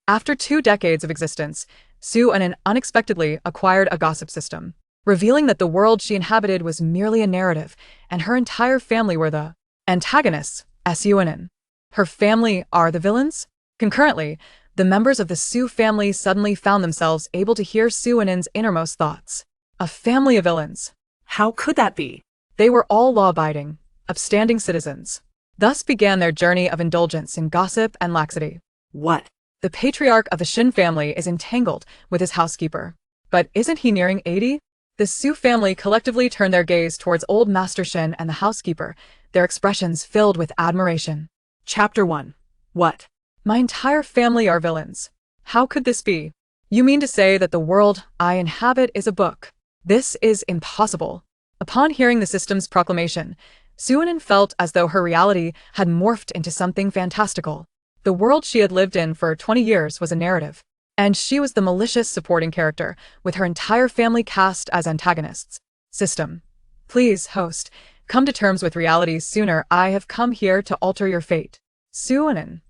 After 2 decades of existence, Su Anin unexpectedly acquired a gossip system, revealing that the world she inhabited was merely a narrative, and her entire family were the antagonists, Su Anin. Her family are the villains? Concurrently, the members of the Su family suddenly found themselves able to hear Su Anin's innermost thoughts. A family of villains. How could that be? They were all law-abiding, upstanding citizens. Thus began their journey of indulgence in gossip and laxity. What? The patriarch of the Shin family is entangled with his housekeeper. But isn't he nearing 80? The Su family collectively turned their gaze towards old Master Shin and the housekeeper, their expressions filled with admiration. Chapter 1. What? My entire family are villains. How could this be? You mean to say that the world I inhabit is a book? This is impossible. Upon hearing the system's proclamation, Su Anin felt as though her reality had morphed into something fantastical. The world she had lived in for 20 years was a narrative, and she was the malicious supporting character, with her entire family cast as antagonists. System. Please, host, come to terms with reality sooner. I have come here to alter your fate. Su Anin.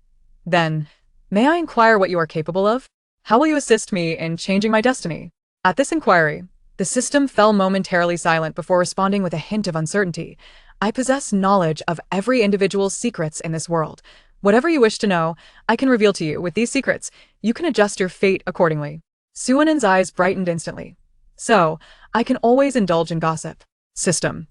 Then, may I inquire what you are capable of? How will you assist me in changing my destiny? At this inquiry, the system fell momentarily silent before responding with a hint of uncertainty. I possess knowledge of every individual's secrets in this world. Whatever you wish to know, I can reveal to you. With these secrets, you can adjust your fate accordingly. Su Anin's eyes brightened instantly. So, I can always indulge in gossip. System.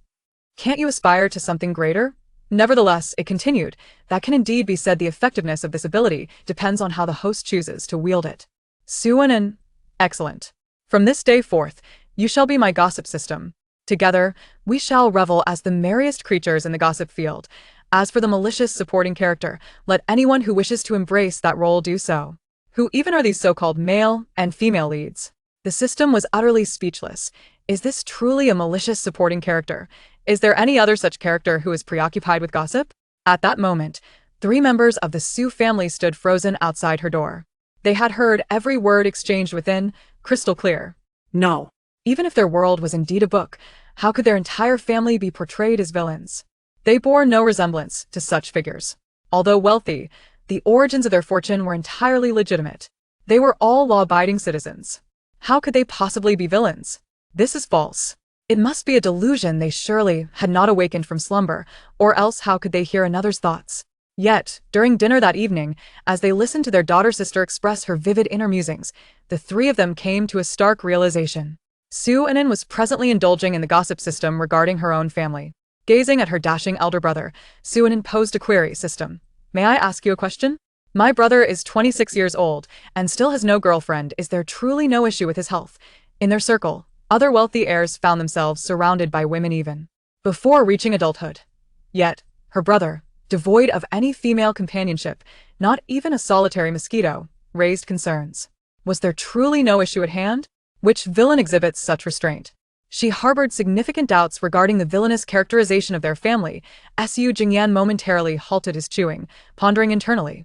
Can't you aspire to something greater? Nevertheless, it continued, that can indeed be said. The effectiveness of this ability depends on how the host chooses to wield it. Su Anin. Excellent. From this day forth, you shall be my gossip system. Together, we shall revel as the merriest creatures in the gossip field. As for the malicious supporting character, let anyone who wishes to embrace that role do so. Who even are these so-called male and female leads? The system was utterly speechless. Is this truly a malicious supporting character? Is there any other such character who is preoccupied with gossip? At that moment, 3 members of the Su family stood frozen outside her door. They had heard every word exchanged within, crystal clear. No. Even if their world was indeed a book, how could their entire family be portrayed as villains? They bore no resemblance to such figures. Although wealthy, the origins of their fortune were entirely legitimate. They were all law-abiding citizens. How could they possibly be villains? This is false. It must be a delusion. They surely had not awakened from slumber, or else how could they hear another's thoughts? Yet, during dinner that evening, as they listened to their daughter-sister express her vivid inner musings, the 3 of them came to a stark realization. Su Anin was presently indulging in the gossip system regarding her own family. Gazing at her dashing elder brother, Su Anin posed a query. System. May I ask you a question? My brother is 26 years old and still has no girlfriend. Is there truly no issue with his health? In their circle, other wealthy heirs found themselves surrounded by women even before reaching adulthood. Yet, her brother, devoid of any female companionship, not even a solitary mosquito, raised concerns. Was there truly no issue at hand? Which villain exhibits such restraint? She harbored significant doubts regarding the villainous characterization of their family. Su Jingyan momentarily halted his chewing, pondering internally.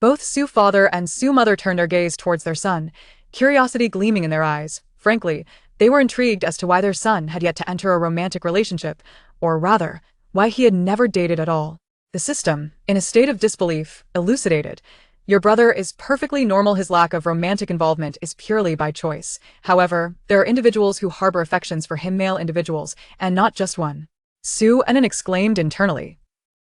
Both Su father and Su mother turned their gaze towards their son, curiosity gleaming in their eyes. Frankly, they were intrigued as to why their son had yet to enter a romantic relationship, or rather, why he had never dated at all. The system, in a state of disbelief, elucidated. Your brother is perfectly normal. His lack of romantic involvement is purely by choice. However, there are individuals who harbor affections for him, male individuals, and not just one. Su Anin exclaimed internally.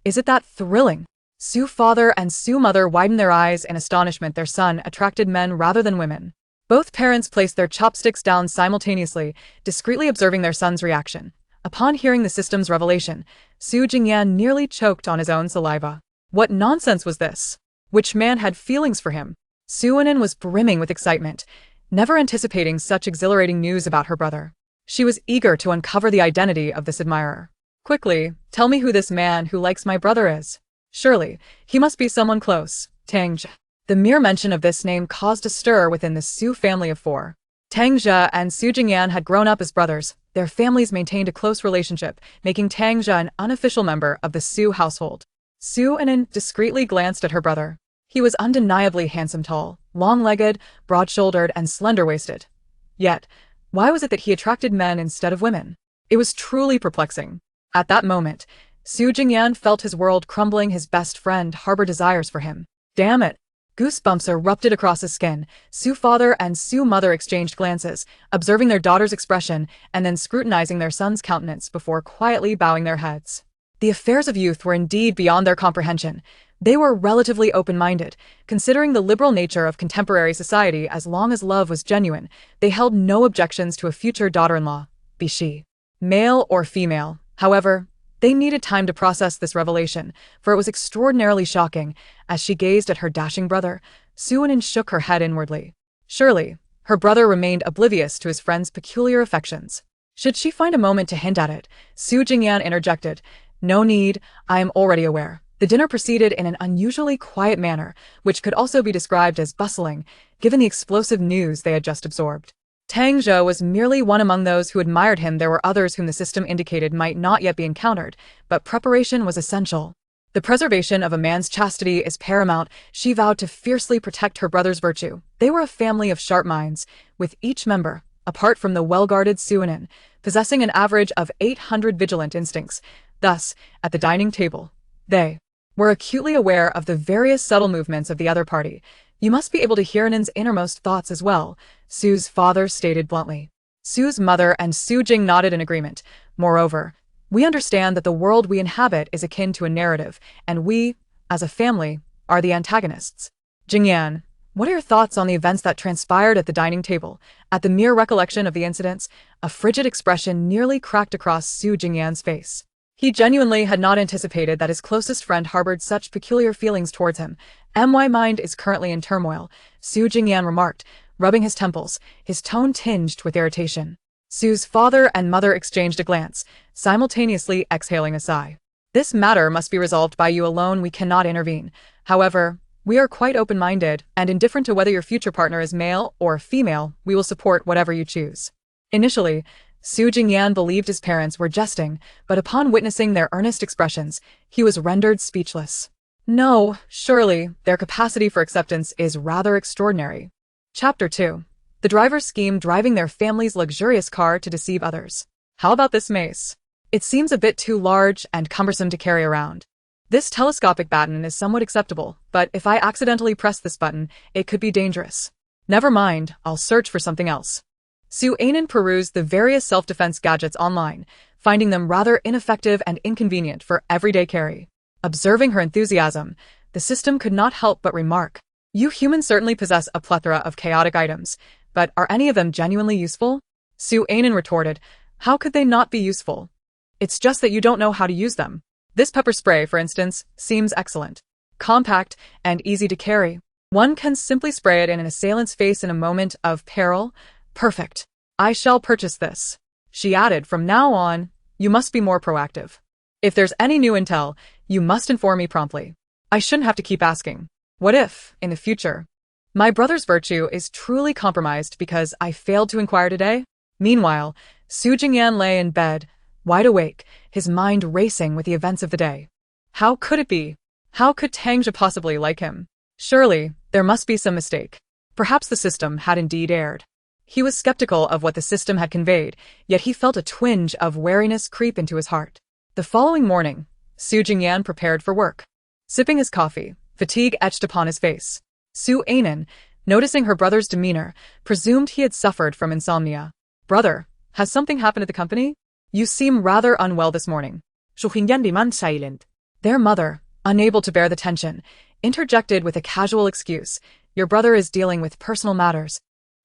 Is it that thrilling? Su father and Su mother widened their eyes in astonishment. Their son attracted men rather than women. Both parents placed their chopsticks down simultaneously, discreetly observing their son's reaction. Upon hearing the system's revelation, Su Jingyan nearly choked on his own saliva. What nonsense was this? Which man had feelings for him? Su Anin was brimming with excitement, never anticipating such exhilarating news about her brother. She was eager to uncover the identity of this admirer. Quickly, tell me who this man who likes my brother is. Surely, he must be someone close. Tang Jia. The mere mention of this name caused a stir within the Su family of 4. Tang Jia and Su Jingyan had grown up as brothers. Their families maintained a close relationship, making Tang Jia an unofficial member of the Su household. Su Anin discreetly glanced at her brother. He was undeniably handsome, tall, long-legged, broad-shouldered, and slender-waisted. Yet, why was it that he attracted men instead of women? It was truly perplexing. At that moment, Su Jingyan felt his world crumbling. His best friend harbored desires for him. Damn it! Goosebumps erupted across his skin. Su father and Su mother exchanged glances, observing their daughter's expression and then scrutinizing their son's countenance before quietly bowing their heads. The affairs of youth were indeed beyond their comprehension. They were relatively open-minded, considering the liberal nature of contemporary society. As long as love was genuine, they held no objections to a future daughter-in-law, be she male or female. However, they needed time to process this revelation, for it was extraordinarily shocking. As she gazed at her dashing brother, Suinin shook her head inwardly. Surely, her brother remained oblivious to his friend's peculiar affections. Should she find a moment to hint at it, Su Jingyan interjected, "No need, I am already aware." The dinner proceeded in an unusually quiet manner, which could also be described as bustling, given the explosive news they had just absorbed. Tang Zhou was merely one among those who admired him. There were others whom the system indicated might not yet be encountered, but preparation was essential. The preservation of a man's chastity is paramount. She vowed to fiercely protect her brother's virtue. They were a family of sharp minds, with each member, apart from the well-guarded Suinin, possessing an average of 800 vigilant instincts. Thus, at the dining table, they were acutely aware of the various subtle movements of the other party. "You must be able to hear Nin's innermost thoughts as well," Su's father stated bluntly. Su's mother and Su Jing nodded in agreement. "Moreover, we understand that the world we inhabit is akin to a narrative, and we, as a family, are the antagonists." "Jingyan, what are your thoughts on the events that transpired at the dining table?" At the mere recollection of the incidents, a frigid expression nearly cracked across Su Jingyan's face. He genuinely had not anticipated that his closest friend harbored such peculiar feelings towards him. "My mind is currently in turmoil," Su Jingyan remarked, rubbing his temples, his tone tinged with irritation. Su's father and mother exchanged a glance, simultaneously exhaling a sigh. "This matter must be resolved by you alone. We cannot intervene. However, we are quite open-minded, and indifferent to whether your future partner is male or female, we will support whatever you choose." Initially, Su Jingyan believed his parents were jesting, but upon witnessing their earnest expressions, he was rendered speechless. No, surely, their capacity for acceptance is rather extraordinary. Chapter 2. The driver's scheme driving their family's luxurious car to deceive others. "How about this mace? It seems a bit too large and cumbersome to carry around. This telescopic baton is somewhat acceptable, but if I accidentally press this button, it could be dangerous. Never mind, I'll search for something else." Su Ainin perused the various self-defense gadgets online, finding them rather ineffective and inconvenient for everyday carry. Observing her enthusiasm, the system could not help but remark, "You humans certainly possess a plethora of chaotic items, but are any of them genuinely useful?" Su Ainin retorted, "How could they not be useful? It's just that you don't know how to use them. This pepper spray, for instance, seems excellent. Compact and easy to carry. One can simply spray it in an assailant's face in a moment of peril. Perfect. I shall purchase this." She added, "From now on, you must be more proactive. If there's any new intel, you must inform me promptly. I shouldn't have to keep asking. What if, in the future, my brother's virtue is truly compromised because I failed to inquire today?" Meanwhile, Su Jingyan lay in bed, wide awake, his mind racing with the events of the day. How could it be? How could Tang Zhe possibly like him? Surely, there must be some mistake. Perhaps the system had indeed erred. He was skeptical of what the system had conveyed, yet he felt a twinge of wariness creep into his heart. The following morning, Su Jingyan prepared for work. Sipping his coffee, fatigue etched upon his face. Su Ainin, noticing her brother's demeanor, presumed he had suffered from insomnia. "Brother, has something happened at the company? You seem rather unwell this morning." Su Jingyan remained silent. Their mother, unable to bear the tension, interjected with a casual excuse, "Your brother is dealing with personal matters,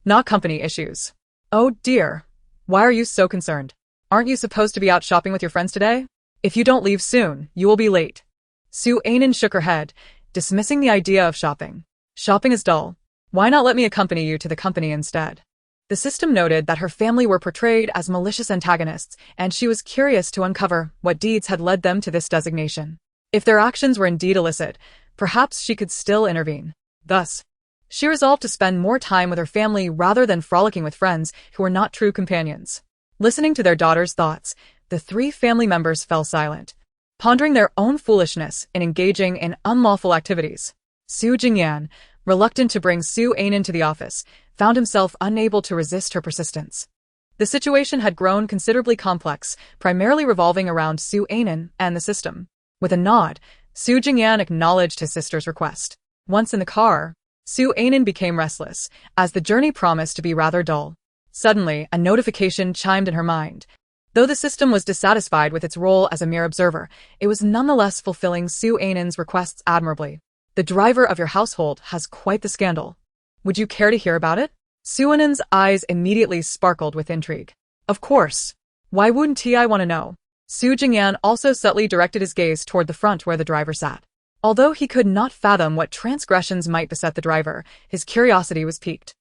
not company issues." "Oh dear. Why are you so concerned? Aren't you supposed to be out shopping with your friends today? If you don't leave soon, you will be late." Su Ainin shook her head, dismissing the idea of shopping. "Shopping is dull. Why not let me accompany you to the company instead?" The system noted that her family were portrayed as malicious antagonists, and she was curious to uncover what deeds had led them to this designation. If their actions were indeed illicit, perhaps she could still intervene. Thus, she resolved to spend more time with her family rather than frolicking with friends who were not true companions. Listening to their daughter's thoughts, the three family members fell silent, pondering their own foolishness in engaging in unlawful activities. Su Jingyan, reluctant to bring Su Ainin to the office, found himself unable to resist her persistence. The situation had grown considerably complex, primarily revolving around Su Ainin and the system. With a nod, Su Jingyan acknowledged his sister's request. Once in the car, Su Ainin became restless, as the journey promised to be rather dull. Suddenly, a notification chimed in her mind. Though the system was dissatisfied with its role as a mere observer, it was nonetheless fulfilling Su Ainin's requests admirably. The driver of your household has quite the scandal. Would you care to hear about it? Su Ainin's eyes immediately sparkled with intrigue. Of course. Why wouldn't I want to know? Su Jingyan also subtly directed his gaze toward the front where the driver sat. Although he could not fathom what transgressions might beset the driver, his curiosity was piqued.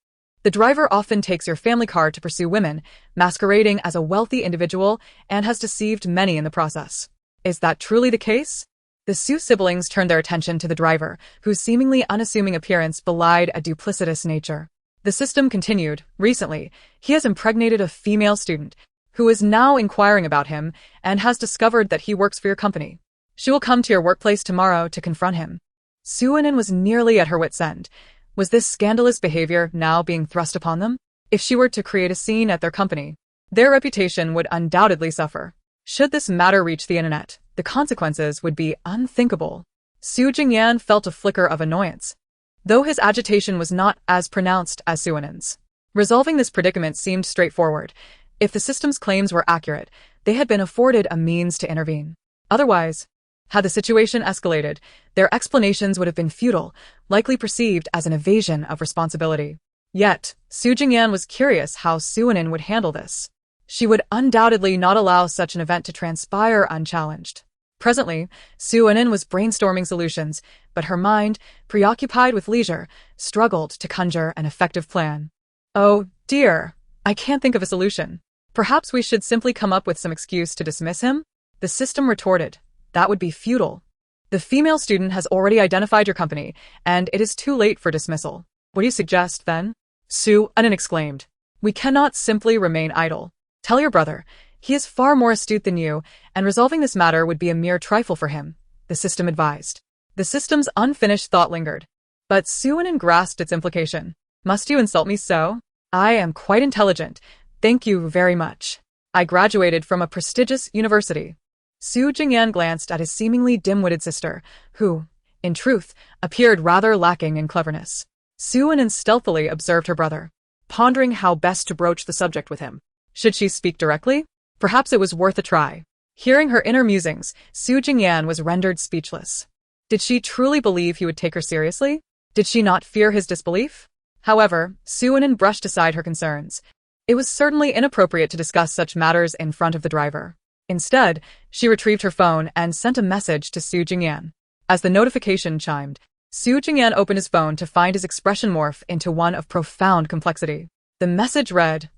The driver often takes your family car to pursue women, masquerading as a wealthy individual, and has deceived many in the process. Is that truly the case? The Su siblings turned their attention to the driver, whose seemingly unassuming appearance belied a duplicitous nature. The system continued. Recently, he has impregnated a female student, who is now inquiring about him and has discovered that he works for your company. She will come to your workplace tomorrow to confront him. Su Ainin was nearly at her wit's end. Was this scandalous behavior now being thrust upon them? If she were to create a scene at their company, their reputation would undoubtedly suffer. Should this matter reach the internet, the consequences would be unthinkable. Su Jingyan felt a flicker of annoyance, though his agitation was not as pronounced as Su Ainin's. Resolving this predicament seemed straightforward. If the system's claims were accurate, they had been afforded a means to intervene. Otherwise, had the situation escalated, their explanations would have been futile, likely perceived as an evasion of responsibility. Yet, Su Jingyan was curious how Su Ainin would handle this. She would undoubtedly not allow such an event to transpire unchallenged. Presently, Su Ainin was brainstorming solutions, but her mind, preoccupied with leisure, struggled to conjure an effective plan. Oh, dear, I can't think of a solution. Perhaps we should simply come up with some excuse to dismiss him? The system retorted. That would be futile. The female student has already identified your company, and it is too late for dismissal. What do you suggest, then? Su Ainin exclaimed. We cannot simply remain idle. Tell your brother. He is far more astute than you, and resolving this matter would be a mere trifle for him, the system advised. The system's unfinished thought lingered. But Su Ainin grasped its implication. Must you insult me so? I am quite intelligent. Thank you very much. I graduated from a prestigious university. Su Jingyan glanced at his seemingly dim-witted sister, who, in truth, appeared rather lacking in cleverness. Su Ainin stealthily observed her brother, pondering how best to broach the subject with him. Should she speak directly? Perhaps it was worth a try. Hearing her inner musings, Su Jingyan was rendered speechless. Did she truly believe he would take her seriously? Did she not fear his disbelief? However, Su Ainin brushed aside her concerns. It was certainly inappropriate to discuss such matters in front of the driver. Instead, she retrieved her phone and sent a message to Su Jingyan. As the notification chimed, Su Jingyan opened his phone to find his expression morph into one of profound complexity. The message read,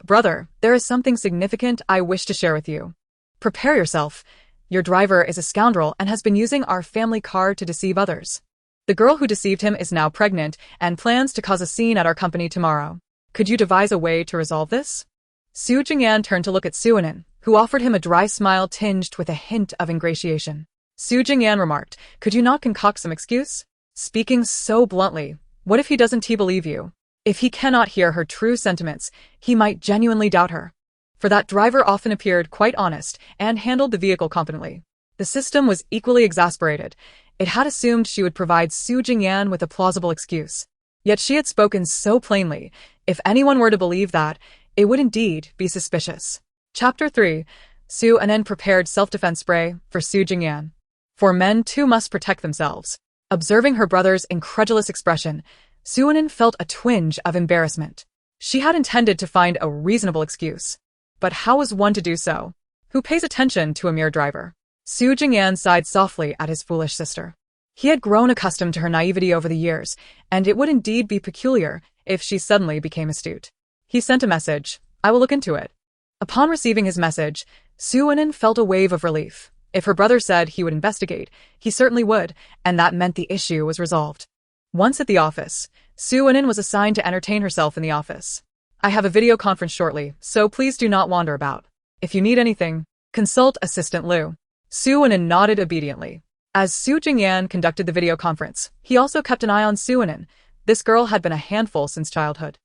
Brother, there is something significant I wish to share with you. Prepare yourself. Your driver is a scoundrel and has been using our family car to deceive others. The girl who deceived him is now pregnant and plans to cause a scene at our company tomorrow. Could you devise a way to resolve this? Su Jingyan turned to look at Su Ainin, who offered him a dry smile tinged with a hint of ingratiation. Su Jingyan remarked, Could you not concoct some excuse? Speaking so bluntly, what if he doesn't believe you? If he cannot hear her true sentiments, he might genuinely doubt her. For that driver often appeared quite honest and handled the vehicle competently. The system was equally exasperated. It had assumed she would provide Su Jingyan with a plausible excuse. Yet she had spoken so plainly, if anyone were to believe that, it would indeed be suspicious. Chapter 3. Su Ainin prepared self-defense spray for Su Jingyan. For men too must protect themselves. Observing her brother's incredulous expression, Su Ainin felt a twinge of embarrassment. She had intended to find a reasonable excuse. But how was one to do so? Who pays attention to a mere driver? Su Jingyan sighed softly at his foolish sister. He had grown accustomed to her naivety over the years, and it would indeed be peculiar if she suddenly became astute. He sent a message. I will look into it. Upon receiving his message, Su Ainin felt a wave of relief. If her brother said he would investigate, he certainly would, and that meant the issue was resolved. Once at the office, Su Ainin was assigned to entertain herself in the office. I have a video conference shortly, so please do not wander about. If you need anything, consult Assistant Liu. Su Ainin nodded obediently. As Su Jingyan conducted the video conference, he also kept an eye on Su Ainin. This girl had been a handful since childhood.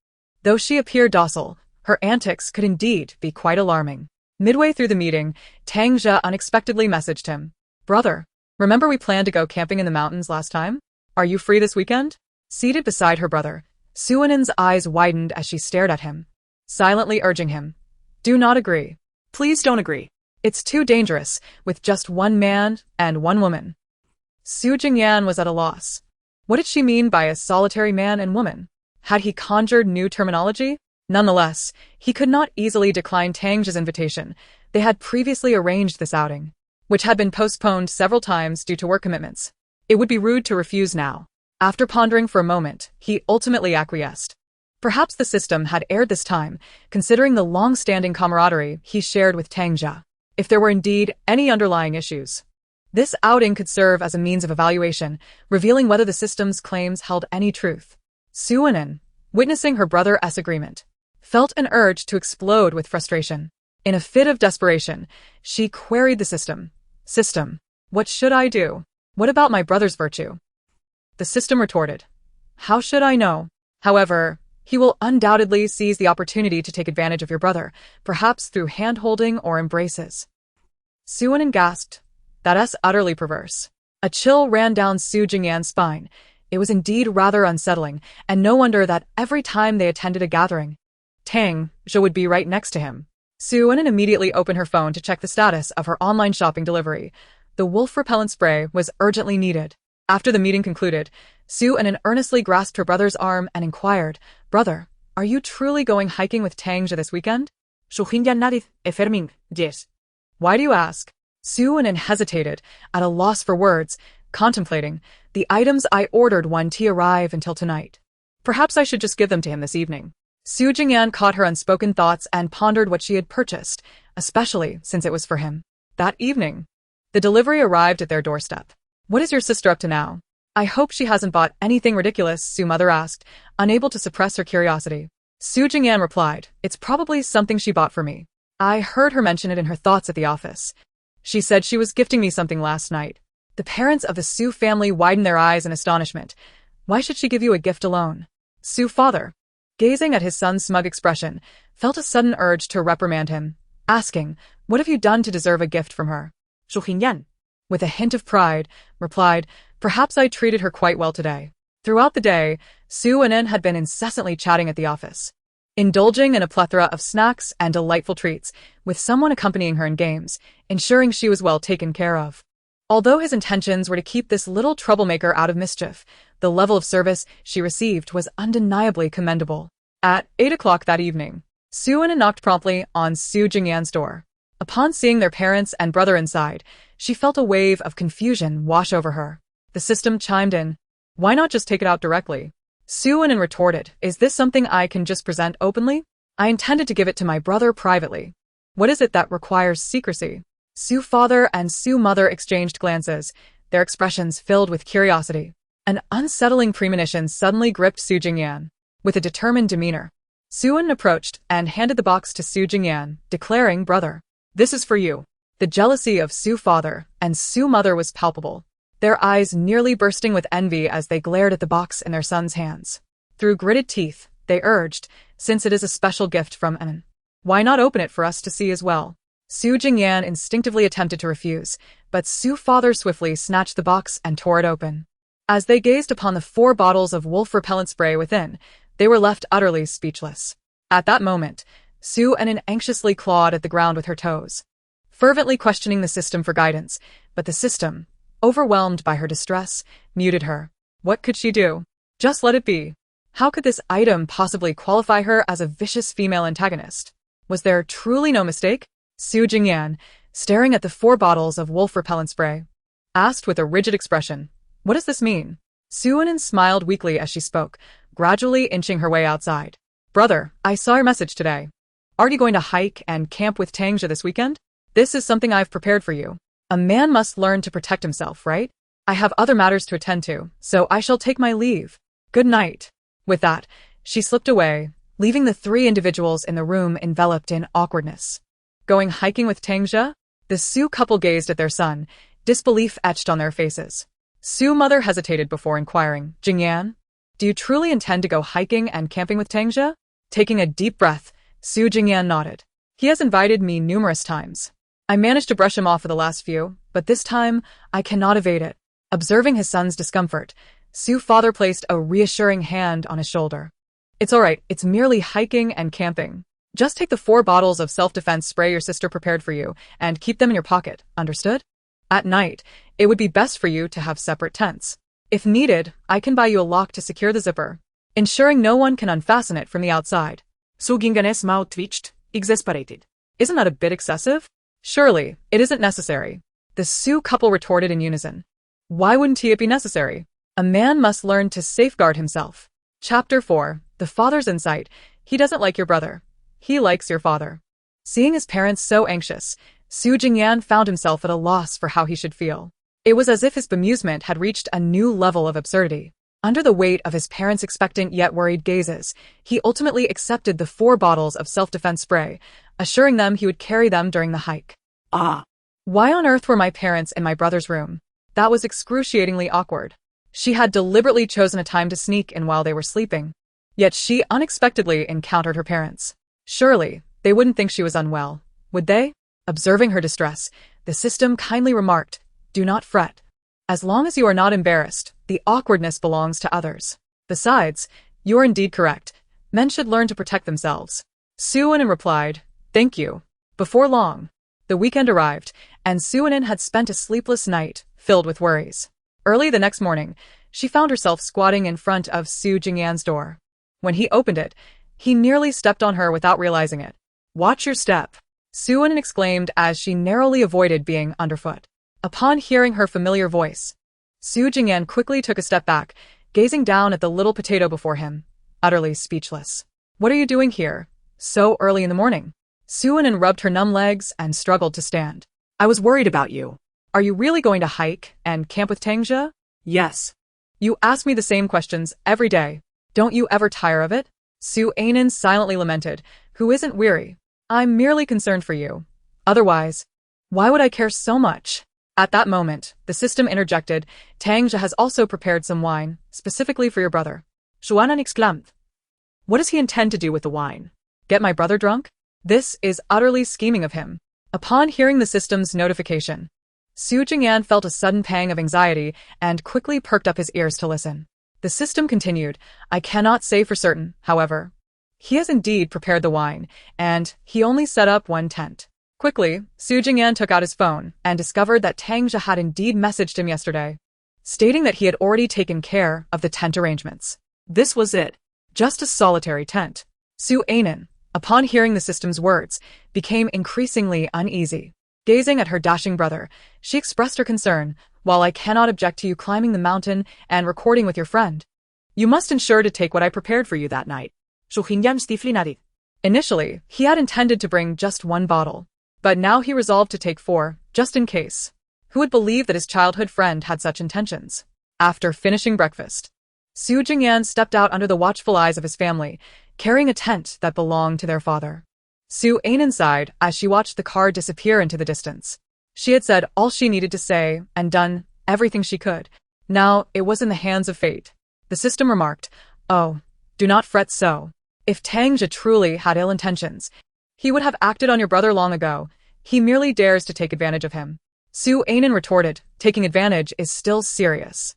Though she appeared docile, her antics could indeed be quite alarming. Midway through the meeting, Tang Jia unexpectedly messaged him. Brother, remember we planned to go camping in the mountains last time? Are you free this weekend? Seated beside her brother, Suinen's eyes widened as she stared at him, silently urging him, "Do not agree. Please don't agree. It's too dangerous, with just one man and one woman." Su Jingyan was at a loss. What did she mean by a solitary man and woman? Had he conjured new terminology? Nonetheless, he could not easily decline Tang's invitation. They had previously arranged this outing, which had been postponed several times due to work commitments. It would be rude to refuse now. After pondering for a moment, he ultimately acquiesced. Perhaps the system had erred this time, considering the long-standing camaraderie he shared with Tang Jia. If there were indeed any underlying issues, this outing could serve as a means of evaluation, revealing whether the system's claims held any truth. Su Wenin, witnessing her brother's agreement, felt an urge to explode with frustration. In a fit of desperation, she queried the system. "System, what should I do? What about my brother's virtue?" The system retorted, "How should I know? However, he will undoubtedly seize the opportunity to take advantage of your brother, perhaps through hand-holding or embraces." Su Wenin gasped. "That's utterly perverse." A chill ran down Su Jingyan's spine. It was indeed rather unsettling, and no wonder that every time they attended a gathering, Tang Jia would be right next to him. Su Wenin immediately opened her phone to check the status of her online shopping delivery. The wolf repellent spray was urgently needed. After the meeting concluded, Su Wenin earnestly grasped her brother's arm and inquired, "Brother, are you truly going hiking with Tang Jia this weekend?" Suhinjan nariz, eferming, yes. "Why do you ask?" Su Wenin hesitated, at a loss for words, contemplating, "The items I ordered won't arrive until tonight. Perhaps I should just give them to him this evening." Su Jingyan caught her unspoken thoughts and pondered what she had purchased, especially since it was for him. That evening, the delivery arrived at their doorstep. "What is your sister up to now? I hope she hasn't bought anything ridiculous," Su Mother asked, unable to suppress her curiosity. Su Jingyan replied, "It's probably something she bought for me. I heard her mention it in her thoughts at the office. She said she was gifting me something last night." The parents of the Su family widened their eyes in astonishment. "Why should she give you a gift alone?" Su father, gazing at his son's smug expression, felt a sudden urge to reprimand him, asking, "What have you done to deserve a gift from her?" Suhinjan, With a hint of pride, replied, "Perhaps I treated her quite well today." Throughout the day, Su Wenin had been incessantly chatting at the office, indulging in a plethora of snacks and delightful treats, with someone accompanying her in games, ensuring she was well taken care of. Although his intentions were to keep this little troublemaker out of mischief, the level of service she received was undeniably commendable. At 8 o'clock that evening, Su Wenin knocked promptly on Su Jingyan's door. Upon seeing their parents and brother inside, she felt a wave of confusion wash over her. The system chimed in, "Why not just take it out directly?" Su Wenin retorted, "Is this something I can just present openly? I intended to give it to my brother privately. What is it that requires secrecy?" Su father and Su mother exchanged glances, their expressions filled with curiosity. An unsettling premonition suddenly gripped Su Jingyan. With a determined demeanor, Su Wenin approached and handed the box to Su Jingyan, declaring, "Brother, this is for you." The jealousy of Su father and Su mother was palpable, their eyes nearly bursting with envy as they glared at the box in their son's hands. Through gritted teeth, they urged, "Since it is a special gift from Emin, why not open it for us to see as well?" Su Jingyan instinctively attempted to refuse, but Su father swiftly snatched the box and tore it open. As they gazed upon the 4 bottles of wolf repellent spray within, they were left utterly speechless. At that moment, Su Wenin anxiously clawed at the ground with her toes, fervently questioning the system for guidance, but the system, overwhelmed by her distress, muted her. What could she do? Just let it be. How could this item possibly qualify her as a vicious female antagonist? Was there truly no mistake? Su Jingyan, staring at the 4 bottles of wolf repellent spray, asked with a rigid expression, "What does this mean?" Su Wenin smiled weakly as she spoke, gradually inching her way outside. "Brother, I saw your message today. Are you going to hike and camp with Tang Jia this weekend? This is something I've prepared for you. A man must learn to protect himself, right? I have other matters to attend to, so I shall take my leave. Good night." With that, she slipped away, leaving the 3 individuals in the room enveloped in awkwardness. Going hiking with Tang Jia? The Su couple gazed at their son, disbelief etched on their faces. Su mother hesitated before inquiring, "Jingyan, do you truly intend to go hiking and camping with Tang Jia?" Taking a deep breath, Su Jingyan nodded. "He has invited me numerous times. I managed to brush him off for the last few, but this time, I cannot evade it." Observing his son's discomfort, Su's father placed a reassuring hand on his shoulder. It's alright, it's merely hiking and camping. Just take the 4 bottles of self-defense spray your sister prepared for you and keep them in your pocket, understood? At night, it would be best for you to have separate tents. If needed, I can buy you a lock to secure the zipper, ensuring no one can unfasten it from the outside. Su Gingan's mouth twitched, exasperated. Isn't that a bit excessive? Surely, it isn't necessary. The Su couple retorted in unison. Why wouldn't it be necessary? A man must learn to safeguard himself. Chapter 4. The father's insight. He doesn't like your brother. He likes your father. Seeing his parents so anxious, Su Jingyan found himself at a loss for how he should feel. It was as if his bemusement had reached a new level of absurdity. Under the weight of his parents' expectant yet worried gazes, he ultimately accepted the 4 bottles of self-defense spray, assuring them he would carry them during the hike. Why on earth were my parents in my brother's room? That was excruciatingly awkward. She had deliberately chosen a time to sneak in while they were sleeping. Yet she unexpectedly encountered her parents. Surely, they wouldn't think she was unwell, would they? Observing her distress, the system kindly remarked, "Do not fret. As long as you are not embarrassed, the awkwardness belongs to others. Besides, you are indeed correct. Men should learn to protect themselves." Suinin replied, "Thank you." Before long, the weekend arrived, and Suinin had spent a sleepless night, filled with worries. Early the next morning, she found herself squatting in front of Su Jingyan's door. When he opened it, he nearly stepped on her without realizing it. "Watch your step," Suinin exclaimed as she narrowly avoided being underfoot. Upon hearing her familiar voice, Su Jingyan quickly took a step back, gazing down at the little potato before him, utterly speechless. "What are you doing here, so early in the morning?" Suinin rubbed her numb legs and struggled to stand. I was worried about you. "Are you really going to hike and camp with Tangja?" Yes. "You ask me the same questions every day. Don't you ever tire of it?" Su Ainin silently lamented. "Who isn't weary? I'm merely concerned for you. Otherwise, why would I care so much?" At that moment, the system interjected, "Tangja has also prepared some wine, specifically for your brother." Xuanan exclaimed. What does he intend to do with the wine? "Get my brother drunk? This is utterly scheming of him." Upon hearing the system's notification, Su Jingyan felt a sudden pang of anxiety and quickly perked up his ears to listen. The system continued, "I cannot say for certain, however. He has indeed prepared the wine, and he only set up 1 tent." Quickly, Su Jingyan took out his phone and discovered that Tangja had indeed messaged him yesterday, stating that he had already taken care of the tent arrangements. This was it. Just a solitary tent. Su Ainin, upon hearing the system's words, became increasingly uneasy. Gazing at her dashing brother, she expressed her concern. "While I cannot object to you climbing the mountain and recording with your friend, you must ensure to take what I prepared for you that night." Su Jingyan stiffly nodded. Initially, he had intended to bring just 1 bottle, but now he resolved to take 4, just in case. Who would believe that his childhood friend had such intentions? After finishing breakfast, Su Jingyan stepped out under the watchful eyes of his family, carrying a tent that belonged to their father. Su Ainin sighed as she watched the car disappear into the distance. She had said all she needed to say and done everything she could. Now it was in the hands of fate. The system remarked, "Oh, do not fret so. If Tangja truly had ill intentions, he would have acted on your brother long ago. He merely dares to take advantage of him." Su Ainin retorted, "Taking advantage is still serious.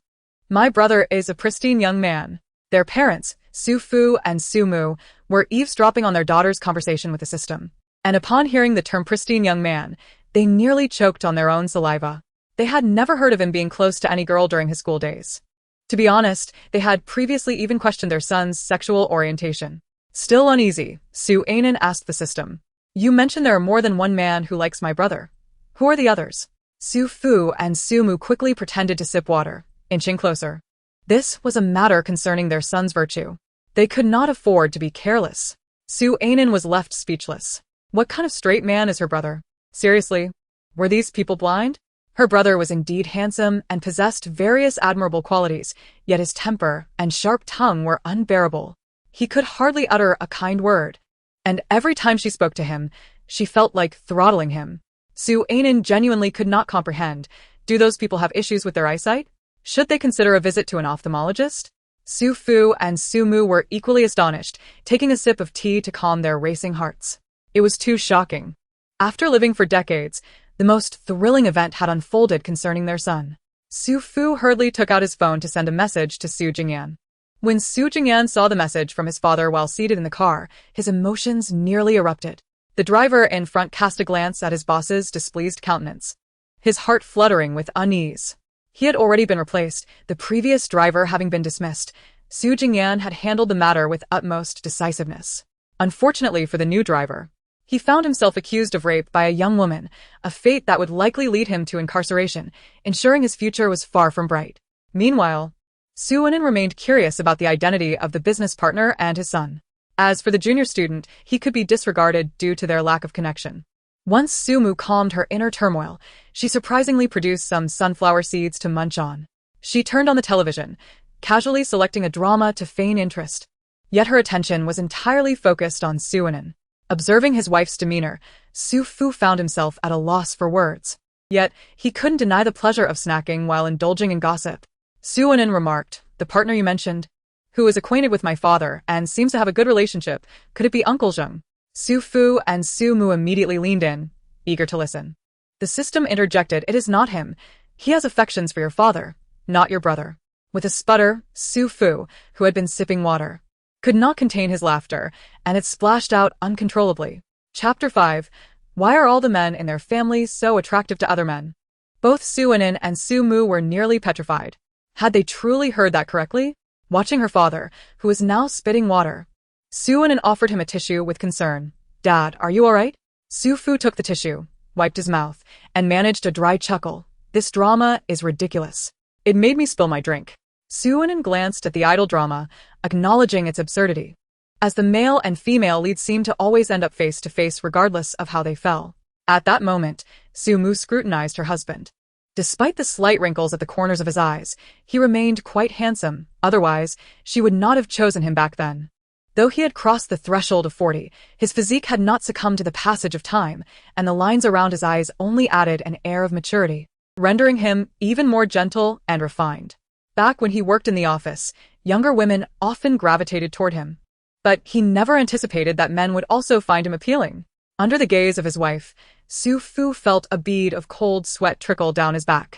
My brother is a pristine young man." Their parents, Su Fu and Su Mu, were eavesdropping on their daughter's conversation with the system, and upon hearing the term pristine young man, they nearly choked on their own saliva. They had never heard of him being close to any girl during his school days. To be honest, they had previously even questioned their son's sexual orientation. Still uneasy, Su Ainin asked the system, "You mentioned there are more than 1 man who likes my brother. Who are the others?" Su Fu and Su Mu quickly pretended to sip water, inching closer. This was a matter concerning their son's virtue. They could not afford to be careless. Su Ainin was left speechless. What kind of straight man is her brother? Seriously, were these people blind? Her brother was indeed handsome and possessed various admirable qualities, yet his temper and sharp tongue were unbearable. He could hardly utter a kind word, and every time she spoke to him, she felt like throttling him. Su Ainin genuinely could not comprehend. Do those people have issues with their eyesight? Should they consider a visit to an ophthalmologist? Su Fu and Su Mu were equally astonished, taking a sip of tea to calm their racing hearts. It was too shocking. After living for decades, the most thrilling event had unfolded concerning their son. Su Fu hurriedly took out his phone to send a message to Su Jingyan. When Su Jingyan saw the message from his father while seated in the car, his emotions nearly erupted. The driver in front cast a glance at his boss's displeased countenance, his heart fluttering with unease. He had already been replaced, the previous driver having been dismissed. Su Jingyan had handled the matter with utmost decisiveness. Unfortunately for the new driver, he found himself accused of rape by a young woman, a fate that would likely lead him to incarceration, ensuring his future was far from bright. Meanwhile, Su Wenin remained curious about the identity of the business partner and his son. As for the junior student, he could be disregarded due to their lack of connection. Once Su Mu calmed her inner turmoil, she surprisingly produced some sunflower seeds to munch on. She turned on the television, casually selecting a drama to feign interest. Yet her attention was entirely focused on Su Wenin. Observing his wife's demeanor, Su Fu found himself at a loss for words. Yet, he couldn't deny the pleasure of snacking while indulging in gossip. Su Wenin remarked, "The partner you mentioned, who is acquainted with my father and seems to have a good relationship, could it be Uncle Zheng?" Su Fu and Su Mu immediately leaned in, eager to listen. The system interjected, "It is not him. He has affections for your father, not your brother." With a sputter, Su Fu, who had been sipping water, could not contain his laughter, and it splashed out uncontrollably. Chapter 5. Why are all the men in their family so attractive to other men? Both Su Wenin and Su Mu were nearly petrified. Had they truly heard that correctly? Watching her father, who was now spitting water, Su Wenin offered him a tissue with concern. "Dad, are you all right?" Su Fu took the tissue, wiped his mouth, and managed a dry chuckle. "This drama is ridiculous. It made me spill my drink." Su Wenin glanced at the idle drama, acknowledging its absurdity. As the male and female leads seemed to always end up face to face regardless of how they fell. At that moment, Su Mu scrutinized her husband. Despite the slight wrinkles at the corners of his eyes, he remained quite handsome. Otherwise, she would not have chosen him back then. Though he had crossed the threshold of 40, his physique had not succumbed to the passage of time, and the lines around his eyes only added an air of maturity, rendering him even more gentle and refined. Back when he worked in the office, younger women often gravitated toward him. But he never anticipated that men would also find him appealing. Under the gaze of his wife, Su Fu felt a bead of cold sweat trickle down his back.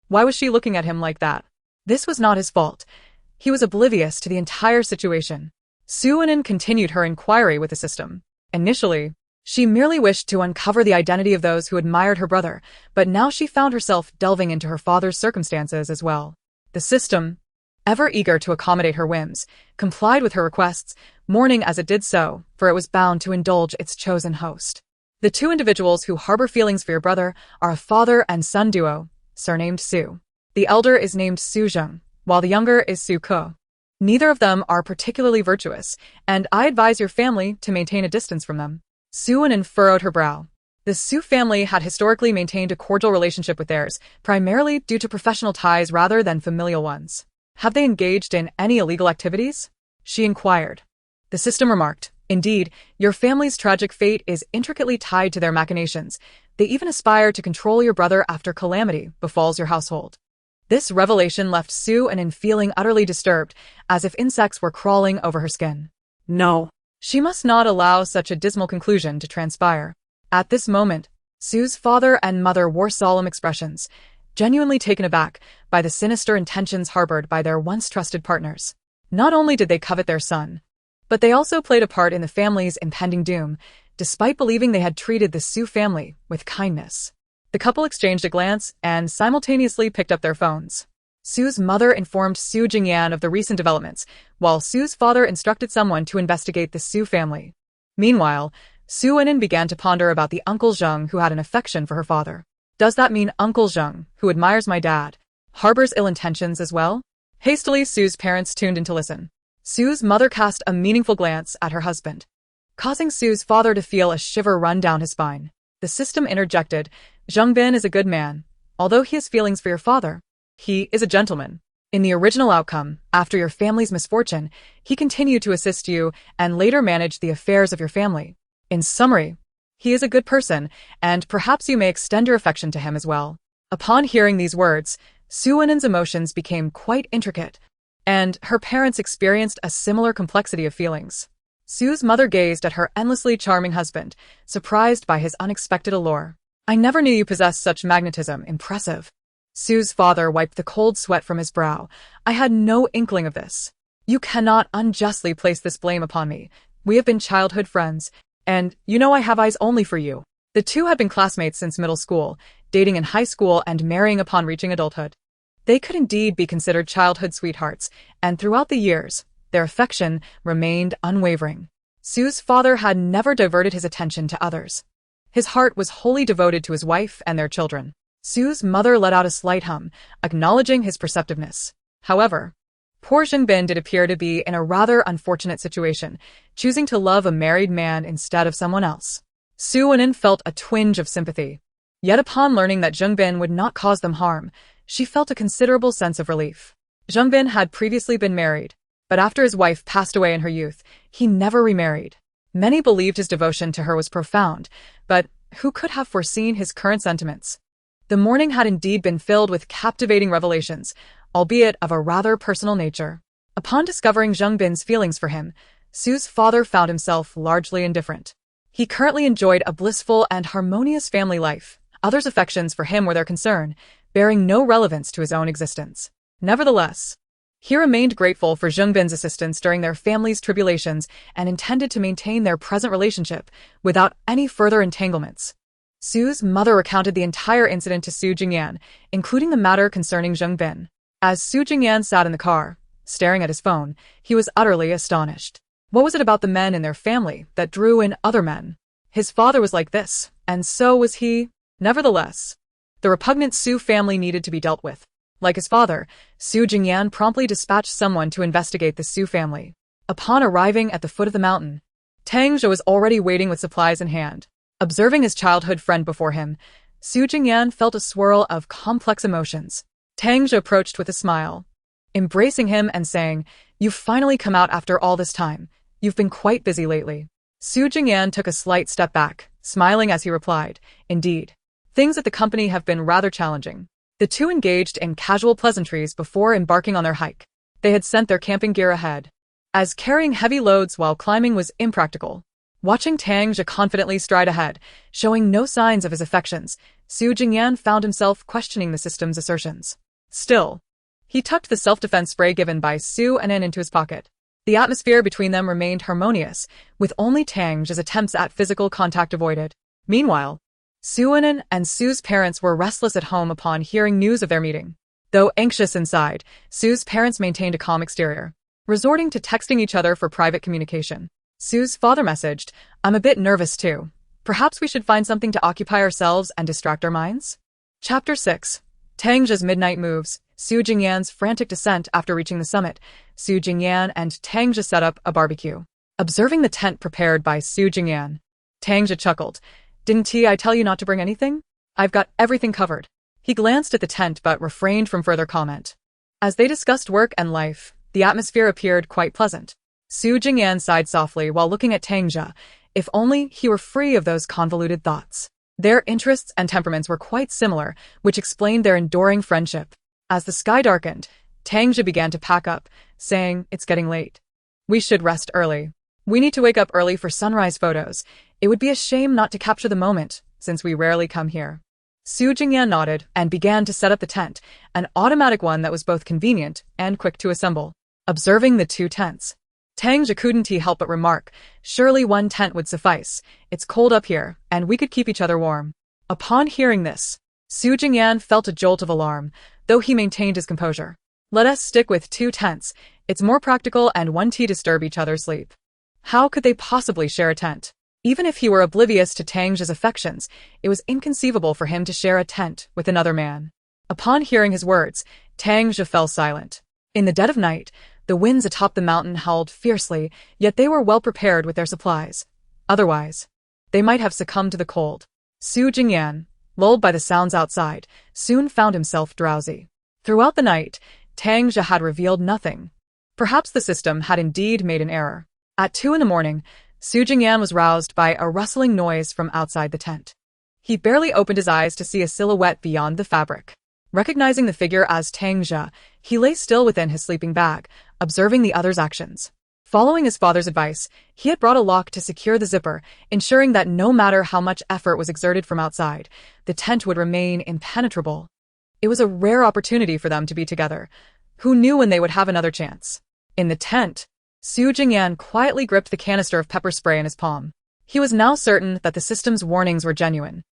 Why was she looking at him like that? This was not his fault. He was oblivious to the entire situation. Su Wenin continued her inquiry with the system. Initially, she merely wished to uncover the identity of those who admired her brother, but now she found herself delving into her father's circumstances as well. The system, ever eager to accommodate her whims, complied with her requests, mourning as it did so, for it was bound to indulge its chosen host. The two individuals who harbor feelings for your brother are a father and son duo, surnamed Su. The elder is named Su Zheng, while the younger is Su Ke. Neither of them are particularly virtuous, and I advise your family to maintain a distance from them. Su Wenin furrowed her brow. The Su family had historically maintained a cordial relationship with theirs, primarily due to professional ties rather than familial ones. Have they engaged in any illegal activities? She inquired. The system remarked, "Indeed, your family's tragic fate is intricately tied to their machinations. They even aspire to control your brother after calamity befalls your household." This revelation left Su Wenin feeling utterly disturbed, as if insects were crawling over her skin. No. She must not allow such a dismal conclusion to transpire. At this moment, Su's father and mother wore solemn expressions, genuinely taken aback by the sinister intentions harbored by their once trusted partners. Not only did they covet their son, but they also played a part in the family's impending doom, despite believing they had treated the Su family with kindness. The couple exchanged a glance and simultaneously picked up their phones. Su's mother informed Su Jingyan of the recent developments, while Su's father instructed someone to investigate the Su family. Meanwhile, Su Wenin began to ponder about the Uncle Zheng who had an affection for her father. Does that mean Uncle Zheng, who admires my dad, harbors ill intentions as well? Hastily, Su's parents tuned in to listen. Su's mother cast a meaningful glance at her husband, causing Su's father to feel a shiver run down his spine. The system interjected, "Zheng Bin is a good man. Although he has feelings for your father, he is a gentleman. In the original outcome, after your family's misfortune, he continued to assist you and later managed the affairs of your family. In summary, he is a good person, and perhaps you may extend your affection to him as well." Upon hearing these words, Su Wenin's emotions became quite intricate, and her parents experienced a similar complexity of feelings. Su's mother gazed at her endlessly charming husband, surprised by his unexpected allure. "I never knew you possessed such magnetism. Impressive." Sue's father wiped the cold sweat from his brow. I had no inkling of this. You cannot unjustly place this blame upon me. We have been childhood friends, and you know I have eyes only for you. The two had been classmates since middle school, dating in high school and marrying upon reaching adulthood. They could indeed be considered childhood sweethearts, and throughout the years, their affection remained unwavering. Sue's father had never diverted his attention to others. His heart was wholly devoted to his wife and their children. Sue's mother let out a slight hum, acknowledging his perceptiveness. However, poor Zhengbin did appear to be in a rather unfortunate situation, choosing to love a married man instead of someone else. Su Wenin felt a twinge of sympathy. Yet upon learning that Zhengbin would not cause them harm, she felt a considerable sense of relief. Zhengbin had previously been married, but after his wife passed away in her youth, he never remarried. Many believed his devotion to her was profound, but who could have foreseen his current sentiments? The morning had indeed been filled with captivating revelations, albeit of a rather personal nature. Upon discovering Zhengbin's feelings for him, Sue's father found himself largely indifferent. He currently enjoyed a blissful and harmonious family life. Others' affections for him were their concern, bearing no relevance to his own existence. Nevertheless, he remained grateful for Zhengbin's assistance during their family's tribulations and intended to maintain their present relationship without any further entanglements. Sue's mother recounted the entire incident to Su Jingyan, including the matter concerning Zhengbin. As Su Jingyan sat in the car, staring at his phone, he was utterly astonished. What was it about the men in their family that drew in other men? His father was like this, and so was he. Nevertheless, the repugnant Su family needed to be dealt with. Like his father, Su Jingyan promptly dispatched someone to investigate the Su family. Upon arriving at the foot of the mountain, Tang Zhe was already waiting with supplies in hand. Observing his childhood friend before him, Su Jingyan felt a swirl of complex emotions. Tang Zhe approached with a smile, embracing him and saying, "You've finally come out after all this time. You've been quite busy lately." Su Jingyan took a slight step back, smiling as he replied, "Indeed. Things at the company have been rather challenging." The two engaged in casual pleasantries before embarking on their hike. They had sent their camping gear ahead, as carrying heavy loads while climbing was impractical. Watching Tang Zhe confidently stride ahead, showing no signs of his affections, Su Jingyan found himself questioning the system's assertions. Still, he tucked the self-defense spray given by Su Wenin into his pocket. The atmosphere between them remained harmonious, with only Tang Zhe's attempts at physical contact avoided. Meanwhile, Su Wenin and Su's parents were restless at home upon hearing news of their meeting. Though anxious inside, Su's parents maintained a calm exterior, resorting to texting each other for private communication. Su's father messaged, "I'm a bit nervous too. Perhaps we should find something to occupy ourselves and distract our minds?" Chapter 6. Tang Zhe's midnight moves. Su Jingyan's frantic descent after reaching the summit. Su Jingyan and Tang Zhe set up a barbecue. Observing the tent prepared by Su Jingyan, Tang Zhe chuckled. "Didn't I tell you not to bring anything? I've got everything covered." He glanced at the tent but refrained from further comment. As they discussed work and life, the atmosphere appeared quite pleasant. Su Jingyan sighed softly while looking at Tang Zhe. If only he were free of those convoluted thoughts. Their interests and temperaments were quite similar, which explained their enduring friendship. As the sky darkened, Tang Zhe began to pack up, saying, "It's getting late. We should rest early. We need to wake up early for sunrise photos. It would be a shame not to capture the moment, since we rarely come here." Su Jingyan nodded and began to set up the tent, an automatic one that was both convenient and quick to assemble. Observing the two tents, Tang Zhe couldn't help but remark, "Surely one tent would suffice. It's cold up here, and we could keep each other warm." Upon hearing this, Su Jingyan felt a jolt of alarm, though he maintained his composure. "Let us stick with two tents. It's more practical and won't disturb each other's sleep." How could they possibly share a tent? Even if he were oblivious to Tang Zhe's affections, it was inconceivable for him to share a tent with another man. Upon hearing his words, Tang Zhe fell silent. In the dead of night, the winds atop the mountain howled fiercely, yet they were well prepared with their supplies. Otherwise, they might have succumbed to the cold. Su Jingyan, lulled by the sounds outside, soon found himself drowsy. Throughout the night, Tang Zhe had revealed nothing. Perhaps the system had indeed made an error. At 2 a.m, Su Jingyan was roused by a rustling noise from outside the tent. He barely opened his eyes to see a silhouette beyond the fabric. Recognizing the figure as Tang Zhe, he lay still within his sleeping bag, observing the other's actions. Following his father's advice, he had brought a lock to secure the zipper, ensuring that no matter how much effort was exerted from outside, the tent would remain impenetrable. It was a rare opportunity for them to be together. Who knew when they would have another chance? In the tent, Su Jingyan quietly gripped the canister of pepper spray in his palm. He was now certain that the system's warnings were genuine.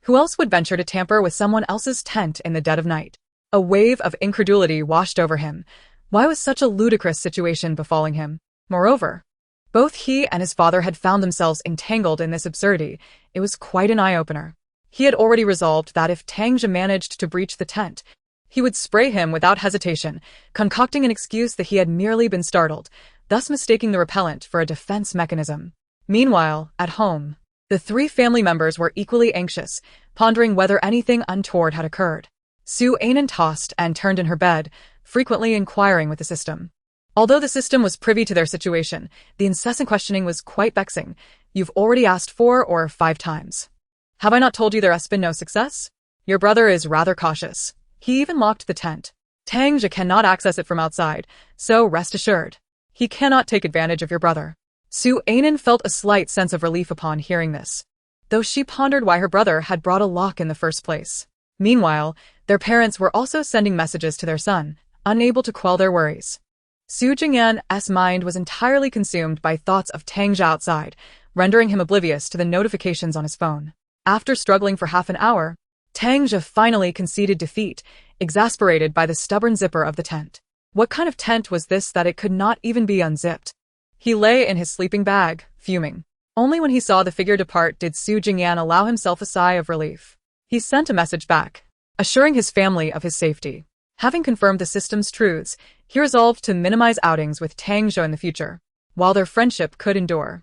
Who else would venture to tamper with someone else's tent in the dead of night? A wave of incredulity washed over him. Why was such a ludicrous situation befalling him? Moreover, both he and his father had found themselves entangled in this absurdity. It was quite an eye-opener. He had already resolved that if Tangja managed to breach the tent, he would spray him without hesitation, concocting an excuse that he had merely been startled, thus mistaking the repellent for a defense mechanism. Meanwhile, at home, the three family members were equally anxious, pondering whether anything untoward had occurred. Su Anan tossed and turned in her bed, frequently inquiring with the system. Although the system was privy to their situation, the incessant questioning was quite vexing. You've already asked 4 or 5 times. Have I not told you there has been no success? Your brother is rather cautious. He even locked the tent. Tangja cannot access it from outside, so rest assured. He cannot take advantage of your brother. Su Anan felt a slight sense of relief upon hearing this, though she pondered why her brother had brought a lock in the first place. Meanwhile, their parents were also sending messages to their son, unable to quell their worries. Su Jingyan's mind was entirely consumed by thoughts of Tangja outside, rendering him oblivious to the notifications on his phone. After struggling for half an hour, Tangja finally conceded defeat, exasperated by the stubborn zipper of the tent. What kind of tent was this that it could not even be unzipped? He lay in his sleeping bag, fuming. Only when he saw the figure depart did Su Jingyan allow himself a sigh of relief. He sent a message back, assuring his family of his safety. Having confirmed the system's truths, he resolved to minimize outings with Tangja in the future, while their friendship could endure.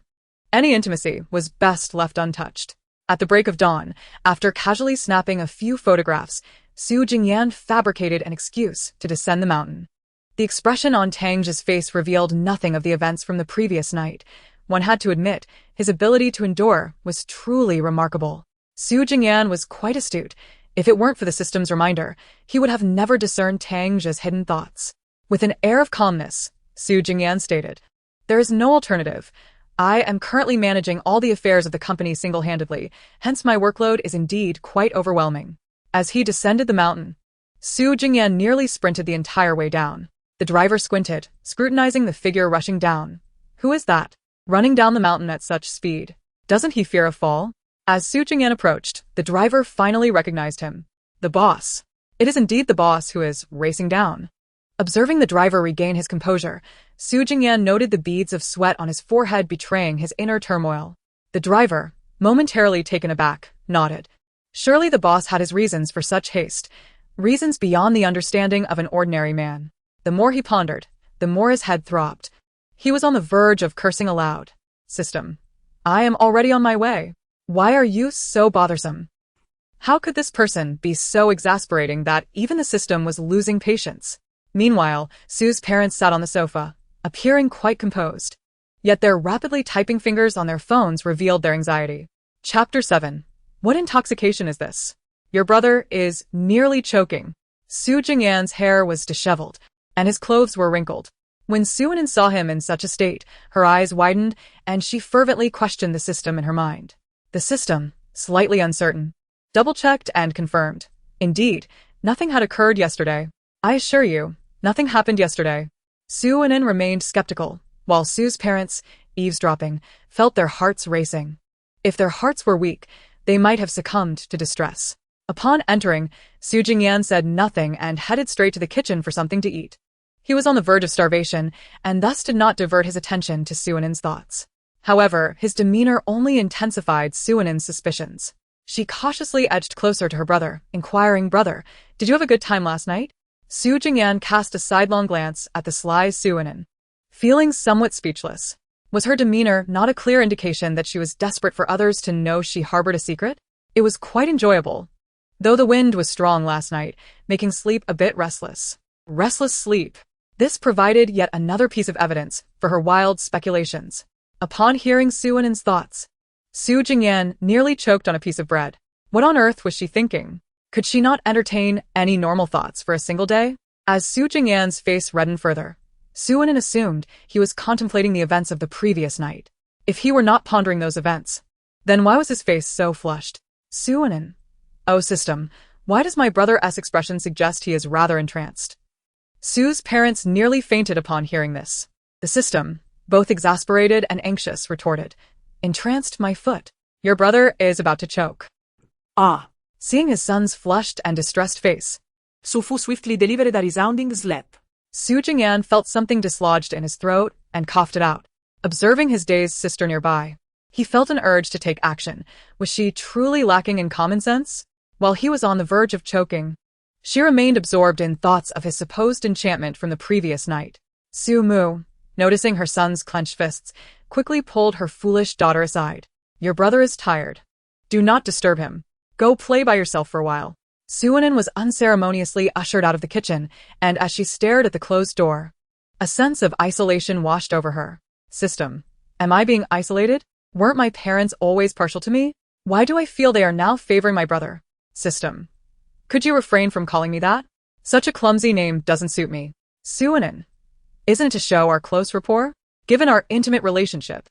Any intimacy was best left untouched. At the break of dawn, after casually snapping a few photographs, Su Jingyan fabricated an excuse to descend the mountain. The expression on Tangja's face revealed nothing of the events from the previous night. One had to admit, his ability to endure was truly remarkable. Su Jingyan was quite astute. If it weren't for the system's reminder, he would have never discerned Tangja's hidden thoughts. With an air of calmness, Su Jingyan stated, "There is no alternative. I am currently managing all the affairs of the company single-handedly, hence my workload is indeed quite overwhelming." As he descended the mountain, Su Jingyan nearly sprinted the entire way down. The driver squinted, scrutinizing the figure rushing down. Who is that, running down the mountain at such speed? Doesn't he fear a fall? As Su Jingyan approached, the driver finally recognized him. The boss. It is indeed the boss who is racing down. Observing the driver regain his composure, Su Jingyan noted the beads of sweat on his forehead betraying his inner turmoil. The driver, momentarily taken aback, nodded. Surely the boss had his reasons for such haste, reasons beyond the understanding of an ordinary man. The more he pondered, the more his head throbbed. He was on the verge of cursing aloud. System. I am already on my way. Why are you so bothersome? How could this person be so exasperating that even the system was losing patience? Meanwhile, Su's parents sat on the sofa, appearing quite composed. Yet their rapidly typing fingers on their phones revealed their anxiety. Chapter 7. What intoxication is this? Your brother is nearly choking. Su Jingyan's hair was disheveled, and his clothes were wrinkled. When Su Anan saw him in such a state, her eyes widened, and she fervently questioned the system in her mind. The system, slightly uncertain, double-checked and confirmed. Indeed, nothing had occurred yesterday. I assure you, nothing happened yesterday. Su Anan remained skeptical, while Su's parents, eavesdropping, felt their hearts racing. If their hearts were weak, they might have succumbed to distress. Upon entering, Su Jingyan said nothing and headed straight to the kitchen for something to eat. He was on the verge of starvation, and thus did not divert his attention to Su Anan's thoughts. However, his demeanor only intensified Su Anan's suspicions. She cautiously edged closer to her brother, inquiring, "Brother, did you have a good time last night?" Su Jingyan cast a sidelong glance at the sly Su Anan. Feeling somewhat speechless, was her demeanor not a clear indication that she was desperate for others to know she harbored a secret? It was quite enjoyable, though the wind was strong last night, making sleep a bit restless. Restless sleep. This provided yet another piece of evidence for her wild speculations. Upon hearing Su Anan's thoughts, Su Jingyan nearly choked on a piece of bread. What on earth was she thinking? Could she not entertain any normal thoughts for a single day? As Su Jingyan's face reddened further, Su Anan assumed he was contemplating the events of the previous night. If he were not pondering those events, then why was his face so flushed? Su Anan. Oh system, Why does my brother's expression suggest he is rather entranced? Sue's parents nearly fainted upon hearing this. The system, both exasperated and anxious, retorted, "Entranced my foot. Your brother is about to choke." Ah. Seeing his son's flushed and distressed face, Su Fu swiftly delivered a resounding slap. Su Jingyan felt something dislodged in his throat and coughed it out. Observing his dazed sister nearby, he felt an urge to take action. Was she truly lacking in common sense? While he was on the verge of choking, she remained absorbed in thoughts of his supposed enchantment from the previous night. Su Mu, noticing her son's clenched fists, quickly pulled her foolish daughter aside. "Your brother is tired. Do not disturb him. Go play by yourself for a while." Suanin was unceremoniously ushered out of the kitchen, and as she stared at the closed door, a sense of isolation washed over her. System. Am I being isolated? Weren't my parents always partial to me? Why do I feel they are now favoring my brother? System. Could you refrain from calling me that? Such a clumsy name doesn't suit me. Suanin. Isn't it to show our close rapport? Given our intimate relationship,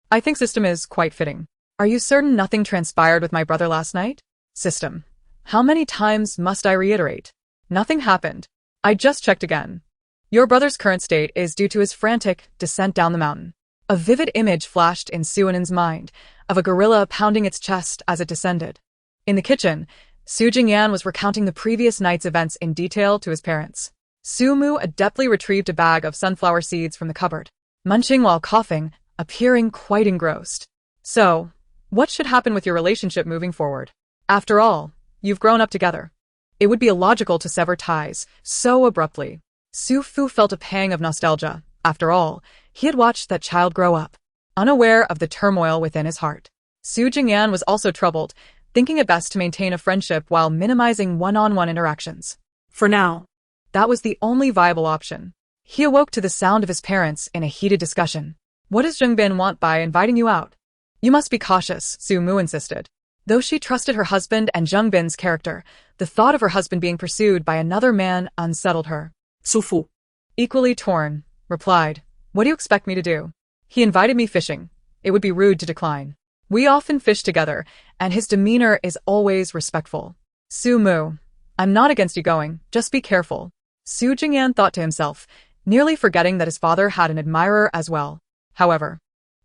I think system is quite fitting. Are you certain nothing transpired with my brother last night? System. How many times must I reiterate? Nothing happened. I just checked again. Your brother's current state is due to his frantic descent down the mountain. A vivid image flashed in Suanin's mind of a gorilla pounding its chest as it descended. In the kitchen, Su Jingyan was recounting the previous night's events in detail to his parents. Su Mu adeptly retrieved a bag of sunflower seeds from the cupboard, munching while coughing, appearing quite engrossed. So, what should happen with your relationship moving forward? After all, you've grown up together. It would be illogical to sever ties so abruptly. Su Fu felt a pang of nostalgia. After all, he had watched that child grow up, unaware of the turmoil within his heart. Su Jingyan was also troubled, thinking it best to maintain a friendship while minimizing one-on-one interactions. For now, that was the only viable option. He awoke to the sound of his parents in a heated discussion. "What does Zhengbin want by inviting you out?" "You must be cautious," Su Mu insisted. Though she trusted her husband and Zheng Bin's character, the thought of her husband being pursued by another man unsettled her. Su Fu, equally torn, replied, "What do you expect me to do? He invited me fishing. It would be rude to decline. We often fish together, and his demeanor is always respectful." Su Mu, "I'm not against you going, just be careful." Su Jingyan thought to himself, nearly forgetting that his father had an admirer as well. However,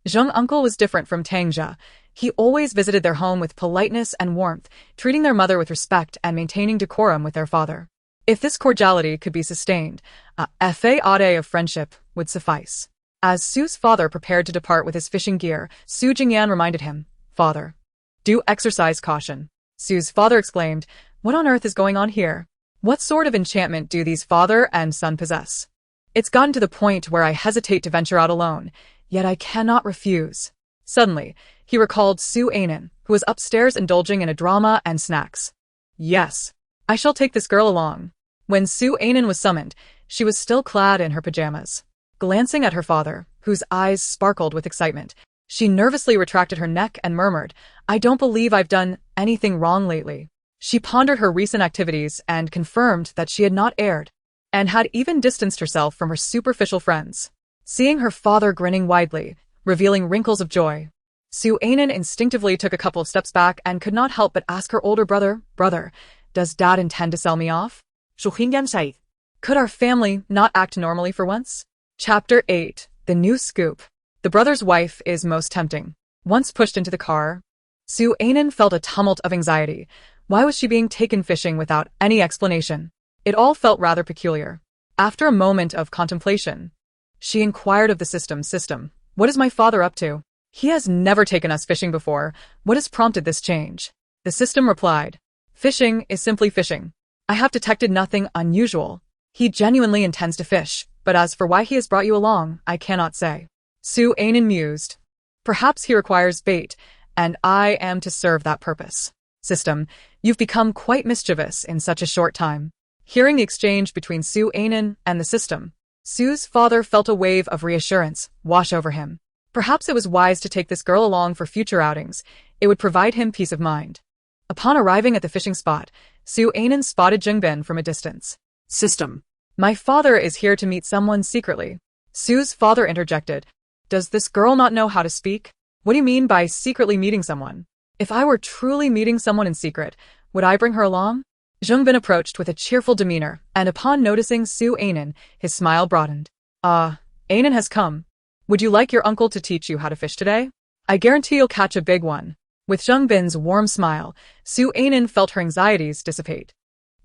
Zheng uncle was different from Tangjia. He always visited their home with politeness and warmth, treating their mother with respect and maintaining decorum with their father. If this cordiality could be sustained, a fade of friendship would suffice. As Su's father prepared to depart with his fishing gear, Su Jingyan reminded him, "Father, do exercise caution." Su's father exclaimed, "What on earth is going on here? What sort of enchantment do these father and son possess? It's gotten to the point where I hesitate to venture out alone, yet I cannot refuse." Suddenly, he recalled Su Ainen, who was upstairs indulging in a drama and snacks. "Yes, I shall take this girl along." When Su Ainen was summoned, she was still clad in her pajamas. Glancing at her father, whose eyes sparkled with excitement, she nervously retracted her neck and murmured, "I don't believe I've done anything wrong lately." She pondered her recent activities and confirmed that she had not erred, and had even distanced herself from her superficial friends. Seeing her father grinning widely, revealing wrinkles of joy, Su Ainen instinctively took a couple of steps back and could not help but ask her older brother, "Brother, does Dad intend to sell me off?" Could our family not act normally for once? Chapter 8. The New Scoop. The brother's wife is most tempting. Once pushed into the car, Su Ainen felt a tumult of anxiety. Why was she being taken fishing without any explanation? It all felt rather peculiar. After a moment of contemplation, she inquired of the system, "What is my father up to? He has never taken us fishing before. What has prompted this change?" The system replied, "Fishing is simply fishing. I have detected nothing unusual. He genuinely intends to fish, but as for why he has brought you along, I cannot say." Su Ainen mused. "Perhaps he requires bait, and I am to serve that purpose." System, "You've become quite mischievous in such a short time." Hearing the exchange between Su Ainen and the system, Su's father felt a wave of reassurance wash over him. Perhaps it was wise to take this girl along for future outings. It would provide him peace of mind. Upon arriving at the fishing spot, Su Ainen spotted Zhengbin from a distance. System, "My father is here to meet someone secretly." Su's father interjected, "Does this girl not know how to speak? What do you mean by secretly meeting someone? If I were truly meeting someone in secret, would I bring her along?" Zhongbin approached with a cheerful demeanor, and upon noticing Su Anan, his smile broadened. Anan has come. Would you like your uncle to teach you how to fish today? I guarantee you'll catch a big one. With Zhongbin's warm smile, Su Anan felt her anxieties dissipate.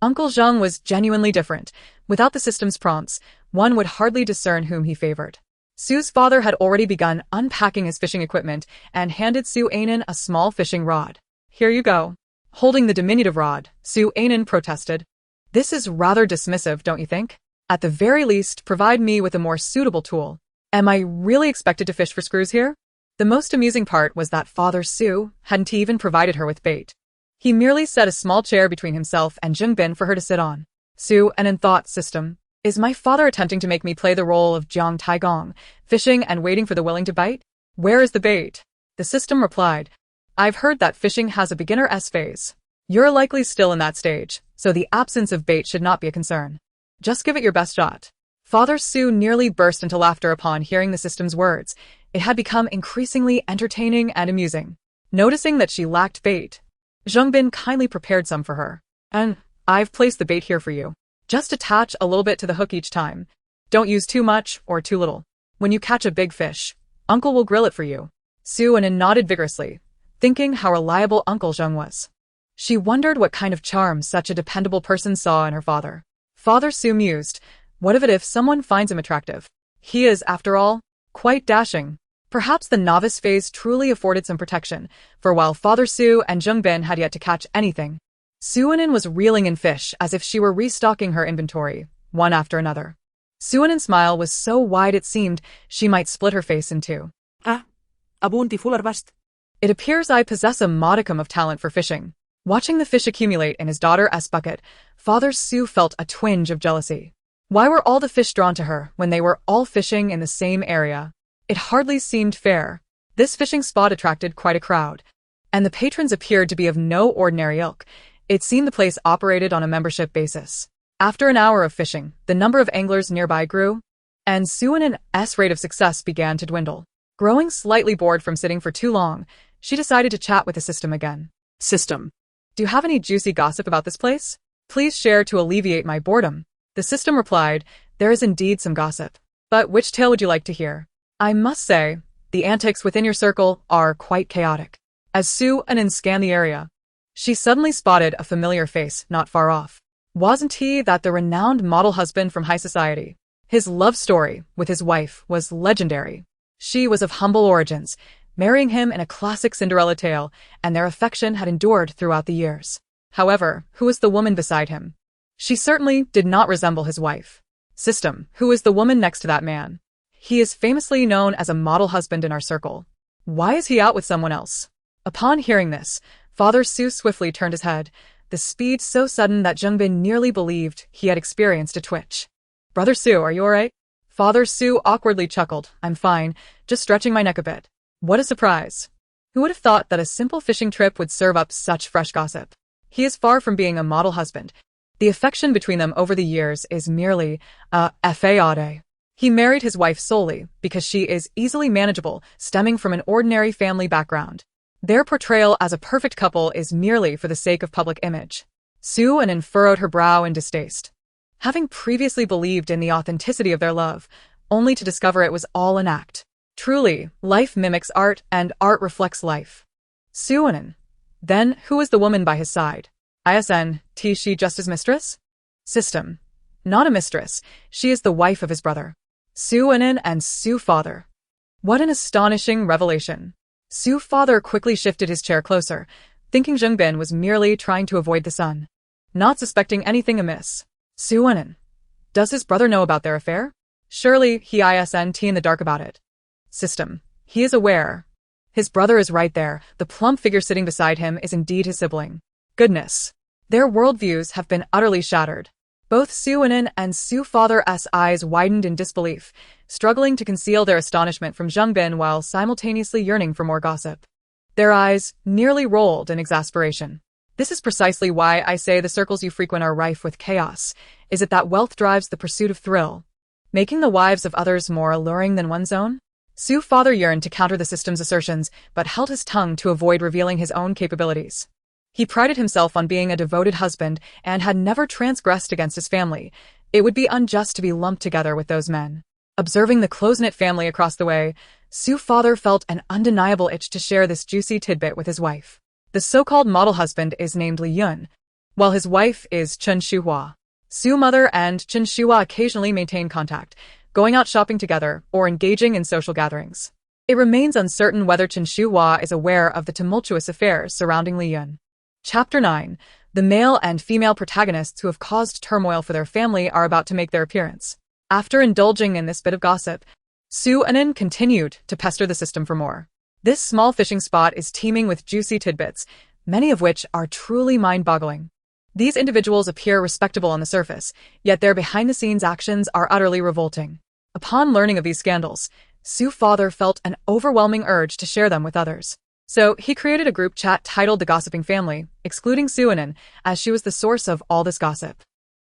Uncle Zheng was genuinely different. Without the system's prompts, one would hardly discern whom he favored. Su's father had already begun unpacking his fishing equipment and handed Su Anan a small fishing rod. Here you go. Holding the diminutive rod, Su Anan protested. This is rather dismissive, don't you think? At the very least, provide me with a more suitable tool. Am I really expected to fish for screws here? The most amusing part was that Father Su hadn't even provided her with bait. He merely set a small chair between himself and Zhongbin for her to sit on. Su Anan thought, system. Is my father attempting to make me play the role of Jiang Taigong, fishing and waiting for the willing to bite? Where is the bait? The system replied. I've heard that fishing has a beginner-s phase. You're likely still in that stage, so the absence of bait should not be a concern. Just give it your best shot. Father Su nearly burst into laughter upon hearing the system's words. It had become increasingly entertaining and amusing. Noticing that she lacked bait, Zhongbin kindly prepared some for her. And I've placed the bait here for you. Just attach a little bit to the hook each time. Don't use too much or too little. When you catch a big fish, Uncle will grill it for you. Su Anan nodded vigorously, thinking how reliable Uncle Zheng was. She wondered what kind of charm such a dependable person saw in her father. Father Su mused, what of it if someone finds him attractive? He is, after all, quite dashing. Perhaps the novice phase truly afforded some protection, for while Father Su and Zhongbin had yet to catch anything, Su Anan was reeling in fish as if she were restocking her inventory, one after another. Su Anan's smile was so wide it seemed she might split her face in two. Abunti fularbast. It appears I possess a modicum of talent for fishing. Watching the fish accumulate in his daughter's bucket, Father Su felt a twinge of jealousy. Why were all the fish drawn to her when they were all fishing in the same area? It hardly seemed fair. This fishing spot attracted quite a crowd, and the patrons appeared to be of no ordinary ilk. It seemed the place operated on a membership basis. After an hour of fishing, the number of anglers nearby grew, and Su Anan's rate of success began to dwindle. Growing slightly bored from sitting for too long, she decided to chat with the system again. System. Do you have any juicy gossip about this place? Please share to alleviate my boredom. The system replied, there is indeed some gossip. But which tale would you like to hear? I must say, the antics within your circle are quite chaotic. As Su Anan scanned the area, she suddenly spotted a familiar face not far off. Wasn't he that the renowned model husband from high society? His love story with his wife was legendary. She was of humble origins, marrying him in a classic Cinderella tale, and their affection had endured throughout the years. However, who was the woman beside him? She certainly did not resemble his wife. System, who is the woman next to that man? He is famously known as a model husband in our circle. Why is he out with someone else? Upon hearing this, Father Su swiftly turned his head, the speed so sudden that Zhongbin nearly believed he had experienced a twitch. Brother Su, are you alright? Father Su awkwardly chuckled. I'm fine, just stretching my neck a bit. What a surprise. Who would have thought that a simple fishing trip would serve up such fresh gossip? He is far from being a model husband. The affection between them over the years is merely a fade. He married his wife solely because she is easily manageable, stemming from an ordinary family background. Their portrayal as a perfect couple is merely for the sake of public image. Su Anan furrowed her brow in distaste. Having previously believed in the authenticity of their love, only to discover it was all an act. Truly, life mimics art and art reflects life. Su Anan. Then, who is the woman by his side? Is she just his mistress? System. Not a mistress, she is the wife of his brother. Su Anan and Su father. What an astonishing revelation. Su father quickly shifted his chair closer, thinking Zhongbin was merely trying to avoid the sun. Not suspecting anything amiss. Su Anan. Does his brother know about their affair? Surely he isn't in the dark about it. System. He is aware. His brother is right there. The plump figure sitting beside him is indeed his sibling. Goodness. Their worldviews have been utterly shattered. Both Su Anan and Su father's eyes widened in disbelief, struggling to conceal their astonishment from Zhongbin while simultaneously yearning for more gossip. Their eyes nearly rolled in exasperation. This is precisely why I say the circles you frequent are rife with chaos. Is it that wealth drives the pursuit of thrill, making the wives of others more alluring than one's own? Su father yearned to counter the system's assertions, but held his tongue to avoid revealing his own capabilities. He prided himself on being a devoted husband and had never transgressed against his family. It would be unjust to be lumped together with those men. Observing the close-knit family across the way, Su's father felt an undeniable itch to share this juicy tidbit with his wife. The so-called model husband is named Li Yun, while his wife is Chen Shuhua. Su's mother and Chen Shuhua occasionally maintain contact, going out shopping together or engaging in social gatherings. It remains uncertain whether Chen Shuhua is aware of the tumultuous affairs surrounding Li Yun. Chapter 9. The male and female protagonists who have caused turmoil for their family are about to make their appearance. After indulging in this bit of gossip, Su Anin continued to pester the system for more. This small fishing spot is teeming with juicy tidbits, many of which are truly mind-boggling. These individuals appear respectable on the surface, yet their behind-the-scenes actions are utterly revolting. Upon learning of these scandals, Su's father felt an overwhelming urge to share them with others. So he created a group chat titled The Gossiping Family, excluding Su Anin, as she was the source of all this gossip.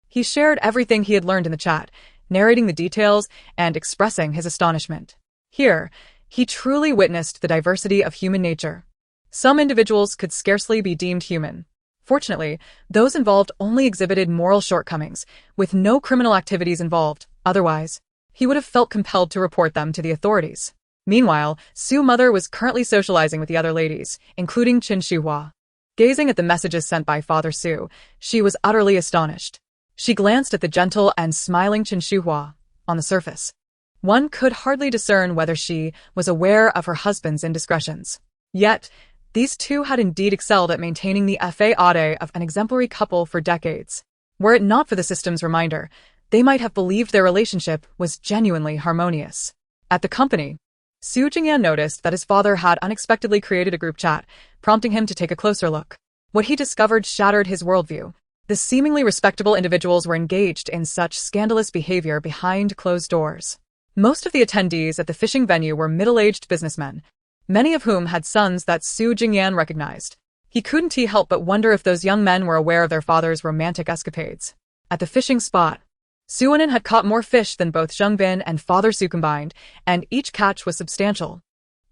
He shared everything he had learned in the chat, narrating the details and expressing his astonishment. Here, he truly witnessed the diversity of human nature. Some individuals could scarcely be deemed human. Fortunately, those involved only exhibited moral shortcomings, with no criminal activities involved. Otherwise, he would have felt compelled to report them to the authorities. Meanwhile, Su's mother was currently socializing with the other ladies, including Chen Shuhua. Gazing at the messages sent by Father Su, she was utterly astonished. She glanced at the gentle and smiling Chen Shuhua. On the surface, one could hardly discern whether she was aware of her husband's indiscretions. Yet, these two had indeed excelled at maintaining the faade of an exemplary couple for decades. Were it not for the system's reminder, they might have believed their relationship was genuinely harmonious. At the company, Su Jingyan noticed that his father had unexpectedly created a group chat, prompting him to take a closer look. What he discovered shattered his worldview. The seemingly respectable individuals were engaged in such scandalous behavior behind closed doors. Most of the attendees at the fishing venue were middle-aged businessmen, many of whom had sons that Su Jingyan recognized. He couldn't help but wonder if those young men were aware of their father's romantic escapades. At the fishing spot, Su Anin had caught more fish than both Zheng Bin and Father Su combined, and each catch was substantial.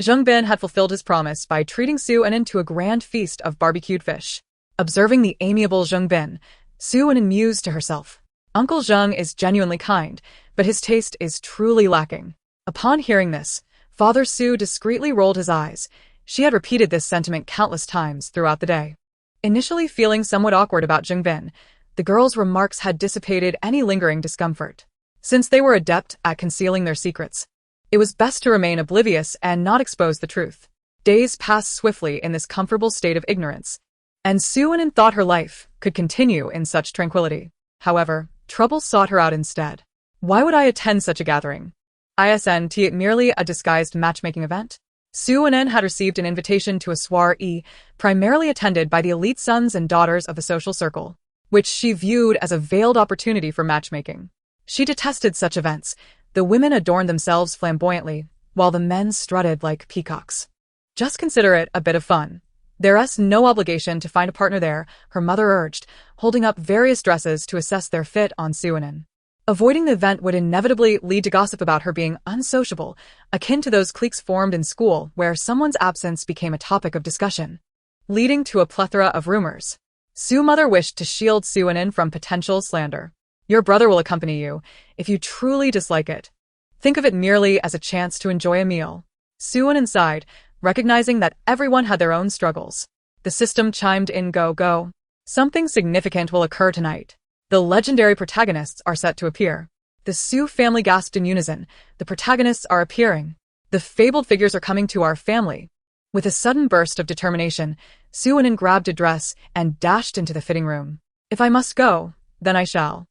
Zheng Bin had fulfilled his promise by treating Su Anin to a grand feast of barbecued fish. Observing the amiable Zheng Bin, Su Anin mused to herself. Uncle Zheng is genuinely kind, but his taste is truly lacking. Upon hearing this, Father Su discreetly rolled his eyes. She had repeated this sentiment countless times throughout the day. Initially feeling somewhat awkward about Zheng Bin, the girl's remarks had dissipated any lingering discomfort. Since they were adept at concealing their secrets, it was best to remain oblivious and not expose the truth. Days passed swiftly in this comfortable state of ignorance, and Su Anin thought her life could continue in such tranquility. However, trouble sought her out instead. Why would I attend such a gathering? Isn't it merely a disguised matchmaking event? Su Anin had received an invitation to a soiree, primarily attended by the elite sons and daughters of the social circle, which she viewed as a veiled opportunity for matchmaking. She detested such events. The women adorned themselves flamboyantly, while the men strutted like peacocks. Just consider it a bit of fun. There's no obligation to find a partner there, her mother urged, holding up various dresses to assess their fit on Su Anin. Avoiding the event would inevitably lead to gossip about her being unsociable, akin to those cliques formed in school where someone's absence became a topic of discussion, leading to a plethora of rumors. Su's mother wished to shield Su Anin from potential slander. Your brother will accompany you, if you truly dislike it. Think of it merely as a chance to enjoy a meal. Su Anin sighed, recognizing that everyone had their own struggles. The system chimed in, go. Something significant will occur tonight. The legendary protagonists are set to appear. The Su family gasped in unison. The protagonists are appearing. The fabled figures are coming to our family. With a sudden burst of determination, Su Anin grabbed a dress and dashed into the fitting room. If I must go, then I shall.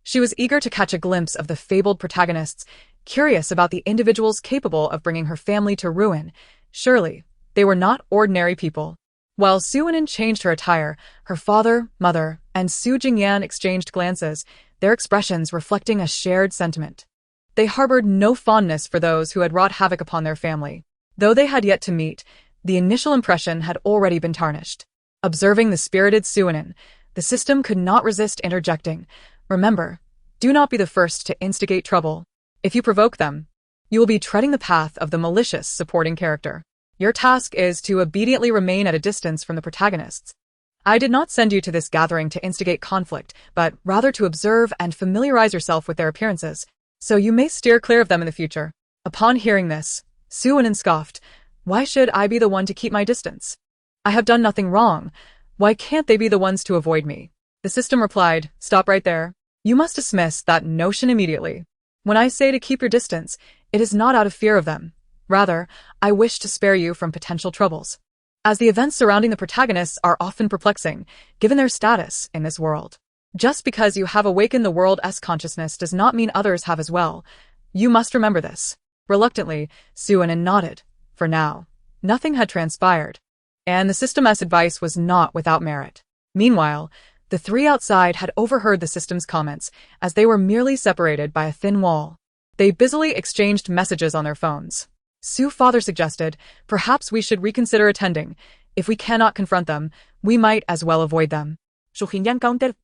She was eager to catch a glimpse of the fabled protagonists, curious about the individuals capable of bringing her family to ruin. Surely, they were not ordinary people. While Su Anin changed her attire, her father, mother, and Su Jingyan exchanged glances, their expressions reflecting a shared sentiment. They harbored no fondness for those who had wrought havoc upon their family. Though they had yet to meet, the initial impression had already been tarnished. Observing the spirited Su Anin, the system could not resist interjecting. Remember, do not be the first to instigate trouble. If you provoke them, you will be treading the path of the malicious supporting character. Your task is to obediently remain at a distance from the protagonists. I did not send you to this gathering to instigate conflict, but rather to observe and familiarize yourself with their appearances, so you may steer clear of them in the future. Upon hearing this, Suwon scoffed. Why should I be the one to keep my distance? I have done nothing wrong. Why can't they be the ones to avoid me? The system replied, stop right there. You must dismiss that notion immediately. When I say to keep your distance, it is not out of fear of them. Rather, I wish to spare you from potential troubles. As the events surrounding the protagonists are often perplexing, given their status in this world. Just because you have awakened the world's consciousness does not mean others have as well. You must remember this. Reluctantly, Suwon nodded. For now, nothing had transpired, and the system's advice was not without merit. Meanwhile, the three outside had overheard the system's comments, as they were merely separated by a thin wall. They busily exchanged messages on their phones. Su's father suggested, perhaps we should reconsider attending. If we cannot confront them, we might as well avoid them. Soo-jin countered.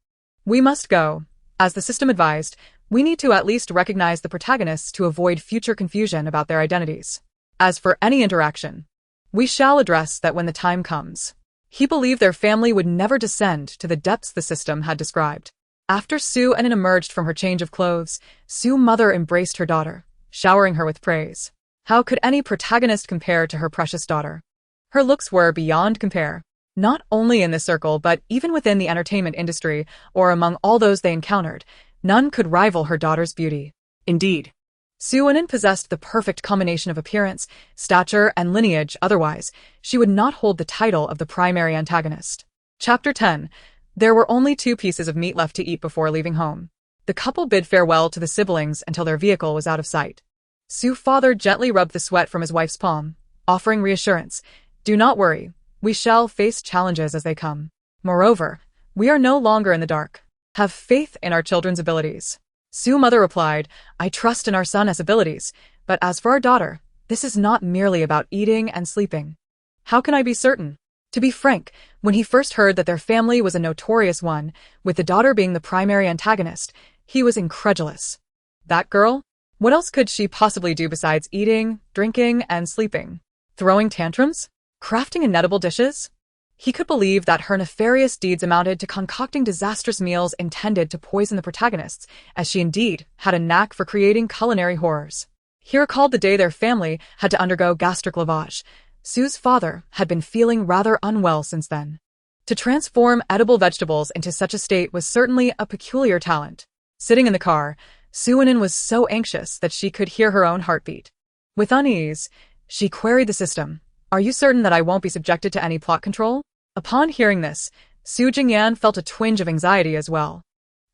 We must go. As the system advised, we need to at least recognize the protagonists to avoid future confusion about their identities. As for any interaction, we shall address that when the time comes. He believed their family would never descend to the depths the system had described. After Suwon emerged from her change of clothes, Su's mother embraced her daughter, showering her with praise. How could any protagonist compare to her precious daughter? Her looks were beyond compare, not only in this circle but even within the entertainment industry or among all those they encountered. None could rival her daughter's beauty. Indeed, Suwon possessed the perfect combination of appearance, stature, and lineage. Otherwise, she would not hold the title of the primary antagonist. Chapter 10. There were only 2 pieces of meat left to eat before leaving home. The couple bid farewell to the siblings until their vehicle was out of sight. Su's father gently rubbed the sweat from his wife's palm, offering reassurance. Do not worry, we shall face challenges as they come. Moreover, we are no longer in the dark. Have faith in our children's abilities. Su's mother replied, I trust in our son's abilities, but as for our daughter, this is not merely about eating and sleeping. How can I be certain? To be frank, when he first heard that their family was a notorious one, with the daughter being the primary antagonist, he was incredulous. That girl? What else could she possibly do besides eating, drinking, and sleeping? Throwing tantrums? Crafting inedible dishes? He could believe that her nefarious deeds amounted to concocting disastrous meals intended to poison the protagonists, as she indeed had a knack for creating culinary horrors. He recalled the day their family had to undergo gastric lavage. Su's father had been feeling rather unwell since then. To transform edible vegetables into such a state was certainly a peculiar talent. Sitting in the car, Suwon was so anxious that she could hear her own heartbeat. With unease, she queried the system. Are you certain that I won't be subjected to any plot control? Upon hearing this, Su Jingyan felt a twinge of anxiety as well.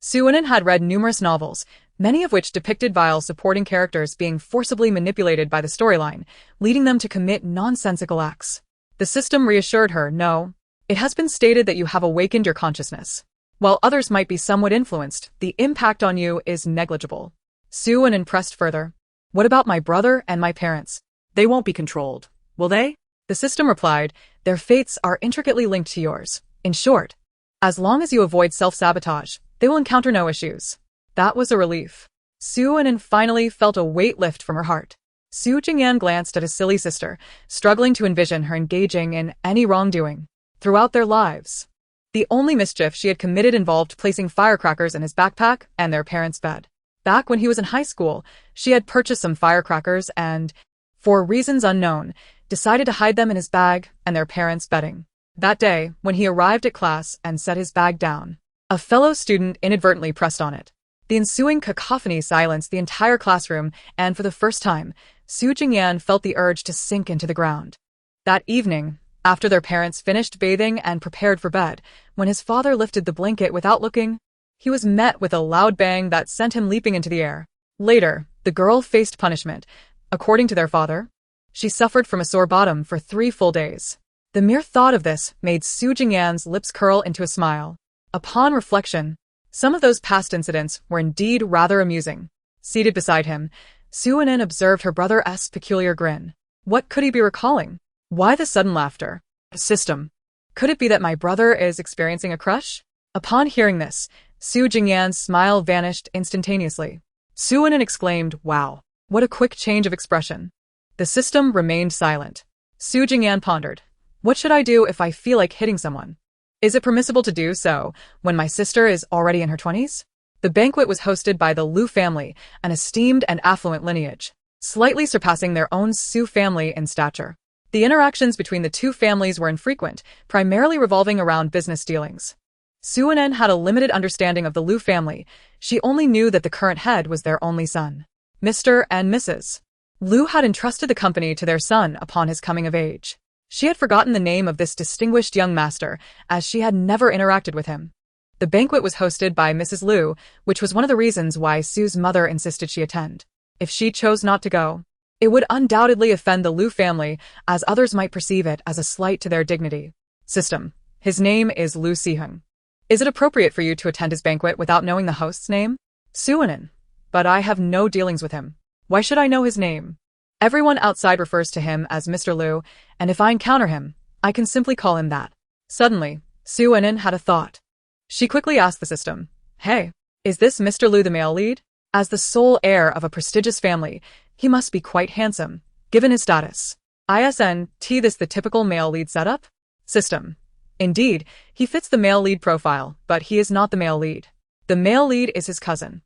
Suwon had read numerous novels, many of which depicted vile supporting characters being forcibly manipulated by the storyline, leading them to commit nonsensical acts. The system reassured her, no, it has been stated that you have awakened your consciousness. While others might be somewhat influenced, the impact on you is negligible. Suwon pressed further. What about my brother and my parents? They won't be controlled, will they? The system replied, their fates are intricately linked to yours. In short, as long as you avoid self-sabotage, they will encounter no issues. That was a relief. Suwon finally felt a weight lift from her heart. Su Jingyan glanced at his silly sister, struggling to envision her engaging in any wrongdoing. Throughout their lives, the only mischief she had committed involved placing firecrackers in his backpack and their parents' bed. Back when he was in high school, she had purchased some firecrackers and, for reasons unknown, decided to hide them in his bag and their parents' bedding. That day, when he arrived at class and set his bag down, a fellow student inadvertently pressed on it. The ensuing cacophony silenced the entire classroom, and for the first time, Su Jingyan felt the urge to sink into the ground. That evening, after their parents finished bathing and prepared for bed, when his father lifted the blanket without looking, he was met with a loud bang that sent him leaping into the air. Later, the girl faced punishment. According to their father, she suffered from a sore bottom for 3 full days. The mere thought of this made Su Jingyan's lips curl into a smile. Upon reflection, some of those past incidents were indeed rather amusing. Seated beside him, Suwon observed her brother's peculiar grin. What could he be recalling? Why the sudden laughter? System. Could it be that my brother is experiencing a crush? Upon hearing this, Su Jingyan's smile vanished instantaneously. Suwon exclaimed, wow, what a quick change of expression. The system remained silent. Su Jingyan pondered. What should I do if I feel like hitting someone? Is it permissible to do so when my sister is already in her 20s? The banquet was hosted by the Liu family, an esteemed and affluent lineage, slightly surpassing their own Su family in stature. The interactions between the two families were infrequent, primarily revolving around business dealings. Su Anen had a limited understanding of the Liu family. She only knew that the current head was their only son. Mr. and Mrs. Liu had entrusted the company to their son upon his coming of age. She had forgotten the name of this distinguished young master, as she had never interacted with him. The banquet was hosted by Mrs. Liu, which was one of the reasons why Su's mother insisted she attend. If she chose not to go, it would undoubtedly offend the Liu family, as others might perceive it as a slight to their dignity. System. His name is Liu Siheng. Is it appropriate for you to attend his banquet without knowing the host's name? Suanen. But I have no dealings with him. Why should I know his name? Everyone outside refers to him as Mr. Liu, and if I encounter him, I can simply call him that. Suddenly, Suanen had a thought. She quickly asked the system, "Hey, is this Mr. Liu the male lead? As the sole heir of a prestigious family, he must be quite handsome, given his status. Isn't this the typical male lead setup?" System. Indeed, he fits the male lead profile, but he is not the male lead. The male lead is his cousin,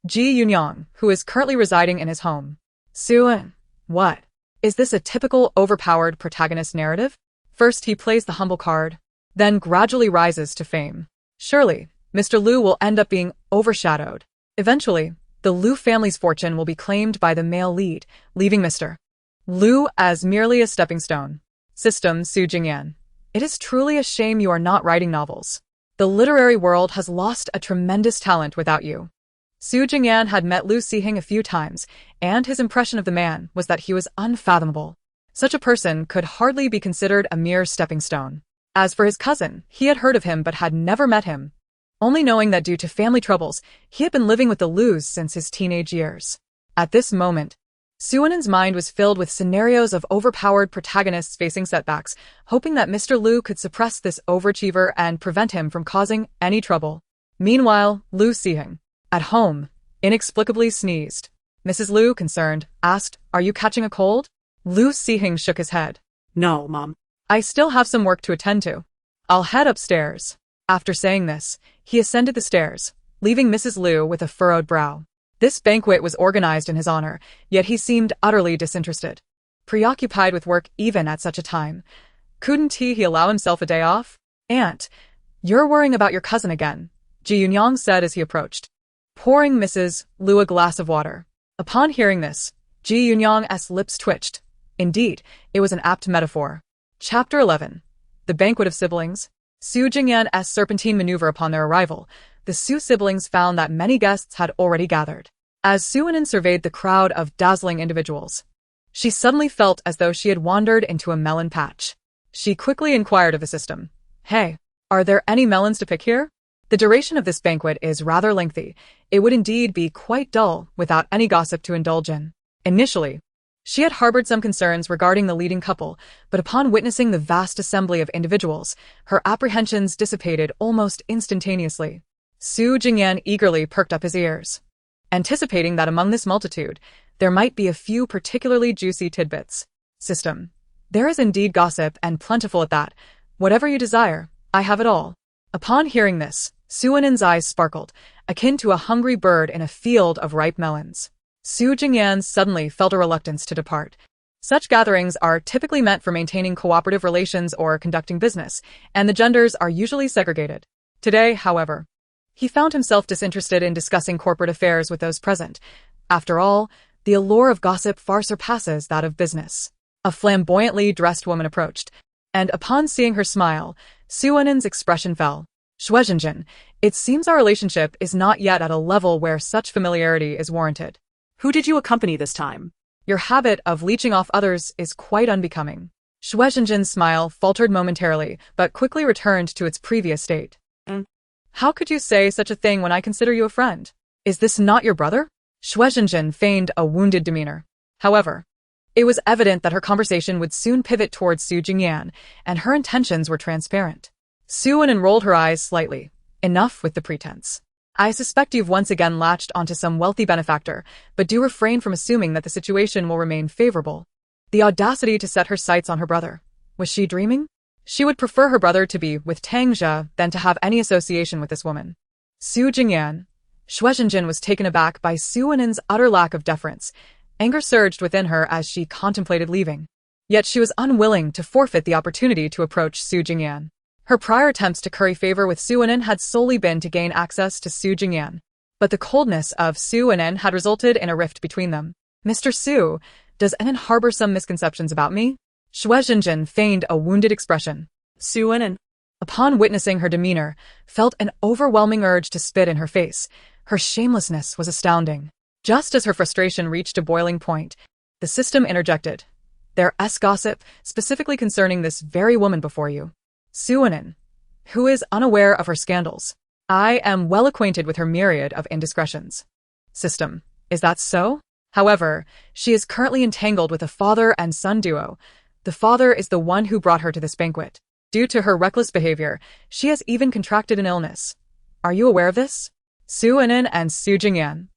Ji Yunyang, who is currently residing in his home. Suan. What? Is this a typical overpowered protagonist narrative? First he plays the humble card, then gradually rises to fame. Surely, Mr. Liu will end up being overshadowed. Eventually, the Liu family's fortune will be claimed by the male lead, leaving Mr. Liu as merely a stepping stone. System. Su Jingyan. It is truly a shame you are not writing novels. The literary world has lost a tremendous talent without you. Su Jingyan had met Liu Siheng a few times, and his impression of the man was that he was unfathomable. Such a person could hardly be considered a mere stepping stone. As for his cousin, he had heard of him but had never met him, only knowing that due to family troubles, he had been living with the Lius since his teenage years. At this moment, Suanen's mind was filled with scenarios of overpowered protagonists facing setbacks, hoping that Mr. Liu could suppress this overachiever and prevent him from causing any trouble. Meanwhile, Liu Siheng, at home, inexplicably sneezed. Mrs. Liu, concerned, asked, "Are you catching a cold?" Liu Siheng shook his head. No, Mom. "I still have some work to attend to. I'll head upstairs." After saying this, he ascended the stairs, leaving Mrs. Liu with a furrowed brow. This banquet was organized in his honor, yet he seemed utterly disinterested. Preoccupied with work even at such a time. Couldn't he allow himself a day off? "Aunt, you're worrying about your cousin again," Ji Yunyang said as he approached, pouring Mrs. Liu a glass of water. Upon hearing this, Ji Yunyang's lips twitched. Indeed, it was an apt metaphor. Chapter 11. The Banquet of Siblings. Su Jingyan's serpentine maneuver upon their arrival, the Su siblings found that many guests had already gathered. As Suanen surveyed the crowd of dazzling individuals, she suddenly felt as though she had wandered into a melon patch. She quickly inquired of the system, "Hey, are there any melons to pick here?" The duration of this banquet is rather lengthy. It would indeed be quite dull without any gossip to indulge in. Initially, she had harbored some concerns regarding the leading couple, but upon witnessing the vast assembly of individuals, her apprehensions dissipated almost instantaneously. Su Jingyan eagerly perked up his ears, anticipating that among this multitude, there might be a few particularly juicy tidbits. System. There is indeed gossip, and plentiful at that. Whatever you desire, I have it all. Upon hearing this, Suanen's eyes sparkled, akin to a hungry bird in a field of ripe melons. Su Jingyan suddenly felt a reluctance to depart. Such gatherings are typically meant for maintaining cooperative relations or conducting business, and the genders are usually segregated. Today, however, he found himself disinterested in discussing corporate affairs with those present. After all, the allure of gossip far surpasses that of business. A flamboyantly dressed woman approached, and upon seeing her smile, Suanen's expression fell. "Shuezhenjin, it seems our relationship is not yet at a level where such familiarity is warranted. Who did you accompany this time? Your habit of leeching off others is quite unbecoming." Shuezhenjin's smile faltered momentarily, but quickly returned to its previous state. "How could you say such a thing when I consider you a friend? Is this not your brother?" Shuezhenjin feigned a wounded demeanor. However, it was evident that her conversation would soon pivot towards Su Jingyan, and her intentions were transparent. Suanen rolled her eyes slightly. "Enough with the pretense. I suspect you've once again latched onto some wealthy benefactor, but do refrain from assuming that the situation will remain favorable." The audacity to set her sights on her brother. Was she dreaming? She would prefer her brother to be with Tang Jia than to have any association with this woman. Su Jingyan. Shui Zhenjin was taken aback by Su Wenen's utter lack of deference. Anger surged within her as she contemplated leaving. Yet she was unwilling to forfeit the opportunity to approach Su Jingyan. Her prior attempts to curry favor with Su Wenen had solely been to gain access to Su Jingyan. But the coldness of Su Wenen had resulted in a rift between them. Mr. Su, does Enen harbor some misconceptions about me? Shui Zhenjin feigned a wounded expression. Su Wenen. Upon witnessing her demeanor, felt an overwhelming urge to spit in her face. Her shamelessness was astounding. Just as her frustration reached a boiling point, the system interjected. There's gossip, specifically concerning this very woman before you. Su Wenen, who is unaware of her scandals. I am well acquainted with her myriad of indiscretions. System, is that so? However, she is currently entangled with a father and son duo. The father is the one who brought her to this banquet. Due to her reckless behavior, she has even contracted an illness. Are you aware of this? Su Wenen and Su Jingyan.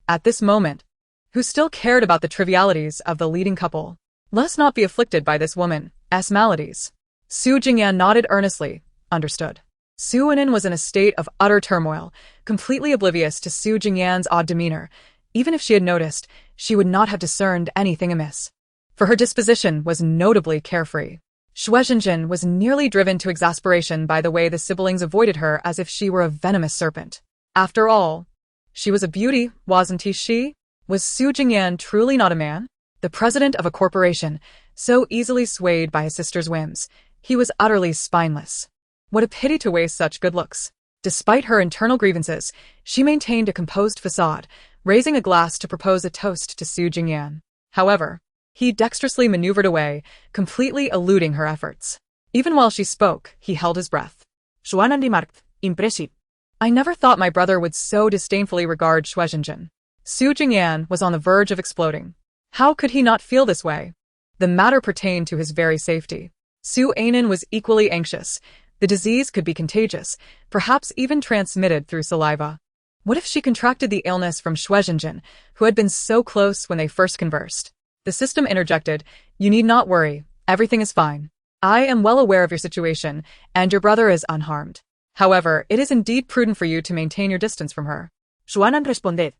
At this moment, who still cared about the trivialities of the leading couple. Let's not be afflicted by this woman's maladies. Su Jingyan nodded earnestly. Understood. Su Wenen was in a state of utter turmoil, completely oblivious to Su Jingyan's odd demeanor. Even if she had noticed, she would not have discerned anything amiss. For her disposition was notably carefree. Shui Zhenjin was nearly driven to exasperation by the way the siblings avoided her as if she were a venomous serpent. After all, she was a beauty, wasn't she? Was Su Jingyan truly not a man? The president of a corporation, so easily swayed by his sister's whims, he was utterly spineless. What a pity to waste such good looks. Despite her internal grievances, she maintained a composed facade, raising a glass to propose a toast to Su Jingyan. However, he dexterously maneuvered away, completely eluding her efforts. Even while she spoke, he held his breath. Xuanandi markt, impressive. I never thought my brother would so disdainfully regard Shui Zhenjin. Su Jingyan was on the verge of exploding. How could he not feel this way? The matter pertained to his very safety. Su Ainen was equally anxious. The disease could be contagious, perhaps even transmitted through saliva. What if she contracted the illness from Shui Zhenjin, who had been so close when they first conversed? The system interjected. You need not worry. Everything is fine. I am well aware of your situation, and your brother is unharmed. However, it is indeed prudent for you to maintain your distance from her. Xuanan responded.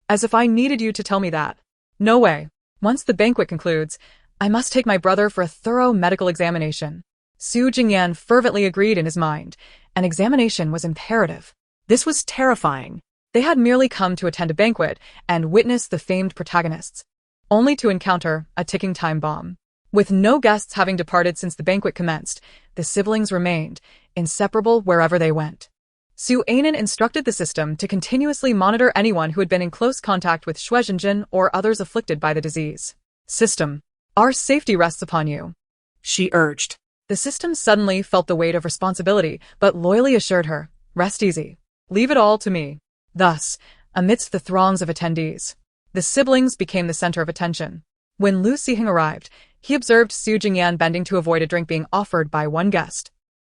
As if I needed you to tell me that. No way. Once the banquet concludes, I must take my brother for a thorough medical examination. Su Jingyan fervently agreed in his mind. An examination was imperative. This was terrifying. They had merely come to attend a banquet and witness the famed protagonists, only to encounter a ticking time bomb. With no guests having departed since the banquet commenced, the siblings remained, inseparable wherever they went. Su Ainen instructed the system to continuously monitor anyone who had been in close contact with Shui Zhenjin or others afflicted by the disease. System, our safety rests upon you, she urged. The system suddenly felt the weight of responsibility, but loyally assured her, rest easy. Leave it all to me. Thus, amidst the throngs of attendees, the siblings became the center of attention. When Lu Sihing arrived, he observed Su Jingyan bending to avoid a drink being offered by one guest.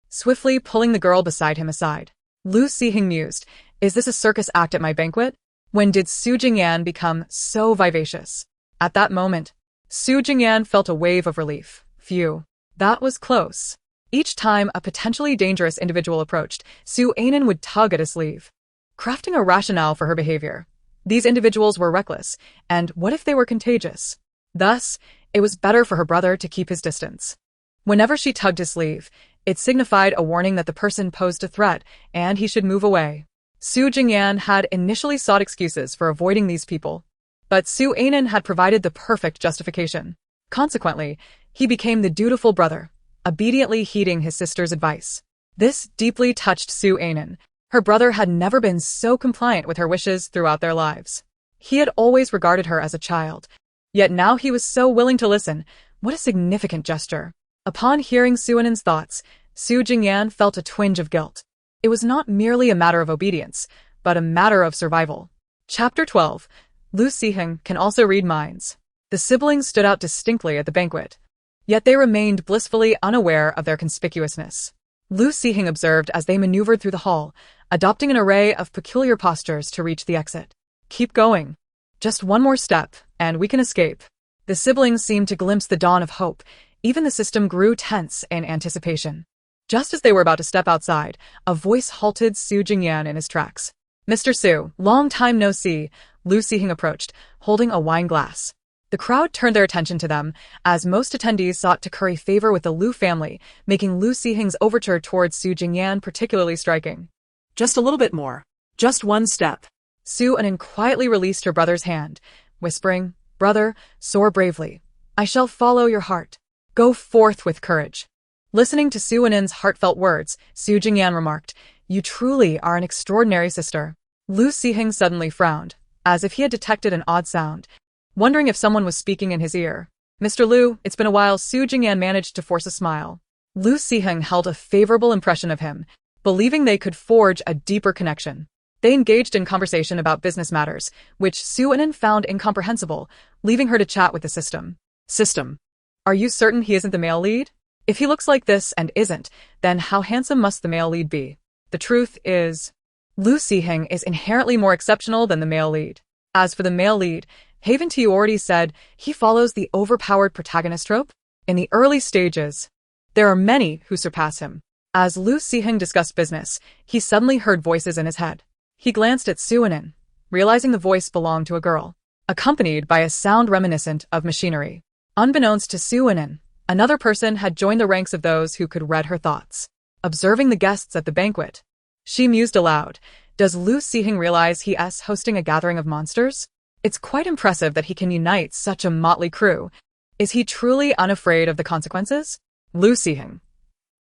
Swiftly pulling the girl beside him aside, Lu Sihing mused, is this a circus act at my banquet? When did Su Jingyan become so vivacious? At that moment, Su Jingyan felt a wave of relief. Phew. That was close. Each time a potentially dangerous individual approached, Su Ainen would tug at his sleeve, crafting a rationale for her behavior. These individuals were reckless, and what if they were contagious? Thus, it was better for her brother to keep his distance. Whenever she tugged his sleeve, it signified a warning that the person posed a threat, and he should move away. Su Jingyan had initially sought excuses for avoiding these people, but Su Ainen had provided the perfect justification. Consequently, he became the dutiful brother, obediently heeding his sister's advice. This deeply touched Su Ainen. Her brother had never been so compliant with her wishes throughout their lives. He had always regarded her as a child, yet now he was so willing to listen. What a significant gesture. Upon hearing Su Ainen's thoughts, Su Jingyan felt a twinge of guilt. It was not merely a matter of obedience, but a matter of survival. Chapter 12. Lu Siheng can also read minds. The siblings stood out distinctly at the banquet, yet they remained blissfully unaware of their conspicuousness. Lu Siheng observed as they maneuvered through the hall, adopting an array of peculiar postures to reach the exit. Keep going. Just one more step, and we can escape. The siblings seemed to glimpse the dawn of hope, Even the system grew tense in anticipation. Just as they were about to step outside, a voice halted Su Jingyan in his tracks. "Mr. Su, long time no see," Lu Sihing approached, holding a wine glass. The crowd turned their attention to them, as most attendees sought to curry favor with the Lu family, making Lu Sihing's overture towards Su Jingyan particularly striking. Just a little bit more. Just one step. Su Anan quietly released her brother's hand, whispering, "Brother, soar bravely. I shall follow your heart. Go forth with courage." Listening to Su Anan's heartfelt words, Su Jingyan remarked, "You truly are an extraordinary sister." Lu Sihing suddenly frowned, as if he had detected an odd sound, wondering if someone was speaking in his ear. "Mr. Lu, it's been a while." Su Jingyan managed to force a smile. Lu Sihing held a favorable impression of him, believing they could forge a deeper connection. They engaged in conversation about business matters, which Su Anan found incomprehensible, leaving her to chat with the system. "System. Are you certain he isn't the male lead? If he looks like this and isn't, then how handsome must the male lead be? The truth is, Lu Sihing is inherently more exceptional than the male lead. As for the male lead, haven't you already said he follows the overpowered protagonist trope? In the early stages, there are many who surpass him." As Lu Sihing discussed business, he suddenly heard voices in his head. He glanced at Su Anan, realizing the voice belonged to a girl, accompanied by a sound reminiscent of machinery. Unbeknownst to Su Anan, another person had joined the ranks of those who could read her thoughts. Observing the guests at the banquet, she mused aloud, "Does Lu Sihing realize he's hosting a gathering of monsters? It's quite impressive that he can unite such a motley crew. Is he truly unafraid of the consequences?" Lu Sihing.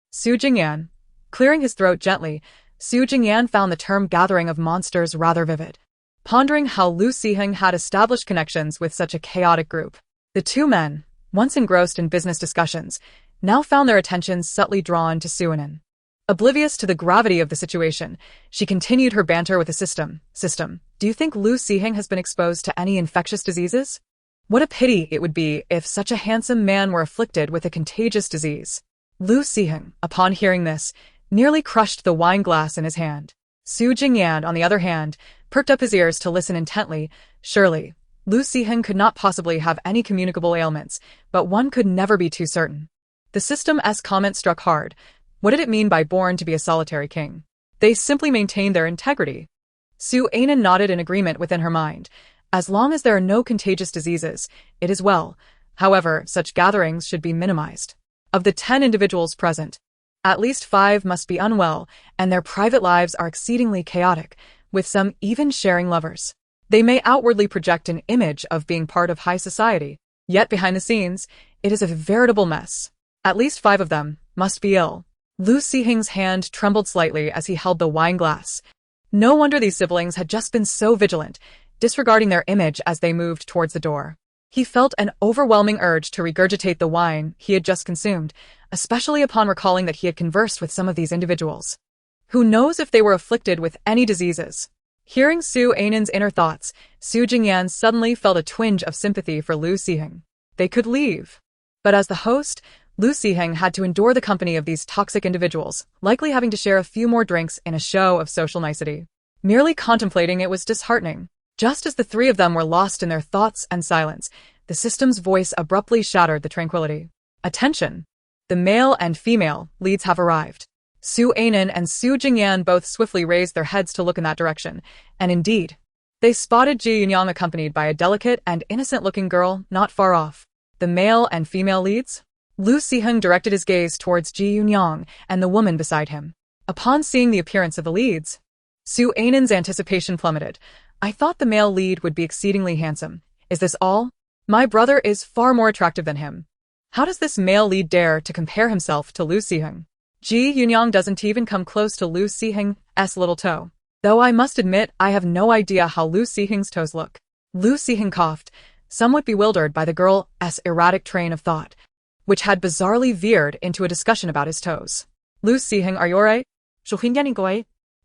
Su Jingyan. Clearing his throat gently, Su Jingyan found the term gathering of monsters rather vivid. Pondering how Lu Sihing had established connections with such a chaotic group, the two men, once engrossed in business discussions, now found their attentions subtly drawn to Su Anan. Oblivious to the gravity of the situation, she continued her banter with the system. "System, do you think Lu Sihing has been exposed to any infectious diseases? What a pity it would be if such a handsome man were afflicted with a contagious disease." Lu Sihing, upon hearing this, nearly crushed the wine glass in his hand. Su Jingyan, on the other hand, perked up his ears to listen intently. Surely, Lu Sihing could not possibly have any communicable ailments, but one could never be too certain. The system's comment struck hard. What did it mean by born to be a solitary king? They simply maintained their integrity. Su Anan nodded in agreement within her mind. As long as there are no contagious diseases, it is well. However, such gatherings should be minimized. Of the 10 individuals present, at least 5 must be unwell, and their private lives are exceedingly chaotic, with some even sharing lovers. They may outwardly project an image of being part of high society, yet behind the scenes, it is a veritable mess. At least 5 of them must be ill. Lu Sihing's hand trembled slightly as he held the wine glass. No wonder these siblings had just been so vigilant, disregarding their image as they moved towards the door. He felt an overwhelming urge to regurgitate the wine he had just consumed, especially upon recalling that he had conversed with some of these individuals. Who knows if they were afflicted with any diseases? Hearing Su Anan's inner thoughts, Su Jingyan suddenly felt a twinge of sympathy for Lu Sihing. They could leave. But as the host, Lu Sihing had to endure the company of these toxic individuals, likely having to share a few more drinks in a show of social nicety. Merely contemplating it was disheartening. Just as the 3 of them were lost in their thoughts and silence, the system's voice abruptly shattered the tranquility. "Attention! The male and female leads have arrived." Su Anan and Su Jingyan both swiftly raised their heads to look in that direction, and indeed, they spotted Ji Yunyang accompanied by a delicate and innocent-looking girl not far off. The male and female leads? Lu Sihing directed his gaze towards Ji Yunyang and the woman beside him. Upon seeing the appearance of the leads, Su Anan's anticipation plummeted. "I thought the male lead would be exceedingly handsome. Is this all? My brother is far more attractive than him. How does this male lead dare to compare himself to Lu Sihing? Ji Yunyang doesn't even come close to Lu Sihing's little toe. Though I must admit I have no idea how Lu Sihing's toes look." Lu Sihing coughed, somewhat bewildered by the girl's erratic train of thought, which had bizarrely veered into a discussion about his toes. "Lu Sihing, are you alright?"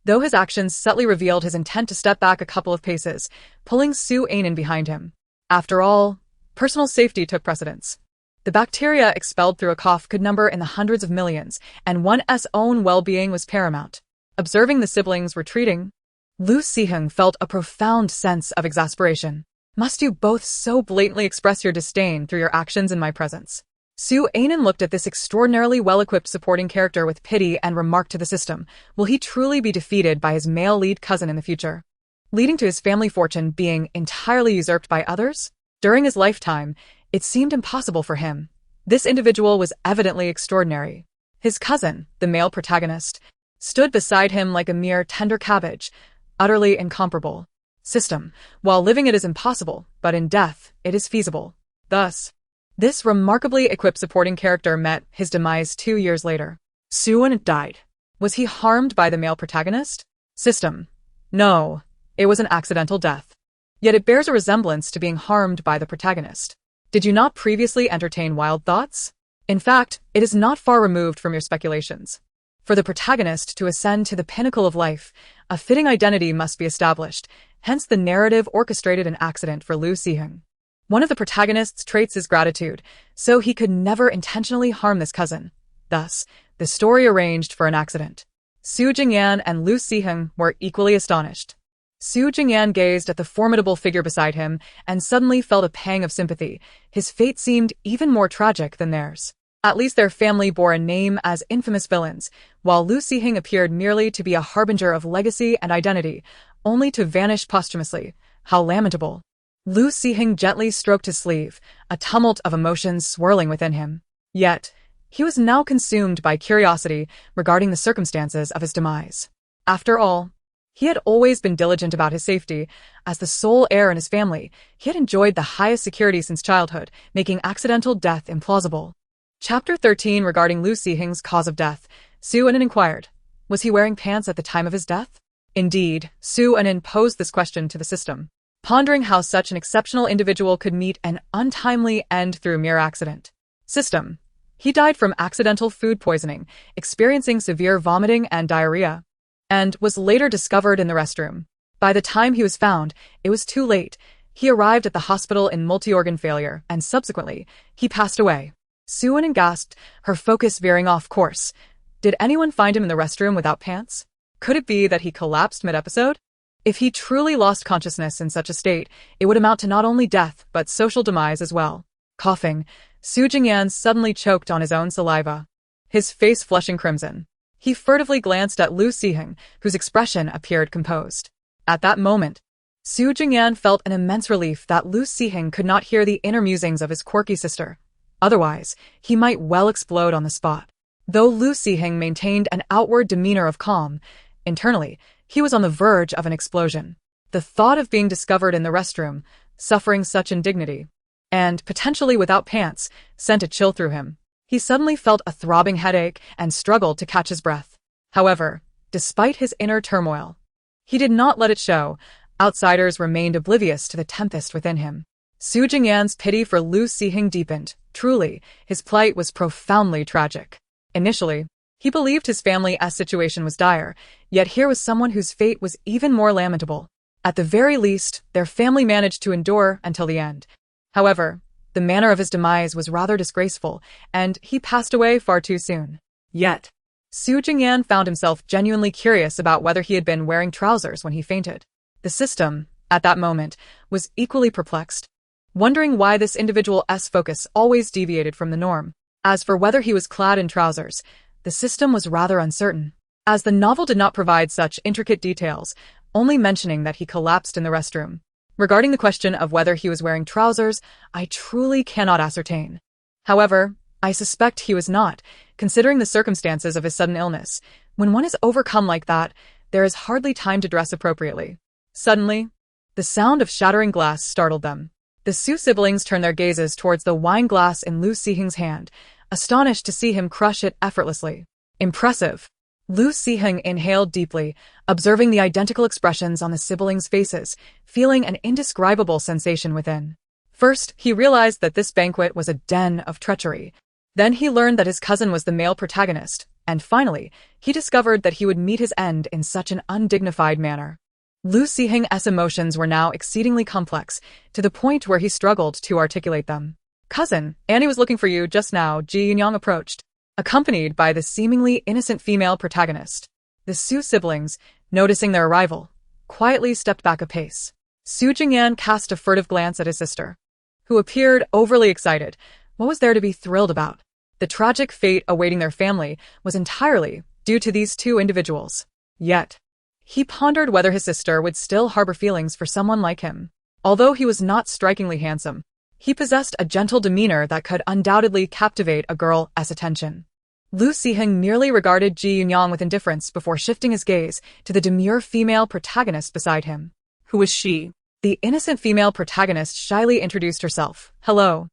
Though his actions subtly revealed his intent to step back a couple of paces, pulling Su Anan behind him. After all, personal safety took precedence. The bacteria expelled through a cough could number in the hundreds of millions, and one's own well-being was paramount. Observing the siblings retreating, Lu Sihing felt a profound sense of exasperation. "Must you both so blatantly express your disdain through your actions in my presence?" Su Anan looked at this extraordinarily well-equipped supporting character with pity and remarked to the system, will he truly be defeated by his male lead cousin in the future, leading to his family fortune being entirely usurped by others? During his lifetime, it seemed impossible for him. This individual was evidently extraordinary. His cousin, the male protagonist, stood beside him like a mere tender cabbage, utterly incomparable. System, while living it is impossible, but in death, it is feasible. Thus, this remarkably equipped supporting character met his demise 2 years later. Su-an died. Was he harmed by the male protagonist? System. No, it was an accidental death. Yet it bears a resemblance to being harmed by the protagonist. Did you not previously entertain wild thoughts? In fact, it is not far removed from your speculations. For the protagonist to ascend to the pinnacle of life, a fitting identity must be established, hence the narrative orchestrated an accident for Lu Siheng. One of the protagonist's traits is gratitude, so he could never intentionally harm this cousin. Thus, the story arranged for an accident. Su Jingyan and Lu Siheng were equally astonished. Su Jingyan gazed at the formidable figure beside him and suddenly felt a pang of sympathy. His fate seemed even more tragic than theirs. At least their family bore a name as infamous villains, while Lu Siheng appeared merely to be a harbinger of legacy and identity, only to vanish posthumously. How lamentable. Lu Siheng gently stroked his sleeve, a tumult of emotions swirling within him. Yet, he was now consumed by curiosity regarding the circumstances of his demise. After all, he had always been diligent about his safety. As the sole heir in his family, he had enjoyed the highest security since childhood, making accidental death implausible. Chapter 13 regarding Lu Siheng's cause of death, Su Anan inquired. Was he wearing pants at the time of his death? Indeed, Su Anan posed this question to the system, pondering how such an exceptional individual could meet an untimely end through mere accident. System. He died from accidental food poisoning, experiencing severe vomiting and diarrhea, and was later discovered in the restroom. By the time he was found, it was too late. He arrived at the hospital in multi-organ failure, and subsequently, he passed away. Su Anan gasped, her focus veering off course. Did anyone find him in the restroom without pants? Could it be that he collapsed mid-episode? If he truly lost consciousness in such a state, it would amount to not only death, but social demise as well. Coughing, Su Jingyan suddenly choked on his own saliva, his face flushing crimson. He furtively glanced at Lu Siheng, whose expression appeared composed. At that moment, Su Jingyan felt an immense relief that Lu Siheng could not hear the inner musings of his quirky sister. Otherwise, he might well explode on the spot. Though Lu Siheng maintained an outward demeanor of calm, internally, he was on the verge of an explosion. The thought of being discovered in the restroom, suffering such indignity, and potentially without pants, sent a chill through him. He suddenly felt a throbbing headache and struggled to catch his breath. However, despite his inner turmoil, he did not let it show. Outsiders remained oblivious to the tempest within him. Su Jingyan's pity for Lu Siheng deepened. Truly, his plight was profoundly tragic. Initially, he believed his family's situation was dire, yet here was someone whose fate was even more lamentable. At the very least, their family managed to endure until the end. However, the manner of his demise was rather disgraceful, and he passed away far too soon. Yet, Su Jingyan found himself genuinely curious about whether he had been wearing trousers when he fainted. The system, at that moment, was equally perplexed, wondering why this individual's focus always deviated from the norm. As for whether he was clad in trousers, the system was rather uncertain, as the novel did not provide such intricate details, only mentioning that he collapsed in the restroom. Regarding the question of whether he was wearing trousers, I truly cannot ascertain. However, I suspect he was not, considering the circumstances of his sudden illness. When one is overcome like that, there is hardly time to dress appropriately. Suddenly, the sound of shattering glass startled them. The Su siblings turned their gazes towards the wine glass in Lu Siheng's hand, astonished to see him crush it effortlessly. Impressive. Lu Siheng inhaled deeply, observing the identical expressions on the siblings' faces, feeling an indescribable sensation within. First, he realized that this banquet was a den of treachery. Then he learned that his cousin was the male protagonist, and finally, he discovered that he would meet his end in such an undignified manner. Lu Siheng's emotions were now exceedingly complex, to the point where he struggled to articulate them. Cousin, Annie was looking for you just now. Ji Yunyang approached, accompanied by the seemingly innocent female protagonist. The Su siblings, noticing their arrival, quietly stepped back a pace. Su Jingyan cast a furtive glance at his sister, who appeared overly excited, What was there to be thrilled about? The tragic fate awaiting their family was entirely due to these two individuals. Yet, he pondered whether his sister would still harbor feelings for someone like him. Although he was not strikingly handsome, he possessed a gentle demeanor that could undoubtedly captivate a girl's attention. Lu Siheng merely regarded Ji Yunyang with indifference before shifting his gaze to the demure female protagonist beside him. Who is she? The innocent female protagonist shyly introduced herself. Hello.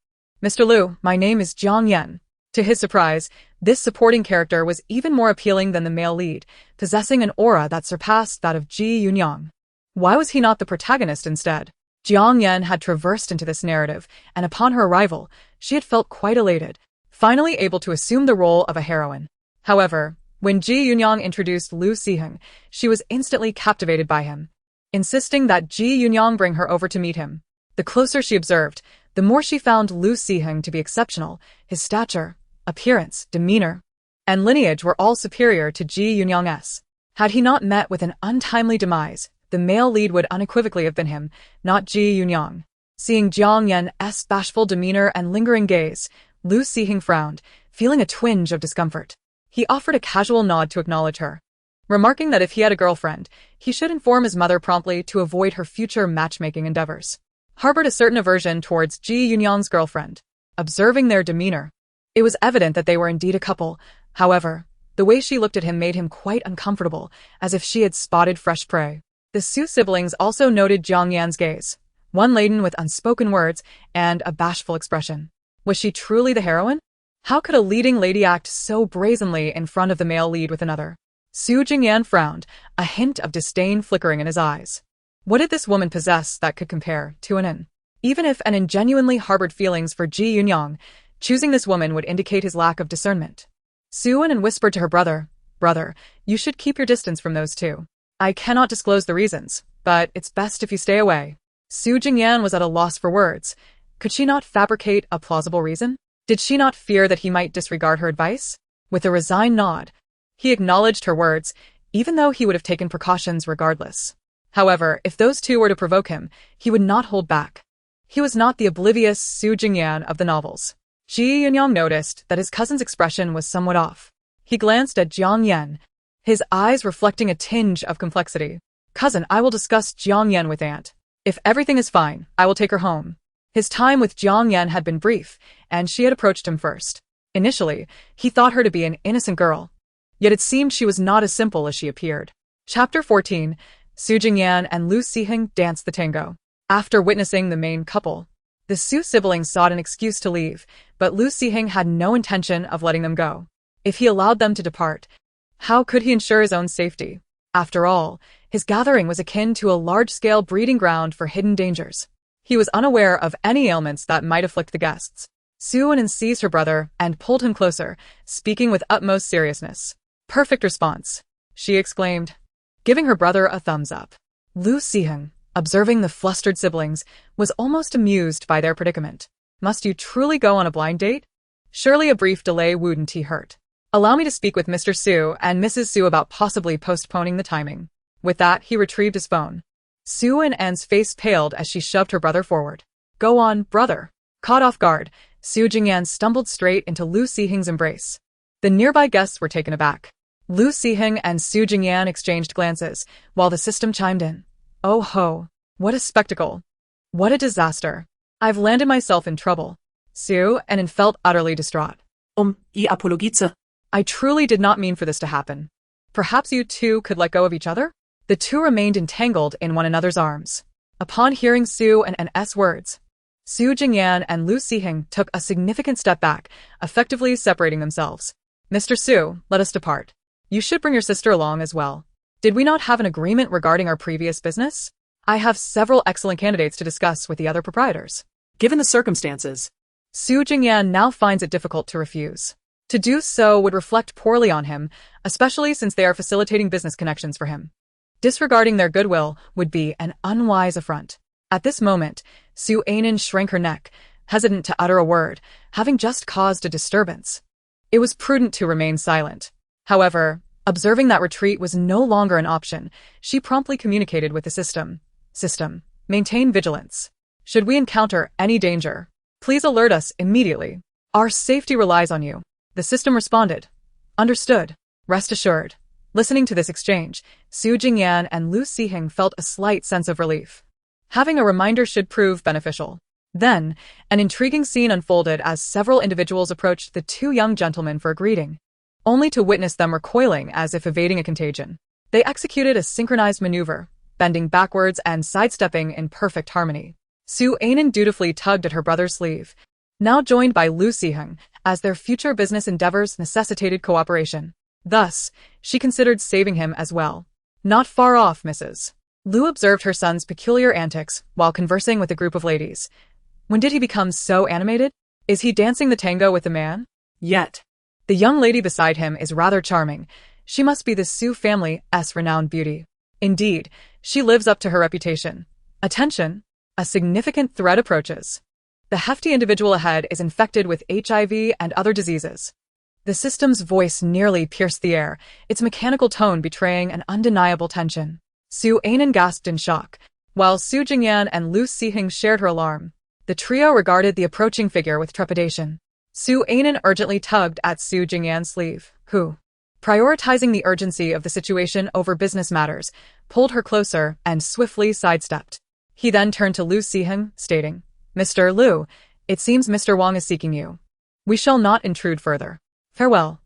Mr. Lu, my name is Jiang Yan. To his surprise, this supporting character was even more appealing than the male lead, possessing an aura that surpassed that of Ji Yunyang. Why was he not the protagonist instead? Jiang Yan had traversed into this narrative, and upon her arrival, she had felt quite elated, finally able to assume the role of a heroine. However, when Ji Yunyang introduced Lu Siheng, she was instantly captivated by him, insisting that Ji Yunyang bring her over to meet him. The closer she observed, the more she found Lu Siheng to be exceptional. His stature, appearance, demeanor, and lineage were all superior to Ji Yunyang's. Had he not met with an untimely demise, the male lead would unequivocally have been him, not Ji Yunyang. Seeing Jiang Yan's bashful demeanor and lingering gaze, Lu Siheng frowned, feeling a twinge of discomfort. He offered a casual nod to acknowledge her, remarking that if he had a girlfriend, he should inform his mother promptly to avoid her future matchmaking endeavors. Harbored a certain aversion towards Ji Yunyang's girlfriend. Observing their demeanor, it was evident that they were indeed a couple. However, the way she looked at him made him quite uncomfortable, as if she had spotted fresh prey. The Su siblings also noted Jiang Yan's gaze, one laden with unspoken words and a bashful expression. Was she truly the heroine? How could a leading lady act so brazenly in front of the male lead with another? Su Jingyan frowned, a hint of disdain flickering in his eyes. What did this woman possess that could compare to an? Even if Anan genuinely harbored feelings for Ji Yunyang, choosing this woman would indicate his lack of discernment. Su Anan whispered to her brother, "Brother, you should keep your distance from those two. I cannot disclose the reasons, but it's best if you stay away." Su Jingyan was at a loss for words. Could she not fabricate a plausible reason? Did she not fear that he might disregard her advice? With a resigned nod, he acknowledged her words, even though he would have taken precautions regardless. However, if those two were to provoke him, he would not hold back. He was not the oblivious Su Jingyan of the novels. Ji Yunyang noticed that his cousin's expression was somewhat off. He glanced at Jiang Yan, his eyes reflecting a tinge of complexity. "Cousin, I will discuss Jiang Yan with aunt. If everything is fine, I will take her home." His time with Jiang Yan had been brief, and she had approached him first. Initially, he thought her to be an innocent girl, yet it seemed she was not as simple as she appeared. Chapter 14. Su Jingyan and Lu Siheng danced the tango. After witnessing the main couple, the Su siblings sought an excuse to leave, but Lu Siheng had no intention of letting them go. If he allowed them to depart, how could he ensure his own safety? After all, his gathering was akin to a large-scale breeding ground for hidden dangers. He was unaware of any ailments that might afflict the guests. Su Anan seized her brother and pulled him closer, speaking with utmost seriousness. "Perfect response," she exclaimed, giving her brother a thumbs up. Lu Siheng, observing the flustered siblings, was almost amused by their predicament. Must you truly go on a blind date? Surely a brief delay wouldn't hurt. Allow me to speak with Mr. Su and Mrs. Su about possibly postponing the timing. With that, he retrieved his phone. Su An's face paled as she shoved her brother forward. "Go on, brother." Caught off guard, Su Jingyan stumbled straight into Lu Siheng's embrace. The nearby guests were taken aback. Lu Siheng and Su Jingyan exchanged glances, while the system chimed in. "Oh ho, what a spectacle. What a disaster. I've landed myself in trouble." Su Anan felt utterly distraught. I apologize. "I truly did not mean for this to happen. Perhaps you two could let go of each other?" The two remained entangled in one another's arms. Upon hearing Su An's words, Su Jingyan and Lu Siheng took a significant step back, effectively separating themselves. "Mr. Su, let us depart. You should bring your sister along as well. Did we not have an agreement regarding our previous business? I have several excellent candidates to discuss with the other proprietors." Given the circumstances, Su Jingyan now finds it difficult to refuse. To do so would reflect poorly on him, especially since they are facilitating business connections for him. Disregarding their goodwill would be an unwise affront. At this moment, Su Anan shrank her neck, hesitant to utter a word, having just caused a disturbance. It was prudent to remain silent. However, observing that retreat was no longer an option, she promptly communicated with the system. "System, maintain vigilance. Should we encounter any danger, please alert us immediately." Our safety relies on you. The system responded. Understood. Rest assured. Listening to this exchange, Su Jingyan and Lu Siheng felt a slight sense of relief. Having a reminder should prove beneficial. Then, an intriguing scene unfolded as several individuals approached the two young gentlemen for a greeting, only to witness them recoiling as if evading a contagion. They executed a synchronized maneuver, bending backwards and sidestepping in perfect harmony. Su Ainen dutifully tugged at her brother's sleeve, now joined by Lu Siheng, as their future business endeavors necessitated cooperation. Thus, she considered saving him as well. Not far off, Mrs. Lu observed her son's peculiar antics while conversing with a group of ladies. When did he become so animated? Is he dancing the tango with the man? Yet. The young lady beside him is rather charming. She must be the Su family's renowned beauty. Indeed, she lives up to her reputation. Attention! A significant threat approaches. The hefty individual ahead is infected with HIV and other diseases. The system's voice nearly pierced the air, its mechanical tone betraying an undeniable tension. Su Ainen gasped in shock, while Su Jingyan and Lu Siheng shared her alarm. The trio regarded the approaching figure with trepidation. Su Ainen urgently tugged at Su Jingyan's sleeve, who, prioritizing the urgency of the situation over business matters, pulled her closer and swiftly sidestepped. He then turned to Lu Siheng, stating, Mr. Lu, it seems Mr. Wang is seeking you. We shall not intrude further. Farewell.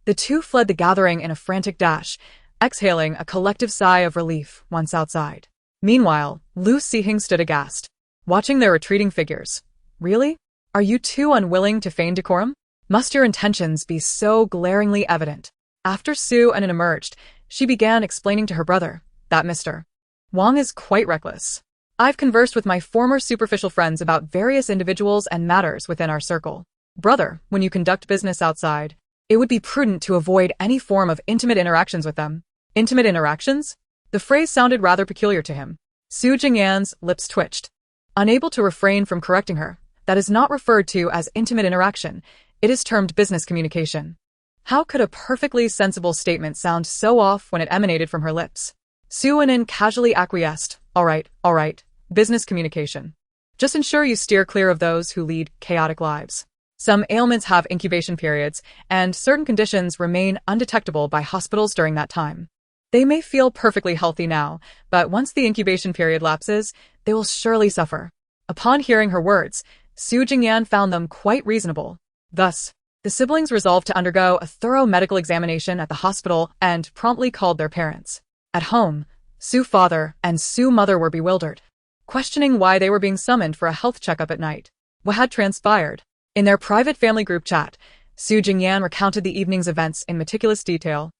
The two fled the gathering in a frantic dash, exhaling a collective sigh of relief once outside. Meanwhile, Lu Siheng stood aghast, watching their retreating figures. Really? Are you too unwilling to feign decorum? Must your intentions be so glaringly evident? After Su Ainen emerged, she began explaining to her brother that Mr. Wang is quite reckless. I've conversed with my former superficial friends about various individuals and matters within our circle. Brother, when you conduct business outside, it would be prudent to avoid any form of intimate interactions with them. Intimate interactions? The phrase sounded rather peculiar to him. Su Jingyan's lips twitched. Unable to refrain from correcting her, that is not referred to as intimate interaction, it is termed business communication. How could a perfectly sensible statement sound so off when it emanated from her lips? Su Ainen casually acquiesced. All right, business communication. Just ensure you steer clear of those who lead chaotic lives. Some ailments have incubation periods, and certain conditions remain undetectable by hospitals during that time. They may feel perfectly healthy now, but once the incubation period lapses, they will surely suffer. Upon hearing her words, Su Jingyan found them quite reasonable. Thus, the siblings resolved to undergo a thorough medical examination at the hospital and promptly called their parents. At home, Su father and Su mother were bewildered, questioning why they were being summoned for a health checkup at night. What had transpired? In their private family group chat, Su Jingyan recounted the evening's events in meticulous detail,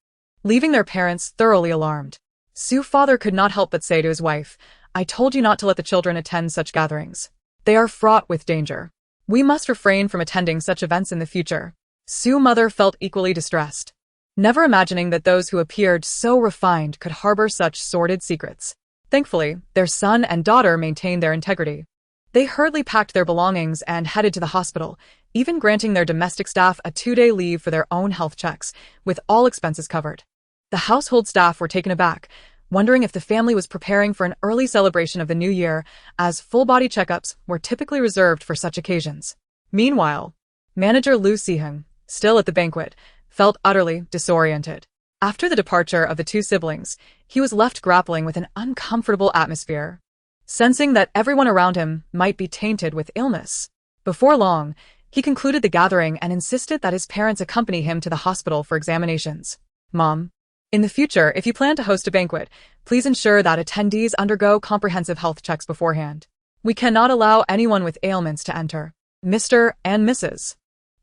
leaving their parents thoroughly alarmed. Su father could not help but say to his wife, I told you not to let the children attend such gatherings. They are fraught with danger. We must refrain from attending such events in the future. Su mother felt equally distressed, never imagining that those who appeared so refined could harbor such sordid secrets. Thankfully, their son and daughter maintained their integrity. They hurriedly packed their belongings and headed to the hospital, even granting their domestic staff a 2-day leave for their own health checks, with all expenses covered. The household staff were taken aback, wondering if the family was preparing for an early celebration of the new year, as full-body checkups were typically reserved for such occasions. Meanwhile, manager Lu Siheng, still at the banquet, felt utterly disoriented. After the departure of the two siblings, he was left grappling with an uncomfortable atmosphere, sensing that everyone around him might be tainted with illness. Before long, he concluded the gathering and insisted that his parents accompany him to the hospital for examinations. Mom, in the future, if you plan to host a banquet, please ensure that attendees undergo comprehensive health checks beforehand. We cannot allow anyone with ailments to enter. Mr. and Mrs.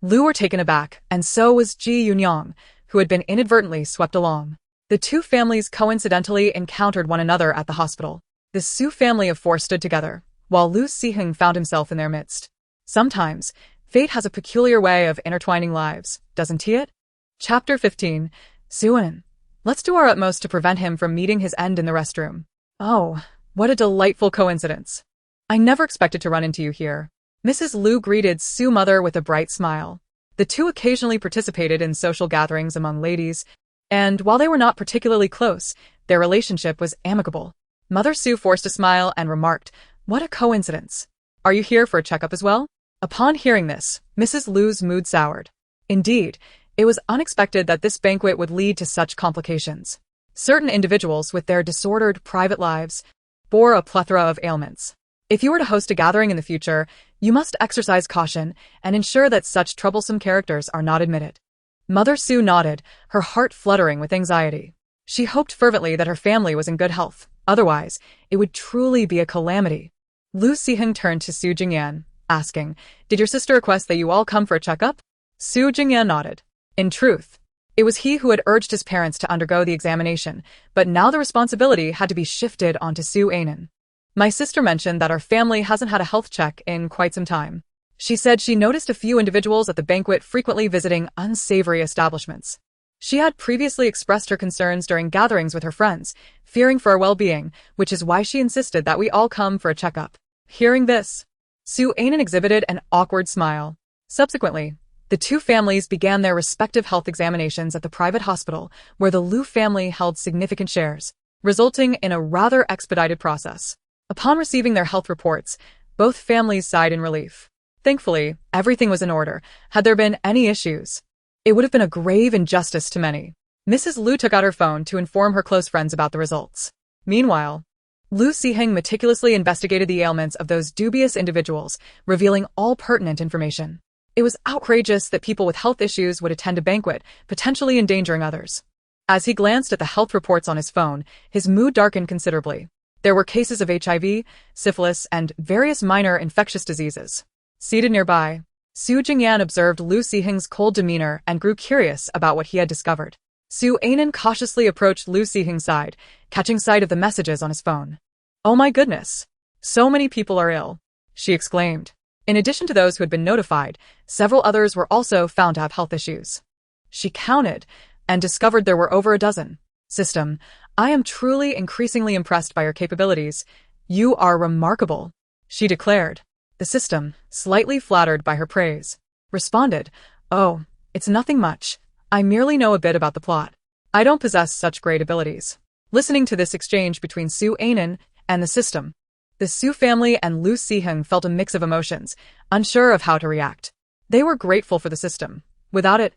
Lu were taken aback, and so was Ji Yunyang, who had been inadvertently swept along. The two families coincidentally encountered one another at the hospital. The Su family of four stood together, while Lu Siheng found himself in their midst. Sometimes, fate has a peculiar way of intertwining lives, doesn't it? Chapter 15. Su Ainen. Let's do our utmost to prevent him from meeting his end in the restroom. Oh, what a delightful coincidence. I never expected to run into you here. Mrs. Lu greeted Su mother with a bright smile. The two occasionally participated in social gatherings among ladies, and while they were not particularly close, their relationship was amicable. Mother Su forced a smile and remarked, What a coincidence. Are you here for a checkup as well? Upon hearing this, Mrs. Lu's mood soured. Indeed, it was unexpected that this banquet would lead to such complications. Certain individuals with their disordered private lives bore a plethora of ailments. If you were to host a gathering in the future, you must exercise caution and ensure that such troublesome characters are not admitted. Mother Sue nodded, her heart fluttering with anxiety. She hoped fervently that her family was in good health. Otherwise, it would truly be a calamity. Lu Siheng turned to Su Jingyan, asking, "Did your sister request that you all come for a checkup?" Su Jingyan nodded. In truth, it was he who had urged his parents to undergo the examination, but now the responsibility had to be shifted onto Su Ainen. My sister mentioned that our family hasn't had a health check in quite some time. She said she noticed a few individuals at the banquet frequently visiting unsavory establishments. She had previously expressed her concerns during gatherings with her friends, fearing for our well-being, which is why she insisted that we all come for a checkup. Hearing this, Su Ainen exhibited an awkward smile. Subsequently, the two families began their respective health examinations at the private hospital, where the Lu family held significant shares, resulting in a rather expedited process. Upon receiving their health reports, both families sighed in relief. Thankfully, everything was in order. Had there been any issues, it would have been a grave injustice to many. Mrs. Lu took out her phone to inform her close friends about the results. Meanwhile, Lu Siheng meticulously investigated the ailments of those dubious individuals, revealing all pertinent information. It was outrageous that people with health issues would attend a banquet, potentially endangering others. As he glanced at the health reports on his phone, his mood darkened considerably. There were cases of HIV, syphilis, and various minor infectious diseases. Seated nearby, Su Jingyan observed Lu Siheng's cold demeanor and grew curious about what he had discovered. Su Ainen cautiously approached Lu Siheng's side, catching sight of the messages on his phone. "Oh my goodness! So many people are ill," she exclaimed. In addition to those who had been notified, several others were also found to have health issues. She counted and discovered there were over a dozen. "System, I am truly increasingly impressed by your capabilities. You are remarkable," she declared. The system, slightly flattered by her praise, responded, "Oh, it's nothing much. I merely know a bit about the plot. I don't possess such great abilities." Listening to this exchange between Su Ainen and the system, the Su family and Lu Siheng felt a mix of emotions, unsure of how to react. They were grateful for the system. Without it,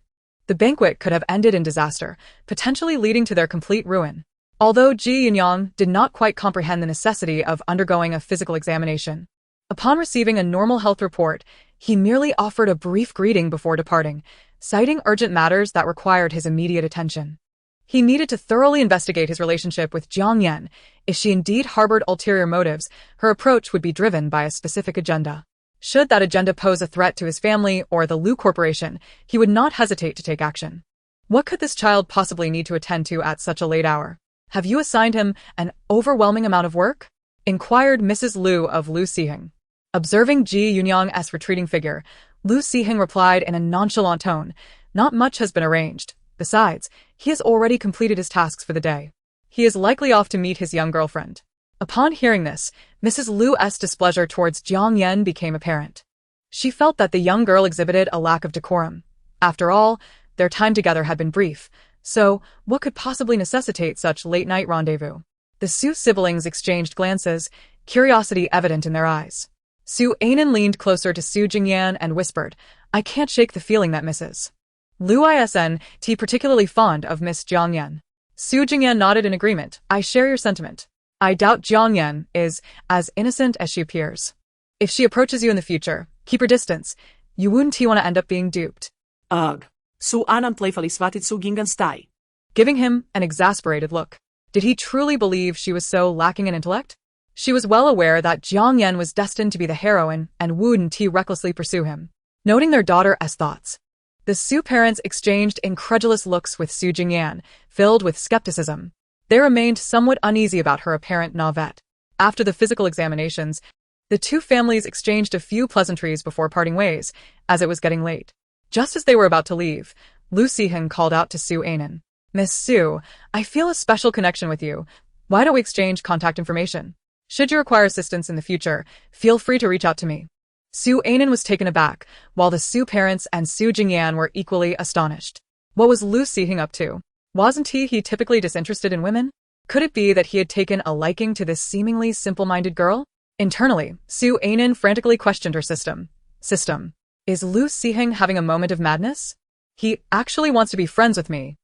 the banquet could have ended in disaster, potentially leading to their complete ruin. Although Ji Yunyang did not quite comprehend the necessity of undergoing a physical examination, upon receiving a normal health report, he merely offered a brief greeting before departing, citing urgent matters that required his immediate attention. He needed to thoroughly investigate his relationship with Jiang Yan. If she indeed harbored ulterior motives, her approach would be driven by a specific agenda. Should that agenda pose a threat to his family or the Lu Corporation, he would not hesitate to take action. What could this child possibly need to attend to at such a late hour? "Have you assigned him an overwhelming amount of work?" inquired Mrs. Lu of Lu Siheng. Observing Ji Yunyang's retreating figure, Lu Siheng replied in a nonchalant tone, "Not much has been arranged. Besides, he has already completed his tasks for the day. He is likely off to meet his young girlfriend." Upon hearing this, Mrs. Lu's displeasure towards Jiang Yan became apparent. She felt that the young girl exhibited a lack of decorum. After all, their time together had been brief, so what could possibly necessitate such late-night rendezvous? The Su siblings exchanged glances, curiosity evident in their eyes. Su Ainen leaned closer to Su Jingyan and whispered, "I can't shake the feeling that Mrs. Lu isn't particularly fond of Miss Jiang Yan." Su Jingyan nodded in agreement. "I share your sentiment. I doubt Jiang Yan is as innocent as she appears. If she approaches you in the future, keep her distance. You wouldn't want to end up being duped." Ugh. Su Anan playfully swatted Su Gingan stai. Giving him an exasperated look. Did he truly believe she was so lacking in intellect? She was well aware that Jiang Yan was destined to be the heroine and wouldn't recklessly pursue him. Noting their daughter's thoughts, the Su parents exchanged incredulous looks with Su Jingyan, filled with skepticism. They remained somewhat uneasy about her apparent naivete. After the physical examinations, the two families exchanged a few pleasantries before parting ways, as it was getting late. Just as they were about to leave, Lu Siheng called out to Su Ainen, "Miss Su, I feel a special connection with you. Why don't we exchange contact information? Should you require assistance in the future, feel free to reach out to me." Su Ainen was taken aback, while the Su parents and Su Jingyan were equally astonished. What was Lu Siheng up to? Wasn't he typically disinterested in women? Could it be that he had taken a liking to this seemingly simple-minded girl? Internally, Su Ainen frantically questioned her system. System. Is Lu Siheng having a moment of madness? He actually wants to be friends with me.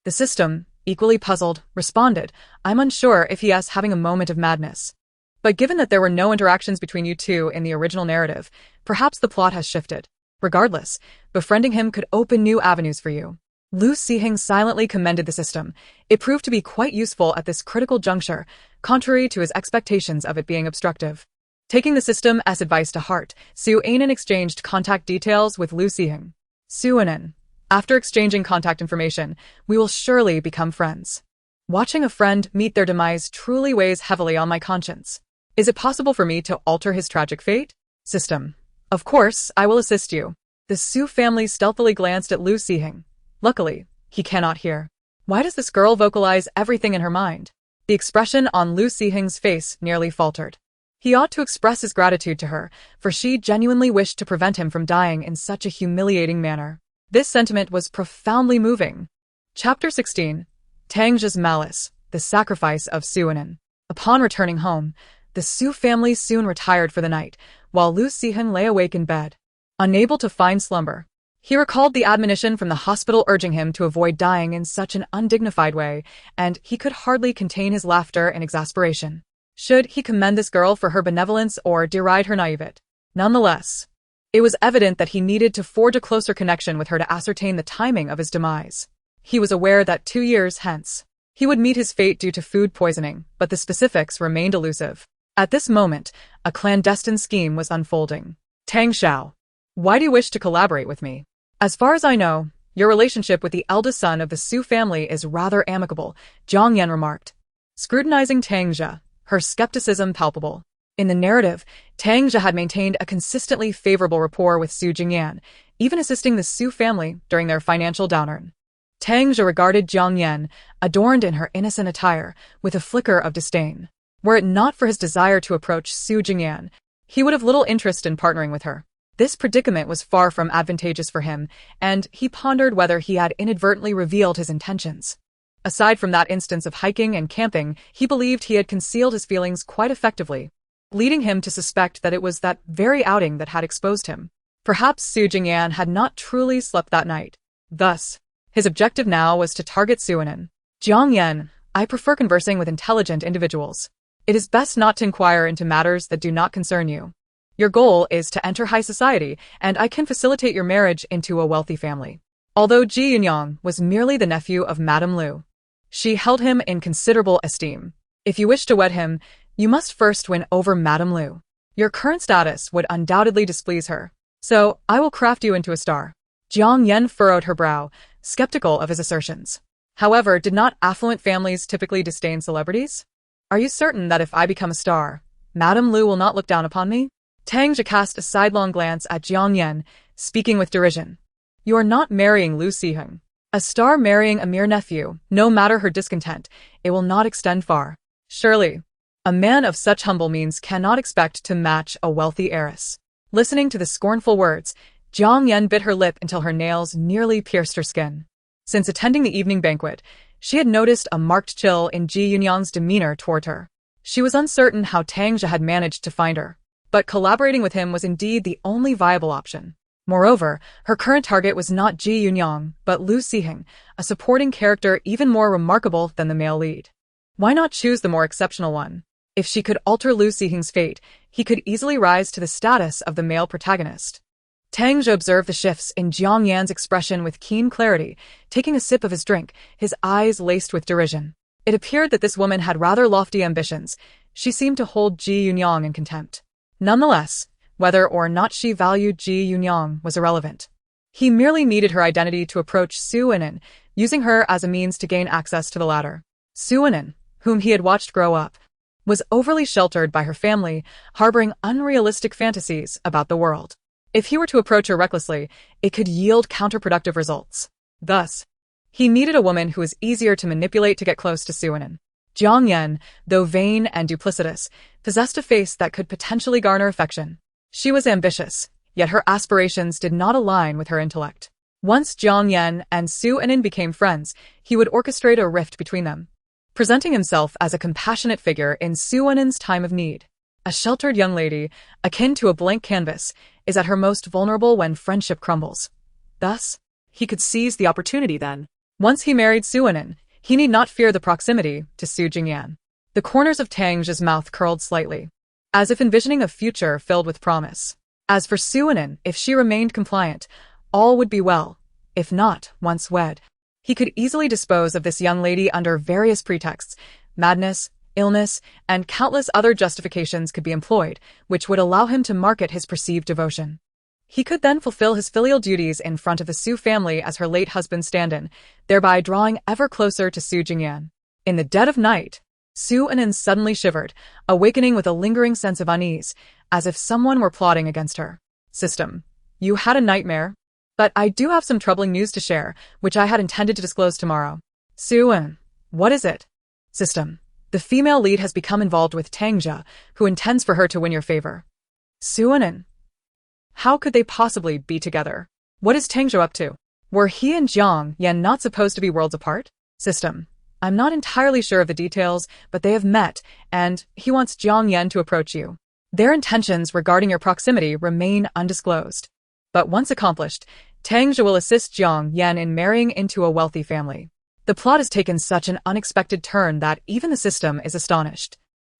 The system, equally puzzled, responded, I'm unsure if he is having a moment of madness. But given that there were no interactions between you two in the original narrative, perhaps the plot has shifted. Regardless, befriending him could open new avenues for you. Lu Siheng silently commended the system. It proved to be quite useful at this critical juncture, contrary to his expectations of it being obstructive. Taking the system as advice to heart, Su Anan exchanged contact details with Lu Siheng. Su Anan. After exchanging contact information, we will surely become friends. Watching a friend meet their demise truly weighs heavily on my conscience. Is it possible for me to alter his tragic fate? System. Of course, I will assist you. The Su family stealthily glanced at Lu Siheng. Luckily, he cannot hear. Why does this girl vocalize everything in her mind? The expression on Lu Siheng's face nearly faltered. He ought to express his gratitude to her, for she genuinely wished to prevent him from dying in such a humiliating manner. This sentiment was profoundly moving. Chapter 16. Tangja's Malice, the Sacrifice of Su Anan. Upon returning home, the Su family soon retired for the night, while Lu Siheng lay awake in bed. Unable to find slumber, he recalled the admonition from the hospital urging him to avoid dying in such an undignified way, and he could hardly contain his laughter and exasperation. Should he commend this girl for her benevolence or deride her naivete? Nonetheless, it was evident that he needed to forge a closer connection with her to ascertain the timing of his demise. He was aware that 2 years hence, he would meet his fate due to food poisoning, but the specifics remained elusive. At this moment, a clandestine scheme was unfolding. Tang Xiao. Why do you wish to collaborate with me? As far as I know, your relationship with the eldest son of the Su family is rather amicable, Jiang Yan remarked. Scrutinizing Tang Jia, her skepticism palpable. In the narrative, Tang Jia had maintained a consistently favorable rapport with Su Jingyan, even assisting the Su family during their financial downturn. Tang Jia regarded Jiang Yan, adorned in her innocent attire, with a flicker of disdain. Were it not for his desire to approach Su Jingyan, he would have little interest in partnering with her. This predicament was far from advantageous for him, and he pondered whether he had inadvertently revealed his intentions. Aside from that instance of hiking and camping, he believed he had concealed his feelings quite effectively, leading him to suspect that it was that very outing that had exposed him. Perhaps Su Jingyan had not truly slept that night. Thus, his objective now was to target Su Anan. Jiang Yan, I prefer conversing with intelligent individuals. It is best not to inquire into matters that do not concern you. Your goal is to enter high society, and I can facilitate your marriage into a wealthy family. Although Ji Yunyang was merely the nephew of Madame Lu, she held him in considerable esteem. If you wish to wed him, you must first win over Madame Lu. Your current status would undoubtedly displease her, so I will craft you into a star. Jiang Yan furrowed her brow, skeptical of his assertions. However, did not affluent families typically disdain celebrities? Are you certain that if I become a star, Madame Lu will not look down upon me? Tang Jia cast a sidelong glance at Jiang Yan, speaking with derision. You are not marrying Lu Siheng. A star marrying a mere nephew, no matter her discontent, it will not extend far. Surely, a man of such humble means cannot expect to match a wealthy heiress. Listening to the scornful words, Jiang Yan bit her lip until her nails nearly pierced her skin. Since attending the evening banquet, she had noticed a marked chill in Ji Yunyang's demeanor toward her. She was uncertain how Tang Jia had managed to find her, but collaborating with him was indeed the only viable option. Moreover, her current target was not Ji Yunyang, but Lu Siheng, a supporting character even more remarkable than the male lead. Why not choose the more exceptional one? If she could alter Lu Siheng's fate, he could easily rise to the status of the male protagonist. Tang Jia observed the shifts in Jiang Yan's expression with keen clarity, taking a sip of his drink, his eyes laced with derision. It appeared that this woman had rather lofty ambitions. She seemed to hold Ji Yunyang in contempt. Nonetheless, whether or not she valued Ji Yunyang was irrelevant. He merely needed her identity to approach Su Anan, using her as a means to gain access to the latter. Su Anan, whom he had watched grow up, was overly sheltered by her family, harboring unrealistic fantasies about the world. If he were to approach her recklessly, it could yield counterproductive results. Thus, he needed a woman who was easier to manipulate to get close to Su Anan. Jiang Yan, though vain and duplicitous, possessed a face that could potentially garner affection. She was ambitious, yet her aspirations did not align with her intellect. Once Jiang Yan and Su Anan became friends, he would orchestrate a rift between them, presenting himself as a compassionate figure in Su Anan's time of need. A sheltered young lady, akin to a blank canvas, is at her most vulnerable when friendship crumbles. Thus, He could seize the opportunity then. once he married Suanin, he need not fear the proximity to Su Jingyan. The corners of Tang's mouth curled slightly, as if envisioning a future filled with promise. As for Suanin, if she remained compliant, all would be well. If not, once wed, he could easily dispose of this young lady under various pretexts. Madness, illness, and countless other justifications could be employed, which would allow him to market his perceived devotion. He could then fulfill his filial duties in front of the Su family as her late husband's stand-in, thereby drawing ever closer to Su Jingyan. In the dead of night, Su Anin suddenly shivered, awakening with a lingering sense of unease, as if someone were plotting against her. System. You had a nightmare? But I do have some troubling news to share, which I had intended to disclose tomorrow. Su Anin. What is it? System. The female lead has become involved with Tangja, who intends for her to win your favor. Su Anin. How could they possibly be together? What is Tangja up to? Were he and Jiang Yan not supposed to be worlds apart? System. I'm not entirely sure of the details, but they have met, and he wants Jiang Yan to approach you. Their intentions regarding your proximity remain undisclosed. But once accomplished, Tangja will assist Jiang Yan in marrying into a wealthy family. The plot has taken such an unexpected turn that even the system is astonished.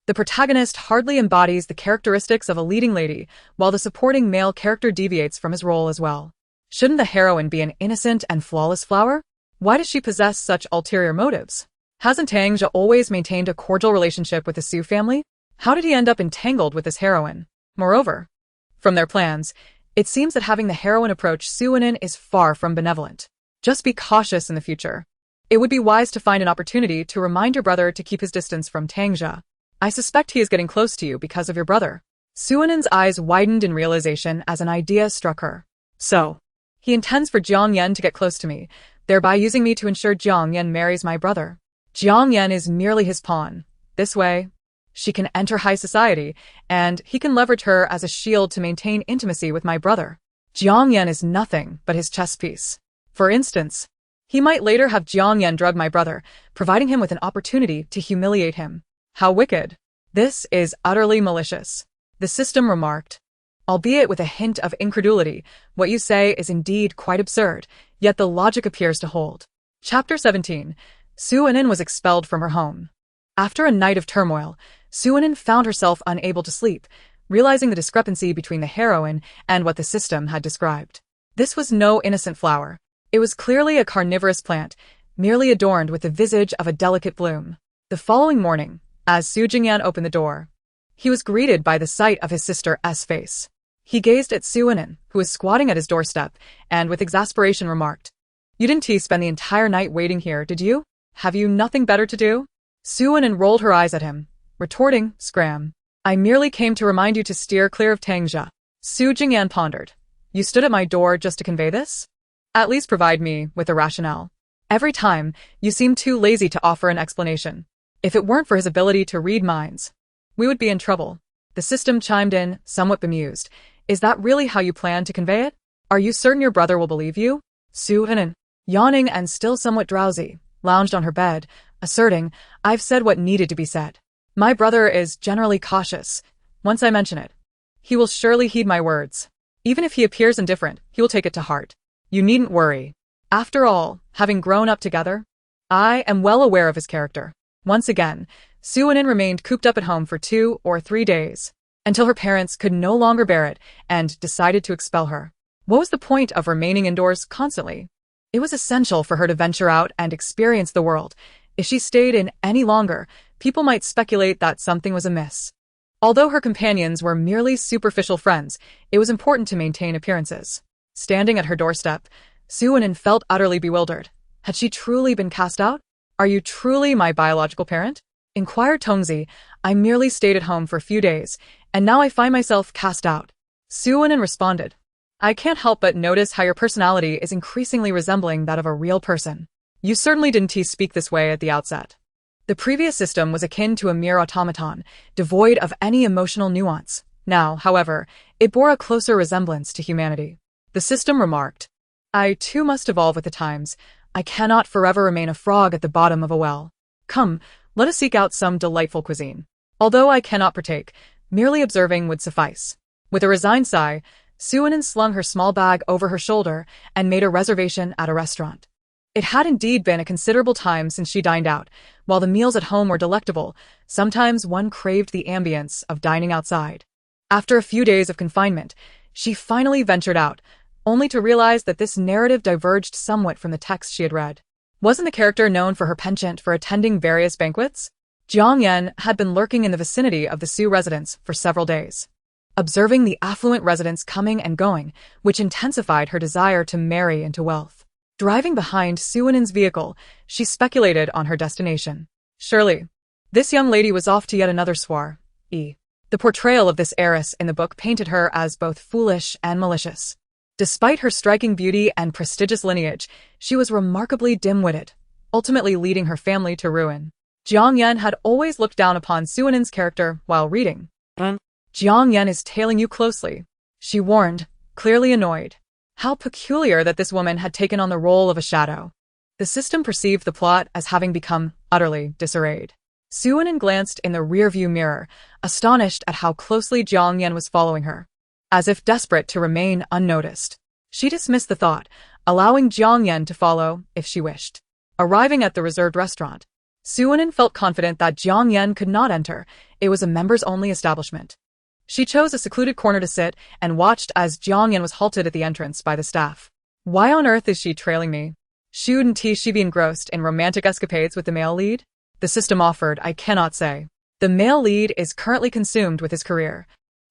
The protagonist hardly embodies the characteristics of a leading lady, while the supporting male character deviates from his role as well. Shouldn't the heroine be an innocent and flawless flower? Why does she possess such ulterior motives? Hasn't Tangja always maintained a cordial relationship with the Su family? How did he end up entangled with this heroine? Moreover, from their plans, it seems that having the heroine approach Suanin is far from benevolent. Just be cautious in the future. It would be wise to find an opportunity to remind your brother to keep his distance from Tangja. I suspect he is getting close to you because of your brother. Suanin's eyes widened in realization as an idea struck her. So, he intends for Jiang Yan to get close to me, thereby using me to ensure Jiang Yan marries my brother. Jiang Yan is merely his pawn. This way, she can enter high society, and he can leverage her as a shield to maintain intimacy with my brother. Jiang Yan is nothing but his chess piece. For instance, he might later have Jiang Yan drug my brother, providing him with an opportunity to humiliate him. How wicked. This is utterly malicious. The system remarked. Albeit with a hint of incredulity, what you say is indeed quite absurd, yet the logic appears to hold. Chapter 17. Suanin was expelled from her home. After a night of turmoil, Suanin found herself unable to sleep, realizing the discrepancy between the heroine and what the system had described. This was no innocent flower. It was clearly a carnivorous plant, merely adorned with the visage of a delicate bloom. The following morning, as Su Jingyan opened the door, he was greeted by the sight of his sister's face. He gazed at Suanin, who was squatting at his doorstep, and with exasperation remarked, "You didn't spend the entire night waiting here, did you? Have you nothing better to do?" Suanin rolled her eyes at him, retorting, "Scram. I merely came to remind you to steer clear of Tangja." Su Jingyan pondered. "You stood at my door just to convey this? At least provide me with a rationale. Every time, you seem too lazy to offer an explanation. If it weren't for his ability to read minds, we would be in trouble." The system chimed in, somewhat bemused. "Is that really how you plan to convey it? Are you certain your brother will believe you?" Suanin, yawning and still somewhat drowsy, lounged on her bed, asserting, "I've said what needed to be said. My brother is generally cautious. Once I mention it, he will surely heed my words. Even if he appears indifferent, he will take it to heart. You needn't worry. After all, having grown up together, I am well aware of his character." Once again, Suanin remained cooped up at home for 2 or 3 days, until her parents could no longer bear it and decided to expel her. What was the point of remaining indoors constantly? It was essential for her to venture out and experience the world. If she stayed in any longer, people might speculate that something was amiss. Although her companions were merely superficial friends, it was important to maintain appearances. Standing at her doorstep, Suanin felt utterly bewildered. Had she truly been cast out? "Are you truly my biological parent?" inquired Tongzi. "I merely stayed at home for a few days, and now I find myself cast out." Suanin responded, "I can't help but notice how your personality is increasingly resembling that of a real person. You certainly didn't speak this way at the outset." The previous system was akin to a mere automaton, devoid of any emotional nuance. Now, however, it bore a closer resemblance to humanity. The system remarked, "I too must evolve with the times. I cannot forever remain a frog at the bottom of a well. Come, let us seek out some delightful cuisine. Although I cannot partake, merely observing would suffice." With a resigned sigh, Suanin slung her small bag over her shoulder and made a reservation at a restaurant. It had indeed been a considerable time since she dined out. While the meals at home were delectable, sometimes one craved the ambience of dining outside. After a few days of confinement, she finally ventured out, only to realize that this narrative diverged somewhat from the text she had read. Wasn't the character known for her penchant for attending various banquets? Jiang Yan had been lurking in the vicinity of the Su residence for several days, observing the affluent residents coming and going, which intensified her desire to marry into wealth. Driving behind Suanin's vehicle, she speculated on her destination. Surely, this young lady was off to yet another soiree. The portrayal of this heiress in the book painted her as both foolish and malicious. Despite her striking beauty and prestigious lineage, she was remarkably dim-witted, ultimately leading her family to ruin. Jiang Yan had always looked down upon Suanin's character while reading. Jiang Yan is tailing you closely, she warned, clearly annoyed. How peculiar that this woman had taken on the role of a shadow. The system perceived the plot as having become utterly disarrayed. Suanin glanced in the rearview mirror, astonished at how closely Jiang Yan was following her. As if desperate to remain unnoticed, she dismissed the thought, allowing Jiang Yan to follow if she wished. Arriving at the reserved restaurant, Suanin felt confident that Jiang Yan could not enter. It was a members-only establishment. She chose a secluded corner to sit and watched as Jiang Yan was halted at the entrance by the staff. Why on earth is she trailing me? Shouldn't she be engrossed in romantic escapades with the male lead? The system offered, I cannot say. The male lead is currently consumed with his career.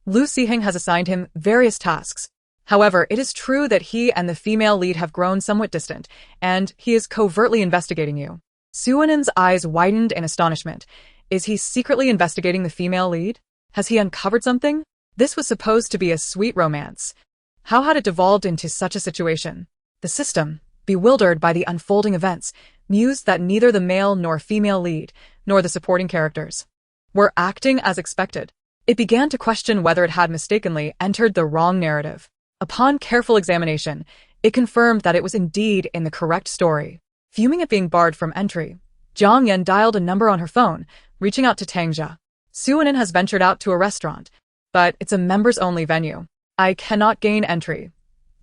Lu Siheng has assigned him various tasks. However, it is true that he and the female lead have grown somewhat distant, and he is covertly investigating you. Suanin's eyes widened in astonishment. Is he secretly investigating the female lead? Has he uncovered something? This was supposed to be a sweet romance. How had it devolved into such a situation? The system, bewildered by the unfolding events, mused that neither the male nor female lead, nor the supporting characters, were acting as expected. It began to question whether it had mistakenly entered the wrong narrative. Upon careful examination, it confirmed that it was indeed in the correct story. Fuming at being barred from entry, Jiang Yan dialed a number on her phone, reaching out to Tangjia. Suanin has ventured out to a restaurant, but it's a members-only venue. I cannot gain entry.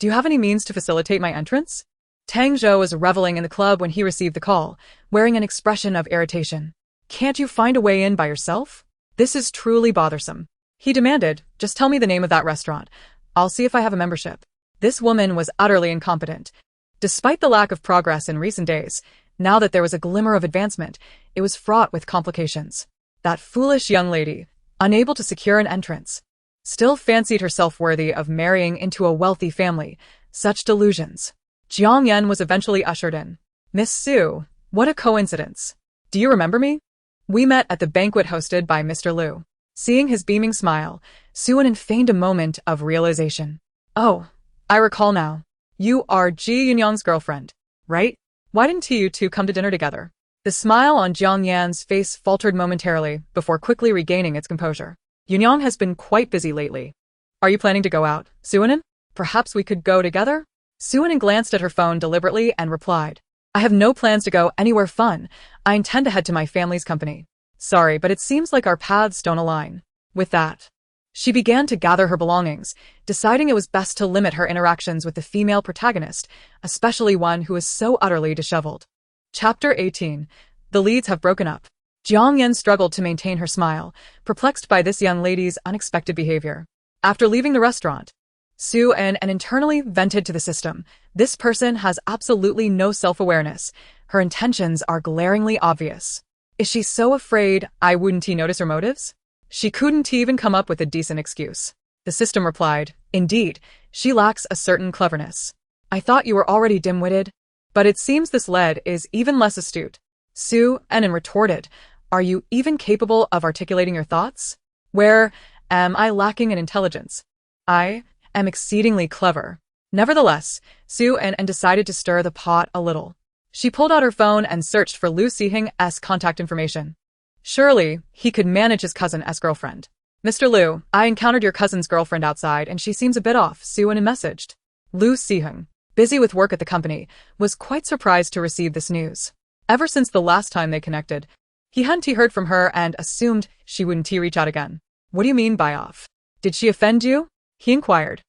Do you have any means to facilitate my entrance? Tang Zhou was reveling in the club when he received the call, wearing an expression of irritation. Can't you find a way in by yourself? This is truly bothersome. He demanded, just tell me the name of that restaurant. I'll see if I have a membership. This woman was utterly incompetent. Despite the lack of progress in recent days, now that there was a glimmer of advancement, it was fraught with complications. That foolish young lady, unable to secure an entrance, still fancied herself worthy of marrying into a wealthy family. Such delusions. Jiang Yan was eventually ushered in. Miss Su, what a coincidence. Do you remember me? We met at the banquet hosted by Mr. Liu. Seeing his beaming smile, Suanin feigned a moment of realization. Oh, I recall now. You are Ji Yunyang's girlfriend, right? Why didn't you two come to dinner together? The smile on Jiang Yan's face faltered momentarily before quickly regaining its composure. Yunyang has been quite busy lately. Are you planning to go out, Suanin? Perhaps we could go together? Suanin glanced at her phone deliberately and replied, I have no plans to go anywhere fun. I intend to head to my family's company. Sorry, but it seems like our paths don't align. With that, she began to gather her belongings, deciding it was best to limit her interactions with the female protagonist, especially one who is so utterly disheveled. Chapter 18. The leads have broken up. Jiang Yan struggled to maintain her smile, perplexed by this young lady's unexpected behavior. After leaving the restaurant, Suanin internally vented to the system. This person has absolutely no self-awareness. Her intentions are glaringly obvious. Is she so afraid I wouldn't notice her motives? She couldn't even come up with a decent excuse. The system replied, Indeed, she lacks a certain cleverness. I thought you were already dim-witted, but it seems this lead is even less astute. Suanin retorted, Are you even capable of articulating your thoughts? Where am I lacking in intelligence? I am exceedingly clever. Nevertheless, Suanin decided to stir the pot a little. She pulled out her phone and searched for Lu Siheng's contact information. Surely, he could manage his cousin's girlfriend. Mr. Liu, I encountered your cousin's girlfriend outside and she seems a bit off, Suanin messaged. Lu Siheng, busy with work at the company, was quite surprised to receive this news. Ever since the last time they connected, he hadn't heard from her and assumed she wouldn't reach out again. What do you mean by off? Did she offend you? He inquired.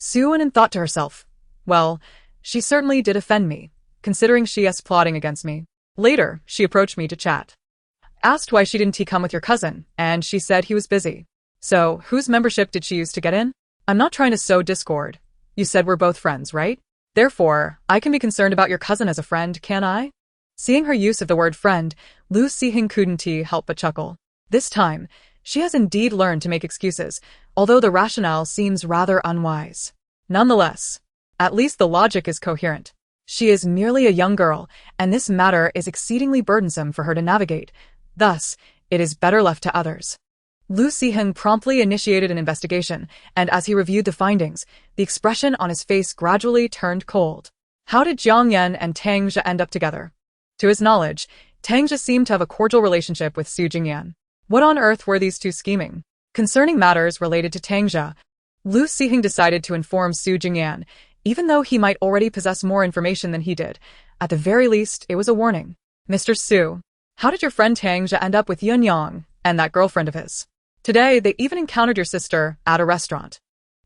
Su An thought to herself, well, she certainly did offend me, considering she is plotting against me. Later, she approached me to chat. Asked why she didn't come with your cousin, and she said he was busy. So, whose membership did she use to get in? I'm not trying to sow discord. You said we're both friends, right? Therefore, I can be concerned about your cousin as a friend, can I? Seeing her use of the word friend, Lu Sihing couldn't help but chuckle. This time, she has indeed learned to make excuses, although the rationale seems rather unwise. Nonetheless, at least the logic is coherent. She is merely a young girl, and this matter is exceedingly burdensome for her to navigate. Thus, it is better left to others. Lu Siheng promptly initiated an investigation, and as he reviewed the findings, the expression on his face gradually turned cold. How did Jiang Yan and Tang Zhe end up together? To his knowledge, Tang Zhe seemed to have a cordial relationship with Su Jingyan. What on earth were these two scheming? Concerning matters related to Tang Zhe, Lu Siheng decided to inform Su Jingyan, even though he might already possess more information than he did. At the very least, it was a warning. Mr. Su, how did your friend Tang Zhe end up with Yun Yang and that girlfriend of his? Today, they even encountered your sister at a restaurant.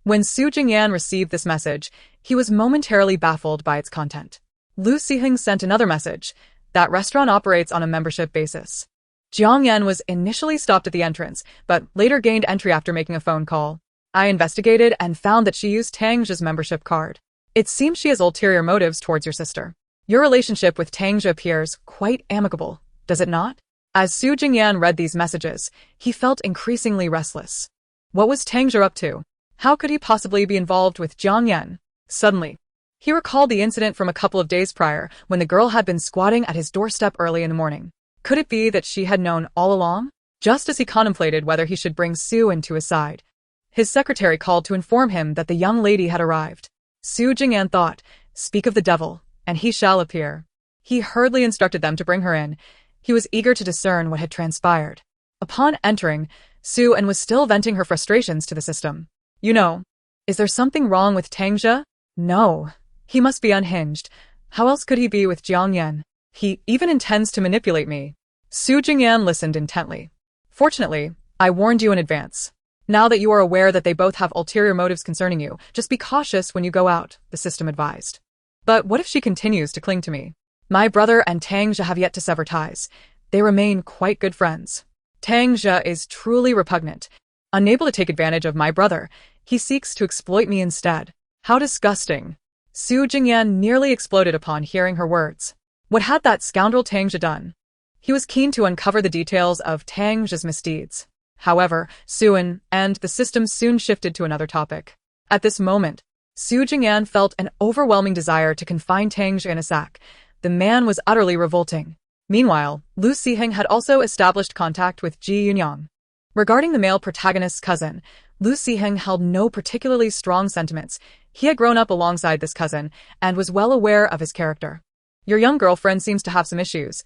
When Su Jingyan received this message, he was momentarily baffled by its content. Lu Siheng sent another message. That restaurant operates on a membership basis. Jiang Yan was initially stopped at the entrance, but later gained entry after making a phone call. I investigated and found that she used Tang Zhe's membership card. It seems she has ulterior motives towards your sister. Your relationship with Tang Zhe appears quite amicable, does it not? As Su Jingyan read these messages, he felt increasingly restless. What was Tang Zhe up to? How could he possibly be involved with Jiang Yan? Suddenly, he recalled the incident from a couple of days prior when the girl had been squatting at his doorstep early in the morning. Could it be that she had known all along? Just as he contemplated whether he should bring Su In to his side, his secretary called to inform him that the young lady had arrived. Su Jingyan thought, speak of the devil, and he shall appear. He hurriedly instructed them to bring her in. He was eager to discern what had transpired. Upon entering, Su An was still venting her frustrations to the system. You know, is there something wrong with Tang Zhe? No. He must be unhinged. How else could he be with Jiang Yan? He even intends to manipulate me. Su Jingyan listened intently. Fortunately, I warned you in advance. Now that you are aware that they both have ulterior motives concerning you, just be cautious when you go out, the system advised. But what if she continues to cling to me? My brother and Tang Zhe have yet to sever ties. They remain quite good friends. Tang Zhe is truly repugnant. Unable to take advantage of my brother, he seeks to exploit me instead. How disgusting. Su Jingyan nearly exploded upon hearing her words. What had that scoundrel Tang Zhe done? He was keen to uncover the details of Tang Zhe's misdeeds. However, Su An and the system soon shifted to another topic. At this moment, Su Jingyan felt an overwhelming desire to confine Tang Zhe in a sack. The man was utterly revolting. Meanwhile, Lu Siheng had also established contact with Ji Yunyang. Regarding the male protagonist's cousin, Lu Siheng held no particularly strong sentiments. He had grown up alongside this cousin and was well aware of his character. Your young girlfriend seems to have some issues.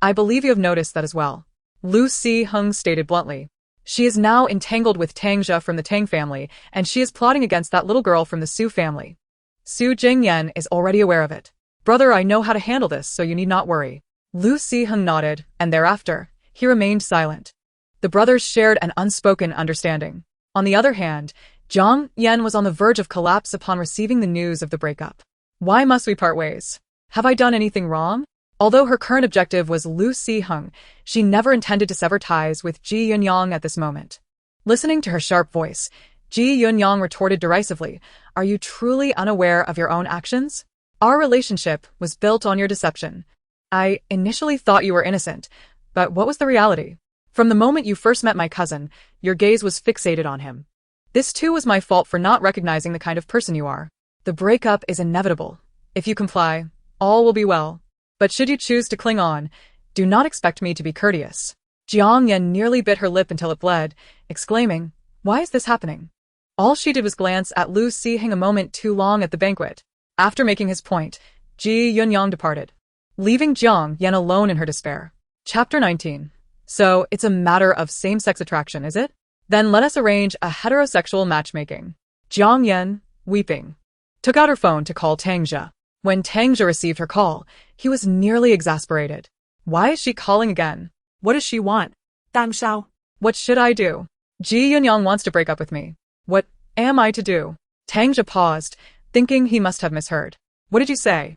I believe you have noticed that as well. Lu Siheng stated bluntly. She is now entangled with Tang Zhe from the Tang family, and she is plotting against that little girl from the Su family. Su Jingyan is already aware of it. Brother, I know how to handle this, so you need not worry. Lu Siheng nodded, and thereafter, he remained silent. The brothers shared an unspoken understanding. On the other hand, Jiang Yan was on the verge of collapse upon receiving the news of the breakup. Why must we part ways? Have I done anything wrong? Although her current objective was Lu Siheng, she never intended to sever ties with Ji Yunyang at this moment. Listening to her sharp voice, Ji Yunyang retorted derisively, Are you truly unaware of your own actions? Our relationship was built on your deception. I initially thought you were innocent, but what was the reality? From the moment you first met my cousin, your gaze was fixated on him. This too was my fault for not recognizing the kind of person you are. The breakup is inevitable. If you comply, all will be well. But should you choose to cling on, do not expect me to be courteous. Jiang Yan nearly bit her lip until it bled, exclaiming, Why is this happening? All she did was glance at Lu Siheng a moment too long at the banquet. After making his point, Ji Yunyang departed, leaving Jiang Yan alone in her despair. Chapter 19. So, it's a matter of same-sex attraction, is it? Then let us arrange a heterosexual matchmaking. Jiang Yan, weeping, took out her phone to call Tang Zhe. When Tang Zhe received her call, he was nearly exasperated. Why is she calling again? What does she want? Tang Shao. What should I do? Ji Yunyang wants to break up with me. What am I to do? Tangja paused, thinking he must have misheard. What did you say?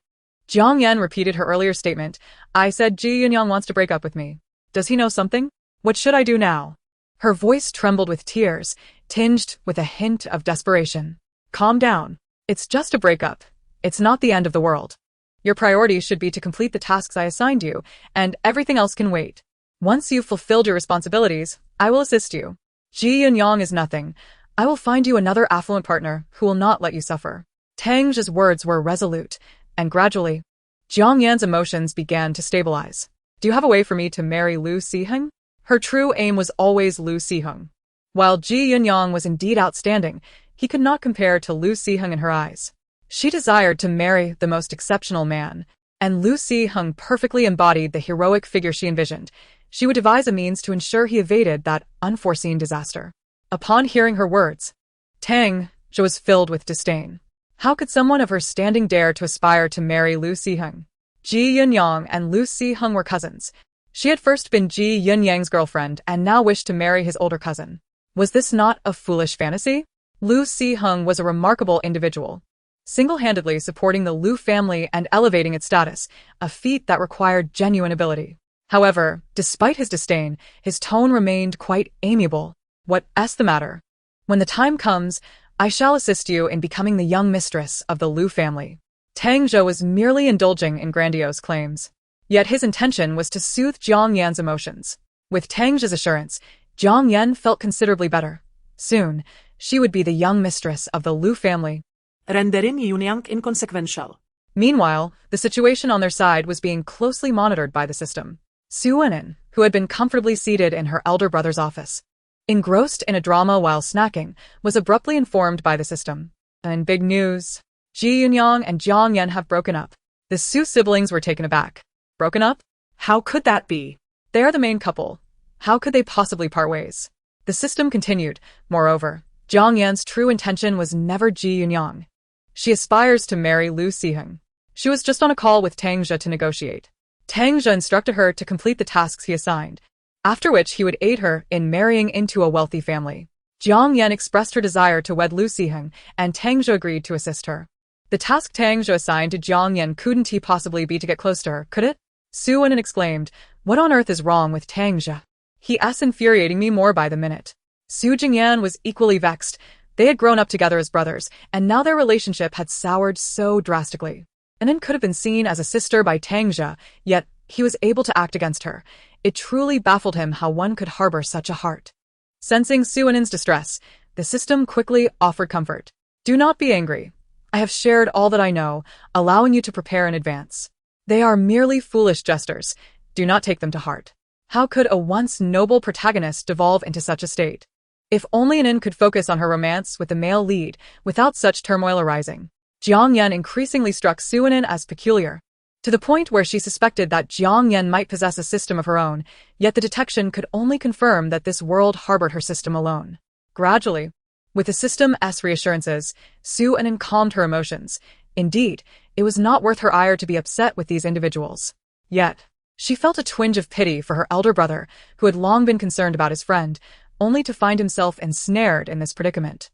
Jiang Yan repeated her earlier statement. I said Ji Yunyang wants to break up with me. Does he know something? What should I do now? Her voice trembled with tears, tinged with a hint of desperation. Calm down. It's just a breakup. It's not the end of the world. Your priority should be to complete the tasks I assigned you, and everything else can wait. Once you've fulfilled your responsibilities, I will assist you. Ji Yunyang is nothing. I will find you another affluent partner who will not let you suffer. Tangja's words were resolute, and gradually, Jiang Yan's emotions began to stabilize. Do you have a way for me to marry Lu Siheng? Her true aim was always Lu Siheng. While Ji Yunyang was indeed outstanding, he could not compare to Lu Siheng in her eyes. She desired to marry the most exceptional man, and Lu Siheng perfectly embodied the heroic figure she envisioned. She would devise a means to ensure he evaded that unforeseen disaster. Upon hearing her words, Tangja was filled with disdain. How could someone of her standing dare to aspire to marry Lu Siheng? Ji Yunyang and Lu Siheng were cousins. She had first been Ji Yunyang's girlfriend and now wished to marry his older cousin. Was this not a foolish fantasy? Lu Siheng was a remarkable individual, single-handedly supporting the Lu family and elevating its status, a feat that required genuine ability. However, despite his disdain, his tone remained quite amiable. What's the matter? When the time comes, I shall assist you in becoming the young mistress of the Lu family. Tangja was merely indulging in grandiose claims. Yet his intention was to soothe Jiang Yan's emotions. With Tangja's assurance, Jiang Yan felt considerably better. Soon, she would be the young mistress of the Lu family. Renderin Yunyang inconsequential. Meanwhile, the situation on their side was being closely monitored by the system. Su Wenin, who had been comfortably seated in her elder brother's office, engrossed in a drama while snacking, was abruptly informed by the system. And big news. Ji Yunyang and Jiang Yan have broken up. The Su siblings were taken aback. Broken up? How could that be? They are the main couple. How could they possibly part ways? The system continued. Moreover, Jiang Yan's true intention was never Ji Yunyang. She aspires to marry Lu Siheng. She was just on a call with Tangja to negotiate. Tangja instructed her to complete the tasks he assigned, after which he would aid her in marrying into a wealthy family. Jiang Yan expressed her desire to wed Lu Siheng, and Tangja agreed to assist her. The task Tangja assigned to Jiang Yan couldn't he possibly be to get close to her, could it? Su Wenin exclaimed, What on earth is wrong with Tangja? He's infuriating me more by the minute. Su Jingyan was equally vexed. They had grown up together as brothers, and now their relationship had soured so drastically. Anin could have been seen as a sister by Tangja, yet he was able to act against her. It truly baffled him how one could harbor such a heart. Sensing Su Wenin's distress, the system quickly offered comfort. Do not be angry. I have shared all that I know, allowing you to prepare in advance. They are merely foolish jesters. Do not take them to heart. How could a once noble protagonist devolve into such a state? If only Anin could focus on her romance with the male lead without such turmoil arising. Jiang Yan increasingly struck Su Wenin as peculiar, to the point where she suspected that Jiang Yan might possess a system of her own, yet the detection could only confirm that this world harbored her system alone. Gradually, with the system's reassurances, Su Wenin calmed her emotions. Indeed, it was not worth her ire to be upset with these individuals. Yet, she felt a twinge of pity for her elder brother, who had long been concerned about his friend, only to find himself ensnared in this predicament.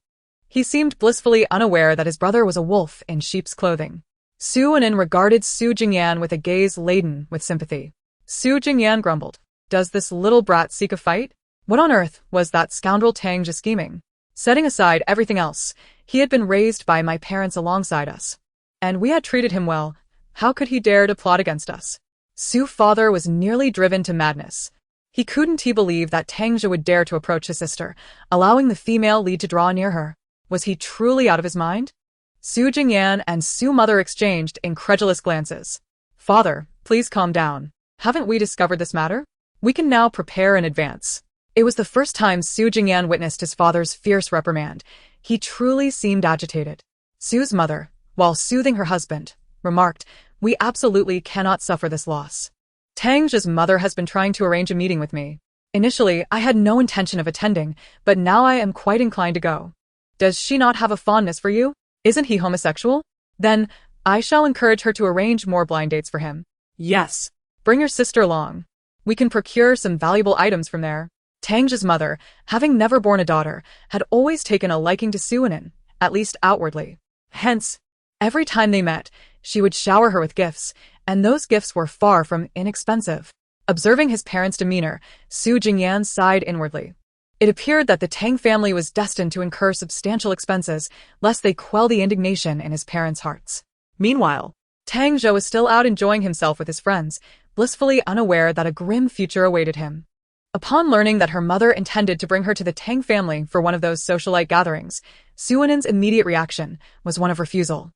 He seemed blissfully unaware that his brother was a wolf in sheep's clothing. Su Wenin regarded Su Jingyan with a gaze laden with sympathy. Su Jingyan grumbled, Does this little brat seek a fight? What on earth was that scoundrel Tangja scheming? Setting aside everything else, he had been raised by my parents alongside us, and we had treated him well. How could he dare to plot against us? Su's father was nearly driven to madness. He couldn't believe that Tangja would dare to approach his sister, allowing the female lead to draw near her. Was he truly out of his mind? Su Jingyan and Su's mother exchanged incredulous glances. Father, please calm down. Haven't we discovered this matter? We can now prepare in advance. It was the first time Su Jingyan witnessed his father's fierce reprimand. He truly seemed agitated. Su's mother, while soothing her husband, remarked, We absolutely cannot suffer this loss. Tangja's mother has been trying to arrange a meeting with me. Initially, I had no intention of attending, but now I am quite inclined to go. Does she not have a fondness for you? Isn't he homosexual? Then, I shall encourage her to arrange more blind dates for him. Yes. Bring your sister along. We can procure some valuable items from there. Tangja's mother, having never borne a daughter, had always taken a liking to Su Wenin, at least outwardly. Hence, Every time they met, she would shower her with gifts, and those gifts were far from inexpensive. Observing his parents' demeanor, Su Jingyan sighed inwardly. It appeared that the Tang family was destined to incur substantial expenses, lest they quell the indignation in his parents' hearts. meanwhile, Tang Zhou was still out enjoying himself with his friends, blissfully unaware that a grim future awaited him. Upon learning that her mother intended to bring her to the Tang family for one of those socialite gatherings, Su Wenen's immediate reaction was one of refusal.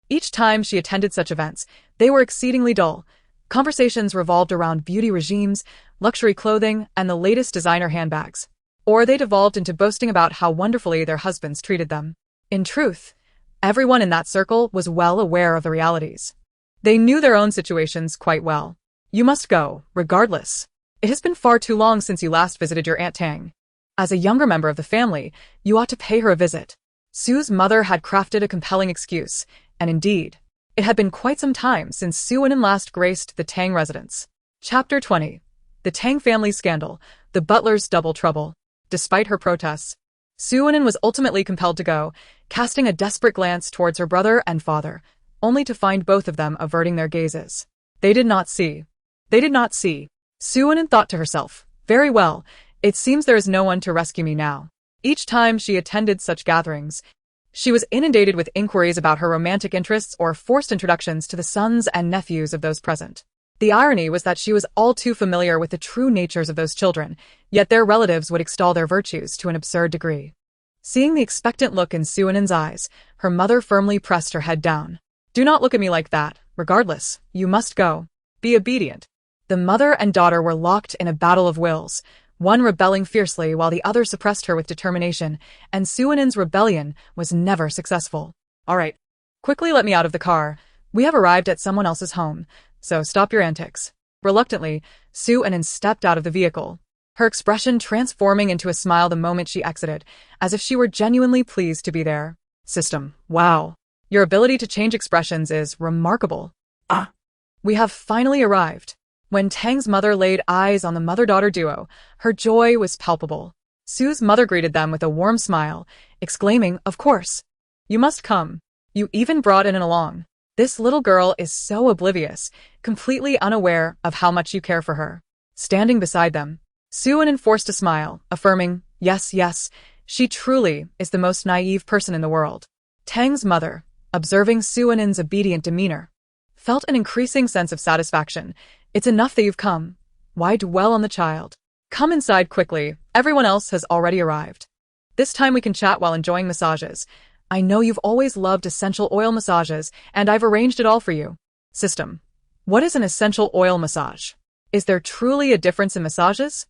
Each time she attended such events, they were exceedingly dull. Conversations revolved around beauty regimes, luxury clothing, and the latest designer handbags. Or they devolved into boasting about how wonderfully their husbands treated them. In truth, everyone in that circle was well aware of the realities. They knew their own situations quite well. You must go, regardless. It has been far too long since you last visited your Aunt Tang. As a younger member of the family, you ought to pay her a visit. Su's mother had crafted a compelling excuse, and indeed, it had been quite some time since Su Wenen last graced the Tang residence. Chapter 20. The Tang family scandal, the butler's double trouble. Despite her protests, Su Wenen was ultimately compelled to go, casting a desperate glance towards her brother and father, only to find both of them averting their gazes. They did not see. Su Wenen thought to herself, very well, it seems there is no one to rescue me now. Each time she attended such gatherings, she was inundated with inquiries about her romantic interests or forced introductions to the sons and nephews of those present. The irony was that she was all too familiar with the true natures of those children, yet their relatives would extol their virtues to an absurd degree. Seeing the expectant look in Su Wenen's eyes, her mother firmly pressed her head down. Do not look at me like that. Regardless, you must go. Be obedient. The mother and daughter were locked in a battle of wills, one rebelling fiercely while the other suppressed her with determination, and Su Wenen's rebellion was never successful. All right. Quickly let me out of the car. We have arrived at someone else's home, so stop your antics. Reluctantly, Su Wenen stepped out of the vehicle, her expression transforming into a smile the moment she exited, as if she were genuinely pleased to be there. System. Wow. Your ability to change expressions is remarkable. We have finally arrived. When Tang's mother laid eyes on the mother-daughter duo, her joy was palpable. Su's mother greeted them with a warm smile, exclaiming, "Of course. You must come. You even brought in along. This little girl is so oblivious, completely unaware of how much you care for her." Standing beside them, Su Wenen forced a smile, affirming, yes, she truly is the most naive person in the world. Tang's mother, observing Su Wenen's obedient demeanor, felt an increasing sense of satisfaction. It's enough that you've come. Why dwell on the child? Come inside quickly. Everyone else has already arrived. This time we can chat while enjoying massages. I know you've always loved essential oil massages, and I've arranged it all for you. System. What is an essential oil massage? Is there truly a difference in massages?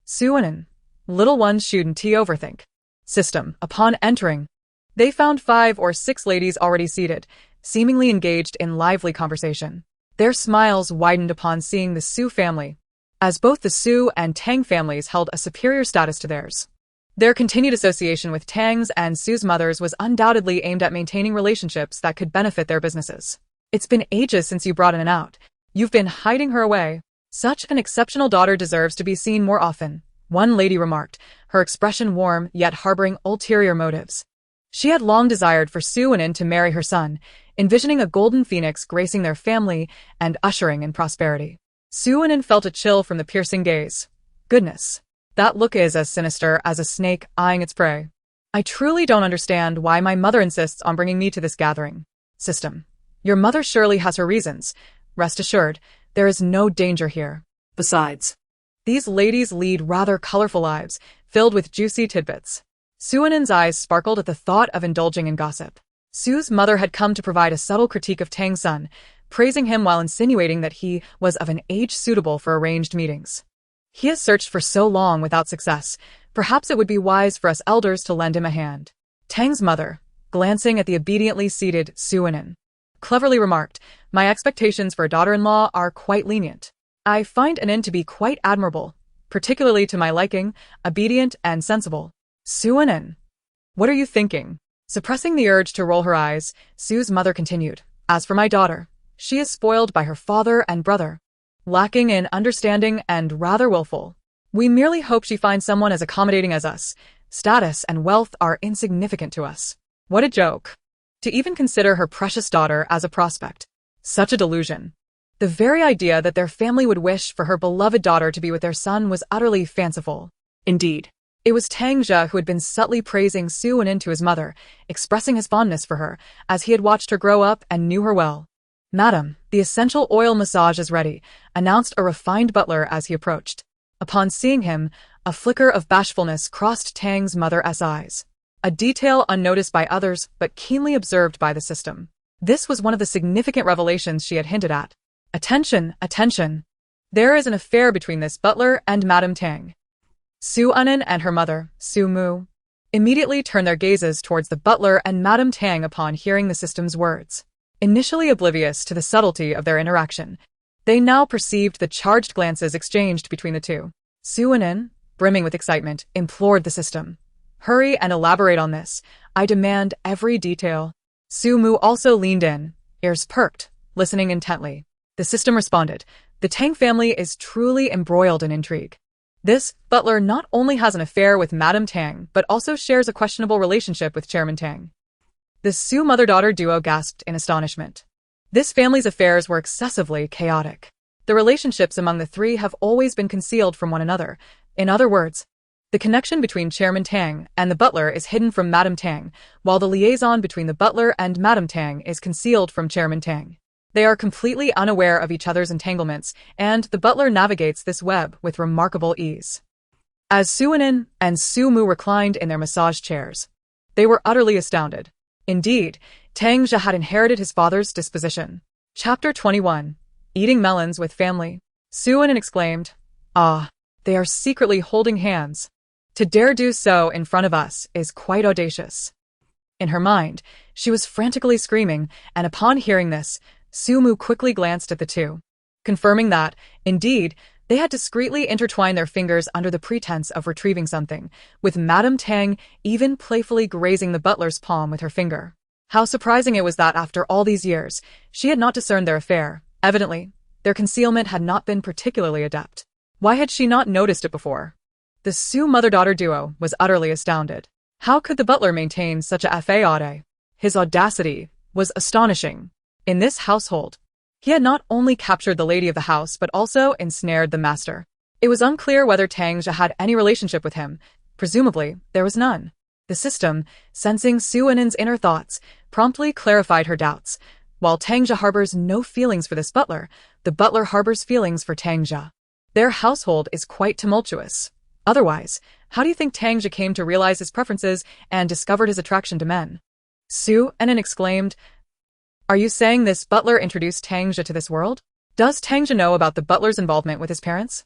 Su Wenen. Little ones shouldn't overthink. System. Upon entering, they found 5 or 6 ladies already seated, seemingly engaged in lively conversation. Their smiles widened upon seeing the Su family, as both the Su and Tang families held a superior status to theirs. Their continued association with Tang's and Su's mothers was undoubtedly aimed at maintaining relationships that could benefit their businesses. It's been ages since you brought in and out. You've been hiding her away. Such an exceptional daughter deserves to be seen more often, one lady remarked, her expression warm yet harboring ulterior motives. She had long desired for Su Wenen to marry her son, envisioning a golden phoenix gracing their family and ushering in prosperity. Su Wenen felt a chill from the piercing gaze. Goodness, that look is as sinister as a snake eyeing its prey. I truly don't understand why my mother insists on bringing me to this gathering. System. Your mother surely has her reasons. Rest assured, there is no danger here. Besides, these ladies lead rather colorful lives, filled with juicy tidbits. Su Wenen's eyes sparkled at the thought of indulging in gossip. Su's mother had come to provide a subtle critique of Tang's son, praising him while insinuating that he was of an age suitable for arranged meetings. He has searched for so long without success. Perhaps it would be wise for us elders to lend him a hand. Tang's mother, glancing at the obediently seated Su Wenen, cleverly remarked, "My expectations for a daughter-in-law are quite lenient. I find Anin to be quite admirable, particularly to my liking, obedient and sensible." Su Wenen, what are you thinking? Suppressing the urge to roll her eyes, Su's mother continued, "As for my daughter, she is spoiled by her father and brother, lacking in understanding and rather willful. We merely hope she finds someone as accommodating as us. Status and wealth are insignificant to us. What a joke. To even consider her precious daughter as a prospect. Such a delusion. The very idea that their family would wish for her beloved daughter to be with their son was utterly fanciful. Indeed. It was Tang Jia who had been subtly praising Su Anin to his mother, expressing his fondness for her, as he had watched her grow up and knew her well. "Madam, the essential oil massage is ready," announced a refined butler as he approached. Upon seeing him, a flicker of bashfulness crossed Tang's mother's eyes. A detail unnoticed by others but keenly observed by the system. This was one of the significant revelations she had hinted at. Attention, attention. There is an affair between this butler and Madame Tang. Su Anin and her mother, Su Mu, immediately turned their gazes towards the butler and Madame Tang upon hearing the system's words. Initially oblivious to the subtlety of their interaction, they now perceived the charged glances exchanged between the two. Su Anin, brimming with excitement, implored the system. "Hurry and elaborate on this. I demand every detail." Su Mu also leaned in, ears perked, listening intently. The system responded, "The Tang family is truly embroiled in intrigue. This butler not only has an affair with Madame Tang, but also shares a questionable relationship with Chairman Tang." The Su mother-daughter duo gasped in astonishment. This family's affairs were excessively chaotic. The relationships among the three have always been concealed from one another. In other words, the connection between Chairman Tang and the butler is hidden from Madame Tang, while the liaison between the butler and Madame Tang is concealed from Chairman Tang. They are completely unaware of each other's entanglements, and the butler navigates this web with remarkable ease. As Su Anin and Su Mu reclined in their massage chairs, they were utterly astounded. Indeed, Tang Jia had inherited his father's disposition. Chapter 21. Eating melons with family. Su Anin exclaimed, "Ah, they are secretly holding hands. To dare do so in front of us is quite audacious." In her mind, she was frantically screaming, and upon hearing this, Su Mu quickly glanced at the two, confirming that, indeed, they had discreetly intertwined their fingers under the pretense of retrieving something, with Madame Tang even playfully grazing the butler's palm with her finger. How surprising it was that after all these years, she had not discerned their affair. Evidently, their concealment had not been particularly adept. Why had she not noticed it before? The Su mother-daughter duo was utterly astounded. How could the butler maintain such a fade? His audacity was astonishing. In this household, he had not only captured the lady of the house but also ensnared the master. It was unclear whether Tang Jia had any relationship with him. Presumably, there was none. The system, sensing Su Anin's inner thoughts, promptly clarified her doubts. While Tang Jia harbors no feelings for this butler, the butler harbors feelings for Tang Jia. Their household is quite tumultuous. Otherwise, how do you think Tang Jia came to realize his preferences and discovered his attraction to men? Su Anin exclaimed, "Are you saying this butler introduced Tang Jia to this world? Does Tang Jia know about the butler's involvement with his parents?"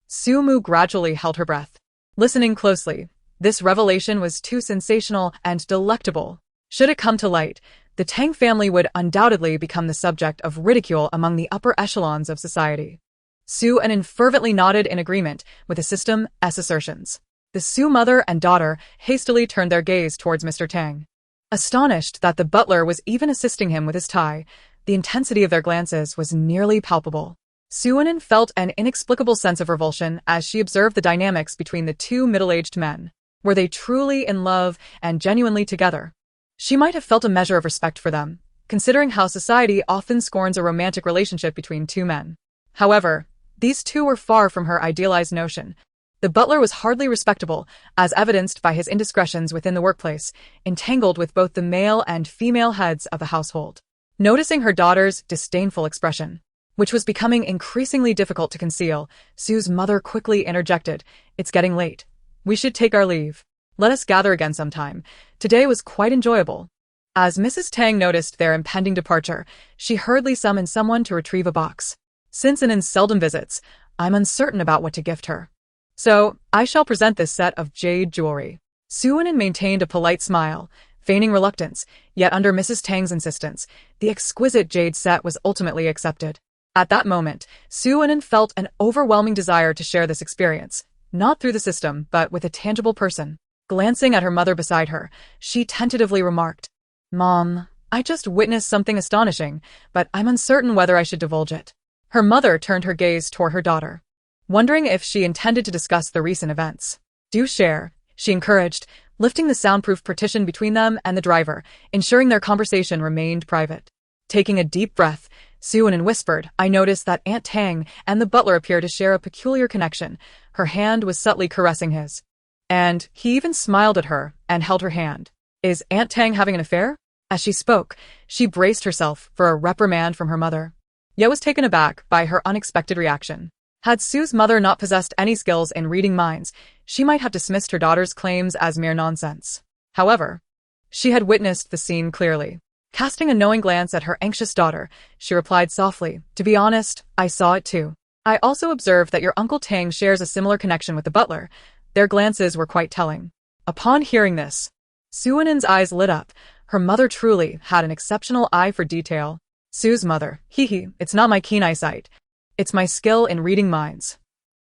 Su Mu gradually held her breath. Listening closely, this revelation was too sensational and delectable. Should it come to light, the Tang family would undoubtedly become the subject of ridicule among the upper echelons of society. Su Anin fervently nodded in agreement with the system's assertions. The Su mother and daughter hastily turned their gaze towards Mr. Tang. Astonished that the butler was even assisting him with his tie, the intensity of their glances was nearly palpable. Su Anin felt an inexplicable sense of revulsion as she observed the dynamics between the two middle-aged men. Were they truly in love and genuinely together? She might have felt a measure of respect for them, considering how society often scorns a romantic relationship between two men. However, these two were far from her idealized notion. The butler was hardly respectable, as evidenced by his indiscretions within the workplace, entangled with both the male and female heads of the household. Noticing her daughter's disdainful expression, which was becoming increasingly difficult to conceal, Su's mother quickly interjected, "It's getting late. We should take our leave. Let us gather again sometime. Today was quite enjoyable." As Mrs. Tang noticed their impending departure, she hurriedly summoned someone to retrieve a box. "Since Anin seldom visits, I'm uncertain about what to gift her. So, I shall present this set of jade jewelry." Su Anin maintained a polite smile, feigning reluctance, yet under Mrs. Tang's insistence, the exquisite jade set was ultimately accepted. At that moment, Su Anin felt an overwhelming desire to share this experience, not through the system, but with a tangible person. Glancing at her mother beside her, she tentatively remarked, "Mom, I just witnessed something astonishing, but I'm uncertain whether I should divulge it." Her mother turned her gaze toward her daughter, wondering if she intended to discuss the recent events. "Do share," she encouraged, lifting the soundproof partition between them and the driver, ensuring their conversation remained private. Taking a deep breath, Soo-in whispered, "I noticed that Aunt Tang and the butler appear to share a peculiar connection." Her hand was subtly caressing his. And he even smiled at her and held her hand. "Is Aunt Tang having an affair?" As she spoke, she braced herself for a reprimand from her mother. Ye was taken aback by her unexpected reaction. Had Sue's mother not possessed any skills in reading minds, she might have dismissed her daughter's claims as mere nonsense. However, she had witnessed the scene clearly. Casting a knowing glance at her anxious daughter, she replied softly, "To be honest, I saw it too. I also observed that your Uncle Tang shares a similar connection with the butler." Their glances were quite telling. Upon hearing this, Soo-in's eyes lit up. Her mother truly had an exceptional eye for detail. Sue's mother, it's not my keen eyesight. It's my skill in reading minds.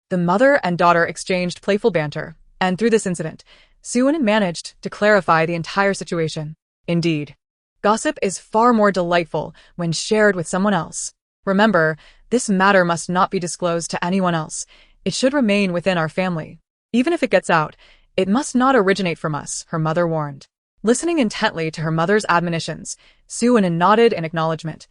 The mother and daughter exchanged playful banter, and through this incident, Soo-in managed to clarify the entire situation. Indeed, gossip is far more delightful when shared with someone else. Remember, this matter must not be disclosed to anyone else. It should remain within our family. Even if it gets out, it must not originate from us, her mother warned. Listening intently to her mother's admonitions, Soo-in nodded in acknowledgement,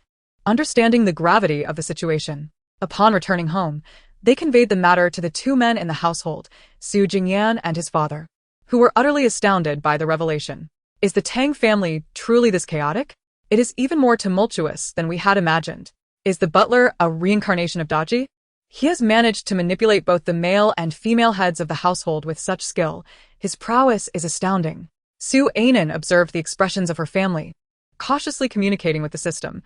understanding the gravity of the situation. Upon returning home, they conveyed the matter to the two men in the household, Su Jingyan and his father, who were utterly astounded by the revelation. Is the Tang family truly this chaotic? It is even more tumultuous than we had imagined. Is the butler a reincarnation of Daji? He has managed to manipulate both the male and female heads of the household with such skill. His prowess is astounding. Soo-in observed the expressions of her family, cautiously communicating with the system.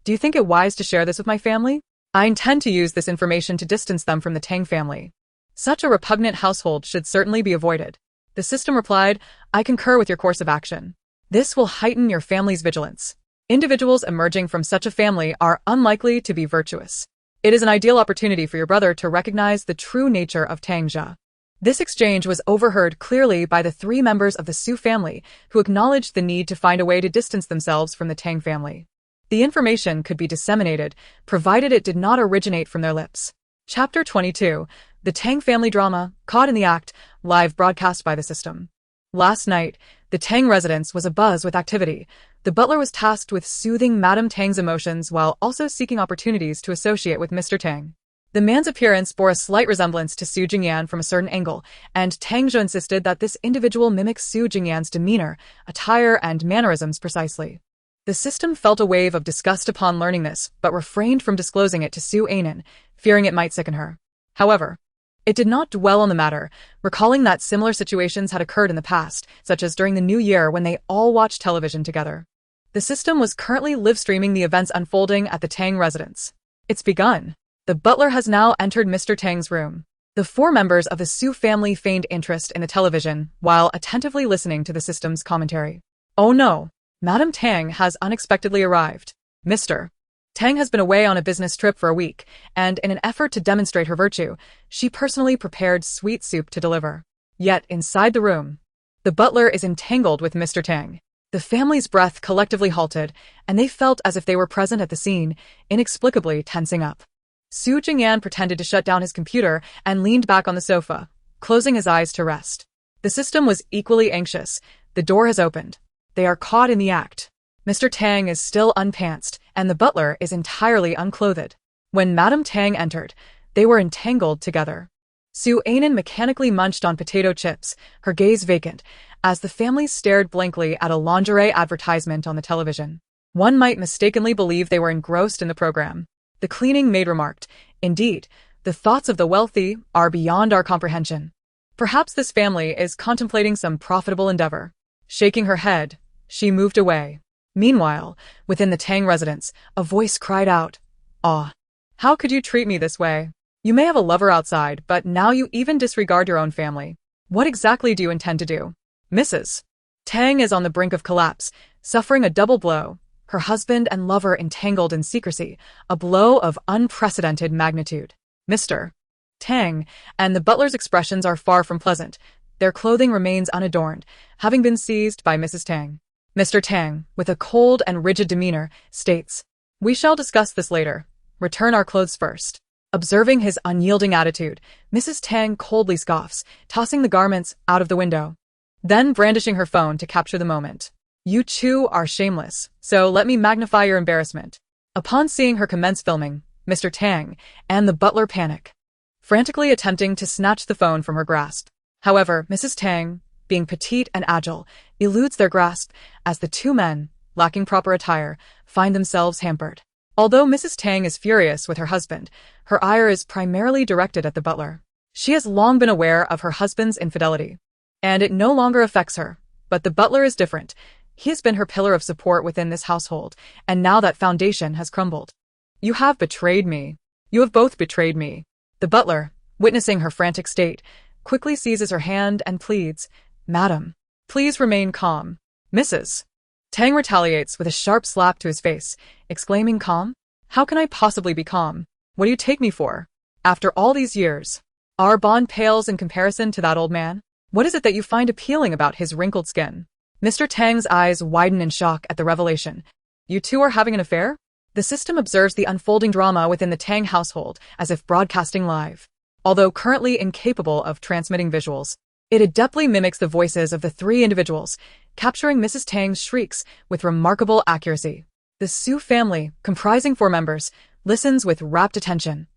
Do you think it wise to share this with my family? I intend to use this information to distance them from the Tang family. Such a repugnant household should certainly be avoided. The system replied, I concur with your course of action. This will heighten your family's vigilance. Individuals emerging from such a family are unlikely to be virtuous. It is an ideal opportunity for your brother to recognize the true nature of Tangja. This exchange was overheard clearly by the three members of the Su family, who acknowledged the need to find a way to distance themselves from the Tang family. The information could be disseminated, provided it did not originate from their lips. Chapter 22, The Tang Family Drama, Caught in the Act, live broadcast by the system. Last night, the Tang residence was abuzz with activity. The butler was tasked with soothing Madame Tang's emotions while also seeking opportunities to associate with Mr. Tang. The man's appearance bore a slight resemblance to Su Jingyan from a certain angle, and Tang Zhe insisted that this individual mimics Su Jingyan's demeanor, attire, and mannerisms precisely. The system felt a wave of disgust upon learning this, but refrained from disclosing it to Soo-in, fearing it might sicken her. However, it did not dwell on the matter, recalling that similar situations had occurred in the past, such as during the New Year when they all watched television together. The system was currently live-streaming the events unfolding at the Tang residence. It's begun. The butler has now entered Mr. Tang's room. The four members of the Su family feigned interest in the television while attentively listening to the system's commentary. Oh no! Madame Tang has unexpectedly arrived. Mr. Tang has been away on a business trip for a week, and in an effort to demonstrate her virtue, she personally prepared sweet soup to deliver. Yet, inside the room, the butler is entangled with Mr. Tang. The family's breath collectively halted, and they felt as if they were present at the scene, inexplicably tensing up. Su Jingyan pretended to shut down his computer and leaned back on the sofa, closing his eyes to rest. The system was equally anxious. The door has opened. They are caught in the act. Mr. Tang is still unpantsed, and the butler is entirely unclothed. When Madame Tang entered, they were entangled together. Soo-in mechanically munched on potato chips, her gaze vacant, as the family stared blankly at a lingerie advertisement on the television. One might mistakenly believe they were engrossed in the program. The cleaning maid remarked, Indeed, the thoughts of the wealthy are beyond our comprehension. Perhaps this family is contemplating some profitable endeavor. Shaking her head, she moved away. Meanwhile, within the Tang residence, a voice cried out, Ah! How could you treat me this way? You may have a lover outside, but now you even disregard your own family. What exactly do you intend to do? Mrs. Tang is on the brink of collapse, suffering a double blow. Her husband and lover entangled in secrecy, a blow of unprecedented magnitude. Mr. Tang and the butler's expressions are far from pleasant. Their clothing remains unadorned, having been seized by Mrs. Tang. Mr. Tang, with a cold and rigid demeanor, states, We shall discuss this later. Return our clothes first. Observing his unyielding attitude, Mrs. Tang coldly scoffs, tossing the garments out of the window. then brandishing her phone to capture the moment. You two are shameless, so let me magnify your embarrassment. Upon seeing her commence filming, Mr. Tang and the butler panic, frantically attempting to snatch the phone from her grasp. However, Mrs. Tang, being petite and agile, eludes their grasp as the two men, lacking proper attire, find themselves hampered. Although Mrs. Tang is furious with her husband, her ire is primarily directed at the butler. She has long been aware of her husband's infidelity, and it no longer affects her. But the butler is different. He has been her pillar of support within this household, and now that foundation has crumbled. You have betrayed me. You have both betrayed me. The butler, witnessing her frantic state, quickly seizes her hand and pleads, "Madam, please remain calm." Mrs. Tang retaliates with a sharp slap to his face, exclaiming, "Calm? How can I possibly be calm? What do you take me for? After all these years, our bond pales in comparison to that old man? What is it that you find appealing about his wrinkled skin?" Mr. Tang's eyes widen in shock at the revelation. You two are having an affair? The system observes the unfolding drama within the Tang household as if broadcasting live. Although currently incapable of transmitting visuals, it adeptly mimics the voices of the three individuals, capturing Mrs. Tang's shrieks with remarkable accuracy. The Su family, comprising 4 members, listens with rapt attention.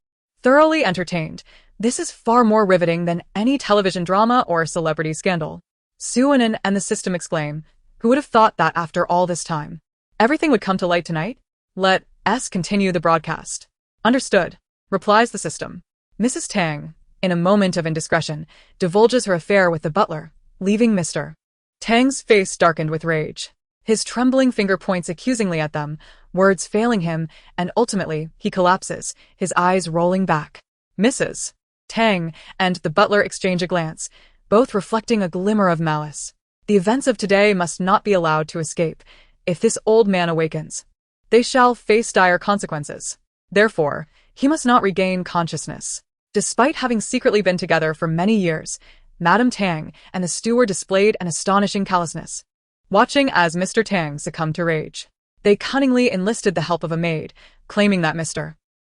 Thoroughly entertained, this is far more riveting than any television drama or celebrity scandal. Suanan and the system exclaim, "Who would have thought that after all this time, everything would come to light tonight? Let us continue the broadcast." "Understood," replies the system. Mrs. Tang, in a moment of indiscretion, divulges her affair with the butler, leaving Mr. Tang's face darkened with rage. His trembling finger points accusingly at them, words failing him, and ultimately he collapses, his eyes rolling back. Mrs. Tang and the butler exchange a glance, both reflecting a glimmer of malice. The events of today must not be allowed to escape. If this old man awakens, they shall face dire consequences. Therefore, he must not regain consciousness. Despite having secretly been together for many years, Madame Tang and the steward displayed an astonishing callousness. Watching as Mr. Tang succumbed to rage, they cunningly enlisted the help of a maid, claiming that Mr.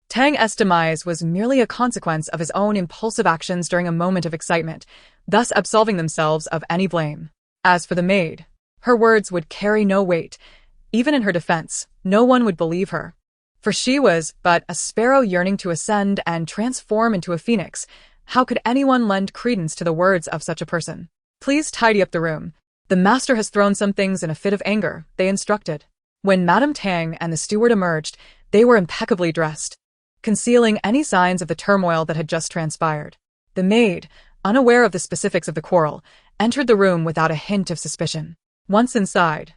Tang's demise was merely a consequence of his own impulsive actions during a moment of excitement, thus absolving themselves of any blame. As for the maid, her words would carry no weight. Even in her defense, no one would believe her. For she was but a sparrow yearning to ascend and transform into a phoenix. How could anyone lend credence to the words of such a person? "Please tidy up the room. The master has thrown some things in a fit of anger," they instructed. When Madame Tang and the steward emerged, they were impeccably dressed, concealing any signs of the turmoil that had just transpired. The maid, unaware of the specifics of the quarrel, entered the room without a hint of suspicion. Once inside,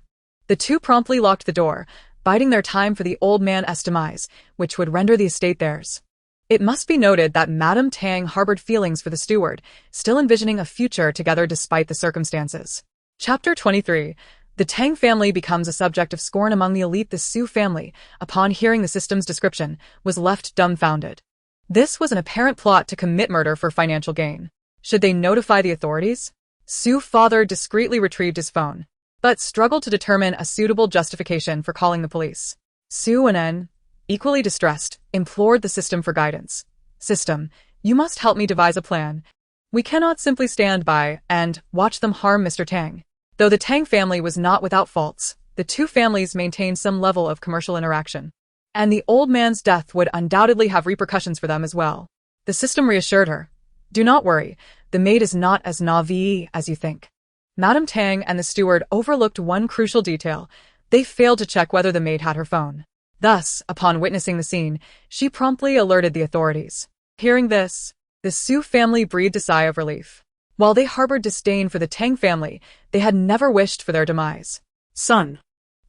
the two promptly locked the door, biding their time for the old man's demise, which would render the estate theirs. It must be noted that Madame Tang harbored feelings for the steward, still envisioning a future together despite the circumstances. Chapter 23. The Tang family becomes a subject of scorn among the elite. The Su family, upon hearing the system's description, was left dumbfounded. This was an apparent plot to commit murder for financial gain. Should they notify the authorities? Su's father discreetly retrieved his phone, but struggled to determine a suitable justification for calling the police. Su Anen, equally distressed, implored the system for guidance. "System, you must help me devise a plan. We cannot simply stand by and watch them harm Mr. Tang." Though the Tang family was not without faults, the two families maintained some level of commercial interaction, and the old man's death would undoubtedly have repercussions for them as well. The system reassured her, "Do not worry, the maid is not as naive as you think." Madame Tang and the steward overlooked one crucial detail. They failed to check whether the maid had her phone. Thus, upon witnessing the scene, she promptly alerted the authorities. Hearing this, the Su family breathed a sigh of relief. While they harbored disdain for the Tang family, they had never wished for their demise. "Son,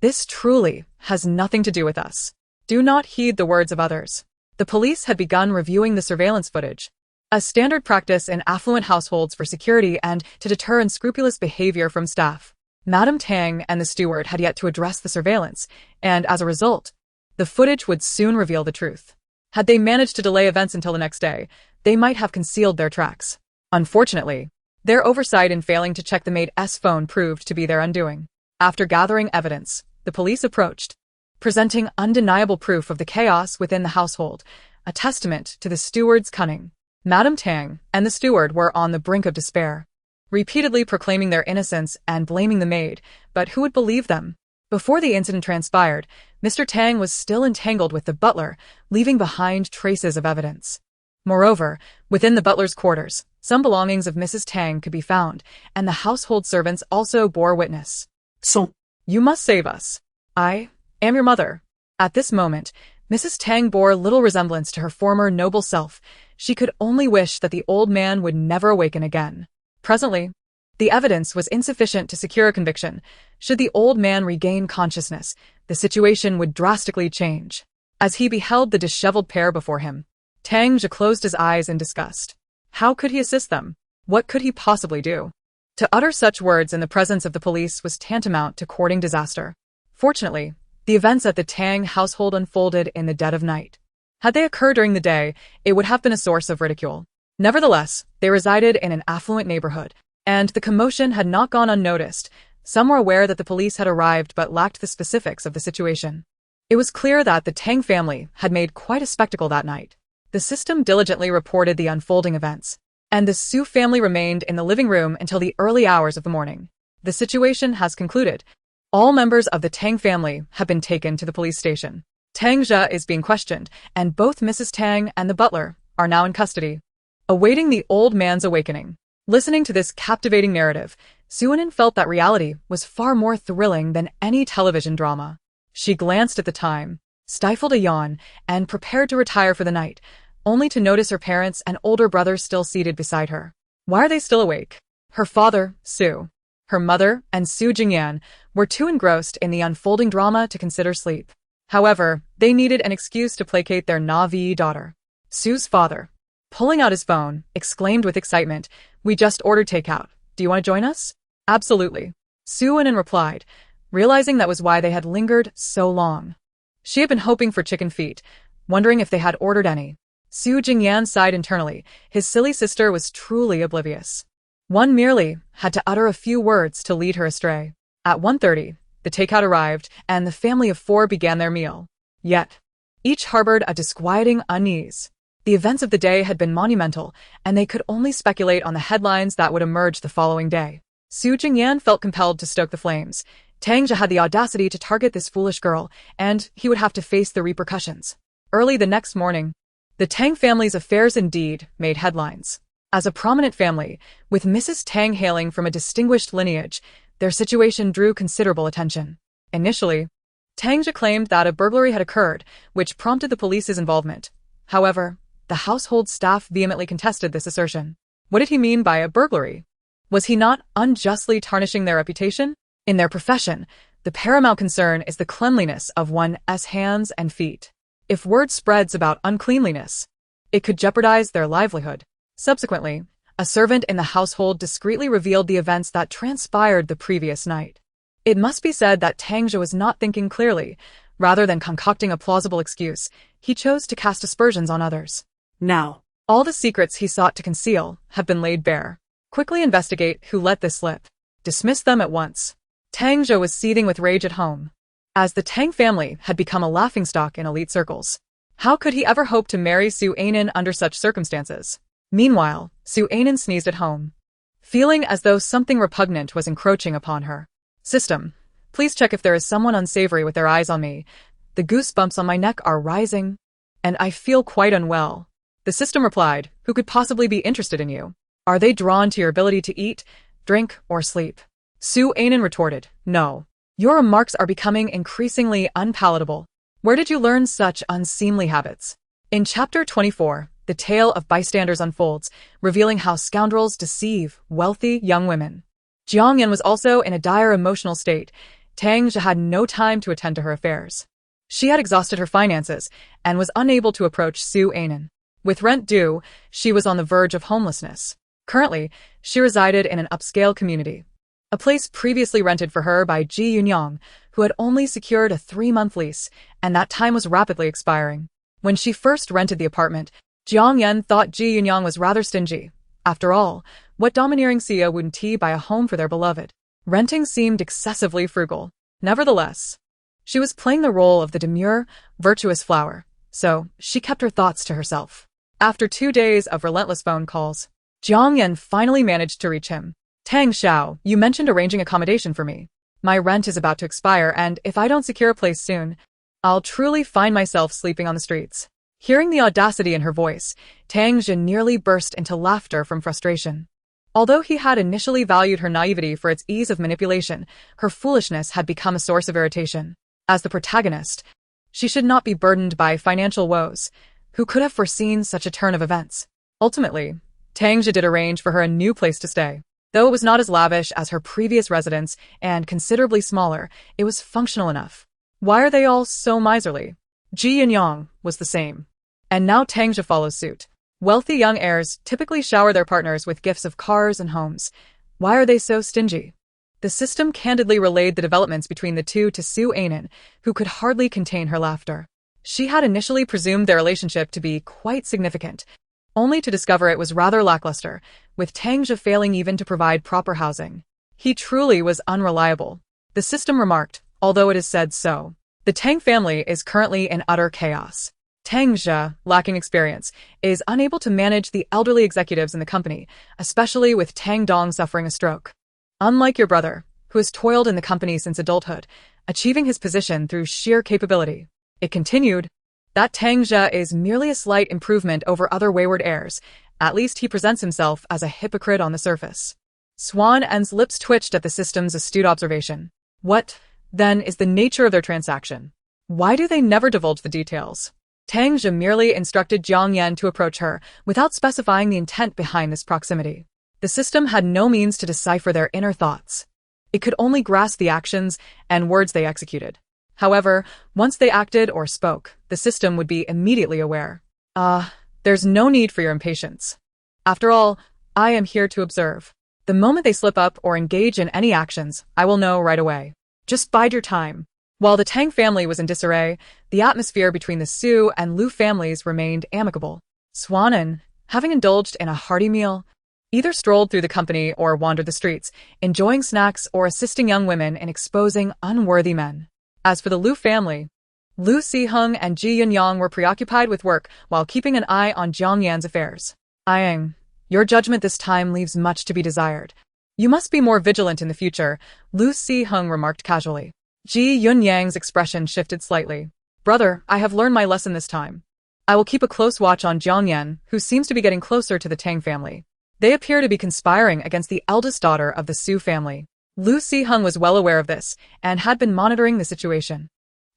this truly has nothing to do with us. Do not heed the words of others." The police had begun reviewing the surveillance footage, a standard practice in affluent households for security and to deter unscrupulous behavior from staff. Madame Tang and the steward had yet to address the surveillance, and as a result, the footage would soon reveal the truth. Had they managed to delay events until the next day, they might have concealed their tracks. Unfortunately, their oversight in failing to check the maid's phone proved to be their undoing. After gathering evidence, the police approached, presenting undeniable proof of the chaos within the household, a testament to the steward's cunning. Madame Tang and the steward were on the brink of despair. repeatedly proclaiming their innocence and blaming the maid, but who would believe them? Before the incident transpired, Mr. Tang was still entangled with the butler, leaving behind traces of evidence. Moreover, within the butler's quarters, some belongings of Mrs. Tang could be found, and the household servants also bore witness. So, You must save us. I am your mother. At this moment, Mrs. Tang bore little resemblance to her former noble self. She could only wish that the old man would never awaken again. Presently, the evidence was insufficient to secure a conviction. Should the old man regain consciousness, the situation would drastically change. As he beheld the disheveled pair before him, Tang Zhe closed his eyes in disgust. How could he assist them? What could he possibly do? To utter such words in the presence of the police was tantamount to courting disaster. Fortunately, the events at the Tang household unfolded in the dead of night. Had they occurred during the day, it would have been a source of ridicule. Nevertheless, they resided in an affluent neighborhood, and the commotion had not gone unnoticed. Some were aware that the police had arrived but lacked the specifics of the situation. It was clear that the Tang family had made quite a spectacle that night. The system diligently reported the unfolding events, and the Su family remained in the living room until the early hours of the morning. The situation has concluded. All members of the Tang family have been taken to the police station. Tang Zhe is being questioned, and both Mrs. Tang and the butler are now in custody, awaiting the old man's awakening. Listening to this captivating narrative, Suanin felt that reality was far more thrilling than any television drama. She glanced at the time, stifled a yawn, and prepared to retire for the night, only to notice her parents and older brother still seated beside her. Why are they still awake? Her father, Su, her mother, and Su Jingyan were too engrossed in the unfolding drama to consider sleep. However, they needed an excuse to placate their Navi daughter. Su's father, pulling out his phone, exclaimed with excitement, "We just ordered takeout. Do you want to join us?" "Absolutely," Suanin replied, realizing that was why they had lingered so long. She had been hoping for chicken feet, wondering if they had ordered any. Su Jingyan sighed internally. His silly sister was truly oblivious. One merely had to utter a few words to lead her astray. At 1:30, the takeout arrived, and the family of four began their meal. Yet, each harbored a disquieting unease. The events of the day had been monumental, and they could only speculate on the headlines that would emerge the following day. Su Jingyan felt compelled to stoke the flames. Tang Zhe had the audacity to target this foolish girl, and he would have to face the repercussions. Early the next morning, the Tang family's affairs indeed made headlines. As a prominent family, with Mrs. Tang hailing from a distinguished lineage, their situation drew considerable attention. Initially, Tang Zhe claimed that a burglary had occurred, which prompted the police's involvement. However, the household staff vehemently contested this assertion. What did he mean by a burglary? Was he not unjustly tarnishing their reputation? In their profession, the paramount concern is the cleanliness of one's hands and feet. If word spreads about uncleanliness, it could jeopardize their livelihood. Subsequently, a servant in the household discreetly revealed the events that transpired the previous night. It must be said that Tang Zhe was not thinking clearly. Rather than concocting a plausible excuse, he chose to cast aspersions on others. Now, All the secrets he sought to conceal have been laid bare. Quickly investigate who let this slip. Dismiss them at once. Tang Zhe was seething with rage at home, as the Tang family had become a laughingstock in elite circles. How could he ever hope to marry Su Ainin under such circumstances? Meanwhile, Su Ainin sneezed at home, feeling as though something repugnant was encroaching upon her. System, please check if there is someone unsavory with their eyes on me. The goosebumps on my neck are rising, and I feel quite unwell. The system replied, who could possibly be interested in you? Are they drawn to your ability to eat, drink, or sleep? Su Ainin retorted, no. Your remarks are becoming increasingly unpalatable. Where did you learn such unseemly habits? In Chapter 24, the tale of bystanders unfolds, revealing how scoundrels deceive wealthy young women. Jiang Yan was also in a dire emotional state. Tang Zhe had no time to attend to her affairs. She had exhausted her finances and was unable to approach Su Ainin. With rent due, she was on the verge of homelessness. Currently, she resided in an upscale community, a place previously rented for her by Ji Yunyang, who had only secured a 3-month lease, and that time was rapidly expiring. When she first rented the apartment, Jiang Yan thought Ji Yunyang was rather stingy. After all, what domineering CEO wouldn't buy a home for their beloved? Renting seemed excessively frugal. Nevertheless, she was playing the role of the demure, virtuous flower, so she kept her thoughts to herself. After 2 days of relentless phone calls, Jiang Yan finally managed to reach him. Tang Xiao, you mentioned arranging accommodation for me. My rent is about to expire, and if I don't secure a place soon, I'll truly find myself sleeping on the streets. Hearing the audacity in her voice, Tang Jin nearly burst into laughter from frustration. Although he had initially valued her naivety for its ease of manipulation, her foolishness had become a source of irritation. As the protagonist, she should not be burdened by financial woes. Who could have foreseen such a turn of events? Ultimately, Tang Jin did arrange for her a new place to stay. Though it was not as lavish as her previous residence and considerably smaller, it was functional enough. Why are they all so miserly? Ji Yunyang was the same. And now Tang Jin follows suit. Wealthy young heirs typically shower their partners with gifts of cars and homes. Why are they so stingy? The system candidly relayed the developments between the two to Su Ainen, who could hardly contain her laughter. She had initially presumed their relationship to be quite significant, only to discover it was rather lackluster, with Tang Jin failing even to provide proper housing. He truly was unreliable. The system remarked, although it is said so. The Tang family is currently in utter chaos. Tang Jin, lacking experience, is unable to manage the elderly executives in the company, especially with Tang Dong suffering a stroke. Unlike your brother, who has toiled in the company since adulthood, achieving his position through sheer capability. It continued, that Tang Jin is merely a slight improvement over other wayward heirs. At least he presents himself as a hypocrite on the surface. Swan N's lips twitched at the system's astute observation. What, then, is the nature of their transaction? Why do they never divulge the details? Tang Jin merely instructed Jiang Yan to approach her, without specifying the intent behind this proximity. The system had no means to decipher their inner thoughts. It could only grasp the actions and words they executed. However, once they acted or spoke, the system would be immediately aware. There's no need for your impatience. After all, I am here to observe. The moment they slip up or engage in any actions, I will know right away. Just bide your time. While the Tang family was in disarray, the atmosphere between the Su and Lu families remained amicable. Swanen, having indulged in a hearty meal, either strolled through the company or wandered the streets, enjoying snacks or assisting young women in exposing unworthy men. As for the Lu family, Lu Siheng and Ji Yunyang were preoccupied with work while keeping an eye on Jiang Yan's affairs. Ayang, your judgment this time leaves much to be desired. You must be more vigilant in the future, Lu Siheng remarked casually. Ji Yunyang's expression shifted slightly. Brother, I have learned my lesson this time. I will keep a close watch on Jiang Yan, who seems to be getting closer to the Tang family. They appear to be conspiring against the eldest daughter of the Su family. Lu Siheng was well aware of this and had been monitoring the situation.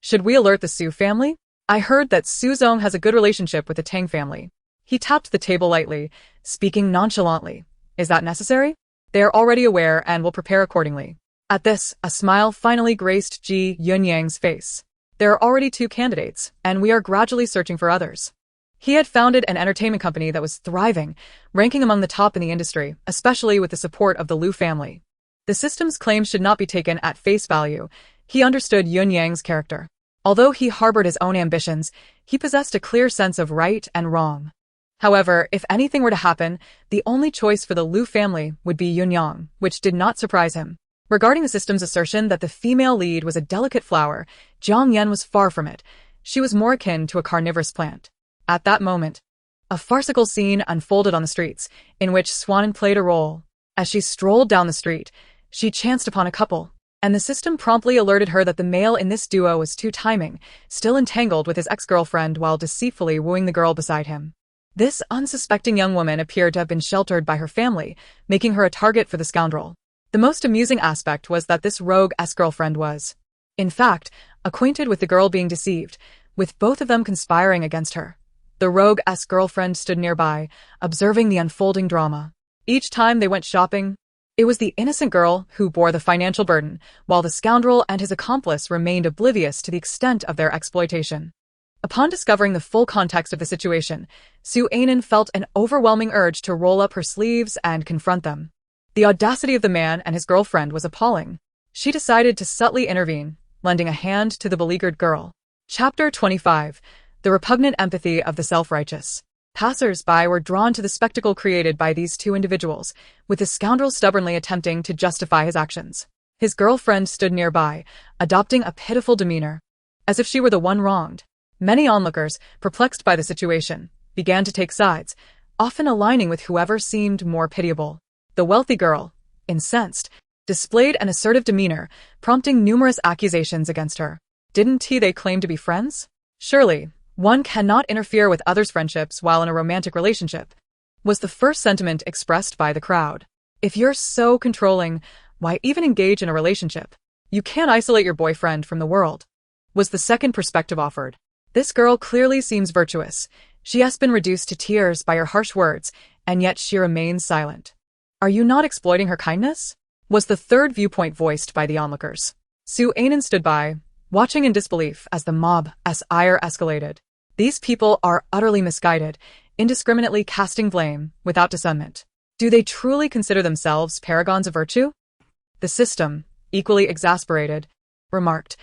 Should we alert the Su family? I heard that Su Zong has a good relationship with the Tang family. He tapped the table lightly, speaking nonchalantly. Is that necessary? They are already aware and will prepare accordingly. At this, a smile finally graced Ji Yunyang's face. There are already 2 candidates, and we are gradually searching for others. He had founded an entertainment company that was thriving, ranking among the top in the industry, especially with the support of the Lu family. The system's claims should not be taken at face value. He understood Yunyang's character. Although he harbored his own ambitions, he possessed a clear sense of right and wrong. However, if anything were to happen, the only choice for the Lu family would be Yunyang, which did not surprise him. Regarding the system's assertion that the female lead was a delicate flower, Jiang Yan was far from it. She was more akin to a carnivorous plant. At that moment, a farcical scene unfolded on the streets, in which Swanen played a role. As she strolled down the street, she chanced upon a couple, and the system promptly alerted her that the male in this duo was too timing, still entangled with his ex-girlfriend while deceitfully wooing the girl beside him. This unsuspecting young woman appeared to have been sheltered by her family, making her a target for the scoundrel. The most amusing aspect was that this rogue ex-girlfriend was, in fact, acquainted with the girl being deceived, with both of them conspiring against her. The rogue ex-girlfriend stood nearby, observing the unfolding drama. Each time they went shopping, it was the innocent girl who bore the financial burden, while the scoundrel and his accomplice remained oblivious to the extent of their exploitation. Upon discovering the full context of the situation, Su Ainen felt an overwhelming urge to roll up her sleeves and confront them. The audacity of the man and his girlfriend was appalling. She decided to subtly intervene, lending a hand to the beleaguered girl. Chapter 25. The repugnant empathy of the self-righteous. Passers-by were drawn to the spectacle created by these 2 individuals, with the scoundrel stubbornly attempting to justify his actions. His girlfriend stood nearby, adopting a pitiful demeanor, as if she were the one wronged. Many onlookers, perplexed by the situation, began to take sides, often aligning with whoever seemed more pitiable. The wealthy girl, incensed, displayed an assertive demeanor, prompting numerous accusations against her. Didn't they claim to be friends? Surely, one cannot interfere with others' friendships while in a romantic relationship, was the first sentiment expressed by the crowd. If you're so controlling, why even engage in a relationship? You can't isolate your boyfriend from the world, was the second perspective offered. This girl clearly seems virtuous. She has been reduced to tears by her harsh words, and yet she remains silent. Are you not exploiting her kindness? Was the third viewpoint voiced by the onlookers. Sue Anan stood by, watching in disbelief as the mob's ire escalated. These people are utterly misguided, indiscriminately casting blame without discernment. Do they truly consider themselves paragons of virtue? The system, equally exasperated, remarked,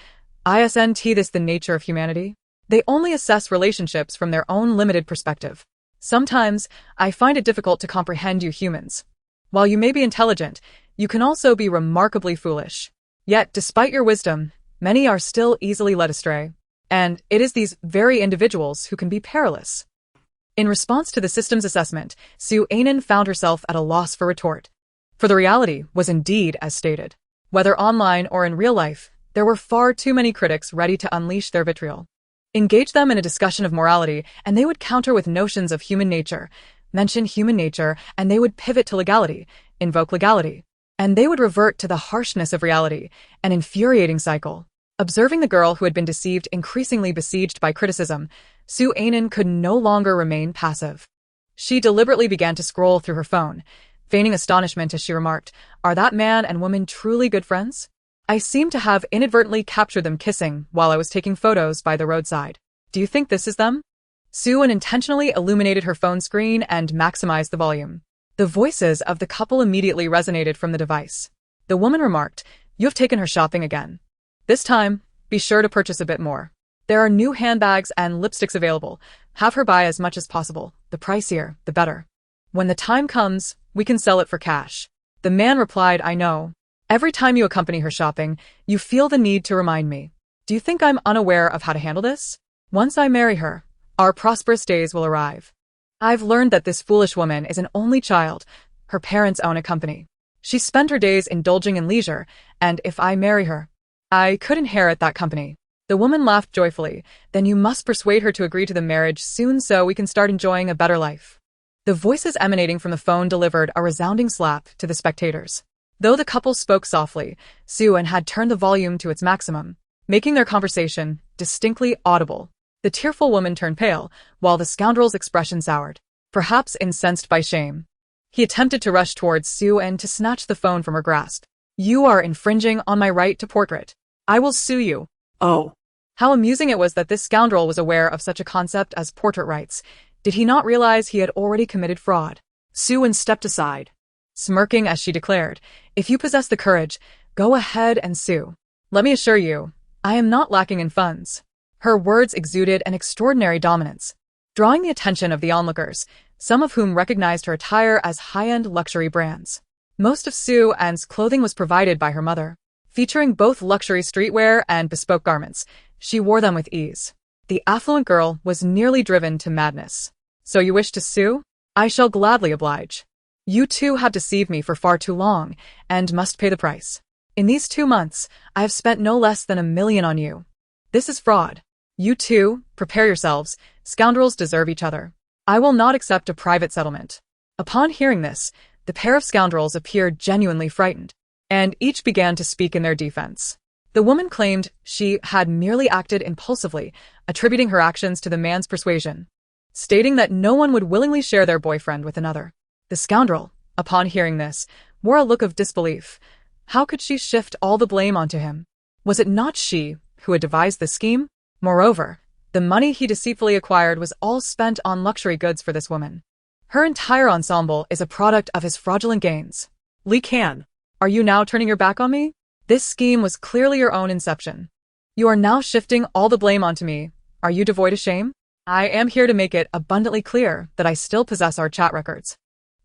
"Isn't this the nature of humanity? They only assess relationships from their own limited perspective. Sometimes, I find it difficult to comprehend you humans. While you may be intelligent, you can also be remarkably foolish. Yet, despite your wisdom, many are still easily led astray. And it is these very individuals who can be perilous." In response to the system's assessment, Sue Anan found herself at a loss for retort. For the reality was indeed as stated. Whether online or in real life, there were far too many critics ready to unleash their vitriol. Engage them in a discussion of morality, and they would counter with notions of human nature. Mention human nature, and they would pivot to legality, invoke legality. And they would revert to the harshness of reality, an infuriating cycle. Observing the girl who had been deceived increasingly besieged by criticism, Sue Anan could no longer remain passive. She deliberately began to scroll through her phone, feigning astonishment as she remarked, "Are that man and woman truly good friends? I seem to have inadvertently captured them kissing while I was taking photos by the roadside. Do you think this is them?" Sue intentionally illuminated her phone screen and maximized the volume. The voices of the couple immediately resonated from the device. The woman remarked, "You have taken her shopping again. This time, be sure to purchase a bit more. There are new handbags and lipsticks available. Have her buy as much as possible. The pricier, the better. When the time comes, we can sell it for cash." The man replied, "I know. Every time you accompany her shopping, you feel the need to remind me. Do you think I'm unaware of how to handle this? Once I marry her, our prosperous days will arrive. I've learned that this foolish woman is an only child. Her parents own a company. She spent her days indulging in leisure, and if I marry her, I could inherit that company." The woman laughed joyfully. "Then you must persuade her to agree to the marriage soon so we can start enjoying a better life." The voices emanating from the phone delivered a resounding slap to the spectators. Though the couple spoke softly, Sue Anan had turned the volume to its maximum, making their conversation distinctly audible. The tearful woman turned pale, while the scoundrel's expression soured, perhaps incensed by shame. He attempted to rush towards Sue Anan to snatch the phone from her grasp. "You are infringing on my right to portrait. I will sue you." Oh. How amusing it was that this scoundrel was aware of such a concept as portrait rights. Did he not realize he had already committed fraud? Sue Anan stepped aside, smirking as she declared, "If you possess the courage, go ahead and sue. Let me assure you, I am not lacking in funds." Her words exuded an extraordinary dominance, drawing the attention of the onlookers, some of whom recognized her attire as high-end luxury brands. Most of Sue Anan's clothing was provided by her mother, featuring both luxury streetwear and bespoke garments. She wore them with ease. The affluent girl was nearly driven to madness. "So you wish to sue? I shall gladly oblige. You two have deceived me for far too long, and must pay the price. In these 2 months, I have spent no less than $1 million on you. This is fraud. You two, prepare yourselves. Scoundrels deserve each other. I will not accept a private settlement." Upon hearing this, the pair of scoundrels appeared genuinely frightened, and each began to speak in their defense. The woman claimed she had merely acted impulsively, attributing her actions to the man's persuasion, stating that no one would willingly share their boyfriend with another. The scoundrel, upon hearing this, wore a look of disbelief. How could she shift all the blame onto him? Was it not she who had devised the scheme? Moreover, the money he deceitfully acquired was all spent on luxury goods for this woman. Her entire ensemble is a product of his fraudulent gains. Lee Can. Are you now turning your back on me? This scheme was clearly your own inception. You are now shifting all the blame onto me. Are you devoid of shame? I am here to make it abundantly clear that I still possess our chat records.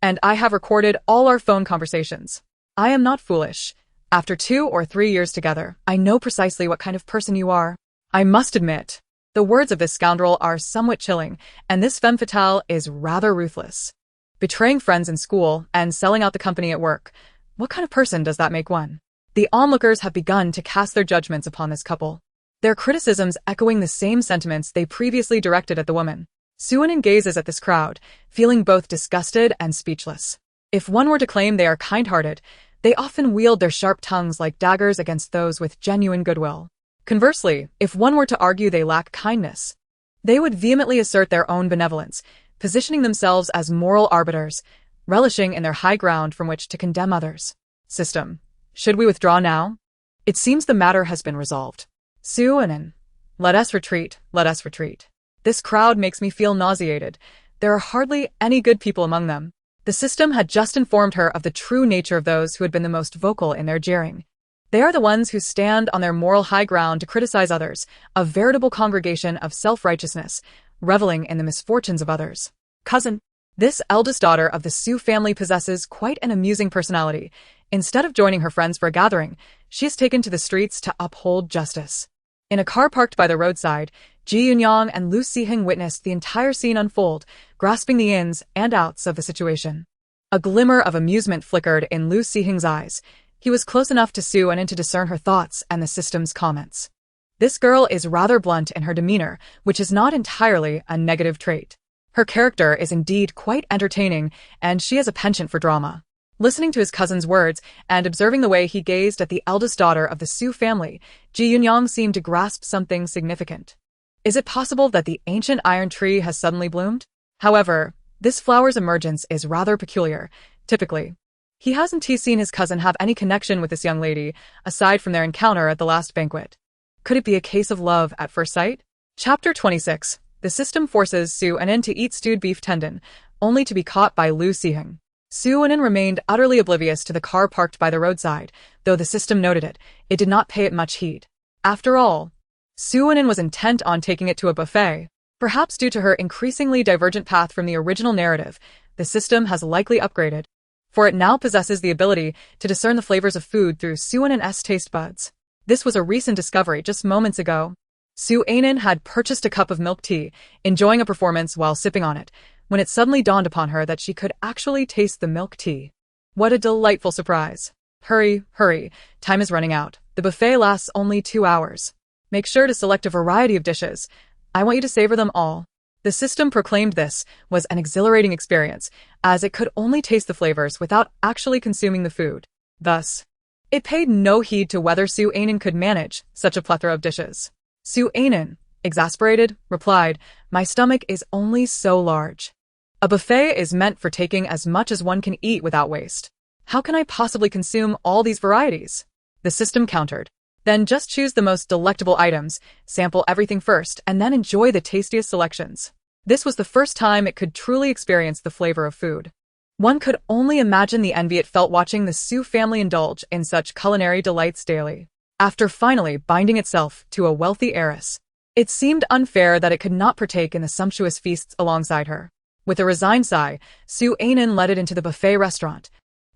And I have recorded all our phone conversations. I am not foolish. After 2 or 3 years together, I know precisely what kind of person you are. I must admit, the words of this scoundrel are somewhat chilling, and this femme fatale is rather ruthless. Betraying friends in school and selling out the company at work. What kind of person does that make one? The onlookers have begun to cast their judgments upon this couple, their criticisms echoing the same sentiments they previously directed at the woman. Suonin gazes at this crowd, feeling both disgusted and speechless. If one were to claim they are kind-hearted, they often wield their sharp tongues like daggers against those with genuine goodwill. Conversely, if one were to argue they lack kindness, they would vehemently assert their own benevolence, positioning themselves as moral arbiters, relishing in their high ground from which to condemn others. System. Should we withdraw now? It seems the matter has been resolved. Suonin. Let us retreat, let us retreat. This crowd makes me feel nauseated. There are hardly any good people among them. The system had just informed her of the true nature of those who had been the most vocal in their jeering. They are the ones who stand on their moral high ground to criticize others, a veritable congregation of self-righteousness, reveling in the misfortunes of others. Cousin. This eldest daughter of the Su family possesses quite an amusing personality. Instead of joining her friends for a gathering, she is taken to the streets to uphold justice. In a car parked by the roadside, Ji Yunyang and Lu Siheng witnessed the entire scene unfold, grasping the ins and outs of the situation. A glimmer of amusement flickered in Lu Siheng's eyes. He was close enough to Suonin to discern her thoughts and the system's comments. This girl is rather blunt in her demeanor, which is not entirely a negative trait. Her character is indeed quite entertaining, and she has a penchant for drama. Listening to his cousin's words and observing the way he gazed at the eldest daughter of the Su family, Ji Yunyang seemed to grasp something significant. Is it possible that the ancient iron tree has suddenly bloomed? However, this flower's emergence is rather peculiar. Typically, he hasn't seen his cousin have any connection with this young lady, aside from their encounter at the last banquet. Could it be a case of love at first sight? Chapter 26. The system forces Suonin to eat stewed beef tendon, only to be caught by Lu Siheng. Suonin remained utterly oblivious to the car parked by the roadside. Though the system noted it, it did not pay it much heed. After all, Suonin was intent on taking it to a buffet. Perhaps due to her increasingly divergent path from the original narrative, the system has likely upgraded, for it now possesses the ability to discern the flavors of food through Suonin's taste buds. This was a recent discovery just moments ago. Suonin had purchased a cup of milk tea, enjoying a performance while sipping on it, when it suddenly dawned upon her that she could actually taste the milk tea. What a delightful surprise. Hurry, hurry, time is running out. The buffet lasts only 2 hours. Make sure to select a variety of dishes. I want you to savor them all. The system proclaimed this was an exhilarating experience, as it could only taste the flavors without actually consuming the food. Thus, it paid no heed to whether Suonin could manage such a plethora of dishes. Suonin, exasperated, replied, "My stomach is only so large. A buffet is meant for taking as much as one can eat without waste. How can I possibly consume all these varieties?" The system countered. Then just choose the most delectable items, sample everything first, and then enjoy the tastiest selections. This was the first time it could truly experience the flavor of food. One could only imagine the envy it felt watching the Su family indulge in such culinary delights daily. After finally binding itself to a wealthy heiress, it seemed unfair that it could not partake in the sumptuous feasts alongside her. With a resigned sigh, Suonin led it into the buffet restaurant,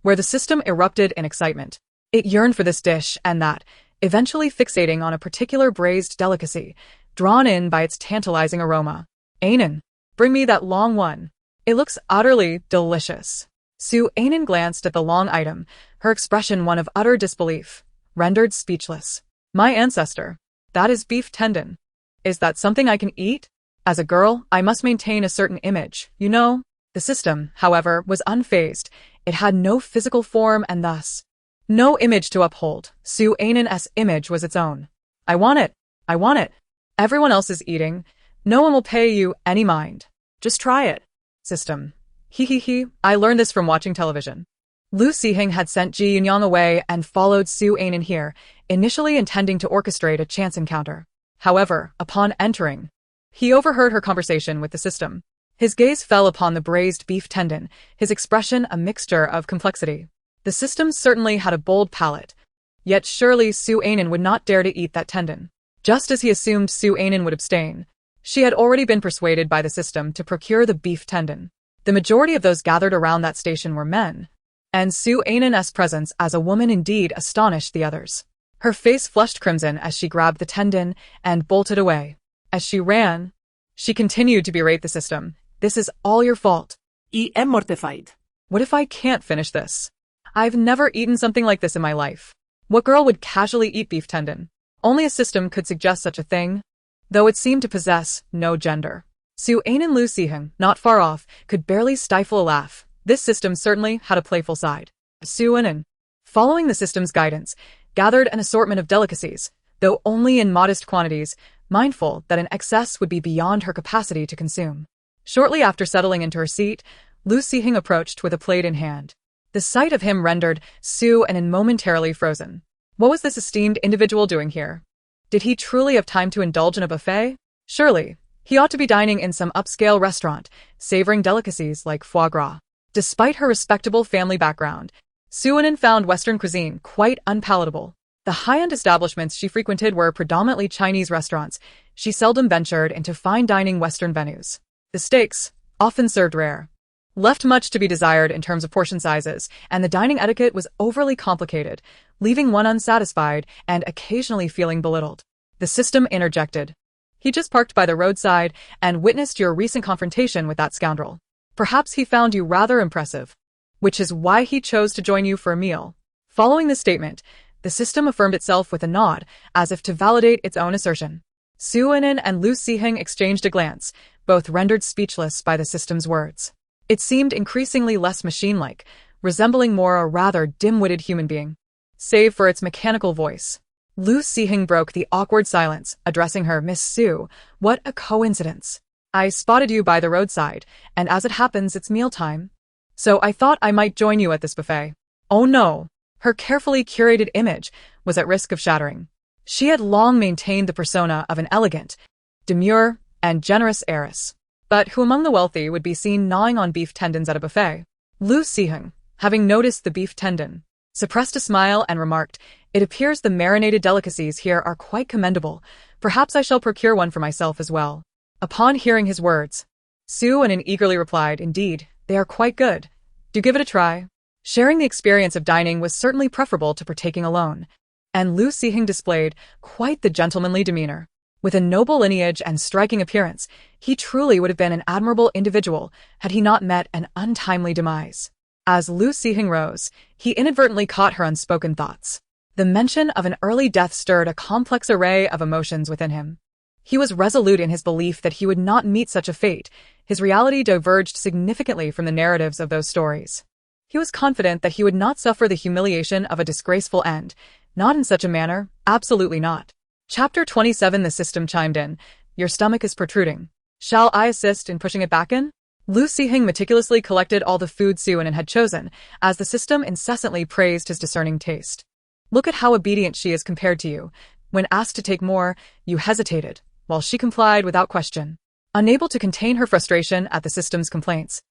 where the system erupted in excitement. It yearned for this dish and that, eventually fixating on a particular braised delicacy, drawn in by its tantalizing aroma. "Ainin, bring me that long one. It looks utterly delicious." Suonin glanced at the long item, her expression one of utter disbelief, rendered speechless. "My ancestor. That is beef tendon. Is that something I can eat? As a girl, I must maintain a certain image, you know." The system, however, was unfazed. It had no physical form and thus no image to uphold. Suonin's image was its own. "I want it. I want it. Everyone else is eating. No one will pay you any mind. Just try it." System. He. I learned this from watching television. Lu Siheng had sent Ji Yunyang away and followed Suonin here, initially intending to orchestrate a chance encounter. However, upon entering, he overheard her conversation with the system. His gaze fell upon the braised beef tendon, his expression a mixture of complexity. The system certainly had a bold palate, yet surely Suonin would not dare to eat that tendon. Just as he assumed Suonin would abstain, she had already been persuaded by the system to procure the beef tendon. The majority of those gathered around that station were men, and Suonin's presence as a woman indeed astonished the others. Her face flushed crimson as she grabbed the tendon and bolted away. As she ran, she continued to berate the system. "This is all your fault. I am mortified. What if I can't finish this? I've never eaten something like this in my life. What girl would casually eat beef tendon? Only a system could suggest such a thing, though it seemed to possess no gender. Su Ain and Lu Siheng, not far off, could barely stifle a laugh. This system certainly had a playful side. Su Ain, following the system's guidance, gathered an assortment of delicacies, though only in modest quantities, mindful that an excess would be beyond her capacity to consume. Shortly after settling into her seat, Lu Siheng approached with a plate in hand. The sight of him rendered Su Ain momentarily frozen. What was this esteemed individual doing here? Did he truly have time to indulge in a buffet? Surely, he ought to be dining in some upscale restaurant, savoring delicacies like foie gras. Despite her respectable family background, Su Ain found Western cuisine quite unpalatable. The high-end establishments she frequented were predominantly Chinese restaurants. She seldom ventured into fine dining Western venues. The steaks, often served rare, left much to be desired in terms of portion sizes, and the dining etiquette was overly complicated, leaving one unsatisfied and occasionally feeling belittled. The system interjected. He just parked by the roadside and witnessed your recent confrontation with that scoundrel. Perhaps he found you rather impressive, which is why he chose to join you for a meal. Following this statement, the system affirmed itself with a nod, as if to validate its own assertion. Su Ain and Lu Siheng exchanged a glance, both rendered speechless by the system's words. It seemed increasingly less machine-like, resembling more a rather dim-witted human being. Save for its mechanical voice. Lu Siheng broke the awkward silence, addressing her, Miss Su. What a coincidence. I spotted you by the roadside, and as it happens, it's mealtime. So I thought I might join you at this buffet. Oh no. Her carefully curated image was at risk of shattering. She had long maintained the persona of an elegant, demure, and generous heiress. But who among the wealthy would be seen gnawing on beef tendons at a buffet? Lu Siheng, having noticed the beef tendon, suppressed a smile and remarked, It appears the marinated delicacies here are quite commendable. Perhaps I shall procure one for myself as well. Upon hearing his words, Su Ain eagerly replied, Indeed, they are quite good. Do give it a try. Sharing the experience of dining was certainly preferable to partaking alone, and Lu Siheng displayed quite the gentlemanly demeanor. With a noble lineage and striking appearance, he truly would have been an admirable individual had he not met an untimely demise. As Lu Siheng rose, he inadvertently caught her unspoken thoughts. The mention of an early death stirred a complex array of emotions within him. He was resolute in his belief that he would not meet such a fate. His reality diverged significantly from the narratives of those stories. He was confident that he would not suffer the humiliation of a disgraceful end. Not in such a manner, absolutely not. Chapter 27. The system chimed in. Your stomach is protruding. Shall I assist in pushing it back in? Lu Siheng meticulously collected all the food Su Ain had chosen, as the system incessantly praised his discerning taste. Look at how obedient she is compared to you. When asked to take more, you hesitated, while she complied without question. Unable to contain her frustration at the system's complaints,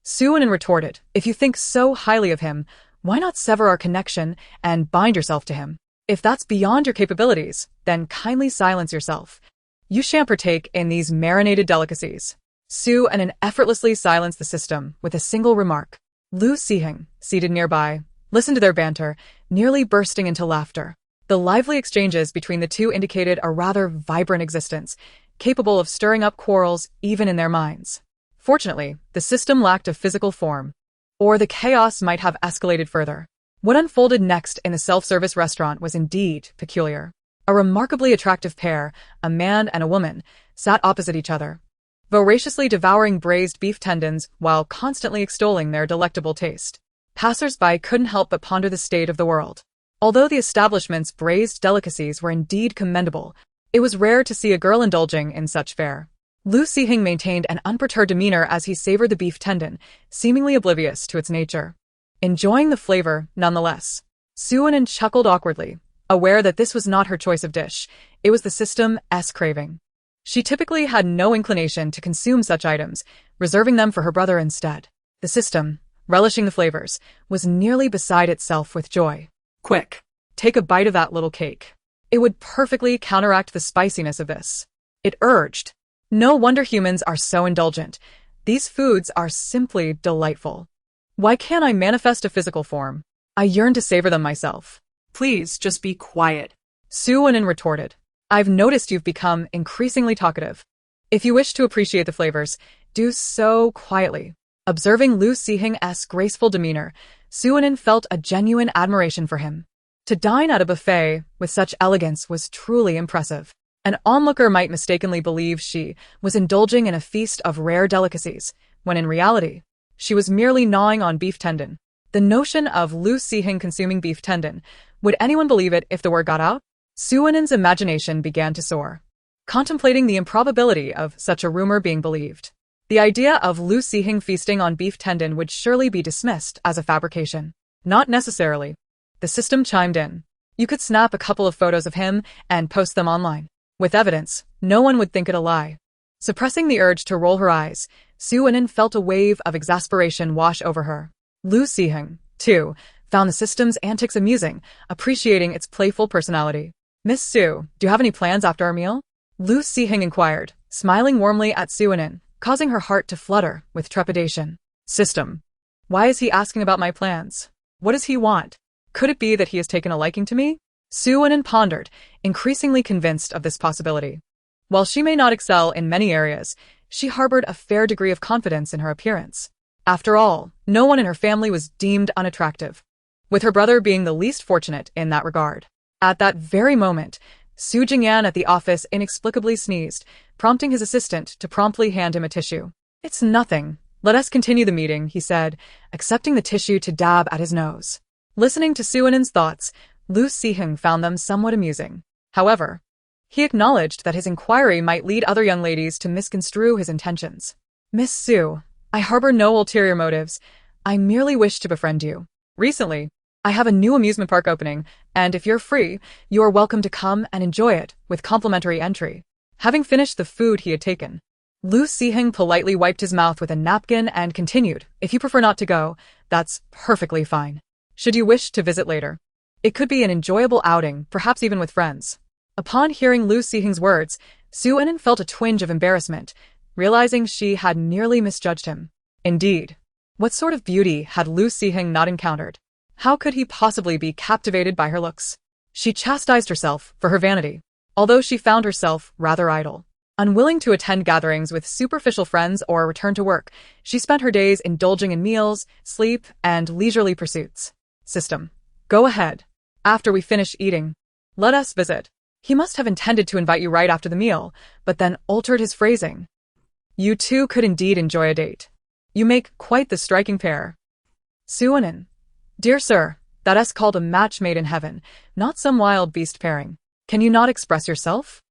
Su Ain retorted, If you think so highly of him, why not sever our connection and bind yourself to him? If that's beyond your capabilities, then kindly silence yourself. You shan't partake in these marinated delicacies. Su Ain effortlessly silenced the system with a single remark. Lu Siheng, seated nearby, listened to their banter, nearly bursting into laughter. The lively exchanges between the two indicated a rather vibrant existence, capable of stirring up quarrels even in their minds. Fortunately, the system lacked a physical form, or the chaos might have escalated further. What unfolded next in the self-service restaurant was indeed peculiar. A remarkably attractive pair, a man and a woman, sat opposite each other, voraciously devouring braised beef tendons while constantly extolling their delectable taste. Passers-by couldn't help but ponder the state of the world. Although the establishment's braised delicacies were indeed commendable, it was rare to see a girl indulging in such fare. Lu Siheng maintained an unperturbed demeanor as he savored the beef tendon, seemingly oblivious to its nature. Enjoying the flavor, nonetheless. Su Ain chuckled awkwardly, aware that this was not her choice of dish, it was the system's craving. She typically had no inclination to consume such items, reserving them for her brother instead. The system, relishing the flavors, was nearly beside itself with joy. Quick, take a bite of that little cake. It would perfectly counteract the spiciness of this. It urged. No wonder humans are so indulgent. These foods are simply delightful. Why can't I manifest a physical form? I yearn to savor them myself. Please, just be quiet. Su Ain retorted. I've noticed you've become increasingly talkative. If you wish to appreciate the flavors, do so quietly. Observing Lu Siheng's graceful demeanor, Suonin felt a genuine admiration for him. To dine at a buffet with such elegance was truly impressive. An onlooker might mistakenly believe she was indulging in a feast of rare delicacies, when in reality, she was merely gnawing on beef tendon. The notion of Lu Sihing consuming beef tendon, would anyone believe it if the word got out? Suonin's imagination began to soar, contemplating the improbability of such a rumor being believed. The idea of Lu Sihing feasting on beef tendon would surely be dismissed as a fabrication. Not necessarily. The system chimed in. You could snap a couple of photos of him and post them online. With evidence, no one would think it a lie. Suppressing the urge to roll her eyes, Suonin felt a wave of exasperation wash over her. Lu Sihing, too, found the system's antics amusing, appreciating its playful personality. Miss Su, do you have any plans after our meal? Lu Sihing inquired, smiling warmly at Suonin, causing her heart to flutter with trepidation. System. Why is he asking about my plans? What does he want? Could it be that he has taken a liking to me? Suonin pondered, increasingly convinced of this possibility. While she may not excel in many areas, she harbored a fair degree of confidence in her appearance. After all, no one in her family was deemed unattractive, with her brother being the least fortunate in that regard. At that very moment, Su Jingyan at the office inexplicably sneezed, prompting his assistant to promptly hand him a tissue. It's nothing. Let us continue the meeting, he said, accepting the tissue to dab at his nose. Listening to Suonin's thoughts, Lu Sihing found them somewhat amusing. However, he acknowledged that his inquiry might lead other young ladies to misconstrue his intentions. Miss Su, I harbor no ulterior motives. I merely wish to befriend you. Recently, I have a new amusement park opening, and if you're free, you are welcome to come and enjoy it with complimentary entry. Having finished the food he had taken, Lu Sihing politely wiped his mouth with a napkin and continued, if you prefer not to go, that's perfectly fine. Should you wish to visit later, it could be an enjoyable outing, perhaps even with friends. Upon hearing Lu Sihing's words, Suonin felt a twinge of embarrassment, realizing she had nearly misjudged him. Indeed, what sort of beauty had Lu Sihing not encountered? How could he possibly be captivated by her looks? She chastised herself for her vanity, although she found herself rather idle. Unwilling to attend gatherings with superficial friends or return to work, she spent her days indulging in meals, sleep, and leisurely pursuits. System. Go ahead. After we finish eating, let us visit. He must have intended to invite you right after the meal, but then altered his phrasing. You two could indeed enjoy a date. You make quite the striking pair. Suonin. Dear sir, that is called a match made in heaven, not some wild beast pairing. Can you not express yourself?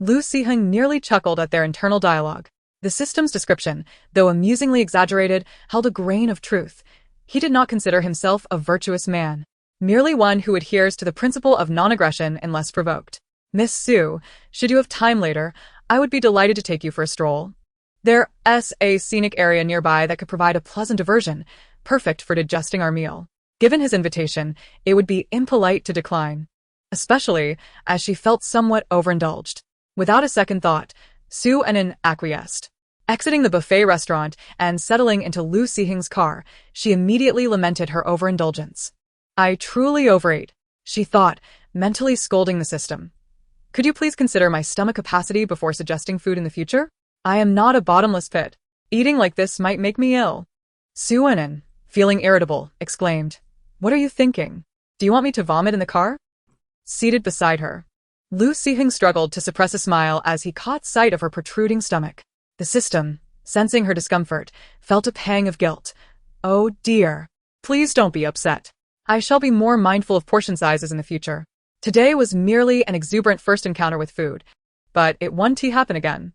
Lu Sihing nearly chuckled at their internal dialogue. The system's description, though amusingly exaggerated, held a grain of truth. He did not consider himself a virtuous man, merely one who adheres to the principle of non-aggression unless provoked. Miss Su, should you have time later, I would be delighted to take you for a stroll. There's a scenic area nearby that could provide a pleasant diversion, perfect for digesting our meal. Given his invitation, it would be impolite to decline, especially as she felt somewhat overindulged. Without a second thought, Suonin acquiesced. Exiting the buffet restaurant and settling into Lu Sihing's car, she immediately lamented her overindulgence. I truly overate, she thought, mentally scolding the system. Could you please consider my stomach capacity before suggesting food in the future? I am not a bottomless pit. Eating like this might make me ill. Suonin, feeling irritable, exclaimed, What are you thinking? Do you want me to vomit in the car? Seated beside her, Lu Sihing struggled to suppress a smile as he caught sight of her protruding stomach. The system, sensing her discomfort, felt a pang of guilt. Oh dear. Please don't be upset. I shall be more mindful of portion sizes in the future. Today was merely an exuberant first encounter with food, but it won't happen again.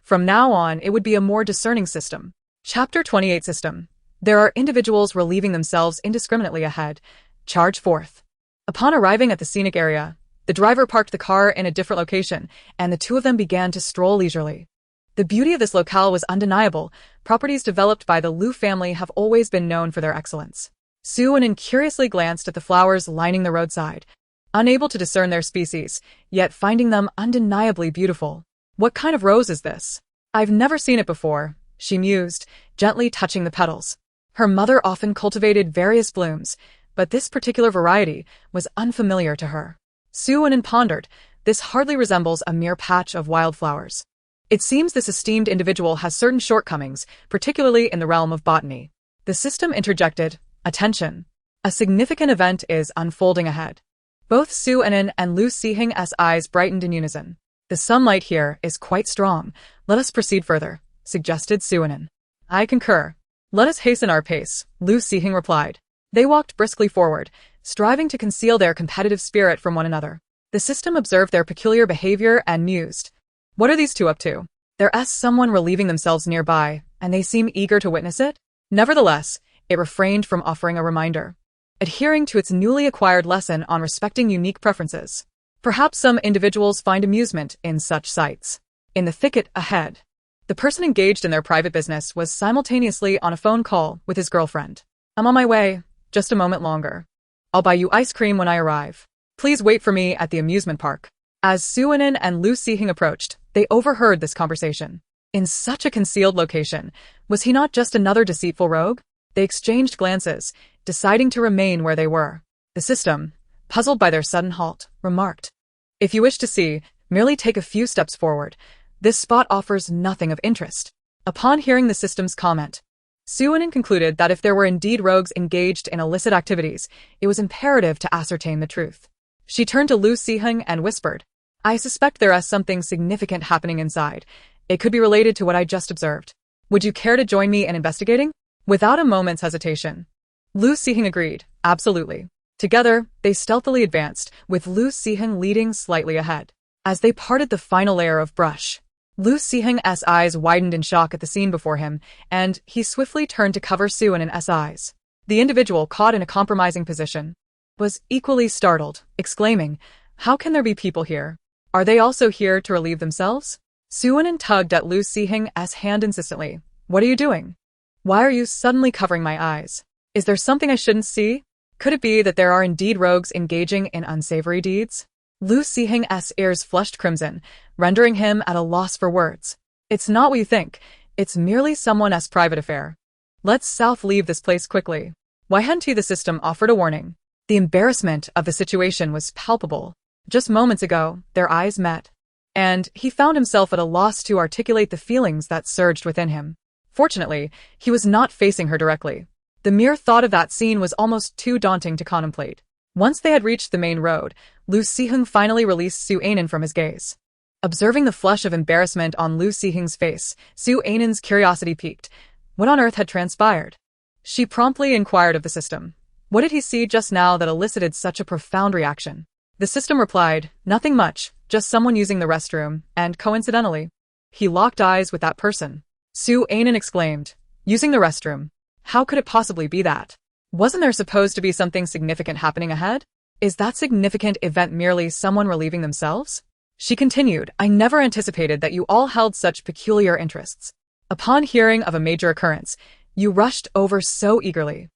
From now on, it would be a more discerning system. Chapter 28 System. There are individuals relieving themselves indiscriminately ahead. Charge forth. Upon arriving at the scenic area, the driver parked the car in a different location, and the two of them began to stroll leisurely. The beauty of this locale was undeniable. Properties developed by the Lu family have always been known for their excellence. Suonin curiously glanced at the flowers lining the roadside, unable to discern their species, yet finding them undeniably beautiful. What kind of rose is this? I've never seen it before, she mused, gently touching the petals. Her mother often cultivated various blooms, but this particular variety was unfamiliar to her. Suonin pondered, this hardly resembles a mere patch of wildflowers. It seems this esteemed individual has certain shortcomings, particularly in the realm of botany. The system interjected, Attention! A significant event is unfolding ahead. Both Su Anin and Lu Sihing's eyes brightened in unison. The sunlight here is quite strong. Let us proceed further, suggested Su Anin. I concur. Let us hasten our pace, Lu Sihing replied. They walked briskly forward, striving to conceal their competitive spirit from one another. The system observed their peculiar behavior and mused. What are these two up to? There's someone relieving themselves nearby, and they seem eager to witness it? Nevertheless, it refrained from offering a reminder, adhering to its newly acquired lesson on respecting unique preferences. Perhaps some individuals find amusement in such sights. In the thicket ahead, the person engaged in their private business was simultaneously on a phone call with his girlfriend. I'm on my way, just a moment longer. I'll buy you ice cream when I arrive. Please wait for me at the amusement park. As Su Anin and Lu Sihing approached, they overheard this conversation. In such a concealed location, was he not just another deceitful rogue? They exchanged glances, deciding to remain where they were. The system, puzzled by their sudden halt, remarked, If you wish to see, merely take a few steps forward. This spot offers nothing of interest. Upon hearing the system's comment, Su Anin concluded that if there were indeed rogues engaged in illicit activities, it was imperative to ascertain the truth. She turned to Lu Sihing and whispered, I suspect there is something significant happening inside. It could be related to what I just observed. Would you care to join me in investigating? Without a moment's hesitation, Lu Sihing agreed, absolutely. Together, they stealthily advanced, with Lu Sihing leading slightly ahead. As they parted the final layer of brush, Lu Sihing's eyes widened in shock at the scene before him, and he swiftly turned to cover Su Anin's eyes. The individual, caught in a compromising position, was equally startled, exclaiming, How can there be people here? Are they also here to relieve themselves? Su Anin tugged at Lu Sihing's hand insistently. What are you doing? Why are you suddenly covering my eyes? Is there something I shouldn't see? Could it be that there are indeed rogues engaging in unsavory deeds? Lu Sihing's ears flushed crimson, rendering him at a loss for words. It's not what you think. It's merely someone's private affair. Let's leave this place quickly. Why hadn't the system offered a warning? The embarrassment of the situation was palpable. Just moments ago, their eyes met, and he found himself at a loss to articulate the feelings that surged within him. Fortunately, he was not facing her directly. The mere thought of that scene was almost too daunting to contemplate. Once they had reached the main road, Lu Sihing finally released Su Anin from his gaze. Observing the flush of embarrassment on Lu Sihing's face, Su Anin's curiosity piqued. What on earth had transpired? She promptly inquired of the system. What did he see just now that elicited such a profound reaction? The system replied, Nothing much, just someone using the restroom, and coincidentally, he locked eyes with that person. Su Anin exclaimed, Using the restroom? How could it possibly be that? Wasn't there supposed to be something significant happening ahead? Is that significant event merely someone relieving themselves? She continued, I never anticipated that you all held such peculiar interests. Upon hearing of a major occurrence, you rushed over so eagerly.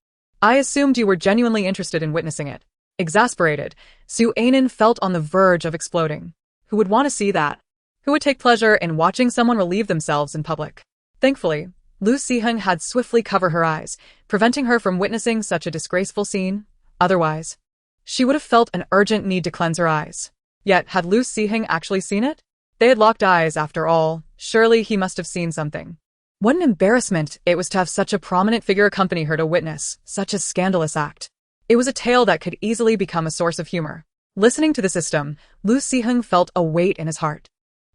I assumed you were genuinely interested in witnessing it. Exasperated, Su Anin felt on the verge of exploding. Who would want to see that? Who would take pleasure in watching someone relieve themselves in public? Thankfully, Lu Sihing had swiftly covered her eyes, preventing her from witnessing such a disgraceful scene. Otherwise, she would have felt an urgent need to cleanse her eyes. Yet, had Lu Sihing actually seen it? They had locked eyes after all. Surely he must have seen something. What an embarrassment it was to have such a prominent figure accompany her to witness such a scandalous act. It was a tale that could easily become a source of humor. Listening to the system, Lu Sihing felt a weight in his heart.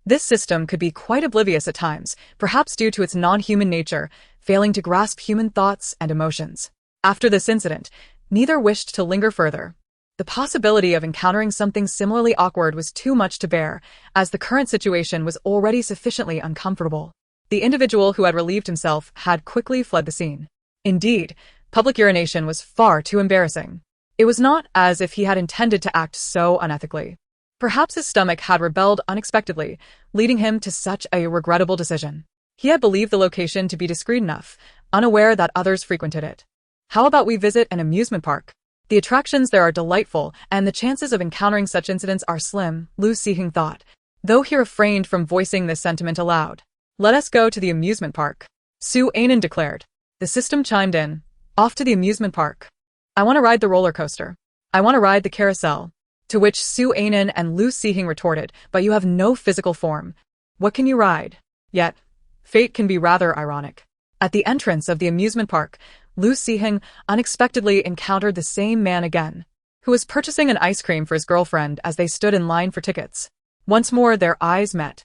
This system could be quite oblivious at times, perhaps due to its non-human nature, failing to grasp human thoughts and emotions. After this incident, neither wished to linger further. The possibility of encountering something similarly awkward was too much to bear, as the current situation was already sufficiently uncomfortable. The individual who had relieved himself had quickly fled the scene. Indeed, public urination was far too embarrassing. It was not as if he had intended to act so unethically. Perhaps his stomach had rebelled unexpectedly, leading him to such a regrettable decision. He had believed the location to be discreet enough, unaware that others frequented it. How about we visit an amusement park? The attractions there are delightful, and the chances of encountering such incidents are slim, Lu Sihing thought, though he refrained from voicing this sentiment aloud. Let us go to the amusement park, Su Anin declared. The system chimed in. Off to the amusement park. I want to ride the roller coaster. I want to ride the carousel. To which Su Anin and Lu Sihing retorted, but you have no physical form. What can you ride? Yet, fate can be rather ironic. At the entrance of the amusement park, Lu Siheng unexpectedly encountered the same man again, who was purchasing an ice cream for his girlfriend as they stood in line for tickets. Once more their eyes met.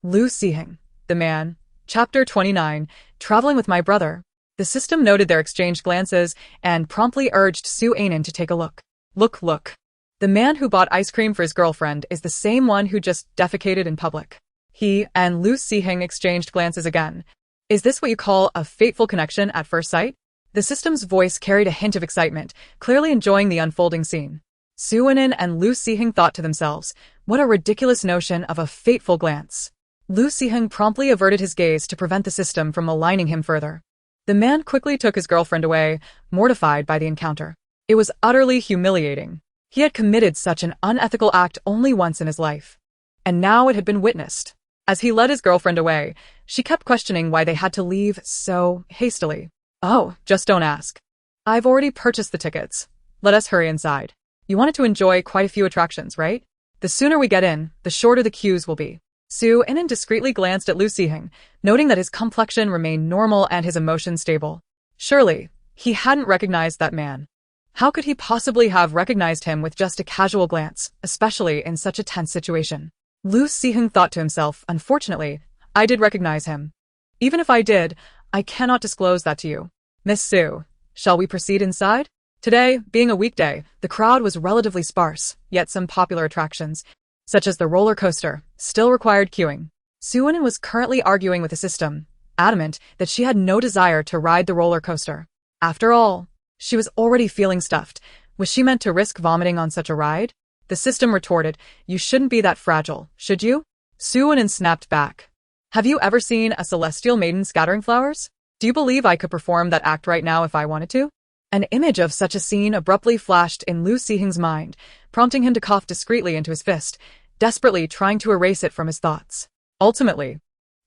Lu Siheng, the man. Chapter 29, Traveling with My Brother. The system noted their exchanged glances and promptly urged Su Anan to take a look. Look. The man who bought ice cream for his girlfriend is the same one who just defecated in public. He and Lu Siheng exchanged glances again. Is this what you call a fateful connection at first sight? The system's voice carried a hint of excitement, clearly enjoying the unfolding scene. Su Anan and Lu Siheng thought to themselves, what a ridiculous notion of a fateful glance. Lu Siheng promptly averted his gaze to prevent the system from maligning him further. The man quickly took his girlfriend away, mortified by the encounter. It was utterly humiliating. He had committed such an unethical act only once in his life. And now it had been witnessed. As he led his girlfriend away, she kept questioning why they had to leave so hastily. Oh, just don't ask. I've already purchased the tickets. Let us hurry inside. You wanted to enjoy quite a few attractions, right? The sooner we get in, the shorter the queues will be. Su Anan discreetly glanced at Lu Siheng, noting that his complexion remained normal and his emotions stable. Surely, he hadn't recognized that man. How could he possibly have recognized him with just a casual glance, especially in such a tense situation? Lu Siheng thought to himself, unfortunately, I did recognize him. Even if I did, I cannot disclose that to you. Miss Su, shall we proceed inside? Today, being a weekday, the crowd was relatively sparse, yet some popular attractions, such as the roller coaster, still required queuing. Su Anan was currently arguing with the system, adamant that she had no desire to ride the roller coaster. After all, she was already feeling stuffed. Was she meant to risk vomiting on such a ride? The system retorted, you shouldn't be that fragile, should you? Su Anan snapped back. Have you ever seen a celestial maiden scattering flowers? Do you believe I could perform that act right now if I wanted to? An image of such a scene abruptly flashed in Lu Siheng's mind, prompting him to cough discreetly into his fist, desperately trying to erase it from his thoughts. Ultimately,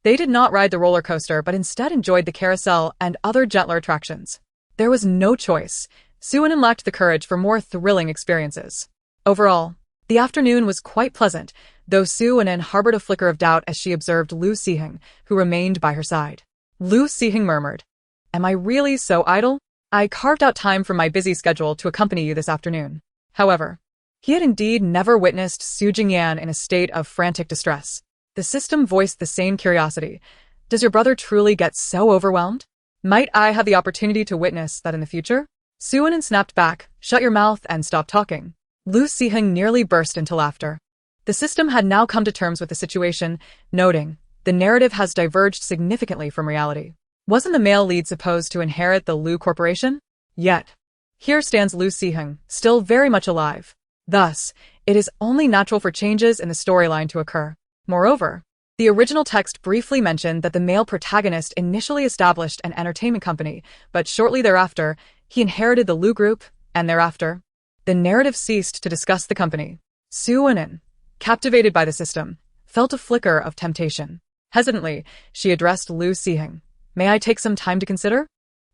they did not ride the roller coaster but instead enjoyed the carousel and other gentler attractions. There was no choice. Su Anan lacked the courage for more thrilling experiences. Overall, the afternoon was quite pleasant, though Su Anan harbored a flicker of doubt as she observed Lu Siheng, who remained by her side. Lu Siheng murmured, Am I really so idle? I carved out time from my busy schedule to accompany you this afternoon. However, he had indeed never witnessed Su Jingyan in a state of frantic distress. The system voiced the same curiosity. Does your brother truly get so overwhelmed? Might I have the opportunity to witness that in the future? Su Anan snapped back, shut your mouth and stop talking. Lu Siheng nearly burst into laughter. The system had now come to terms with the situation, noting, the narrative has diverged significantly from reality. Wasn't the male lead supposed to inherit the Lu Corporation? Yet, here stands Lu Siheng, still very much alive. Thus, it is only natural for changes in the storyline to occur. Moreover, the original text briefly mentioned that the male protagonist initially established an entertainment company, but shortly thereafter, he inherited the Lu Group, and thereafter, the narrative ceased to discuss the company. Su Anan, captivated by the system, felt a flicker of temptation. Hesitantly, she addressed Lu Siheng. May I take some time to consider?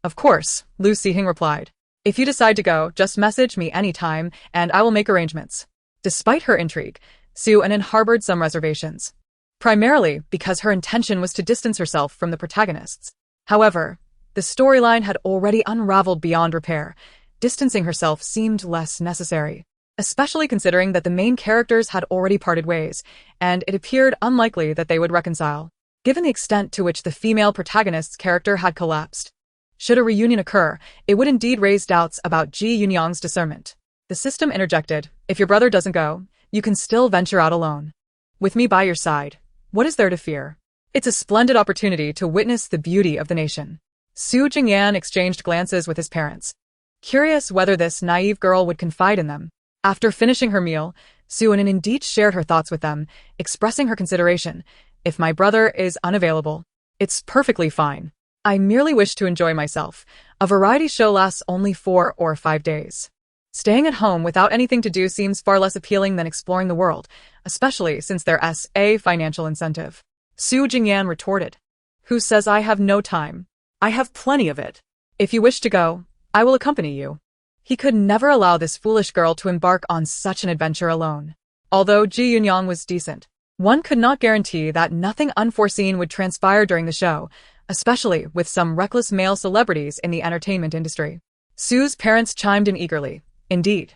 Of course, Lu Siheng replied. If you decide to go, just message me anytime, and I will make arrangements. Despite her intrigue, Su Anan harbored some reservations. Primarily because her intention was to distance herself from the protagonists. However, the storyline had already unraveled beyond repair. Distancing herself seemed less necessary, especially considering that the main characters had already parted ways, and it appeared unlikely that they would reconcile, given the extent to which the female protagonist's character had collapsed. Should a reunion occur, it would indeed raise doubts about Ji Yunyang's discernment. The system interjected, if your brother doesn't go, you can still venture out alone. With me by your side, what is there to fear? It's a splendid opportunity to witness the beauty of the nation. Su Jingyan exchanged glances with his parents, curious whether this naive girl would confide in them. After finishing her meal, Su Anan indeed shared her thoughts with them, expressing her consideration. If my brother is unavailable, it's perfectly fine. I merely wish to enjoy myself. A variety show lasts only 4 or 5 days. Staying at home without anything to do seems far less appealing than exploring the world, especially since there's a financial incentive. Su Jingyan retorted. Who says I have no time? I have plenty of it. If you wish to go, I will accompany you. He could never allow this foolish girl to embark on such an adventure alone. Although Ji Yunyang was decent, one could not guarantee that nothing unforeseen would transpire during the show, especially with some reckless male celebrities in the entertainment industry. Sue's parents chimed in eagerly. Indeed.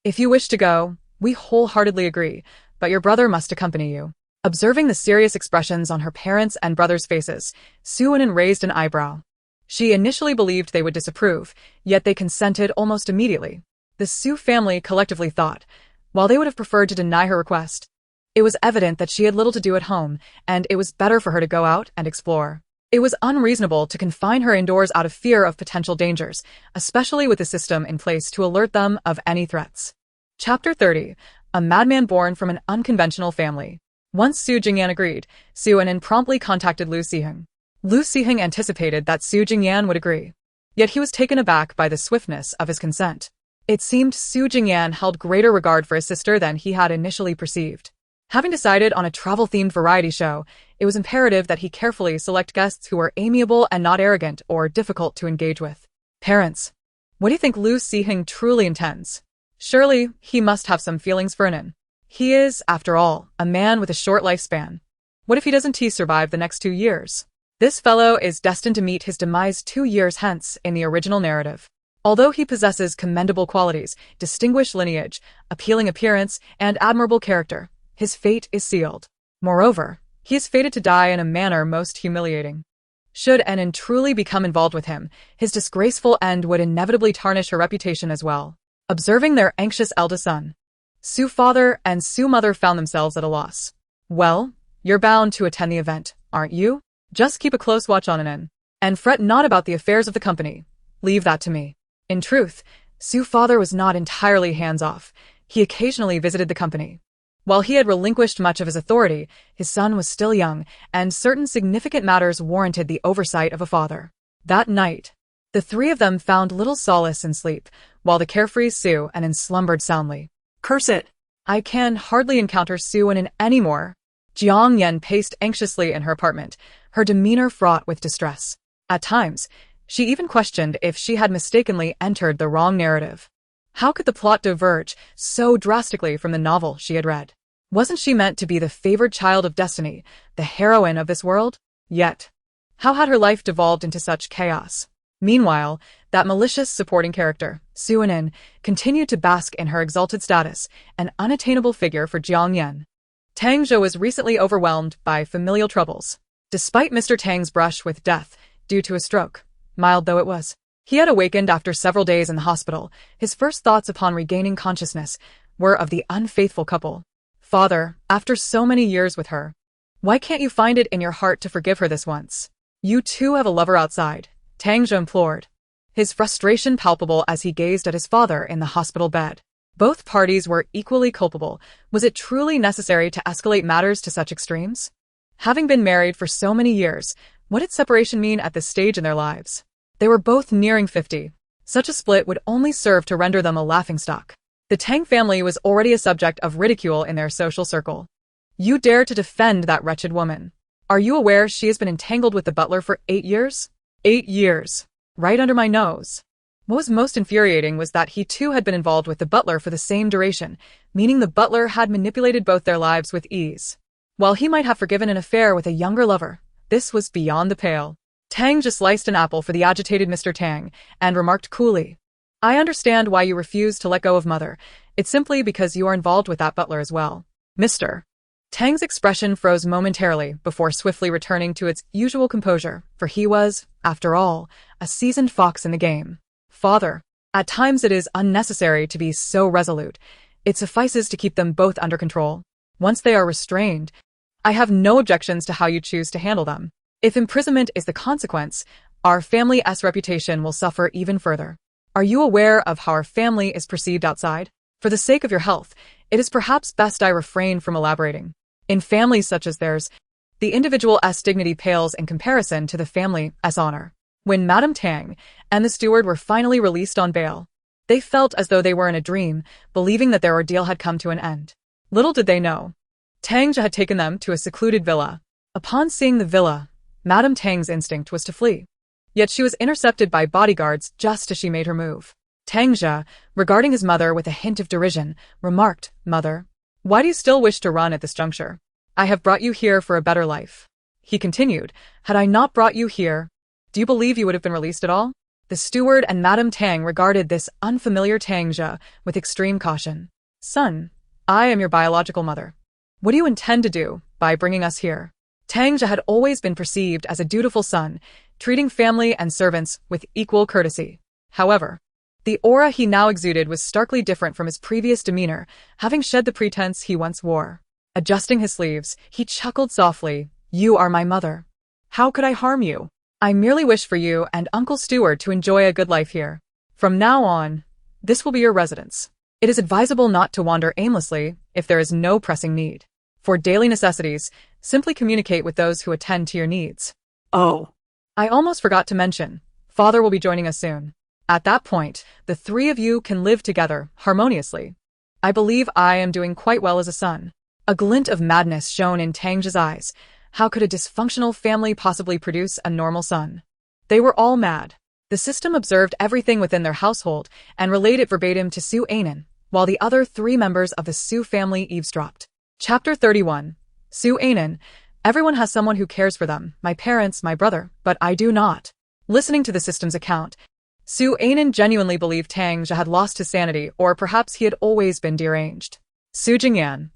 If you wish to go, we wholeheartedly agree, but your brother must accompany you. Observing the serious expressions on her parents' and brother's faces, Soo-in raised an eyebrow. She initially believed they would disapprove, yet they consented almost immediately. The Soo family collectively thought, while they would have preferred to deny her request, it was evident that she had little to do at home, and it was better for her to go out and explore. It was unreasonable to confine her indoors out of fear of potential dangers, especially with a system in place to alert them of any threats. Chapter 30. A madman born from an unconventional family. Once Su Jingyan agreed, Soo-in promptly contacted Lu Siheng. Lu Siheng anticipated that Su Jingyan would agree. Yet he was taken aback by the swiftness of his consent. It seemed Su Jingyan held greater regard for his sister than he had initially perceived. Having decided on a travel-themed variety show, it was imperative that he carefully select guests who were amiable and not arrogant or difficult to engage with. Parents. What do you think Lu Siheng truly intends? Surely, he must have some feelings for Nin. He is, after all, a man with a short lifespan. What if he doesn't survive the next 2 years? This fellow is destined to meet his demise 2 years hence in the original narrative. Although he possesses commendable qualities, distinguished lineage, appealing appearance, and admirable character, his fate is sealed. Moreover, he is fated to die in a manner most humiliating. Should Nin truly become involved with him, his disgraceful end would inevitably tarnish her reputation as well. Observing their anxious eldest son, Su father and Su mother found themselves at a loss. Well, you're bound to attend the event, aren't you? Just keep a close watch on Nin, and fret not about the affairs of the company. Leave that to me. In truth, Su father was not entirely hands-off. He occasionally visited the company. While he had relinquished much of his authority, his son was still young, and certain significant matters warranted the oversight of a father. That night, the three of them found little solace in sleep, while the carefree Soo-in slumbered soundly. Curse it! I can hardly encounter Soo-in anymore. Jiang Yan paced anxiously in her apartment, her demeanor fraught with distress. At times, she even questioned if she had mistakenly entered the wrong narrative. How could the plot diverge so drastically from the novel she had read? Wasn't she meant to be the favored child of destiny, the heroine of this world? Yet, how had her life devolved into such chaos? Meanwhile, that malicious supporting character, Soo-in, continued to bask in her exalted status, an unattainable figure for Jiang Yan. Tang Zhou was recently overwhelmed by familial troubles. Despite Mr. Tang's brush with death, due to a stroke, mild though it was, he had awakened after several days in the hospital. His first thoughts upon regaining consciousness were of the unfaithful couple. Father, after so many years with her, why can't you find it in your heart to forgive her this once? You too have a lover outside, Tang Zhou implored, his frustration palpable as he gazed at his father in the hospital bed. Both parties were equally culpable. Was it truly necessary to escalate matters to such extremes? Having been married for so many years, what did separation mean at this stage in their lives? They were both nearing 50. Such a split would only serve to render them a laughingstock. The Tang family was already a subject of ridicule in their social circle. You dare to defend that wretched woman? Are you aware she has been entangled with the butler for 8 years? 8 years. Right under my nose. What was most infuriating was that he too had been involved with the butler for the same duration, meaning the butler had manipulated both their lives with ease. While he might have forgiven an affair with a younger lover, this was beyond the pale. Tang just sliced an apple for the agitated Mr. Tang, and remarked coolly, I understand why you refuse to let go of Mother. It's simply because you are involved with that butler as well. Mr. Tang's expression froze momentarily before swiftly returning to its usual composure, for he was, after all, a seasoned fox in the game. Father, at times it is unnecessary to be so resolute. It suffices to keep them both under control. Once they are restrained, I have no objections to how you choose to handle them. If imprisonment is the consequence, our family's reputation will suffer even further. Are you aware of how our family is perceived outside? For the sake of your health, it is perhaps best I refrain from elaborating. In families such as theirs, the individual's dignity pales in comparison to the family's honor. When Madame Tang and the steward were finally released on bail, they felt as though they were in a dream, believing that their ordeal had come to an end. Little did they know, Tang Zhe had taken them to a secluded villa. Upon seeing the villa, Madame Tang's instinct was to flee. Yet she was intercepted by bodyguards just as she made her move. Tang Zhe, regarding his mother with a hint of derision, remarked, Mother, why do you still wish to run at this juncture? I have brought you here for a better life. He continued, "Had I not brought you here, do you believe you would have been released at all?" The steward and Madame Tang regarded this unfamiliar Tang Zhe with extreme caution. "Son, I am your biological mother. What do you intend to do by bringing us here?" Tang Zhe had always been perceived as a dutiful son, treating family and servants with equal courtesy. However, the aura he now exuded was starkly different from his previous demeanor, having shed the pretense he once wore. Adjusting his sleeves, he chuckled softly, "You are my mother. How could I harm you? I merely wish for you and Uncle Steward to enjoy a good life here. From now on, this will be your residence. It is advisable not to wander aimlessly if there is no pressing need. For daily necessities, simply communicate with those who attend to your needs." Oh. I almost forgot to mention, Father will be joining us soon. At that point, the three of you can live together harmoniously. I believe I am doing quite well as a son. A glint of madness shone in Tang Zhe's eyes. How could a dysfunctional family possibly produce a normal son? They were all mad. The system observed everything within their household and relayed it verbatim to Su Anan, while the other three members of the Su family eavesdropped. Chapter 31. Su Anan. Everyone has someone who cares for them, my parents, my brother, but I do not. Listening to the system's account, Su Anan genuinely believed Tang Zhe had lost his sanity, or perhaps he had always been deranged. Su Jingyan.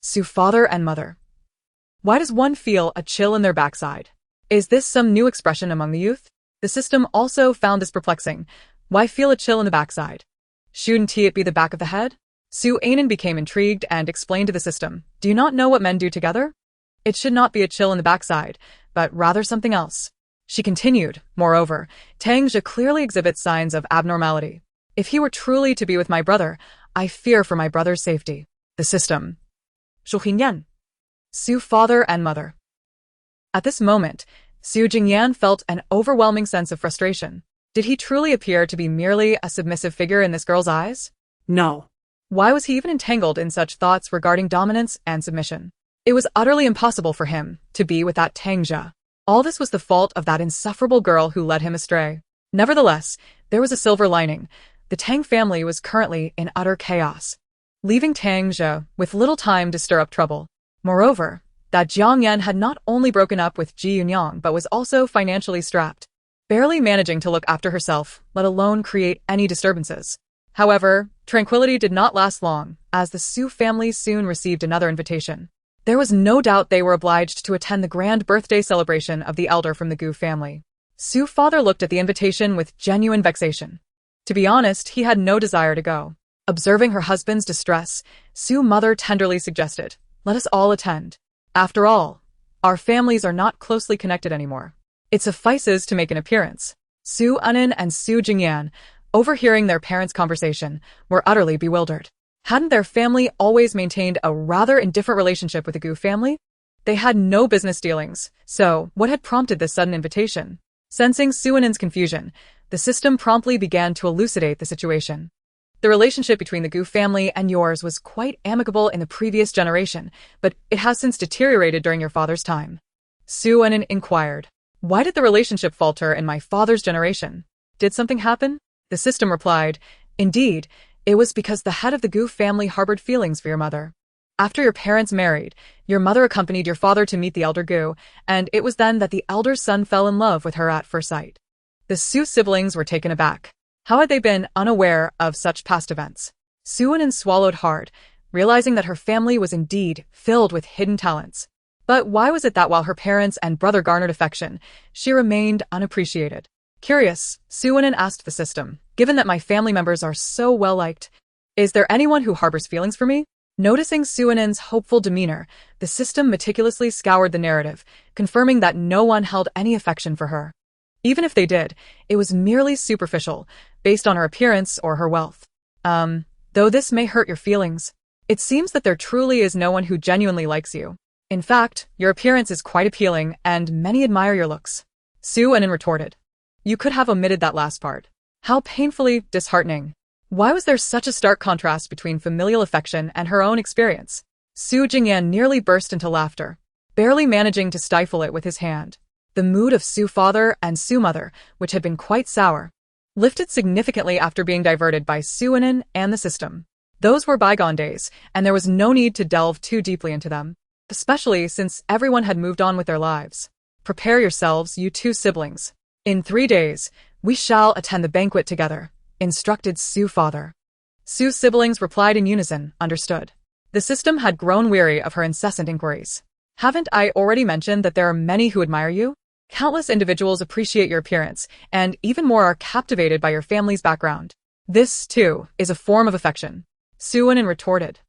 Su father and mother. Why does one feel a chill in their backside? Is this some new expression among the youth? The system also found this perplexing. Why feel a chill in the backside? Shouldn't it be the back of the head? Su Anan became intrigued and explained to the system, "Do you not know what men do together? It should not be a chill in the backside, but rather something else." She continued, "Moreover, Tang Zhe clearly exhibits signs of abnormality. If he were truly to be with my brother, I fear for my brother's safety." The system. Shuhinyan. Su father and mother. At this moment, Su Jingyan felt an overwhelming sense of frustration. Did he truly appear to be merely a submissive figure in this girl's eyes? No. Why was he even entangled in such thoughts regarding dominance and submission? It was utterly impossible for him to be with that Tang Zhe. All this was the fault of that insufferable girl who led him astray. Nevertheless, there was a silver lining. The Tang family was currently in utter chaos, leaving Tang Zhe with little time to stir up trouble. Moreover, that Jiang Yan had not only broken up with Ji Yunyang but was also financially strapped, barely managing to look after herself, let alone create any disturbances. However, tranquility did not last long, as the Su family soon received another invitation. There was no doubt they were obliged to attend the grand birthday celebration of the elder from the Gu family. Su father looked at the invitation with genuine vexation. To be honest, he had no desire to go. Observing her husband's distress, Su mother tenderly suggested, "Let us all attend. After all, our families are not closely connected anymore. It suffices to make an appearance." Su Anan and Su Jingyan, overhearing their parents' conversation, were utterly bewildered. Hadn't their family always maintained a rather indifferent relationship with the Gu family? They had no business dealings, so what had prompted this sudden invitation? Sensing Su Anan's confusion, the system promptly began to elucidate the situation. The relationship between the Gu family and yours was quite amicable in the previous generation, but it has since deteriorated during your father's time. Su Anan inquired, "Why did the relationship falter in my father's generation? Did something happen?" The system replied, "Indeed, it was because the head of the Gu family harbored feelings for your mother. After your parents married, your mother accompanied your father to meet the elder Gu, and it was then that the elder son fell in love with her at first sight." The Su siblings were taken aback. How had they been unaware of such past events? Su Anan swallowed hard, realizing that her family was indeed filled with hidden talents. But why was it that while her parents and brother garnered affection, she remained unappreciated? Curious, Su Anan asked the system, "Given that my family members are so well-liked, is there anyone who harbors feelings for me?" Noticing Su Anan's hopeful demeanor, the system meticulously scoured the narrative, confirming that no one held any affection for her. Even if they did, it was merely superficial, based on her appearance or her wealth. Though this may hurt your feelings, it seems that there truly is no one who genuinely likes you. In fact, your appearance is quite appealing, and many admire your looks. Su Anan retorted, "You could have omitted that last part." How painfully disheartening. Why was there such a stark contrast between familial affection and her own experience? Su Jingyan nearly burst into laughter, barely managing to stifle it with his hand. The mood of Su father and Su mother, which had been quite sour, lifted significantly after being diverted by Su Anan and the system. Those were bygone days, and there was no need to delve too deeply into them, especially since everyone had moved on with their lives. Prepare yourselves, you two siblings. In 3 days, we shall attend the banquet together, instructed Sue's father. Sue's siblings replied in unison, understood. The system had grown weary of her incessant inquiries. Haven't I already mentioned that there are many who admire you? Countless individuals appreciate your appearance, and even more are captivated by your family's background. This, too, is a form of affection. Suwon retorted.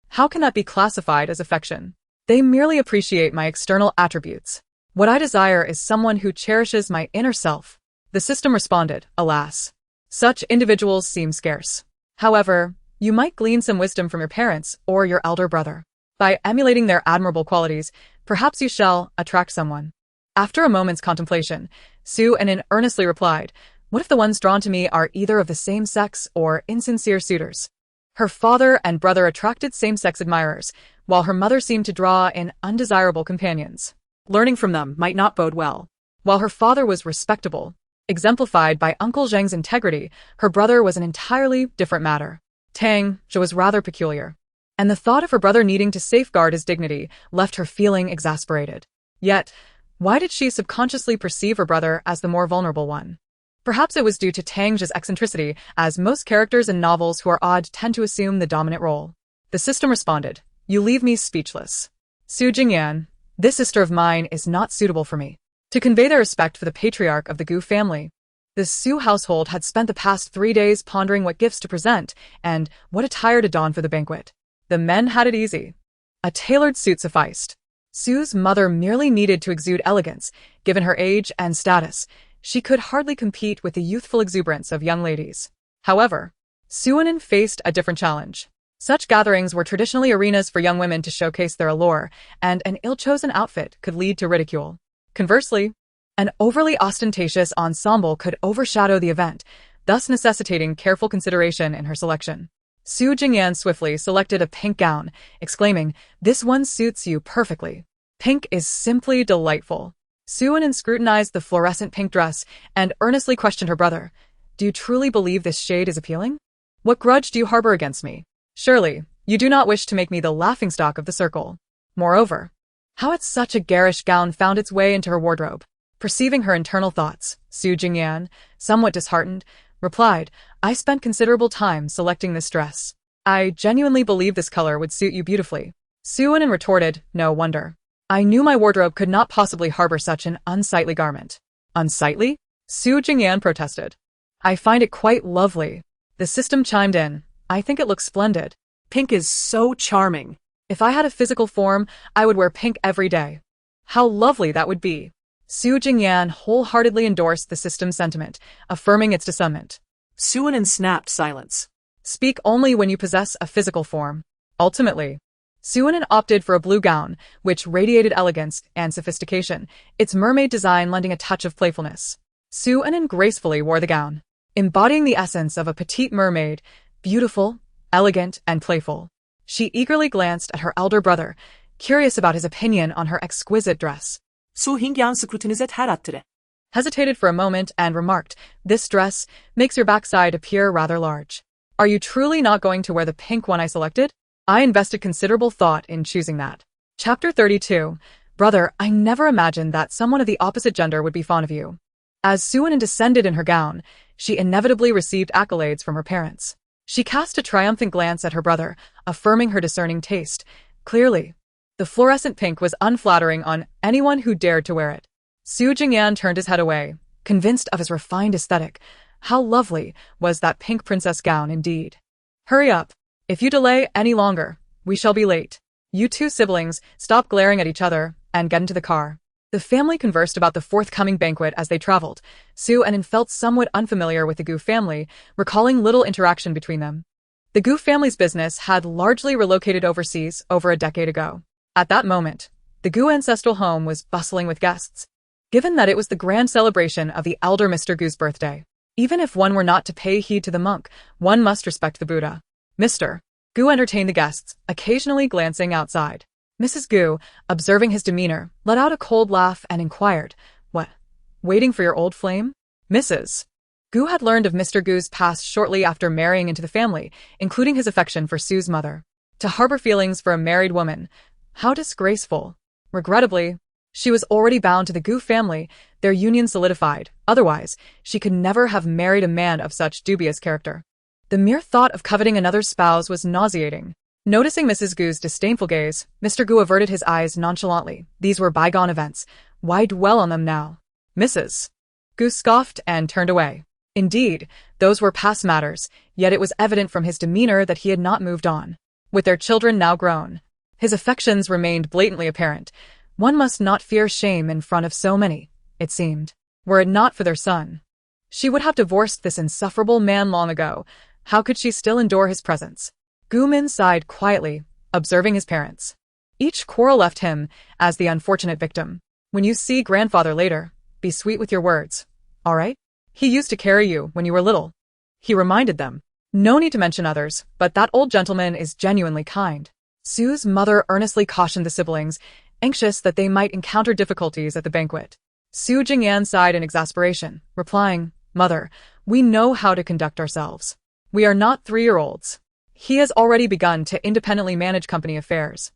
How can that be classified as affection? They merely appreciate my external attributes. What I desire is someone who cherishes my inner self. The system responded, alas. Such individuals seem scarce. However, you might glean some wisdom from your parents or your elder brother. By emulating their admirable qualities, perhaps you shall attract someone. After a moment's contemplation, Suwon earnestly replied, what if the ones drawn to me are either of the same sex or insincere suitors? Her father and brother attracted same-sex admirers, while her mother seemed to draw in undesirable companions. Learning from them might not bode well. While her father was respectable, exemplified by Uncle Zheng's integrity, her brother was an entirely different matter. Tang Zhe was rather peculiar, and the thought of her brother needing to safeguard his dignity left her feeling exasperated. Yet, why did she subconsciously perceive her brother as the more vulnerable one? Perhaps it was due to Tang Zhe's eccentricity, as most characters in novels who are odd tend to assume the dominant role. The system responded, you leave me speechless. Su Jingyan, this sister of mine is not suitable for me. To convey their respect for the patriarch of the Gu family, the Su household had spent the past 3 days pondering what gifts to present and what attire to don for the banquet. The men had it easy. A tailored suit sufficed. Sue's mother merely needed to exude elegance. Given her age and status, she could hardly compete with the youthful exuberance of young ladies. However, Suwon faced a different challenge. Such gatherings were traditionally arenas for young women to showcase their allure, and an ill-chosen outfit could lead to ridicule. Conversely, an overly ostentatious ensemble could overshadow the event, thus necessitating careful consideration in her selection. Su Jingyan swiftly selected a pink gown, exclaiming, this one suits you perfectly. Pink is simply delightful. Suwon scrutinized the fluorescent pink dress and earnestly questioned her brother. Do you truly believe this shade is appealing? What grudge do you harbor against me? Surely, you do not wish to make me the laughingstock of the circle. Moreover, how had such a garish gown found its way into her wardrobe? Perceiving her internal thoughts, Su Jingyan, somewhat disheartened, replied, I spent considerable time selecting this dress. I genuinely believe this color would suit you beautifully. Suwon retorted, no wonder. I knew my wardrobe could not possibly harbor such an unsightly garment. Unsightly? Su Jingyan protested. I find it quite lovely. The system chimed in. I think it looks splendid. Pink is so charming. If I had a physical form, I would wear pink every day. How lovely that would be. Su Jingyan wholeheartedly endorsed the system's sentiment, affirming its discernment. Suwon snapped silence. Speak only when you possess a physical form. Ultimately, Suwon opted for a blue gown, which radiated elegance and sophistication, its mermaid design lending a touch of playfulness. Suwon gracefully wore the gown, embodying the essence of a petite mermaid, beautiful, elegant, and playful. She eagerly glanced at her elder brother, curious about his opinion on her exquisite dress. Su Jingyan scrutinized her attire. Hesitated for a moment and remarked, this dress makes your backside appear rather large. Are you truly not going to wear the pink one I selected? I invested considerable thought in choosing that. Chapter 32. Brother, I never imagined that someone of the opposite gender would be fond of you. As Suwon descended in her gown, she inevitably received accolades from her parents. She cast a triumphant glance at her brother, affirming her discerning taste. Clearly, the fluorescent pink was unflattering on anyone who dared to wear it. Su Jingyan turned his head away, convinced of his refined aesthetic. How lovely was that pink princess gown indeed. Hurry up. If you delay any longer, we shall be late. You two siblings, stop glaring at each other and get into the car. The family conversed about the forthcoming banquet as they traveled. Suwon felt somewhat unfamiliar with the Gu family, recalling little interaction between them. The Gu family's business had largely relocated overseas over a decade ago. At that moment, the Gu ancestral home was bustling with guests. Given that it was the grand celebration of the elder Mr. Gu's birthday, even if one were not to pay heed to the monk, one must respect the Buddha. Mr. Gu entertained the guests, occasionally glancing outside. Mrs. Gu, observing his demeanor, let out a cold laugh and inquired, What? Waiting for your old flame? Mrs. Gu had learned of Mr. Gu's past shortly after marrying into the family, including his affection for Sue's mother. To harbor feelings for a married woman, how disgraceful. Regrettably, She was already bound to the Gu family, their union solidified. Otherwise, she could never have married a man of such dubious character. The mere thought of coveting another spouse was nauseating. Noticing Mrs. Gu's disdainful gaze, Mr. Gu averted his eyes nonchalantly. These were bygone events. Why dwell on them now? Mrs. Gu scoffed and turned away. Indeed, those were past matters, yet it was evident from his demeanor that he had not moved on. With their children now grown, his affections remained blatantly apparent. One must not fear shame in front of so many, it seemed. Were it not for their son, she would have divorced this insufferable man long ago. How could she still endure his presence? Gu Min sighed quietly, observing his parents. Each quarrel left him as the unfortunate victim. When you see grandfather later, be sweet with your words, all right? He used to carry you when you were little. He reminded them. No need to mention others, but that old gentleman is genuinely kind. Sue's mother earnestly cautioned the siblings, anxious that they might encounter difficulties at the banquet. Su Jingyan sighed in exasperation, replying, Mother, we know how to conduct ourselves. We are not 3-year-olds. He has already begun to independently manage company affairs.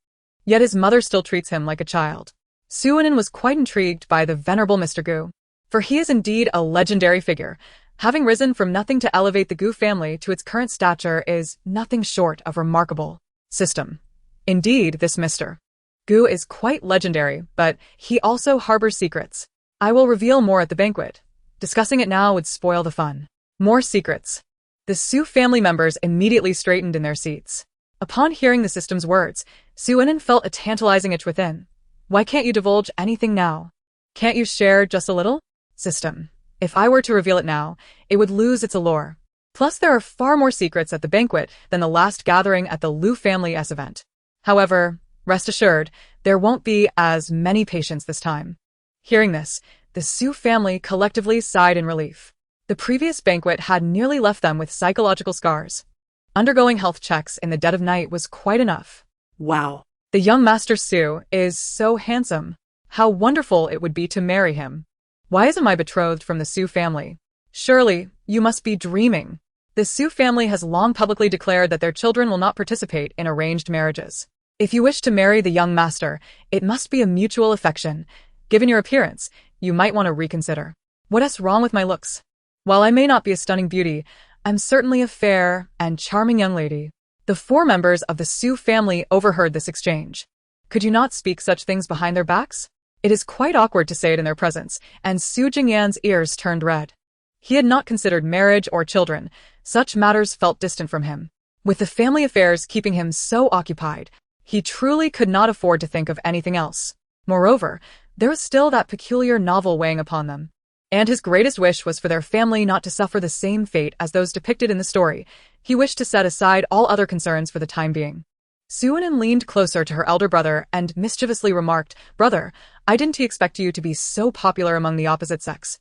Yet his mother still treats him like a child. Su Wen was quite intrigued by the venerable Mr. Gu, for he is indeed a legendary figure. Having risen from nothing to elevate the Gu family to its current stature is nothing short of remarkable. System. Indeed, this Mr. Gu is quite legendary, but he also harbors secrets. I will reveal more at the banquet. Discussing it now would spoil the fun. More secrets. The Su family members immediately straightened in their seats. Upon hearing the system's words, Su Wen felt a tantalizing itch within. Why can't you divulge anything now? Can't you share just a little? System. If I were to reveal it now, it would lose its allure. Plus, there are far more secrets at the banquet than the last gathering at the Liu family S event. However, rest assured, there won't be as many patients this time. Hearing this, the Su family collectively sighed in relief. The previous banquet had nearly left them with psychological scars. Undergoing health checks in the dead of night was quite enough. Wow. The young Master Su is so handsome. How wonderful it would be to marry him. Why isn't my betrothed from the Su family? Surely, you must be dreaming. The Su family has long publicly declared that their children will not participate in arranged marriages. If you wish to marry the young master, it must be a mutual affection. Given your appearance, you might want to reconsider. What's wrong with my looks? While I may not be a stunning beauty, I'm certainly a fair and charming young lady. The 4 members of the Su family overheard this exchange. Could you not speak such things behind their backs? It is quite awkward to say it in their presence, and Su Jingyan's ears turned red. He had not considered marriage or children. Such matters felt distant from him. With the family affairs keeping him so occupied, he truly could not afford to think of anything else. Moreover, there was still that peculiar novel weighing upon them. And his greatest wish was for their family not to suffer the same fate as those depicted in the story. He wished to set aside all other concerns for the time being. Su Wen leaned closer to her elder brother and mischievously remarked, Brother, I didn't expect you to be so popular among the opposite sex.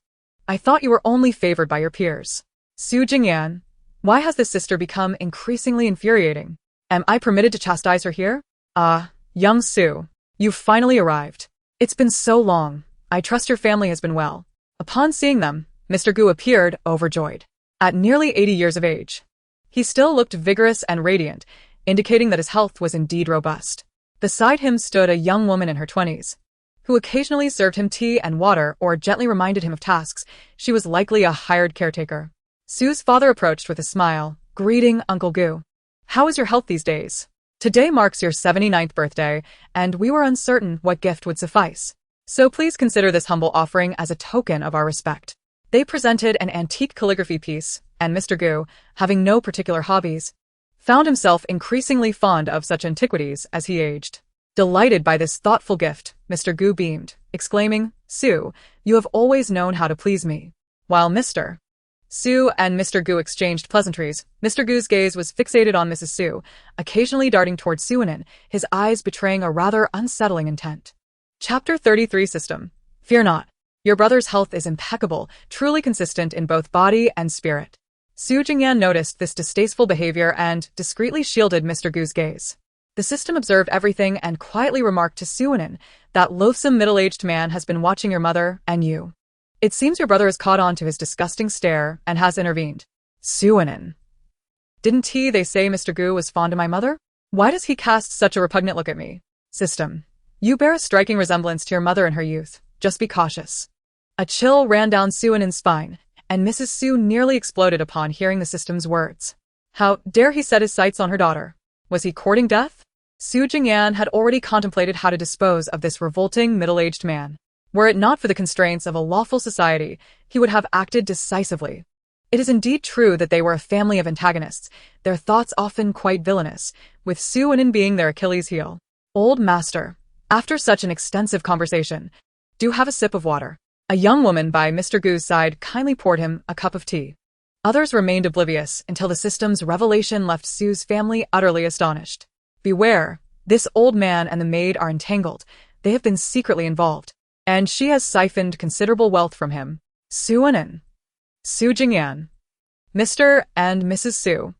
I thought you were only favored by your peers. Su Jingyan, why has this sister become increasingly infuriating? Am I permitted to chastise her here? Young Su, you've finally arrived. It's been so long. I trust your family has been well. Upon seeing them, Mr. Gu appeared overjoyed. At nearly 80 years of age, he still looked vigorous and radiant, indicating that his health was indeed robust. Beside him stood a young woman in her 20s, who occasionally served him tea and water or gently reminded him of tasks. She was likely a hired caretaker. Su's father approached with a smile, greeting Uncle Gu. How is your health these days? Today marks your 79th birthday, and we were uncertain what gift would suffice. So please consider this humble offering as a token of our respect. They presented an antique calligraphy piece, and Mr. Gu, having no particular hobbies, found himself increasingly fond of such antiquities as he aged. Delighted by this thoughtful gift, Mr. Gu beamed, exclaiming, Su, you have always known how to please me. While Mr. Su and Mr. Gu exchanged pleasantries, Mr. Gu's gaze was fixated on Mrs. Su, occasionally darting toward Su Wen, his eyes betraying a rather unsettling intent. Chapter 33 System. Fear not. Your brother's health is impeccable, truly consistent in both body and spirit. Su Jingyan noticed this distasteful behavior and discreetly shielded Mr. Gu's gaze. The system observed everything and quietly remarked to Su Wen, that loathsome middle-aged man has been watching your mother and you. It seems your brother has caught on to his disgusting stare and has intervened. Su Wen. Didn't they say Mr. Gu was fond of my mother? Why does he cast such a repugnant look at me? System. You bear a striking resemblance to your mother in her youth. Just be cautious. A chill ran down Soo-in's spine, and Mrs. Soo nearly exploded upon hearing the system's words. How dare he set his sights on her daughter? Was he courting death? Su Jingyan had already contemplated how to dispose of this revolting middle-aged man. Were it not for the constraints of a lawful society, he would have acted decisively. It is indeed true that they were a family of antagonists, their thoughts often quite villainous, with Su-in being their Achilles heel. Old master, after such an extensive conversation, do have a sip of water. A young woman by Mr. Gu's side kindly poured him a cup of tea. Others remained oblivious until the system's revelation left Su's family utterly astonished. Beware, this old man and the maid are entangled. They have been secretly involved, and she has siphoned considerable wealth from him. Su-in. Su Jingyan. Mr. and Mrs. Su.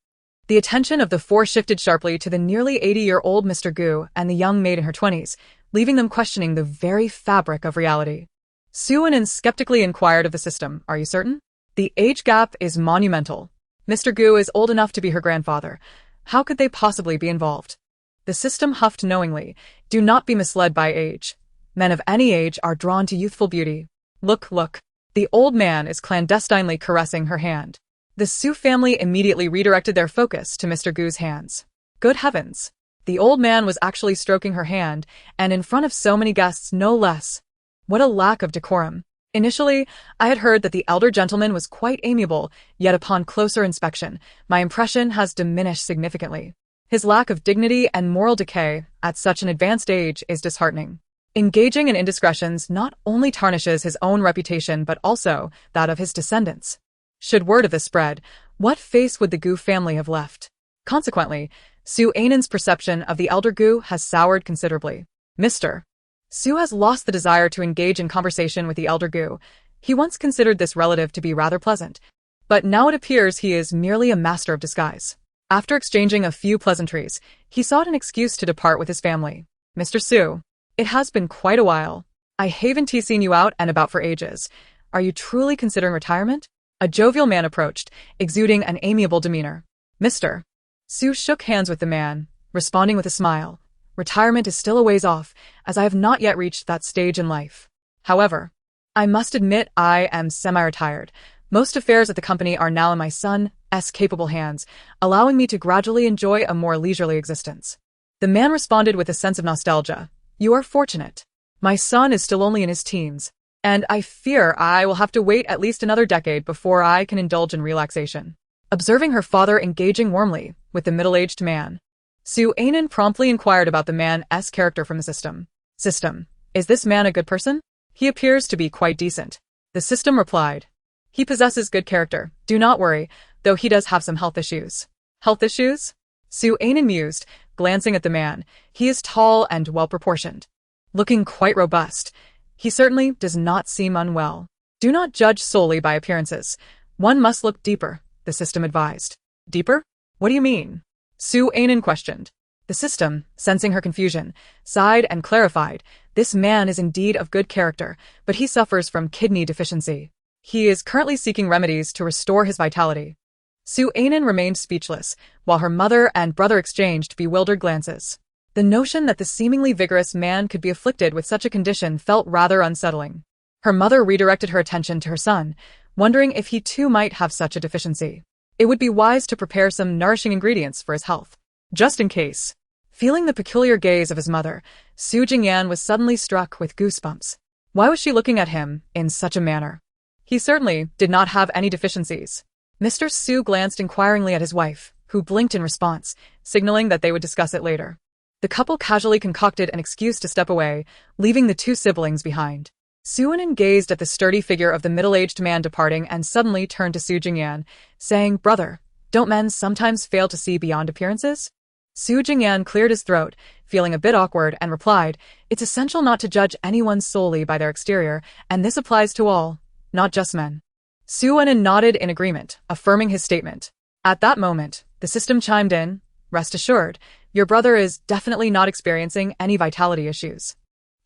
The attention of the four shifted sharply to the nearly 80-year-old Mr. Gu and the young maid in her 20s, leaving them questioning the very fabric of reality. Su-in skeptically inquired of the system, "Are you certain? The age gap is monumental. Mr. Gu is old enough to be her grandfather. How could they possibly be involved?" The system huffed knowingly, "Do not be misled by age. Men of any age are drawn to youthful beauty. Look, look. The old man is clandestinely caressing her hand." The Su family immediately redirected their focus to Mr. Gu's hands. Good heavens! The old man was actually stroking her hand, and in front of so many guests no less. What a lack of decorum. Initially, I had heard that the elder gentleman was quite amiable, yet upon closer inspection, my impression has diminished significantly. His lack of dignity and moral decay at such an advanced age is disheartening. Engaging in indiscretions not only tarnishes his own reputation but also that of his descendants. Should word of this spread, what face would the Gu family have left? Consequently, Su-in's perception of the elder Gu has soured considerably. Mr. Su has lost the desire to engage in conversation with the elder Gu. He once considered this relative to be rather pleasant, but now it appears he is merely a master of disguise. After exchanging a few pleasantries, he sought an excuse to depart with his family. "Mr. Su, it has been quite a while. I haven't seen you out and about for ages. Are you truly considering retirement?" A jovial man approached, exuding an amiable demeanor. Mr. Su shook hands with the man, responding with a smile. "Retirement is still a ways off, as I have not yet reached that stage in life. However, I must admit I am semi-retired. Most affairs at the company are now in my son's capable hands, allowing me to gradually enjoy a more leisurely existence." The man responded with a sense of nostalgia. "You are fortunate. My son is still only in his teens, and I fear I will have to wait at least another decade before I can indulge in relaxation." Observing her father engaging warmly with the middle-aged man, Su-in promptly inquired about the man's character from the system. "System, is this man a good person? He appears to be quite decent." The system replied. "He possesses good character, do not worry, though he does have some health issues." "Health issues?" Su-in mused, glancing at the man. "He is tall and well-proportioned, looking quite robust. He certainly does not seem unwell." "Do not judge solely by appearances. One must look deeper," the system advised. "Deeper? What do you mean?" Su-in questioned. The system, sensing her confusion, sighed and clarified. "This man is indeed of good character, but he suffers from kidney deficiency. He is currently seeking remedies to restore his vitality." Su-in remained speechless, while her mother and brother exchanged bewildered glances. The notion that the seemingly vigorous man could be afflicted with such a condition felt rather unsettling. Her mother redirected her attention to her son, wondering if he too might have such a deficiency. It would be wise to prepare some nourishing ingredients for his health, just in case. Feeling the peculiar gaze of his mother, Su Jingyan was suddenly struck with goosebumps. Why was she looking at him in such a manner? He certainly did not have any deficiencies. Mr. Su glanced inquiringly at his wife, who blinked in response, signaling that they would discuss it later. The couple casually concocted an excuse to step away, leaving the two siblings behind. Su-in gazed at the sturdy figure of the middle-aged man departing and suddenly turned to Su Jingyan, saying, "Brother, don't men sometimes fail to see beyond appearances?" Su Jingyan cleared his throat, feeling a bit awkward, and replied, "It's essential not to judge anyone solely by their exterior, and this applies to all, not just men." Su-in nodded in agreement, affirming his statement. At that moment, the system chimed in, "Rest assured, your brother is definitely not experiencing any vitality issues.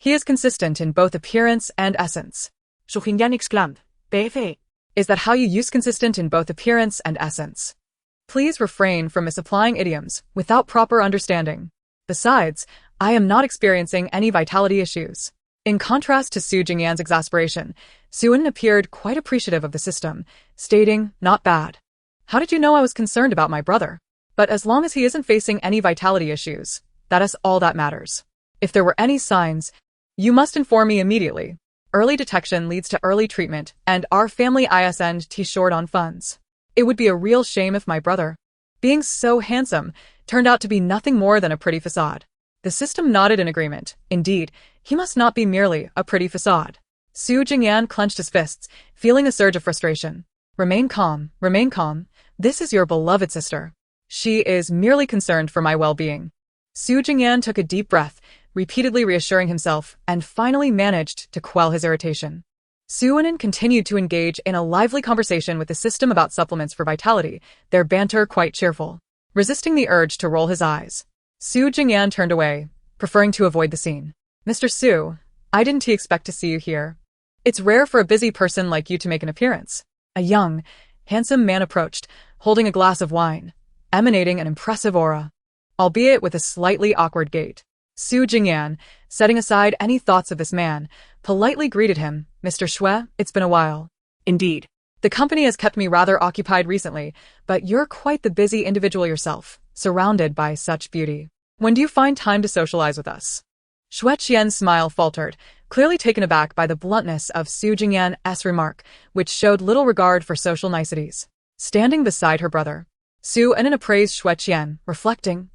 He is consistent in both appearance and essence." Su Jingyan exclaimed, "Perfect. Is that how you use consistent in both appearance and essence? Please refrain from misapplying idioms without proper understanding. Besides, I am not experiencing any vitality issues. In contrast to Su Jingyan's exasperation, Suin appeared quite appreciative of the system, stating, "Not bad. How did you know I was concerned about my brother? But as long as he isn't facing any vitality issues, that is all that matters. If there were any signs, you must inform me immediately. Early detection leads to early treatment, and our family isn't short on funds. It would be a real shame if my brother, being so handsome, turned out to be nothing more than a pretty facade." The system nodded in agreement. Indeed, he must not be merely a pretty facade. Su Jingyan clenched his fists, feeling a surge of frustration. Remain calm, remain calm. This is your beloved sister. She is merely concerned for my well-being." Su Jingyan took a deep breath, repeatedly reassuring himself, and finally managed to quell his irritation. Suinin continued to engage in a lively conversation with the system about supplements for vitality, their banter quite cheerful. Resisting the urge to roll his eyes, Su Jingyan turned away, preferring to avoid the scene. "Mr. Su, I didn't expect to see you here. It's rare for a busy person like you to make an appearance." A young, handsome man approached, holding a glass of wine, emanating an impressive aura, albeit with a slightly awkward gait. Su Jingyan, setting aside any thoughts of this man, politely greeted him. "Mr. Xue, it's been a while." Indeed. "The company has kept me rather occupied recently, but you're quite the busy individual yourself, surrounded by such beauty. When do you find time to socialize with us?" Xue Qian's smile faltered, clearly taken aback by the bluntness of Su Jingyan's remark, which showed little regard for social niceties. Standing beside her brother, Su Enen appraised Xue Qian, reflecting,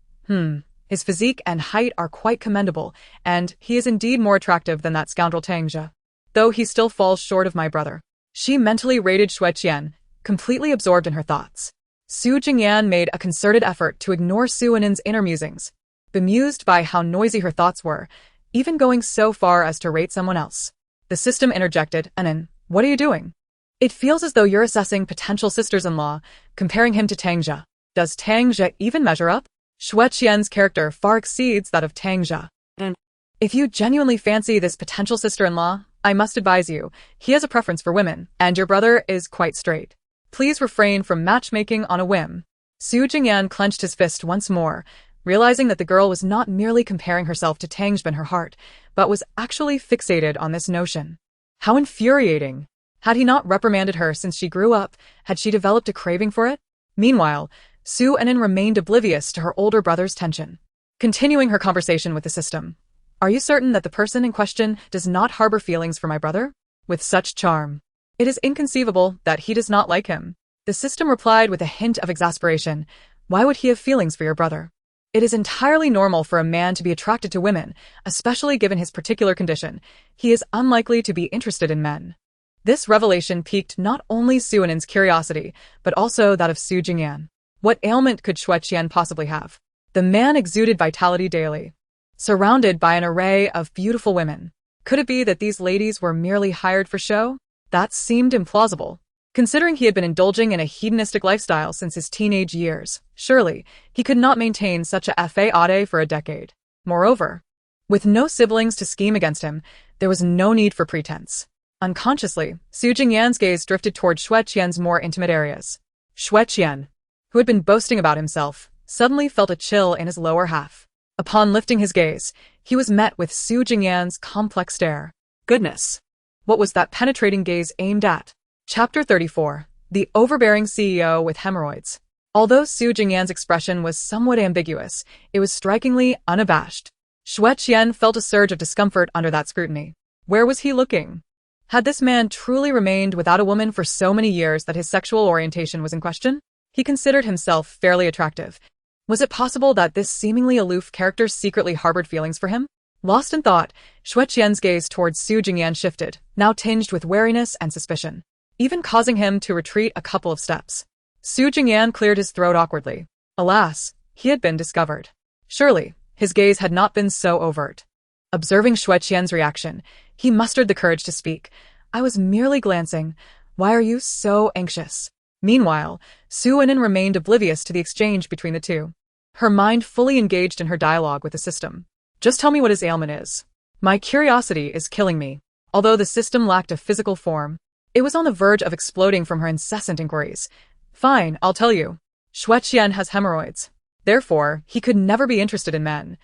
his physique and height are quite commendable, and he is indeed more attractive than that scoundrel Tang Jie. Though he still falls short of my brother. She mentally rated Xue Qian, completely absorbed in her thoughts. Su Jingyan made a concerted effort to ignore Su Enen's inner musings, bemused by how noisy her thoughts were, even going so far as to rate someone else. The system interjected, "Enen, what are you doing? It feels as though you're assessing potential sisters-in-law, comparing him to Tang Jie. Does Tang Jie even measure up? Xue Qian's character far exceeds that of Tang Jie. And if you genuinely fancy this potential sister-in-law, I must advise you, he has a preference for women, and your brother is quite straight. Please refrain from matchmaking on a whim." Su Jingyan clenched his fist once more, realizing that the girl was not merely comparing herself to Tang Jie in her heart, but was actually fixated on this notion. How infuriating! Had he not reprimanded her since she grew up? Had she developed a craving for it? Meanwhile, Su Enen remained oblivious to her older brother's tension. Continuing her conversation with the system, "Are you certain that the person in question does not harbor feelings for my brother? With such charm, it is inconceivable that he does not like him." The system replied with a hint of exasperation. "Why would he have feelings for your brother? It is entirely normal for a man to be attracted to women, especially given his particular condition. He is unlikely to be interested in men." This revelation piqued not only Su Enen's curiosity, but also that of Su Jingyan. What ailment could Xue Qian possibly have? The man exuded vitality daily, surrounded by an array of beautiful women. Could it be that these ladies were merely hired for show? That seemed implausible. Considering he had been indulging in a hedonistic lifestyle since his teenage years, surely he could not maintain such a fade for a decade. Moreover, with no siblings to scheme against him, there was no need for pretense. Unconsciously, Su Jingyan's gaze drifted toward Xue Qian's more intimate areas. Xue Qian, who had been boasting about himself, suddenly felt a chill in his lower half. Upon lifting his gaze, he was met with Su Jingyan's complex stare. Goodness! What was that penetrating gaze aimed at? Chapter 34. The Overbearing CEO with Hemorrhoids. Although Su Jingyan's expression was somewhat ambiguous, it was strikingly unabashed. Xue Qian felt a surge of discomfort under that scrutiny. Where was he looking? Had this man truly remained without a woman for so many years that his sexual orientation was in question? He considered himself fairly attractive. Was it possible that this seemingly aloof character secretly harbored feelings for him? Lost in thought, Xue Qian's gaze towards Su Jingyan shifted, now tinged with wariness and suspicion, even causing him to retreat a couple of steps. Su Jingyan cleared his throat awkwardly. Alas, he had been discovered. Surely, his gaze had not been so overt. Observing Xue Qian's reaction, he mustered the courage to speak. "I was merely glancing. Why are you so anxious?" Meanwhile, Su Enen remained oblivious to the exchange between the two, her mind fully engaged in her dialogue with the system. "Just tell me what his ailment is. My curiosity is killing me." Although the system lacked a physical form, it was on the verge of exploding from her incessant inquiries. "Fine, I'll tell you. Xue Qian has hemorrhoids. Therefore, he could never be interested in men.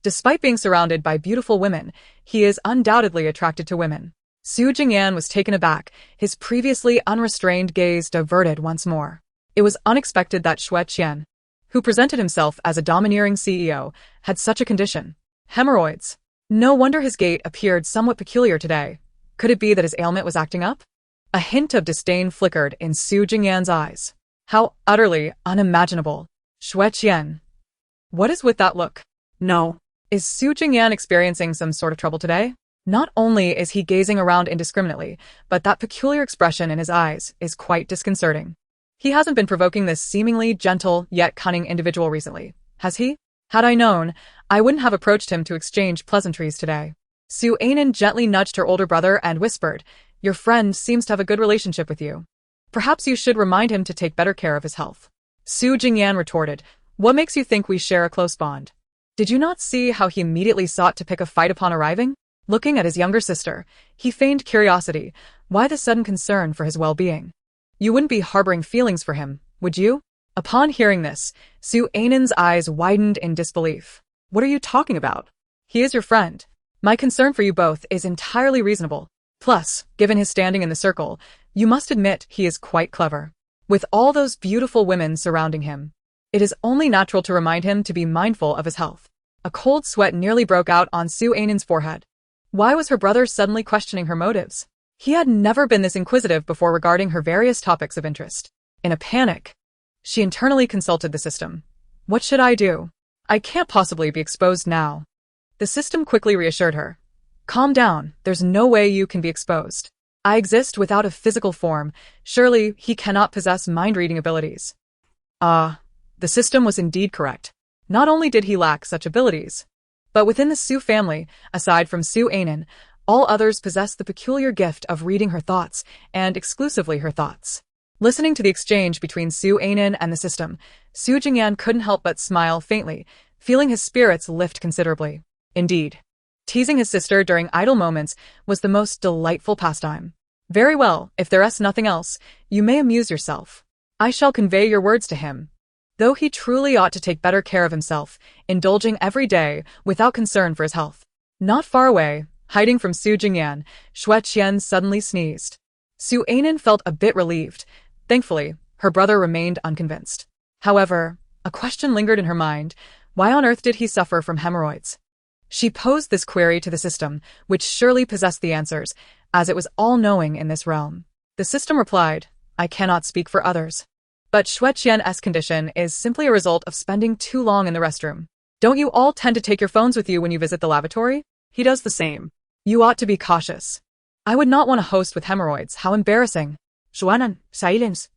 Despite being surrounded by beautiful women, he is undoubtedly attracted to women. Su Jingyan was taken aback, his previously unrestrained gaze diverted once more. It was unexpected that Xue Qian, who presented himself as a domineering CEO, had such a condition. Hemorrhoids. No wonder his gait appeared somewhat peculiar today. Could it be that his ailment was acting up? A hint of disdain flickered in Su Jingyan's eyes. How utterly unimaginable. Xue Qian. What is with that look? No. Is Su Jingyan experiencing some sort of trouble today? Not only is he gazing around indiscriminately, but that peculiar expression in his eyes is quite disconcerting. He hasn't been provoking this seemingly gentle yet cunning individual recently, has he? Had I known, I wouldn't have approached him to exchange pleasantries today. Su Ainin gently nudged her older brother and whispered, "Your friend seems to have a good relationship with you. Perhaps you should remind him to take better care of his health." Su Jingyan retorted, "What makes you think we share a close bond? Did you not see how he immediately sought to pick a fight upon arriving?" Looking at his younger sister, he feigned curiosity. Why the sudden concern for his well-being? You wouldn't be harboring feelings for him, would you? Upon hearing this, Su Ainin's eyes widened in disbelief. What are you talking about? He is your friend. My concern for you both is entirely reasonable. Plus, given his standing in the circle, you must admit he is quite clever. With all those beautiful women surrounding him, it is only natural to remind him to be mindful of his health. A cold sweat nearly broke out on Su Ainin's forehead. Why was her brother suddenly questioning her motives? He had never been this inquisitive before regarding her various topics of interest. In a panic, she internally consulted the system. What should I do? I can't possibly be exposed now. The system quickly reassured her. Calm down, there's no way you can be exposed. I exist without a physical form. Surely he cannot possess mind-reading abilities. The system was indeed correct. Not only did he lack such abilities, but within the Su family, aside from Su Ainin, all others possessed the peculiar gift of reading her thoughts, and exclusively her thoughts. Listening to the exchange between Su Ainin and the system, Su Jingyan couldn't help but smile faintly, feeling his spirits lift considerably. Indeed, teasing his sister during idle moments was the most delightful pastime. Very well, if there is nothing else, you may amuse yourself. I shall convey your words to him. Though he truly ought to take better care of himself, indulging every day without concern for his health. Not far away, hiding from Su Jingyan, Xue Qian suddenly sneezed. Su Ainin felt a bit relieved. Thankfully, her brother remained unconvinced. However, a question lingered in her mind. Why on earth did he suffer from hemorrhoids? She posed this query to the system, which surely possessed the answers, as it was all-knowing in this realm. The system replied, I cannot speak for others. But Xue Qian's condition is simply a result of spending too long in the restroom. Don't you all tend to take your phones with you when you visit the lavatory? He does the same. You ought to be cautious. I would not want a host with hemorrhoids. How embarrassing. Xuanan, silence.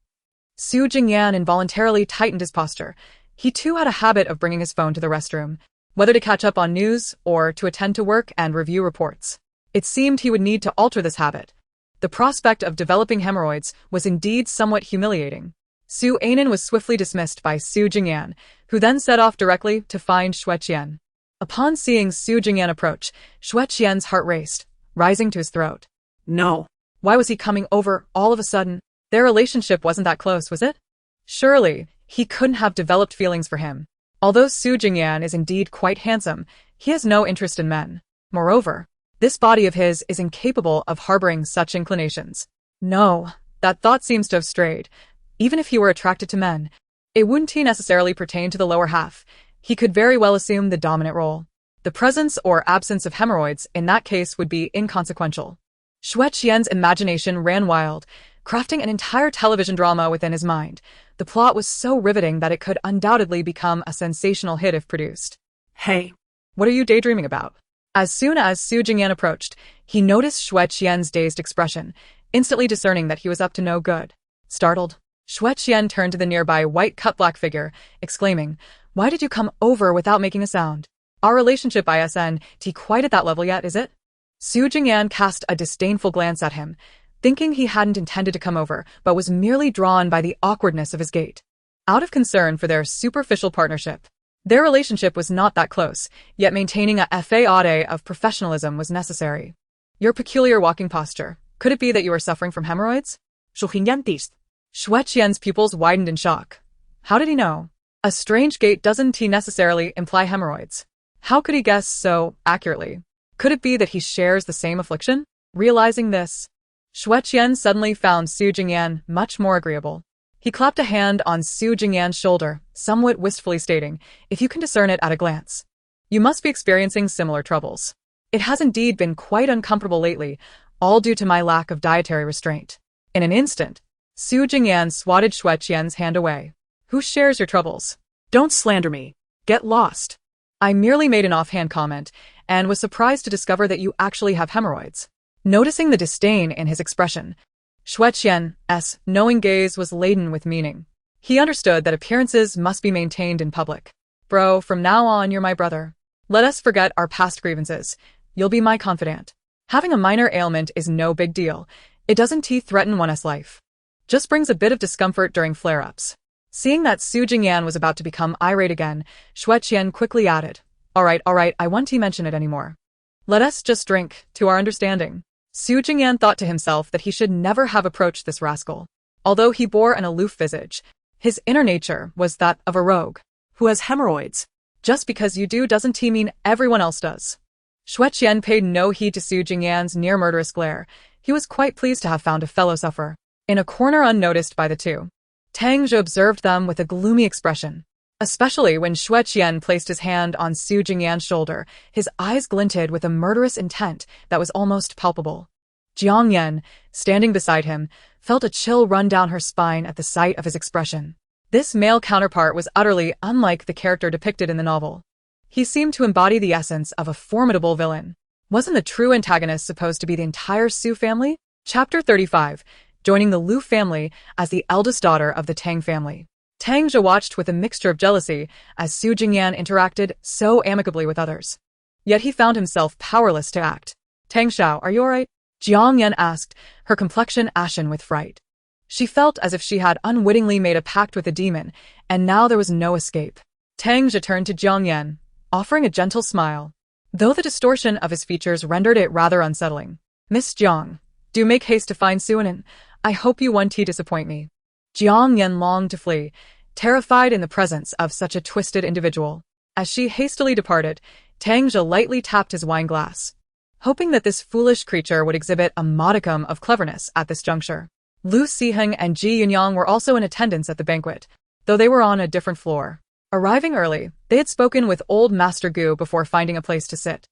Su Jingyan involuntarily tightened his posture. He too had a habit of bringing his phone to the restroom, whether to catch up on news or to attend to work and review reports. It seemed he would need to alter this habit. The prospect of developing hemorrhoids was indeed somewhat humiliating. Su Ainin was swiftly dismissed by Su Jingyan, who then set off directly to find Xue Qian. Upon seeing Su Jingyan approach, Xue Qian's heart raced, rising to his throat. No. Why was he coming over all of a sudden? Their relationship wasn't that close, was it? Surely, he couldn't have developed feelings for him. Although Su Jingyan is indeed quite handsome, he has no interest in men. Moreover, this body of his is incapable of harboring such inclinations. No, that thought seems to have strayed. Even if he were attracted to men, it wouldn't necessarily pertain to the lower half. He could very well assume the dominant role. The presence or absence of hemorrhoids in that case would be inconsequential. Xue Qian's imagination ran wild, crafting an entire television drama within his mind. The plot was so riveting that it could undoubtedly become a sensational hit if produced. Hey. What are you daydreaming about? As soon as Su Jingyan approached, he noticed Xue Qian's dazed expression, instantly discerning that he was up to no good. Startled, Xue Qian turned to the nearby white cut-black figure, exclaiming, Why did you come over without making a sound? Our relationship isn't quite at that level yet, is it? Su Jingyan cast a disdainful glance at him, thinking he hadn't intended to come over, but was merely drawn by the awkwardness of his gait. Out of concern for their superficial partnership, their relationship was not that close, yet maintaining a faade of professionalism was necessary. Your peculiar walking posture, could it be that you are suffering from hemorrhoids? Xue Qian's pupils widened in shock. How did he know? A strange gait doesn't necessarily imply hemorrhoids. How could he guess so accurately? Could it be that he shares the same affliction? Realizing this, Xue Qian suddenly found Su Jingyan much more agreeable. He clapped a hand on Su Jingyan's shoulder, somewhat wistfully stating, "If you can discern it at a glance, you must be experiencing similar troubles. It has indeed been quite uncomfortable lately, all due to my lack of dietary restraint." In an instant, Su Jingyan swatted Xue Qian's hand away. "Who shares your troubles? Don't slander me. Get lost." I merely made an offhand comment, and was surprised to discover that you actually have hemorrhoids. Noticing the disdain in his expression, Xue Qian's knowing gaze was laden with meaning. He understood that appearances must be maintained in public. "Bro, from now on you're my brother. Let us forget our past grievances. You'll be my confidant. Having a minor ailment is no big deal. It doesn't threaten one's life. Just brings a bit of discomfort during flare-ups." Seeing that Su Jingyan was about to become irate again, Xue Qian quickly added, all right, I won't mention it anymore. Let us just drink to our understanding." Su Jingyan thought to himself that he should never have approached this rascal. Although he bore an aloof visage, his inner nature was that of a rogue. "Who has hemorrhoids?" Just because you do doesn't mean everyone else does. Xue Qian paid no heed to Su Jingyan's near-murderous glare. He was quite pleased to have found a fellow sufferer. In a corner unnoticed by the two, Tang Zhe observed them with a gloomy expression. Especially when Xue Qian placed his hand on Su Jingyan's shoulder, his eyes glinted with a murderous intent that was almost palpable. Jiang Yan, standing beside him, felt a chill run down her spine at the sight of his expression. This male counterpart was utterly unlike the character depicted in the novel. He seemed to embody the essence of a formidable villain. Wasn't the true antagonist supposed to be the entire Su family? Chapter 35, joining the Lu family as the eldest daughter of the Tang family. Tang Zhe watched with a mixture of jealousy as Su Jingyan interacted so amicably with others. Yet he found himself powerless to act. "Tang Xiao, are you alright?" Jiang Yan asked, her complexion ashen with fright. She felt as if she had unwittingly made a pact with a demon, and now there was no escape. Tang Zhe turned to Jiang Yan, offering a gentle smile, though the distortion of his features rendered it rather unsettling. "Miss Jiang, do make haste to find Suanan. I hope you won't disappoint me." Jiang Yan longed to flee, terrified in the presence of such a twisted individual. As she hastily departed, Tang Zhe lightly tapped his wine glass, hoping that this foolish creature would exhibit a modicum of cleverness at this juncture. Lu Siheng and Ji Yunyang were also in attendance at the banquet, though they were on a different floor. Arriving early, they had spoken with old Master Gu before finding a place to sit.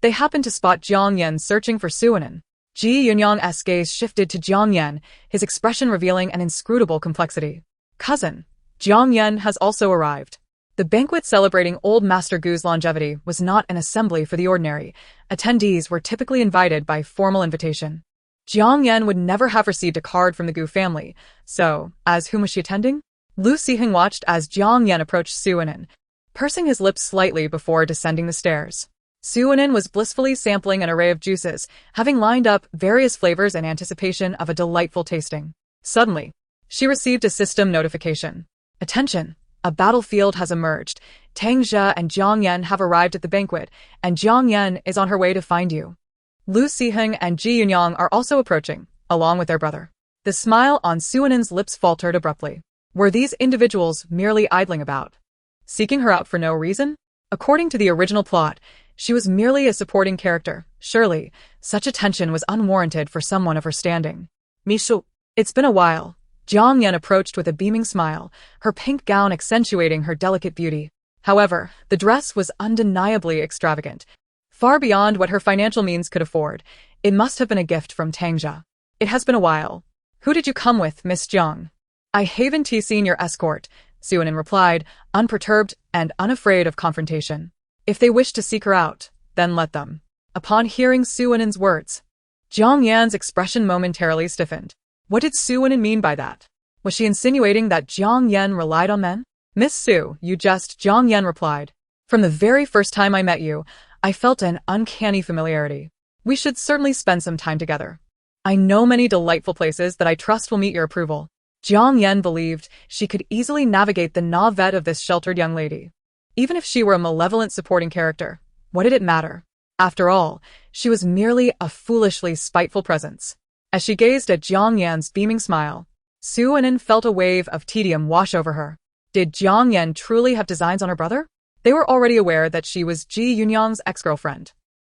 They happened to spot Jiang Yan searching for Suanan. Ji Yunyang's gaze shifted to Jiang Yan, his expression revealing an inscrutable complexity. "Cousin, Jiang Yan has also arrived." The banquet celebrating old Master Gu's longevity was not an assembly for the ordinary. Attendees were typically invited by formal invitation. Jiang Yan would never have received a card from the Gu family, so, as whom was she attending? Lu Siheng watched as Jiang Yan approached Suanan, pursing his lips slightly before descending the stairs. Suanan was blissfully sampling an array of juices, having lined up various flavors in anticipation of a delightful tasting. Suddenly, she received a system notification. "Attention! A battlefield has emerged. Tang Zhe and Jiang Yan have arrived at the banquet, and Jiang Yan is on her way to find you." Lu Siheng and Ji Yunyang are also approaching, along with their brother. The smile on Suanan's lips faltered abruptly. Were these individuals merely idling about, seeking her out for no reason? According to the original plot, she was merely a supporting character. Surely, such attention was unwarranted for someone of her standing. "Misu." "It's been a while." Jiang Yan approached with a beaming smile, her pink gown accentuating her delicate beauty. However, the dress was undeniably extravagant. Far beyond what her financial means could afford, it must have been a gift from Tang Zhe. "It has been a while. Who did you come with, Miss Jiang?" "I haven't seen your escort," Suanan replied, unperturbed and unafraid of confrontation. "If they wish to seek her out, then let them." Upon hearing Suanan's words, Jiang Yan's expression momentarily stiffened. What did Suanan mean by that? Was she insinuating that Jiang Yan relied on men? "Miss Su, you just," Jiang Yan replied. "From the very first time I met you, I felt an uncanny familiarity. We should certainly spend some time together. I know many delightful places that I trust will meet your approval." Jiang Yan believed she could easily navigate the navette of this sheltered young lady. Even if she were a malevolent supporting character, what did it matter? After all, she was merely a foolishly spiteful presence. As she gazed at Jiang Yan's beaming smile, Suanan felt a wave of tedium wash over her. Did Jiang Yan truly have designs on her brother? They were already aware that she was Ji Yunyang's ex-girlfriend.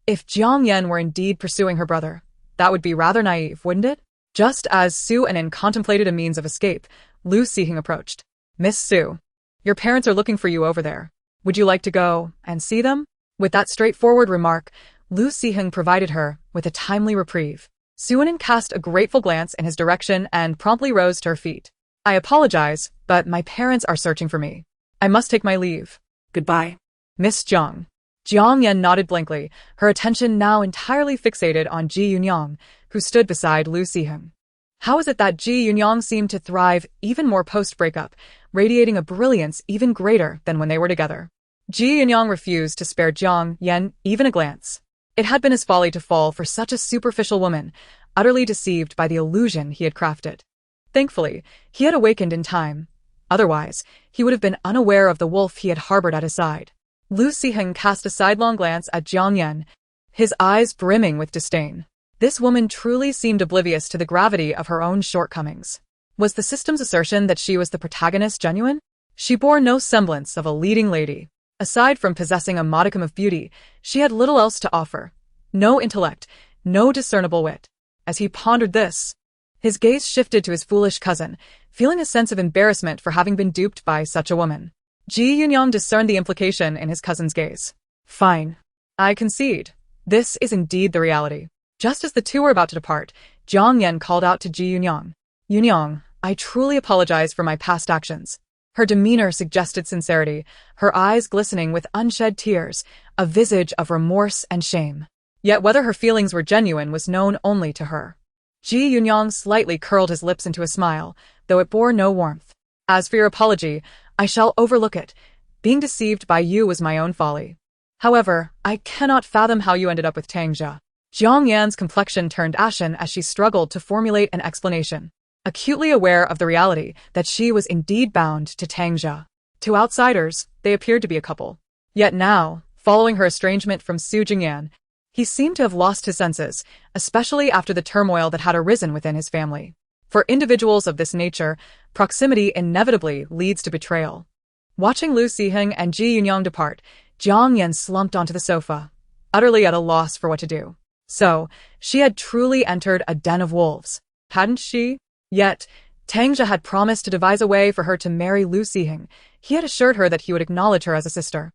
If Jiang Yan were indeed pursuing her brother, that would be rather naive, wouldn't it? Just as Su Anin contemplated a means of escape, Lu Siheng approached. Miss Su, your parents are looking for you over there. Would you like to go and see them? With that straightforward remark, Lu Siheng provided her with a timely reprieve. Su Anin cast a grateful glance in his direction and promptly rose to her feet. I apologize, but my parents are searching for me. I must take my leave. Goodbye. Miss Jiang. Jiang Yan nodded blankly, her attention now entirely fixated on Ji Yunyang, who stood beside Lu Siheng. How is it that Ji Yunyang seemed to thrive even more post-breakup, radiating a brilliance even greater than when they were together? Ji Yunyang refused to spare Jiang Yan even a glance. It had been his folly to fall for such a superficial woman, utterly deceived by the illusion he had crafted. Thankfully, he had awakened in time. Otherwise, he would have been unaware of the wolf he had harbored at his side. Lu Siheng cast a sidelong glance at Jiang Yan, his eyes brimming with disdain. This woman truly seemed oblivious to the gravity of her own shortcomings. Was the system's assertion that she was the protagonist genuine? She bore no semblance of a leading lady. Aside from possessing a modicum of beauty, she had little else to offer. No intellect, no discernible wit. As he pondered this, his gaze shifted to his foolish cousin, feeling a sense of embarrassment for having been duped by such a woman. Ji Yunyang discerned the implication in his cousin's gaze. Fine. I concede. This is indeed the reality. Just as the two were about to depart, Jiang Yan called out to Ji Yunyang. Yunyang, I truly apologize for my past actions. Her demeanor suggested sincerity, her eyes glistening with unshed tears, a visage of remorse and shame. Yet whether her feelings were genuine was known only to her. Ji Yunyang slightly curled his lips into a smile, though it bore no warmth. As for your apology, I shall overlook it. Being deceived by you was my own folly. However, I cannot fathom how you ended up with Tangja. Jiang Yan's complexion turned ashen as she struggled to formulate an explanation, acutely aware of the reality that she was indeed bound to Tangja. To outsiders, they appeared to be a couple. Yet now, following her estrangement from Su Jingyan, he seemed to have lost his senses, especially after the turmoil that had arisen within his family. For individuals of this nature, proximity inevitably leads to betrayal. Watching Lu Siheng and Ji Yunyang depart, Jiang Yan slumped onto the sofa, utterly at a loss for what to do. So, she had truly entered a den of wolves, hadn't she? Yet, Tangja had promised to devise a way for her to marry Lu Siheng. He had assured her that he would acknowledge her as a sister,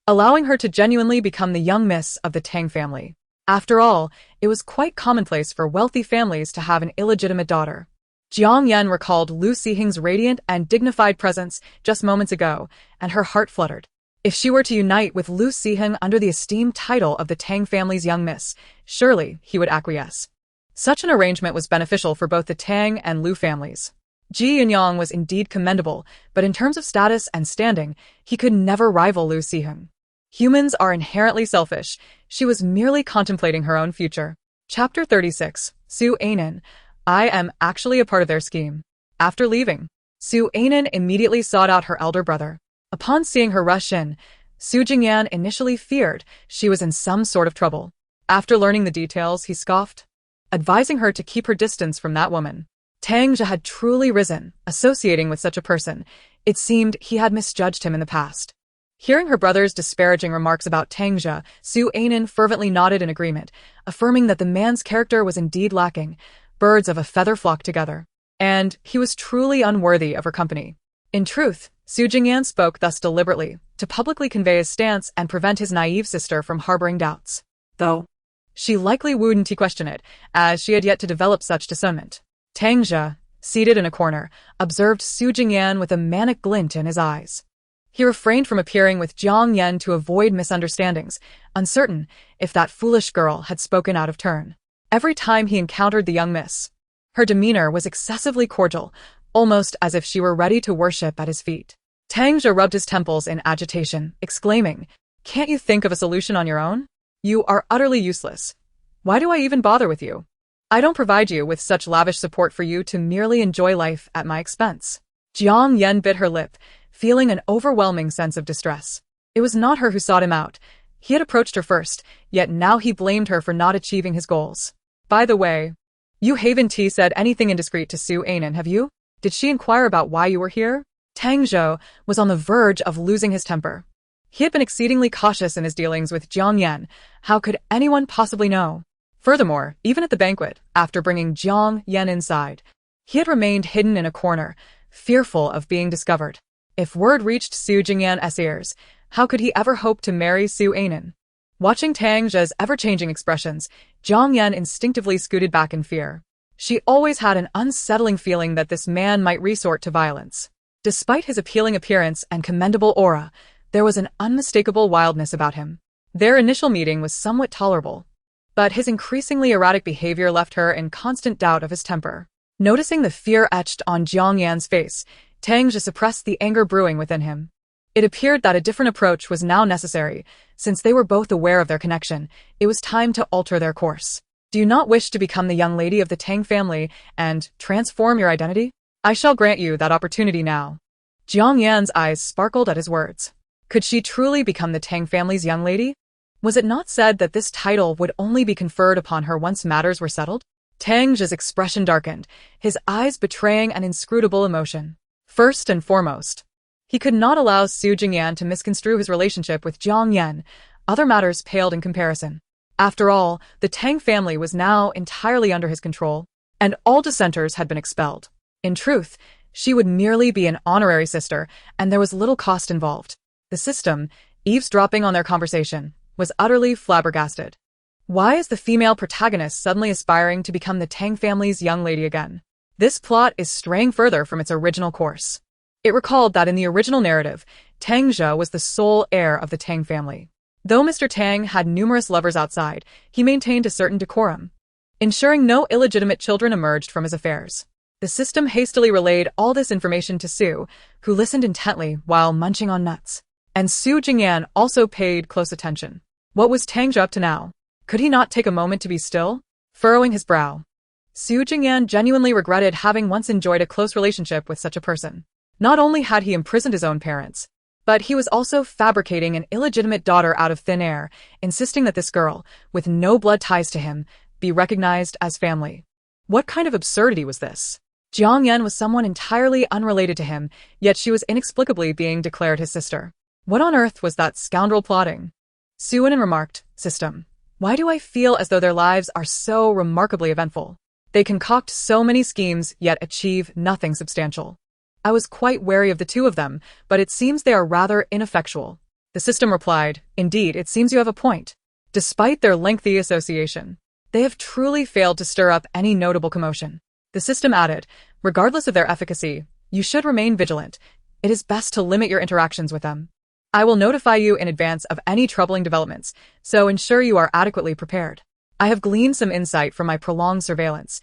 allowing her to genuinely become the young miss of the Tang family. After all, it was quite commonplace for wealthy families to have an illegitimate daughter. Jiang Yan recalled Lu Siheng's radiant and dignified presence just moments ago, and her heart fluttered. If she were to unite with Lu Siheng under the esteemed title of the Tang family's young miss, surely he would acquiesce. Such an arrangement was beneficial for both the Tang and Lu families. Ji Yunyang was indeed commendable, but in terms of status and standing, he could never rival Lu Siheng. Humans are inherently selfish. She was merely contemplating her own future. Chapter 36. Su Anin. I am actually a part of their scheme. After leaving, Su Anin immediately sought out her elder brother. Upon seeing her rush in, Su Jingyan initially feared she was in some sort of trouble. After learning the details, he scoffed, advising her to keep her distance from that woman. Tangja had truly risen, associating with such a person. It seemed he had misjudged him in the past. Hearing her brother's disparaging remarks about Tangja, Su Anin fervently nodded in agreement, affirming that the man's character was indeed lacking. Birds of a feather flocked together, and he was truly unworthy of her company. In truth, Su Jingyan spoke thus deliberately, to publicly convey his stance and prevent his naive sister from harboring doubts. Though she likely wouldn't question it, as she had yet to develop such discernment. Tangja, seated in a corner, observed Su Jingyan with a manic glint in his eyes. He refrained from appearing with Jiang Yan to avoid misunderstandings, uncertain if that foolish girl had spoken out of turn. Every time he encountered the young miss, her demeanor was excessively cordial, almost as if she were ready to worship at his feet. Tangja rubbed his temples in agitation, exclaiming, "Can't you think of a solution on your own? You are utterly useless. Why do I even bother with you? I don't provide you with such lavish support for you to merely enjoy life at my expense." Jiang Yan bit her lip, feeling an overwhelming sense of distress. It was not her who sought him out. He had approached her first, yet now he blamed her for not achieving his goals. By the way, you haven't said anything indiscreet to Su Anin, have you? Did she inquire about why you were here? Tangzhou was on the verge of losing his temper. He had been exceedingly cautious in his dealings with Jiang Yan. How could anyone possibly know? Furthermore, even at the banquet, after bringing Jiang Yan inside, he had remained hidden in a corner, fearful of being discovered. If word reached Su Jingyan's ears, how could he ever hope to marry Su Anan? Watching Tang Zhe's ever-changing expressions, Jiang Yan instinctively scooted back in fear. She always had an unsettling feeling that this man might resort to violence. Despite his appealing appearance and commendable aura, there was an unmistakable wildness about him. Their initial meeting was somewhat tolerable, but his increasingly erratic behavior left her in constant doubt of his temper. Noticing the fear etched on Jiang Yan's face, Tang Zhe suppressed the anger brewing within him. It appeared that a different approach was now necessary. Since they were both aware of their connection, it was time to alter their course. Do you not wish to become the young lady of the Tang family and transform your identity? I shall grant you that opportunity now. Jiang Yan's eyes sparkled at his words. Could she truly become the Tang family's young lady? Was it not said that this title would only be conferred upon her once matters were settled? Tang Zhe's expression darkened, his eyes betraying an inscrutable emotion. First and foremost, he could not allow Su Jingyan to misconstrue his relationship with Jiang Yan. Other matters paled in comparison. After all, the Tang family was now entirely under his control, and all dissenters had been expelled. In truth, she would merely be an honorary sister, and there was little cost involved. The system, eavesdropping on their conversation, was utterly flabbergasted. Why is the female protagonist suddenly aspiring to become the Tang family's young lady again? This plot is straying further from its original course. It recalled that in the original narrative, Tang Zhe was the sole heir of the Tang family. Though Mr. Tang had numerous lovers outside, he maintained a certain decorum, ensuring no illegitimate children emerged from his affairs. The system hastily relayed all this information to Su, who listened intently while munching on nuts. And Su Jingyan also paid close attention. What was Tang Zhe up to now? Could he not take a moment to be still? Furrowing his brow, Su Jingyan genuinely regretted having once enjoyed a close relationship with such a person. Not only had he imprisoned his own parents, but he was also fabricating an illegitimate daughter out of thin air, insisting that this girl, with no blood ties to him, be recognized as family. What kind of absurdity was this? Jiang Yan was someone entirely unrelated to him, yet she was inexplicably being declared his sister. What on earth was that scoundrel plotting? Su Anan remarked, System, why do I feel as though their lives are so remarkably eventful? They concoct so many schemes yet achieve nothing substantial. I was quite wary of the two of them, but it seems they are rather ineffectual. The system replied, Indeed, it seems you have a point. Despite their lengthy association, they have truly failed to stir up any notable commotion. The system added, Regardless of their efficacy, you should remain vigilant. It is best to limit your interactions with them. I will notify you in advance of any troubling developments, so ensure you are adequately prepared. I have gleaned some insight from my prolonged surveillance.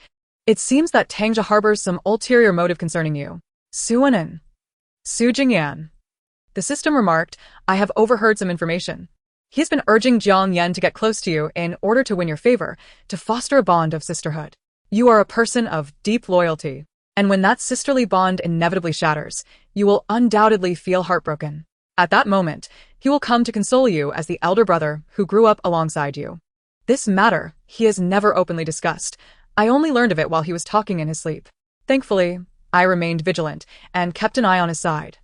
It seems that Tang Zhe harbors some ulterior motive concerning you. Su Anan. Su Jingyan. The system remarked, I have overheard some information. He has been urging Jiang Yan to get close to you in order to win your favor, to foster a bond of sisterhood. You are a person of deep loyalty, and when that sisterly bond inevitably shatters, you will undoubtedly feel heartbroken. At that moment, he will come to console you as the elder brother who grew up alongside you. This matter he has never openly discussed. I only learned of it while he was talking in his sleep. Thankfully, I remained vigilant and kept an eye on his side.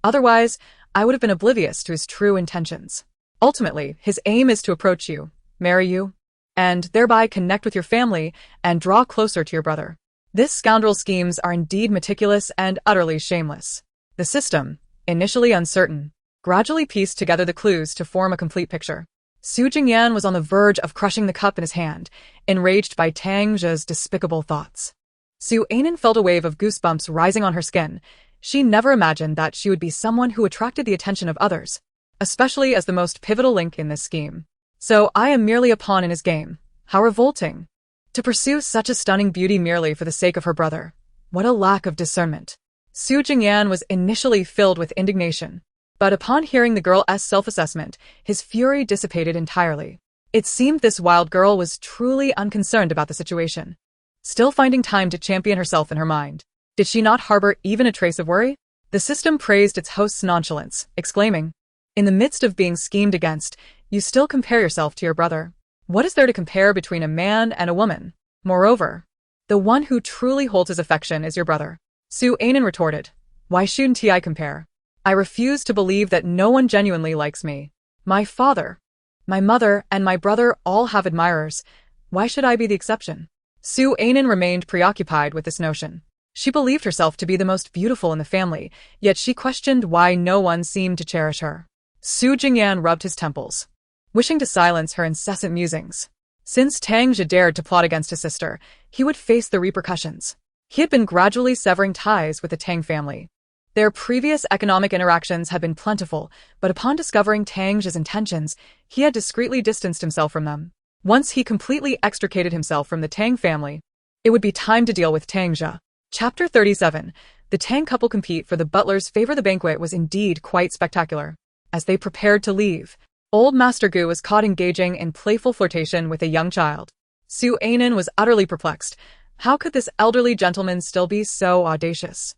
Otherwise, I would have been oblivious to his true intentions. Ultimately, his aim is to approach you, marry you, and thereby connect with your family and draw closer to your brother. This scoundrel's schemes are indeed meticulous and utterly shameless. The system, initially uncertain, gradually pieced together the clues to form a complete picture. Su Jingyan was on the verge of crushing the cup in his hand, enraged by Tang Zhe's despicable thoughts. Su Anan felt a wave of goosebumps rising on her skin. She never imagined that she would be someone who attracted the attention of others, especially as the most pivotal link in this scheme. So I am merely a pawn in his game. How revolting. To pursue such a stunning beauty merely for the sake of her brother. What a lack of discernment. Su Jingyan was initially filled with indignation, but upon hearing the girl's self-assessment, his fury dissipated entirely. It seemed this wild girl was truly unconcerned about the situation, still finding time to champion herself in her mind. Did she not harbor even a trace of worry? The system praised its host's nonchalance, exclaiming, In the midst of being schemed against, you still compare yourself to your brother. What is there to compare between a man and a woman? Moreover, the one who truly holds his affection is your brother. Su Anan retorted, Why shouldn't I compare? I refuse to believe that no one genuinely likes me. My father, my mother, and my brother all have admirers. Why should I be the exception? Su Ainin remained preoccupied with this notion. She believed herself to be the most beautiful in the family, yet she questioned why no one seemed to cherish her. Su Jingyan rubbed his temples, wishing to silence her incessant musings. Since Tang Jia dared to plot against his sister, he would face the repercussions. He had been gradually severing ties with the Tang family. Their previous economic interactions had been plentiful, but upon discovering Tang Jia's intentions, he had discreetly distanced himself from them. Once he completely extricated himself from the Tang family, it would be time to deal with Tang Jia. Chapter 37. The Tang couple compete for the butler's favor. The banquet was indeed quite spectacular. As they prepared to leave, old Master Gu was caught engaging in playful flirtation with a young child. Su Ainin was utterly perplexed. How could this elderly gentleman still be so audacious?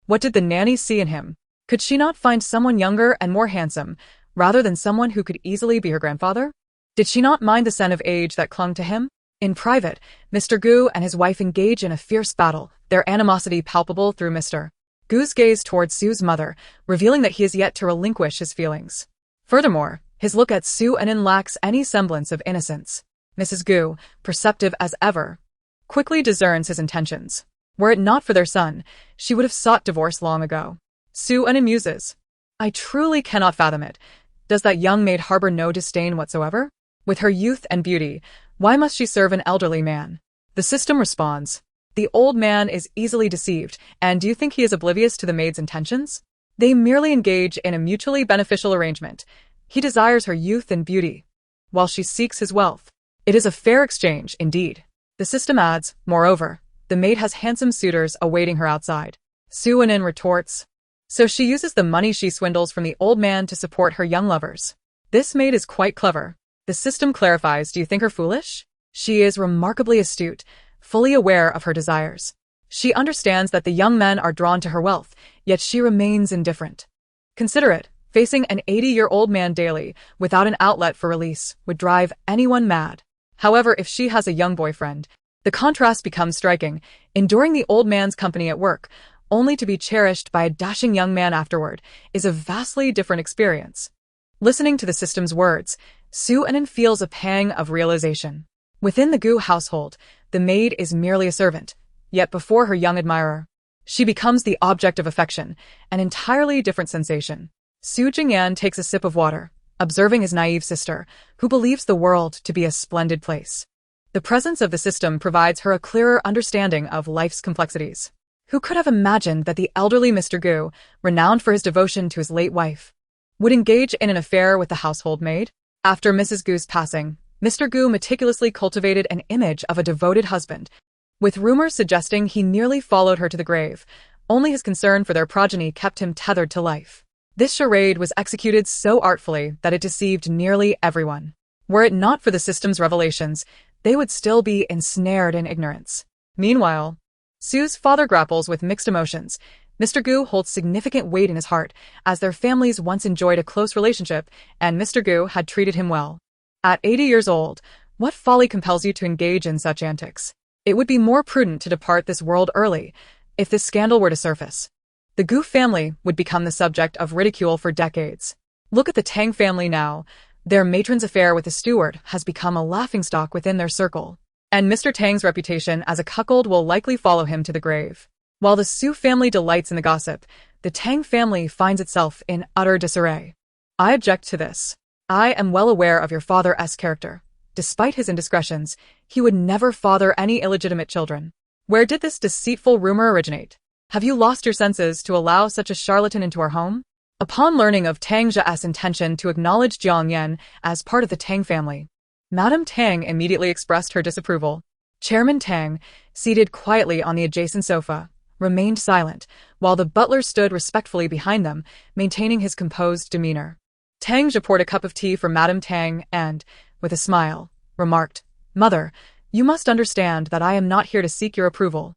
What did the nanny see in him? Could she not find someone younger and more handsome, rather than someone who could easily be her grandfather? Did she not mind the scent of age that clung to him? In private, Mr. Gu and his wife engage in a fierce battle, their animosity palpable through Mr. Gu's gaze towards Su's mother, revealing that he is yet to relinquish his feelings. Furthermore, his look at Su Ainin lacks any semblance of innocence. Mrs. Gu, perceptive as ever, quickly discerns his intentions. Were it not for their son, she would have sought divorce long ago. Su Ainin muses. I truly cannot fathom it. Does that young maid harbor no disdain whatsoever? With her youth and beauty, why must she serve an elderly man? The system responds. The old man is easily deceived, and do you think he is oblivious to the maid's intentions? They merely engage in a mutually beneficial arrangement. He desires her youth and beauty, while she seeks his wealth. It is a fair exchange, indeed. The system adds, moreover, the maid has handsome suitors awaiting her outside. Su Ainin retorts. So she uses the money she swindles from the old man to support her young lovers. This maid is quite clever. The system clarifies. Do you think her foolish? She is remarkably astute, fully aware of her desires. She understands that the young men are drawn to her wealth, yet she remains indifferent. Consider it. Facing an 80-year-old man daily, without an outlet for release, would drive anyone mad. However, if she has a young boyfriend, the contrast becomes striking, enduring the old man's company at work, only to be cherished by a dashing young man afterward, is a vastly different experience. Listening to the system's words, Su Ainin feels a pang of realization. Within the Gu household, the maid is merely a servant, yet before her young admirer, she becomes the object of affection, an entirely different sensation. Su Jingyan takes a sip of water, observing his naive sister, who believes the world to be a splendid place. The presence of the system provides her a clearer understanding of life's complexities. Who could have imagined that the elderly Mr. Gu, renowned for his devotion to his late wife, would engage in an affair with the household maid? After Mrs. Gu's passing, Mr. Gu meticulously cultivated an image of a devoted husband, with rumors suggesting he nearly followed her to the grave. Only his concern for their progeny kept him tethered to life. This charade was executed so artfully that it deceived nearly everyone. Were it not for the system's revelations, they would still be ensnared in ignorance. Meanwhile, Su's father grapples with mixed emotions. Mr. Gu holds significant weight in his heart, as their families once enjoyed a close relationship, and Mr. Gu had treated him well. At 80 years old, what folly compels you to engage in such antics? It would be more prudent to depart this world early, if this scandal were to surface. The Gu family would become the subject of ridicule for decades. Look at the Tang family now. Their matron's affair with the steward has become a laughingstock within their circle, and Mr. Tang's reputation as a cuckold will likely follow him to the grave. While the Su family delights in the gossip, the Tang family finds itself in utter disarray. I object to this. I am well aware of your father's character. Despite his indiscretions, he would never father any illegitimate children. Where did this deceitful rumor originate? Have you lost your senses to allow such a charlatan into our home? Upon learning of Tang Jia's intention to acknowledge Jiang Yan as part of the Tang family, Madame Tang immediately expressed her disapproval. Chairman Tang, seated quietly on the adjacent sofa, remained silent, while the butler stood respectfully behind them, maintaining his composed demeanor. Tang Jia poured a cup of tea for Madame Tang and, with a smile, remarked, "Mother, you must understand that I am not here to seek your approval.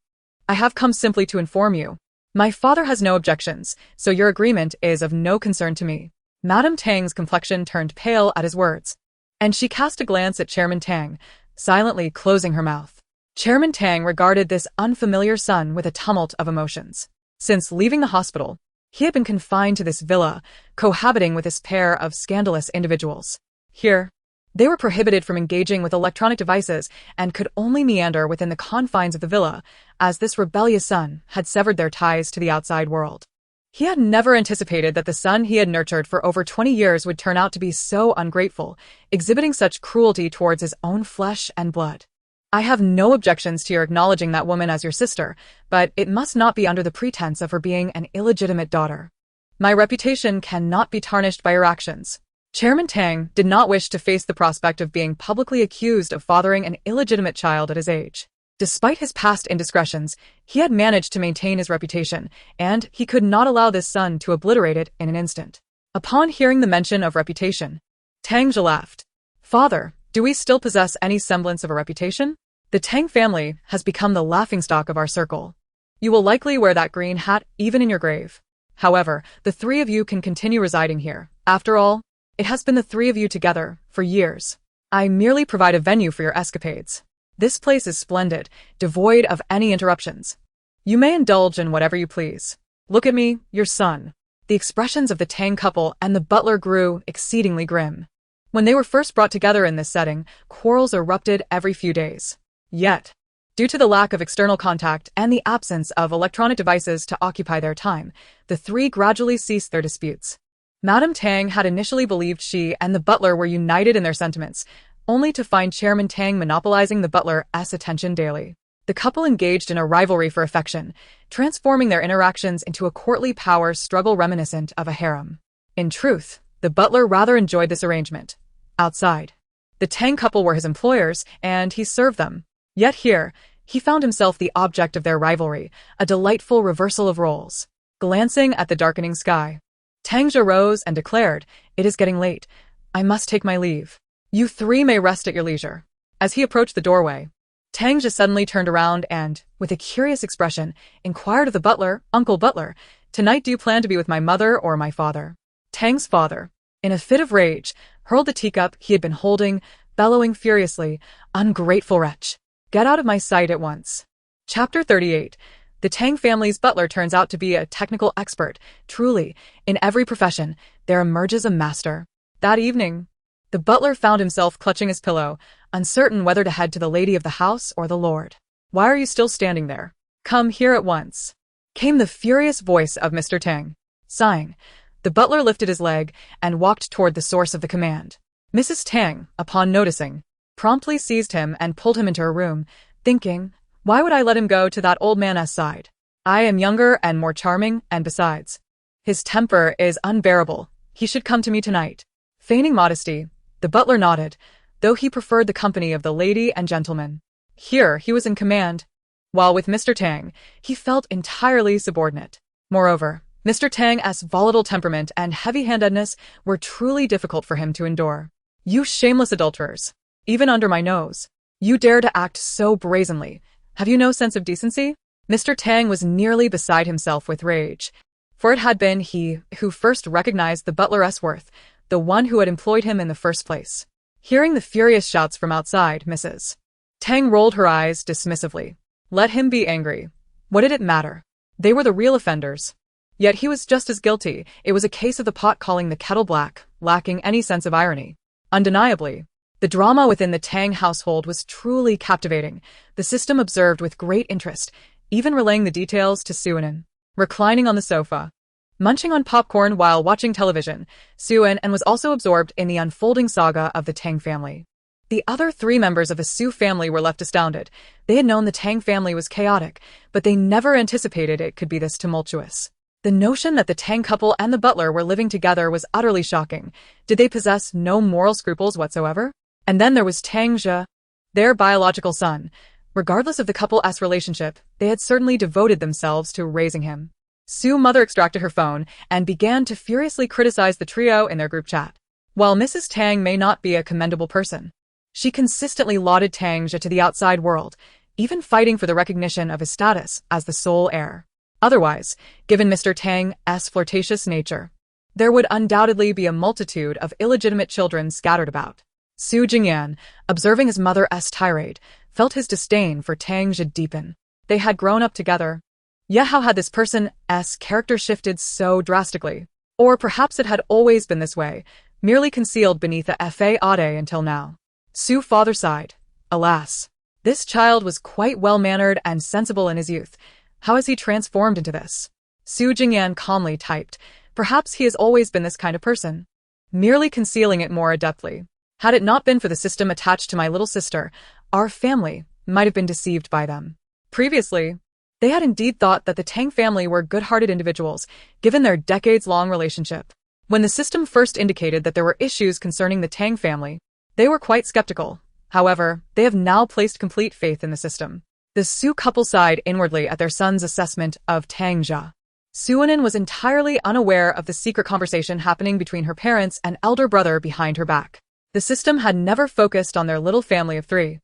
I have come simply to inform you. My father has no objections, so your agreement is of no concern to me." Madame Tang's complexion turned pale at his words, and she cast a glance at Chairman Tang, silently closing her mouth. Chairman Tang regarded this unfamiliar son with a tumult of emotions. Since leaving the hospital, He had been confined to this villa, cohabiting with this pair of scandalous individuals. Here, they were prohibited from engaging with electronic devices and could only meander within the confines of the villa, as this rebellious son had severed their ties to the outside world. He had never anticipated that the son he had nurtured for over 20 years would turn out to be so ungrateful, exhibiting such cruelty towards his own flesh and blood. I have no objections to your acknowledging that woman as your sister, but it must not be under the pretense of her being an illegitimate daughter. My reputation cannot be tarnished by your actions. Chairman Tang did not wish to face the prospect of being publicly accused of fathering an illegitimate child at his age. Despite his past indiscretions, he had managed to maintain his reputation, and he could not allow this son to obliterate it in an instant. Upon hearing the mention of reputation, Tang Zhe laughed. Father, do we still possess any semblance of a reputation? The Tang family has become the laughingstock of our circle. You will likely wear that green hat even in your grave. However, the three of you can continue residing here. After all, it has been the three of you together for years. I merely provide a venue for your escapades. This place is splendid, devoid of any interruptions. You may indulge in whatever you please. Look at me, your son. The expressions of the Tang couple and the butler grew exceedingly grim. When they were first brought together in this setting, quarrels erupted every few days. Yet, due to the lack of external contact and the absence of electronic devices to occupy their time, the three gradually ceased their disputes. Madame Tang had initially believed she and the butler were united in their sentiments, only to find Chairman Tang monopolizing the butler's attention daily. The couple engaged in a rivalry for affection, transforming their interactions into a courtly power struggle reminiscent of a harem. In truth, the butler rather enjoyed this arrangement. Outside, the Tang couple were his employers, and he served them. Yet here, he found himself the object of their rivalry, a delightful reversal of roles. Glancing at the darkening sky, Tang Zhe rose and declared, "It is getting late. I must take my leave. You three may rest at your leisure." As he approached the doorway, Tang Zhe suddenly turned around and, with a curious expression, inquired of the butler, "Uncle Butler, tonight do you plan to be with my mother or my father?" Tang's father, in a fit of rage, hurled the teacup he had been holding, bellowing furiously, "Ungrateful wretch! Get out of my sight at once." Chapter 38. The Tang family's butler turns out to be a technical expert. Truly, in every profession, there emerges a master. That evening, the butler found himself clutching his pillow, uncertain whether to head to the lady of the house or the lord. "Why are you still standing there? Come here at once," came the furious voice of Mr. Tang. Sighing, the butler lifted his leg and walked toward the source of the command. Mrs. Tang, upon noticing, promptly seized him and pulled him into her room, thinking, "Why would I let him go to that old man's side? I am younger and more charming, and besides, his temper is unbearable. He should come to me tonight." Feigning modesty, the butler nodded, though he preferred the company of the lady and gentleman. Here he was in command, while with Mr. Tang, he felt entirely subordinate. Moreover, Mr. Tang's volatile temperament and heavy-handedness were truly difficult for him to endure. "You shameless adulterers! Even under my nose, you dare to act so brazenly. Have you no sense of decency?" Mr. Tang was nearly beside himself with rage, for it had been he who first recognized the butler's worth, the one who had employed him in the first place. Hearing the furious shouts from outside, Mrs. Tang rolled her eyes dismissively. Let him be angry. What did it matter? They were the real offenders. Yet he was just as guilty. It was a case of the pot calling the kettle black, lacking any sense of irony. Undeniably, the drama within the Tang household was truly captivating. The system observed with great interest, even relaying the details to Suan. Reclining on the sofa, munching on popcorn while watching television, Suan was also absorbed in the unfolding saga of the Tang family. The other three members of the Su family were left astounded. They had known the Tang family was chaotic, but they never anticipated it could be this tumultuous. The notion that the Tang couple and the butler were living together was utterly shocking. Did they possess no moral scruples whatsoever? And then there was Tang Zhe, their biological son. Regardless of the couple's relationship, they had certainly devoted themselves to raising him. Su's mother extracted her phone and began to furiously criticize the trio in their group chat. While Mrs. Tang may not be a commendable person, she consistently lauded Tang Zhe to the outside world, even fighting for the recognition of his status as the sole heir. Otherwise, given Mr. Tang's flirtatious nature, there would undoubtedly be a multitude of illegitimate children scattered about. Su Jingyan, observing his mother's tirade, felt his disdain for Tang Zhe deepen. They had grown up together. Yet how had this person's character shifted so drastically? Or perhaps it had always been this way, merely concealed beneath the faade until now. Su father sighed. Alas. This child was quite well-mannered and sensible in his youth. How has he transformed into this? Su Jingyan calmly typed. Perhaps he has always been this kind of person, merely concealing it more adeptly. Had it not been for the system attached to my little sister, our family might have been deceived by them. Previously, they had indeed thought that the Tang family were good-hearted individuals, given their decades-long relationship. When the system first indicated that there were issues concerning the Tang family, they were quite skeptical. However, they have now placed complete faith in the system. The Su couple sighed inwardly at their son's assessment of Tang Jia. Suanin was entirely unaware of the secret conversation happening between her parents and elder brother behind her back. The system had never focused on their little family of 3.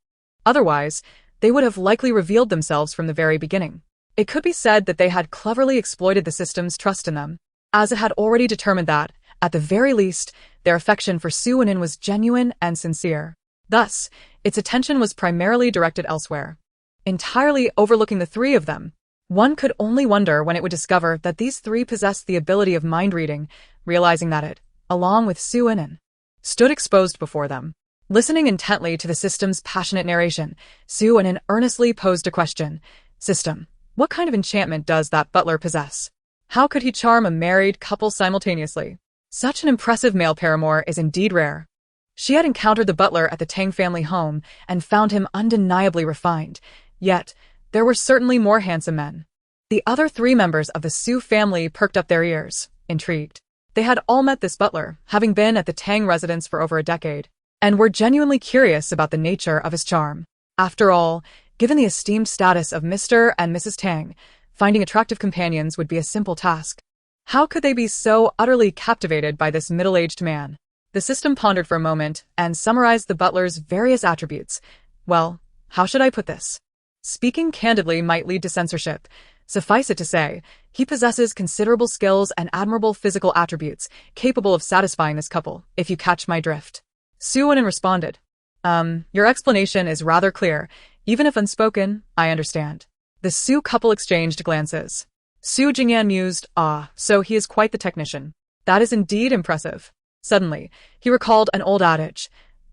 Otherwise, they would have likely revealed themselves from the very beginning. It could be said that they had cleverly exploited the system's trust in them, as it had already determined that, at the very least, their affection for Suanin was genuine and sincere. Thus, its attention was primarily directed elsewhere, entirely overlooking the 3 of them. One could only wonder when it would discover that these 3 possessed the ability of mind-reading, realizing that it, along with Suanin, stood exposed before them. Listening intently to the system's passionate narration, Suanin earnestly posed a question. System, what kind of enchantment does that butler possess? How could he charm a married couple simultaneously? Such an impressive male paramour is indeed rare. She had encountered the butler at the Tang family home and found him undeniably refined, yet there were certainly more handsome men. The other 3 members of the Su family perked up their ears, intrigued. They had all met this butler, having been at the Tang residence for over a decade, and were genuinely curious about the nature of his charm. After all, given the esteemed status of Mr. and Mrs. Tang, finding attractive companions would be a simple task. How could they be so utterly captivated by this middle-aged man? The system pondered for a moment and summarized the butler's various attributes. Well, how should I put this? Speaking candidly might lead to censorship. Suffice it to say, he possesses considerable skills and admirable physical attributes, capable of satisfying this couple, if you catch my drift. Suanin responded. Your explanation is rather clear. Even if unspoken, I understand. The Su couple exchanged glances. Su Jingyan mused, so he is quite the technician. That is indeed impressive. Suddenly, he recalled an old adage.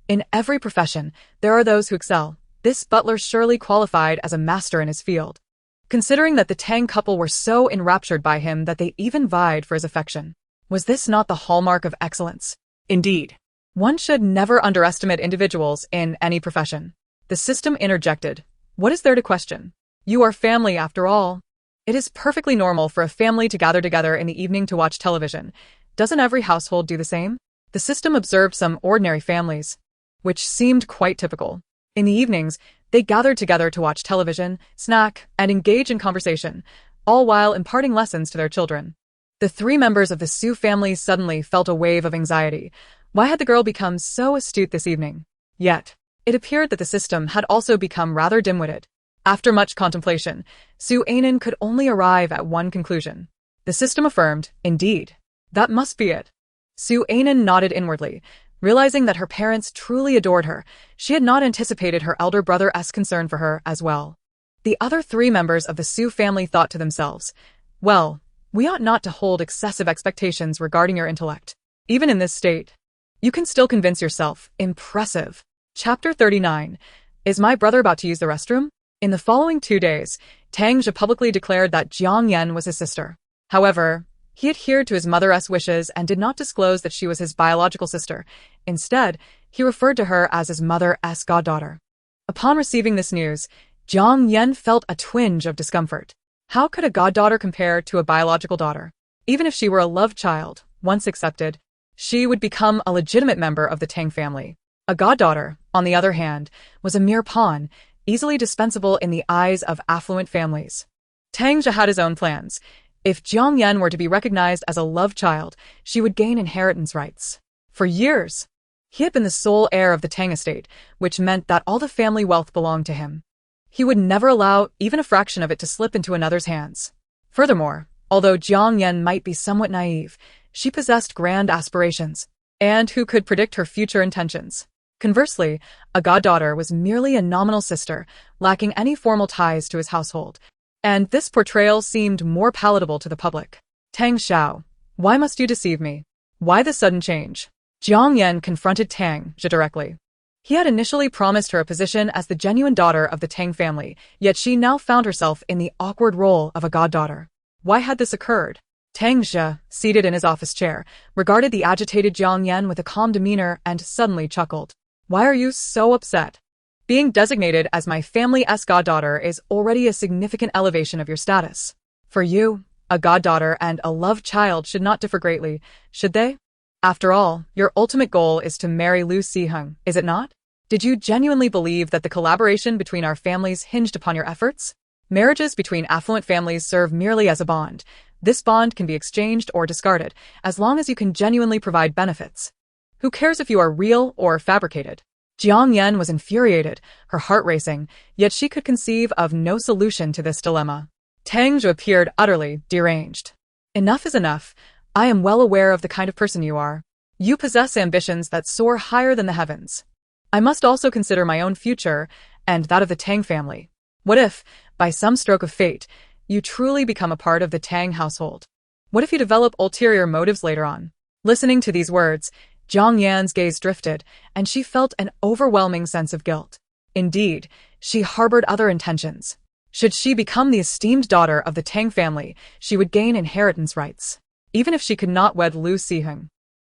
In every profession, there are those who excel. This butler surely qualified as a master in his field. Considering that the Tang couple were so enraptured by him that they even vied for his affection, was this not the hallmark of excellence? Indeed. One should never underestimate individuals in any profession. The system interjected. What is there to question? You are family after all. It is perfectly normal for a family to gather together in the evening to watch television. Doesn't every household do the same? The system observed some ordinary families, which seemed quite typical. In the evenings, they gathered together to watch television, snack, and engage in conversation, all while imparting lessons to their children. The 3 members of the Su family suddenly felt a wave of anxiety. Why had the girl become so astute this evening? Yet, it appeared that the system had also become rather dim-witted. After much contemplation, Su Ainin could only arrive at one conclusion. The system affirmed, indeed, that must be it. Su Ainin nodded inwardly. Realizing that her parents truly adored her, she had not anticipated her elder brother's concern for her as well. The other 3 members of the Su family thought to themselves, well, we ought not to hold excessive expectations regarding your intellect. Even in this state, you can still convince yourself. Impressive. Chapter 39. Is my brother about to use the restroom? In the following 2 days, Tang Jia publicly declared that Jiang Yan was his sister. However, he adhered to his mother's wishes and did not disclose that she was his biological sister. Instead, he referred to her as his mother's goddaughter. Upon receiving this news, Jiang Yan felt a twinge of discomfort. How could a goddaughter compare to a biological daughter? Even if she were a love child, once accepted, she would become a legitimate member of the Tang family. A goddaughter, on the other hand, was a mere pawn, easily dispensable in the eyes of affluent families. Tang Jia had his own plans. If Jiang Yan were to be recognized as a love child, she would gain inheritance rights. For years, he had been the sole heir of the Tang estate, which meant that all the family wealth belonged to him. He would never allow even a fraction of it to slip into another's hands. Furthermore, although Jiang Yan might be somewhat naive, she possessed grand aspirations, and who could predict her future intentions? Conversely, a goddaughter was merely a nominal sister, lacking any formal ties to his household, And this portrayal seemed more palatable to the public. Tang Xiao, why must you deceive me? Why the sudden change? Jiang Yan confronted Tang Zhe directly. He had initially promised her a position as the genuine daughter of the Tang family, yet she now found herself in the awkward role of a goddaughter. Why had this occurred? Tang Zhe, seated in his office chair, regarded the agitated Jiang Yan with a calm demeanor and suddenly chuckled. Why are you so upset? Being designated as my family's goddaughter is already a significant elevation of your status. For you, a goddaughter and a love child should not differ greatly, should they? After all, your ultimate goal is to marry Lu Siheng, is it not? Did you genuinely believe that the collaboration between our families hinged upon your efforts? Marriages between affluent families serve merely as a bond. This bond can be exchanged or discarded, as long as you can genuinely provide benefits. Who cares if you are real or fabricated? Jiang Yan was infuriated, her heart racing, yet she could conceive of no solution to this dilemma. Tang Zhe appeared utterly deranged. Enough is enough. I am well aware of the kind of person you are. You possess ambitions that soar higher than the heavens. I must also consider my own future and that of the Tang family. What if, by some stroke of fate, you truly become a part of the Tang household? What if you develop ulterior motives later on? Listening to these words, Jiang Yan's gaze drifted, and she felt an overwhelming sense of guilt. Indeed, she harbored other intentions. Should she become the esteemed daughter of the Tang family, she would gain inheritance rights. Even if she could not wed Lu Siheng,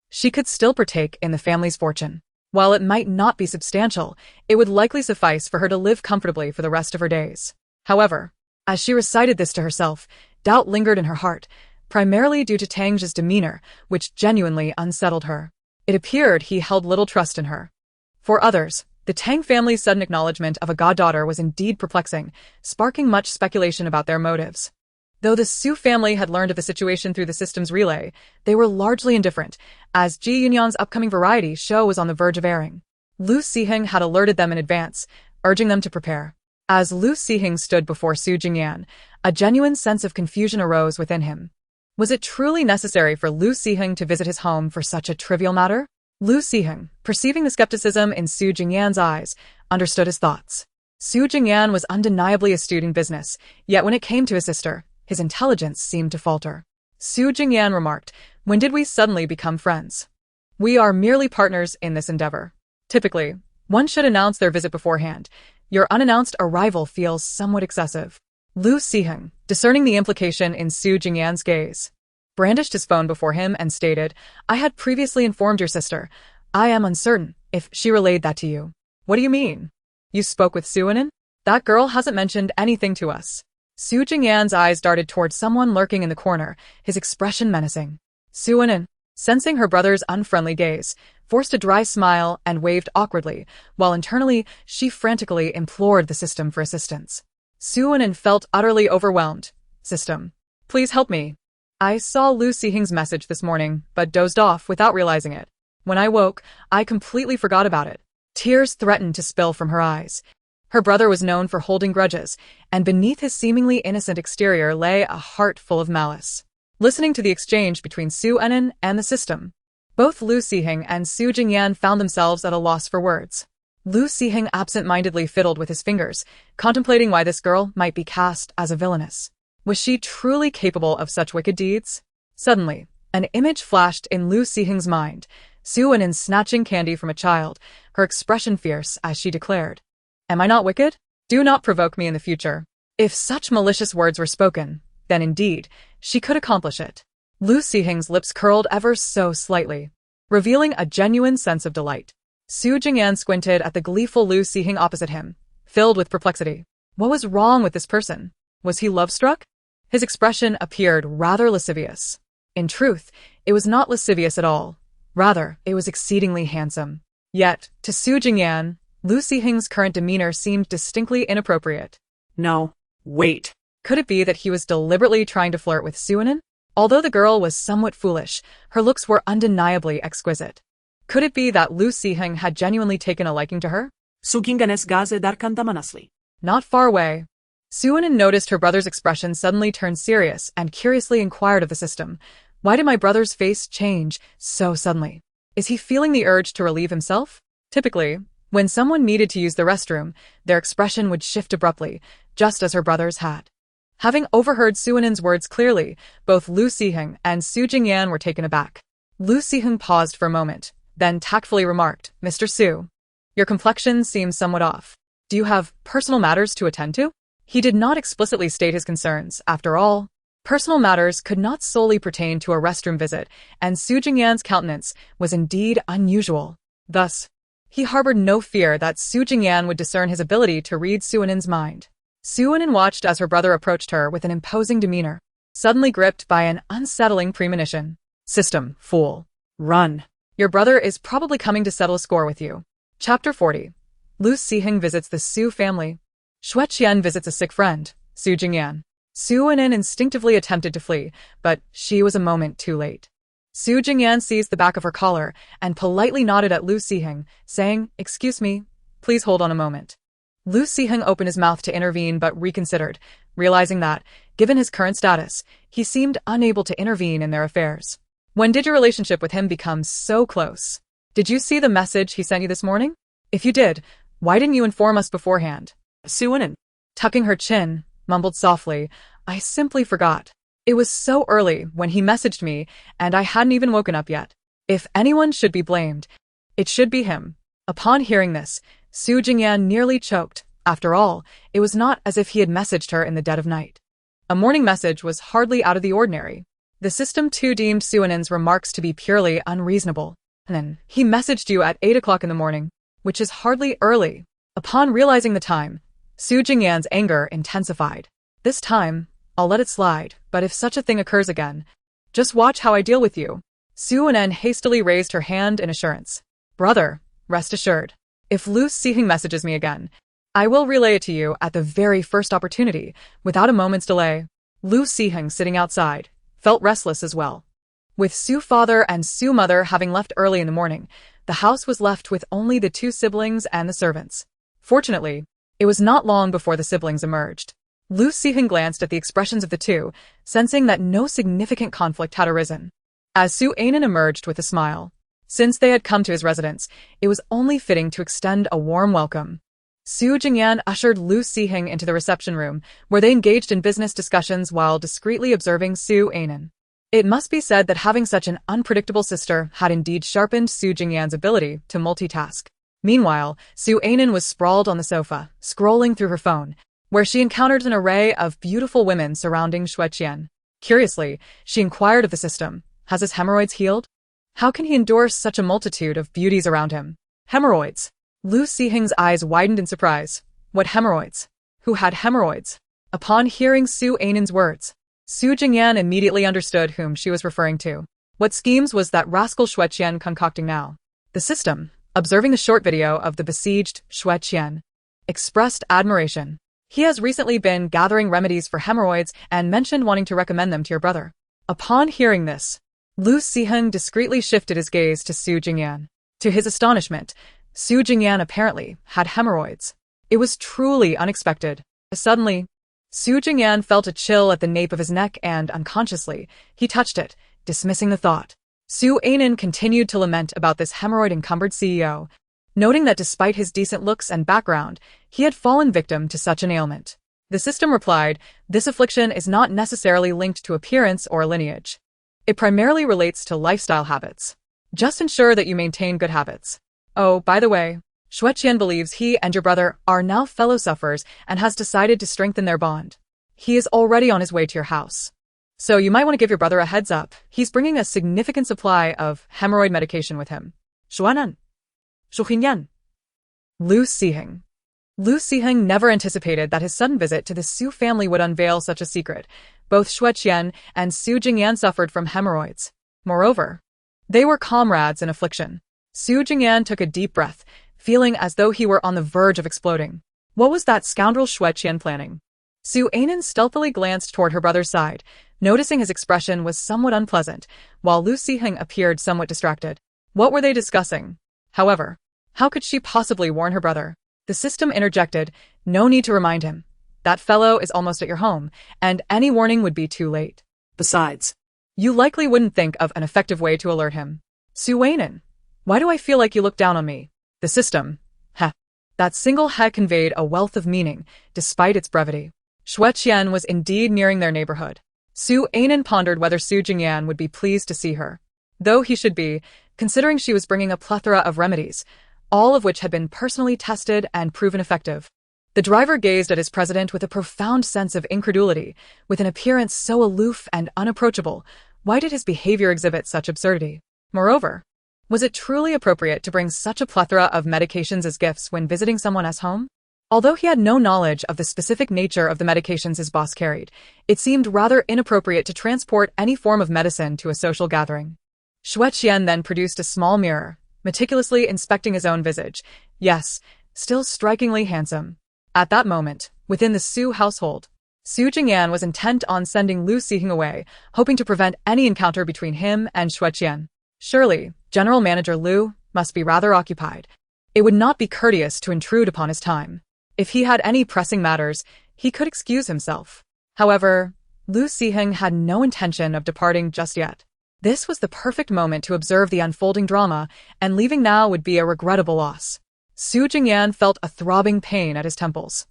she could still partake in the family's fortune. While it might not be substantial, it would likely suffice for her to live comfortably for the rest of her days. However, as she recited this to herself, doubt lingered in her heart, primarily due to Tang Zhe's demeanor, which genuinely unsettled her. It appeared he held little trust in her. For others, the Tang family's sudden acknowledgement of a goddaughter was indeed perplexing, sparking much speculation about their motives. Though the Su family had learned of the situation through the system's relay, they were largely indifferent, as Ji Yunyan's upcoming variety show was on the verge of airing. Lu Siheng had alerted them in advance, urging them to prepare. As Lu Siheng stood before Su Jingyan, a genuine sense of confusion arose within him. Was it truly necessary for Lu Siheng to visit his home for such a trivial matter? Lu Siheng, perceiving the skepticism in Su Jingyan's eyes, understood his thoughts. Su Jingyan was undeniably astute in business, yet when it came to his sister, his intelligence seemed to falter. Su Jingyan remarked, "When did we suddenly become friends? We are merely partners in this endeavor. Typically, one should announce their visit beforehand. Your unannounced arrival feels somewhat excessive." Lu Siheng, discerning the implication in Su Jingyan's gaze, brandished his phone before him and stated, "I had previously informed your sister. I am uncertain if she relayed that to you." "What do you mean? You spoke with Suanan? That girl hasn't mentioned anything to us." Su Jingyan's eyes darted toward someone lurking in the corner, his expression menacing. Suanan, sensing her brother's unfriendly gaze, forced a dry smile and waved awkwardly, while internally she frantically implored the system for assistance. Suanan felt utterly overwhelmed. "System, please help me. I saw Lu Siheng's message this morning, but dozed off without realizing it. When I woke, I completely forgot about it." Tears threatened to spill from her eyes. Her brother was known for holding grudges, and beneath his seemingly innocent exterior lay a heart full of malice. Listening to the exchange between Su Enan and the system, both Lu Siheng and Su Jingyan found themselves at a loss for words. Lu Siheng absent-mindedly fiddled with his fingers, contemplating why this girl might be cast as a villainess. Was she truly capable of such wicked deeds? Suddenly, an image flashed in Lu Siheng's mind, Su Enan snatching candy from a child, her expression fierce as she declared, "Am I not wicked? Do not provoke me in the future." If such malicious words were spoken, then indeed, she could accomplish it. Lu Siheng's lips curled ever so slightly, revealing a genuine sense of delight. Su Jingyan squinted at the gleeful Lu Siheng opposite him, filled with perplexity. What was wrong with this person? Was he love-struck? His expression appeared rather lascivious. In truth, it was not lascivious at all. Rather, it was exceedingly handsome. Yet, to Su Jingyan, Lu Siheng's current demeanor seemed distinctly inappropriate. No, wait. Could it be that he was deliberately trying to flirt with Suanan? Although the girl was somewhat foolish, her looks were undeniably exquisite. Could it be that Lu Siheng had genuinely taken a liking to her? Suginganes gaze dar kandamanasli. Not far away, Suanan noticed her brother's expression suddenly turn serious and curiously inquired of the system, "Why did my brother's face change so suddenly? Is he feeling the urge to relieve himself?" Typically, when someone needed to use the restroom, their expression would shift abruptly, just as her brother's had. Having overheard Su Anin's words clearly, both Lu Siheng and Su Jingyan were taken aback. Lu Siheng paused for a moment, then tactfully remarked, "Mr. Su, your complexion seems somewhat off. Do you have personal matters to attend to?" He did not explicitly state his concerns. After all, personal matters could not solely pertain to a restroom visit, and Su Jingyan's countenance was indeed unusual. Thus, he harbored no fear that Su Jingyan would discern his ability to read Su Anin's mind. Su Anin watched as her brother approached her with an imposing demeanor, suddenly gripped by an unsettling premonition. "System, fool. Run. Your brother is probably coming to settle a score with you." Chapter 40. Lu Siheng visits the Su family. Xue Qian visits a sick friend, Su Jingyan. Su Anin instinctively attempted to flee, but she was a moment too late. Su Jingyan seized the back of her collar and politely nodded at Lu Siheng, saying, "Excuse me, please hold on a moment." Lu Siheng opened his mouth to intervene but reconsidered, realizing that, given his current status, he seemed unable to intervene in their affairs. "When did your relationship with him become so close? Did you see the message he sent you this morning? If you did, why didn't you inform us beforehand?" Su Anin, tucking her chin, mumbled softly, "I simply forgot. It was so early when he messaged me, and I hadn't even woken up yet. If anyone should be blamed, it should be him." Upon hearing this, Su Jingyan nearly choked. After all, it was not as if he had messaged her in the dead of night. A morning message was hardly out of the ordinary. The system too deemed Su Anin's remarks to be purely unreasonable. And then, he messaged you at 8 o'clock in the morning, which is hardly early. Upon realizing the time, Su Jingyan's anger intensified. "This time, I'll let it slide, but if such a thing occurs again, just watch how I deal with you." Su Anin hastily raised her hand in assurance. "Brother, rest assured. If Lu Siheng messages me again, I will relay it to you at the very first opportunity, without a moment's delay." Lu Siheng, sitting outside, felt restless as well. With Su father and Su mother having left early in the morning, the house was left with only the two siblings and the servants. Fortunately, it was not long before the siblings emerged. Lu Siheng glanced at the expressions of the two, sensing that no significant conflict had arisen. As Su Anin emerged with a smile, since they had come to his residence, it was only fitting to extend a warm welcome. Su Jingyan ushered Lu Siheng into the reception room, where they engaged in business discussions while discreetly observing Su Anin. It must be said that having such an unpredictable sister had indeed sharpened Su Jingyan's ability to multitask. Meanwhile, Su Anin was sprawled on the sofa, scrolling through her phone, where she encountered an array of beautiful women surrounding Xue Qian. Curiously, she inquired of the system, "Has his hemorrhoids healed? How can he endure such a multitude of beauties around him?" "Hemorrhoids." Lu Siheng's eyes widened in surprise. "What hemorrhoids? Who had hemorrhoids?" Upon hearing Su Anin's words, Su Jingyan immediately understood whom she was referring to. What schemes was that rascal Xue Qian concocting now? The system, observing the short video of the besieged Xue Qian, expressed admiration. "He has recently been gathering remedies for hemorrhoids and mentioned wanting to recommend them to your brother." Upon hearing this, Lu Siheng discreetly shifted his gaze to Su Jingyan. To his astonishment, Su Jingyan apparently had hemorrhoids. It was truly unexpected. Suddenly, Su Jingyan felt a chill at the nape of his neck and, unconsciously, he touched it, dismissing the thought. Su Anin continued to lament about this hemorrhoid-encumbered CEO, noting that despite his decent looks and background, he had fallen victim to such an ailment. The system replied, "This affliction is not necessarily linked to appearance or lineage. It primarily relates to lifestyle habits. Just ensure that you maintain good habits. Oh, by the way, Xue Qian believes he and your brother are now fellow sufferers and has decided to strengthen their bond. He is already on his way to your house. So you might want to give your brother a heads up. He's bringing a significant supply of hemorrhoid medication with him." Shuanan. Shuhinyan. Lu Siheng. Lu Siheng never anticipated that his sudden visit to the Su family would unveil such a secret. Both Xue Qian and Su Jingyan suffered from hemorrhoids. Moreover, they were comrades in affliction. Su Jingyan took a deep breath, feeling as though he were on the verge of exploding. What was that scoundrel Xue Qian planning? Su Anin stealthily glanced toward her brother's side, noticing his expression was somewhat unpleasant, while Lu Siheng appeared somewhat distracted. What were they discussing? However, how could she possibly warn her brother? The system interjected, "No need to remind him. That fellow is almost at your home, and any warning would be too late. Besides, you likely wouldn't think of an effective way to alert him." Su Anin, why do I feel like you look down on me? The system, heh. That single he conveyed a wealth of meaning, despite its brevity. Xue Qian was indeed nearing their neighborhood. Su Anan pondered whether Su Jingyan would be pleased to see her. Though he should be, considering she was bringing a plethora of remedies, all of which had been personally tested and proven effective. The driver gazed at his president with a profound sense of incredulity. With an appearance so aloof and unapproachable, why did his behavior exhibit such absurdity? Moreover, was it truly appropriate to bring such a plethora of medications as gifts when visiting someone else's home? Although he had no knowledge of the specific nature of the medications his boss carried, it seemed rather inappropriate to transport any form of medicine to a social gathering. Xue Qian then produced a small mirror, meticulously inspecting his own visage. Yes, still strikingly handsome. At that moment, within the Su household, Su Jingyan was intent on sending Lu Siheng away, hoping to prevent any encounter between him and Xue Qian. Surely, General Manager Lu must be rather occupied. It would not be courteous to intrude upon his time. If he had any pressing matters, he could excuse himself. However, Lu Siheng had no intention of departing just yet. This was the perfect moment to observe the unfolding drama, and leaving now would be a regrettable loss. Su Jingyan felt a throbbing pain at his temples.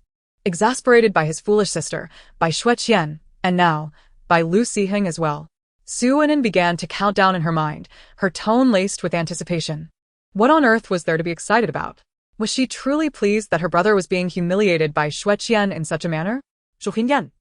Exasperated by his foolish sister, by Xue Qian, and now, by Lu Siheng as well. Su Anan began to count down in her mind, her tone laced with anticipation. What on earth was there to be excited about? Was she truly pleased that her brother was being humiliated by Xue Qian in such a manner? Zhuhingyan,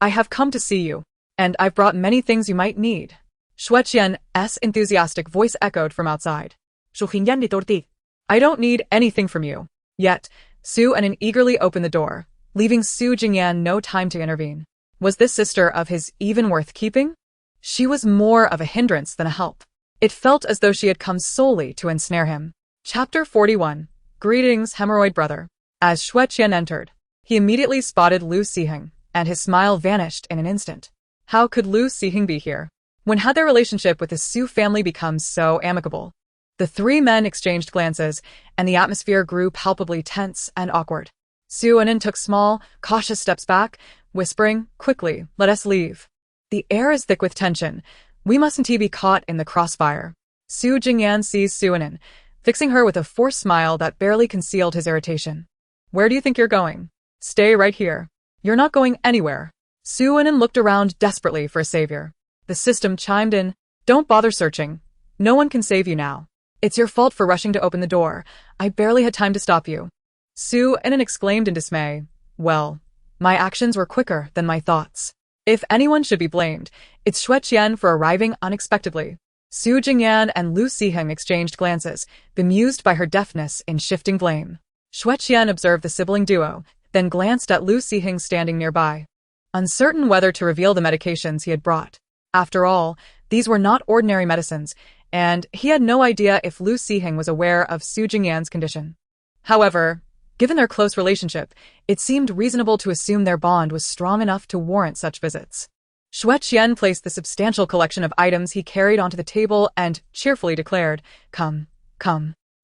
I have come to see you, and I've brought many things you might need. Xue Qian's enthusiastic voice echoed from outside. Zhuhingyan ditorti. I don't need anything from you. Yet, Su Anan eagerly opened the door, leaving Su Jingyan no time to intervene. Was this sister of his even worth keeping? She was more of a hindrance than a help. It felt as though she had come solely to ensnare him. Chapter 41. Greetings, hemorrhoid brother. As Xue Qian entered, he immediately spotted Lu Siheng, and his smile vanished in an instant. How could Lu Siheng be here? When had their relationship with the Su family become so amicable? The three men exchanged glances, and the atmosphere grew palpably tense and awkward. Su Anan took small, cautious steps back, whispering, "Quickly, let us leave. The air is thick with tension. We mustn't be caught in the crossfire." Su Jingyan seized Su Anan, fixing her with a forced smile that barely concealed his irritation. "Where do you think you're going? Stay right here. You're not going anywhere." Su Anan looked around desperately for a savior. The system chimed in, "Don't bother searching. No one can save you now. It's your fault for rushing to open the door. I barely had time to stop you." Su Anan exclaimed in dismay. Well, my actions were quicker than my thoughts. If anyone should be blamed, it's Xue Qian for arriving unexpectedly. Su Jingyan and Lu Siheng exchanged glances, bemused by her deftness in shifting blame. Xue Qian observed the sibling duo, then glanced at Lu Siheng standing nearby, uncertain whether to reveal the medications he had brought. After all, these were not ordinary medicines, and he had no idea if Lu Siheng was aware of Su Jingyan's condition. However, given their close relationship, it seemed reasonable to assume their bond was strong enough to warrant such visits. Xue Qian placed the substantial collection of items he carried onto the table and cheerfully declared, Come,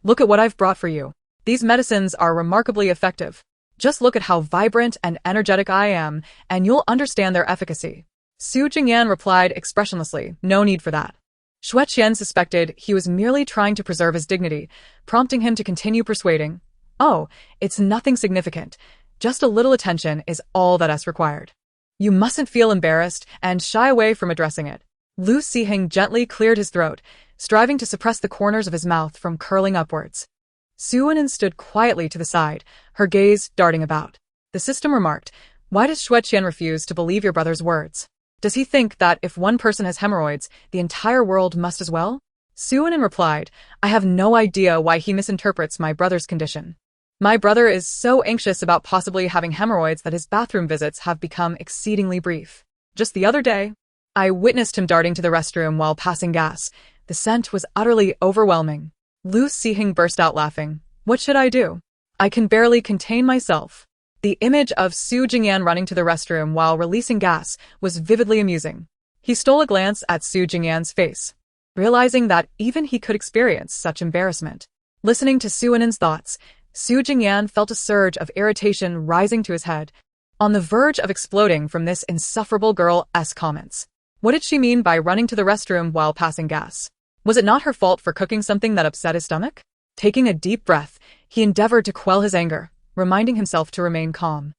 look at what I've brought for you. These medicines are remarkably effective. Just look at how vibrant and energetic I am, and you'll understand their efficacy." Su Jingyan replied expressionlessly, "No need for that." Xue Qian suspected he was merely trying to preserve his dignity, prompting him to continue persuading, "Oh, it's nothing significant. Just a little attention is all that is required. You mustn't feel embarrassed and shy away from addressing it." Lu Siheng gently cleared his throat, striving to suppress the corners of his mouth from curling upwards. Su Anan stood quietly to the side, her gaze darting about. The system remarked, "Why does Xue Qian refuse to believe your brother's words? Does he think that if one person has hemorrhoids, the entire world must as well?" Su Anan replied, "I have no idea why he misinterprets my brother's condition. My brother is so anxious about possibly having hemorrhoids that his bathroom visits have become exceedingly brief. Just the other day, I witnessed him darting to the restroom while passing gas. The scent was utterly overwhelming." Lu Siheng burst out laughing. "What should I do? I can barely contain myself." The image of Su Jingyan running to the restroom while releasing gas was vividly amusing. He stole a glance at Su Jingyan's face, realizing that even he could experience such embarrassment. Listening to Su Anan's thoughts, Su Jingyan felt a surge of irritation rising to his head, on the verge of exploding from this insufferable girl's comments. What did she mean by running to the restroom while passing gas? Was it not her fault for cooking something that upset his stomach? Taking a deep breath, he endeavored to quell his anger, reminding himself to remain calm.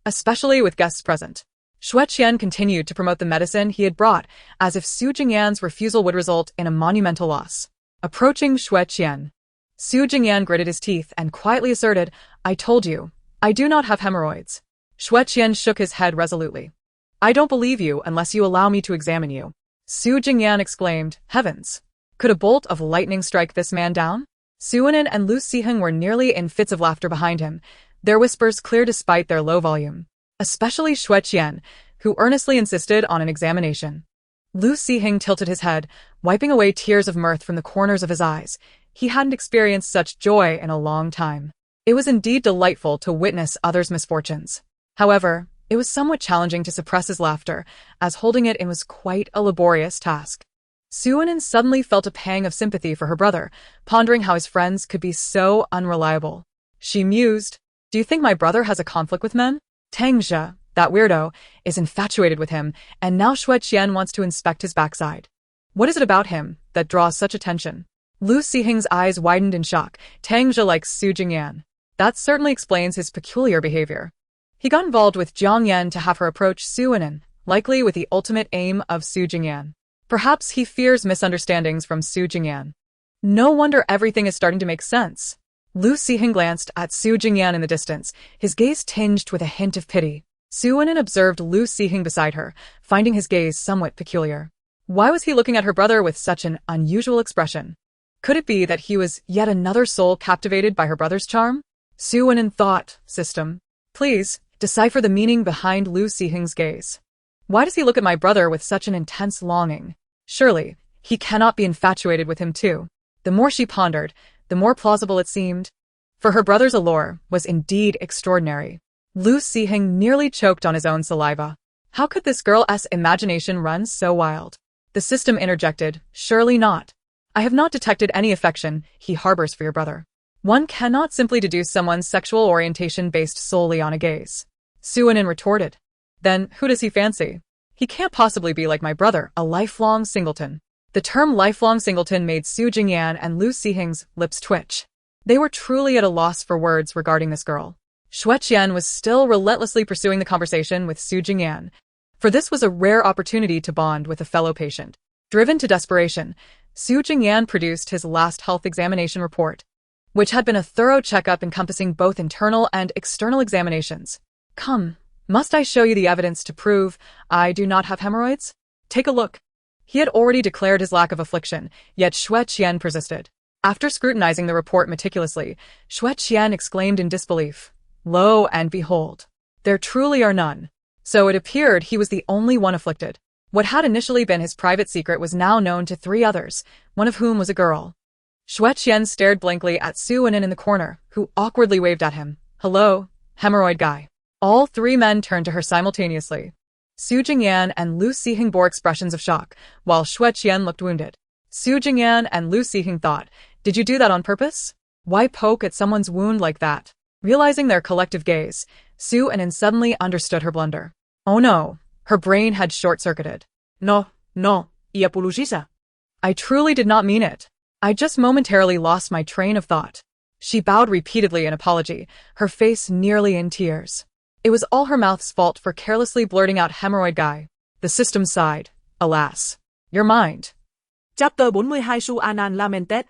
especially with guests present. Xue Qian continued to promote the medicine he had brought, as if Su Jingyan's refusal would result in a monumental loss. Approaching Xue Qian, Su Jingyan gritted his teeth and quietly asserted, "I told you, I do not have hemorrhoids." Xue Qian shook his head resolutely. "I don't believe you unless you allow me to examine you." Su Jingyan exclaimed, "Heavens! Could a bolt of lightning strike this man down?" Suanin and Lu Siheng were nearly in fits of laughter behind him, their whispers clear despite their low volume. Especially Xue Qian, who earnestly insisted on an examination. Lu Siheng tilted his head, wiping away tears of mirth from the corners of his eyes. He hadn't experienced such joy in a long time. It was indeed delightful to witness others' misfortunes. However, it was somewhat challenging to suppress his laughter, as holding it in was quite a laborious task. Suanin suddenly felt a pang of sympathy for her brother, pondering how his friends could be so unreliable. She mused, "Do you think my brother has a conflict with men? Tang Zhe, that weirdo, is infatuated with him, and now Xue Qian wants to inspect his backside. What is it about him that draws such attention?" Lu Siheng's eyes widened in shock. Tang Zhe likes Su Jingyan. That certainly explains his peculiar behavior. He got involved with Jiang Yan to have her approach Suanin, likely with the ultimate aim of Su Jingyan. Perhaps he fears misunderstandings from Su Jingyan. No wonder everything is starting to make sense. Lu Siheng glanced at Su Jingyan in the distance, his gaze tinged with a hint of pity. Suanin observed Lu Siheng beside her, finding his gaze somewhat peculiar. Why was he looking at her brother with such an unusual expression? Could it be that he was yet another soul captivated by her brother's charm? Suanin thought, "System, please, decipher the meaning behind Lu Siheng's gaze. Why does he look at my brother with such an intense longing? Surely, he cannot be infatuated with him too." The more she pondered, the more plausible it seemed. For her brother's allure was indeed extraordinary. Lu Siheng nearly choked on his own saliva. How could this girl's imagination run so wild? The system interjected, "Surely not. I have not detected any affection he harbors for your brother. One cannot simply deduce someone's sexual orientation based solely on a gaze." Suanin retorted. "Then who does he fancy? He can't possibly be like my brother, a lifelong singleton." The term lifelong singleton made Su Jingyan and Lu Siheng's lips twitch. They were truly at a loss for words regarding this girl. Xue Qian was still relentlessly pursuing the conversation with Su Jingyan, for this was a rare opportunity to bond with a fellow patient. Driven to desperation, Su Jingyan produced his last health examination report, which had been a thorough checkup encompassing both internal and external examinations. "Come, must I show you the evidence to prove I do not have hemorrhoids? Take a look." He had already declared his lack of affliction, yet Xue Qian persisted. After scrutinizing the report meticulously, Xue Qian exclaimed in disbelief, "Lo and behold, there truly are none." So it appeared he was the only one afflicted. What had initially been his private secret was now known to 3 others, one of whom was a girl. Xue Qian stared blankly at Suanin in the corner, who awkwardly waved at him. "Hello, hemorrhoid guy." All 3 men turned to her simultaneously. Su Jingyan and Lu Siheng bore expressions of shock, while Xue Qian looked wounded. Su Jingyan and Lu Siheng thought, "Did you do that on purpose? Why poke at someone's wound like that?" Realizing their collective gaze, Suanin suddenly understood her blunder. Oh no, her brain had short-circuited. No, y apologiza. "I truly did not mean it. I just momentarily lost my train of thought." She bowed repeatedly in apology, her face nearly in tears. It was all her mouth's fault for carelessly blurting out hemorrhoid guy. The system sighed. "Alas. Your mind." Chapter 42 Suanan lamented,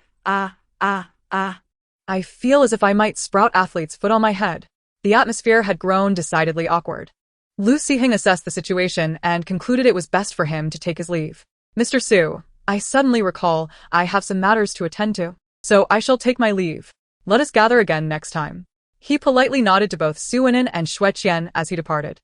"I feel as if I might sprout athlete's foot on my head." The atmosphere had grown decidedly awkward. Lu Siheng assessed the situation and concluded it was best for him to take his leave. "Mr. Su, I suddenly recall I have some matters to attend to, so I shall take my leave. Let us gather again next time." He politely nodded to both Suanin and Xue Qian as he departed.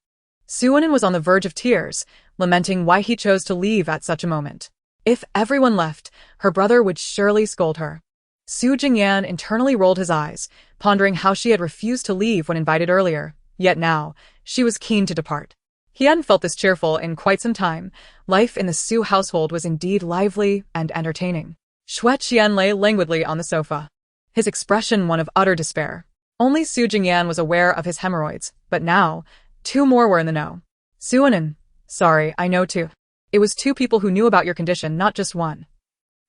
Suanin was on the verge of tears, lamenting why he chose to leave at such a moment. If everyone left, her brother would surely scold her. Su Jingyan internally rolled his eyes, pondering how she had refused to leave when invited earlier, yet now, she was keen to depart. He hadn't felt this cheerful in quite some time. Life in the Su household was indeed lively and entertaining. Xue Qian lay languidly on the sofa, his expression one of utter despair. Only Su Jingyan was aware of his hemorrhoids, but now, 2 more were in the know. "Suanin, sorry, I know too. It was 2 people who knew about your condition, not just 1.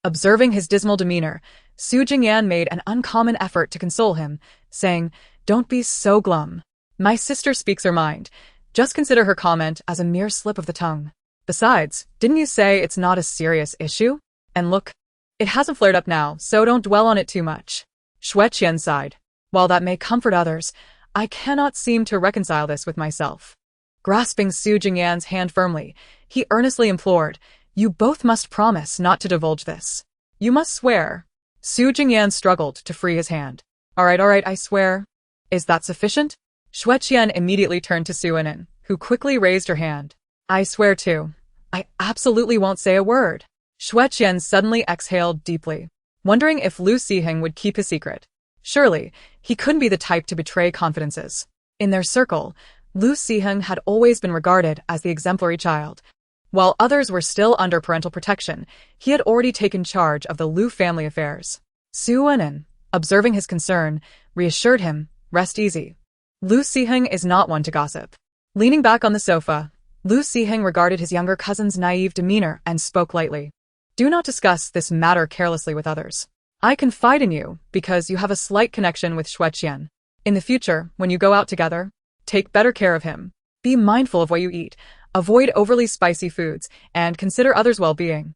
Observing his dismal demeanor, Su Jingyan made an uncommon effort to console him, saying, "Don't be so glum. My sister speaks her mind. Just consider her comment as a mere slip of the tongue. Besides, didn't you say it's not a serious issue? And look, it hasn't flared up now, so don't dwell on it too much. Xue Qian sighed. While that may comfort others, I cannot seem to reconcile this with myself. Grasping Su Jingyan's hand firmly, he earnestly implored, you both must promise not to divulge this. You must swear. Su Jingyan struggled to free his hand. All right, I swear. Is that sufficient? Xue Qian immediately turned to Su Anin, who quickly raised her hand. I swear too. I absolutely won't say a word. Xue Qian suddenly exhaled deeply, wondering if Lu Siheng would keep his secret. Surely, he couldn't be the type to betray confidences. In their circle, Lu Siheng had always been regarded as the exemplary child. While others were still under parental protection, he had already taken charge of the Lu family affairs. Su Anin, observing his concern, reassured him, rest easy. Lu Siheng is not one to gossip. Leaning back on the sofa, Lu Siheng regarded his younger cousin's naive demeanor and spoke lightly. Do not discuss this matter carelessly with others. I confide in you because you have a slight connection with Xue Qian. In the future, when you go out together, take better care of him. Be mindful of what you eat, avoid overly spicy foods, and consider others' well-being.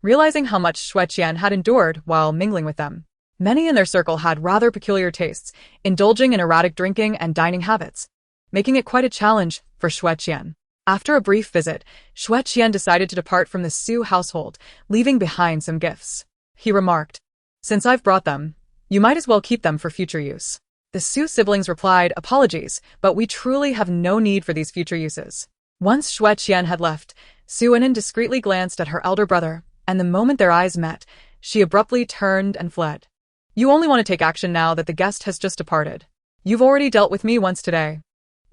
Realizing how much Xue Qian had endured while mingling with them, many in their circle had rather peculiar tastes, indulging in erratic drinking and dining habits, making it quite a challenge for Xue Qian. After a brief visit, Xue Qian decided to depart from the Su household, leaving behind some gifts. He remarked, since I've brought them, you might as well keep them for future use. The Su siblings replied, apologies, but we truly have no need for these future uses. Once Xue Qian had left, Su Anin discreetly glanced at her elder brother, and the moment their eyes met, she abruptly turned and fled. You only want to take action now that the guest has just departed. You've already dealt with me once today.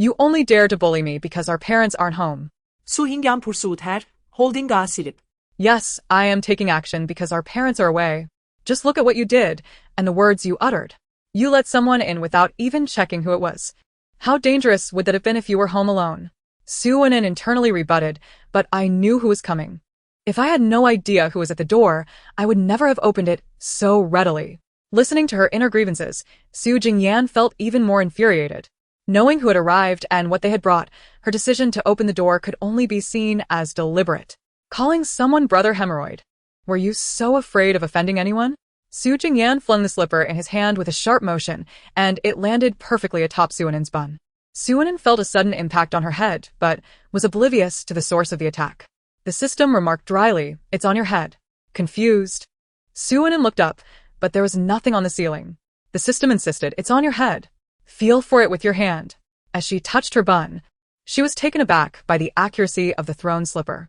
You only dare to bully me because our parents aren't home. Su Hingyan pursued her, holding silip. Yes, I am taking action because our parents are away. Just look at what you did, and the words you uttered. You let someone in without even checking who it was. How dangerous would that have been if you were home alone? Su Anin internally rebutted, but I knew who was coming. If I had no idea who was at the door, I would never have opened it so readily. Listening to her inner grievances, Su Jingyan felt even more infuriated. Knowing who had arrived and what they had brought, her decision to open the door could only be seen as deliberate. Calling someone brother hemorrhoid. Were you so afraid of offending anyone? Su Jingyan flung the slipper in his hand with a sharp motion, and it landed perfectly atop Su Anin's bun. Su Anin felt a sudden impact on her head, but was oblivious to the source of the attack. The system remarked dryly, it's on your head. Confused, Su Anin looked up, but there was nothing on the ceiling. The system insisted, it's on your head. Feel for it with your hand. As she touched her bun, she was taken aback by the accuracy of the thrown slipper.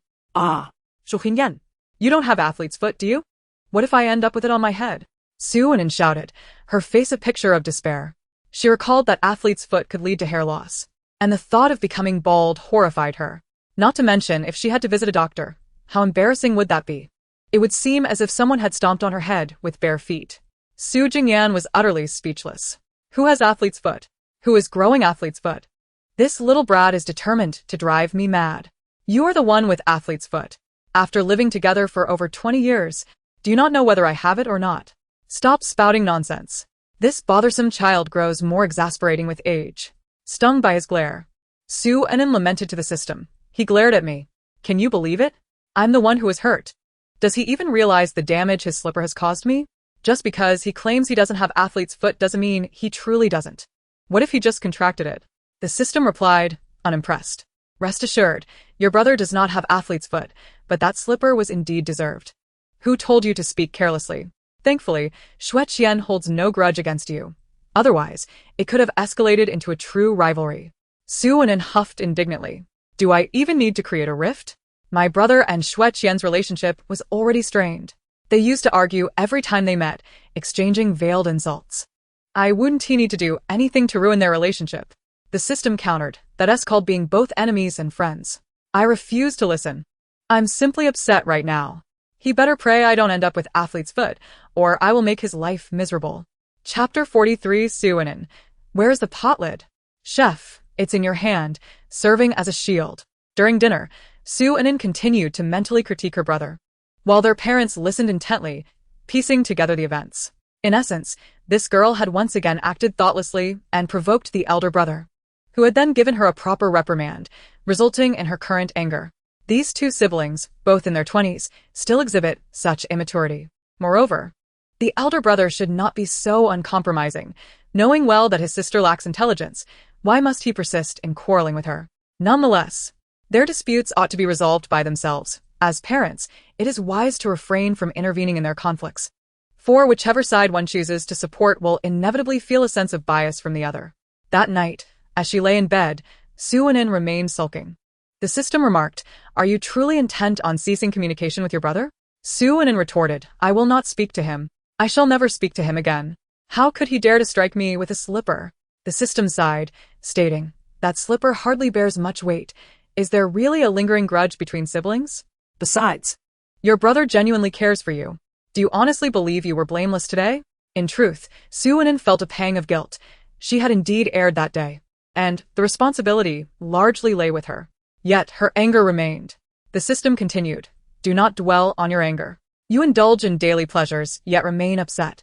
Su Hingyan. You don't have athlete's foot, do you? What if I end up with it on my head? Su Anin shouted, her face a picture of despair. She recalled that athlete's foot could lead to hair loss, and the thought of becoming bald horrified her. Not to mention, if she had to visit a doctor, how embarrassing would that be? It would seem as if someone had stomped on her head with bare feet. Su Jingyan was utterly speechless. Who has athlete's foot? Who is growing athlete's foot? This little brat is determined to drive me mad. You are the one with athlete's foot. After living together for over 20 years, do you not know whether I have it or not? Stop spouting nonsense. This bothersome child grows more exasperating with age. Stung by his glare, Su Anin lamented to the system. He glared at me. Can you believe it? I'm the one who was hurt. Does he even realize the damage his slipper has caused me? Just because he claims he doesn't have athlete's foot doesn't mean he truly doesn't. What if he just contracted it? The system replied, unimpressed. Rest assured, your brother does not have athlete's foot, but that slipper was indeed deserved. Who told you to speak carelessly? Thankfully, Xue Qian holds no grudge against you. Otherwise, it could have escalated into a true rivalry. Su Anin huffed indignantly. Do I even need to create a rift? My brother and Xue Qian's relationship was already strained. They used to argue every time they met, exchanging veiled insults. I wouldn't need to do anything to ruin their relationship. The system countered, that's called being both enemies and friends. I refuse to listen. I'm simply upset right now. He better pray I don't end up with athlete's foot, or I will make his life miserable. Chapter 43 Su Anin. Where's the pot lid? Chef, it's in your hand, serving as a shield. During dinner, Su Anin continued to mentally critique her brother, while their parents listened intently, piecing together the events. In essence, this girl had once again acted thoughtlessly and provoked the elder brother, who had then given her a proper reprimand, resulting in her current anger. These two siblings, both in their 20s, still exhibit such immaturity. Moreover, the elder brother should not be so uncompromising. Knowing well that his sister lacks intelligence, why must he persist in quarreling with her? Nonetheless, their disputes ought to be resolved by themselves. As parents, it is wise to refrain from intervening in their conflicts, for whichever side one chooses to support will inevitably feel a sense of bias from the other. That night, as she lay in bed, Soo-in remained sulking. The system remarked, "Are you truly intent on ceasing communication with your brother?" Soo-in retorted, "I will not speak to him. I shall never speak to him again. How could he dare to strike me with a slipper?" The system sighed, stating, "That slipper hardly bears much weight. Is there really a lingering grudge between siblings? Besides, your brother genuinely cares for you. Do you honestly believe you were blameless today?" In truth, Soo-in felt a pang of guilt. She had indeed erred that day, and the responsibility largely lay with her. Yet her anger remained. The system continued, "Do not dwell on your anger. You indulge in daily pleasures, yet remain upset,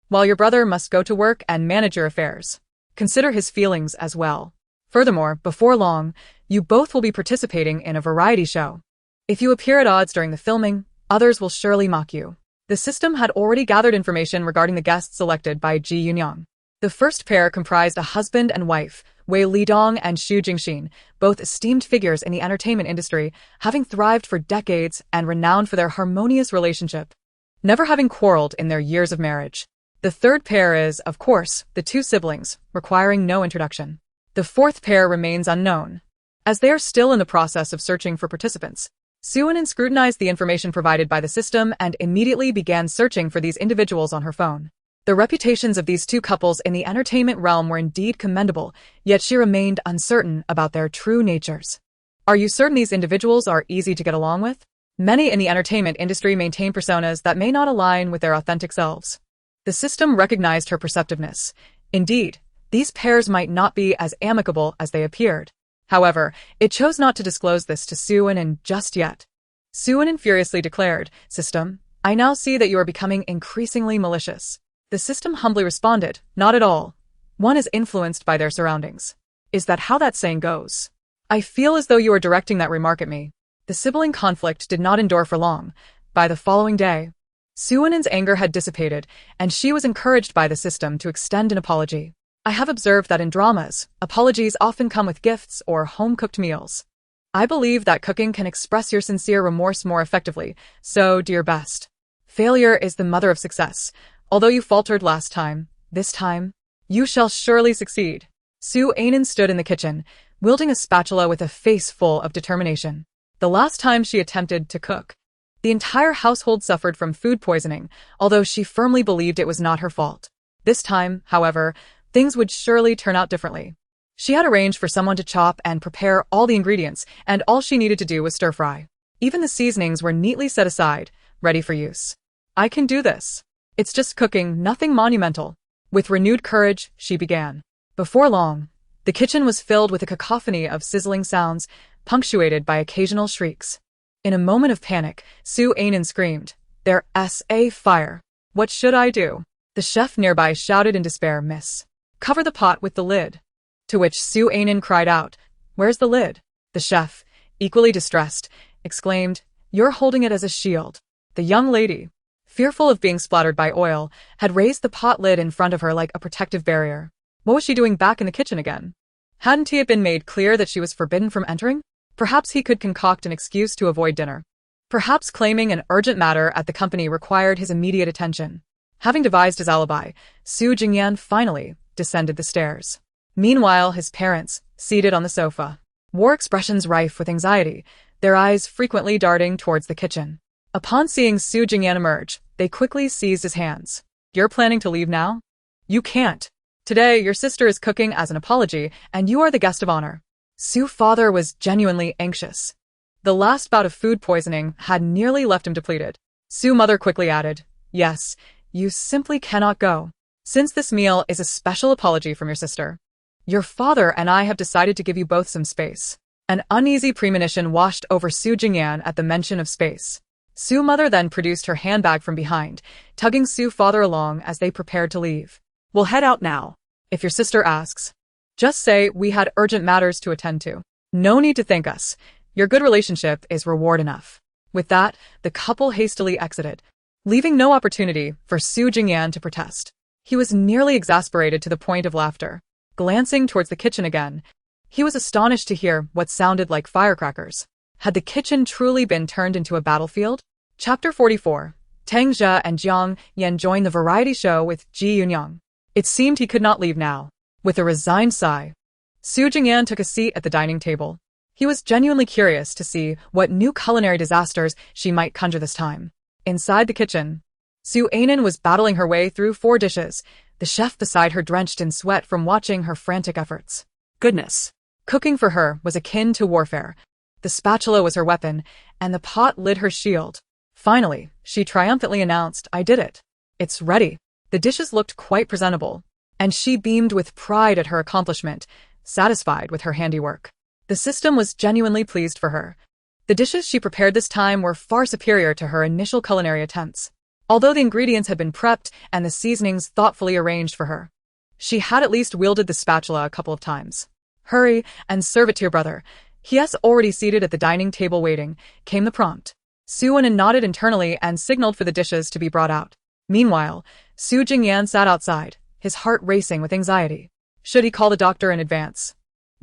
while your brother must go to work and manage your affairs. Consider his feelings as well. Furthermore, before long, you both will be participating in a variety show. If you appear at odds during the filming, others will surely mock you." The system had already gathered information regarding the guests selected by Ji Yunyang. The first pair comprised a husband and wife, Wei Lidong and Xu Jingxin, both esteemed figures in the entertainment industry, having thrived for decades and renowned for their harmonious relationship, never having quarreled in their years of marriage. The third pair is, of course, the two siblings, requiring no introduction. The fourth pair remains unknown, as they are still in the process of searching for participants. Soo-in scrutinized the information provided by the system and immediately began searching for these individuals on her phone. The reputations of these two couples in the entertainment realm were indeed commendable, yet she remained uncertain about their true natures. Are you certain these individuals are easy to get along with? Many in the entertainment industry maintain personas that may not align with their authentic selves. The system recognized her perceptiveness. Indeed, these pairs might not be as amicable as they appeared. However, it chose not to disclose this to Soo-in just yet. Soo-in furiously declared, "System, I now see that you are becoming increasingly malicious." The system humbly responded, "Not at all. One is influenced by their surroundings. Is that how that saying goes? I feel as though you are directing that remark at me." The sibling conflict did not endure for long. By the following day, Soo-in's anger had dissipated, and she was encouraged by the system to extend an apology. "I have observed that in dramas, apologies often come with gifts or home-cooked meals. I believe that cooking can express your sincere remorse more effectively, so do your best. Failure is the mother of success. Although you faltered last time, this time, you shall surely succeed." Soo-in stood in the kitchen, wielding a spatula with a face full of determination. The last time she attempted to cook, the entire household suffered from food poisoning, although she firmly believed it was not her fault. This time, however, things would surely turn out differently. She had arranged for someone to chop and prepare all the ingredients, and all she needed to do was stir-fry. Even the seasonings were neatly set aside, ready for use. "I can do this. It's just cooking, nothing monumental." With renewed courage, she began. Before long, the kitchen was filled with a cacophony of sizzling sounds, punctuated by occasional shrieks. In a moment of panic, Soo-in screamed, "There's a fire. What should I do?" The chef nearby shouted in despair, "Miss, cover the pot with the lid." To which Soo-in cried out, "Where's the lid?" The chef, equally distressed, exclaimed, "You're holding it as a shield." The young lady, fearful of being splattered by oil, had raised the pot lid in front of her like a protective barrier. What was she doing back in the kitchen again? Hadn't it been made clear that she was forbidden from entering? Perhaps he could concoct an excuse to avoid dinner. Perhaps claiming an urgent matter at the company required his immediate attention. Having devised his alibi, Su Jingyan finally descended the stairs. Meanwhile, his parents, seated on the sofa, wore expressions rife with anxiety, their eyes frequently darting towards the kitchen. Upon seeing Su Jingyan emerge, they quickly seized his hands. "You're planning to leave now? You can't. Today, your sister is cooking as an apology, and you are the guest of honor." Su's father was genuinely anxious. The last bout of food poisoning had nearly left him depleted. Su's mother quickly added, "Yes, you simply cannot go. Since this meal is a special apology from your sister, your father and I have decided to give you both some space." An uneasy premonition washed over Su Jingyan at the mention of space. Su's mother then produced her handbag from behind, tugging Su's father along as they prepared to leave. We'll head out now. If your sister asks, just say we had urgent matters to attend to. No need to thank us. Your good relationship is reward enough. With that, the couple hastily exited, leaving no opportunity for Su Jingyan to protest. He was nearly exasperated to the point of laughter. Glancing towards the kitchen again, he was astonished to hear what sounded like firecrackers. Had the kitchen truly been turned into a battlefield? Chapter 44. Tang Jia and Jiang Yan joined the variety show with Ji Yunyang. It seemed he could not leave now. With a resigned sigh, Su Jingyan took a seat at the dining table. He was genuinely curious to see what new culinary disasters she might conjure this time. Inside the kitchen, Su Ainen was battling her way through 4 dishes, the chef beside her drenched in sweat from watching her frantic efforts. Goodness. Cooking for her was akin to warfare. The spatula was her weapon, and the pot lit her shield. Finally, she triumphantly announced, "I did it. It's ready." The dishes looked quite presentable, and she beamed with pride at her accomplishment, satisfied with her handiwork. The system was genuinely pleased for her. The dishes she prepared this time were far superior to her initial culinary attempts. Although the ingredients had been prepped and the seasonings thoughtfully arranged for her, she had at least wielded the spatula a couple of times. "Hurry and serve it to your brother. He is already seated at the dining table waiting," came the prompt. Su Ainen nodded internally and signaled for the dishes to be brought out. Meanwhile, Su Jingyan sat outside, his heart racing with anxiety. Should he call the doctor in advance,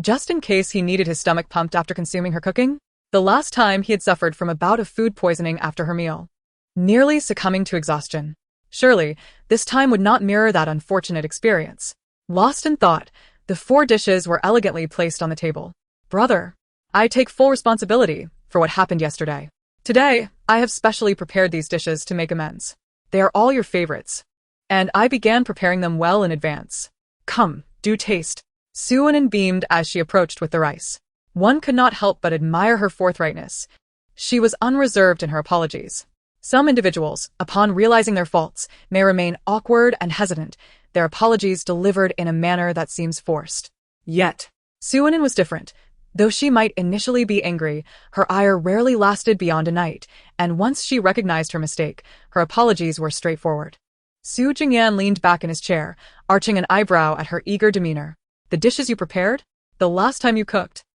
just in case he needed his stomach pumped after consuming her cooking? The last time he had suffered from a bout of food poisoning after her meal, nearly succumbing to exhaustion. Surely, this time would not mirror that unfortunate experience. Lost in thought, the 4 dishes were elegantly placed on the table. "Brother, I take full responsibility for what happened yesterday. Today, I have specially prepared these dishes to make amends. They are all your favorites, and I began preparing them well in advance. Come, do taste." Su Ainen beamed as she approached with the rice. One could not help but admire her forthrightness. She was unreserved in her apologies. Some individuals, upon realizing their faults, may remain awkward and hesitant, their apologies delivered in a manner that seems forced. Yet, Su Ainen was different. Though she might initially be angry, her ire rarely lasted beyond a night, and once she recognized her mistake, her apologies were straightforward. Su Jingyan leaned back in his chair, arching an eyebrow at her eager demeanor. "The dishes you prepared? The last time you cooked,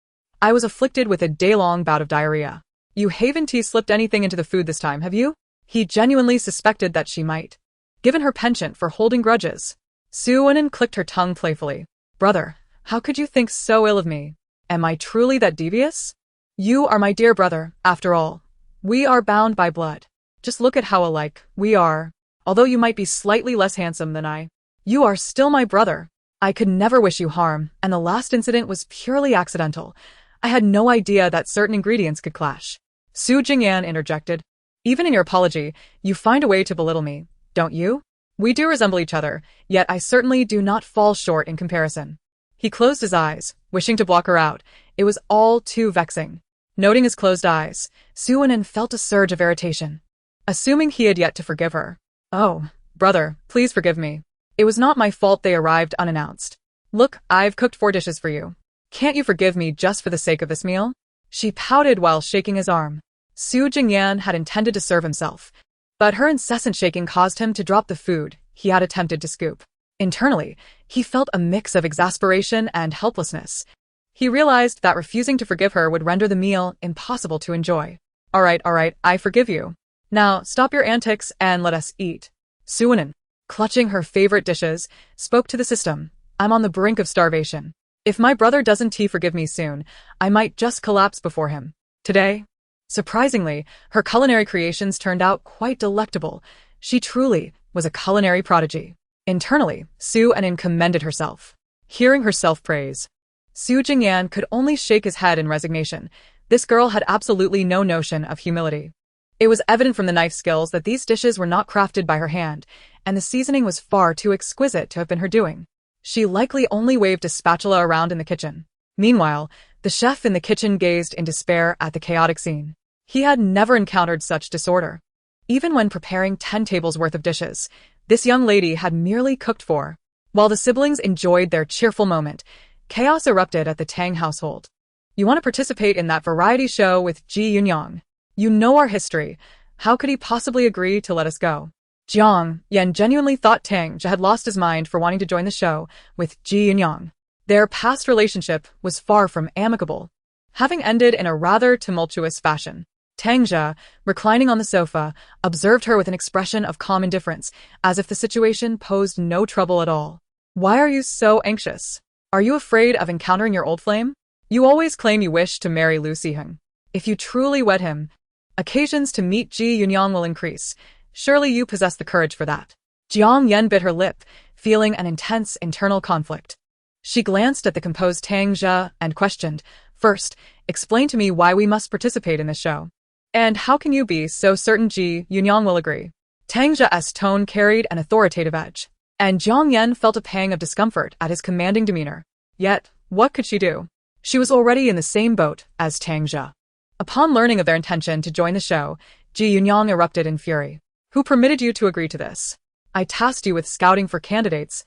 I was afflicted with a day-long bout of diarrhea. You haven't slipped anything into the food this time, have you?" He genuinely suspected that she might, given her penchant for holding grudges. Su Ainen clicked her tongue playfully. "Brother, how could you think so ill of me? Am I truly that devious? You are my dear brother, after all. We are bound by blood. Just look at how alike we are. Although you might be slightly less handsome than I, you are still my brother. I could never wish you harm, and the last incident was purely accidental. I had no idea that certain ingredients could clash." Su Jingyan interjected. "Even in your apology, you find a way to belittle me, don't you? We do resemble each other, yet I certainly do not fall short in comparison." He closed his eyes, wishing to block her out. It was all too vexing. Noting his closed eyes, Su Ainen felt a surge of irritation. Assuming he had yet to forgive her. "Oh, brother, please forgive me. It was not my fault they arrived unannounced. Look, I've cooked 4 dishes for you. Can't you forgive me just for the sake of this meal?" She pouted while shaking his arm. Su Jingyan had intended to serve himself, but her incessant shaking caused him to drop the food he had attempted to scoop. Internally, he felt a mix of exasperation and helplessness. He realized that refusing to forgive her would render the meal impossible to enjoy. All right, I forgive you. Now, stop your antics and let us eat." Su Ainen, clutching her favorite dishes, spoke to the system. "I'm on the brink of starvation. If my brother doesn't forgive me soon, I might just collapse before him. Today." Surprisingly, her culinary creations turned out quite delectable. She truly was a culinary prodigy. Internally, Su Ainen commended herself. Hearing herself praise, Su Jingyan could only shake his head in resignation. This girl had absolutely no notion of humility. It was evident from the knife skills that these dishes were not crafted by her hand, and the seasoning was far too exquisite to have been her doing. She likely only waved a spatula around in the kitchen. Meanwhile, the chef in the kitchen gazed in despair at the chaotic scene. He had never encountered such disorder. Even when preparing 10 tables worth of dishes, this young lady had merely cooked 4. While the siblings enjoyed their cheerful moment, chaos erupted at the Tang household. "You want to participate in that variety show with Ji Yunyang? You know our history. How could he possibly agree to let us go? Jiang Yan genuinely thought Tang Jia had lost his mind for wanting to join the show with Ji Yunyang. Their past relationship was far from amicable, having ended in a rather tumultuous fashion. Tang Jia, reclining on the sofa, observed her with an expression of calm indifference, as if the situation posed no trouble at all. Why are you so anxious? Are you afraid of encountering your old flame? You always claim you wish to marry Lu Siheng. If you truly wed him, occasions to meet Ji Yunyang will increase. Surely you possess the courage for that. Jiang Yan bit her lip, feeling an intense internal conflict. She glanced at the composed Tang Jia and questioned, "First, explain to me why we must participate in this show. And how can you be so certain Ji Yunyang will agree?" Tang Jia's tone carried an authoritative edge, and Jiang Yan felt a pang of discomfort at his commanding demeanor. Yet, what could she do? She was already in the same boat as Tang Jia. Upon learning of their intention to join the show, Ji Yunyang erupted in fury. "Who permitted you to agree to this? I tasked you with scouting for candidates,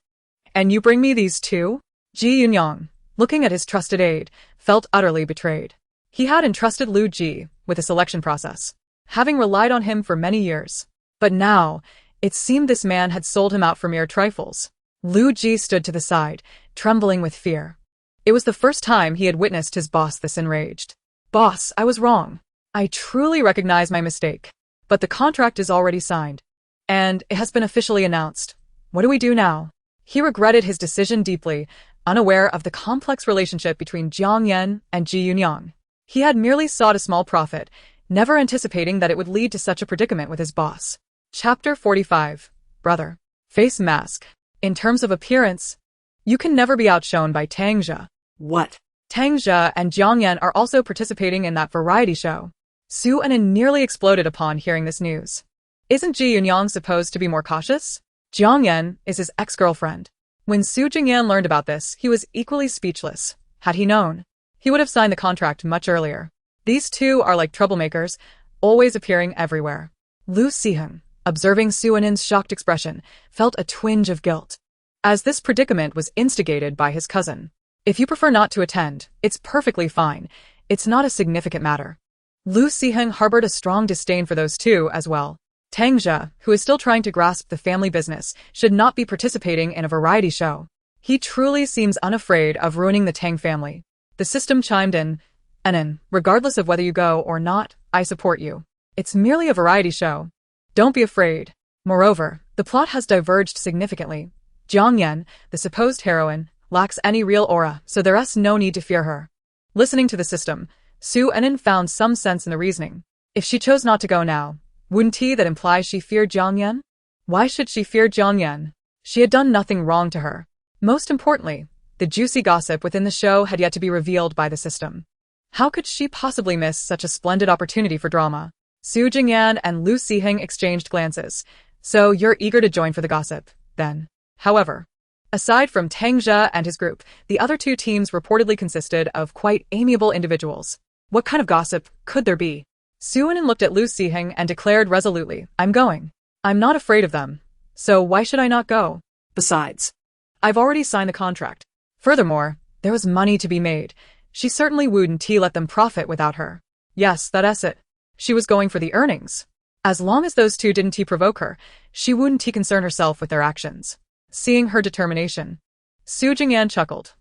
and you bring me these two?" Ji Yunyang, looking at his trusted aide, felt utterly betrayed. He had entrusted Lu Ji with the selection process, having relied on him for many years. But now, it seemed this man had sold him out for mere trifles. Lu Ji stood to the side, trembling with fear. It was the first time he had witnessed his boss this enraged. "Boss, I was wrong. I truly recognize my mistake. But the contract is already signed, and it has been officially announced. What do we do now?" He regretted his decision deeply, unaware of the complex relationship between Jiang Yan and Ji Yunyang. He had merely sought a small profit, never anticipating that it would lead to such a predicament with his boss. Chapter 45. Brother. Face mask. In terms of appearance, you can never be outshone by Tang Jia. What? Tang Jia and Jiang Yan are also participating in that variety show. Su Anin nearly exploded upon hearing this news. Isn't Ji Yunyang supposed to be more cautious? Jiang Yan is his ex-girlfriend. When Su Jingyan learned about this, he was equally speechless. Had he known, he would have signed the contract much earlier. These two are like troublemakers, always appearing everywhere. Lu Siheng, observing Su Anin's shocked expression, felt a twinge of guilt, as this predicament was instigated by his cousin. "If you prefer not to attend, it's perfectly fine. It's not a significant matter." Lu Siheng harbored a strong disdain for those two as well. Tang Jia, who is still trying to grasp the family business, should not be participating in a variety show. He truly seems unafraid of ruining the Tang family. The system chimed in, "Anin, regardless of whether you go or not, I support you. It's merely a variety show. Don't be afraid." Moreover, the plot has diverged significantly. Jiang Yan, the supposed heroine, lacks any real aura, so there's no need to fear her. Listening to the system, Su Anin found some sense in the reasoning. If she chose not to go now, wouldn't that imply she feared Jiang Yan? Why should she fear Jiang Yan? She had done nothing wrong to her. Most importantly, the juicy gossip within the show had yet to be revealed by the system. How could she possibly miss such a splendid opportunity for drama? Su Jingyan and Lu Siheng exchanged glances. "So you're eager to join for the gossip, then?" However, aside from Tang Jia and his group, the other two teams reportedly consisted of quite amiable individuals. What kind of gossip could there be? Su Anin looked at Lu Siheng and declared resolutely, "I'm going. I'm not afraid of them. So why should I not go? Besides, I've already signed the contract. Furthermore, there was money to be made. She certainly wouldn't let them profit without her. Yes, that's it. She was going for the earnings. As long as those two didn't provoke her, she wouldn't concern herself with their actions." Seeing her determination, Su Jingyan chuckled.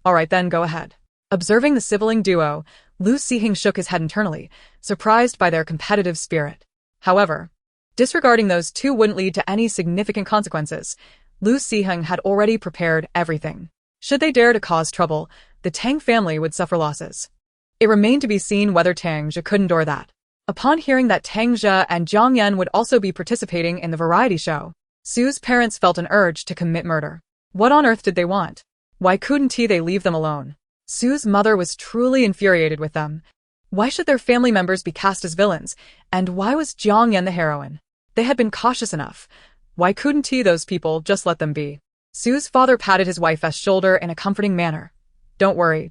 "All right then, go ahead." Observing the sibling duo, Lu Siheng shook his head internally, surprised by their competitive spirit. However, disregarding those two wouldn't lead to any significant consequences. Lu Siheng had already prepared everything. Should they dare to cause trouble, the Tang family would suffer losses. It remained to be seen whether Tang Jia could endure that. Upon hearing that Tang Jia and Jiang Yan would also be participating in the variety show, Su's parents felt an urge to commit murder. What on earth did they want? Why couldn't they leave them alone? Su's mother was truly infuriated with them. Why should their family members be cast as villains? And why was Jiang Yan the heroine? They had been cautious enough. Why couldn't those people just let them be? Su's father patted his wife's shoulder in a comforting manner. Don't worry.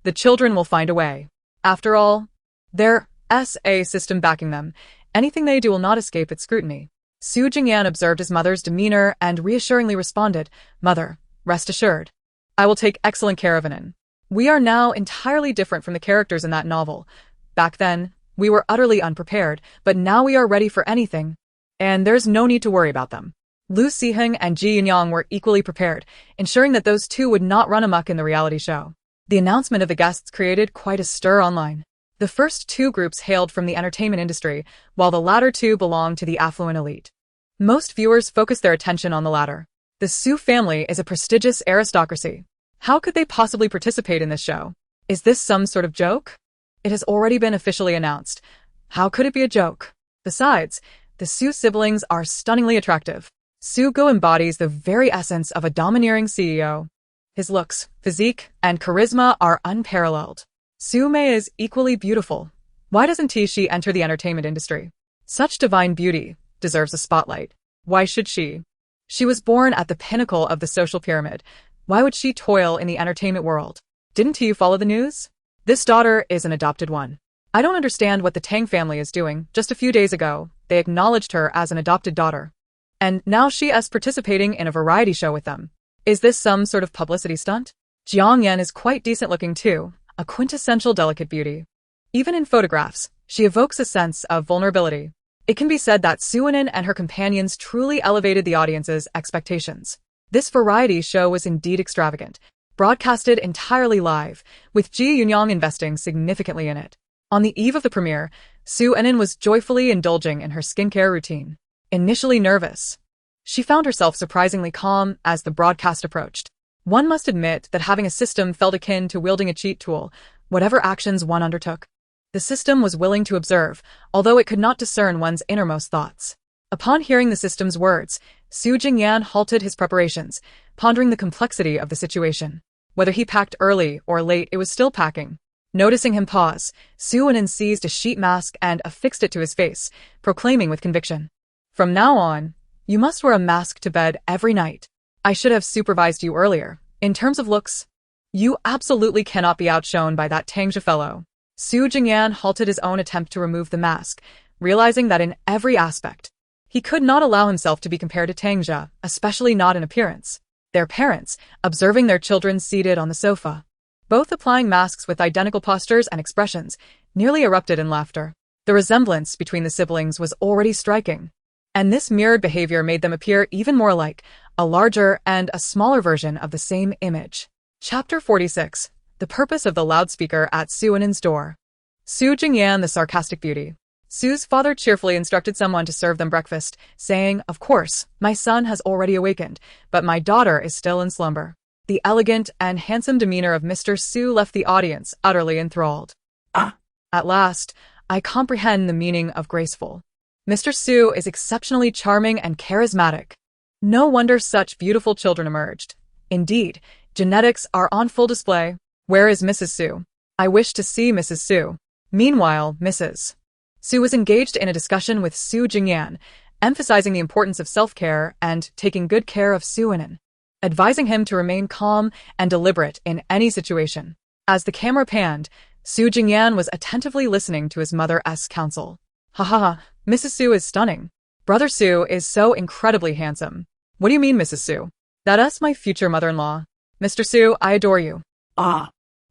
The children will find a way. After all, there's a system backing them. Anything they do will not escape its scrutiny." Su Jingyan observed his mother's demeanor and reassuringly responded, "Mother, rest assured. I will take excellent care of Anin. We are now entirely different from the characters in that novel. Back then, We were utterly unprepared, but now we are ready for anything. And there's no need to worry about them. Lu Siheng and Ji Yunyang were equally prepared, ensuring that those two would not run amok in the reality show. The announcement of the guests created quite a stir online. The first two groups hailed from the entertainment industry, while the latter two belonged to the affluent elite. Most viewers focused their attention on the latter. The Su family is a prestigious aristocracy. How could they possibly participate in this show? Is this some sort of joke? It has already been officially announced. How could it be a joke? Besides, the Su siblings are stunningly attractive. Su Go embodies the very essence of a domineering CEO. His looks, physique, and charisma are unparalleled. Su Mei is equally beautiful. Why doesn't she enter the entertainment industry? Such divine beauty deserves a spotlight. Why should she? She was born at the pinnacle of the social pyramid. Why would she toil in the entertainment world? Didn't you follow the news? This daughter is an adopted one. I don't understand what the Tang family is doing. Just a few days ago, they acknowledged her as an adopted daughter. And now she is participating in a variety show with them. Is this some sort of publicity stunt? Jiang Yan is quite decent looking too, a quintessential delicate beauty. Even in photographs, she evokes a sense of vulnerability. It can be said that Su Wenin and her companions truly elevated the audience's expectations. This variety show was indeed extravagant, broadcasted entirely live, with Ji Yunyang investing significantly in it. On the eve of the premiere, Su Wenin was joyfully indulging in her skincare routine. Initially nervous, she found herself surprisingly calm as the broadcast approached. One must admit that having a system felt akin to wielding a cheat tool, whatever actions one undertook. The system was willing to observe, although it could not discern one's innermost thoughts. Upon hearing the system's words, Su Jingyan halted his preparations, pondering the complexity of the situation. Whether he packed early or late, it was still packing. Noticing him pause, Su Wenin seized a sheet mask and affixed it to his face, proclaiming with conviction, "From now on, you must wear a mask to bed every night. I should have supervised you earlier. In terms of looks, you absolutely cannot be outshone by that Tangja fellow." Su Jingyan halted his own attempt to remove the mask, realizing that in every aspect, he could not allow himself to be compared to Tangja, especially not in appearance. Their parents, observing their children seated on the sofa, both applying masks with identical postures and expressions, nearly erupted in laughter. The resemblance between the siblings was already striking, and this mirrored behavior made them appear even more alike, a larger and a smaller version of the same image. Chapter 46. The purpose of the loudspeaker at Su Wenin's door. Su Jingyan, the sarcastic beauty. Su's father cheerfully instructed someone to serve them breakfast, saying, "Of course, my son has already awakened, but my daughter is still in slumber." The elegant and handsome demeanor of Mr. Su left the audience utterly enthralled. At last, I comprehend the meaning of graceful. Mr. Su is exceptionally charming and charismatic. No wonder such beautiful children emerged. Indeed, genetics are on full display. Where is Mrs. Su? I wish to see Mrs. Su. Meanwhile, Mrs. Su was engaged in a discussion with Su Jingyan, emphasizing the importance of self-care and taking good care of Su Wenin, advising him to remain calm and deliberate in any situation. As the camera panned, Su Jingyan was attentively listening to his mother's counsel. "Ha ha ha, Mrs. Su is stunning. Brother Su is so incredibly handsome." "What do you mean, Mrs. Su?" "That us, my future mother-in-law. Mr. Su, I adore you."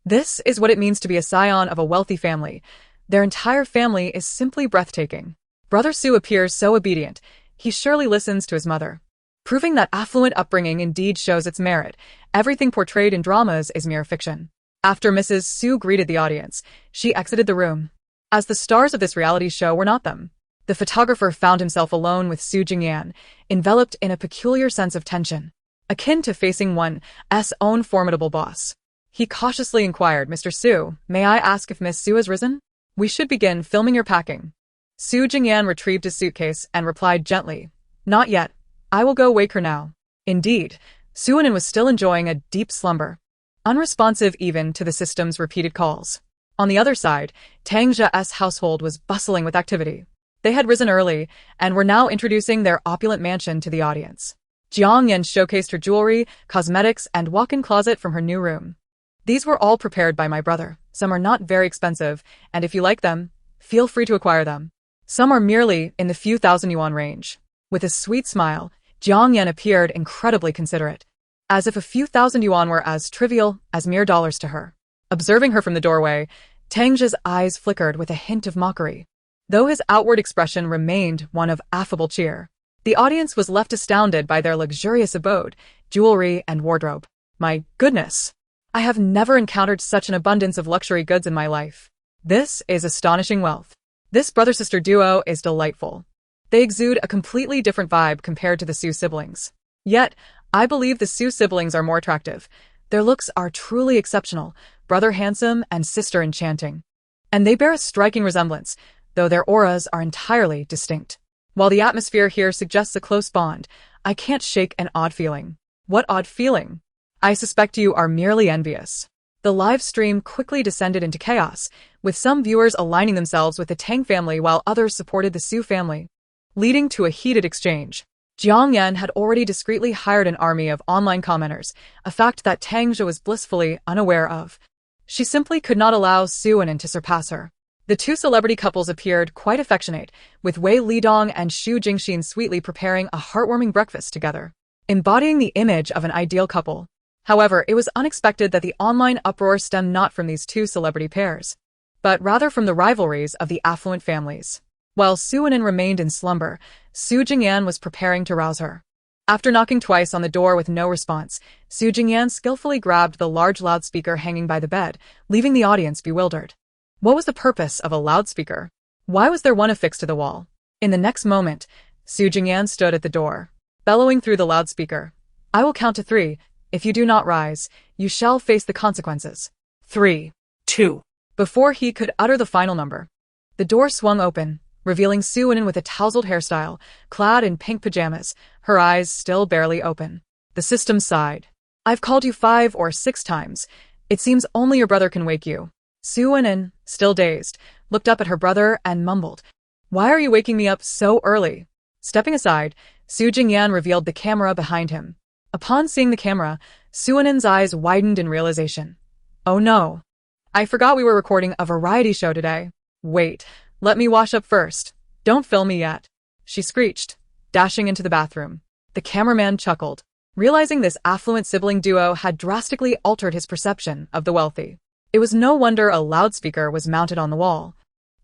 This is what it means to be a scion of a wealthy family. Their entire family is simply breathtaking. Brother Su appears so obedient. He surely listens to his mother, proving that affluent upbringing indeed shows its merit. Everything portrayed in dramas is mere fiction. After Mrs. Su greeted the audience, she exited the room. As the stars of this reality show were not them, the photographer found himself alone with Su Jingyan, enveloped in a peculiar sense of tension, akin to facing one's own formidable boss. He cautiously inquired, "Mr. Su, may I ask if Miss Su has risen? We should begin filming your packing." Su Jingyan retrieved his suitcase and replied gently, "Not yet. I will go wake her now." Indeed, Su Wenin was still enjoying a deep slumber, unresponsive even to the system's repeated calls. On the other side, Tangja's household was bustling with activity. They had risen early and were now introducing their opulent mansion to the audience. Jiang Yan showcased her jewelry, cosmetics, and walk-in closet from her new room. "These were all prepared by my brother. Some are not very expensive, and if you like them, feel free to acquire them. Some are merely in the few thousand yuan range." With a sweet smile, Jiang Yan appeared incredibly considerate, as if a few thousand yuan were as trivial as mere dollars to her. Observing her from the doorway, Tang's eyes flickered with a hint of mockery, though his outward expression remained one of affable cheer. The audience was left astounded by their luxurious abode, jewelry, and wardrobe. My goodness! I have never encountered such an abundance of luxury goods in my life. This is astonishing wealth. This brother-sister duo is delightful. They exude a completely different vibe compared to the Sue siblings. Yet, I believe the Sue siblings are more attractive. Their looks are truly exceptional, brother handsome and sister enchanting. And they bear a striking resemblance, though their auras are entirely distinct. While the atmosphere here suggests a close bond, I can't shake an odd feeling. What odd feeling? I suspect you are merely envious. The live stream quickly descended into chaos, with some viewers aligning themselves with the Tang family while others supported the Sue family, leading to a heated exchange. Jiang Yan had already discreetly hired an army of online commenters, a fact that Tang was blissfully unaware of. She simply could not allow Su Anan to surpass her. The two celebrity couples appeared quite affectionate, with Wei Lidong and Xu Jingxin sweetly preparing a heartwarming breakfast together, embodying the image of an ideal couple. However, it was unexpected that the online uproar stemmed not from these two celebrity pairs, but rather from the rivalries of the affluent families. While Su Anan remained in slumber, Su Jingyan was preparing to rouse her. After knocking twice on the door with no response, Su Jingyan skillfully grabbed the large loudspeaker hanging by the bed, leaving the audience bewildered. What was the purpose of a loudspeaker? Why was there one affixed to the wall? In the next moment, Su Jingyan stood at the door, bellowing through the loudspeaker. I will count to 3. If you do not rise, you shall face the consequences. 3, 2. Before he could utter the final number, the door swung open, revealing Su Anan with a tousled hairstyle, clad in pink pajamas, her eyes still barely open. The system sighed. I've called you 5 or 6 times. It seems only your brother can wake you. Su Anan, still dazed, looked up at her brother and mumbled, Why are you waking me up so early? Stepping aside, Su Jingyan revealed the camera behind him. Upon seeing the camera, Su Anan's eyes widened in realization. Oh no. I forgot we were recording a variety show today. Wait, let me wash up first. Don't film me yet. She screeched, dashing into the bathroom. The cameraman chuckled, realizing this affluent sibling duo had drastically altered his perception of the wealthy. It was no wonder a loudspeaker was mounted on the wall.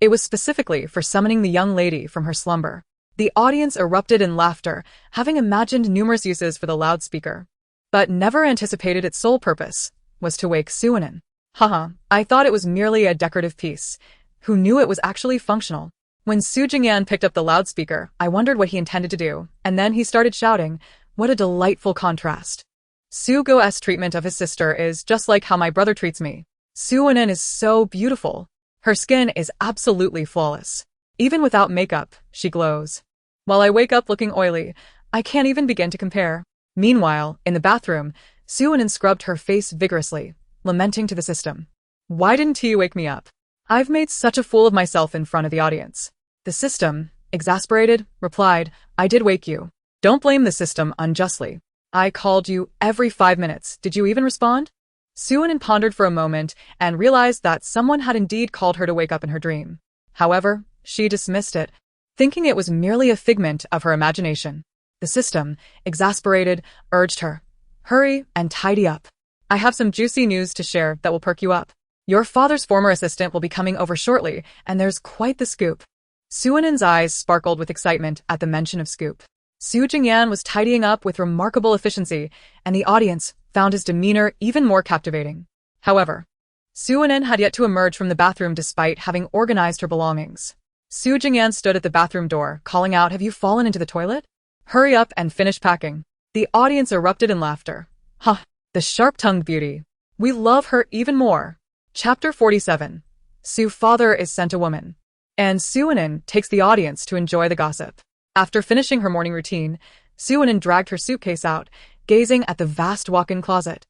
It was specifically for summoning the young lady from her slumber. The audience erupted in laughter, having imagined numerous uses for the loudspeaker, but never anticipated its sole purpose was to wake Su Anan. Haha, I thought it was merely a decorative piece. Who knew it was actually functional? When Su Jingyan picked up the loudspeaker, I wondered what he intended to do, and then he started shouting, What a delightful contrast. Su Go's treatment of his sister is just like how my brother treats me. Su Anan is so beautiful. Her skin is absolutely flawless. Even without makeup, she glows. While I wake up looking oily, I can't even begin to compare. Meanwhile, in the bathroom, Su Anan scrubbed her face vigorously, lamenting to the system. Why didn't you wake me up? I've made such a fool of myself in front of the audience. The system, exasperated, replied, I did wake you. Don't blame the system unjustly. I called you every 5 minutes. Did you even respond? Su Anan pondered for a moment and realized that someone had indeed called her to wake up in her dream. However, she dismissed it, thinking it was merely a figment of her imagination. The system, exasperated, urged her, Hurry and tidy up. I have some juicy news to share that will perk you up. Your father's former assistant will be coming over shortly, and there's quite the scoop. Su Anan's eyes sparkled with excitement at the mention of scoop. Su Jingyan was tidying up with remarkable efficiency, and the audience found his demeanor even more captivating. However, Su Anan had yet to emerge from the bathroom despite having organized her belongings. Su Jingyan stood at the bathroom door, calling out, Have you fallen into the toilet? Hurry up and finish packing. The audience erupted in laughter. Huh, the sharp-tongued beauty. We love her even more. Chapter 47. Su's father is sent a woman. And Su Anan takes the audience to enjoy the gossip. After finishing her morning routine, Su Anan dragged her suitcase out, gazing at the vast walk-in closet,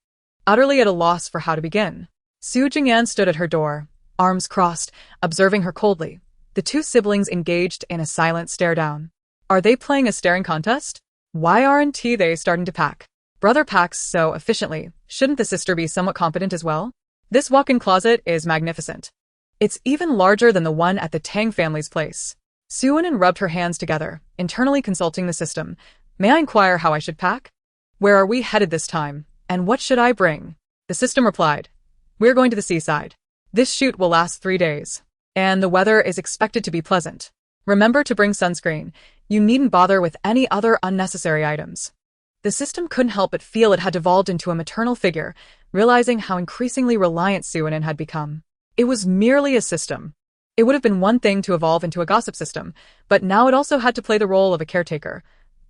utterly at a loss for how to begin. Su Jingyan stood at her door, arms crossed, observing her coldly. The two siblings engaged in a silent stare-down. Are they playing a staring contest? Why aren't they starting to pack? Brother packs so efficiently. Shouldn't the sister be somewhat competent as well? This walk-in closet is magnificent. It's even larger than the one at the Tang family's place. Su Anan rubbed her hands together, internally consulting the system. May I inquire how I should pack? Where are we headed this time, and what should I bring? The system replied. We're going to the seaside. This shoot will last 3 days, and the weather is expected to be pleasant. Remember to bring sunscreen. You needn't bother with any other unnecessary items. The system couldn't help but feel it had devolved into a maternal figure, realizing how increasingly reliant Suinin had become. It was merely a system. It would have been one thing to evolve into a gossip system, but now it also had to play the role of a caretaker.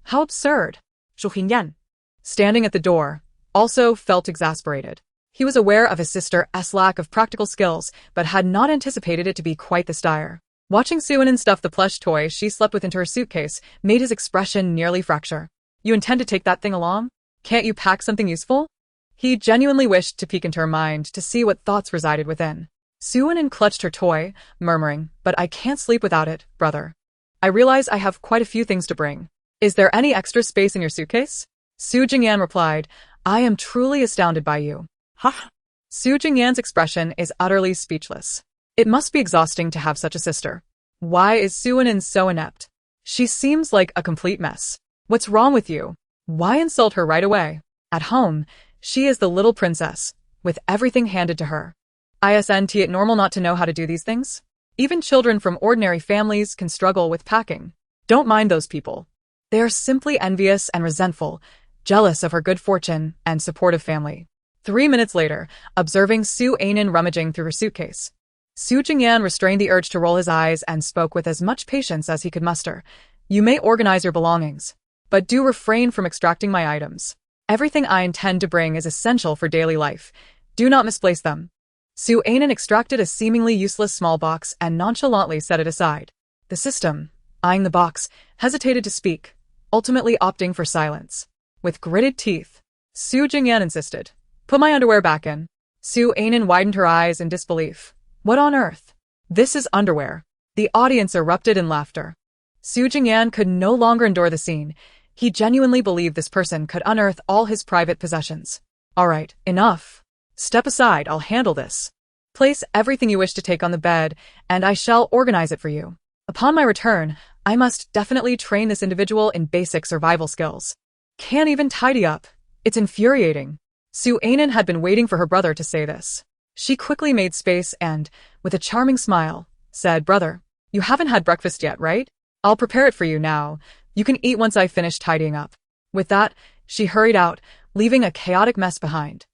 How absurd. Zhu Xingyan. Standing at the door, also felt exasperated. He was aware of his sister's lack of practical skills, but had not anticipated it to be quite this dire. Watching Suinin stuff the plush toy she slept with into her suitcase made his expression nearly fracture. You intend to take that thing along? Can't you pack something useful? He genuinely wished to peek into her mind to see what thoughts resided within. Suinin clutched her toy, murmuring, "But I can't sleep without it, brother. I realize I have quite a few things to bring. Is there any extra space in your suitcase?" Su Jingyan replied, "I am truly astounded by you." Huh? Su Jingyan's expression is utterly speechless. It must be exhausting to have such a sister. Why is Suinin so inept? She seems like a complete mess. What's wrong with you? Why insult her right away? At home, she is the little princess, with everything handed to her. Isn't it normal not to know how to do these things? Even children from ordinary families can struggle with packing. Don't mind those people. They are simply envious and resentful, jealous of her good fortune and supportive family. 3 minutes later, observing Suinin rummaging through her suitcase, Su Jingyan restrained the urge to roll his eyes and spoke with as much patience as he could muster. "You may organize your belongings, but do refrain from extracting my items. Everything I intend to bring is essential for daily life. Do not misplace them." Suinin extracted a seemingly useless small box and nonchalantly set it aside. The system, eyeing the box, hesitated to speak, ultimately opting for silence. With gritted teeth, Su Jingyan insisted, "Put my underwear back in." Suinin widened her eyes in disbelief. What on earth? This is underwear. The audience erupted in laughter. Su Jingyan could no longer endure the scene. He genuinely believed this person could unearth all his private possessions. "All right, enough. Step aside, I'll handle this. Place everything you wish to take on the bed, and I shall organize it for you. Upon my return, I must definitely train this individual in basic survival skills. Can't even tidy up. It's infuriating." Suinin had been waiting for her brother to say this. She quickly made space and, with a charming smile, said, "Brother, you haven't had breakfast yet, right? I'll prepare it for you now. You can eat once I finish tidying up." With that, she hurried out, leaving a chaotic mess behind.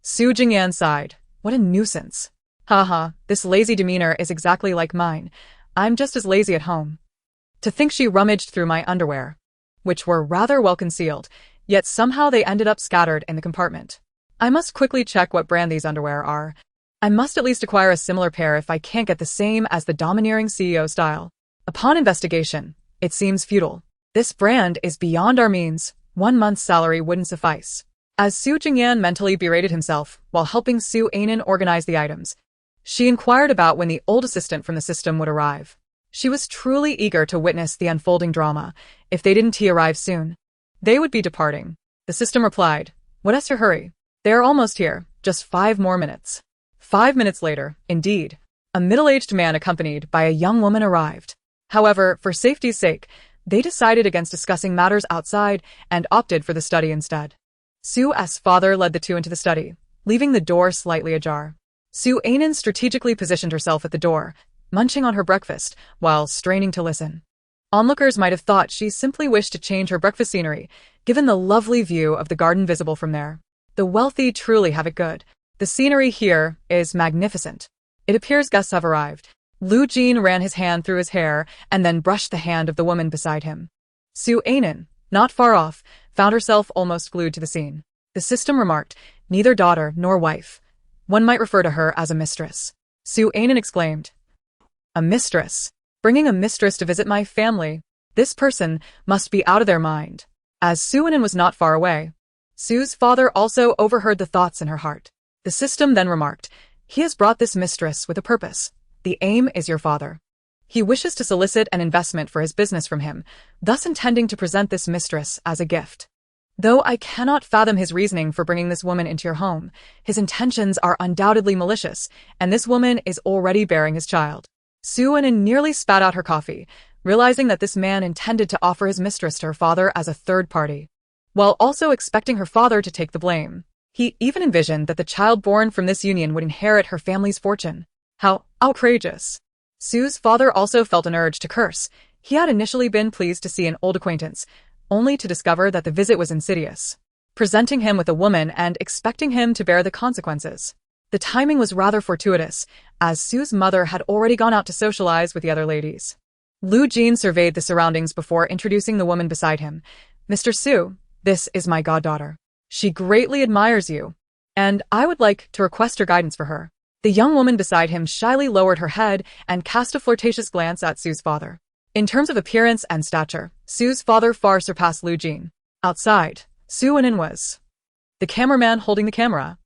Su Jingyan sighed. What a nuisance. Haha, this lazy demeanor is exactly like mine. I'm just as lazy at home. To think she rummaged through my underwear, which were rather well concealed, yet somehow they ended up scattered in the compartment. I must quickly check what brand these underwear are. I must at least acquire a similar pair if I can't get the same as the domineering CEO style. Upon investigation, it seems futile. This brand is beyond our means. 1 month's salary wouldn't suffice. As Su Jingyan mentally berated himself while helping Suinin organize the items, she inquired about when the old assistant from the system would arrive. She was truly eager to witness the unfolding drama. If they didn't arrive soon, they would be departing. The system replied, "What's your hurry? They are almost here, just 5 more minutes." 5 minutes later, indeed, a middle-aged man accompanied by a young woman arrived. However, for safety's sake, they decided against discussing matters outside and opted for the study instead. Su's father led the two into the study, leaving the door slightly ajar. Suinin strategically positioned herself at the door, munching on her breakfast while straining to listen. Onlookers might have thought she simply wished to change her breakfast scenery, given the lovely view of the garden visible from there. The wealthy truly have it good. The scenery here is magnificent. It appears guests have arrived. Lu Jin ran his hand through his hair and then brushed the hand of the woman beside him. Suinin, not far off, found herself almost glued to the scene. The system remarked, "Neither daughter nor wife. One might refer to her as a mistress." Suinin exclaimed, "A mistress? Bringing a mistress to visit my family? This person must be out of their mind." As Suinin was not far away, Su's father also overheard the thoughts in her heart. The system then remarked, "He has brought this mistress with a purpose. The aim is your father. He wishes to solicit an investment for his business from him, thus intending to present this mistress as a gift. Though I cannot fathom his reasoning for bringing this woman into your home, his intentions are undoubtedly malicious, and this woman is already bearing his child." Suinin nearly spat out her coffee, realizing that this man intended to offer his mistress to her father as a third party, while also expecting her father to take the blame. He even envisioned that the child born from this union would inherit her family's fortune. How outrageous. Sue's father also felt an urge to curse. He had initially been pleased to see an old acquaintance, only to discover that the visit was insidious, presenting him with a woman and expecting him to bear the consequences. The timing was rather fortuitous, as Sue's mother had already gone out to socialize with the other ladies. Lu Jin surveyed the surroundings before introducing the woman beside him. Mr. Su, this is my goddaughter. She greatly admires you, and I would like to request your guidance for her. The young woman beside him shyly lowered her head and cast a flirtatious glance at Sue's father. In terms of appearance and stature, Sue's father far surpassed Lu Jin. Outside, Su Anin was the cameraman holding the camera.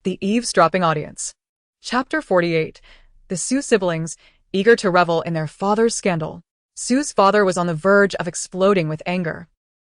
The eavesdropping audience. Chapter 48. The Su siblings, eager to revel in their father's scandal. Sue's father was on the verge of exploding with anger,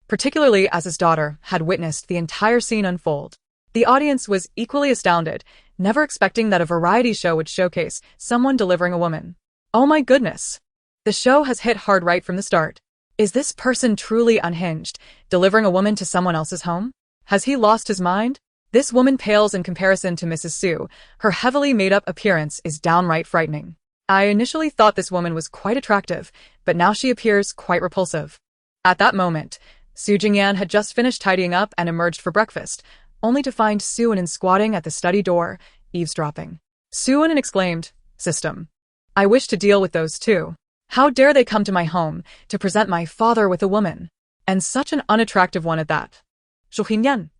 particularly as his daughter had witnessed the entire scene unfold. The audience was equally astounded, never expecting that a variety show would showcase someone delivering a woman. Oh my goodness! The show has hit hard right from the start. Is this person truly unhinged, delivering a woman to someone else's home? Has he lost his mind? This woman pales in comparison to Mrs. Su. Her heavily made-up appearance is downright frightening. I initially thought this woman was quite attractive, but now she appears quite repulsive. At that moment, Su Jingyan had just finished tidying up and emerged for breakfast, only to find Su Anin squatting at the study door, eavesdropping. Su Anin exclaimed, "System. I wish to deal with those two. How dare they come to my home to present my father with a woman, and such an unattractive one at that. Zhuhinyan.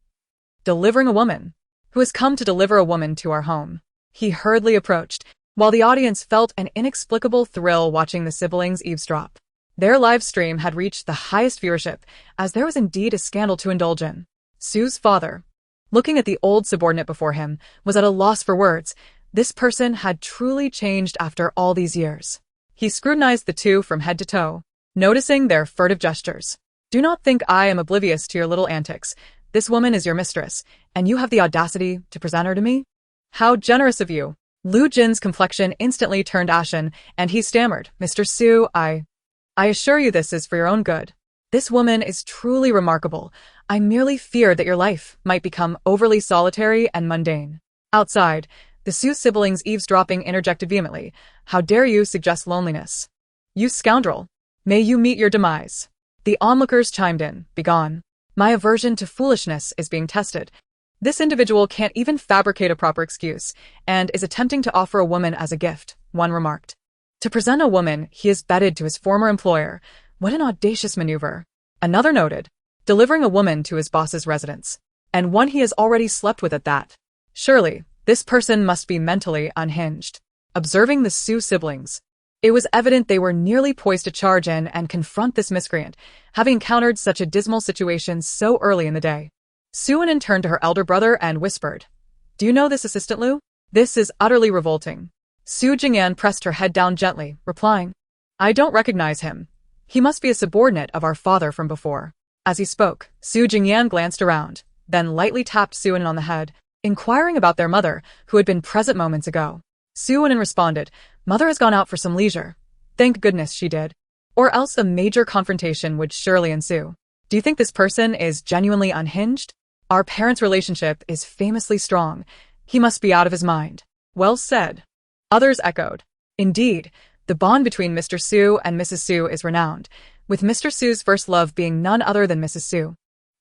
Delivering a woman. Who has come to deliver a woman to our home?" He hurriedly approached, while the audience felt an inexplicable thrill watching the siblings eavesdrop. Their live stream had reached the highest viewership, as there was indeed a scandal to indulge in. Sue's father, looking at the old subordinate before him, was at a loss for words. This person had truly changed after all these years. He scrutinized the two from head to toe, noticing their furtive gestures. "Do not think I am oblivious to your little antics. This woman is your mistress, and you have the audacity to present her to me? How generous of you." Lu Jin's complexion instantly turned ashen, and he stammered, "Mr. Su, I assure you this is for your own good. This woman is truly remarkable. I merely feared that your life might become overly solitary and mundane." Outside, the Su siblings eavesdropping interjected vehemently, "How dare you suggest loneliness? You scoundrel! May you meet your demise." The onlookers chimed in, "Begone. My aversion to foolishness is being tested. This individual can't even fabricate a proper excuse, and is attempting to offer a woman as a gift," one remarked. "To present a woman he is bedded to his former employer. What an audacious maneuver." Another noted, "Delivering a woman to his boss's residence, and one he has already slept with at that. Surely, this person must be mentally unhinged." Observing the Su siblings, it was evident they were nearly poised to charge in and confront this miscreant, having encountered such a dismal situation so early in the day. Su Anin turned to her elder brother and whispered, "Do you know this assistant Lu? This is utterly revolting." Su Jingyan pressed her head down gently, replying, "I don't recognize him. He must be a subordinate of our father from before." As he spoke, Su Jingyan glanced around, then lightly tapped Su Anin on the head, inquiring about their mother, who had been present moments ago. Su Anin responded, "Mother has gone out for some leisure." Thank goodness she did. Or else a major confrontation would surely ensue. "Do you think this person is genuinely unhinged? Our parents' relationship is famously strong. He must be out of his mind." "Well said." Others echoed. Indeed, the bond between Mr. Su and Mrs. Su is renowned, with Mr. Su's first love being none other than Mrs. Su.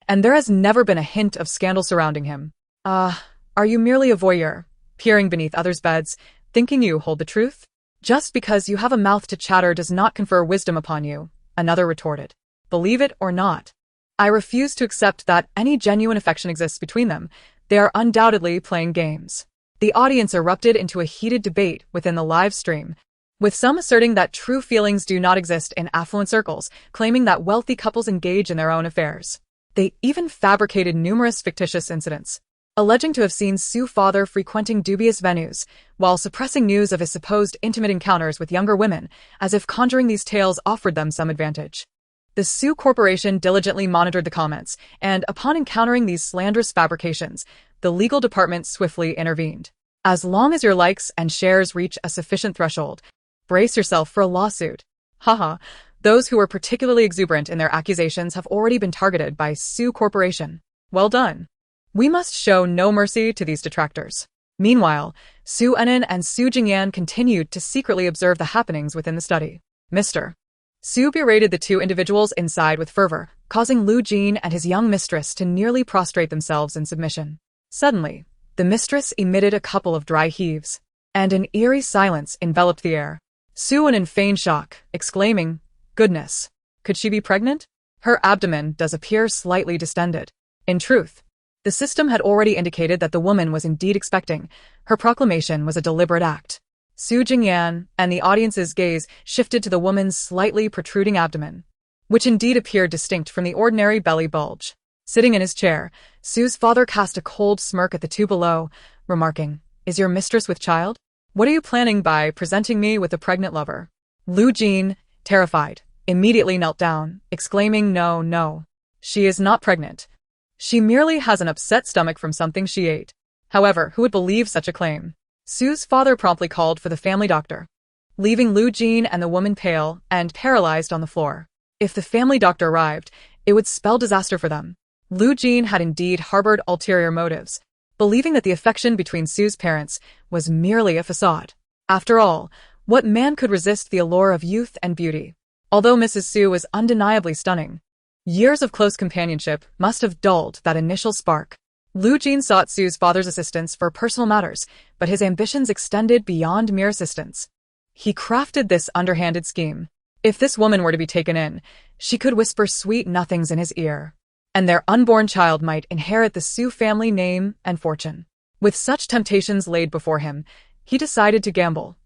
And there has never been a hint of scandal surrounding him. Are you merely a voyeur, peering beneath others' beds, thinking you hold the truth? Just because you have a mouth to chatter does not confer wisdom upon you," another retorted. "Believe it or not, I refuse to accept that any genuine affection exists between them. They are undoubtedly playing games." The audience erupted into a heated debate within the live stream, with some asserting that true feelings do not exist in affluent circles, claiming that wealthy couples engage in their own affairs. They even fabricated numerous fictitious incidents, alleging to have seen Su's father frequenting dubious venues, while suppressing news of his supposed intimate encounters with younger women, as if conjuring these tales offered them some advantage. The Su Corporation diligently monitored the comments, and upon encountering these slanderous fabrications, the legal department swiftly intervened. "As long as your likes and shares reach a sufficient threshold, brace yourself for a lawsuit." Haha, those who were particularly exuberant in their accusations have already been targeted by Su Corporation. Well done. We must show no mercy to these detractors. Meanwhile, Su Enin and Su Jingyan continued to secretly observe the happenings within the study. Mr. Su berated the two individuals inside with fervor, causing Lu Jin and his young mistress to nearly prostrate themselves in submission. Suddenly, the mistress emitted a couple of dry heaves, and an eerie silence enveloped the air. Su Enin feigned shock, exclaiming, "Goodness! Could she be pregnant?" Her abdomen does appear slightly distended. In truth, the system had already indicated that the woman was indeed expecting. Her proclamation was a deliberate act. Su Jingyan and the audience's gaze shifted to the woman's slightly protruding abdomen, which indeed appeared distinct from the ordinary belly bulge. Sitting in his chair, Su's father cast a cold smirk at the two below, remarking, "Is your mistress with child? What are you planning by presenting me with a pregnant lover?" Lu Jin, terrified, immediately knelt down, exclaiming, "No, no. She is not pregnant. She merely has an upset stomach from something she ate." However, who would believe such a claim? Su's father promptly called for the family doctor, leaving Lu Jin and the woman pale and paralyzed on the floor. If the family doctor arrived, it would spell disaster for them. Lu Jin had indeed harbored ulterior motives, believing that the affection between Su's parents was merely a facade. After all, what man could resist the allure of youth and beauty? Although Mrs. Su was undeniably stunning, years of close companionship must have dulled that initial spark. Lu Jin sought Su's father's assistance for personal matters, but his ambitions extended beyond mere assistance. He crafted this underhanded scheme. If this woman were to be taken in, she could whisper sweet nothings in his ear, and their unborn child might inherit the Su family name and fortune. With such temptations laid before him, he decided to gamble,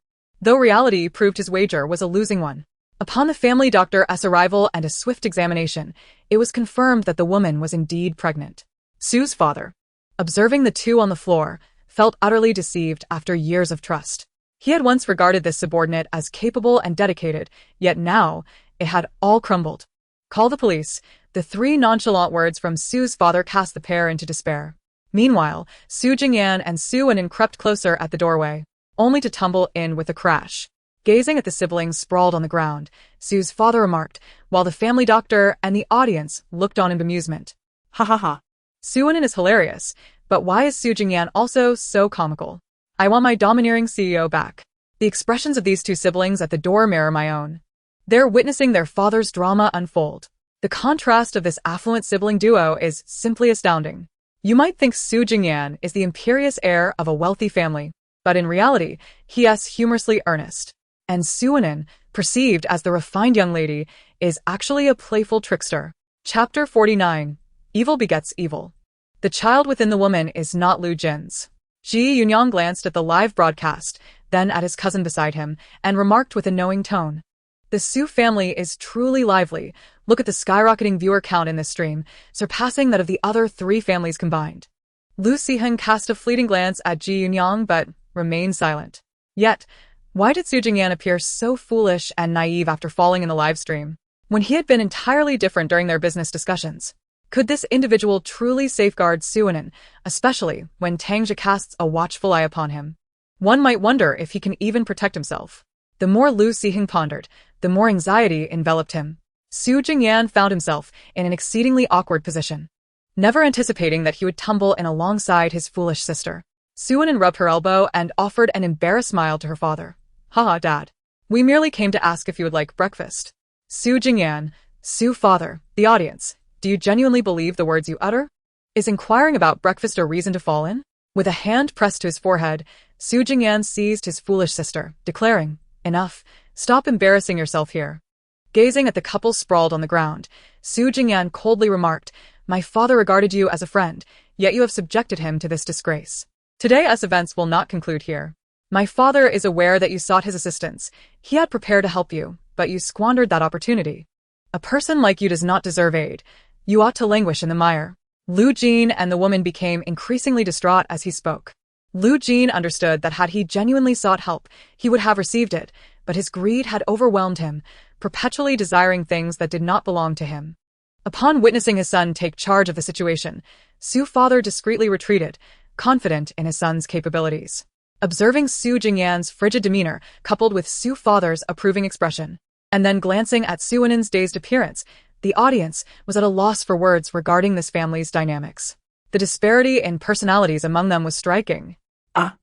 though reality proved his wager was a losing one. Upon the family doctor's arrival and a swift examination, it was confirmed that the woman was indeed pregnant. Su's father, observing the two on the floor, felt utterly deceived after years of trust. He had once regarded this subordinate as capable and dedicated, yet now it had all crumbled. "Call the police." The three nonchalant words from Su's father cast the pair into despair. Meanwhile, Su Jingyan and Su Enin crept closer at the doorway, only to tumble in with a crash. Gazing at the siblings sprawled on the ground, Su's father remarked, while the family doctor and the audience looked on in bemusement, Ha ha ha. "Su Enin is hilarious, but why is Su Jingyan also so comical? I want my domineering CEO back." The expressions of these two siblings at the door mirror my own. They're witnessing their father's drama unfold. The contrast of this affluent sibling duo is simply astounding. You might think Su Jingyan is the imperious heir of a wealthy family, but in reality, he is humorously earnest. And Su Enin, perceived as the refined young lady, is actually a playful trickster. Chapter 49. Evil begets evil. The child within the woman is not Lu Jin's. Ji Yunyang glanced at the live broadcast, then at his cousin beside him, and remarked with a knowing tone, "The Su family is truly lively. Look at the skyrocketing viewer count in this stream, surpassing that of the other three families combined." Lu Siheng cast a fleeting glance at Ji Yunyang but remained silent. Yet, why did Su Jingyan appear so foolish and naive after falling in the live stream, when he had been entirely different during their business discussions? Could this individual truly safeguard Su Enin, especially when Tangja casts a watchful eye upon him? One might wonder if he can even protect himself. The more Lu Siheng pondered, the more anxiety enveloped him. Su Jingyan found himself in an exceedingly awkward position, never anticipating that he would tumble in alongside his foolish sister. Su Enin rubbed her elbow and offered an embarrassed smile to her father. "Haha, Dad. We merely came to ask if you would like breakfast." Su Jingyan, "Su father, the audience, do you genuinely believe the words you utter? Is inquiring about breakfast a reason to fall in?" With a hand pressed to his forehead, Su Jingyan seized his foolish sister, declaring, "Enough, stop embarrassing yourself here." Gazing at the couple sprawled on the ground, Su Jingyan coldly remarked, "My father regarded you as a friend, yet you have subjected him to this disgrace. Today's events will not conclude here. My father is aware that you sought his assistance. He had prepared to help you, but you squandered that opportunity. A person like you does not deserve aid. You ought to languish in the mire." Lu Jin and the woman became increasingly distraught as he spoke. Lu Jin understood that had he genuinely sought help, he would have received it, but his greed had overwhelmed him, perpetually desiring things that did not belong to him. Upon witnessing his son take charge of the situation, Su father discreetly retreated, confident in his son's capabilities. Observing Su Jingyan's frigid demeanor coupled with Su father's approving expression, and then glancing at Su Enin's dazed appearance, the audience was at a loss for words regarding this family's dynamics. The disparity in personalities among them was striking. Ah,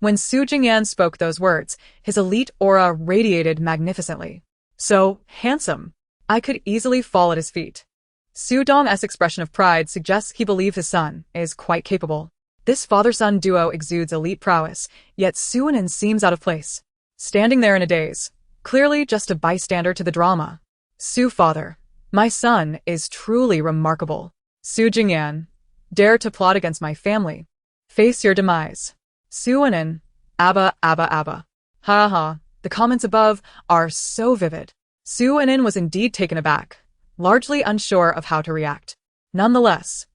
When Su Jingyan spoke those words, his elite aura radiated magnificently. So handsome. I could easily fall at his feet. Su Dong's expression of pride suggests he believes his son is quite capable. This father-son duo exudes elite prowess, yet Su Anin seems out of place. Standing there in a daze, clearly just a bystander to the drama. Su father, my son is truly remarkable. Su Jingyan, dare to plot against my family. Face your demise. Su Anin, Abba, Abba, Abba. Ha ha, the comments above are so vivid. Su Anin was indeed taken aback, largely unsure of how to react. Nonetheless,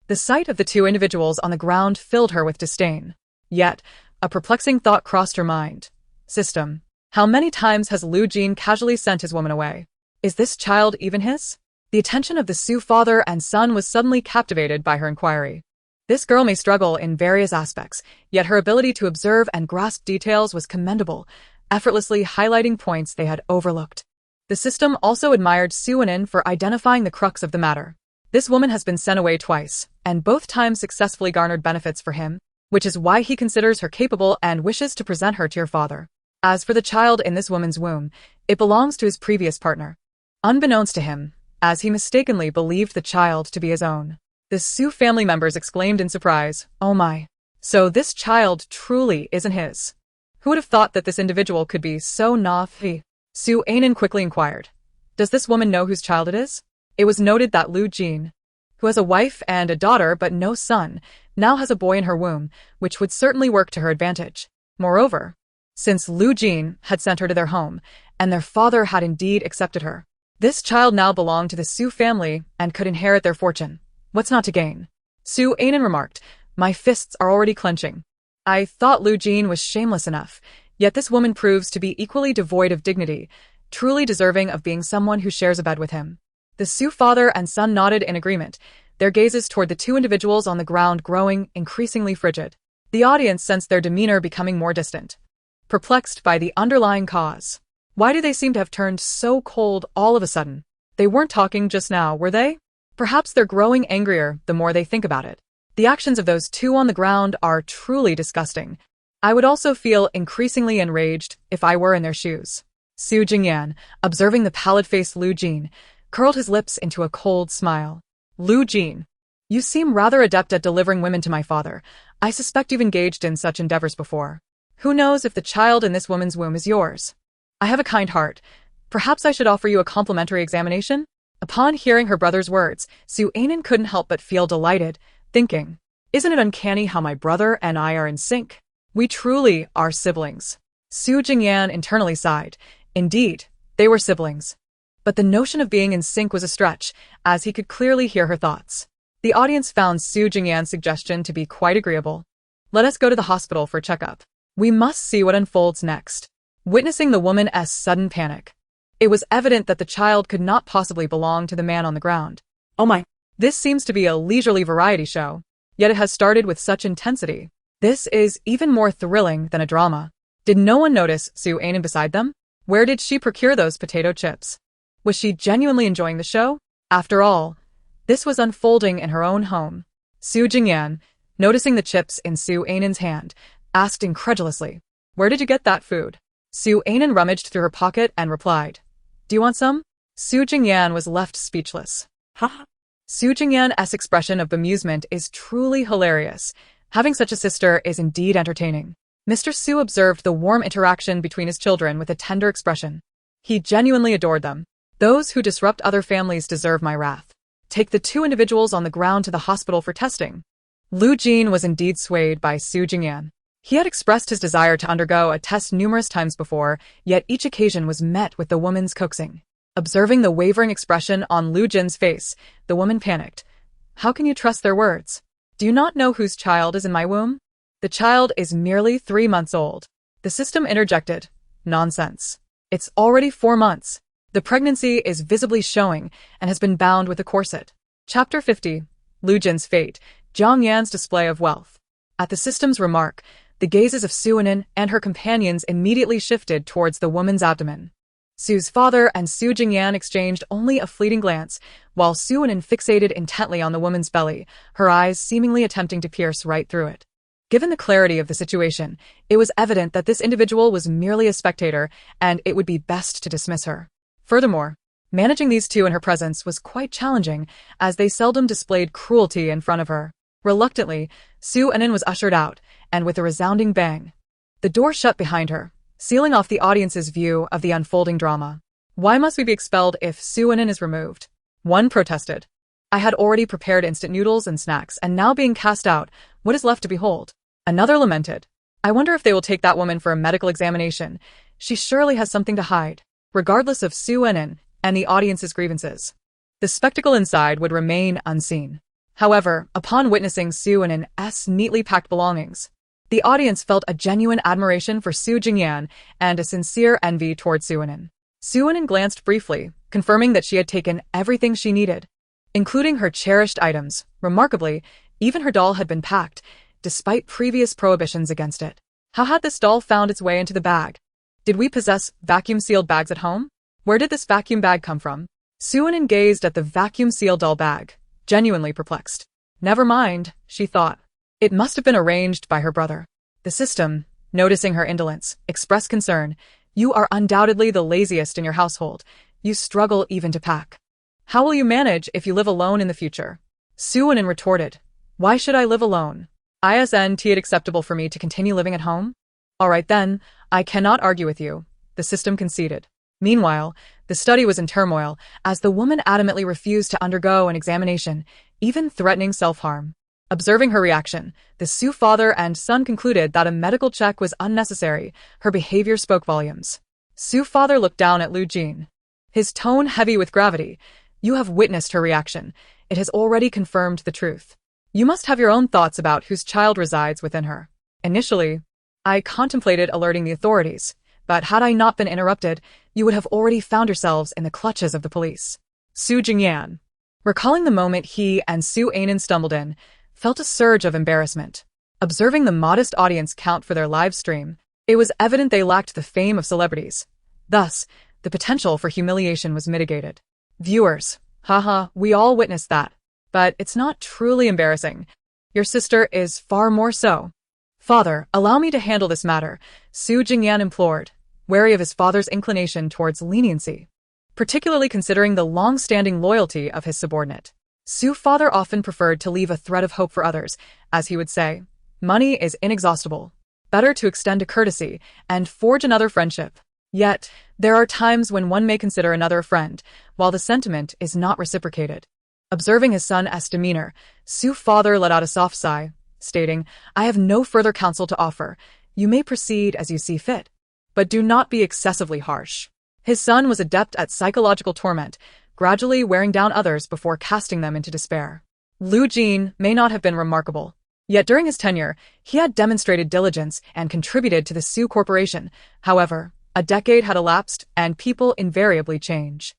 the sight of the two individuals on the ground filled her with disdain. Yet, a perplexing thought crossed her mind. System. How many times has Lu Jin casually sent his woman away? Is this child even his? The attention of the Su father and son was suddenly captivated by her inquiry. This girl may struggle in various aspects, yet her ability to observe and grasp details was commendable, effortlessly highlighting points they had overlooked. The system also admired Su Anin for identifying the crux of the matter. This woman has been sent away twice, and both times successfully garnered benefits for him, which is why he considers her capable and wishes to present her to your father. As for the child in this woman's womb, it belongs to his previous partner. Unbeknownst to him, as he mistakenly believed the child to be his own. The Su family members exclaimed in surprise, "Oh my! So this child truly isn't his. Who would have thought that this individual could be so naughty?" Su Anin quickly inquired, "Does this woman know whose child it is?" It was noted that Lu Jin, who has a wife and a daughter but no son, now has a boy in her womb, which would certainly work to her advantage. Moreover, since Lu Jin had sent her to their home, and their father had indeed accepted her, this child now belonged to the Su family and could inherit their fortune. What's not to gain? Su Anin remarked, "My fists are already clenching. I thought Lu Jin was shameless enough, yet this woman proves to be equally devoid of dignity, truly deserving of being someone who shares a bed with him." The Su father and son nodded in agreement, their gazes toward the two individuals on the ground growing increasingly frigid. The audience sensed their demeanor becoming more distant, perplexed by the underlying cause. Why do they seem to have turned so cold all of a sudden? They weren't talking just now, were they? Perhaps they're growing angrier the more they think about it. The actions of those two on the ground are truly disgusting. I would also feel increasingly enraged if I were in their shoes. Su Jingyan, observing the pallid-faced Lu Jin, curled his lips into a cold smile. Lu Jin, you seem rather adept at delivering women to my father. I suspect you've engaged in such endeavors before. Who knows if the child in this woman's womb is yours? I have a kind heart. Perhaps I should offer you a complimentary examination? Upon hearing her brother's words, Su Anin couldn't help but feel delighted, thinking, isn't it uncanny how my brother and I are in sync? We truly are siblings. Su Jingyan internally sighed. Indeed, they were siblings. But the notion of being in sync was a stretch, as he could clearly hear her thoughts. The audience found Su Jingyan's suggestion to be quite agreeable. Let us go to the hospital for a checkup. We must see what unfolds next. Witnessing the woman's sudden panic, it was evident that the child could not possibly belong to the man on the ground. Oh my. This seems to be a leisurely variety show, yet it has started with such intensity. This is even more thrilling than a drama. Did no one notice Su Anin beside them? Where did she procure those potato chips? Was she genuinely enjoying the show? After all, this was unfolding in her own home. Su Jingyan, noticing the chips in Su Anin's hand, asked incredulously, "Where did you get that food?" Su Anin rummaged through her pocket and replied, "Do you want some?" Su Jingyan was left speechless. Ha! Su Jingyan's expression of bemusement is truly hilarious. Having such a sister is indeed entertaining. Mr. Su observed the warm interaction between his children with a tender expression. He genuinely adored them. Those who disrupt other families deserve my wrath. Take the two individuals on the ground to the hospital for testing. Lu Jin was indeed swayed by Su Jingyan. He had expressed his desire to undergo a test numerous times before, yet each occasion was met with the woman's coaxing. Observing the wavering expression on Lu Jin's face, the woman panicked. How can you trust their words? Do you not know whose child is in my womb? The child is merely 3 months old. The system interjected. Nonsense. It's already 4 months. The pregnancy is visibly showing and has been bound with a corset. Chapter 50. Lu Jin's fate, Jiang Yan's display of wealth. At the system's remark, the gazes of Su Anin and her companions immediately shifted towards the woman's abdomen. Su's father and Su Jingyan exchanged only a fleeting glance, while Su Anin fixated intently on the woman's belly, her eyes seemingly attempting to pierce right through it. Given the clarity of the situation, it was evident that this individual was merely a spectator, and it would be best to dismiss her. Furthermore, managing these two in her presence was quite challenging, as they seldom displayed cruelty in front of her. Reluctantly, Su Enin was ushered out, and with a resounding bang, the door shut behind her, sealing off the audience's view of the unfolding drama. Why must we be expelled if Su Enin is removed? One protested. I had already prepared instant noodles and snacks, and now being cast out, what is left to behold? Another lamented. I wonder if they will take that woman for a medical examination. She surely has something to hide. Regardless of Su Enin and the audience's grievances, the spectacle inside would remain unseen. However, upon witnessing Su Enin's neatly packed belongings, the audience felt a genuine admiration for Su Jingyan and a sincere envy toward Su Enin. Su Enin glanced briefly, confirming that she had taken everything she needed, including her cherished items. Remarkably, even her doll had been packed, despite previous prohibitions against it. How had this doll found its way into the bag? Did we possess vacuum-sealed bags at home? Where did this vacuum bag come from? Su Enin gazed at the vacuum-sealed doll bag, genuinely perplexed. Never mind, she thought. It must have been arranged by her brother. The system, noticing her indolence, expressed concern. You are undoubtedly the laziest in your household. You struggle even to pack. How will you manage if you live alone in the future? Su Enin retorted. Why should I live alone? Isn't it acceptable for me to continue living at home? All right then, I cannot argue with you, the system conceded. Meanwhile, the study was in turmoil, as the woman adamantly refused to undergo an examination, even threatening self-harm. Observing her reaction, the Su father and son concluded that a medical check was unnecessary. Her behavior spoke volumes. Su father looked down at Lu Jin, his tone heavy with gravity. You have witnessed her reaction. It has already confirmed the truth. You must have your own thoughts about whose child resides within her. Initially, I contemplated alerting the authorities, but had I not been interrupted, you would have already found yourselves in the clutches of the police. Su Jingyan, recalling the moment he and Su Enin stumbled in, felt a surge of embarrassment. Observing the modest audience count for their live stream, it was evident they lacked the fame of celebrities. Thus, the potential for humiliation was mitigated. Viewers, haha, we all witnessed that. But it's not truly embarrassing. Your sister is far more so. Father, allow me to handle this matter, Su Jingyan implored, wary of his father's inclination towards leniency, particularly considering the long-standing loyalty of his subordinate. Su father often preferred to leave a thread of hope for others, as he would say, money is inexhaustible. Better to extend a courtesy and forge another friendship. Yet, there are times when one may consider another a friend, while the sentiment is not reciprocated. Observing his son's demeanor, Su father let out a soft sigh, stating, I have no further counsel to offer. You may proceed as you see fit, but do not be excessively harsh. His son was adept at psychological torment, gradually wearing down others before casting them into despair. Lu Jin may not have been remarkable, yet during his tenure, he had demonstrated diligence and contributed to the Su Corporation. However, a decade had elapsed, and people invariably change.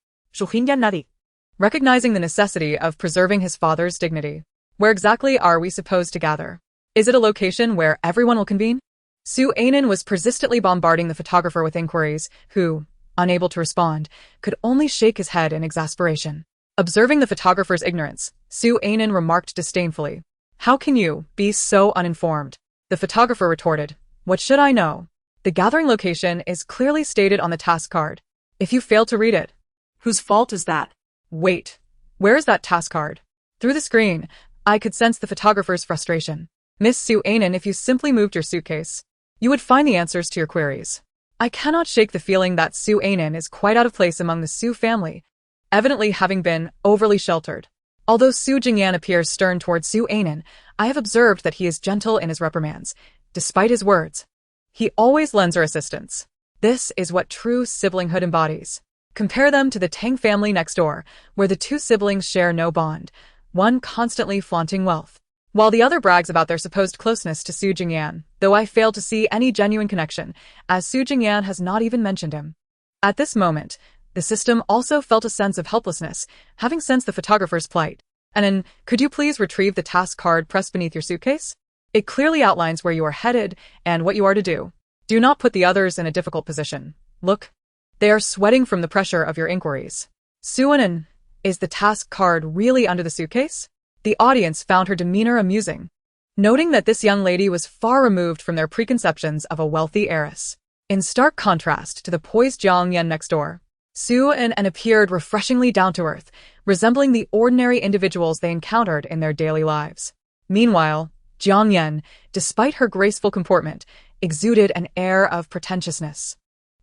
Recognizing the necessity of preserving his father's dignity. Where exactly are we supposed to gather? Is it a location where everyone will convene? Su Enin was persistently bombarding the photographer with inquiries, who, unable to respond, could only shake his head in exasperation. Observing the photographer's ignorance, Su Enin remarked disdainfully, How can you be so uninformed? The photographer retorted, What should I know? The gathering location is clearly stated on the task card. If you fail to read it, Whose fault is that? Wait, where is that task card? Through the screen, I could sense the photographer's frustration. Miss Su Enin, if you simply moved your suitcase, you would find the answers to your queries. I cannot shake the feeling that Su Enin is quite out of place among the Su family, evidently having been overly sheltered. Although Su Jingyan appears stern towards Su Enin, I have observed that he is gentle in his reprimands. Despite his words, he always lends her assistance. This is what true siblinghood embodies. Compare them to the Tang family next door, where the two siblings share no bond, one constantly flaunting wealth, while the other brags about their supposed closeness to Su Jingyan, though I fail to see any genuine connection, as Su Jingyan has not even mentioned him. At this moment, the system also felt a sense of helplessness, having sensed the photographer's plight. And could you please retrieve the task card pressed beneath your suitcase? It clearly outlines where you are headed and what you are to do. Do not put the others in a difficult position. Look. They are sweating from the pressure of your inquiries. Su Enin, is the task card really under the suitcase? The audience found her demeanor amusing. noting that this young lady was far removed from their preconceptions of a wealthy heiress. In stark contrast to the poised Jiang Yan next door, Su-in appeared refreshingly down-to-earth, resembling the ordinary individuals they encountered in their daily lives. Meanwhile, Jiang Yan, despite her graceful comportment, exuded an air of pretentiousness.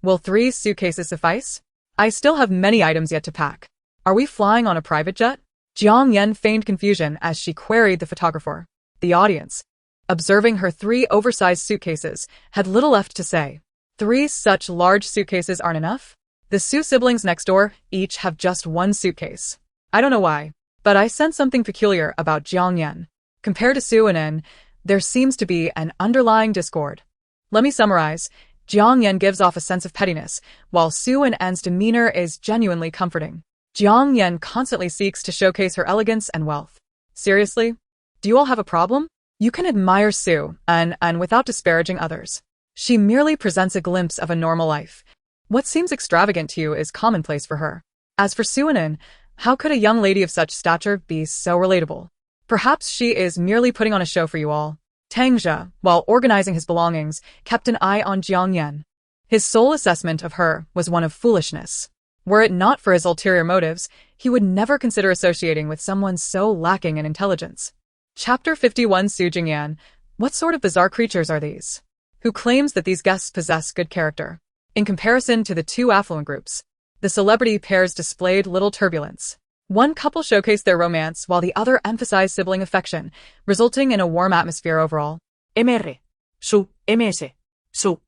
Will 3 suitcases suffice? I still have many items yet to pack. Are we flying on a private jet? Jiang Yan feigned confusion as she queried the photographer. The audience, observing her 3 oversized suitcases, had little left to say. 3 such large suitcases aren't enough? The Su siblings next door each have just 1 suitcase. I don't know why, but I sense something peculiar about Jiang Yan. Compared to Su and En, there seems to be an underlying discord. Let me summarize. Jiang Yan gives off a sense of pettiness, while Su and En's demeanor is genuinely comforting. Jiang Yan constantly seeks to showcase her elegance and wealth. Seriously? Do you all have a problem? You can admire Su and without disparaging others. She merely presents a glimpse of a normal life. What seems extravagant to you is commonplace for her. As for Su and En, how could a young lady of such stature be so relatable? Perhaps she is merely putting on a show for you all. Tang Zhe, while organizing his belongings, kept an eye on Jiang Yan. His sole assessment of her was one of foolishness. Were it not for his ulterior motives, he would never consider associating with someone so lacking in intelligence. Chapter 51 Su Jingyan. What sort of bizarre creatures are these? Who claims that these guests possess good character? In comparison to the 2 affluent groups, the celebrity pairs displayed little turbulence. One couple showcased their romance while the other emphasized sibling affection, resulting in a warm atmosphere overall. MR. Su. MS. Su.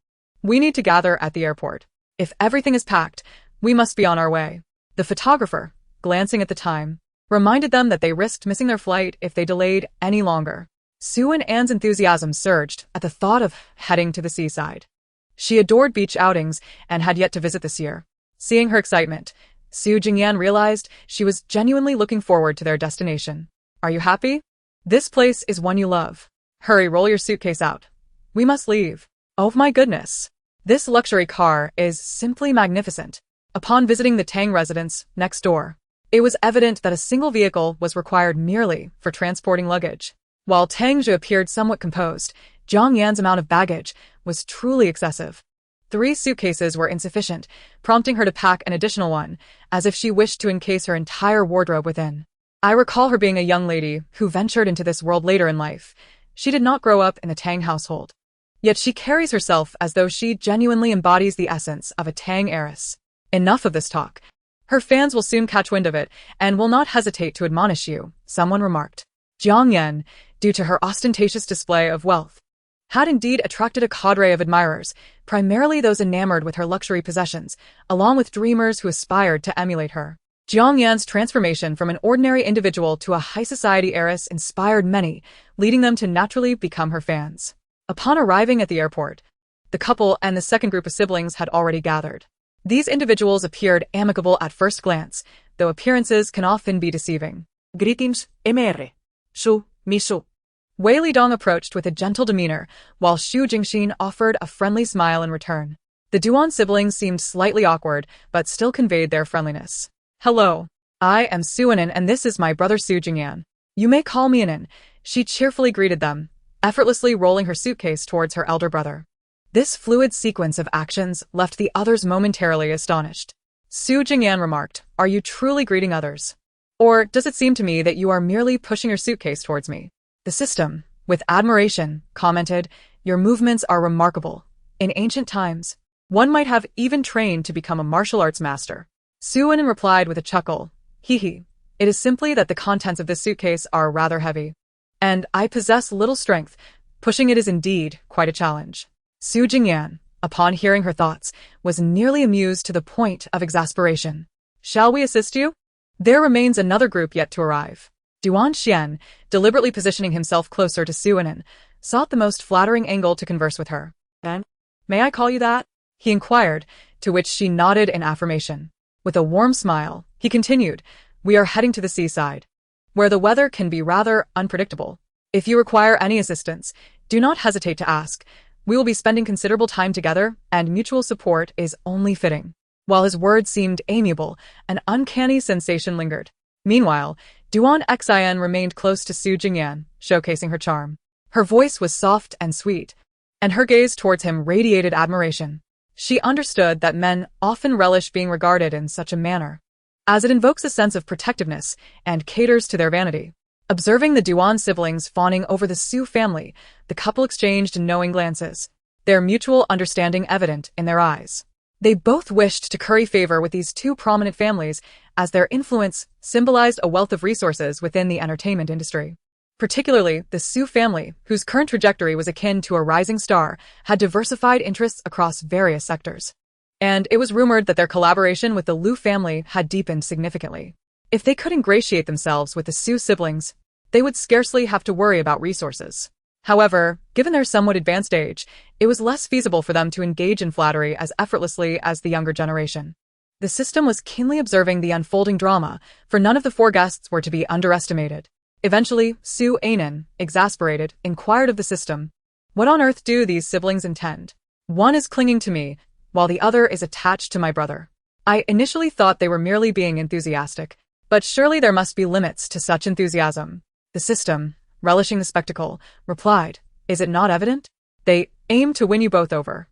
We need to gather at the airport. If everything is packed, we must be on our way. The photographer, glancing at the time, reminded them that they risked missing their flight if they delayed any longer. Su and Anne's enthusiasm surged at the thought of heading to the seaside. She adored beach outings and had yet to visit this year. Seeing her excitement, Su Jingyan realized she was genuinely looking forward to their destination. Are you happy? This place is one you love. Hurry, roll your suitcase out. We must leave. Oh my goodness. This luxury car is simply magnificent. Upon visiting the Tang residence next door, it was evident that a single vehicle was required merely for transporting luggage. While Tang Zhe appeared somewhat composed, Jiang Yan's amount of baggage was truly excessive. 3 suitcases were insufficient, prompting her to pack an additional one, as if she wished to encase her entire wardrobe within. I recall her being a young lady who ventured into this world later in life. She did not grow up in the Tang household. Yet she carries herself as though she genuinely embodies the essence of a Tang heiress. Enough of this talk. Her fans will soon catch wind of it and will not hesitate to admonish you, someone remarked. Jiang Yan, due to her ostentatious display of wealth, had indeed attracted a cadre of admirers, primarily those enamored with her luxury possessions, along with dreamers who aspired to emulate her. Jiang Yan's transformation from an ordinary individual to a high-society heiress inspired many, leading them to naturally become her fans. Upon arriving at the airport, the couple and the second group of siblings had already gathered. These individuals appeared amicable at first glance, though appearances can often be deceiving. Greetings, MR. Su. Misu. Wei Lidong approached with a gentle demeanor, while Xu Jingxin offered a friendly smile in return. The Duan siblings seemed slightly awkward, but still conveyed their friendliness. Hello. I am Su Anan and this is my brother Su Jingyan. You may call me Anan. She cheerfully greeted them, effortlessly rolling her suitcase towards her elder brother. This fluid sequence of actions left the others momentarily astonished. Su Jingyan remarked, "Are you truly greeting others? Or does it seem to me that you are merely pushing your suitcase towards me?" The system, with admiration, commented, "Your movements are remarkable. In ancient times, one might have even trained to become a martial arts master." Su Anan replied with a chuckle, "Hee. It is simply that the contents of this suitcase are rather heavy. And I possess little strength. Pushing it is indeed quite a challenge." Su Jingyan, upon hearing her thoughts, was nearly amused to the point of exasperation. "Shall we assist you? There remains another group yet to arrive." Duan Xian, deliberately positioning himself closer to Su Anan, sought the most flattering angle to converse with her. "And? May I call you that?" he inquired, to which she nodded in affirmation. With a warm smile, he continued, "We are heading to the seaside, where the weather can be rather unpredictable. If you require any assistance, do not hesitate to ask. We will be spending considerable time together, and mutual support is only fitting." While his words seemed amiable, an uncanny sensation lingered. Meanwhile, Duan Xin remained close to Su Jingyan, showcasing her charm. Her voice was soft and sweet, and her gaze towards him radiated admiration. She understood that men often relish being regarded in such a manner, as it invokes a sense of protectiveness and caters to their vanity. Observing the Duan siblings fawning over the Su family, the couple exchanged knowing glances, their mutual understanding evident in their eyes. They both wished to curry favor with these two prominent families, as their influence symbolized a wealth of resources within the entertainment industry. Particularly, the Su family, whose current trajectory was akin to a rising star, had diversified interests across various sectors. And it was rumored that their collaboration with the Liu family had deepened significantly. If they could ingratiate themselves with the Su siblings, they would scarcely have to worry about resources. However, given their somewhat advanced age, it was less feasible for them to engage in flattery as effortlessly as the younger generation. The system was keenly observing the unfolding drama, for none of the four guests were to be underestimated. Eventually, Su Anan, exasperated, inquired of the system, "What on earth do these siblings intend? One is clinging to me, while the other is attached to my brother. I initially thought they were merely being enthusiastic, but surely there must be limits to such enthusiasm." The system, relishing the spectacle, replied, "Is it not evident? They aim to win you both over.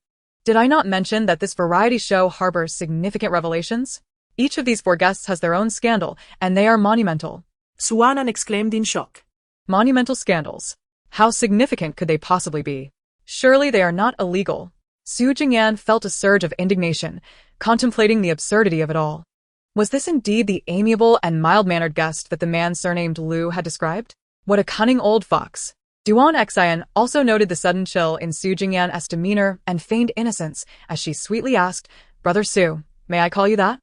Did I not mention that this variety show harbors significant revelations? Each of these four guests has their own scandal, and they are monumental." Su Anan exclaimed in shock. Monumental scandals. How significant could they possibly be? Surely they are not illegal. Su Jingyan felt a surge of indignation, contemplating the absurdity of it all. Was this indeed the amiable and mild-mannered guest that the man surnamed Liu had described? What a cunning old fox. Duan Xian also noted the sudden chill in Su Jingyan's demeanor and feigned innocence as she sweetly asked, "Brother Su, may I call you that?"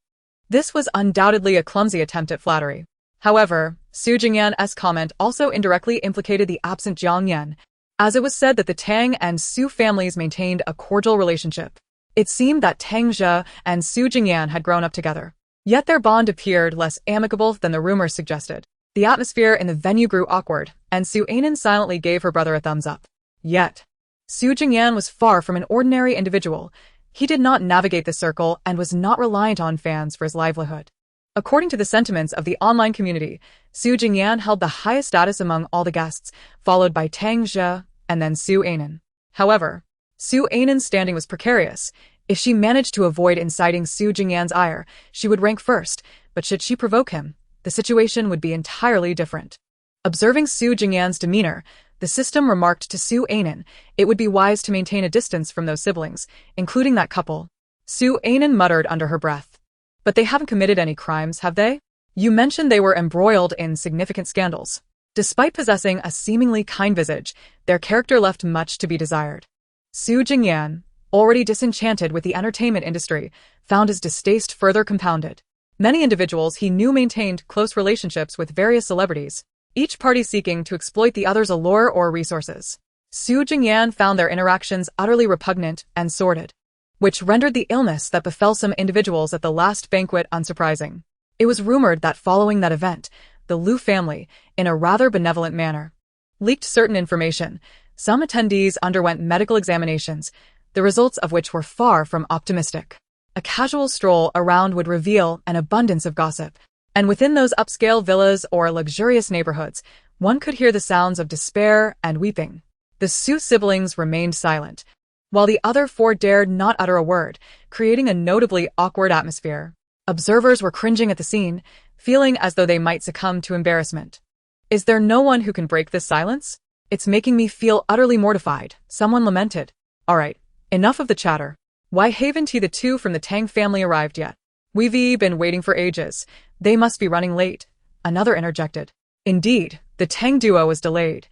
This was undoubtedly a clumsy attempt at flattery. However, Su Jingyan's comment also indirectly implicated the absent Jiang Yan, as it was said that the Tang and Su families maintained a cordial relationship. It seemed that Tang Zhe and Su Jingyan had grown up together. Yet their bond appeared less amicable than the rumors suggested. The atmosphere in the venue grew awkward, and Su Anan silently gave her brother a thumbs up. Yet, Su Jingyan was far from an ordinary individual. He did not navigate the circle and was not reliant on fans for his livelihood. According to the sentiments of the online community, Su Jingyan held the highest status among all the guests, followed by Tang Zhe and then Su Anan. However, Su Anan's standing was precarious. If she managed to avoid inciting Su Jingyan's ire, she would rank first, but should she provoke him, the situation would be entirely different. Observing Su Jingyan's demeanor, the system remarked to Su Anan it would be wise to maintain a distance from those siblings, including that couple. Su Anan muttered under her breath. "But they haven't committed any crimes, have they? You mentioned they were embroiled in significant scandals." Despite possessing a seemingly kind visage, their character left much to be desired. Su Jingyan, already disenchanted with the entertainment industry, found his distaste further compounded. Many individuals he knew maintained close relationships with various celebrities, each party seeking to exploit the other's allure or resources. Su Jingyan found their interactions utterly repugnant and sordid, which rendered the illness that befell some individuals at the last banquet unsurprising. It was rumored that following that event, the Liu family, in a rather benevolent manner, leaked certain information. Some attendees underwent medical examinations, the results of which were far from optimistic. A casual stroll around would reveal an abundance of gossip, and within those upscale villas or luxurious neighborhoods, one could hear the sounds of despair and weeping. The Su siblings remained silent, while the other four dared not utter a word, creating a notably awkward atmosphere. Observers were cringing at the scene, feeling as though they might succumb to embarrassment. "Is there no one who can break this silence? It's making me feel utterly mortified," someone lamented. "All right, enough of the chatter. Why haven't the two from the Tang family arrived yet? We've been waiting for ages. They must be running late," another interjected. Indeed, the Tang duo was delayed,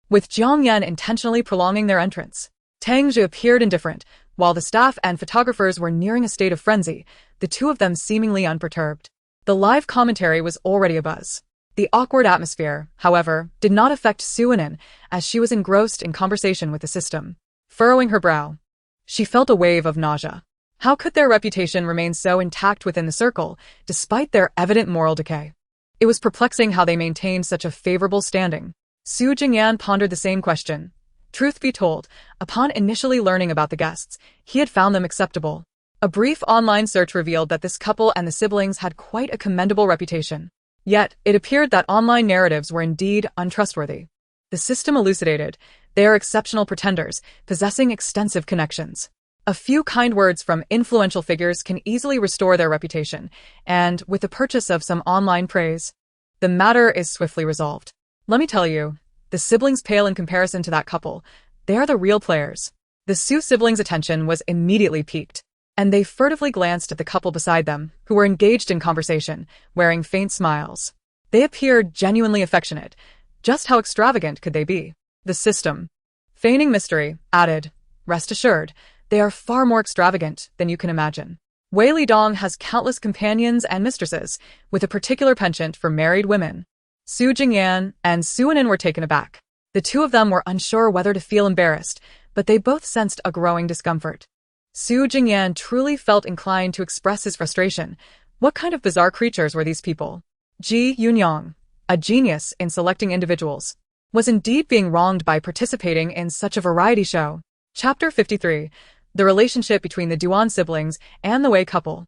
with Jiang Yan intentionally prolonging their entrance. Tang Zhe appeared indifferent, while the staff and photographers were nearing a state of frenzy, the two of them seemingly unperturbed. The live commentary was already abuzz. The awkward atmosphere, however, did not affect Su Anan, as she was engrossed in conversation with the system. Furrowing her brow, she felt a wave of nausea. How could their reputation remain so intact within the circle, despite their evident moral decay? It was perplexing how they maintained such a favorable standing. Su Jingyan pondered the same question. Truth be told, upon initially learning about the guests, he had found them acceptable. A brief online search revealed that this couple and the siblings had quite a commendable reputation. Yet, it appeared that online narratives were indeed untrustworthy. The system elucidated, They are exceptional pretenders, possessing extensive connections. A few kind words from influential figures can easily restore their reputation, and with the purchase of some online praise, the matter is swiftly resolved. Let me tell you, the siblings pale in comparison to that couple. They are the real players. The Su siblings' attention was immediately piqued, and they furtively glanced at the couple beside them, who were engaged in conversation, wearing faint smiles. They appeared genuinely affectionate. Just how extravagant could they be? The system, feigning mystery, added, "Rest assured, they are far more extravagant than you can imagine. Wei Lidong has countless companions and mistresses, with a particular penchant for married women." Su Jingyan and Su Anin were taken aback. The two of them were unsure whether to feel embarrassed, but they both sensed a growing discomfort. Su Jingyan truly felt inclined to express his frustration. What kind of bizarre creatures were these people? Ji Yunyang, a genius in selecting individuals, was indeed being wronged by participating in such a variety show. Chapter 53. The relationship between the Duan siblings and the Wei couple.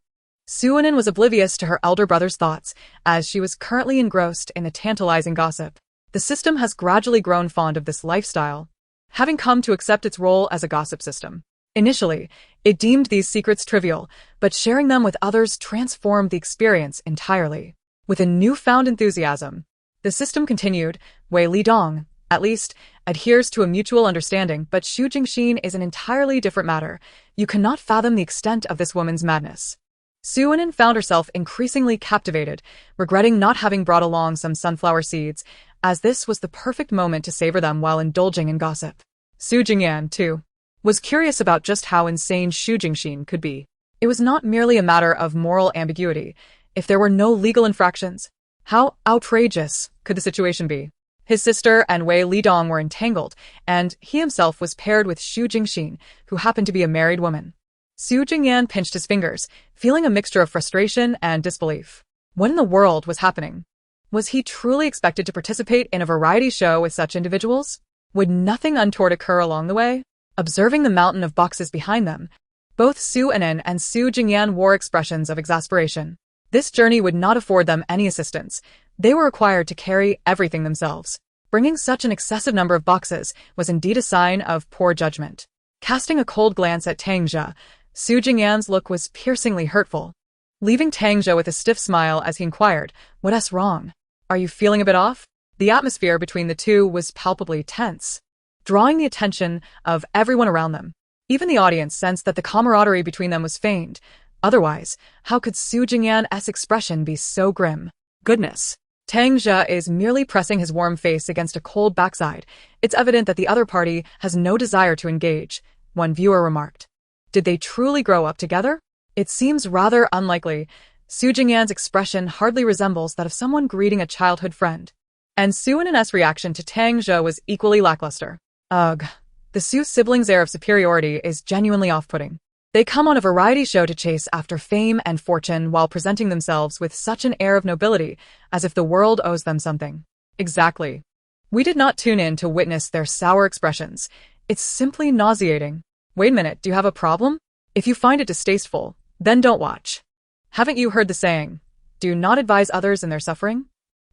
Su Anin was oblivious to her elder brother's thoughts, as she was currently engrossed in the tantalizing gossip. The system has gradually grown fond of this lifestyle, having come to accept its role as a gossip system. Initially, it deemed these secrets trivial, but sharing them with others transformed the experience entirely. With a newfound enthusiasm, the system continued. Wei Lidong, at least, adheres to a mutual understanding, but Xu Jingxin is an entirely different matter. You cannot fathom the extent of this woman's madness. Su Anin found herself increasingly captivated, regretting not having brought along some sunflower seeds, as this was the perfect moment to savor them while indulging in gossip. Su Jingyan, too, was curious about just how insane Xu Jingxin could be. It was not merely a matter of moral ambiguity. If there were no legal infractions, how outrageous could the situation be? His sister and Wei Lidong were entangled, and he himself was paired with Xu Jingxin, who happened to be a married woman. Su Jingyan pinched his fingers, feeling a mixture of frustration and disbelief. What in the world was happening? Was he truly expected to participate in a variety show with such individuals? Would nothing untoward occur along the way? Observing the mountain of boxes behind them, both Su Anin and Su Jingyan wore expressions of exasperation. This journey would not afford them any assistance. They were required to carry everything themselves. Bringing such an excessive number of boxes was indeed a sign of poor judgment. Casting a cold glance at Tang Jia, Su Jingyan's look was piercingly hurtful, leaving Tang Jia with a stiff smile as he inquired, "What's wrong? Are you feeling a bit off?" The atmosphere between the two was palpably tense, drawing the attention of everyone around them. Even the audience sensed that the camaraderie between them was feigned. Otherwise, how could Su Jingyan's expression be so grim? Goodness. Tang Jia is merely pressing his warm face against a cold backside. It's evident that the other party has no desire to engage, one viewer remarked. Did they truly grow up together? It seems rather unlikely. Su Jingyan's expression hardly resembles that of someone greeting a childhood friend. And Su Anin's reaction to Tang Jia was equally lackluster. Ugh. The Su siblings' air of superiority is genuinely off-putting. They come on a variety show to chase after fame and fortune while presenting themselves with such an air of nobility, as if the world owes them something. Exactly. We did not tune in to witness their sour expressions. It's simply nauseating. Wait a minute, do you have a problem? If you find it distasteful, then don't watch. Haven't you heard the saying, "Do not advise others in their suffering"?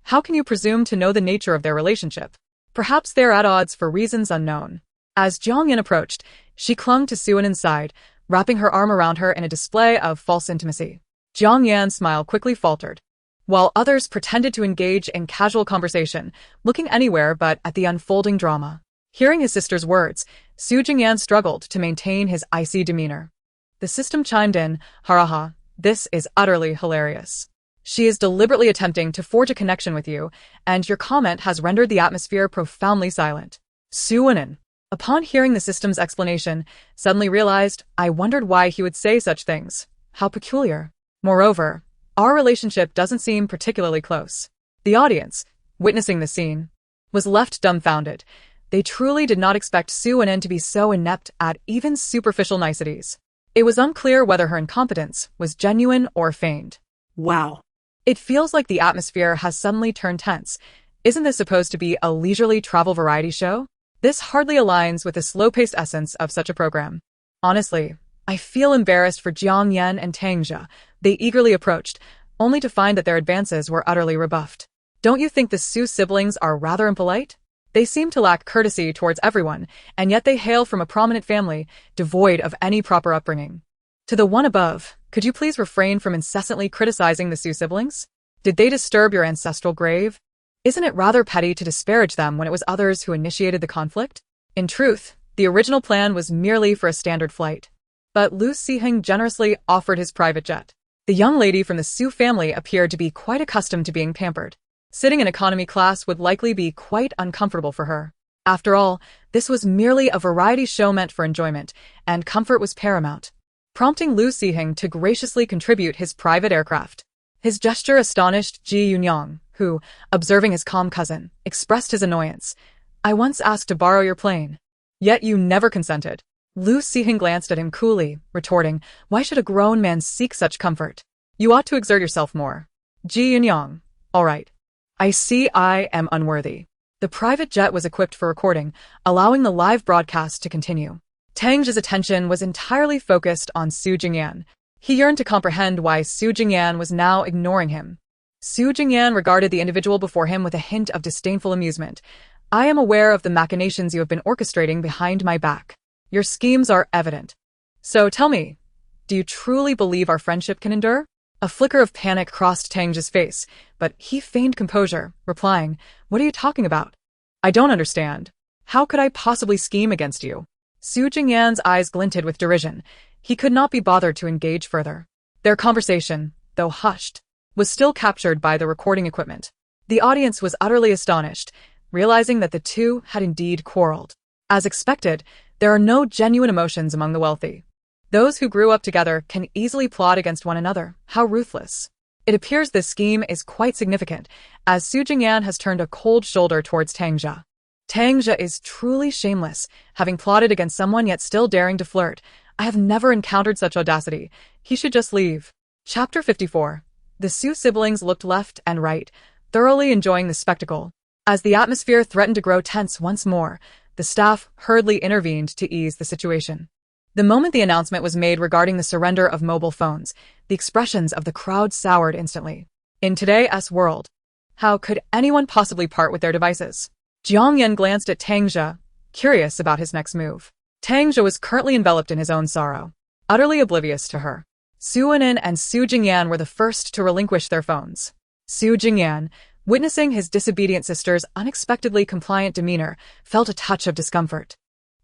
How can you presume to know the nature of their relationship? Perhaps they are at odds for reasons unknown. As Jiang Yin approached, she clung to Su Anin's side, wrapping her arm around her in a display of false intimacy. Jiang Yan's smile quickly faltered, while others pretended to engage in casual conversation, looking anywhere but at the unfolding drama. Hearing his sister's words, Su Jingyan struggled to maintain his icy demeanor. The system chimed in, "Haraha, this is utterly hilarious. She is deliberately attempting to forge a connection with you, and your comment has rendered the atmosphere profoundly silent." Su Anin, upon hearing the system's explanation, suddenly realized, I wondered why he would say such things. How peculiar. Moreover, our relationship doesn't seem particularly close. The audience, witnessing the scene, was left dumbfounded. They truly did not expect Su Anin to be so inept at even superficial niceties. It was unclear whether her incompetence was genuine or feigned. Wow. It feels like the atmosphere has suddenly turned tense. Isn't this supposed to be a leisurely travel variety show? This hardly aligns with the slow-paced essence of such a program. Honestly, I feel embarrassed for Jiang Yan and Tang Jia. They eagerly approached, only to find that their advances were utterly rebuffed. Don't you think the Su siblings are rather impolite? They seem to lack courtesy towards everyone, and yet they hail from a prominent family, devoid of any proper upbringing. To the one above, could you please refrain from incessantly criticizing the Su siblings? Did they disturb your ancestral grave? Isn't it rather petty to disparage them when it was others who initiated the conflict? In truth, the original plan was merely for a standard flight. But Lu Siheng generously offered his private jet. The young lady from the Su family appeared to be quite accustomed to being pampered. Sitting in economy class would likely be quite uncomfortable for her. After all, this was merely a variety show meant for enjoyment, and comfort was paramount, prompting Lu Siheng to graciously contribute his private aircraft. His gesture astonished Ji Yunyang, who, observing his calm cousin, expressed his annoyance. "I once asked to borrow your plane. Yet you never consented." Lu Siheng glanced at him coolly, retorting, "Why should a grown man seek such comfort? You ought to exert yourself more." Ji Yunyang, "All right. I see I am unworthy." The private jet was equipped for recording, allowing the live broadcast to continue. Tang's attention was entirely focused on Su Jingyan. He yearned to comprehend why Su Jingyan was now ignoring him. Su Jingyan regarded the individual before him with a hint of disdainful amusement. "I am aware of the machinations you have been orchestrating behind my back. Your schemes are evident. So tell me, do you truly believe our friendship can endure?" A flicker of panic crossed Tang's face, but he feigned composure, replying, "What are you talking about? I don't understand. How could I possibly scheme against you?" Su Jingyan's eyes glinted with derision. He could not be bothered to engage further. Their conversation, though hushed, was still captured by the recording equipment. The audience was utterly astonished, realizing that the two had indeed quarreled. As expected, there are no genuine emotions among the wealthy. Those who grew up together can easily plot against one another. How ruthless. It appears this scheme is quite significant, as Su Jingyan has turned a cold shoulder towards Tangja. Tangja is truly shameless, having plotted against someone yet still daring to flirt. I have never encountered such audacity. He should just leave. Chapter 54. The Su siblings looked left and right, thoroughly enjoying the spectacle. As the atmosphere threatened to grow tense once more, the staff hurriedly intervened to ease the situation. The moment the announcement was made regarding the surrender of mobile phones, the expressions of the crowd soured instantly. In today's world, how could anyone possibly part with their devices? Jiang Yan glanced at Tangja, curious about his next move. Tangja was currently enveloped in his own sorrow, utterly oblivious to her. Su Anin and Su Jingyan were the first to relinquish their phones. Su Jingyan, witnessing his disobedient sister's unexpectedly compliant demeanor, felt a touch of discomfort.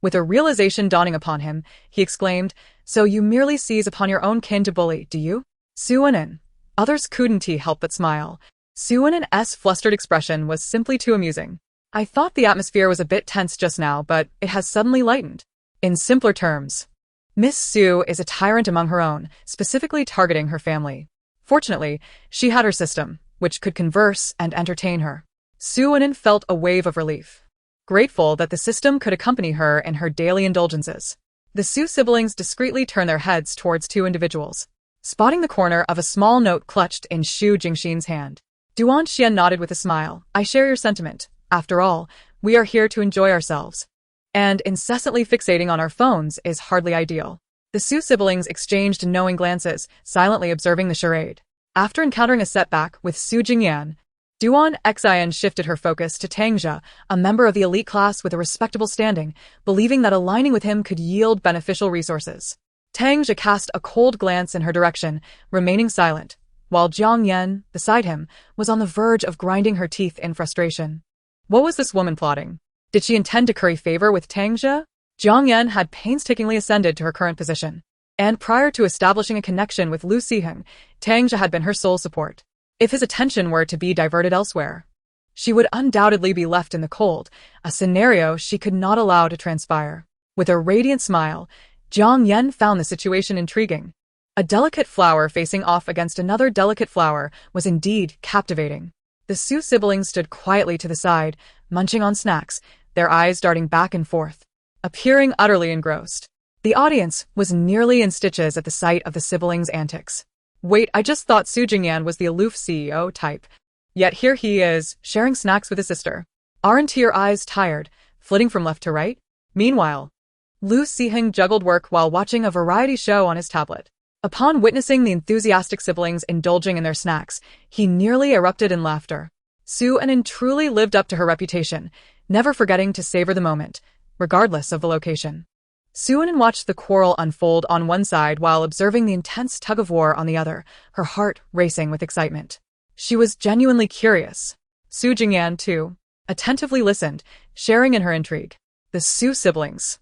With a realization dawning upon him, he exclaimed, "So you merely seize upon your own kin to bully, do you?" Su Anin. Others couldn't help but smile. Su Anin's flustered expression was simply too amusing. "I thought the atmosphere was a bit tense just now, but it has suddenly lightened." In simpler terms, Miss Su is a tyrant among her own, specifically targeting her family. Fortunately, she had her system, which could converse and entertain her. Su Anin felt a wave of relief, grateful that the system could accompany her in her daily indulgences. The Su siblings discreetly turned their heads towards two individuals, spotting the corner of a small note clutched in Xu Jingxin's hand. Duan Xian nodded with a smile. "I share your sentiment. After all, we are here to enjoy ourselves. And incessantly fixating on our phones is hardly ideal." The Su siblings exchanged knowing glances, silently observing the charade. After encountering a setback with Su Jingyan, Duan Xian shifted her focus to Tangja, a member of the elite class with a respectable standing, believing that aligning with him could yield beneficial resources. Tangja cast a cold glance in her direction, remaining silent, while Jiang Yan, beside him, was on the verge of grinding her teeth in frustration. What was this woman plotting? Did she intend to curry favor with Tangja? Jiang Yan had painstakingly ascended to her current position, and prior to establishing a connection with Lu Siheng, Tangja had been her sole support. If his attention were to be diverted elsewhere, she would undoubtedly be left in the cold, a scenario she could not allow to transpire. With a radiant smile, Jiang Yan found the situation intriguing. A delicate flower facing off against another delicate flower was indeed captivating. The Su siblings stood quietly to the side, munching on snacks, their eyes darting back and forth, appearing utterly engrossed. The audience was nearly in stitches at the sight of the siblings' antics. Wait, I just thought Su Jingyan was the aloof CEO type. Yet here he is, sharing snacks with his sister. Aren't your eyes tired, flitting from left to right? Meanwhile, Lu Siheng juggled work while watching a variety show on his tablet. Upon witnessing the enthusiastic siblings indulging in their snacks, he nearly erupted in laughter. Su Anin truly lived up to her reputation, never forgetting to savor the moment, regardless of the location. Su Anin watched the quarrel unfold on one side while observing the intense tug-of-war on the other, her heart racing with excitement. She was genuinely curious. Su Jingyan, too, attentively listened, sharing in her intrigue. The Su siblings.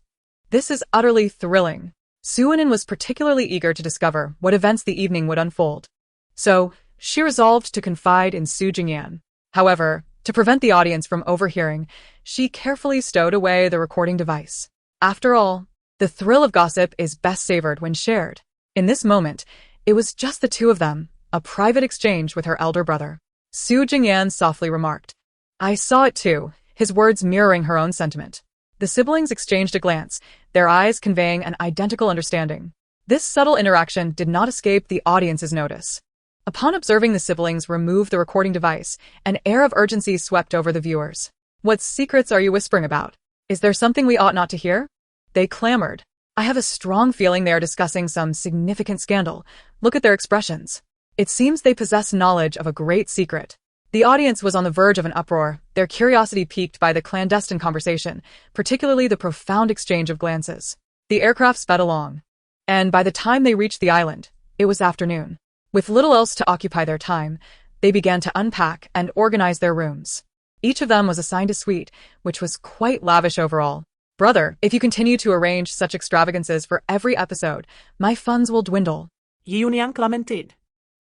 This is utterly thrilling. Su Anin was particularly eager to discover what events the evening would unfold. So, she resolved to confide in Su Jingyan. However, to prevent the audience from overhearing, she carefully stowed away the recording device. After all, the thrill of gossip is best savored when shared. In this moment, it was just the two of them, a private exchange with her elder brother. Su Jingyan softly remarked. I saw it too, his words mirroring her own sentiment. The siblings exchanged a glance, their eyes conveying an identical understanding. This subtle interaction did not escape the audience's notice. Upon observing the siblings remove the recording device, an air of urgency swept over the viewers. What secrets are you whispering about? Is there something we ought not to hear? They clamored. I have a strong feeling they are discussing some significant scandal. Look at their expressions. It seems they possess knowledge of a great secret. The audience was on the verge of an uproar, their curiosity piqued by the clandestine conversation, particularly the profound exchange of glances. The aircraft sped along. And by the time they reached the island, it was afternoon. With little else to occupy their time, they began to unpack and organize their rooms. Each of them was assigned a suite, which was quite lavish overall. Brother, if you continue to arrange such extravagances for every episode, my funds will dwindle. Yuniang lamented.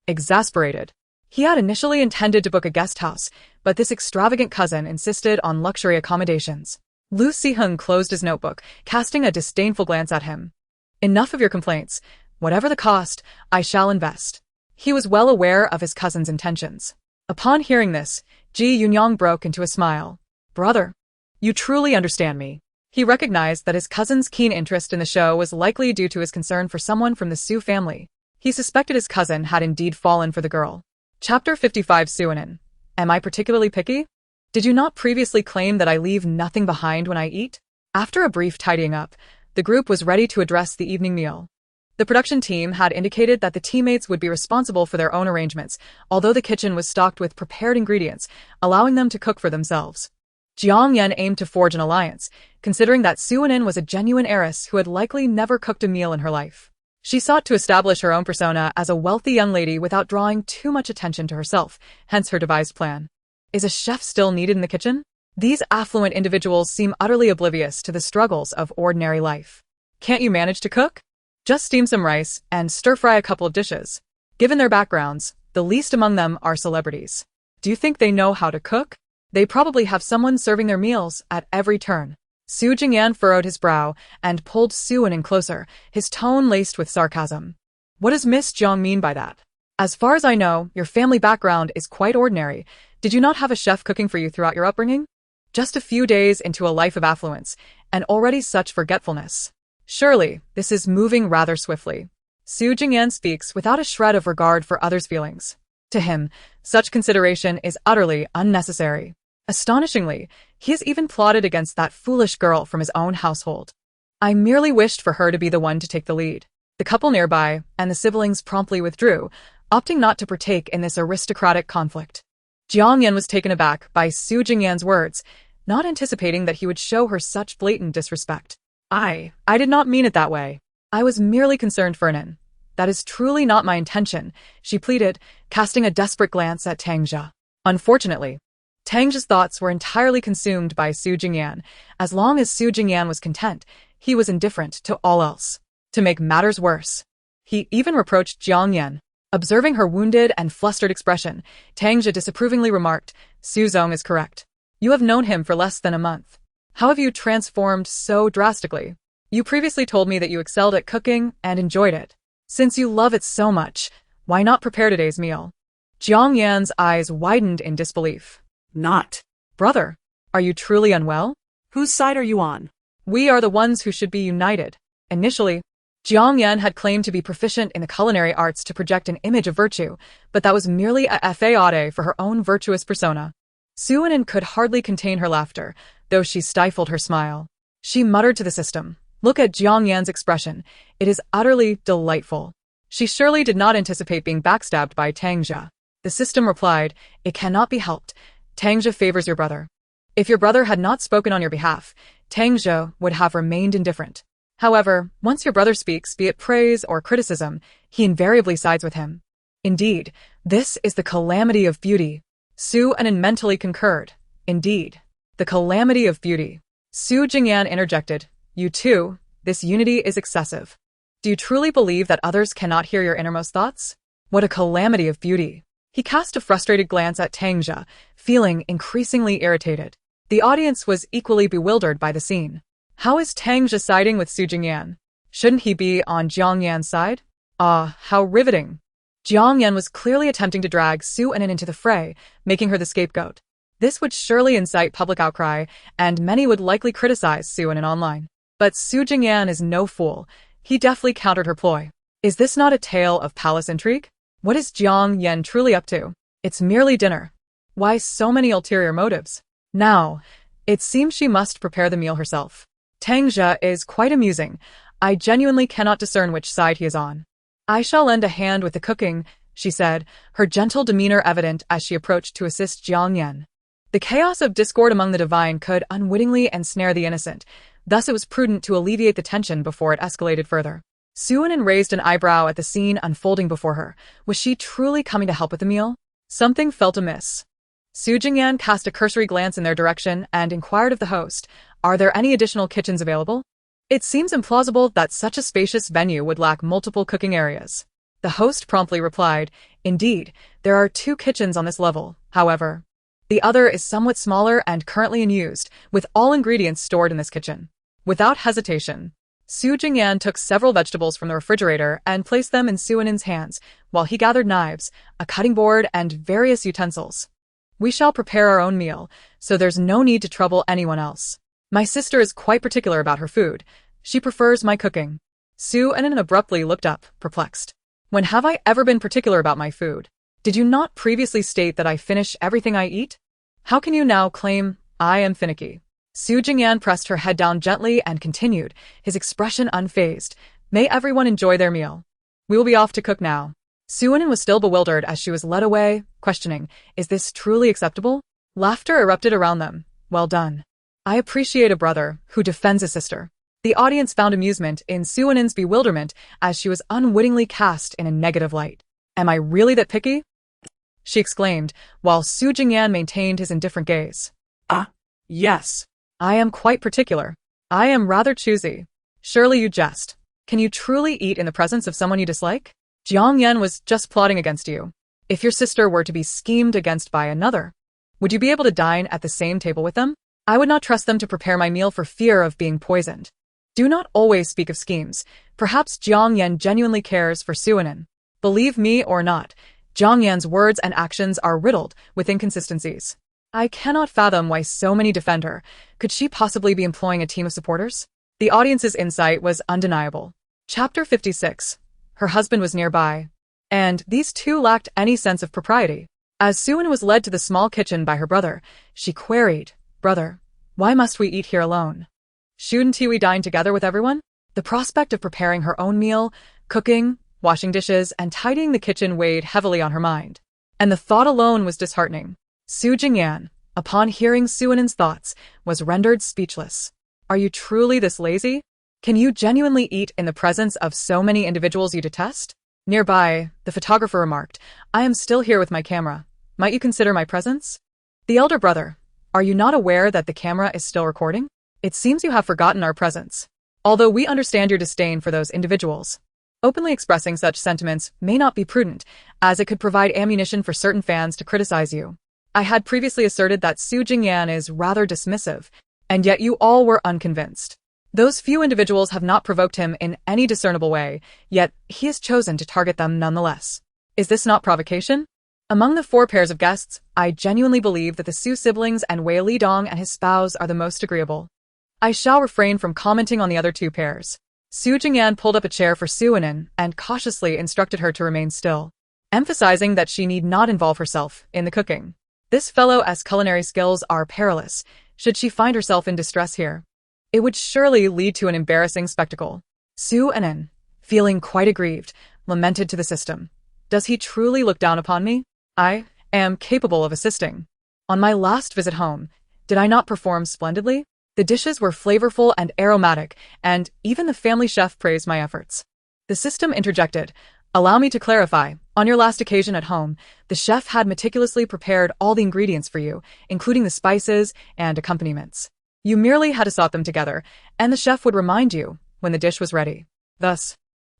Exasperated. He had initially intended to book a guest house, but this extravagant cousin insisted on luxury accommodations. Lu Sihung closed his notebook, casting a disdainful glance at him. Enough of your complaints. Whatever the cost, I shall invest. He was well aware of his cousin's intentions. Upon hearing this, Ji Yunyang broke into a smile. Brother, you truly understand me. He recognized that his cousin's keen interest in the show was likely due to his concern for someone from the Su family. He suspected his cousin had indeed fallen for the girl. Chapter 55 Su Anin. Am I particularly picky? Did you not previously claim that I leave nothing behind when I eat? After a brief tidying up, the group was ready to address the evening meal. The production team had indicated that the teammates would be responsible for their own arrangements, although the kitchen was stocked with prepared ingredients, allowing them to cook for themselves. Jiang Yan aimed to forge an alliance, considering that Su Anin was a genuine heiress who had likely never cooked a meal in her life. She sought to establish her own persona as a wealthy young lady without drawing too much attention to herself, hence her devised plan. Is a chef still needed in the kitchen? These affluent individuals seem utterly oblivious to the struggles of ordinary life. Can't you manage to cook? Just steam some rice and stir-fry a couple of dishes. Given their backgrounds, the least among them are celebrities. Do you think they know how to cook? They probably have someone serving their meals at every turn. Su Jingyan furrowed his brow and pulled Su Anin closer, his tone laced with sarcasm. What does Miss Jiang mean by that? As far as I know, your family background is quite ordinary. Did you not have a chef cooking for you throughout your upbringing? Just a few days into a life of affluence, and already such forgetfulness. Surely, this is moving rather swiftly. Su Jingyan speaks without a shred of regard for others' feelings. To him, such consideration is utterly unnecessary. Astonishingly, he has even plotted against that foolish girl from his own household. I merely wished for her to be the one to take the lead. The couple nearby and the siblings promptly withdrew, opting not to partake in this aristocratic conflict. Jiang Yan was taken aback by Su Jingyan's words, not anticipating that he would show her such blatant disrespect. I did not mean it that way. I was merely concerned for Anin. That is truly not my intention, she pleaded, casting a desperate glance at Tang Jia. Unfortunately, Tang Jia's thoughts were entirely consumed by Su Jingyan. As long as Su Jingyan was content, he was indifferent to all else. To make matters worse, he even reproached Jiang Yan. Observing her wounded and flustered expression, Tang Jia disapprovingly remarked, Su Zong is correct. You have known him for less than a month. How have you transformed so drastically? You previously told me that you excelled at cooking and enjoyed it. Since you love it so much, why not prepare today's meal? Jiang Yan's eyes widened in disbelief. Not. Brother, are you truly unwell? Whose side are you on? We are the ones who should be united. Initially, Jiang Yan had claimed to be proficient in the culinary arts to project an image of virtue, but that was merely a facade for her own virtuous persona. Su Anin could hardly contain her laughter, though she stifled her smile. She muttered to the system, look at Jiang Yan's expression. It is utterly delightful. She surely did not anticipate being backstabbed by Tang Jia. The system replied, it cannot be helped. Tangzhe favors your brother. If your brother had not spoken on your behalf, Tangzhe would have remained indifferent. However, once your brother speaks, be it praise or criticism, he invariably sides with him. Indeed, this is the calamity of beauty. Su Anan mentally concurred. Indeed, the calamity of beauty. Su Jingyan interjected, you too, this unity is excessive. Do you truly believe that others cannot hear your innermost thoughts? What a calamity of beauty. He cast a frustrated glance at Tangzhe, feeling increasingly irritated. The audience was equally bewildered by the scene. How is Tangzhe siding with Su Jingyan? Shouldn't he be on Jiang Yan's side? Ah, how riveting. Jiang Yan was clearly attempting to drag Su Anan into the fray, making her the scapegoat. This would surely incite public outcry, and many would likely criticize Su Anan online. But Su Jingyan is no fool. He deftly countered her ploy. Is this not a tale of palace intrigue? What is Jiang Yan truly up to? It's merely dinner. Why so many ulterior motives? Now, it seems she must prepare the meal herself. Tangzhe is quite amusing. I genuinely cannot discern which side he is on. I shall lend a hand with the cooking, she said, her gentle demeanor evident as she approached to assist Jiang Yan. The chaos of discord among the divine could unwittingly ensnare the innocent, thus it was prudent to alleviate the tension before it escalated further. Su Anan raised an eyebrow at the scene unfolding before her. Was she truly coming to help with the meal? Something felt amiss. Su Jingyan cast a cursory glance in their direction and inquired of the host, are there any additional kitchens available? It seems implausible that such a spacious venue would lack multiple cooking areas. The host promptly replied, indeed, there are 2 kitchens on this level, however. The other is somewhat smaller and currently unused, with all ingredients stored in this kitchen. Without hesitation, Su Jingyan took several vegetables from the refrigerator and placed them in Su Anan's hands, while he gathered knives, a cutting board, and various utensils. We shall prepare our own meal, so there's no need to trouble anyone else. My sister is quite particular about her food. She prefers my cooking. Su Anan abruptly looked up, perplexed. When have I ever been particular about my food? Did you not previously state that I finish everything I eat? How can you now claim I am finicky? Su Jingyan pressed her head down gently and continued, his expression unfazed. May everyone enjoy their meal. We will be off to cook now. Su Anan was still bewildered as she was led away, questioning, is this truly acceptable? Laughter erupted around them. Well done. I appreciate a brother who defends a sister. The audience found amusement in Su Anan's bewilderment as she was unwittingly cast in a negative light. Am I really that picky? She exclaimed, while Su Jingyan maintained his indifferent gaze. Ah, yes. I am quite particular. I am rather choosy. Surely you jest. Can you truly eat in the presence of someone you dislike? Jiang Yan was just plotting against you. If your sister were to be schemed against by another, would you be able to dine at the same table with them? I would not trust them to prepare my meal for fear of being poisoned. Do not always speak of schemes. Perhaps Jiang Yan genuinely cares for Su Anan. Believe me or not, Jiang Yan's words and actions are riddled with inconsistencies. I cannot fathom why so many defend her. Could she possibly be employing a team of supporters? The audience's insight was undeniable. Chapter 56. Her husband was nearby. And these two lacked any sense of propriety. As Su Anan was led to the small kitchen by her brother, she queried, Brother, why must we eat here alone? Shouldn't we dine together with everyone? The prospect of preparing her own meal, cooking, washing dishes, and tidying the kitchen weighed heavily on her mind. And the thought alone was disheartening. Su Jingyan, upon hearing Su Anan's thoughts, was rendered speechless. Are you truly this lazy? Can you genuinely eat in the presence of so many individuals you detest? Nearby, the photographer remarked, I am still here with my camera. Might you consider my presence? The elder brother, are you not aware that the camera is still recording? It seems you have forgotten our presence. Although we understand your disdain for those individuals, openly expressing such sentiments may not be prudent, as it could provide ammunition for certain fans to criticize you. I had previously asserted that Su Jingyan is rather dismissive, and yet you all were unconvinced. Those few individuals have not provoked him in any discernible way, yet he has chosen to target them nonetheless. Is this not provocation? Among the 4 pairs of guests, I genuinely believe that the Su siblings and Wei Lidong and his spouse are the most agreeable. I shall refrain from commenting on the other 2 pairs. Su Jingyan pulled up a chair for Su Anan and cautiously instructed her to remain still, emphasizing that she need not involve herself in the cooking. This fellow's culinary skills are perilous, should she find herself in distress here. It would surely lead to an embarrassing spectacle. Su Anan, feeling quite aggrieved, lamented to the system. Does he truly look down upon me? I am capable of assisting. On my last visit home, did I not perform splendidly? The dishes were flavorful and aromatic, and even the family chef praised my efforts. The system interjected, "Allow me to clarify. On your last occasion at home, the chef had meticulously prepared all the ingredients for you, including the spices and accompaniments. You merely had to sort them together, and the chef would remind you when the dish was ready. Thus,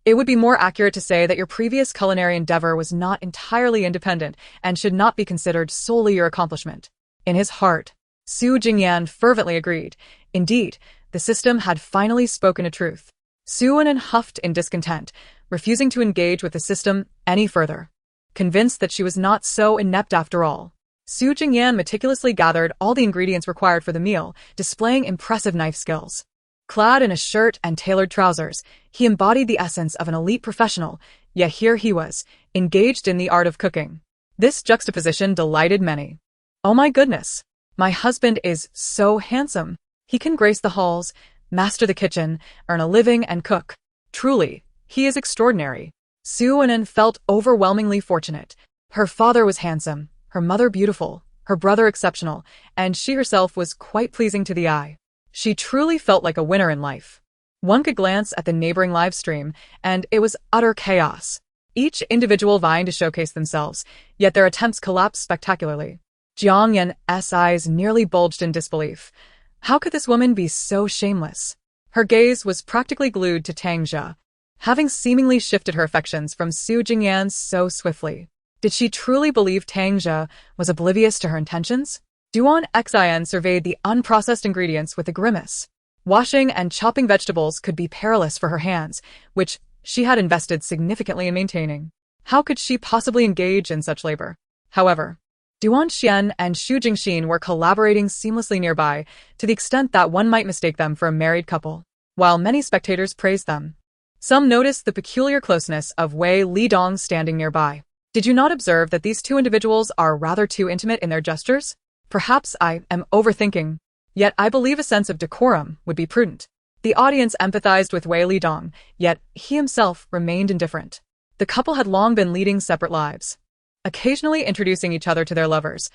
it would be more accurate to say that your previous culinary endeavor was not entirely independent and should not be considered solely your accomplishment." In his heart, Su Jingyan fervently agreed. Indeed, the system had finally spoken a truth. Su Anan huffed in discontent, refusing to engage with the system any further. Convinced that she was not so inept after all, Su Jingyan meticulously gathered all the ingredients required for the meal, displaying impressive knife skills. Clad in a shirt and tailored trousers, he embodied the essence of an elite professional, yet here he was, engaged in the art of cooking. This juxtaposition delighted many. "Oh my goodness! My husband is so handsome. He can grace the halls, master the kitchen, earn a living, and cook. Truly, he is extraordinary." Su Anan felt overwhelmingly fortunate. Her father was handsome, her mother beautiful, her brother exceptional, and she herself was quite pleasing to the eye. She truly felt like a winner in life. One could glance at the neighboring live stream, and it was utter chaos. Each individual vying to showcase themselves, yet their attempts collapsed spectacularly. Jiang Yan's eyes nearly bulged in disbelief. How could this woman be so shameless? Her gaze was practically glued to Tang Jia, having seemingly shifted her affections from Su Jingyan so swiftly. Did she truly believe Tang Jia was oblivious to her intentions? Duan Xin surveyed the unprocessed ingredients with a grimace. Washing and chopping vegetables could be perilous for her hands, which she had invested significantly in maintaining. How could she possibly engage in such labor? However, Duan Xian and Xu Jingxin were collaborating seamlessly nearby, to the extent that one might mistake them for a married couple, while many spectators praised them. Some noticed the peculiar closeness of Wei Lidong standing nearby. Did you not observe that these two individuals are rather too intimate in their gestures? Perhaps I am overthinking, yet I believe a sense of decorum would be prudent. The audience empathized with Wei Lidong, yet he himself remained indifferent. The couple had long been leading separate lives, occasionally introducing each other to their lovers,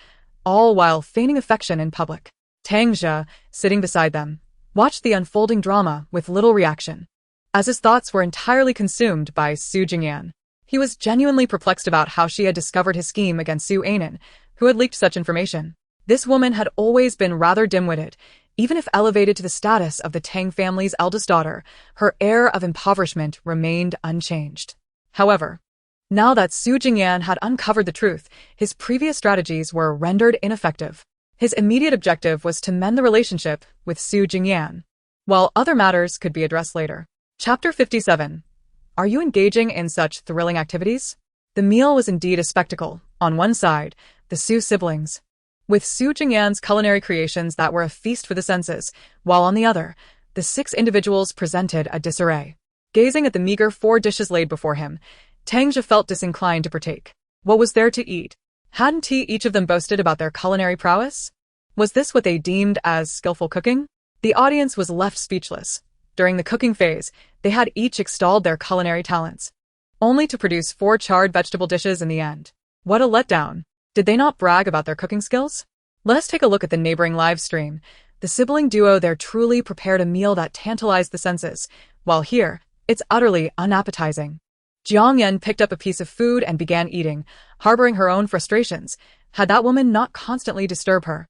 all while feigning affection in public. Tang Jia, sitting beside them, watched the unfolding drama with little reaction, as his thoughts were entirely consumed by Su Jingyan. He was genuinely perplexed about how she had discovered his scheme against Su Anan, who had leaked such information. This woman had always been rather dim-witted. Even if elevated to the status of the Tang family's eldest daughter, her air of impoverishment remained unchanged. However, now that Su Jingyan had uncovered the truth, his previous strategies were rendered ineffective. His immediate objective was to mend the relationship with Su Jingyan, while other matters could be addressed later. Chapter 57. Are you engaging in such thrilling activities? The meal was indeed a spectacle. On one side, the Su siblings, with Su Jingyan's culinary creations that were a feast for the senses, while on the other, the 6 individuals presented a disarray. Gazing at the meager 4 dishes laid before him, Tang Jia felt disinclined to partake. What was there to eat? Hadn't each of them boasted about their culinary prowess? Was this what they deemed as skillful cooking? The audience was left speechless. During the cooking phase, they had each extolled their culinary talents, only to produce 4 charred vegetable dishes in the end. What a letdown. Did they not brag about their cooking skills? Let us take a look at the neighboring live stream. The sibling duo there truly prepared a meal that tantalized the senses, while here, it's utterly unappetizing. Jiang Yan picked up a piece of food and began eating, harboring her own frustrations. Had that woman not constantly disturbed her?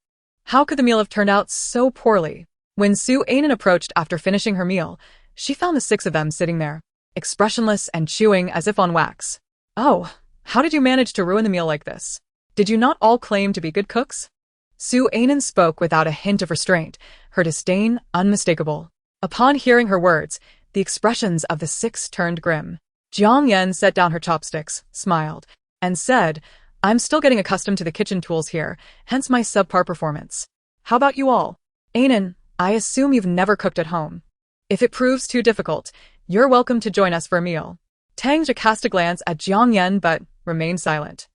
How could the meal have turned out so poorly? When Su Anan approached after finishing her meal, she found the 6 of them sitting there, expressionless and chewing as if on wax. "Oh, how did you manage to ruin the meal like this? Did you not all claim to be good cooks?" Su Anan spoke without a hint of restraint, her disdain unmistakable. Upon hearing her words, the expressions of the 6 turned grim. Jiang Yan set down her chopsticks, smiled, and said, "I'm still getting accustomed to the kitchen tools here, hence my subpar performance. How about you all? Anan, I assume you've never cooked at home. If it proves too difficult, you're welcome to join us for a meal." Tang Jia cast a glance at Jiang Yan but remained silent.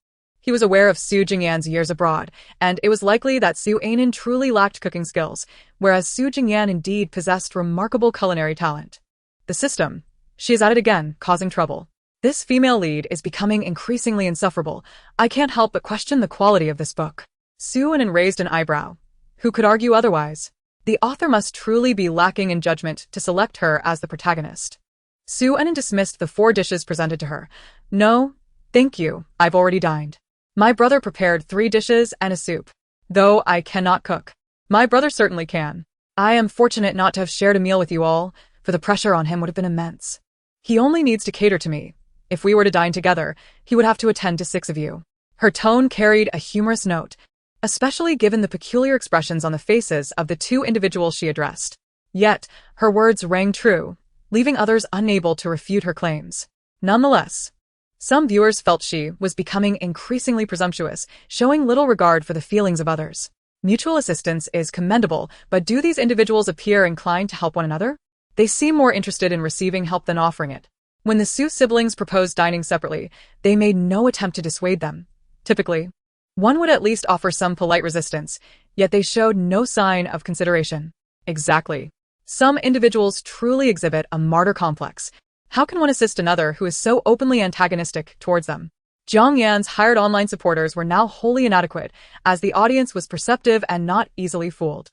He was aware of Su Jingyan's years abroad, and it was likely that Su Anan truly lacked cooking skills, whereas Su Jingyan indeed possessed remarkable culinary talent. The system. She is at it again, causing trouble. This female lead is becoming increasingly insufferable. I can't help but question the quality of this book. Sue An raised an eyebrow. Who could argue otherwise? The author must truly be lacking in judgment to select her as the protagonist. Sue An dismissed the 4 dishes presented to her. No, thank you, I've already dined. My brother prepared 3 dishes and a soup. Though I cannot cook. My brother certainly can. I am fortunate not to have shared a meal with you all, for the pressure on him would have been immense. He only needs to cater to me. If we were to dine together, he would have to attend to 6 of you. Her tone carried a humorous note, especially given the peculiar expressions on the faces of the 2 individuals she addressed. Yet, her words rang true, leaving others unable to refute her claims. Nonetheless, some viewers felt she was becoming increasingly presumptuous, showing little regard for the feelings of others. Mutual assistance is commendable, but do these individuals appear inclined to help one another? They seem more interested in receiving help than offering it. When the Sue siblings proposed dining separately, they made no attempt to dissuade them. Typically, one would at least offer some polite resistance, yet they showed no sign of consideration. Exactly. Some individuals truly exhibit a martyr complex. How can one assist another who is so openly antagonistic towards them? Jiang Yan's hired online supporters were now wholly inadequate, as the audience was perceptive and not easily fooled.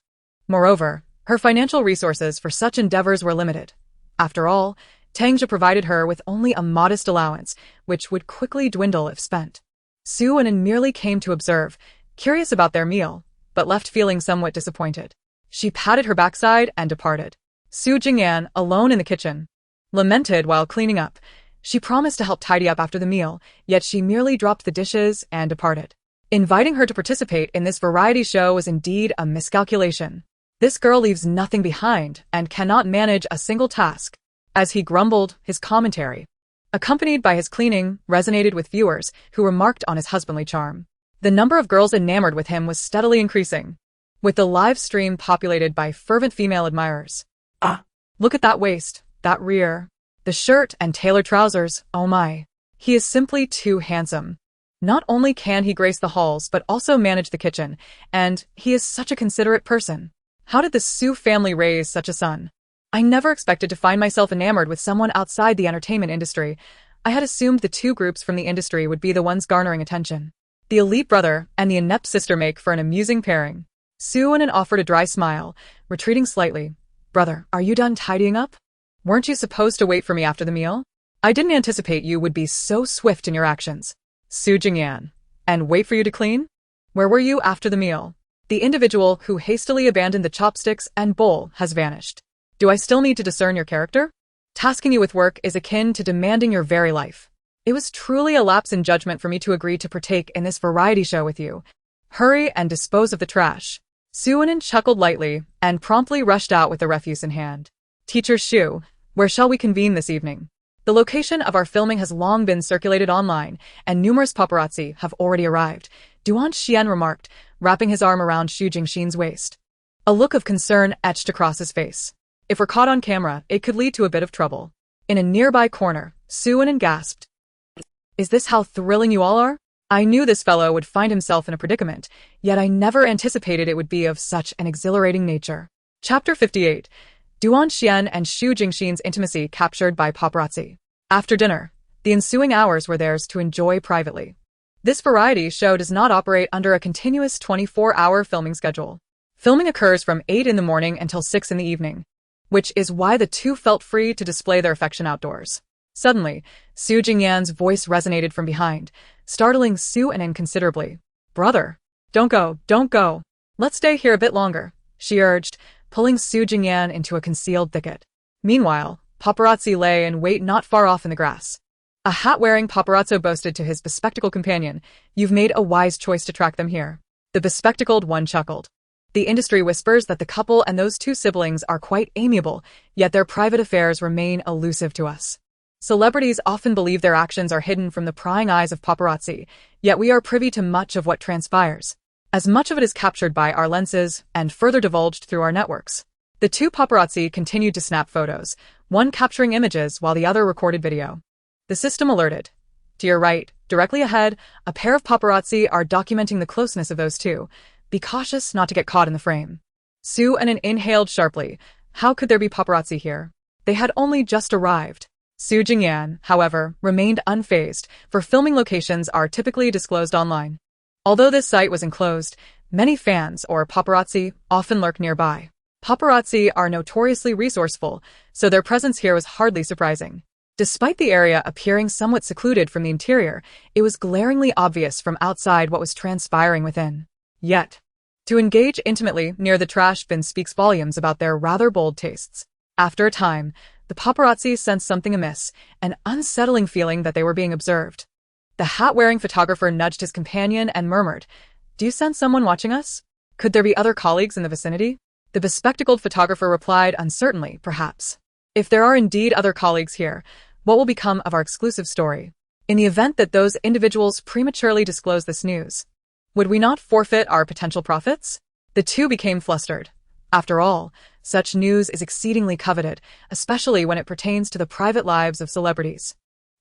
Moreover, her financial resources for such endeavors were limited. After all, Tangja provided her with only a modest allowance, which would quickly dwindle if spent. Sue An merely came to observe, curious about their meal, but left feeling somewhat disappointed. She patted her backside and departed. Su Jingyan, alone in the kitchen, lamented while cleaning up. She promised to help tidy up after the meal, yet she merely dropped the dishes and departed. Inviting her to participate in this variety show was indeed a miscalculation. This girl leaves nothing behind and cannot manage a single task. As he grumbled, his commentary, accompanied by his cleaning, resonated with viewers who remarked on his husbandly charm. The number of girls enamored with him was steadily increasing, with the live stream populated by fervent female admirers. Ah, look at that waist, that rear, the shirt and tailored trousers, oh my. He is simply too handsome. Not only can he grace the halls but also manage the kitchen, and he is such a considerate person. How did the Su family raise such a son? I never expected to find myself enamored with someone outside the entertainment industry. I had assumed the 2 groups from the industry would be the ones garnering attention. The elite brother and the inept sister make for an amusing pairing. Su An offered a dry smile, retreating slightly. Brother, are you done tidying up? Weren't you supposed to wait for me after the meal? I didn't anticipate you would be so swift in your actions. Su Jingyan. And wait for you to clean? Where were you after the meal? The individual who hastily abandoned the chopsticks and bowl has vanished. Do I still need to discern your character? Tasking you with work is akin to demanding your very life. It was truly a lapse in judgment for me to agree to partake in this variety show with you. Hurry and dispose of the trash. Su An chuckled lightly and promptly rushed out with the refuse in hand. Teacher Shu, where shall we convene this evening? The location of our filming has long been circulated online, and numerous paparazzi have already arrived, Duan Xian remarked, wrapping his arm around Xu Jingxin's waist. A look of concern etched across his face. If we're caught on camera, it could lead to a bit of trouble. In a nearby corner, Su An gasped. Is this how thrilling you all are? I knew this fellow would find himself in a predicament, yet I never anticipated it would be of such an exhilarating nature. Chapter 58. Duan Xian and Xu Jingxin's intimacy captured by paparazzi. After dinner, the ensuing hours were theirs to enjoy privately. This variety show does not operate under a continuous 24-hour filming schedule. Filming occurs from 8 in the morning until 6 in the evening, which is why the 2 felt free to display their affection outdoors. Suddenly, Su Jingyan's voice resonated from behind, startling Su An considerably. Brother, don't go. Let's stay here a bit longer, she urged, pulling Su Jingyan into a concealed thicket. Meanwhile, paparazzi lay in wait not far off in the grass. A hat-wearing paparazzo boasted to his bespectacled companion, "You've made a wise choice to track them here." The bespectacled one chuckled. The industry whispers that the couple and those 2 siblings are quite amiable, yet their private affairs remain elusive to us. Celebrities often believe their actions are hidden from the prying eyes of paparazzi, yet we are privy to much of what transpires. As much of it is captured by our lenses and further divulged through our networks. The 2 paparazzi continued to snap photos, one capturing images while the other recorded video. The system alerted. To your right, directly ahead, a pair of paparazzi are documenting the closeness of those 2. Be cautious not to get caught in the frame. Su An inhaled sharply. How could there be paparazzi here? They had only just arrived. Su Jingyan, however, remained unfazed, for filming locations are typically disclosed online. Although this site was enclosed, Many fans, or paparazzi, often lurk nearby. Paparazzi are notoriously resourceful, so their presence here was hardly surprising. Despite the area appearing somewhat secluded from the interior, it was glaringly obvious from outside what was transpiring within. Yet, to engage intimately near the trash bin speaks volumes about their rather bold tastes. After a time, the paparazzi sensed something amiss, an unsettling feeling that they were being observed. The hat-wearing photographer nudged his companion and murmured, "Do you sense someone watching us? Could there be other colleagues in the vicinity?" The bespectacled photographer replied uncertainly, "Perhaps. If there are indeed other colleagues here, what will become of our exclusive story? In the event that those individuals prematurely disclose this news, would we not forfeit our potential profits?" The two became flustered. After all, such news is exceedingly coveted, especially when it pertains to the private lives of celebrities.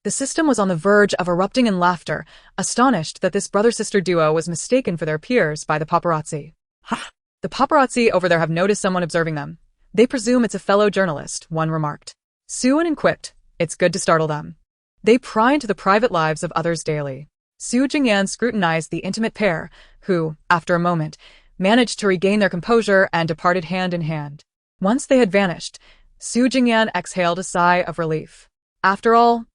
The system was on the verge of erupting in laughter, astonished that this brother-sister duo was mistaken for their peers by the paparazzi. Ha! The paparazzi over there have noticed someone observing them. They presume it's a fellow journalist, one remarked. Suan quipped, "It's good to startle them. They pry into the private lives of others daily." Su Jingyan scrutinized the intimate pair, who, after a moment, managed to regain their composure and departed hand in hand. Once they had vanished, Su Jingyan exhaled a sigh of relief. After all,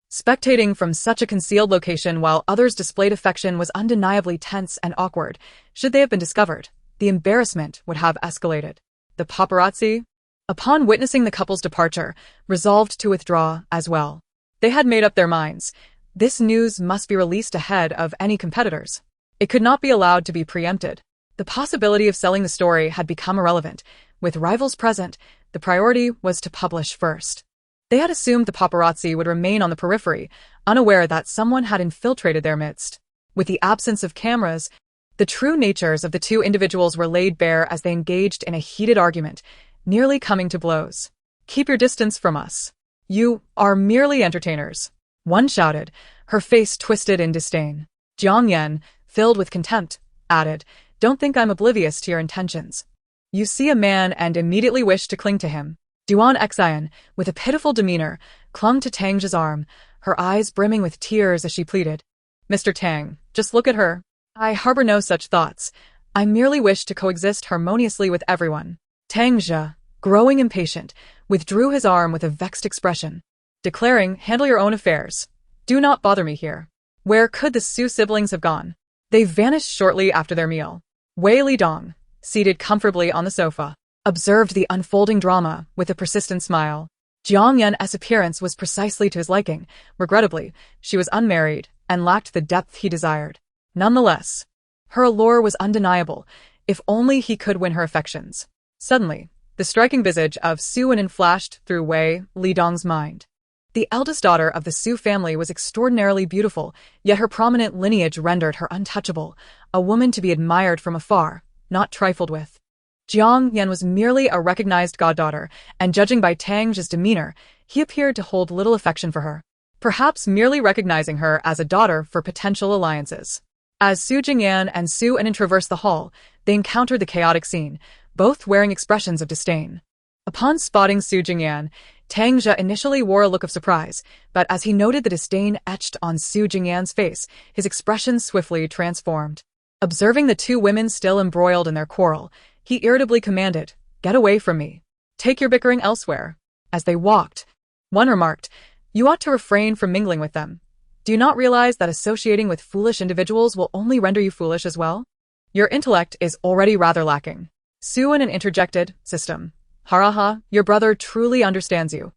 spectating from such a concealed location while others displayed affection was undeniably tense and awkward. Should they have been discovered, the embarrassment would have escalated. The paparazzi, upon witnessing the couple's departure, resolved to withdraw as well. They had made up their minds. This news must be released ahead of any competitors. It could not be allowed to be preempted. The possibility of selling the story had become irrelevant. With rivals present, the priority was to publish first. They had assumed the paparazzi would remain on the periphery, unaware that someone had infiltrated their midst. With the absence of cameras, the true natures of the two individuals were laid bare as they engaged in a heated argument, nearly coming to blows. "Keep your distance from us. You are merely entertainers," one shouted, her face twisted in disdain. Jiang Yan, filled with contempt, added, "Don't think I'm oblivious to your intentions. You see a man and immediately wish to cling to him." Duan Xian, with a pitiful demeanor, clung to Tang Zhe's arm, her eyes brimming with tears as she pleaded. "Mr. Tang, just look at her. I harbor no such thoughts. I merely wish to coexist harmoniously with everyone." Tang Zhe, growing impatient, withdrew his arm with a vexed expression, declaring, "Handle your own affairs. Do not bother me here." Where could the Su siblings have gone? They vanished shortly after their meal. Wei Lidong, seated comfortably on the sofa, observed the unfolding drama with a persistent smile. Jiang Yan's appearance was precisely to his liking. Regrettably, she was unmarried and lacked the depth he desired. Nonetheless, her allure was undeniable, if only he could win her affections. Suddenly, the striking visage of Su Anan flashed through Wei Lidong's mind. The eldest daughter of the Su family was extraordinarily beautiful, yet her prominent lineage rendered her untouchable, a woman to be admired from afar, not trifled with. Jiang Yan was merely a recognized goddaughter, and judging by Tang Zhe's demeanor, he appeared to hold little affection for her, perhaps merely recognizing her as a daughter for potential alliances. As Su Jingyan and Su Anan traversed the hall, they encountered the chaotic scene, both wearing expressions of disdain. Upon spotting Su Jingyan, Tang Zhe initially wore a look of surprise, but as he noted the disdain etched on Su Jingyan's face, his expression swiftly transformed. Observing the two women still embroiled in their quarrel, he irritably commanded, "Get away from me. Take your bickering elsewhere." As they walked, one remarked, "You ought to refrain from mingling with them. Do you not realize that associating with foolish individuals will only render you foolish as well? Your intellect is already rather lacking." Su Anan interjected, "System. Haraha, your brother truly understands you."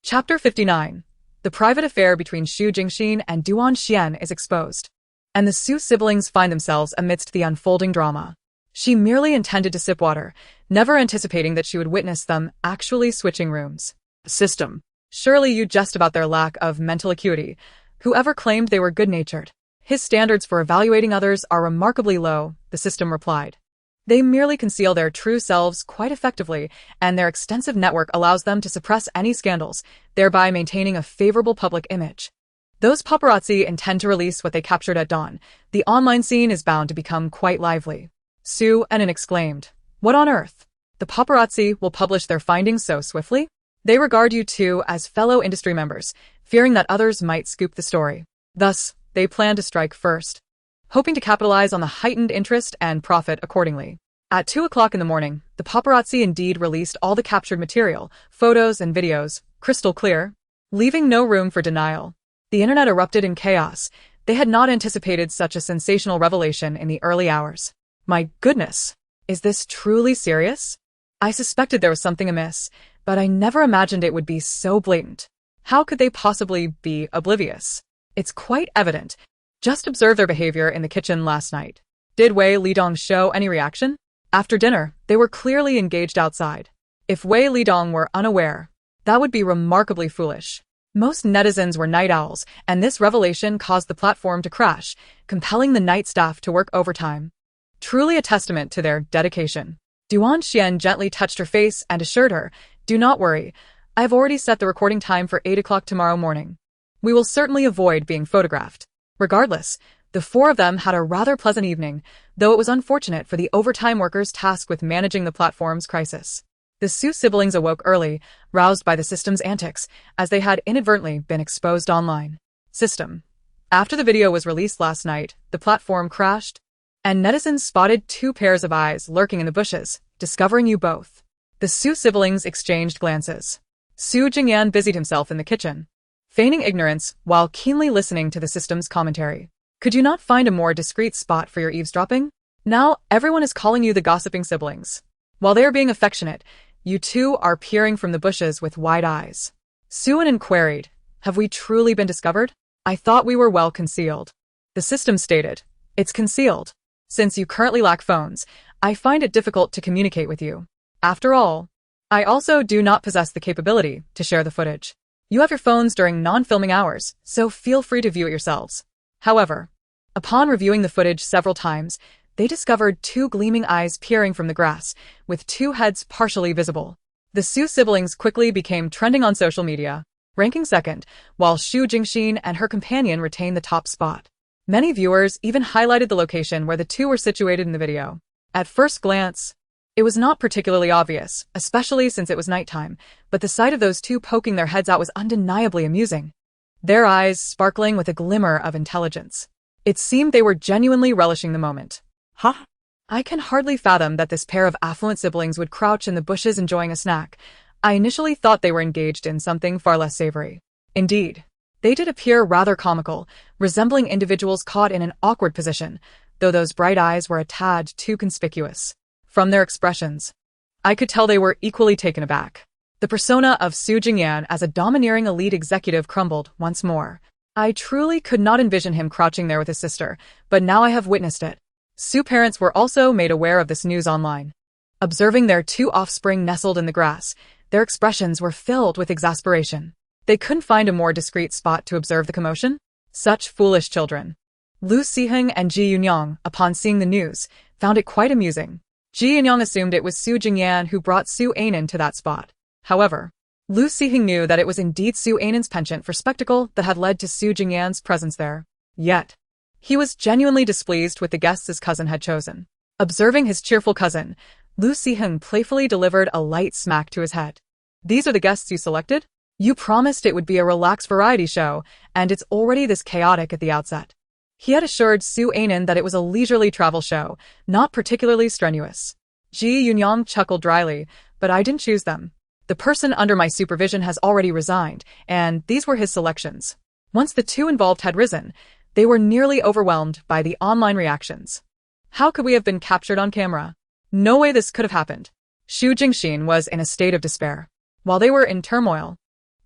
Chapter 59. The private affair between Xu Jingxin and Duan Xian is exposed, and the Su siblings find themselves amidst the unfolding drama. She merely intended to sip water, never anticipating that she would witness them actually switching rooms. System. "Surely you jest about their lack of mental acuity. Whoever claimed they were good-natured? His standards for evaluating others are remarkably low," the system replied. "They merely conceal their true selves quite effectively, and their extensive network allows them to suppress any scandals, thereby maintaining a favorable public image. Those paparazzi intend to release what they captured at dawn. The online scene is bound to become quite lively." Su Anan exclaimed, "What on earth? The paparazzi will publish their findings so swiftly? They regard you two as fellow industry members, fearing that others might scoop the story. Thus, they plan to strike first." hoping to capitalize on the heightened interest and profit accordingly. At 2 o'clock in the morning, the paparazzi indeed released all the captured material, photos and videos, crystal clear, leaving no room for denial. The internet erupted in chaos. They had not anticipated such a sensational revelation in the early hours. My goodness, is this truly serious? I suspected there was something amiss, but I never imagined it would be so blatant. How could they possibly be oblivious? It's quite evident. Just observe their behavior in the kitchen last night. Did Wei Lidong show any reaction? After dinner, they were clearly engaged outside. If Wei Lidong were unaware, that would be remarkably foolish. Most netizens were night owls, and this revelation caused the platform to crash, compelling the night staff to work overtime. Truly a testament to their dedication. Duan Xian gently touched her face and assured her, "Do not worry. I have already set the recording time for 8 o'clock tomorrow morning. We will certainly avoid being photographed." Regardless, the four of them had a rather pleasant evening, though it was unfortunate for the overtime workers tasked with managing the platform's crisis. The Su siblings awoke early, roused by the system's antics, as they had inadvertently been exposed online. System. After the video was released last night, the platform crashed, and netizens spotted two pairs of eyes lurking in the bushes, discovering you both. The Su siblings exchanged glances. Su Jingyan busied himself in the kitchen, feigning ignorance while keenly listening to the system's commentary. Could you not find a more discreet spot for your eavesdropping? Now everyone is calling you the gossiping siblings. While they are being affectionate, you two are peering from the bushes with wide eyes. Suan queried, "Have we truly been discovered? I thought we were well concealed." The system stated, "It's concealed. Since you currently lack phones, I find it difficult to communicate with you. After all, I also do not possess the capability to share the footage. You have your phones during non-filming hours, so feel free to view it yourselves." However, upon reviewing the footage several times, they discovered two gleaming eyes peering from the grass, with two heads partially visible. The Su siblings quickly became trending on social media, ranking second, while Xu Jingxin and her companion retained the top spot. Many viewers even highlighted the location where the two were situated in the video. At first glance, it was not particularly obvious, especially since it was nighttime, but the sight of those two poking their heads out was undeniably amusing. Their eyes sparkling with a glimmer of intelligence. It seemed they were genuinely relishing the moment. Huh? I can hardly fathom that this pair of affluent siblings would crouch in the bushes enjoying a snack. I initially thought they were engaged in something far less savory. Indeed, they did appear rather comical, resembling individuals caught in an awkward position, though those bright eyes were a tad too conspicuous. From their expressions, I could tell they were equally taken aback. The persona of Su Jingyan as a domineering elite executive crumbled once more. I truly could not envision him crouching there with his sister, but now I have witnessed it. Su parents were also made aware of this news online. Observing their two offspring nestled in the grass, their expressions were filled with exasperation. They couldn't find a more discreet spot to observe the commotion. Such foolish children. Lu Siheng and Ji Yunyang, upon seeing the news, found it quite amusing. Ji Yunyang assumed it was Su Jingyan who brought Su Anan to that spot. However, Lu Siheng knew that it was indeed Su Anan's penchant for spectacle that had led to Su Jingyan's presence there. Yet, he was genuinely displeased with the guests his cousin had chosen. Observing his cheerful cousin, Lu Siheng playfully delivered a light smack to his head. "These are the guests you selected? You promised it would be a relaxed variety show, and it's already this chaotic at the outset." He had assured Su Anan that it was a leisurely travel show, not particularly strenuous. Ji Yunyang chuckled dryly, "But I didn't choose them. The person under my supervision has already resigned, and these were his selections." Once the two involved had risen, they were nearly overwhelmed by the online reactions. How could we have been captured on camera? No way this could have happened. Xu Jingxin was in a state of despair. While they were in turmoil,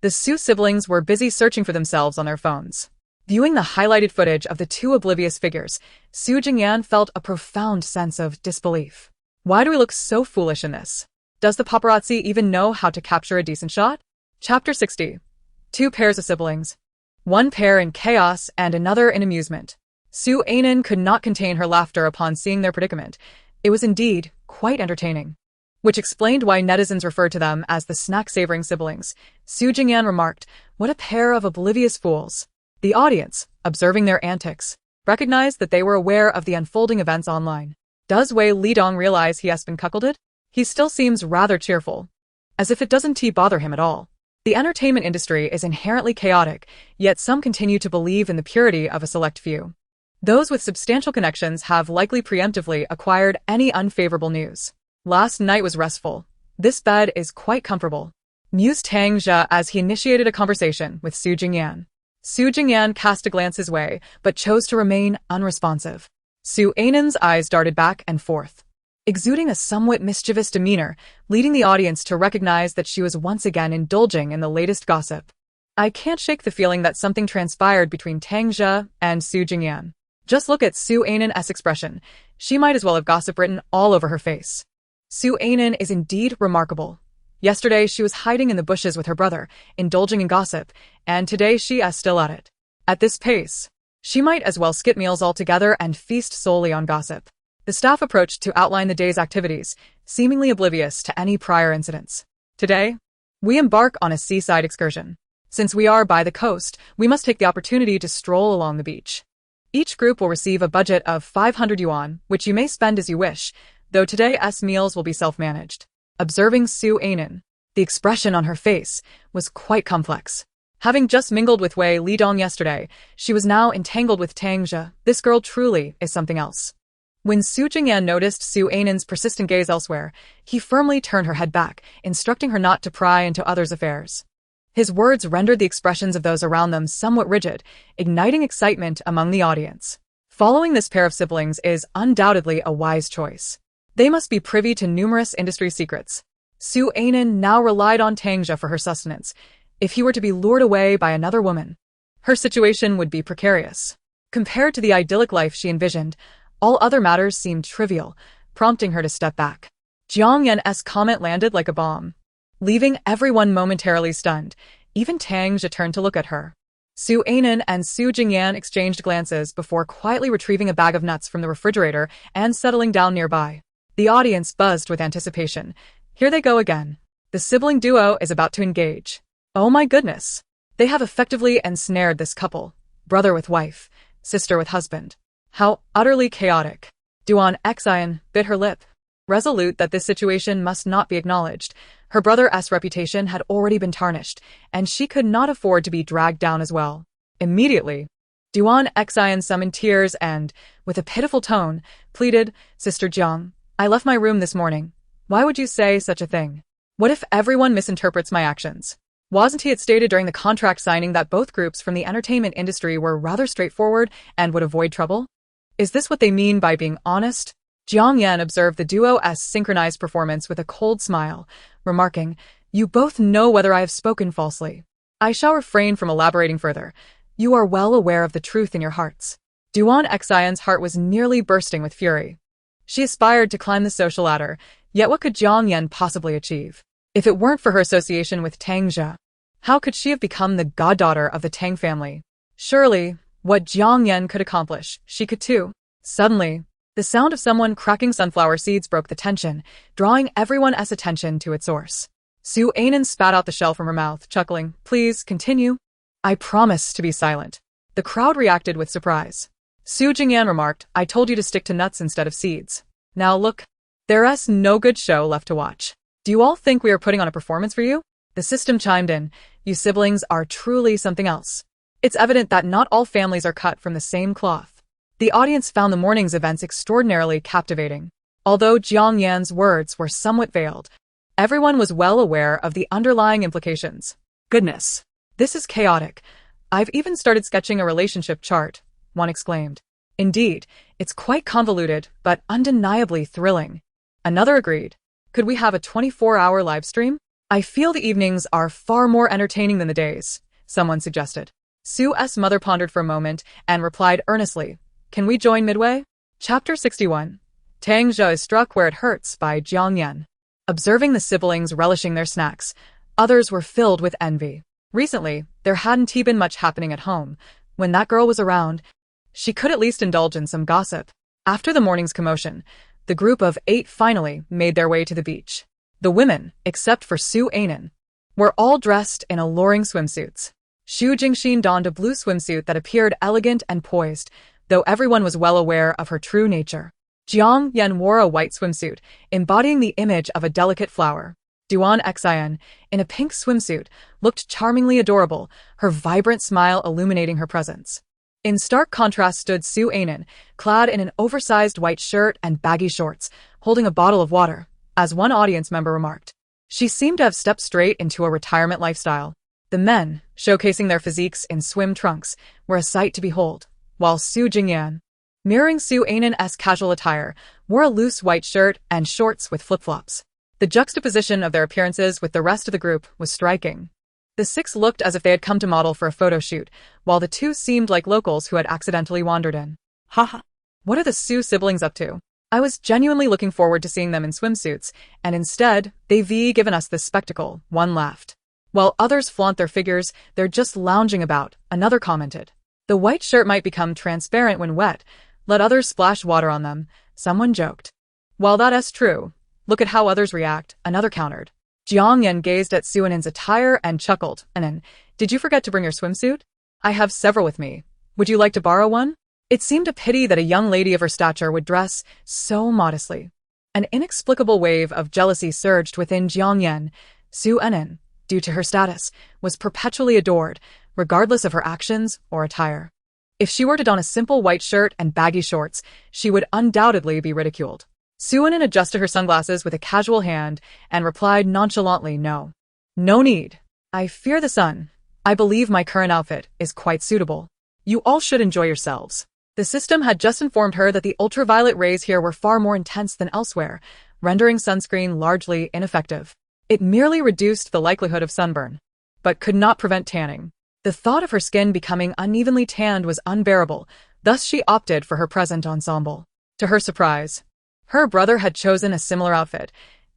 the Su siblings were busy searching for themselves on their phones. Viewing the highlighted footage of the two oblivious figures, Su Jingyan felt a profound sense of disbelief. Why do we look so foolish in this? Does the paparazzi even know how to capture a decent shot? Chapter 60. Two pairs of siblings. One pair in chaos and another in amusement. Su Anan could not contain her laughter upon seeing their predicament. It was indeed quite entertaining. Which explained why netizens referred to them as the snack-savoring siblings. Su Jingyan remarked, "What a pair of oblivious fools." The audience, observing their antics, recognized that they were aware of the unfolding events online. Does Wei Lidong realize he has been cuckolded? He still seems rather cheerful, as if it doesn't bother him at all. The entertainment industry is inherently chaotic, yet some continue to believe in the purity of a select few. Those with substantial connections have likely preemptively acquired any unfavorable news. Last night was restful. This bed is quite comfortable, mused Tang Zhe as he initiated a conversation with Su Jingyan. Su Jingyan cast a glance his way, but chose to remain unresponsive. Su Ainen's eyes darted back and forth, exuding a somewhat mischievous demeanor, leading the audience to recognize that she was once again indulging in the latest gossip. I can't shake the feeling that something transpired between Tang Zhe and Su Jingyan. Just look at Su Ainen's expression. She might as well have gossip written all over her face. Su Ainen is indeed remarkable. Yesterday she was hiding in the bushes with her brother, indulging in gossip, and today she is still at it. At this pace, she might as well skip meals altogether and feast solely on gossip. The staff approached to outline the day's activities, seemingly oblivious to any prior incidents. Today, we embark on a seaside excursion. Since we are by the coast, we must take the opportunity to stroll along the beach. Each group will receive a budget of 500 yuan, which you may spend as you wish, though today's meals will be self-managed. Observing Su Ainen, the expression on her face was quite complex. Having just mingled with Wei Lidong yesterday, she was now entangled with Tang Zhe. This girl truly is something else. When Su Jingyan noticed Su Ainen's persistent gaze elsewhere, he firmly turned her head back, instructing her not to pry into others' affairs. His words rendered the expressions of those around them somewhat rigid, igniting excitement among the audience. Following this pair of siblings is undoubtedly a wise choice. They must be privy to numerous industry secrets. Su Ainen now relied on Tang Zhe for her sustenance. If he were to be lured away by another woman, her situation would be precarious. Compared to the idyllic life she envisioned, all other matters seemed trivial, prompting her to step back. Jiang Yan's comment landed like a bomb, leaving everyone momentarily stunned. Even Tang Zhe turned to look at her. Su Ainen and Su Jingyan exchanged glances before quietly retrieving a bag of nuts from the refrigerator and settling down nearby. The audience buzzed with anticipation. Here they go again. The sibling duo is about to engage. Oh my goodness. They have effectively ensnared this couple. Brother with wife, sister with husband. How utterly chaotic. Duan Xian bit her lip, resolute that this situation must not be acknowledged. Her brother's reputation had already been tarnished, and she could not afford to be dragged down as well. Immediately, Duan Xian summoned tears and, with a pitiful tone, pleaded, Sister Jiang, I left my room this morning. Why would you say such a thing? What if everyone misinterprets my actions? Wasn't it stated during the contract signing that both groups from the entertainment industry were rather straightforward and would avoid trouble? Is this what they mean by being honest? Jiang Yan observed the duo's synchronized performance with a cold smile, remarking, You both know whether I have spoken falsely. I shall refrain from elaborating further. You are well aware of the truth in your hearts. Duan Xian's heart was nearly bursting with fury. She aspired to climb the social ladder, yet what could Jiang Yan possibly achieve? If it weren't for her association with Tang Zhe, how could she have become the goddaughter of the Tang family? Surely, what Jiang Yan could accomplish, she could too. Suddenly, the sound of someone cracking sunflower seeds broke the tension, drawing everyone's attention to its source. Su Ainen spat out the shell from her mouth, chuckling, Please, continue. I promise to be silent. The crowd reacted with surprise. Su Jingyan remarked, I told you to stick to nuts instead of seeds. Now look, there's no good show left to watch. Do you all think we are putting on a performance for you? The system chimed in, You siblings are truly something else. It's evident that not all families are cut from the same cloth. The audience found the morning's events extraordinarily captivating. Although Jiang Yan's words were somewhat veiled, everyone was well aware of the underlying implications. Goodness, this is chaotic. I've even started sketching a relationship chart, one exclaimed. Indeed, it's quite convoluted, but undeniably thrilling. Another agreed. Could we have a 24-hour live stream? I feel the evenings are far more entertaining than the days, someone suggested. Su's mother pondered for a moment and replied earnestly, Can we join midway? Chapter 61. Tang Zhe is struck where it hurts by Jiang Yan. Observing the siblings relishing their snacks, others were filled with envy. Recently, there hadn't been much happening at home. When that girl was around, she could at least indulge in some gossip. After the morning's commotion, the group of 8 finally made their way to the beach. The women, except for Su Ainen, were all dressed in alluring swimsuits. Xu Jingxin donned a blue swimsuit that appeared elegant and poised, though everyone was well aware of her true nature. Jiang Yan wore a white swimsuit, embodying the image of a delicate flower. Duan Xian, in a pink swimsuit, looked charmingly adorable, her vibrant smile illuminating her presence. In stark contrast stood Su Ainin, clad in an oversized white shirt and baggy shorts, holding a bottle of water, as one audience member remarked. She seemed to have stepped straight into a retirement lifestyle. The men, showcasing their physiques in swim trunks, were a sight to behold, while Su Jingyan, mirroring Su Ainin's casual attire, wore a loose white shirt and shorts with flip-flops. The juxtaposition of their appearances with the rest of the group was striking. The six looked as if they had come to model for a photo shoot, while the two seemed like locals who had accidentally wandered in. Haha. What are the Su siblings up to? I was genuinely looking forward to seeing them in swimsuits, and instead, they've given us this spectacle, one laughed. While others flaunt their figures, they're just lounging about, another commented. The white shirt might become transparent when wet. Let others splash water on them, someone joked. While that's true, look at how others react, another countered. Jiang Yan gazed at Su Anin's attire and chuckled. Anin, did you forget to bring your swimsuit? I have several with me. Would you like to borrow one? It seemed a pity that a young lady of her stature would dress so modestly. An inexplicable wave of jealousy surged within Jiang Yan. Su Anin, due to her status, was perpetually adored, regardless of her actions or attire. If she were to don a simple white shirt and baggy shorts, she would undoubtedly be ridiculed. Su Anin adjusted her sunglasses with a casual hand and replied nonchalantly, no. No need. I fear the sun. I believe my current outfit is quite suitable. You all should enjoy yourselves. The system had just informed her that the ultraviolet rays here were far more intense than elsewhere, rendering sunscreen largely ineffective. It merely reduced the likelihood of sunburn, but could not prevent tanning. The thought of her skin becoming unevenly tanned was unbearable, thus she opted for her present ensemble. To her surprise, her brother had chosen a similar outfit.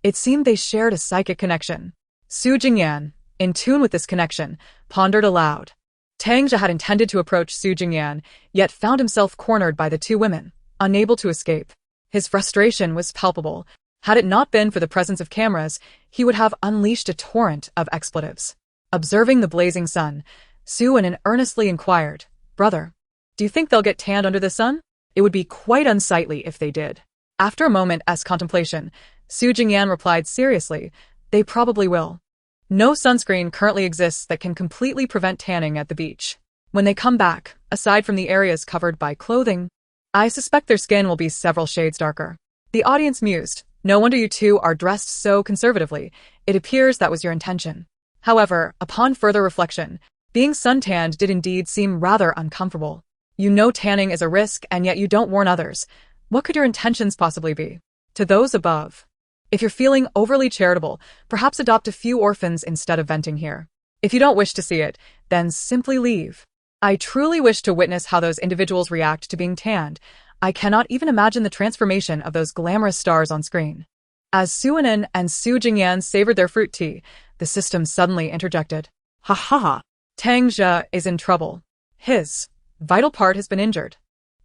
It seemed they shared a psychic connection. Su Jingyan, in tune with this connection, pondered aloud. Tang Jia had intended to approach Su Jingyan, yet found himself cornered by the two women, unable to escape. His frustration was palpable. Had it not been for the presence of cameras, he would have unleashed a torrent of expletives. Observing the blazing sun, Su Anin earnestly inquired, Brother, do you think they'll get tanned under the sun? It would be quite unsightly if they did. After a moment's contemplation, Su Jingyan replied seriously, They probably will. No sunscreen currently exists that can completely prevent tanning at the beach. When they come back, aside from the areas covered by clothing, I suspect their skin will be several shades darker. The audience mused. No wonder you two are dressed so conservatively. It appears that was your intention. However, upon further reflection, being suntanned did indeed seem rather uncomfortable. You know tanning is a risk and yet you don't warn others. What could your intentions possibly be? To those above, if you're feeling overly charitable, perhaps adopt a few orphans instead of venting here. If you don't wish to see it, then simply leave. I truly wish to witness how those individuals react to being tanned. I cannot even imagine the transformation of those glamorous stars on screen. As Su Anin and Su Jingyan savored their fruit tea, the system suddenly interjected. Ha ha ha. Tang Jia is in trouble. His vital part has been injured.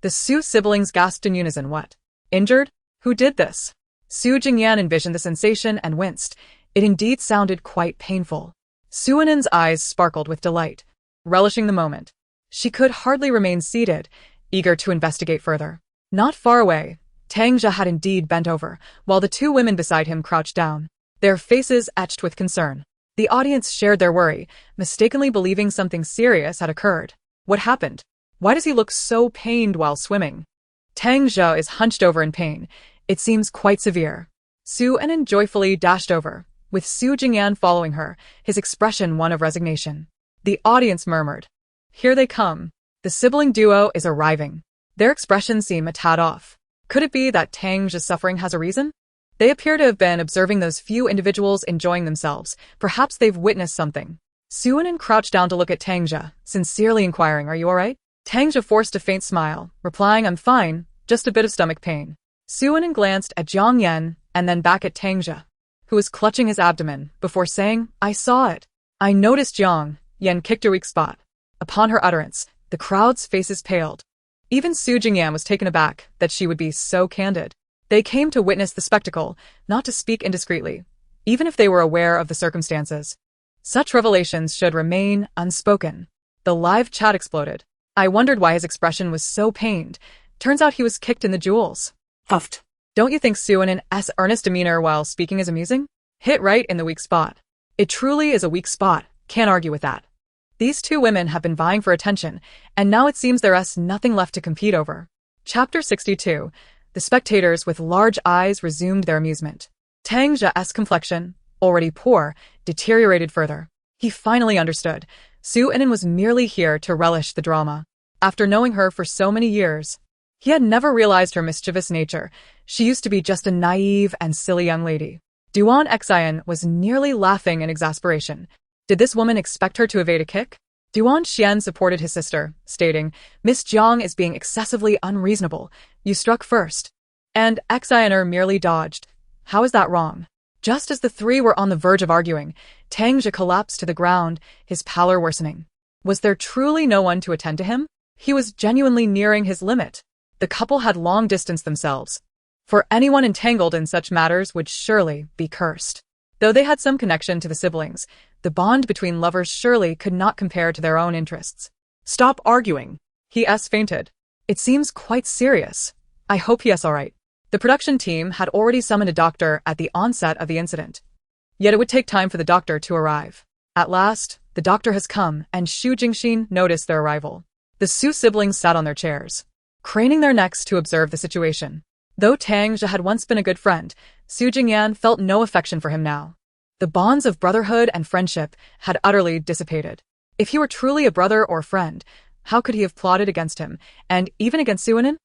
The Su siblings gasped in unison. What? Injured? Who did this? Su Jingyan envisioned the sensation and winced. It indeed sounded quite painful. Su Anin's eyes sparkled with delight, relishing the moment. She could hardly remain seated, eager to investigate further. Not far away, Tang Jia had indeed bent over, while the two women beside him crouched down, their faces etched with concern. The audience shared their worry, mistakenly believing something serious had occurred. What happened? Why does he look so pained while swimming? Tang Jia is hunched over in pain. It seems quite severe. Su Anin joyfully dashed over, with Su Jingyan following her, his expression one of resignation. The audience murmured. Here they come. The sibling duo is arriving. Their expressions seem a tad off. Could it be that Tang Jia's suffering has a reason? They appear to have been observing those few individuals enjoying themselves. Perhaps they've witnessed something. Su Anin crouched down to look at Tang Jia, sincerely inquiring, Are you alright? Tang Jia forced a faint smile, replying, I'm fine, just a bit of stomach pain. Su Anin glanced at Jiang Yan and then back at Tang Jia, who was clutching his abdomen, before saying, I saw it. I noticed Jiang Yan kicked a weak spot. Upon her utterance, the crowd's faces paled. Even Su Jingyan was taken aback that she would be so candid. They came to witness the spectacle, not to speak indiscreetly, even if they were aware of the circumstances. Such revelations should remain unspoken. The live chat exploded. I wondered why his expression was so pained. Turns out he was kicked in the jewels. Huffed. Don't you think Su Anin's earnest demeanor while speaking is amusing? Hit right in the weak spot. It truly is a weak spot, can't argue with that. These two women have been vying for attention, and now it seems there's nothing left to compete over. Chapter 62. The spectators with large eyes resumed their amusement. Tang Zha's complexion, already poor, deteriorated further. He finally understood. Su Inan was merely here to relish the drama. After knowing her for so many years, he had never realized her mischievous nature. She used to be just a naive and silly young lady. Duan Xian was nearly laughing in exasperation. Did this woman expect her to evade a kick? Duan Xian supported his sister, stating, "Miss Jiang is being excessively unreasonable. You struck first." And Xianer merely dodged. How is that wrong? Just as the three were on the verge of arguing, Tang Zha collapsed to the ground, his pallor worsening. Was there truly no one to attend to him? He was genuinely nearing his limit. The couple had long distanced themselves. For anyone entangled in such matters would surely be cursed. Though they had some connection to the siblings, the bond between lovers surely could not compare to their own interests. Stop arguing. He fainted. It seems quite serious. I hope he's all right. The production team had already summoned a doctor at the onset of the incident. Yet it would take time for the doctor to arrive. At last, the doctor has come, and Xu Jingxin noticed their arrival. The Su siblings sat on their chairs, craning their necks to observe the situation. Though Tang Zha had once been a good friend, Su Jingyan felt no affection for him now. The bonds of brotherhood and friendship had utterly dissipated. If he were truly a brother or friend, how could he have plotted against him, and even against Suanan?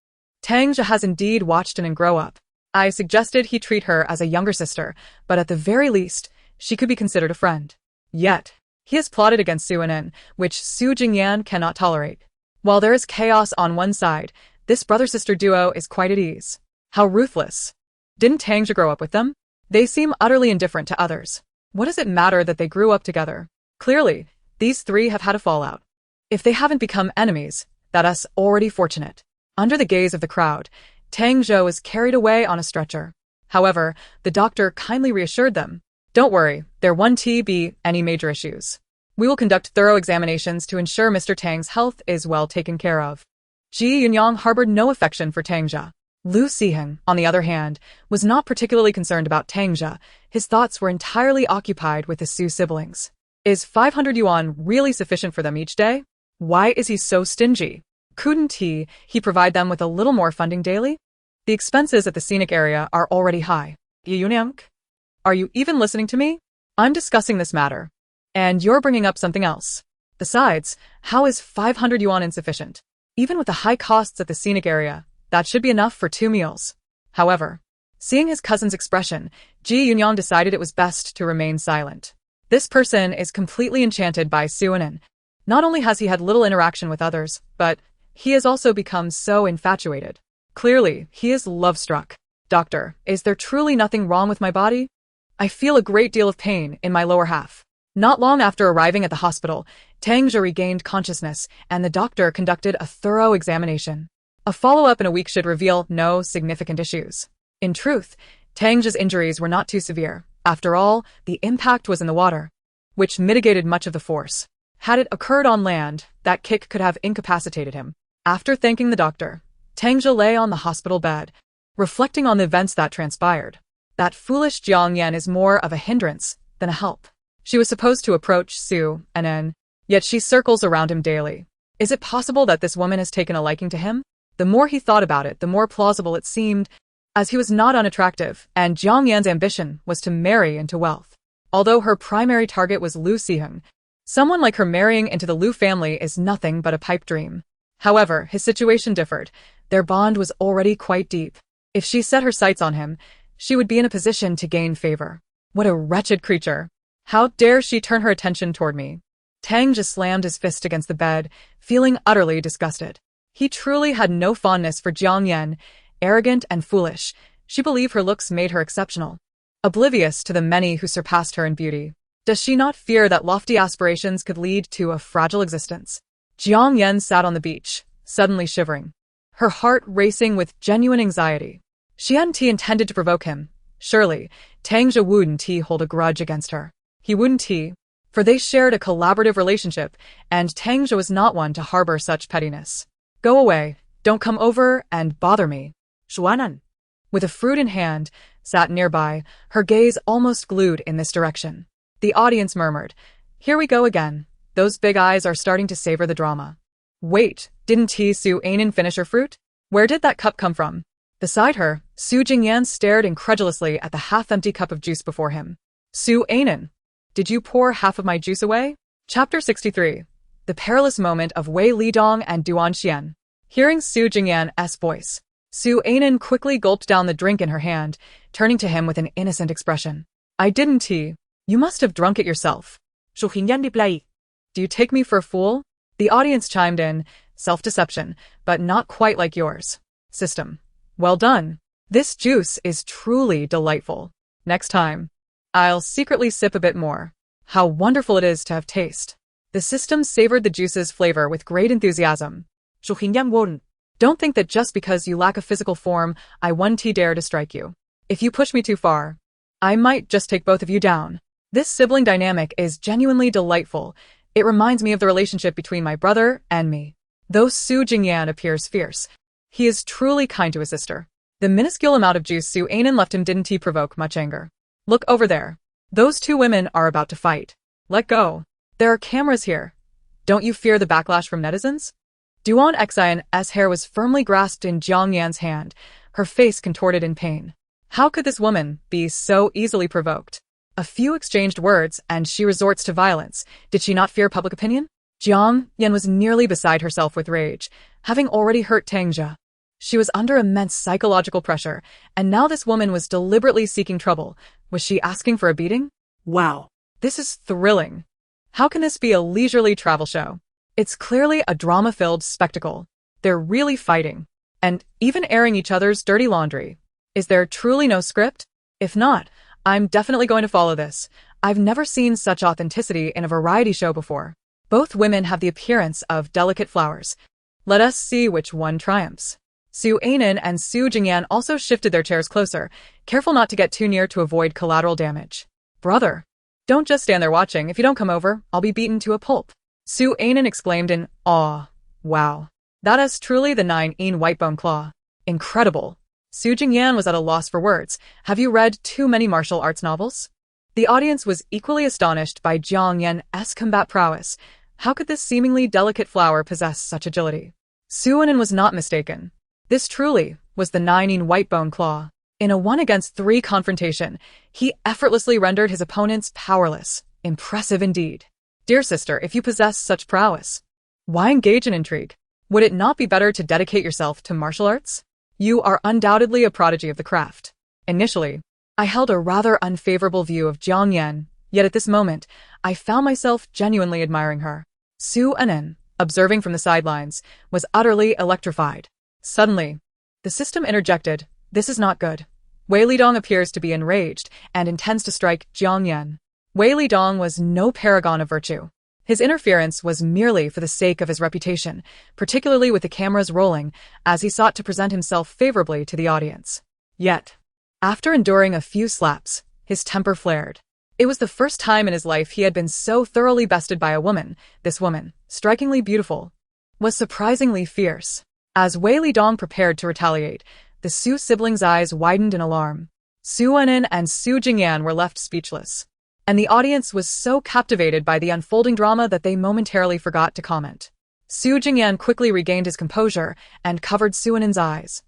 Tang Zha has indeed watched Inan grow up. I suggested he treat her as a younger sister, but at the very least, she could be considered a friend. Yet, he has plotted against Suanan, which Su Jingyan cannot tolerate. While there is chaos on one side, this brother-sister duo is quite at ease. How ruthless. Didn't Tang Zha grow up with them? They seem utterly indifferent to others. What does it matter that they grew up together? Clearly, these three have had a fallout. If they haven't become enemies, that's already fortunate. Under the gaze of the crowd, Tang Zha was carried away on a stretcher. However, the doctor kindly reassured them. Don't worry, there won't be any major issues. We will conduct thorough examinations to ensure Mr. Tang's health is well taken care of. Ji Yunyang harbored no affection for Tang Zha. Lu Siheng, on the other hand, was not particularly concerned about Tang Zha. His thoughts were entirely occupied with the Su siblings. Is 500 yuan really sufficient for them each day? Why is he so stingy? Couldn't he provide them with a little more funding daily? The expenses at the scenic area are already high. Yunyang? Are you even listening to me? I'm discussing this matter. And you're bringing up something else. Besides, how is 500 yuan insufficient? Even with the high costs at the scenic area, that should be enough for 2 meals. However, seeing his cousin's expression, Ji Yunyang decided it was best to remain silent. This person is completely enchanted by Suanan. Not only has he had little interaction with others, but he has also become so infatuated. Clearly, he is love-struck. Doctor, is there truly nothing wrong with my body? I feel a great deal of pain in my lower half. Not long after arriving at the hospital, Tang Zha regained consciousness, and the doctor conducted a thorough examination. A follow-up in a week should reveal no significant issues. In truth, Tang Zha's injuries were not too severe. After all, the impact was in the water, which mitigated much of the force. Had it occurred on land, that kick could have incapacitated him. After thanking the doctor, Tang Zha lay on the hospital bed, reflecting on the events that transpired. That foolish Jiang Yan is more of a hindrance than a help. She was supposed to approach Su Inan, yet she circles around him daily. Is it possible that this woman has taken a liking to him? The more he thought about it, the more plausible it seemed, as he was not unattractive, and Jiang Yan's ambition was to marry into wealth. Although her primary target was Lu Siheng, someone like her marrying into the Lu family is nothing but a pipe dream. However, his situation differed. Their bond was already quite deep. If she set her sights on him, she would be in a position to gain favor. What a wretched creature. How dare she turn her attention toward me? Tang just slammed his fist against the bed, feeling utterly disgusted. He truly had no fondness for Jiang Yan. Arrogant and foolish, she believed her looks made her exceptional. Oblivious to the many who surpassed her in beauty. Does she not fear that lofty aspirations could lead to a fragile existence? Jiang Yan sat on the beach, suddenly shivering, her heart racing with genuine anxiety. She hadn't intended to provoke him. Surely, Tang Zha wouldn't hold a grudge against her. He wouldn't, for they shared a collaborative relationship, and Tang Zha was not one to harbor such pettiness. Go away, don't come over and bother me. Xuanan, with a fruit in hand, sat nearby, her gaze almost glued in this direction. The audience murmured, "Here we go again." Those big eyes are starting to savor the drama. Wait, didn't Su Anan finish her fruit? Where did that cup come from? Beside her, Su Jingyan stared incredulously at the half-empty cup of juice before him. Su Anan, did you pour half of my juice away? Chapter 63. The perilous moment of Wei Lidong and Duan Xian. Hearing Su Jingyan's voice, Su Anan quickly gulped down the drink in her hand, turning to him with an innocent expression. I didn't tea. You must have drunk it yourself. Su Jingyan replied. Do you take me for a fool? The audience chimed in, self-deception, but not quite like yours. System. Well done. This juice is truly delightful. Next time, I'll secretly sip a bit more. How wonderful it is to have taste. The system savored the juice's flavor with great enthusiasm. Su Jingyan warned. Don't think that just because you lack a physical form, I won't dare to strike you. If you push me too far, I might just take both of you down. This sibling dynamic is genuinely delightful. It reminds me of the relationship between my brother and me. Though Su Jingyan appears fierce, he is truly kind to his sister. The minuscule amount of juice Su Anan left him didn't provoke much anger. Look over there. Those two women are about to fight. Let go. There are cameras here. Don't you fear the backlash from netizens? Duan Xian's hair was firmly grasped in Jiang Yan's hand, her face contorted in pain. How could this woman be so easily provoked? A few exchanged words and she resorts to violence. Did she not fear public opinion? Jiang Yan was nearly beside herself with rage, having already hurt Tangjia. She was under immense psychological pressure, and now this woman was deliberately seeking trouble. Was she asking for a beating? Wow. This is thrilling. How can this be a leisurely travel show? It's clearly a drama-filled spectacle. They're really fighting. And even airing each other's dirty laundry. Is there truly no script? If not, I'm definitely going to follow this. I've never seen such authenticity in a variety show before. Both women have the appearance of delicate flowers. Let us see which one triumphs. Su Anan and Su Jingyan also shifted their chairs closer, careful not to get too near to avoid collateral damage. Brother, don't just stand there watching. If you don't come over, I'll be beaten to a pulp. Su Anan exclaimed in awe. Wow. That is truly the 9-in white bone claw. Incredible. Su Jingyan was at a loss for words. Have you read too many martial arts novels? The audience was equally astonished by Jiang Yan's combat prowess. How could this seemingly delicate flower possess such agility? Su Anan was not mistaken. This truly was the 9-in white bone claw. In a 1-against-3 confrontation, he effortlessly rendered his opponents powerless. Impressive indeed. Dear sister, if you possess such prowess, why engage in intrigue? Would it not be better to dedicate yourself to martial arts? You are undoubtedly a prodigy of the craft. Initially, I held a rather unfavorable view of Jiang Yan, yet at this moment, I found myself genuinely admiring her. Su Anan, observing from the sidelines, was utterly electrified. Suddenly, the system interjected, this is not good. Wei Lidong appears to be enraged and intends to strike Jiang Yan. Wei Lidong was no paragon of virtue. His interference was merely for the sake of his reputation, particularly with the cameras rolling, as he sought to present himself favorably to the audience. Yet, after enduring a few slaps, his temper flared. It was the first time in his life he had been so thoroughly bested by a woman. This woman, strikingly beautiful, was surprisingly fierce. As Wei Lidong prepared to retaliate, the Su siblings' eyes widened in alarm. Su Anan and Su Jingyan were left speechless, and the audience was so captivated by the unfolding drama that they momentarily forgot to comment. Su Jingyan quickly regained his composure and covered Su Anan's eyes,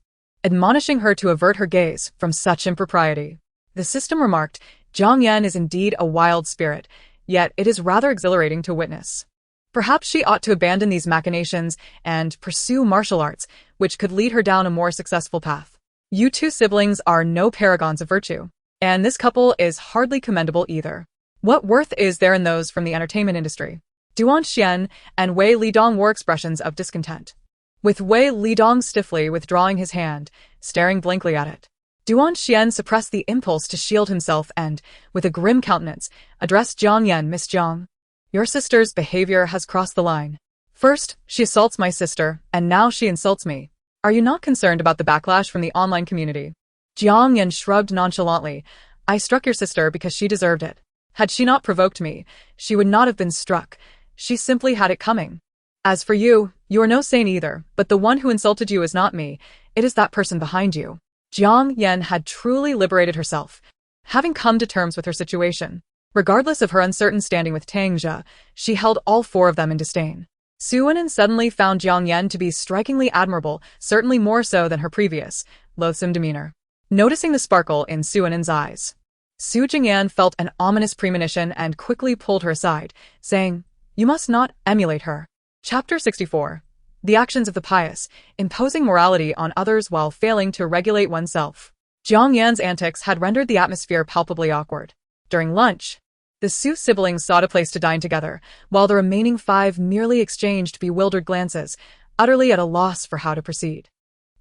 admonishing her to avert her gaze from such impropriety. The system remarked, Jiang Yan is indeed a wild spirit, yet it is rather exhilarating to witness. Perhaps she ought to abandon these machinations and pursue martial arts, which could lead her down a more successful path. You two siblings are no paragons of virtue, and this couple is hardly commendable either. What worth is there in those from the entertainment industry? Duan Xian and Wei Lidong wore expressions of discontent, with Wei Lidong stiffly withdrawing his hand, staring blankly at it. Duan Xian suppressed the impulse to shield himself and, with a grim countenance, addressed Jiang Yan. Miss Jiang, your sister's behavior has crossed the line. First, she assaults my sister, and now she insults me. Are you not concerned about the backlash from the online community? Jiang Yan shrugged nonchalantly. I struck your sister because she deserved it. Had she not provoked me, she would not have been struck. She simply had it coming. As for you, you are no saint either, but the one who insulted you is not me. It is that person behind you. Jiang Yan had truly liberated herself, having come to terms with her situation. Regardless of her uncertain standing with Tang Jia, she held all four of them in disdain. Su Yinan suddenly found Jiang Yan to be strikingly admirable, certainly more so than her previous, loathsome demeanor. Noticing the sparkle in Su Yinan's eyes, Su Jingyan felt an ominous premonition and quickly pulled her aside, saying, "You must not emulate her." Chapter 64. The Actions of the Pious, Imposing Morality on Others While Failing to Regulate Oneself. Jiang Yan's antics had rendered the atmosphere palpably awkward. During lunch, the Su siblings sought a place to dine together, while the remaining five merely exchanged bewildered glances, utterly at a loss for how to proceed.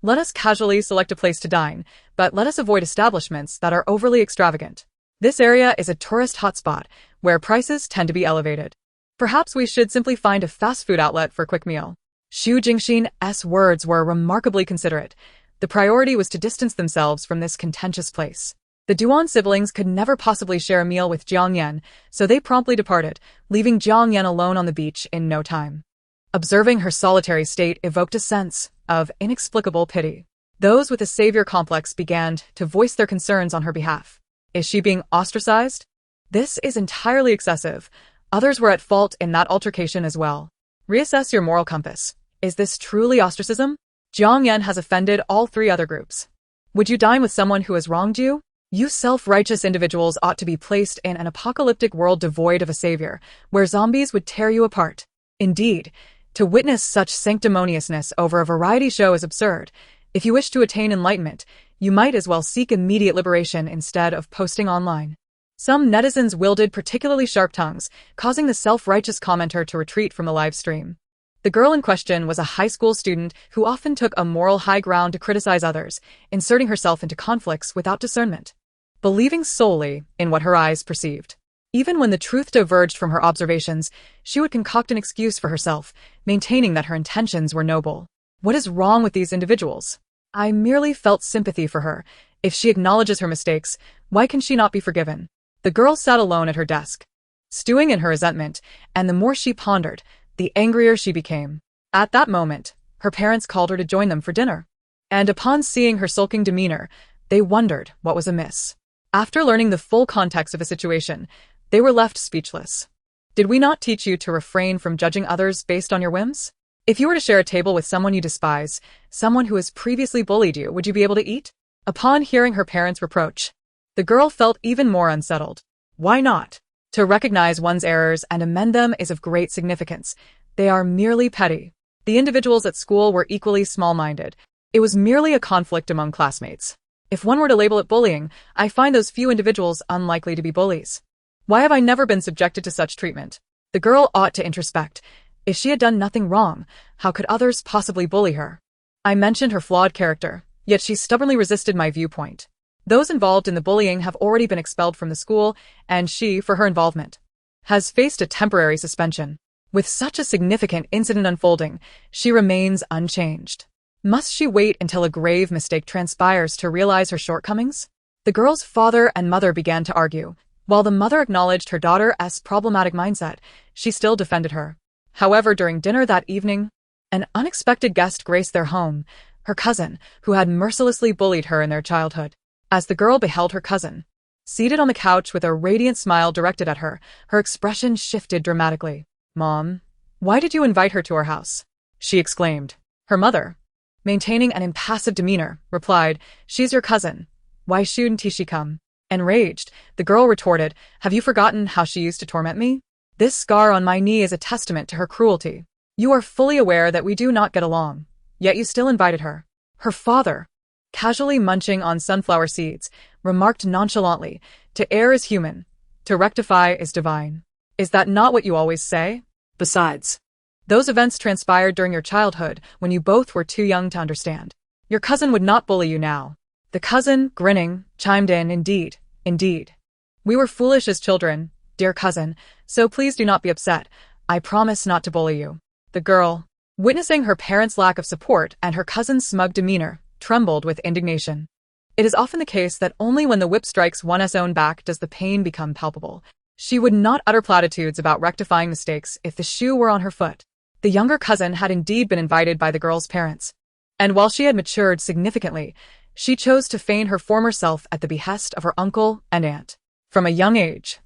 Let us casually select a place to dine, but let us avoid establishments that are overly extravagant. This area is a tourist hotspot, where prices tend to be elevated. Perhaps we should simply find a fast food outlet for a quick meal. Xu Jingxin's words were remarkably considerate. The priority was to distance themselves from this contentious place. The Duan siblings could never possibly share a meal with Jiang Yan, so they promptly departed, leaving Jiang Yan alone on the beach in no time. Observing her solitary state evoked a sense of inexplicable pity. Those with a savior complex began to voice their concerns on her behalf. Is she being ostracized? This is entirely excessive. Others were at fault in that altercation as well. Reassess your moral compass. Is this truly ostracism? Jiang Yan has offended all three other groups. Would you dine with someone who has wronged you? You self-righteous individuals ought to be placed in an apocalyptic world devoid of a savior, where zombies would tear you apart. Indeed, to witness such sanctimoniousness over a variety show is absurd. If you wish to attain enlightenment, you might as well seek immediate liberation instead of posting online. Some netizens wielded particularly sharp tongues, causing the self-righteous commenter to retreat from the live stream. The girl in question was a high school student who often took a moral high ground to criticize others, inserting herself into conflicts without discernment, believing solely in what her eyes perceived. Even when the truth diverged from her observations, she would concoct an excuse for herself, maintaining that her intentions were noble. What is wrong with these individuals? I merely felt sympathy for her. If she acknowledges her mistakes, why can she not be forgiven? The girl sat alone at her desk, stewing in her resentment, and the more she pondered, the angrier she became. At that moment, her parents called her to join them for dinner, and upon seeing her sulking demeanor, they wondered what was amiss. After learning the full context of a situation, they were left speechless. Did we not teach you to refrain from judging others based on your whims? If you were to share a table with someone you despise, someone who has previously bullied you, would you be able to eat? Upon hearing her parents' reproach, the girl felt even more unsettled. Why not? To recognize one's errors and amend them is of great significance. They are merely petty. The individuals at school were equally small-minded. It was merely a conflict among classmates. If one were to label it bullying, I find those few individuals unlikely to be bullies. Why have I never been subjected to such treatment? The girl ought to introspect. If she had done nothing wrong, how could others possibly bully her? I mentioned her flawed character, yet she stubbornly resisted my viewpoint. Those involved in the bullying have already been expelled from the school, and she, for her involvement, has faced a temporary suspension. With such a significant incident unfolding, she remains unchanged. Must she wait until a grave mistake transpires to realize her shortcomings? The girl's father and mother began to argue. While the mother acknowledged her daughter's problematic mindset, she still defended her. However, during dinner that evening, an unexpected guest graced their home, her cousin, who had mercilessly bullied her in their childhood. As the girl beheld her cousin, seated on the couch with a radiant smile directed at her, her expression shifted dramatically. "Mom, why did you invite her to our house?" she exclaimed. Her mother, maintaining an impassive demeanor, replied, "She's your cousin. Why shouldn't she come?" Enraged, the girl retorted, "Have you forgotten how she used to torment me? This scar on my knee is a testament to her cruelty. You are fully aware that we do not get along, yet you still invited her." Her father, casually munching on sunflower seeds, remarked nonchalantly, "To err is human, to rectify is divine. Is that not what you always say? Besides, those events transpired during your childhood when you both were too young to understand. Your cousin would not bully you now." The cousin, grinning, chimed in, Indeed. We were foolish as children, dear cousin, so please do not be upset. I promise not to bully you." The girl, witnessing her parents' lack of support and her cousin's smug demeanor, trembled with indignation. It is often the case that only when the whip strikes one's own back does the pain become palpable. She would not utter platitudes about rectifying mistakes if the shoe were on her foot. The younger cousin had indeed been invited by the girl's parents, and while she had matured significantly, she chose to feign her former self at the behest of her uncle and aunt. From a young age,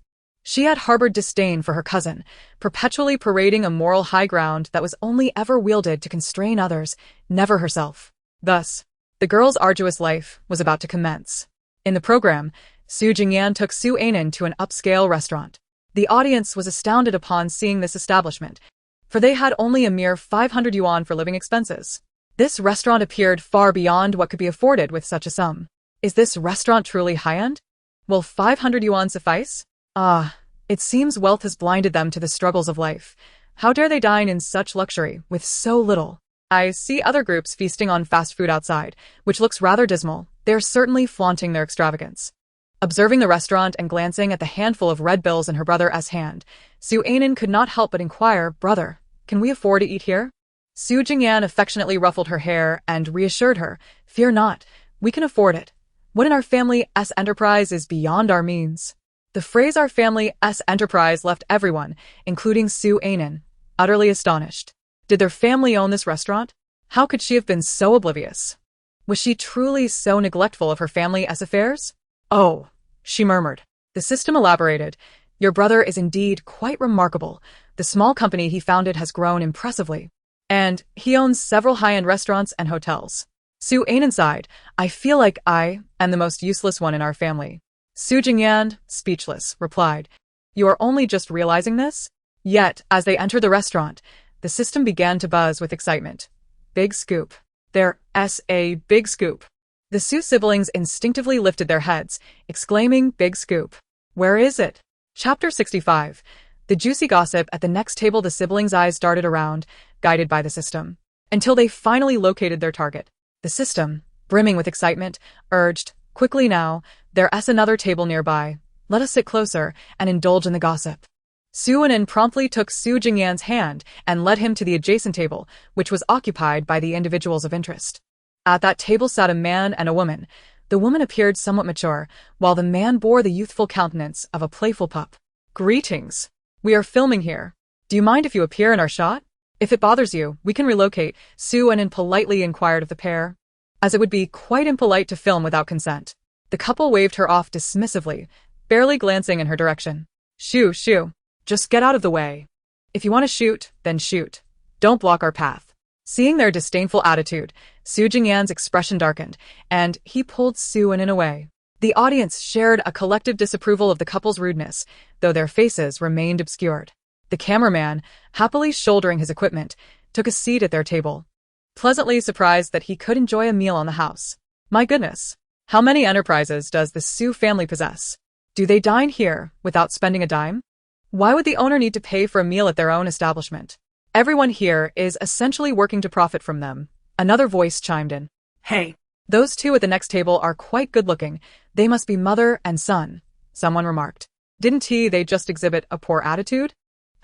She had harbored disdain for her cousin, perpetually parading a moral high ground that was only ever wielded to constrain others, never herself. Thus, the girl's arduous life was about to commence. In the program, Su Jingyan took Su Ainin to an upscale restaurant. The audience was astounded upon seeing this establishment, for they had only a mere 500 yuan for living expenses. This restaurant appeared far beyond what could be afforded with such a sum. Is this restaurant truly high-end? Will 500 yuan suffice? Ah, it seems wealth has blinded them to the struggles of life. How dare they dine in such luxury with so little? I see other groups feasting on fast food outside, which looks rather dismal. They are certainly flaunting their extravagance. Observing the restaurant and glancing at the handful of red bills in her brother's hand, Su Ainin could not help but inquire, "Brother, can we afford to eat here?" Su Jingyan affectionately ruffled her hair and reassured her, "Fear not, we can afford it. What in our family's enterprise is beyond our means." The phrase "our family's enterprise" left everyone, including Su Ainin, utterly astonished. Did their family own this restaurant? How could she have been so oblivious? Was she truly so neglectful of her family's affairs? "Oh," she murmured. The system elaborated, "Your brother is indeed quite remarkable. The small company he founded has grown impressively. And he owns several high-end restaurants and hotels." Su Ainin sighed, "I feel like I am the most useless one in our family." Su Jingyan, speechless, replied, "You are only just realizing this?" Yet, as they entered the restaurant, the system began to buzz with excitement. Big scoop. There's a big scoop. The Su siblings instinctively lifted their heads, exclaiming, "Big scoop. Where is it?" Chapter 65. The juicy gossip. At the next table, the siblings' eyes darted around, guided by the system, until they finally located their target. The system, brimming with excitement, urged, "Quickly now, there's another table nearby. Let us sit closer and indulge in the gossip." Su Ainin promptly took Su Jingyan's hand and led him to the adjacent table, which was occupied by the individuals of interest. At that table sat a man and a woman. The woman appeared somewhat mature, while the man bore the youthful countenance of a playful pup. "Greetings. We are filming here. Do you mind if you appear in our shot? If it bothers you, we can relocate," Su Ainin politely inquired of the pair, as it would be quite impolite to film without consent. The couple waved her off dismissively, barely glancing in her direction. Shoo, just get out of the way. If you want to shoot, then shoot. Don't block our path." Seeing their disdainful attitude, Su Jingyan's expression darkened, and he pulled Su Ainin away. The audience shared a collective disapproval of the couple's rudeness, though their faces remained obscured. The cameraman, happily shouldering his equipment, took a seat at their table, pleasantly surprised that he could enjoy a meal on the house. My goodness, how many enterprises does the Su family possess? Do they dine here without spending a dime? Why would the owner need to pay for a meal at their own establishment? Everyone here is essentially working to profit from them. Another voice chimed in. Hey. Those two at the next table are quite good-looking. They must be mother and son, someone remarked. Didn't they just exhibit a poor attitude?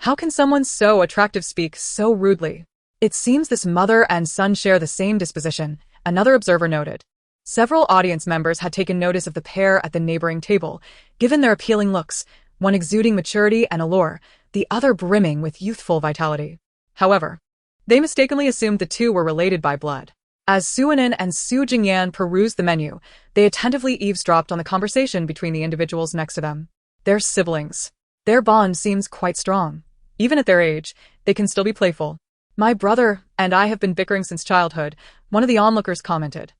How can someone so attractive speak so rudely? It seems this mother and son share the same disposition, another observer noted. Several audience members had taken notice of the pair at the neighboring table, given their appealing looks, one exuding maturity and allure, the other brimming with youthful vitality. However, they mistakenly assumed the two were related by blood. As Su Ainin and Su Jingyan perused the menu, they attentively eavesdropped on the conversation between the individuals next to them. They're siblings. Their bond seems quite strong. Even at their age, they can still be playful. "My brother and I have been bickering since childhood," one of the onlookers commented.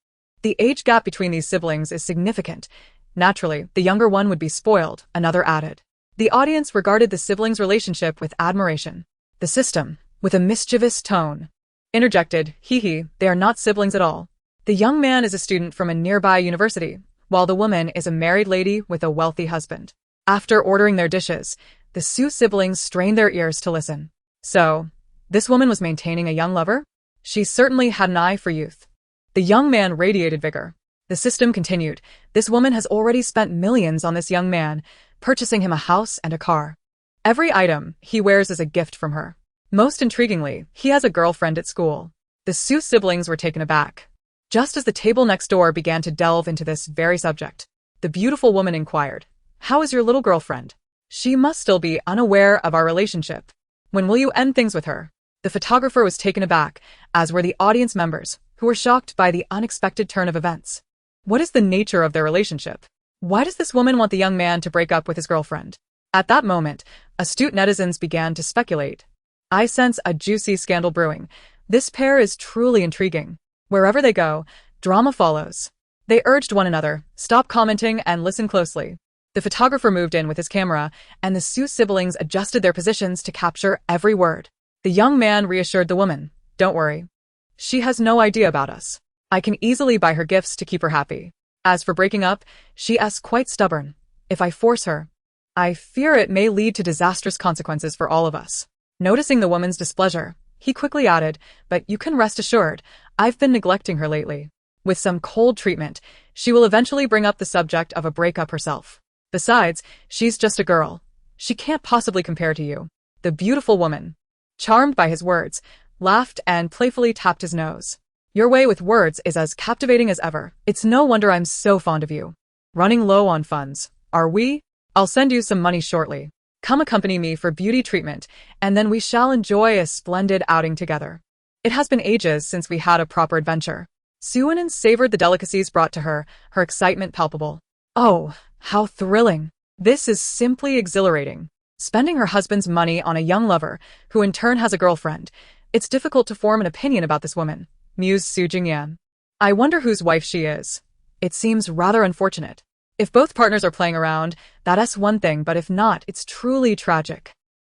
The age gap between these siblings is significant. Naturally, the younger one would be spoiled, another added. The audience regarded the siblings' relationship with admiration. The system, with a mischievous tone, interjected, "Hee, they are not siblings at all. The young man is a student from a nearby university, while the woman is a married lady with a wealthy husband." After ordering their dishes, the Su siblings strained their ears to listen. So, this woman was maintaining a young lover? She certainly had an eye for youth. The young man radiated vigor. The system continued, "This woman has already spent millions on this young man, purchasing him a house and a car. Every item he wears is a gift from her. Most intriguingly, he has a girlfriend at school." The Su siblings were taken aback. Just as the table next door began to delve into this very subject, the beautiful woman inquired, "How is your little girlfriend? She must still be unaware of our relationship. When will you end things with her?" The photographer was taken aback, as were the audience members, who were shocked by the unexpected turn of events. What is the nature of their relationship? Why does this woman want the young man to break up with his girlfriend? At that moment, astute netizens began to speculate. I sense a juicy scandal brewing. This pair is truly intriguing. Wherever they go, drama follows. They urged one another, stop commenting and listen closely. The photographer moved in with his camera, and the Sue siblings adjusted their positions to capture every word. The young man reassured the woman, "Don't worry. She has no idea about us. I can easily buy her gifts to keep her happy. As for breaking up, she is quite stubborn. If I force her, I fear it may lead to disastrous consequences for all of us." Noticing the woman's displeasure, he quickly added, "But you can rest assured, I've been neglecting her lately. With some cold treatment, she will eventually bring up the subject of a breakup herself. Besides, she's just a girl. She can't possibly compare to you." The beautiful woman, charmed by his words, laughed and playfully tapped his nose. "Your way with words is as captivating as ever. It's no wonder I'm so fond of you. Running low on funds, are we? I'll send you some money shortly. Come accompany me for beauty treatment, and then we shall enjoy a splendid outing together." It has been ages since we had a proper adventure. Suanan savored the delicacies brought to her, her excitement palpable. Oh, how thrilling. This is simply exhilarating. Spending her husband's money on a young lover, who in turn has a girlfriend. It's difficult to form an opinion about this woman, mused Su Jingyan. I wonder whose wife she is. It seems rather unfortunate. If both partners are playing around, that's one thing, but if not, it's truly tragic.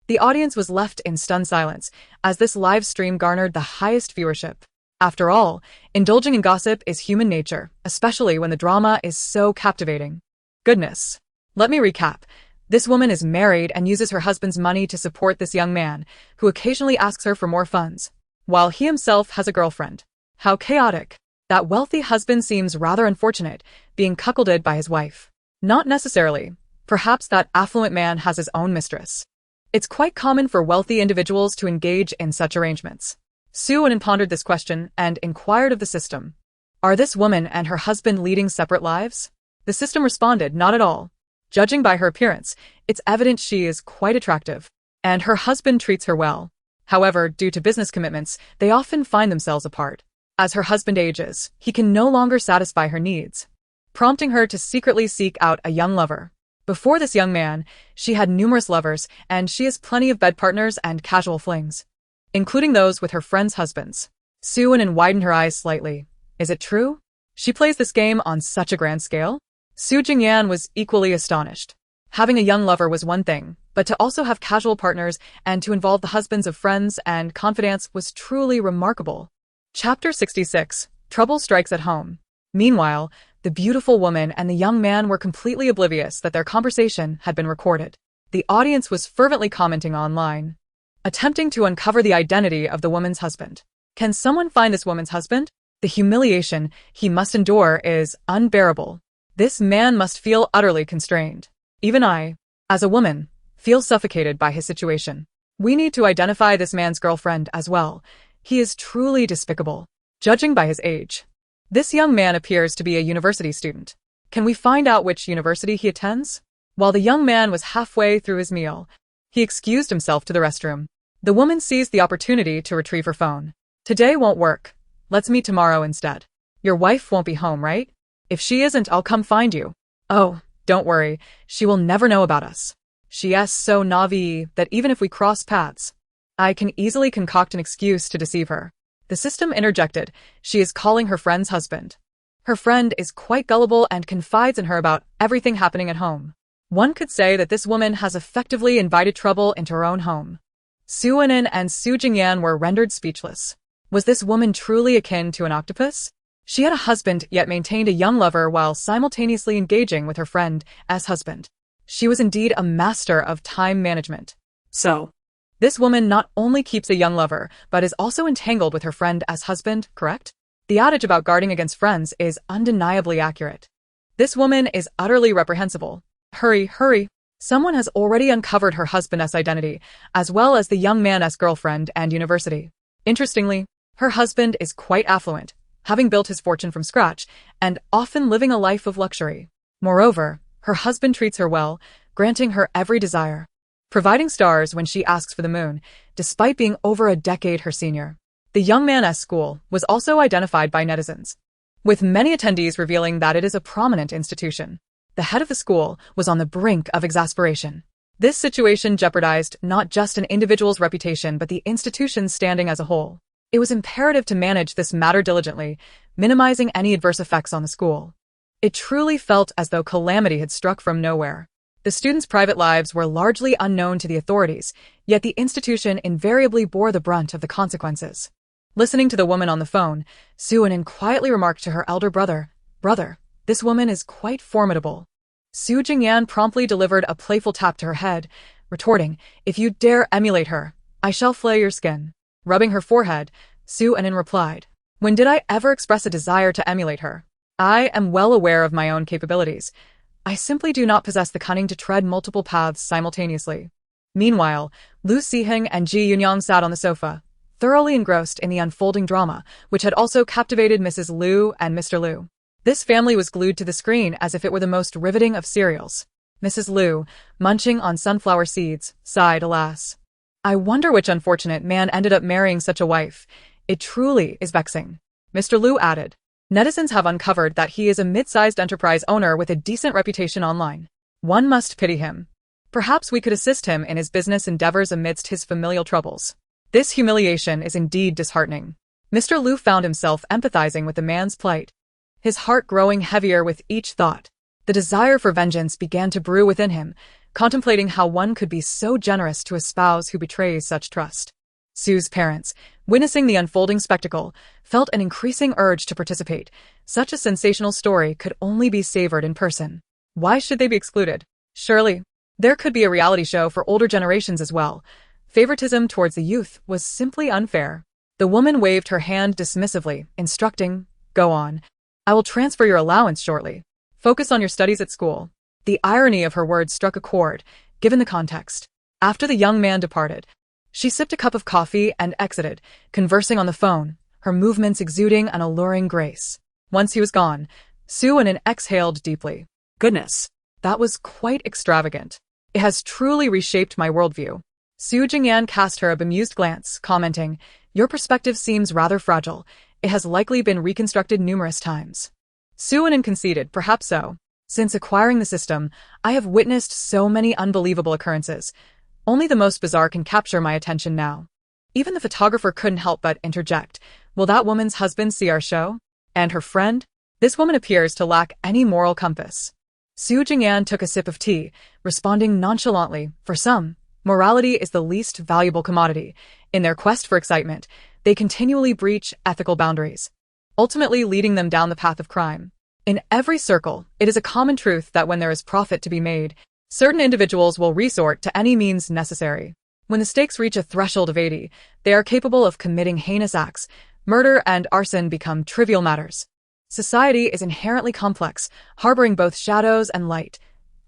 The audience was left in stunned silence, as this live stream garnered the highest viewership. After all, indulging in gossip is human nature, especially when the drama is so captivating. Goodness. Let me recap. This woman is married and uses her husband's money to support this young man, who occasionally asks her for more funds, while he himself has a girlfriend. How chaotic. That wealthy husband seems rather unfortunate, being cuckolded by his wife. Not necessarily. Perhaps that affluent man has his own mistress. It's quite common for wealthy individuals to engage in such arrangements. Suanan pondered this question and inquired of the system. Are this woman and her husband leading separate lives? The system responded, not at all. Judging by her appearance, it's evident she is quite attractive, and her husband treats her well. However, due to business commitments, they often find themselves apart. As her husband ages, he can no longer satisfy her needs, prompting her to secretly seek out a young lover. Before this young man, she had numerous lovers, and she has plenty of bed partners and casual flings, including those with her friends' husbands. Suanan widened her eyes slightly. Is it true? She plays this game on such a grand scale? Su Jingyan was equally astonished. Having a young lover was one thing, but to also have casual partners and to involve the husbands of friends and confidants was truly remarkable. Chapter 66. Trouble Strikes at Home. Meanwhile, the beautiful woman and the young man were completely oblivious that their conversation had been recorded. The audience was fervently commenting online, attempting to uncover the identity of the woman's husband. Can someone find this woman's husband? The humiliation he must endure is unbearable. This man must feel utterly constrained. Even I, as a woman, feel suffocated by his situation. We need to identify this man's girlfriend as well. He is truly despicable. Judging by his age, this young man appears to be a university student. Can we find out which university he attends? While the young man was halfway through his meal, he excused himself to the restroom. The woman seized the opportunity to retrieve her phone. Today won't work. Let's meet tomorrow instead. Your wife won't be home, right? If she isn't, I'll come find you. Oh, don't worry. She will never know about us. She is so naive that even if we cross paths, I can easily concoct an excuse to deceive her. The system interjected. She is calling her friend's husband. Her friend is quite gullible and confides in her about everything happening at home. One could say that this woman has effectively invited trouble into her own home. Suanan and Su Jingyan were rendered speechless. Was this woman truly akin to an octopus? She had a husband yet maintained a young lover while simultaneously engaging with her friend as husband. She was indeed a master of time management. So, this woman not only keeps a young lover, but is also entangled with her friend as husband, correct? The adage about guarding against friends is undeniably accurate. This woman is utterly reprehensible. Hurry, hurry. Someone has already uncovered her husband's identity, as well as the young man's girlfriend and university. Interestingly, her husband is quite affluent, having built his fortune from scratch, and often living a life of luxury. Moreover, her husband treats her well, granting her every desire, providing stars when she asks for the moon, despite being over a decade her senior. The young man's school was also identified by netizens, with many attendees revealing that it is a prominent institution. The head of the school was on the brink of exasperation. This situation jeopardized not just an individual's reputation but the institution's standing as a whole. It was imperative to manage this matter diligently, minimizing any adverse effects on the school. It truly felt as though calamity had struck from nowhere. The students' private lives were largely unknown to the authorities, yet the institution invariably bore the brunt of the consequences. Listening to the woman on the phone, Soo-in quietly remarked to her elder brother, "Brother, this woman is quite formidable." Su Jingyan promptly delivered a playful tap to her head, retorting, "If you dare emulate her, I shall flay your skin." Rubbing her forehead, Soo-in replied, "When did I ever express a desire to emulate her? I am well aware of my own capabilities. I simply do not possess the cunning to tread multiple paths simultaneously." Meanwhile, Lu Siheng and Ji Yunyang sat on the sofa, thoroughly engrossed in the unfolding drama, which had also captivated Mrs. Lu and Mr. Lu. This family was glued to the screen as if it were the most riveting of serials. Mrs. Lu, munching on sunflower seeds, sighed, "Alas, I wonder which unfortunate man ended up marrying such a wife. It truly is vexing." Mr. Lu added, "Netizens have uncovered that he is a mid-sized enterprise owner with a decent reputation online. One must pity him. Perhaps we could assist him in his business endeavors amidst his familial troubles." This humiliation is indeed disheartening. Mr. Lu found himself empathizing with the man's plight, his heart growing heavier with each thought. The desire for vengeance began to brew within him, contemplating how one could be so generous to a spouse who betrays such trust. Sue's parents, witnessing the unfolding spectacle, felt an increasing urge to participate. Such a sensational story could only be savored in person. Why should they be excluded? Surely, there could be a reality show for older generations as well. Favoritism towards the youth was simply unfair. The woman waved her hand dismissively, instructing, "Go on. I will transfer your allowance shortly. Focus on your studies at school." The irony of her words struck a chord, given the context. After the young man departed, she sipped a cup of coffee and exited, conversing on the phone, her movements exuding an alluring grace. Once he was gone, Soo-in exhaled deeply. "Goodness, that was quite extravagant. It has truly reshaped my worldview." Su Jingyan cast her a bemused glance, commenting, "Your perspective seems rather fragile. It has likely been reconstructed numerous times." Soo-in conceded, "Perhaps so. Since acquiring the system, I have witnessed so many unbelievable occurrences. Only the most bizarre can capture my attention now." Even the photographer couldn't help but interject, "Will that woman's husband see our show? And her friend? This woman appears to lack any moral compass." Su Jingyan took a sip of tea, responding nonchalantly, "For some, morality is the least valuable commodity. In their quest for excitement, they continually breach ethical boundaries, ultimately leading them down the path of crime. In every circle, it is a common truth that when there is profit to be made, certain individuals will resort to any means necessary. When the stakes reach a threshold of 80, they are capable of committing heinous acts. Murder and arson become trivial matters. Society is inherently complex, harboring both shadows and light.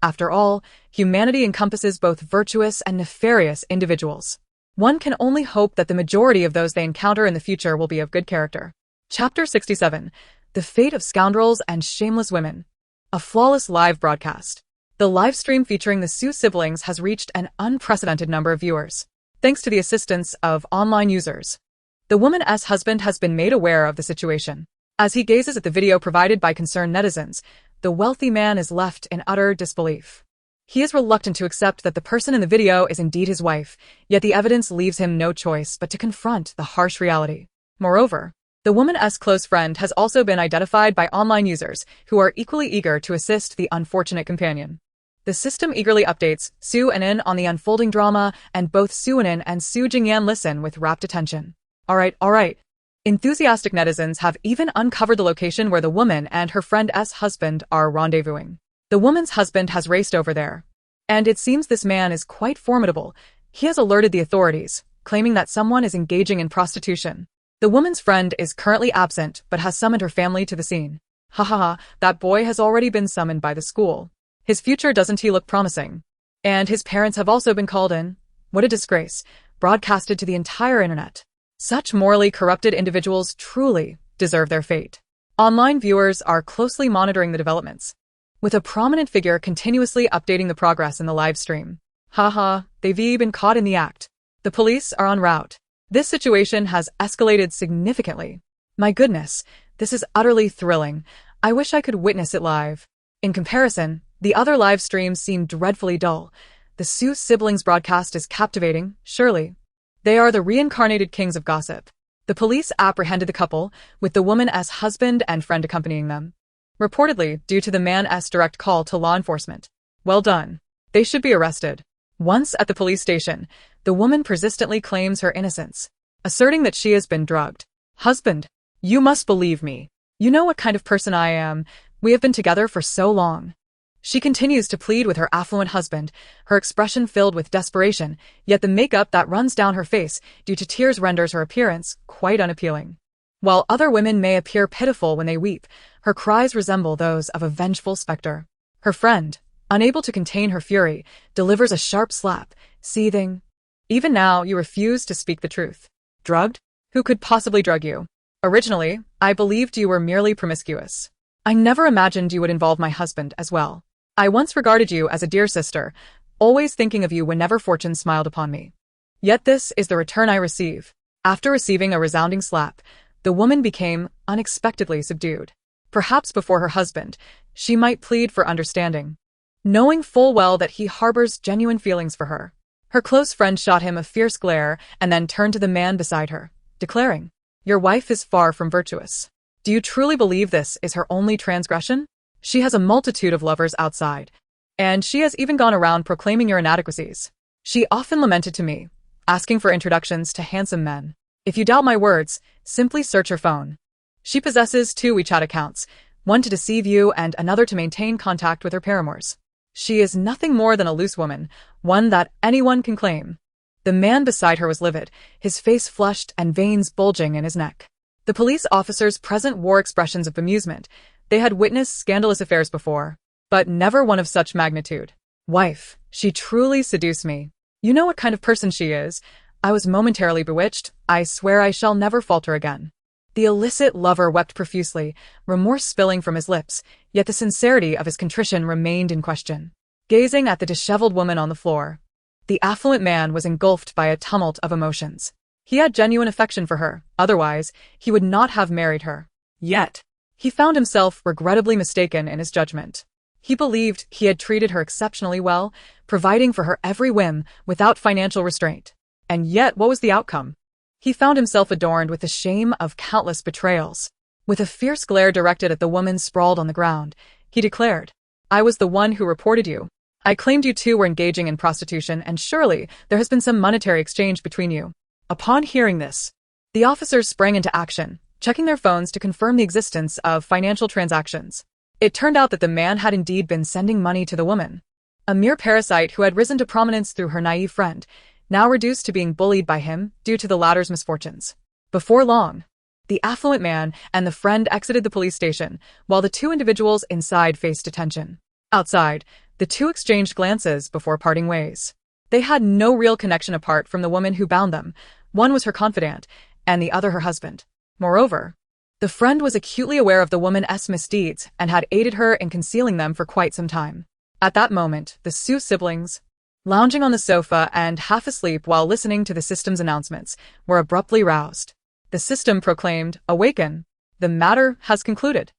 After all, humanity encompasses both virtuous and nefarious individuals. One can only hope that the majority of those they encounter in the future will be of good character." Chapter 67. The Fate of Scoundrels and Shameless Women. A flawless live broadcast. The live stream featuring the Su siblings has reached an unprecedented number of viewers, thanks to the assistance of online users. The woman's husband has been made aware of the situation. As he gazes at the video provided by concerned netizens, the wealthy man is left in utter disbelief. He is reluctant to accept that the person in the video is indeed his wife, yet the evidence leaves him no choice but to confront the harsh reality. Moreover, the woman's close friend has also been identified by online users who are equally eager to assist the unfortunate companion. The system eagerly updates Soo-in on the unfolding drama, and both Soo-in and Su Jingyan listen with rapt attention. All right. Enthusiastic netizens have even uncovered the location where the woman and her friend's husband are rendezvousing. The woman's husband has raced over there, and it seems this man is quite formidable. He has alerted the authorities, claiming that someone is engaging in prostitution. The woman's friend is currently absent but has summoned her family to the scene. That boy has already been summoned by the school. His future doesn't he look promising? And his parents have also been called in. What a disgrace, broadcasted to the entire internet. Such morally corrupted individuals truly deserve their fate. Online viewers are closely monitoring the developments, with a prominent figure continuously updating the progress in the live stream. They've been caught in the act. The police are en route. This situation has escalated significantly. My goodness, this is utterly thrilling. I wish I could witness it live. In comparison, the other live streams seem dreadfully dull. The Sue siblings broadcast is captivating, surely. They are the reincarnated kings of gossip. The police apprehended the couple, with the woman as husband and friend accompanying them. Reportedly, due to the man's direct call to law enforcement. Well done. They should be arrested. Once at the police station, the woman persistently claims her innocence, asserting that she has been drugged. Husband, you must believe me. You know what kind of person I am. We have been together for so long. She continues to plead with her affluent husband, her expression filled with desperation, yet the makeup that runs down her face due to tears renders her appearance quite unappealing. While other women may appear pitiful when they weep, her cries resemble those of a vengeful specter. Her friend, unable to contain her fury, delivers a sharp slap, seething. Even now, you refuse to speak the truth. Drugged? Who could possibly drug you? Originally, I believed you were merely promiscuous. I never imagined you would involve my husband as well. I once regarded you as a dear sister, always thinking of you whenever fortune smiled upon me. Yet this is the return I receive. After receiving a resounding slap, the woman became unexpectedly subdued. Perhaps before her husband, she might plead for understanding, knowing full well that he harbors genuine feelings for her. Her close friend shot him a fierce glare and then turned to the man beside her, declaring, "Your wife is far from virtuous. Do you truly believe this is her only transgression? She has a multitude of lovers outside, and she has even gone around proclaiming your inadequacies. She often lamented to me, asking for introductions to handsome men. If you doubt my words, simply search her phone. She possesses 2 WeChat accounts, one to deceive you and another to maintain contact with her paramours. She is nothing more than a loose woman, one that anyone can claim." The man beside her was livid, his face flushed and veins bulging in his neck. The police officers present wore expressions of bemusement. They had witnessed scandalous affairs before, but never one of such magnitude. "Wife, she truly seduced me. You know what kind of person she is. I was momentarily bewitched. I swear I shall never falter again." The illicit lover wept profusely, remorse spilling from his lips, yet the sincerity of his contrition remained in question. Gazing at the disheveled woman on the floor, the affluent man was engulfed by a tumult of emotions. He had genuine affection for her, otherwise, he would not have married her. Yet, he found himself regrettably mistaken in his judgment. He believed he had treated her exceptionally well, providing for her every whim without financial restraint. And yet, what was the outcome? He found himself adorned with the shame of countless betrayals. With a fierce glare directed at the woman sprawled on the ground, he declared, "I was the one who reported you. I claimed you two were engaging in prostitution, and surely there has been some monetary exchange between you." Upon hearing this, the officers sprang into action, checking their phones to confirm the existence of financial transactions. It turned out that the man had indeed been sending money to the woman, a mere parasite who had risen to prominence through her naive friend, now reduced to being bullied by him due to the latter's misfortunes. Before long, the affluent man and the friend exited the police station, while the 2 individuals inside faced detention. Outside, the 2 exchanged glances before parting ways. They had no real connection apart from the woman who bound them. One was her confidant, and the other her husband. Moreover, the friend was acutely aware of the woman's misdeeds and had aided her in concealing them for quite some time. At that moment, the Sue siblings, lounging on the sofa and half asleep while listening to the system's announcements, were abruptly roused. The system proclaimed, "Awaken. The matter has concluded.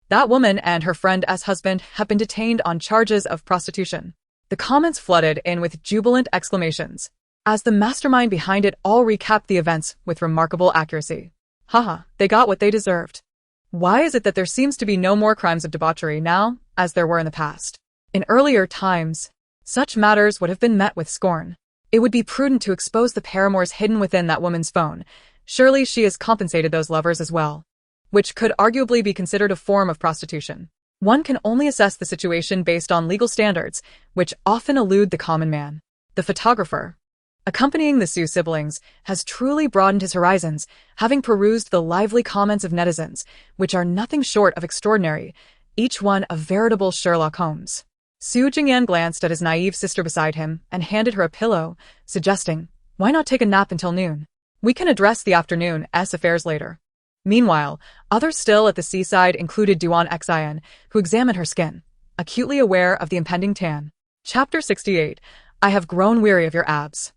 That woman and her friend's husband have been detained on charges of prostitution." The comments flooded in with jubilant exclamations, as the mastermind behind it all recapped the events with remarkable accuracy. Haha, they got what they deserved. Why is it that there seems to be no more crimes of debauchery now, as there were in the past? In earlier times, such matters would have been met with scorn. It would be prudent to expose the paramours hidden within that woman's phone. Surely she has compensated those lovers as well, which could arguably be considered a form of prostitution. One can only assess the situation based on legal standards, which often elude the common man. The photographer, accompanying the Sue siblings, has truly broadened his horizons, having perused the lively comments of netizens, which are nothing short of extraordinary, each one a veritable Sherlock Holmes. Su Jingyan glanced at his naive sister beside him and handed her a pillow, suggesting, "Why not take a nap until noon? We can address the afternoon's affairs later." Meanwhile, others still at the seaside included Duan Xian, who examined her skin, acutely aware of the impending tan. Chapter 68. I have grown weary of your abs.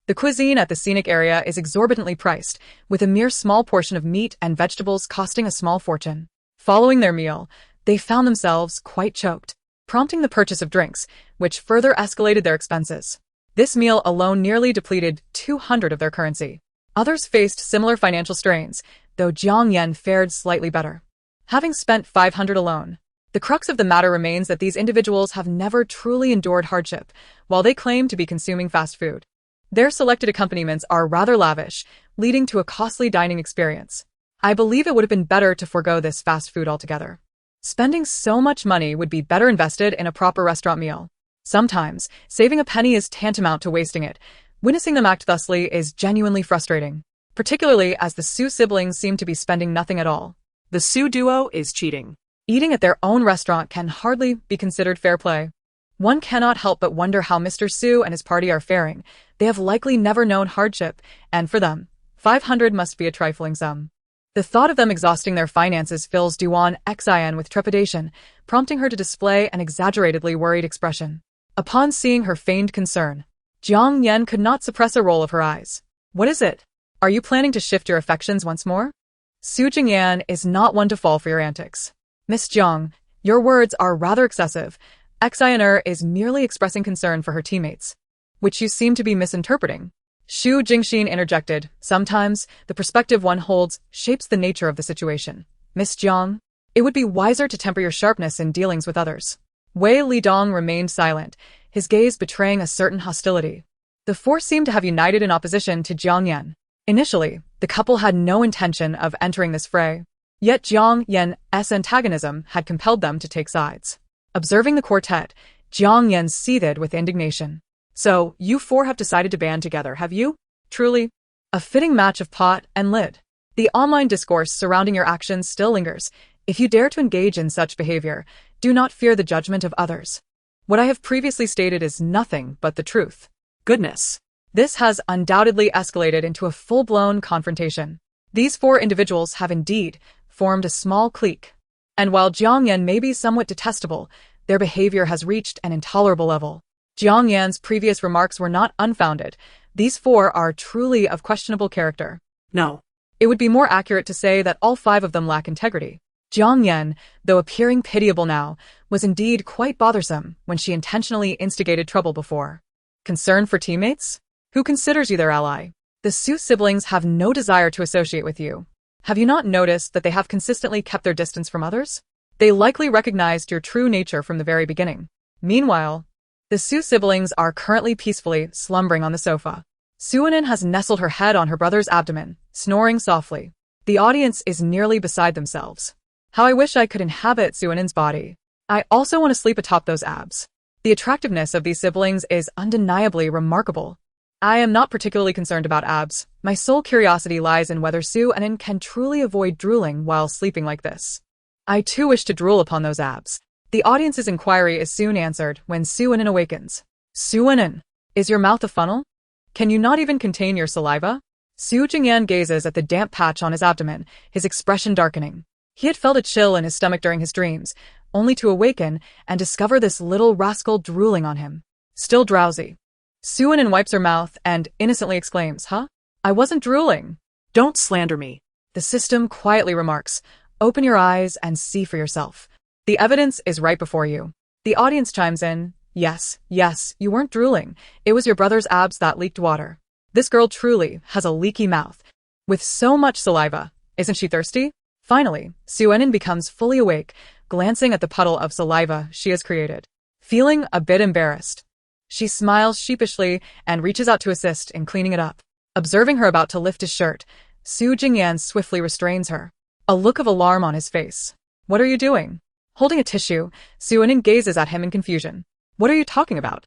The cuisine at the scenic area is exorbitantly priced, with a mere small portion of meat and vegetables costing a small fortune. Following their meal, they found themselves quite choked. prompting the purchase of drinks, which further escalated their expenses. This meal alone nearly depleted 200 of their currency. Others faced similar financial strains, though Jiang Yan fared slightly better, having spent 500 alone. The crux of the matter remains that these individuals have never truly endured hardship, while they claim to be consuming fast food. Their selected accompaniments are rather lavish, leading to a costly dining experience. I believe it would have been better to forego this fast food altogether. Spending so much money would be better invested in a proper restaurant meal. Sometimes, saving a penny is tantamount to wasting it. Witnessing them act thusly is genuinely frustrating, particularly as the Su siblings seem to be spending nothing at all. The Su duo is cheating. Eating at their own restaurant can hardly be considered fair play. One cannot help but wonder how Mr. Su and his party are faring. They have likely never known hardship, and for them, 500 must be a trifling sum. The thought of them exhausting their finances fills Duan Xin with trepidation, prompting her to display an exaggeratedly worried expression. Upon seeing her feigned concern, Jiang Yan could not suppress a roll of her eyes. What is it? Are you planning to shift your affections once more? Su Jingyan is not one to fall for your antics. Miss Jiang, your words are rather excessive. Xiner is merely expressing concern for her teammates, which you seem to be misinterpreting. Shu Jingxin interjected. Sometimes, the perspective one holds shapes the nature of the situation. Miss Jiang, it would be wiser to temper your sharpness in dealings with others. Wei Lidong remained silent, his gaze betraying a certain hostility. The four seemed to have united in opposition to Jiang Yan. Initially, the couple had no intention of entering this fray. Yet Jiang Yan's antagonism had compelled them to take sides. Observing the quartet, Jiang Yan seethed with indignation. So, you four have decided to band together, have you? Truly, a fitting match of pot and lid. The online discourse surrounding your actions still lingers. If you dare to engage in such behavior, do not fear the judgment of others. What I have previously stated is nothing but the truth. Goodness. This has undoubtedly escalated into a full-blown confrontation. These four individuals have indeed formed a small clique. And while Jiang Yan may be somewhat detestable, their behavior has reached an intolerable level. Jiang Yan's previous remarks were not unfounded. These four are truly of questionable character. No. It would be more accurate to say that all five of them lack integrity. Jiang Yan, though appearing pitiable now, was indeed quite bothersome when she intentionally instigated trouble before. Concern for teammates? Who considers you their ally? The Su siblings have no desire to associate with you. Have you not noticed that they have consistently kept their distance from others? They likely recognized your true nature from the very beginning. Meanwhile, the Su siblings are currently peacefully slumbering on the sofa. Suanin has nestled her head on her brother's abdomen, snoring softly. The audience is nearly beside themselves. How I wish I could inhabit Suanin's body. I also want to sleep atop those abs. The attractiveness of these siblings is undeniably remarkable. I am not particularly concerned about abs. My sole curiosity lies in whether Suanin can truly avoid drooling while sleeping like this. I too wish to drool upon those abs. The audience's inquiry is soon answered when Suanin awakens. Suanin, is your mouth a funnel? Can you not even contain your saliva? Su Jingyan gazes at the damp patch on his abdomen, his expression darkening. He had felt a chill in his stomach during his dreams, only to awaken and discover this little rascal drooling on him. Still drowsy, Suanin wipes her mouth and innocently exclaims, "Huh? I wasn't drooling." Don't slander me. The system quietly remarks, "Open your eyes and see for yourself. The evidence is right before you." The audience chimes in, Yes, you weren't drooling. It was your brother's abs that leaked water. This girl truly has a leaky mouth. With so much saliva, isn't she thirsty?" Finally, Suanin becomes fully awake, glancing at the puddle of saliva she has created. Feeling a bit embarrassed, she smiles sheepishly and reaches out to assist in cleaning it up. Observing her about to lift his shirt, Su Jingyan swiftly restrains her, a look of alarm on his face. "What are you doing?" Holding a tissue, Suanin gazes at him in confusion. "What are you talking about?"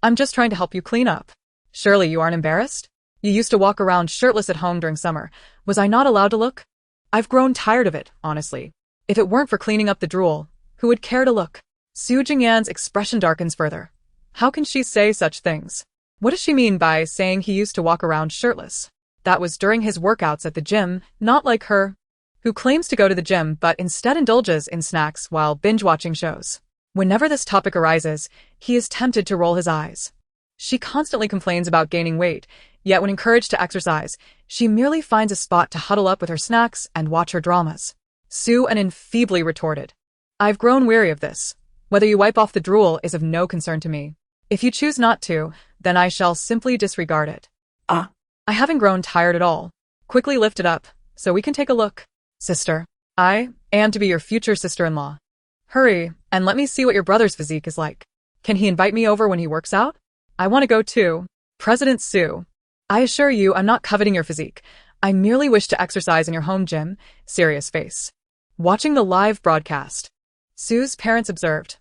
"I'm just trying to help you clean up." "Surely you aren't embarrassed? You used to walk around shirtless at home during summer. Was I not allowed to look? I've grown tired of it, honestly. If it weren't for cleaning up the drool, who would care to look?" Su Jingyan's expression darkens further. How can she say such things? What does she mean by saying he used to walk around shirtless? That was during his workouts at the gym, not like her, who claims to go to the gym but instead indulges in snacks while binge-watching shows. Whenever this topic arises, he is tempted to roll his eyes. She constantly complains about gaining weight, yet when encouraged to exercise, she merely finds a spot to huddle up with her snacks and watch her dramas. Suanin feebly retorted, "I've grown weary of this. Whether you wipe off the drool is of no concern to me. If you choose not to, then I shall simply disregard it. Ah, I haven't grown tired at all. Quickly lift it up, so we can take a look. Sister, I am to be your future sister-in-law. Hurry, and let me see what your brother's physique is like. Can he invite me over when he works out? I want to go too. President Sue. I assure you I'm not coveting your physique. I merely wish to exercise in your home gym. Serious face. Watching the live broadcast, Sue's parents observed,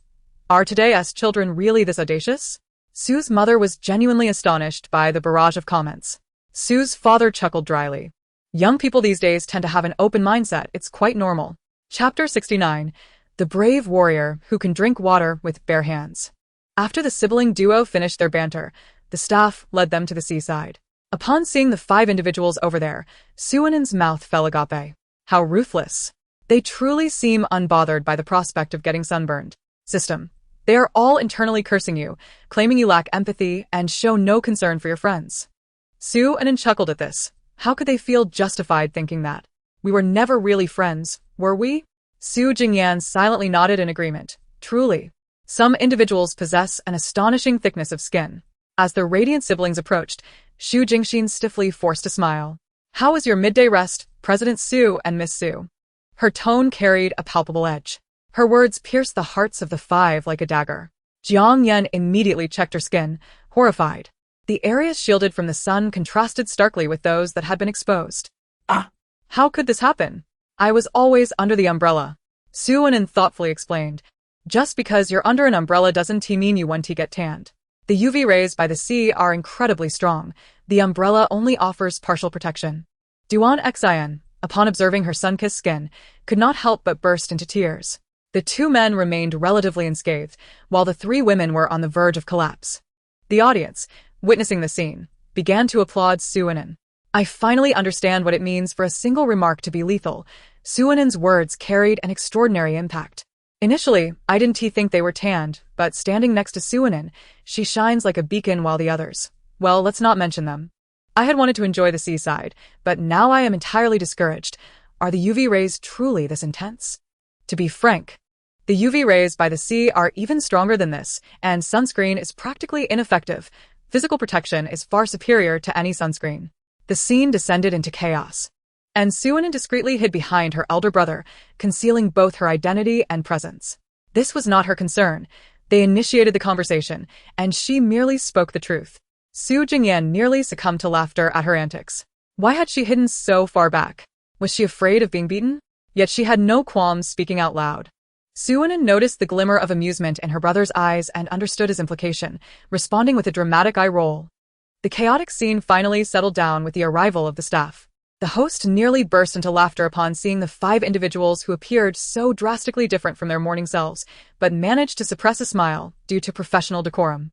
"Are today's children really this audacious?" Sue's mother was genuinely astonished by the barrage of comments. Sue's father chuckled dryly. Young people these days tend to have an open mindset. It's quite normal. Chapter 69. The Brave Warrior Who Can Drink Water with Bare Hands. After the sibling duo finished their banter, the staff led them to the seaside. Upon seeing the 5 individuals over there, Suinen's mouth fell agape. How ruthless. They truly seem unbothered by the prospect of getting sunburned. System. They are all internally cursing you, claiming you lack empathy and show no concern for your friends. Suinen chuckled at this. How could they feel justified thinking that? We were never really friends, were we? Su Jingyan silently nodded in agreement. Truly. Some individuals possess an astonishing thickness of skin. As the radiant siblings approached, Xu Jingxin stiffly forced a smile. How was your midday rest, President Su and Miss Su? Her tone carried a palpable edge. Her words pierced the hearts of the 5 like a dagger. Jiang Yan immediately checked her skin, horrified. The areas shielded from the sun contrasted starkly with those that had been exposed. Ah. How could this happen? I was always under the umbrella. Suinen thoughtfully explained. Just because you're under an umbrella doesn't mean you won't get tanned. The UV rays by the sea are incredibly strong. The umbrella only offers partial protection. Duan Xian, upon observing her sun-kissed skin, could not help but burst into tears. The 2 men remained relatively unscathed, while the 3 women were on the verge of collapse. The audience, witnessing the scene, began to applaud Suinen. I finally understand what it means for a single remark to be lethal. Suinen's words carried an extraordinary impact. Initially, I didn't think they were tanned, but standing next to Suinen, she shines like a beacon while the others, well, let's not mention them. I had wanted to enjoy the seaside, but now I am entirely discouraged. Are the UV rays truly this intense? To be frank, the UV rays by the sea are even stronger than this, and sunscreen is practically ineffective. Physical protection is far superior to any sunscreen. The scene descended into chaos, and Suinen discreetly hid behind her elder brother, concealing both her identity and presence. This was not her concern. They initiated the conversation, and she merely spoke the truth. Su Jingyan nearly succumbed to laughter at her antics. Why had she hidden so far back? Was she afraid of being beaten? Yet she had no qualms speaking out loud. Suinen noticed the glimmer of amusement in her brother's eyes and understood his implication, responding with a dramatic eye roll. The chaotic scene finally settled down with the arrival of the staff. The host nearly burst into laughter upon seeing the 5 individuals who appeared so drastically different from their morning selves, but managed to suppress a smile due to professional decorum.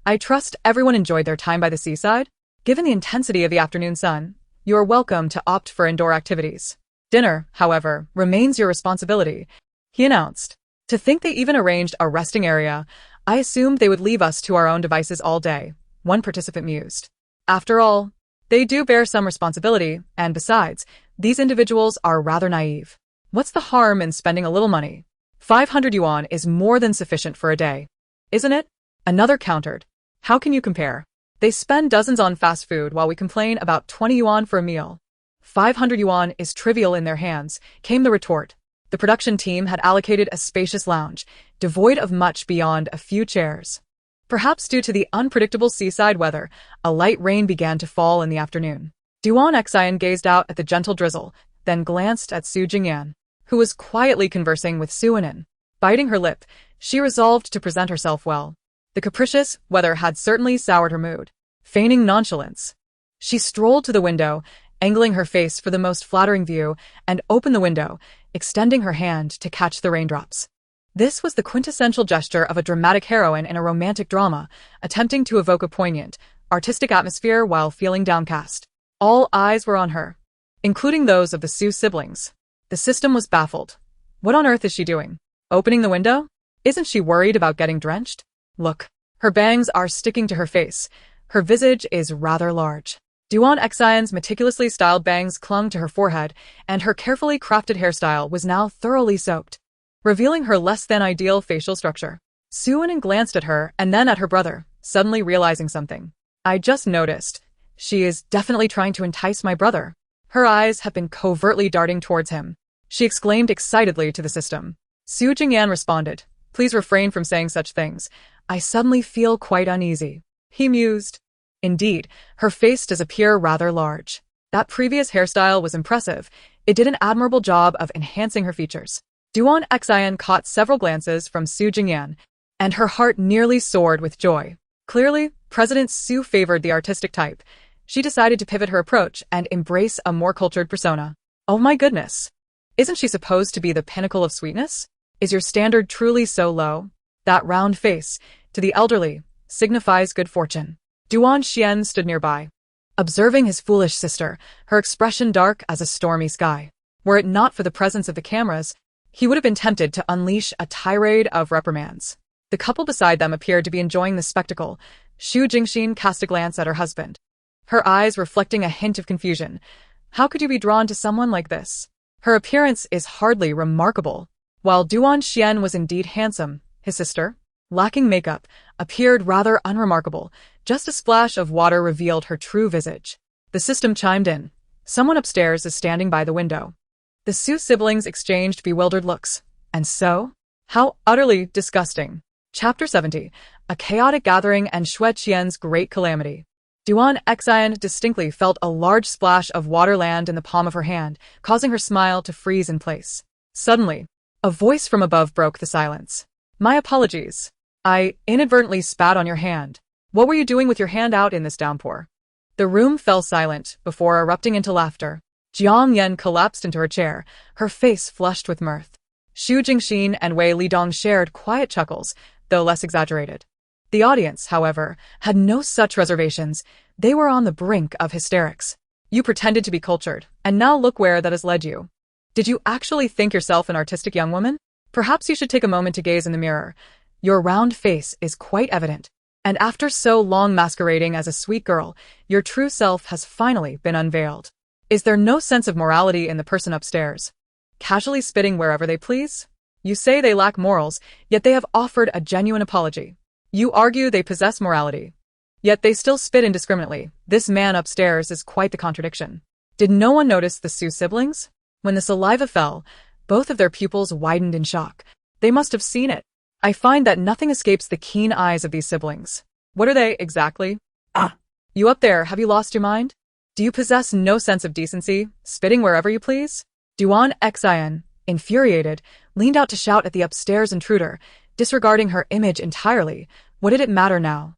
I trust everyone enjoyed their time by the seaside. Given the intensity of the afternoon sun, you are welcome to opt for indoor activities. Dinner, however, remains your responsibility, he announced. To think they even arranged a resting area, I assumed they would leave us to our own devices all day, one participant mused. After all, they do bear some responsibility, and besides, these individuals are rather naive. What's the harm in spending a little money? 500 yuan is more than sufficient for a day, isn't it? Another countered. How can you compare? They spend dozens on fast food while we complain about 20 yuan for a meal. 500 yuan is trivial in their hands, came the retort. The production team had allocated a spacious lounge, devoid of much beyond a few chairs. Perhaps due to the unpredictable seaside weather, a light rain began to fall in the afternoon. Duan Xian gazed out at the gentle drizzle, then glanced at Su Jingyan, who was quietly conversing with Suinen. Biting her lip, she resolved to present herself well. The capricious weather had certainly soured her mood. Feigning nonchalance, she strolled to the window, angling her face for the most flattering view, and opened the window, extending her hand to catch the raindrops. This was the quintessential gesture of a dramatic heroine in a romantic drama, attempting to evoke a poignant, artistic atmosphere while feeling downcast. All eyes were on her, including those of the Su siblings. The system was baffled. What on earth is she doing? Opening the window? Isn't she worried about getting drenched? Look, her bangs are sticking to her face. Her visage is rather large. Duan Xian's meticulously styled bangs clung to her forehead, and her carefully crafted hairstyle was now thoroughly soaked. revealing her less-than-ideal facial structure. Su Anan glanced at her and then at her brother, suddenly realizing something. I just noticed. She is definitely trying to entice my brother. Her eyes have been covertly darting towards him. She exclaimed excitedly to the system. Su Jingyan responded, please refrain from saying such things. I suddenly feel quite uneasy. He mused. Indeed, her face does appear rather large. That previous hairstyle was impressive. It did an admirable job of enhancing her features. Duan Xian caught several glances from Su Jingyan, and her heart nearly soared with joy. Clearly, President Su favored the artistic type. She decided to pivot her approach and embrace a more cultured persona. Oh my goodness! Isn't she supposed to be the pinnacle of sweetness? Is your standard truly so low? That round face, to the elderly, signifies good fortune. Duan Xian stood nearby, observing his foolish sister, her expression dark as a stormy sky. Were it not for the presence of the cameras, he would have been tempted to unleash a tirade of reprimands. The couple beside them appeared to be enjoying the spectacle. Xu Jingxin cast a glance at her husband, her eyes reflecting a hint of confusion. How could you be drawn to someone like this? Her appearance is hardly remarkable. While Duan Xian was indeed handsome, his sister, lacking makeup, appeared rather unremarkable. Just a splash of water revealed her true visage. The system chimed in. Someone upstairs is standing by the window. The Su siblings exchanged bewildered looks. And so? How utterly disgusting. Chapter 70. A chaotic gathering and Xue Qian's great calamity. Duan Xian distinctly felt a large splash of water land in the palm of her hand, causing her smile to freeze in place. Suddenly, a voice from above broke the silence. My apologies. I inadvertently spat on your hand. What were you doing with your hand out in this downpour? The room fell silent before erupting into laughter. Jiang Yan collapsed into her chair, her face flushed with mirth. Xu Jingxin and Wei Lidong shared quiet chuckles, though less exaggerated. The audience, however, had no such reservations. They were on the brink of hysterics. You pretended to be cultured, and now look where that has led you. Did you actually think yourself an artistic young woman? Perhaps you should take a moment to gaze in the mirror. Your round face is quite evident. And after so long masquerading as a sweet girl, your true self has finally been unveiled. Is there no sense of morality in the person upstairs, casually spitting wherever they please? You say they lack morals, yet they have offered a genuine apology. You argue they possess morality, yet they still spit indiscriminately. This man upstairs is quite the contradiction. Did no one notice the Su siblings? When the saliva fell, both of their pupils widened in shock. They must have seen it. I find that nothing escapes the keen eyes of these siblings. What are they, exactly? You up there, have you lost your mind? Do you possess no sense of decency, spitting wherever you please? Duan Xian, infuriated, leaned out to shout at the upstairs intruder, disregarding her image entirely. What did it matter now?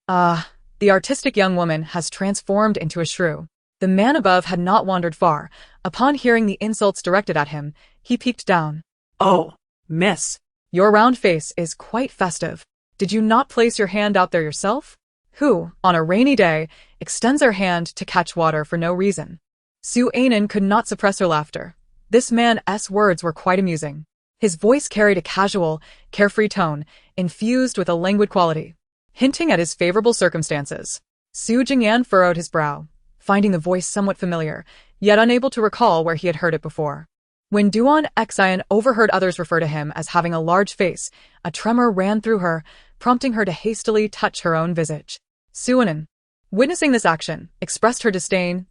The artistic young woman has transformed into a shrew. The man above had not wandered far. Upon hearing the insults directed at him, he peeked down. Oh, miss. Your round face is quite festive. Did you not place your hand out there yourself? Who, on a rainy day, extends their hand to catch water for no reason? Su Anan could not suppress her laughter. This man's words were quite amusing. His voice carried a casual, carefree tone, infused with a languid quality, hinting at his favorable circumstances. Su Jingyan furrowed his brow, finding the voice somewhat familiar, yet unable to recall where he had heard it before. When Duan Xian overheard others refer to him as having a large face, a tremor ran through her, prompting her to hastily touch her own visage. Su Anan, witnessing this action, expressed her disdain.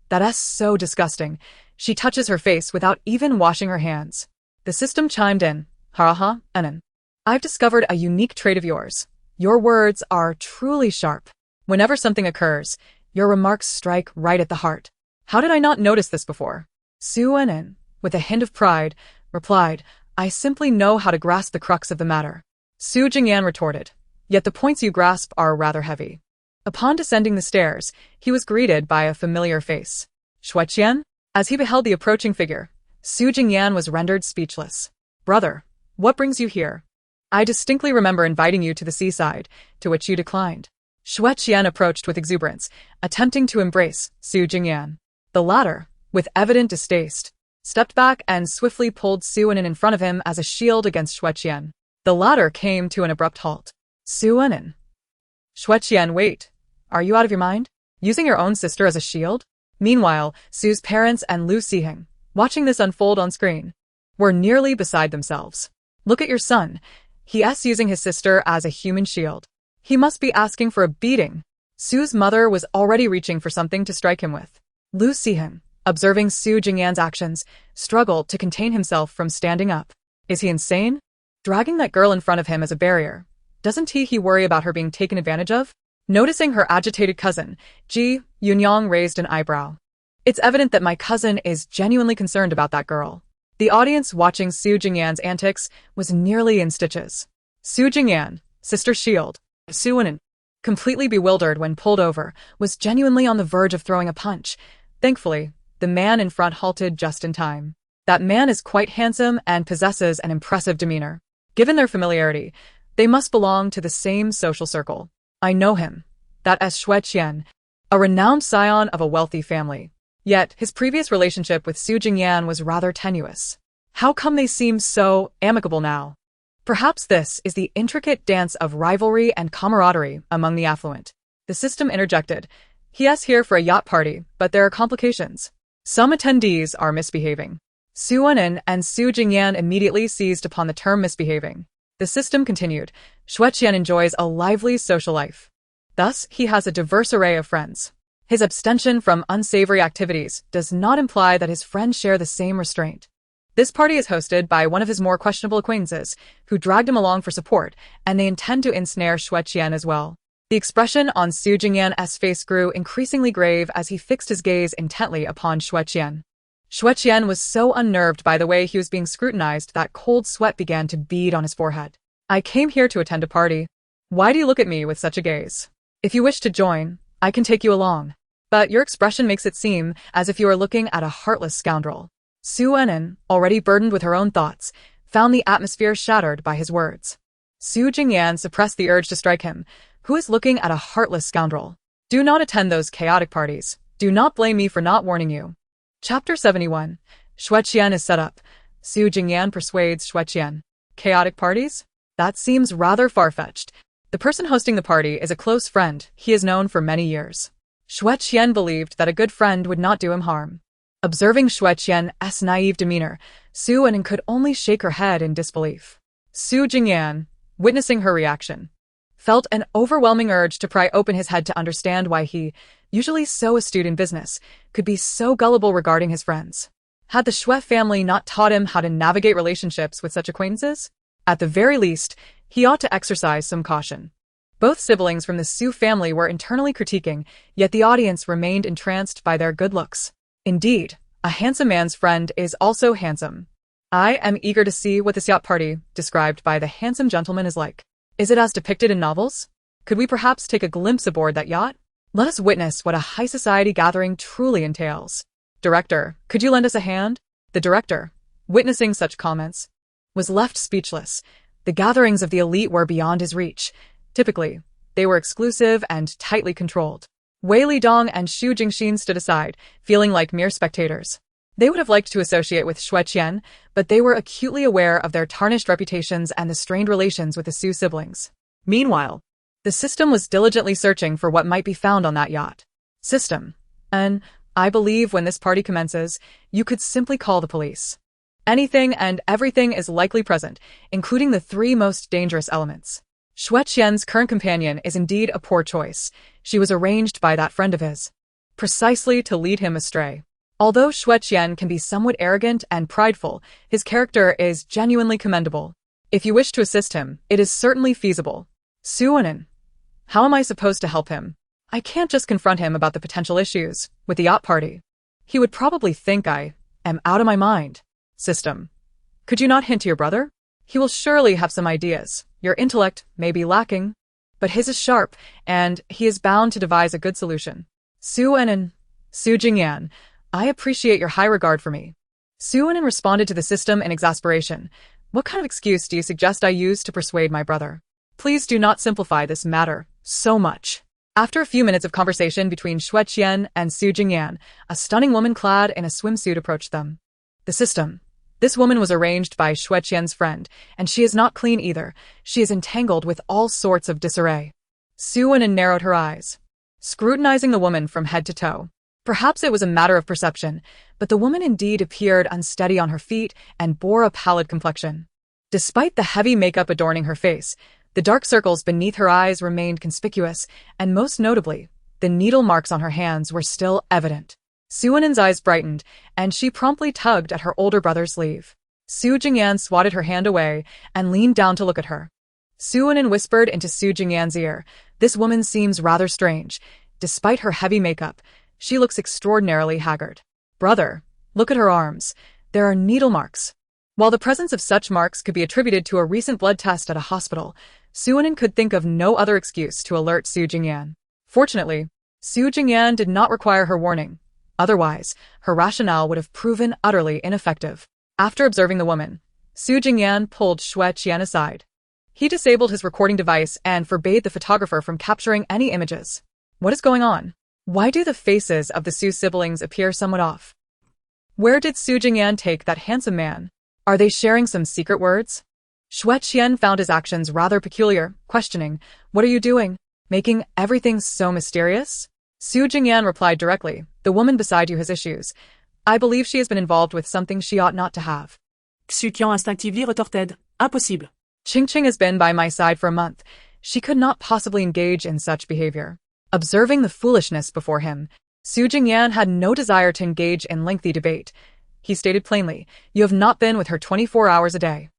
That's so disgusting. She touches her face without even washing her hands. The system chimed in. Anan. I've discovered a unique trait of yours. Your words are truly sharp. Whenever something occurs, your remarks strike right at the heart. How did I not notice this before? Su Anan, with a hint of pride, replied, I simply know how to grasp the crux of the matter. Su Jingyan retorted, yet the points you grasp are rather heavy. Upon descending the stairs, he was greeted by a familiar face. Xue Qian? As he beheld the approaching figure, Su Jingyan was rendered speechless. Brother, what brings you here? I distinctly remember inviting you to the seaside, to which you declined. Xue Qian approached with exuberance, attempting to embrace Su Jingyan. The latter, with evident distaste, stepped back and swiftly pulled Su Anan in front of him as a shield against Xue Qian. The latter came to an abrupt halt. Su Anan. Xue Qian, wait. Are you out of your mind? Using your own sister as a shield? Meanwhile, Su's parents and Lu Siheng, watching this unfold on screen, were nearly beside themselves. Look at your son. He's using his sister as a human shield. He must be asking for a beating. Su's mother was already reaching for something to strike him with. Lu Sihan, observing Su Jingyan's actions, struggled to contain himself from standing up. Is he insane? Dragging that girl in front of him as a barrier. Doesn't he worry about her being taken advantage of? Noticing her agitated cousin, Ji Yunyang raised an eyebrow. It's evident that my cousin is genuinely concerned about that girl. The audience watching Su Jingyan's antics was nearly in stitches. Su Jingyan, Sister Shield. Su Anan, completely bewildered when pulled over, was genuinely on the verge of throwing a punch. Thankfully, the man in front halted just in time. That man is quite handsome and possesses an impressive demeanor. Given their familiarity, they must belong to the same social circle. I know him. That is Xue Qian, a renowned scion of a wealthy family. Yet, his previous relationship with Su Jingyan was rather tenuous. How come they seem so amicable now? Perhaps this is the intricate dance of rivalry and camaraderie among the affluent. The system interjected. He's here for a yacht party, but there are complications. Some attendees are misbehaving. Su Anan and Su Jingyan immediately seized upon the term misbehaving. The system continued. Xue Qian enjoys a lively social life. Thus, he has a diverse array of friends. His abstention from unsavory activities does not imply that his friends share the same restraint. This party is hosted by one of his more questionable acquaintances, who dragged him along for support, and they intend to ensnare Xue Qian as well. The expression on Su Jingyan's face grew increasingly grave as he fixed his gaze intently upon Xue Qian. Xue Qian was so unnerved by the way he was being scrutinized that cold sweat began to bead on his forehead. I came here to attend a party. Why do you look at me with such a gaze? If you wish to join, I can take you along. But your expression makes it seem as if you are looking at a heartless scoundrel. Su Anan, already burdened with her own thoughts, found the atmosphere shattered by his words. Su Jingyan suppressed the urge to strike him. Who is looking at a heartless scoundrel? Do not attend those chaotic parties. Do not blame me for not warning you. Chapter 71. Xue Qian is set up. Su Jingyan persuades Xue Qian. Chaotic parties? That seems rather far-fetched. The person hosting the party is a close friend he has known for many years. Xue Qian believed that a good friend would not do him harm. Observing Xue Qian's naive demeanor, Su Anan could only shake her head in disbelief. Su Jingyan, witnessing her reaction, felt an overwhelming urge to pry open his head to understand why he, usually so astute in business, could be so gullible regarding his friends. Had the Xue family not taught him how to navigate relationships with such acquaintances? At the very least, he ought to exercise some caution. Both siblings from the Su family were internally critiquing, yet the audience remained entranced by their good looks. Indeed, a handsome man's friend is also handsome. I am eager to see what this yacht party, described by the handsome gentleman, is like. Is it as depicted in novels? Could we perhaps take a glimpse aboard that yacht? Let us witness what a high society gathering truly entails. Director, could you lend us a hand? The director, witnessing such comments, was left speechless. The gatherings of the elite were beyond his reach. Typically, they were exclusive and tightly controlled. Wei Lidong and Xu Jingxin stood aside, feeling like mere spectators. They would have liked to associate with Xue Qian, but they were acutely aware of their tarnished reputations and the strained relations with the Su siblings. Meanwhile, the system was diligently searching for what might be found on that yacht. System. And I believe when this party commences, you could simply call the police. Anything and everything is likely present, including the three most dangerous elements. Xue Qian's current companion is indeed a poor choice. She was arranged by that friend of his, precisely to lead him astray. Although Xue Qian can be somewhat arrogant and prideful, his character is genuinely commendable. If you wish to assist him, it is certainly feasible. Su Anan. How am I supposed to help him? I can't just confront him about the potential issues with the yacht party. He would probably think I am out of my mind. System. Could you not hint to your brother? He will surely have some ideas. Your intellect may be lacking, but his is sharp, and he is bound to devise a good solution. Su Anan. Su Jingyan, I appreciate your high regard for me. Su Anan responded to the system in exasperation. What kind of excuse do you suggest I use to persuade my brother? Please do not simplify this matter so much. After a few minutes of conversation between Xue Qian and Su Jingyan, a stunning woman clad in a swimsuit approached them. The system. This woman was arranged by Xue Qian's friend, and she is not clean either. She is entangled with all sorts of disarray. Su Anan narrowed her eyes, scrutinizing the woman from head to toe. Perhaps it was a matter of perception, but the woman indeed appeared unsteady on her feet and bore a pallid complexion. Despite the heavy makeup adorning her face, the dark circles beneath her eyes remained conspicuous, and most notably, the needle marks on her hands were still evident. Suwonen's eyes brightened, and she promptly tugged at her older brother's sleeve. Su Jingyan swatted her hand away and leaned down to look at her. Suwonen whispered into Su Jingyan's ear, "This woman seems rather strange. Despite her heavy makeup, she looks extraordinarily haggard. Brother, look at her arms. There are needle marks." While the presence of such marks could be attributed to a recent blood test at a hospital, Suwonen could think of no other excuse to alert Su Jingyan. Fortunately, Su Jingyan did not require her warning. Otherwise, her rationale would have proven utterly ineffective. After observing the woman, Su Jingyan pulled Xue Qian aside. He disabled his recording device and forbade the photographer from capturing any images. What is going on? Why do the faces of the Su siblings appear somewhat off? Where did Su Jingyan take that handsome man? Are they sharing some secret words? Xue Qian found his actions rather peculiar, questioning, "What are you doing? Making everything so mysterious?" Su Jingyan replied directly, "The woman beside you has issues. I believe she has been involved with something she ought not to have." Xu Qian instinctively retorted, "Impossible." Qing has been by my side for a month. She could not possibly engage in such behavior. Observing the foolishness before him, Su Jingyan had no desire to engage in lengthy debate. He stated plainly, "You have not been with her 24 hours a day.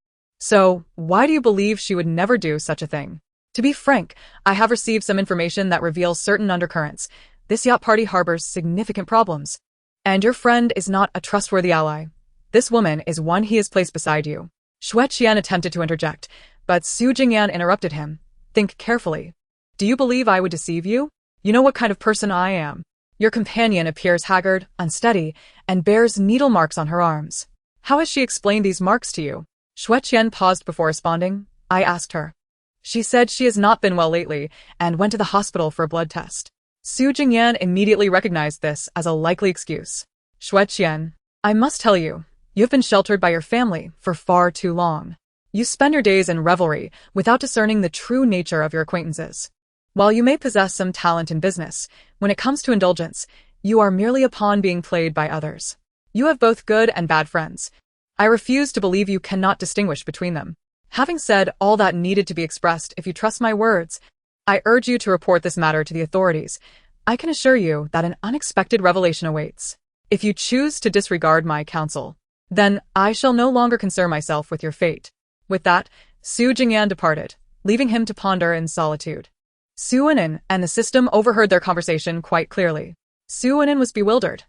So, why do you believe she would never do such a thing? To be frank, I have received some information that reveals certain undercurrents. This yacht party harbors significant problems. And your friend is not a trustworthy ally. This woman is one he has placed beside you." Xue Qian attempted to interject, but Su Jingyan interrupted him. "Think carefully. Do you believe I would deceive you? You know what kind of person I am. Your companion appears haggard, unsteady, and bears needle marks on her arms. How has she explained these marks to you?" Xue Qian paused before responding. "I asked her. She said she has not been well lately and went to the hospital for a blood test." Su Jingyan immediately recognized this as a likely excuse. "Xue Qian, I must tell you, you have been sheltered by your family for far too long. You spend your days in revelry without discerning the true nature of your acquaintances. While you may possess some talent in business, when it comes to indulgence, you are merely a pawn being played by others. You have both good and bad friends. I refuse to believe you cannot distinguish between them. Having said all that needed to be expressed, if you trust my words, I urge you to report this matter to the authorities. I can assure you that an unexpected revelation awaits. If you choose to disregard my counsel, then I shall no longer concern myself with your fate." With that, Su Jingyan departed, leaving him to ponder in solitude. Suwonen and the system overheard their conversation quite clearly. Suwonen was bewildered.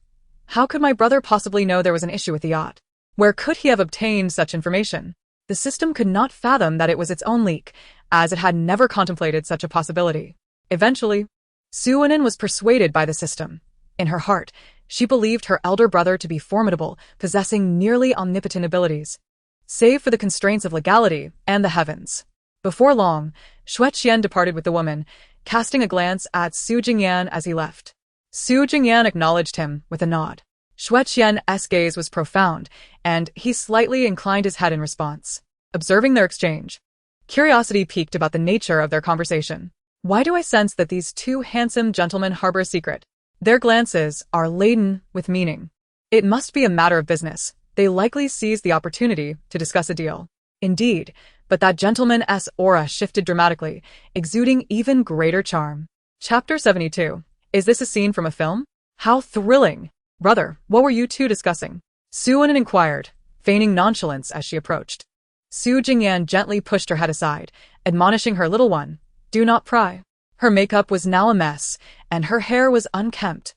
How could my brother possibly know there was an issue with the yacht? Where could he have obtained such information? The system could not fathom that it was its own leak, as it had never contemplated such a possibility. Eventually, Suwonen was persuaded by the system. In her heart, she believed her elder brother to be formidable, possessing nearly omnipotent abilities, save for the constraints of legality and the heavens. Before long, Xue Qian departed with the woman, casting a glance at Su Jingyan as he left. Su Jingyan acknowledged him with a nod. Xue Qian's gaze was profound, and he slightly inclined his head in response. Observing their exchange, curiosity piqued about the nature of their conversation. Why do I sense that these two handsome gentlemen harbor a secret? Their glances are laden with meaning. It must be a matter of business. They likely seized the opportunity to discuss a deal. Indeed, but that gentleman's aura shifted dramatically, exuding even greater charm. Chapter 72. Is this a scene from a film? How thrilling! Brother, what were you two discussing? Suwonen inquired, feigning nonchalance as she approached. Su Jingyan gently pushed her head aside, admonishing her little one, "Do not pry." Her makeup was now a mess, and her hair was unkempt.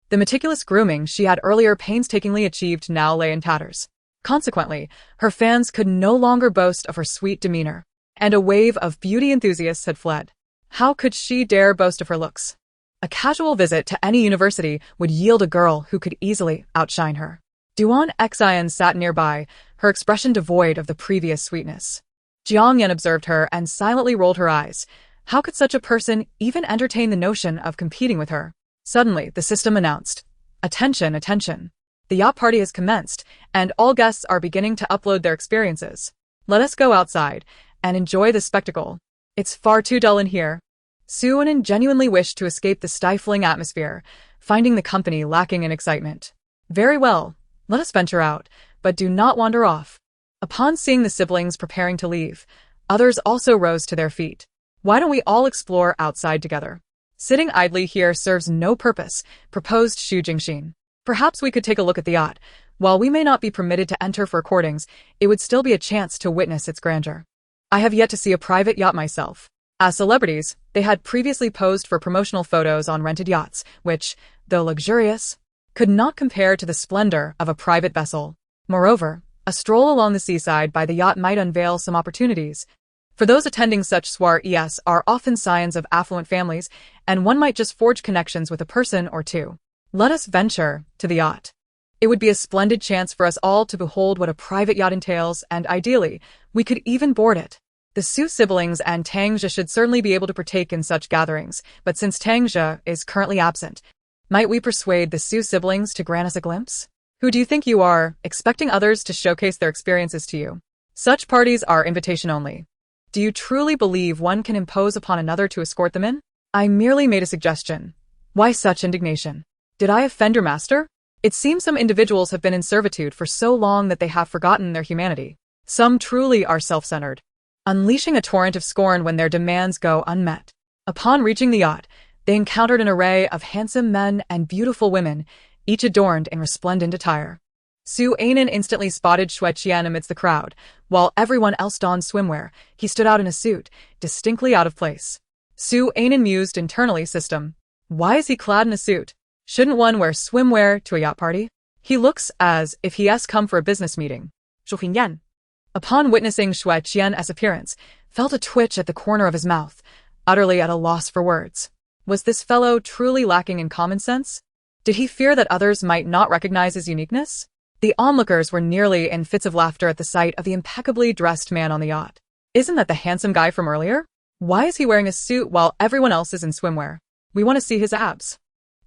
The meticulous grooming she had earlier painstakingly achieved now lay in tatters. Consequently, her fans could no longer boast of her sweet demeanor, and a wave of beauty enthusiasts had fled. How could she dare boast of her looks? A casual visit to any university would yield a girl who could easily outshine her. Duan Xian sat nearby, her expression devoid of the previous sweetness. Jiang Yan observed her and silently rolled her eyes. How could such a person even entertain the notion of competing with her? Suddenly, the system announced, "Attention, attention. The yacht party has commenced, and all guests are beginning to upload their experiences. Let us go outside and enjoy the spectacle. It's far too dull in here." Suonin genuinely wished to escape the stifling atmosphere, finding the company lacking in excitement. Very well, let us venture out, but do not wander off. Upon seeing the siblings preparing to leave, others also rose to their feet. Why don't we all explore outside together? Sitting idly here serves no purpose, proposed Xu Jingxin. Perhaps we could take a look at the yacht. While we may not be permitted to enter for recordings, it would still be a chance to witness its grandeur. I have yet to see a private yacht myself. As celebrities, they had previously posed for promotional photos on rented yachts, which, though luxurious, could not compare to the splendor of a private vessel. Moreover, a stroll along the seaside by the yacht might unveil some opportunities. For those attending such soirees are often scions of affluent families, and one might just forge connections with a person or two. Let us venture to the yacht. It would be a splendid chance for us all to behold what a private yacht entails, and ideally, we could even board it. The Su siblings and Tangzhe should certainly be able to partake in such gatherings, but since Tangzhe is currently absent, might we persuade the Su siblings to grant us a glimpse? Who do you think you are, expecting others to showcase their experiences to you? Such parties are invitation only. Do you truly believe one can impose upon another to escort them in? I merely made a suggestion. Why such indignation? Did I offend your master? It seems some individuals have been in servitude for so long that they have forgotten their humanity. Some truly are self-centered, unleashing a torrent of scorn when their demands go unmet. Upon reaching the yacht, they encountered an array of handsome men and beautiful women, each adorned in resplendent attire. Su Ainin instantly spotted Xue Qian amidst the crowd. While everyone else donned swimwear, he stood out in a suit, distinctly out of place. Su Ainin mused internally, system. Why is he clad in a suit? Shouldn't one wear swimwear to a yacht party? He looks as if he has come for a business meeting. Zhu Yan, upon witnessing Xue Qian's appearance, felt a twitch at the corner of his mouth, utterly at a loss for words. Was this fellow truly lacking in common sense? Did he fear that others might not recognize his uniqueness? The onlookers were nearly in fits of laughter at the sight of the impeccably dressed man on the yacht. Isn't that the handsome guy from earlier? Why is he wearing a suit while everyone else is in swimwear? We want to see his abs.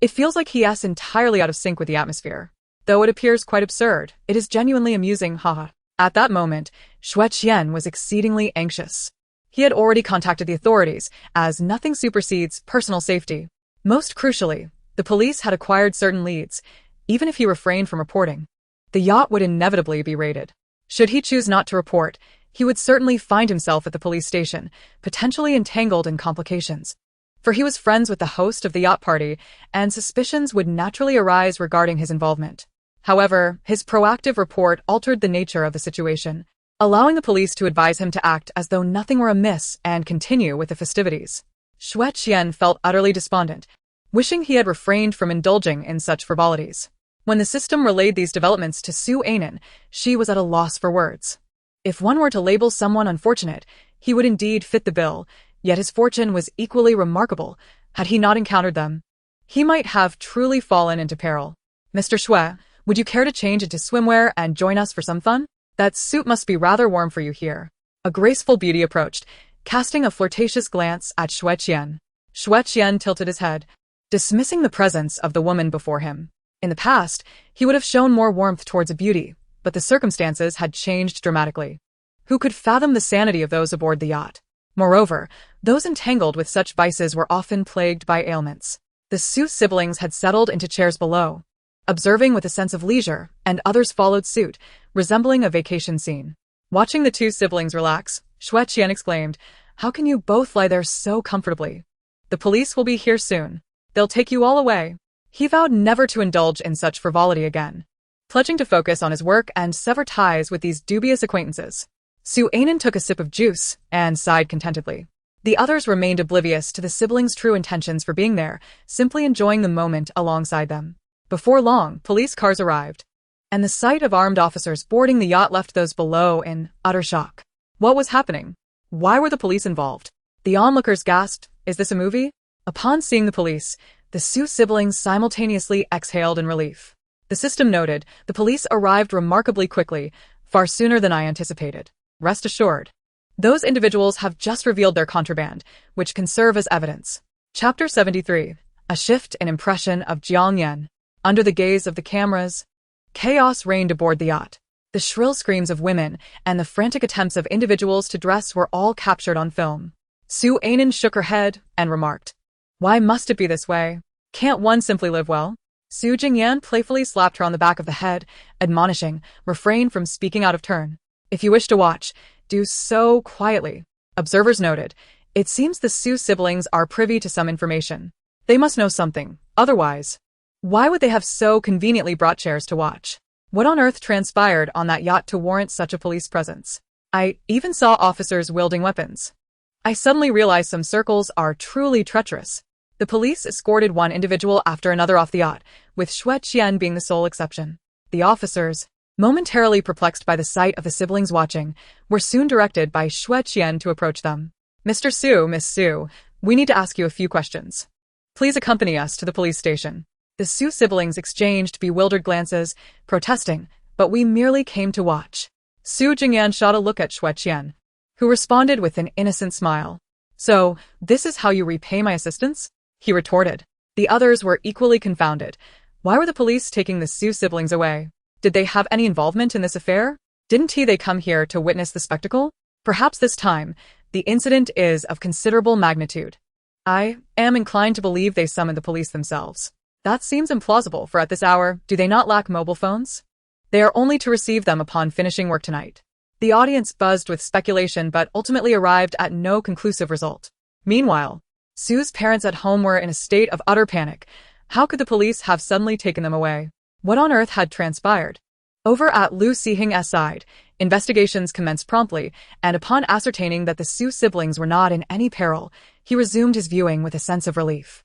It feels like he is entirely out of sync with the atmosphere. Though it appears quite absurd, it is genuinely amusing, haha. At that moment, Xue Qian was exceedingly anxious. He had already contacted the authorities, as nothing supersedes personal safety. Most crucially, the police had acquired certain leads, even if he refrained from reporting. The yacht would inevitably be raided. Should he choose not to report, he would certainly find himself at the police station, potentially entangled in complications. For he was friends with the host of the yacht party, and suspicions would naturally arise regarding his involvement. However, his proactive report altered the nature of the situation, allowing the police to advise him to act as though nothing were amiss and continue with the festivities. Xue Qian felt utterly despondent, wishing he had refrained from indulging in such frivolities. When the system relayed these developments to Su Ainin, she was at a loss for words. If one were to label someone unfortunate, he would indeed fit the bill, yet his fortune was equally remarkable. Had he not encountered them, he might have truly fallen into peril. Mr. Xue, would you care to change into swimwear and join us for some fun? That suit must be rather warm for you here. A graceful beauty approached, casting a flirtatious glance at Xue Qian. Xue Qian tilted his head, dismissing the presence of the woman before him. In the past, he would have shown more warmth towards a beauty, but the circumstances had changed dramatically. Who could fathom the sanity of those aboard the yacht? Moreover, those entangled with such vices were often plagued by ailments. The Su siblings had settled into chairs below, observing with a sense of leisure, and others followed suit, resembling a vacation scene. Watching the two siblings relax, Xue Qian exclaimed, "How can you both lie there so comfortably? The police will be here soon. They'll take you all away." He vowed never to indulge in such frivolity again, pledging to focus on his work and sever ties with these dubious acquaintances. Su Ainin took a sip of juice and sighed contentedly. The others remained oblivious to the siblings' true intentions for being there, simply enjoying the moment alongside them. Before long, police cars arrived, and the sight of armed officers boarding the yacht left those below in utter shock. What was happening? Why were the police involved? The onlookers gasped, "Is this a movie?" Upon seeing the police, the Su siblings simultaneously exhaled in relief. The system noted, the police arrived remarkably quickly, far sooner than I anticipated. Rest assured, those individuals have just revealed their contraband, which can serve as evidence. Chapter 73. A shift in impression of Jiangyan. Under the gaze of the cameras, chaos reigned aboard the yacht. The shrill screams of women and the frantic attempts of individuals to dress were all captured on film. Su Ainin shook her head and remarked, "Why must it be this way? Can't one simply live well?" Su Jingyan playfully slapped her on the back of the head, admonishing, "Refrain from speaking out of turn. If you wish to watch, do so quietly." Observers noted, "It seems the Su siblings are privy to some information. They must know something, otherwise, why would they have so conveniently brought chairs to watch? What on earth transpired on that yacht to warrant such a police presence? I even saw officers wielding weapons. I suddenly realized some circles are truly treacherous." The police escorted one individual after another off the yacht, with Xue Qian being the sole exception. The officers, momentarily perplexed by the sight of the siblings watching, were soon directed by Xue Qian to approach them. "Mr. Su, Miss Su, we need to ask you a few questions. Please accompany us to the police station." The Su siblings exchanged bewildered glances, protesting, "But we merely came to watch." Su Jingyan shot a look at Xue Qian, who responded with an innocent smile. "So, this is how you repay my assistance?" he retorted. The others were equally confounded. Why were the police taking the Su siblings away? Did they have any involvement in this affair? Didn't they come here to witness the spectacle? Perhaps this time, the incident is of considerable magnitude. I am inclined to believe they summoned the police themselves. That seems implausible, for at this hour, do they not lack mobile phones? They are only to receive them upon finishing work tonight. The audience buzzed with speculation but ultimately arrived at no conclusive result. Meanwhile, Su's parents at home were in a state of utter panic. How could the police have suddenly taken them away? What on earth had transpired? Over at Lu Sihing's side, investigations commenced promptly, and upon ascertaining that the Su siblings were not in any peril, he resumed his viewing with a sense of relief.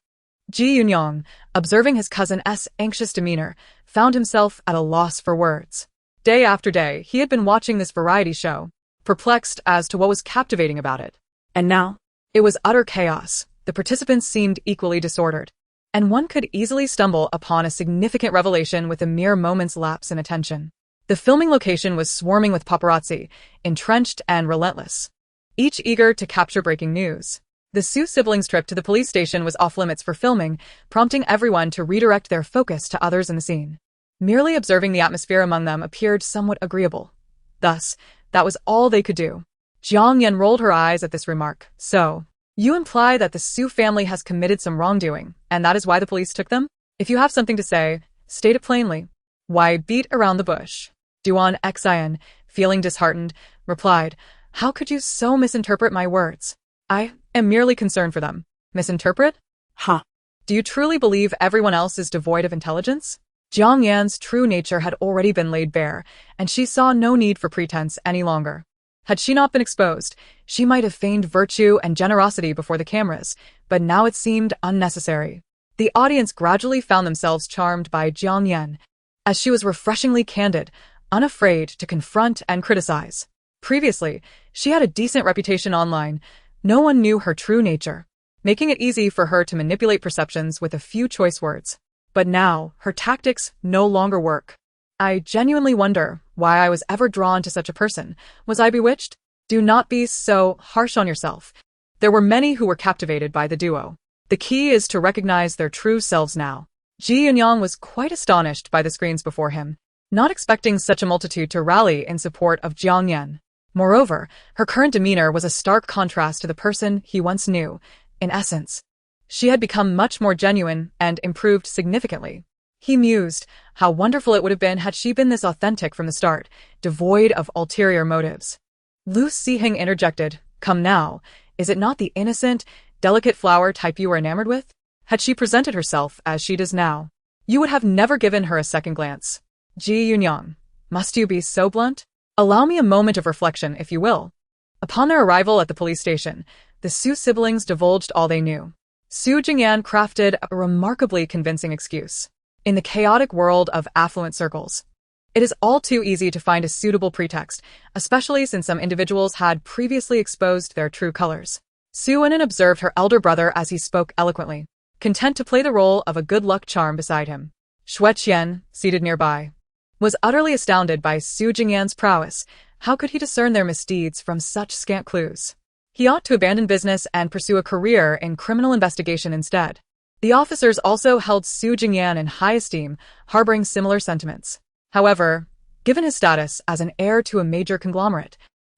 Ji Yunyong, observing his cousin's anxious demeanor, found himself at a loss for words. Day after day, he had been watching this variety show, perplexed as to what was captivating about it. And now, it was utter chaos. The participants seemed equally disordered, and one could easily stumble upon a significant revelation with a mere moment's lapse in attention. The filming location was swarming with paparazzi, entrenched and relentless, each eager to capture breaking news. The Su siblings' trip to the police station was off-limits for filming, prompting everyone to redirect their focus to others in the scene. Merely observing the atmosphere among them appeared somewhat agreeable. Thus, that was all they could do. Jiang Yan rolled her eyes at this remark. "So, you imply that the Su family has committed some wrongdoing, and that is why the police took them? If you have something to say, state it plainly. Why beat around the bush?" Duan Xian, feeling disheartened, replied, "How could you so misinterpret my words? I am merely concerned for them." "Misinterpret? Huh. Do you truly believe everyone else is devoid of intelligence?" Jiang Yan's true nature had already been laid bare, and she saw no need for pretense any longer. Had she not been exposed, she might have feigned virtue and generosity before the cameras, but now it seemed unnecessary. The audience gradually found themselves charmed by Jiang Yan, as she was refreshingly candid, unafraid to confront and criticize. Previously, she had a decent reputation online. No one knew her true nature, making it easy for her to manipulate perceptions with a few choice words. But now, her tactics no longer work. I genuinely wonder why I was ever drawn to such a person. Was I bewitched? Do not be so harsh on yourself. There were many who were captivated by the duo. The key is to recognize their true selves now. Ji Yunyong was quite astonished by the screens before him, not expecting such a multitude to rally in support of Jiang Yan. Moreover, her current demeanor was a stark contrast to the person he once knew. In essence, she had become much more genuine and improved significantly. He mused, how wonderful it would have been had she been this authentic from the start, devoid of ulterior motives. Lu Sihing interjected, "Come now, is it not the innocent, delicate flower type you were enamored with? Had she presented herself as she does now, you would have never given her a second glance." Ji Yunyong, must you be so blunt? Allow me a moment of reflection, if you will. Upon their arrival at the police station, the Su siblings divulged all they knew. Su Jingyan crafted a remarkably convincing excuse. In the chaotic world of affluent circles, it is all too easy to find a suitable pretext, especially since some individuals had previously exposed their true colors. Su Anin observed her elder brother as he spoke eloquently, content to play the role of a good luck charm beside him. Xue Qian, seated nearby, was utterly astounded by Su Jingyan's prowess. How could he discern their misdeeds from such scant clues? He ought to abandon business and pursue a career in criminal investigation instead. The officers also held Su Jingyan in high esteem, harboring similar sentiments. However, given his status as an heir to a major conglomerate,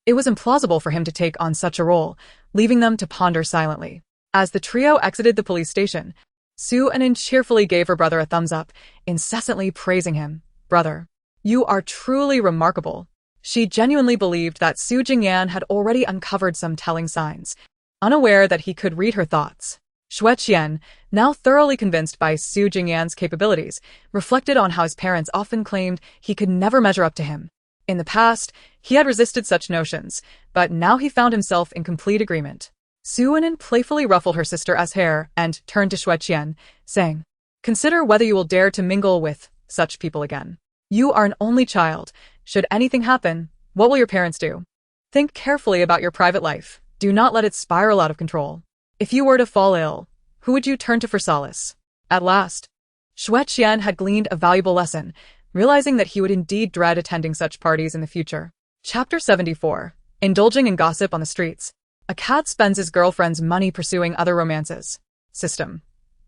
It was implausible for him to take on such a role, leaving them to ponder silently. As the trio exited the police station, Su Anin cheerfully gave her brother a thumbs up, incessantly praising him. "Brother, you are truly remarkable." She genuinely believed that Su Jingyan had already uncovered some telling signs, unaware that he could read her thoughts. Xue Qian, now thoroughly convinced by Su Jingyan's capabilities, reflected on how his parents often claimed he could never measure up to him. In the past, he had resisted such notions, but now he found himself in complete agreement. Su Anin playfully ruffled her sister's hair and turned to Xue Qian, saying, "Consider whether you will dare to mingle with such people again. You are an only child. Should anything happen, what will your parents do? Think carefully about your private life. Do not let it spiral out of control. If you were to fall ill, who would you turn to for solace?" At last, Xue Qian had gleaned a valuable lesson, realizing that he would indeed dread attending such parties in the future. Chapter 74. Indulging in gossip on the streets. A cat spends his girlfriend's money pursuing other romances. System.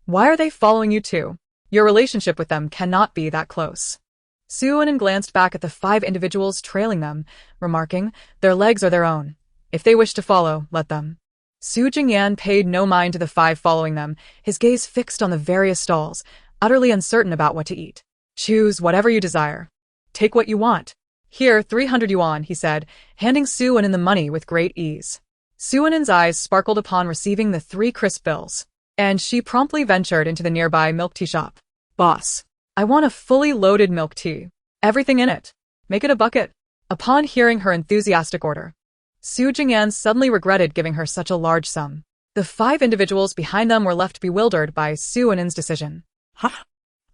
Why are they following you too? Your relationship with them cannot be that close. Su Anin glanced back at the 5 individuals trailing them, remarking, "Their legs are their own. If they wish to follow, let them." Su Jingyan paid no mind to the 5 following them, his gaze fixed on the various stalls, utterly uncertain about what to eat. "Choose whatever you desire. Take what you want. Here, 300 yuan, he said, handing Su Anin the money with great ease. Su Anin's eyes sparkled upon receiving the 3 crisp bills, and she promptly ventured into the nearby milk tea shop. "Boss, I want a fully loaded milk tea. Everything in it. Make it a bucket." Upon hearing her enthusiastic order, Su Jingyan suddenly regretted giving her such a large sum. The 5 individuals behind them were left bewildered by Su Anin's decision. Huh?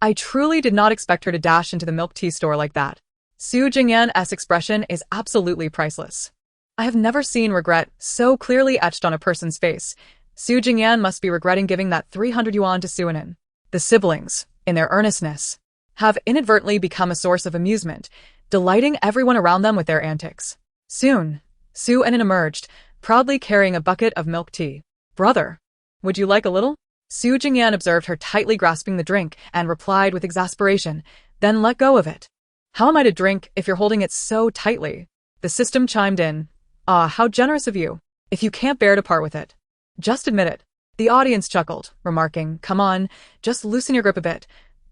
I truly did not expect her to dash into the milk tea store like that. Su Jingyan's expression is absolutely priceless. I have never seen regret so clearly etched on a person's face. Su Jingyan must be regretting giving that 300 yuan to Su Anin. The siblings, in their earnestness, have inadvertently become a source of amusement, delighting everyone around them with their antics. Soon, Su Anin emerged, proudly carrying a bucket of milk tea. "Brother, would you like a little?" Su Jingyan observed her tightly grasping the drink and replied with exasperation, "Then let go of it." "How am I to drink if you're holding it so tightly?" The system chimed in. "Ah, how generous of you. If you can't bear to part with it, just admit it." The audience chuckled, remarking, "Come on, just loosen your grip a bit.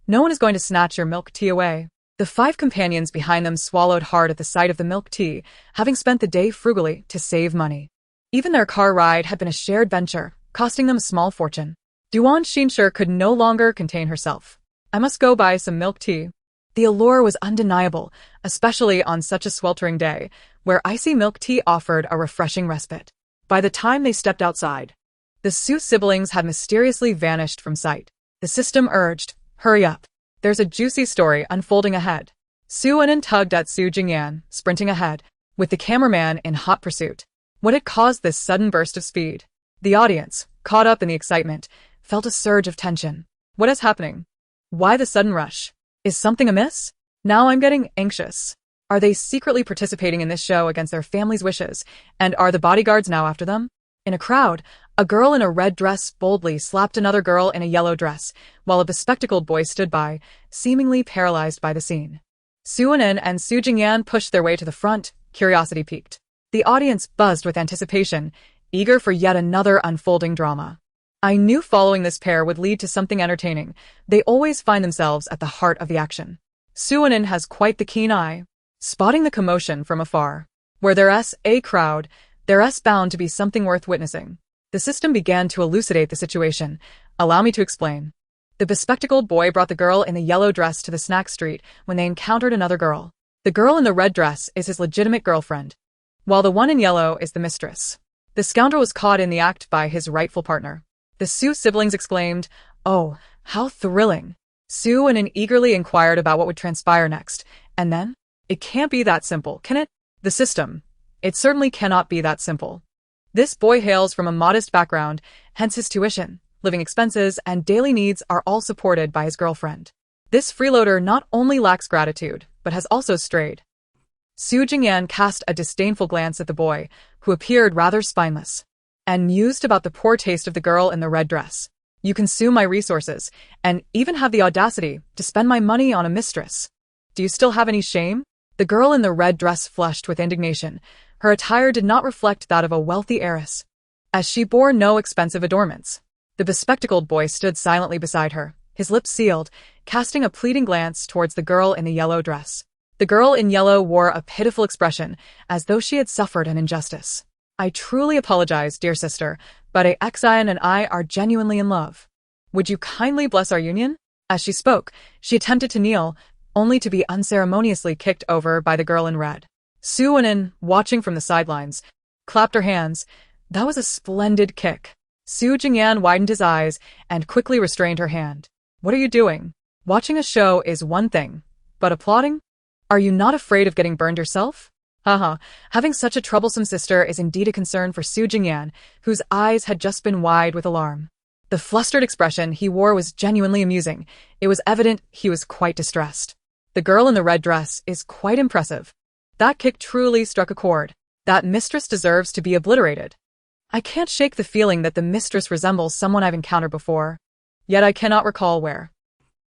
No one is going to snatch your milk tea away." The 5 companions behind them swallowed hard at the sight of the milk tea, having spent the day frugally to save money. Even their car ride had been a shared venture, costing them a small fortune. Duan Xinshi could no longer contain herself. "I must go buy some milk tea." The allure was undeniable, especially on such a sweltering day, where icy milk tea offered a refreshing respite. By the time they stepped outside, the Su siblings had mysteriously vanished from sight. The system urged, "Hurry up. There's a juicy story unfolding ahead." Su Anin tugged at Su Jingyan, sprinting ahead, with the cameraman in hot pursuit. What had caused this sudden burst of speed? The audience, caught up in the excitement, felt a surge of tension. What is happening? Why the sudden rush? Is something amiss? Now I'm getting anxious. Are they secretly participating in this show against their family's wishes, and are the bodyguards now after them? In a crowd, a girl in a red dress boldly slapped another girl in a yellow dress, while a bespectacled boy stood by, seemingly paralyzed by the scene. Su Anin and Su Jingyan pushed their way to the front, curiosity piqued. The audience buzzed with anticipation, eager for yet another unfolding drama. I knew following this pair would lead to something entertaining. They always find themselves at the heart of the action. Su Anin has quite the keen eye, spotting the commotion from afar. Where there's a crowd, there's bound to be something worth witnessing. The system began to elucidate the situation. "Allow me to explain." The bespectacled boy brought the girl in the yellow dress to the snack street when they encountered another girl. The girl in the red dress is his legitimate girlfriend, while the one in yellow is the mistress. The scoundrel was caught in the act by his rightful partner. The Su siblings exclaimed, "Oh, how thrilling." Su Anin eagerly inquired about what would transpire next, and then? It can't be that simple, can it? The system. It certainly cannot be that simple. This boy hails from a modest background, hence his tuition, living expenses, and daily needs are all supported by his girlfriend. This freeloader not only lacks gratitude, but has also strayed. Su Jingyan cast a disdainful glance at the boy, who appeared rather spineless, and mused about the poor taste of the girl in the red dress. "You consume my resources, and even have the audacity to spend my money on a mistress. Do you still have any shame?" The girl in the red dress flushed with indignation, Her attire did not reflect that of a wealthy heiress, as she bore no expensive adornments. The bespectacled boy stood silently beside her, his lips sealed, casting a pleading glance towards the girl in the yellow dress. The girl in yellow wore a pitiful expression, as though she had suffered an injustice. I truly apologize, dear sister, but Axion and I are genuinely in love. Would you kindly bless our union? As she spoke, she attempted to kneel, only to be unceremoniously kicked over by the girl in red. Su Wenin, watching from the sidelines, clapped her hands. That was a splendid kick. Su Jingyan widened his eyes and quickly restrained her hand. What are you doing? Watching a show is one thing, but applauding? Are you not afraid of getting burned yourself? Haha, having such a troublesome sister is indeed a concern for Su Jingyan, whose eyes had just been wide with alarm. The flustered expression he wore was genuinely amusing. It was evident he was quite distressed. The girl in the red dress is quite impressive. That kick truly struck a chord. That mistress deserves to be obliterated. I can't shake the feeling that the mistress resembles someone I've encountered before, yet I cannot recall where.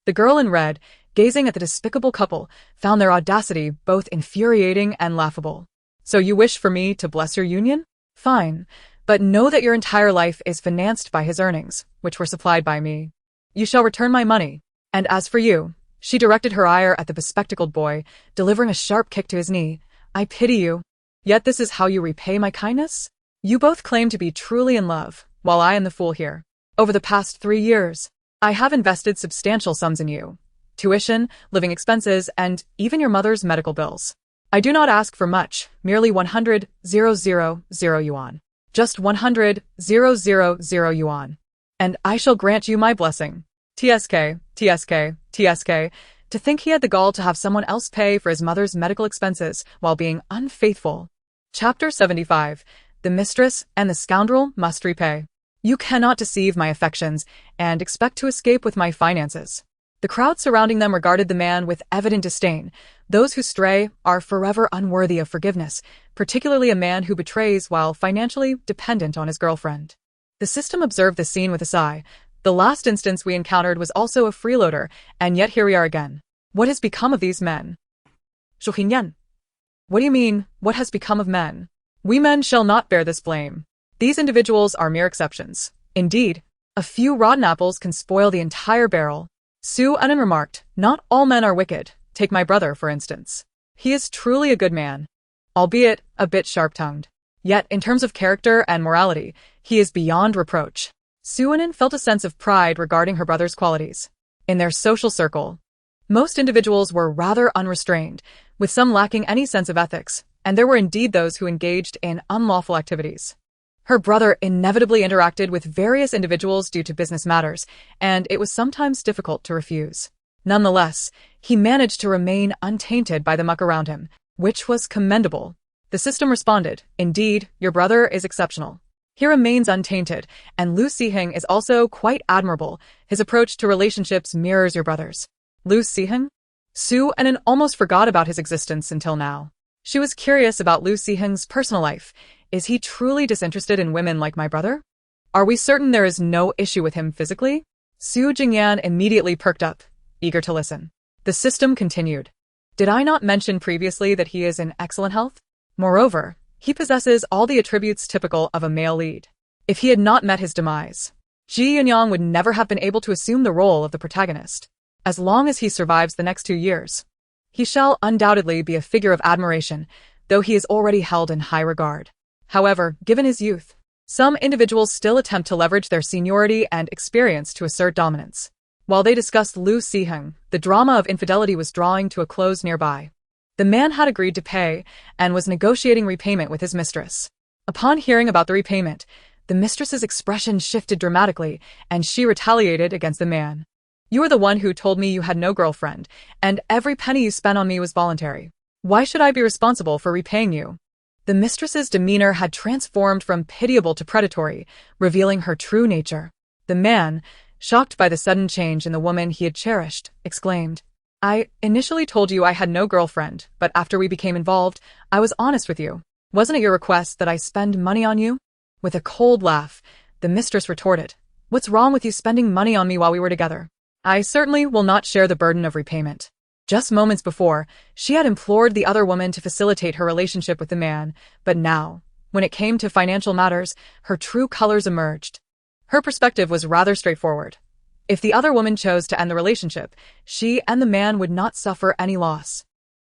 The girl in red, gazing at the despicable couple, found their audacity both infuriating and laughable. So you wish for me to bless your union? Fine, but know that your entire life is financed by his earnings, which were supplied by me. You shall return my money. And as for you, she directed her ire at the bespectacled boy, delivering a sharp kick to his knee. I pity you. Yet this is how you repay my kindness? You both claim to be truly in love, while I am the fool here. Over the past 3 years, I have invested substantial sums in you. Tuition, living expenses, and even your mother's medical bills. I do not ask for much, merely 100,000 yuan. Just 100,000 yuan. And I shall grant you my blessing. TSK, TSK, TSK. To think he had the gall to have someone else pay for his mother's medical expenses while being unfaithful. Chapter 75. The mistress and the scoundrel must repay. You cannot deceive my affections and expect to escape with my finances. The crowd surrounding them regarded the man with evident disdain. Those who stray are forever unworthy of forgiveness, particularly a man who betrays while financially dependent on his girlfriend. The system observed the scene with a sigh. The last instance we encountered was also a freeloader, and yet here we are again. What has become of these men? Zhuhingyan. What do you mean, what has become of men? We men shall not bear this blame. These individuals are mere exceptions. Indeed, a few rotten apples can spoil the entire barrel. Su Wenin remarked, not all men are wicked. Take my brother, for instance. He is truly a good man, albeit a bit sharp-tongued. Yet, in terms of character and morality, he is beyond reproach. Su Wenin felt a sense of pride regarding her brother's qualities. In their social circle, most individuals were rather unrestrained, with some lacking any sense of ethics, and there were indeed those who engaged in unlawful activities. Her brother inevitably interacted with various individuals due to business matters, and it was sometimes difficult to refuse. Nonetheless, he managed to remain untainted by the muck around him, which was commendable. The system responded, indeed, your brother is exceptional. He remains untainted, and Lu Siheng is also quite admirable. His approach to relationships mirrors your brother's. Lu Siheng? Su Wenin almost forgot about his existence until now. She was curious about Lu Siheng's personal life. Is he truly disinterested in women like my brother? Are we certain there is no issue with him physically? Su Jingyan immediately perked up, eager to listen. The system continued. Did I not mention previously that he is in excellent health? Moreover, he possesses all the attributes typical of a male lead. If he had not met his demise, Ji Yunyang would never have been able to assume the role of the protagonist. As long as he survives the next 2 years, he shall undoubtedly be a figure of admiration, though he is already held in high regard. However, given his youth, some individuals still attempt to leverage their seniority and experience to assert dominance. While they discussed Lu Siheng, the drama of infidelity was drawing to a close nearby. The man had agreed to pay and was negotiating repayment with his mistress. Upon hearing about the repayment, the mistress's expression shifted dramatically, and she retaliated against the man. You are the one who told me you had no girlfriend, and every penny you spent on me was voluntary. Why should I be responsible for repaying you? The mistress's demeanor had transformed from pitiable to predatory, revealing her true nature. The man, shocked by the sudden change in the woman he had cherished, exclaimed, I initially told you I had no girlfriend, but after we became involved, I was honest with you. Wasn't it your request that I spend money on you? With a cold laugh, the mistress retorted, What's wrong with you spending money on me while we were together? I certainly will not share the burden of repayment. Just moments before, she had implored the other woman to facilitate her relationship with the man, but now, when it came to financial matters, her true colors emerged. Her perspective was rather straightforward. If the other woman chose to end the relationship, she and the man would not suffer any loss,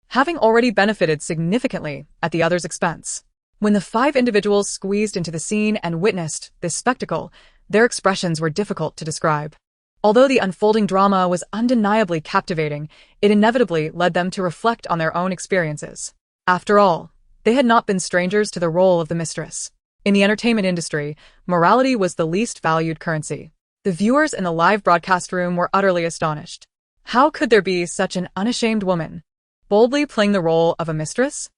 having already benefited significantly at the other's expense. When the 5 individuals squeezed into the scene and witnessed this spectacle, their expressions were difficult to describe. Although the unfolding drama was undeniably captivating, it inevitably led them to reflect on their own experiences. After all, they had not been strangers to the role of the mistress. In the entertainment industry, morality was the least valued currency. The viewers in the live broadcast room were utterly astonished. How could there be such an unashamed woman, boldly playing the role of a mistress?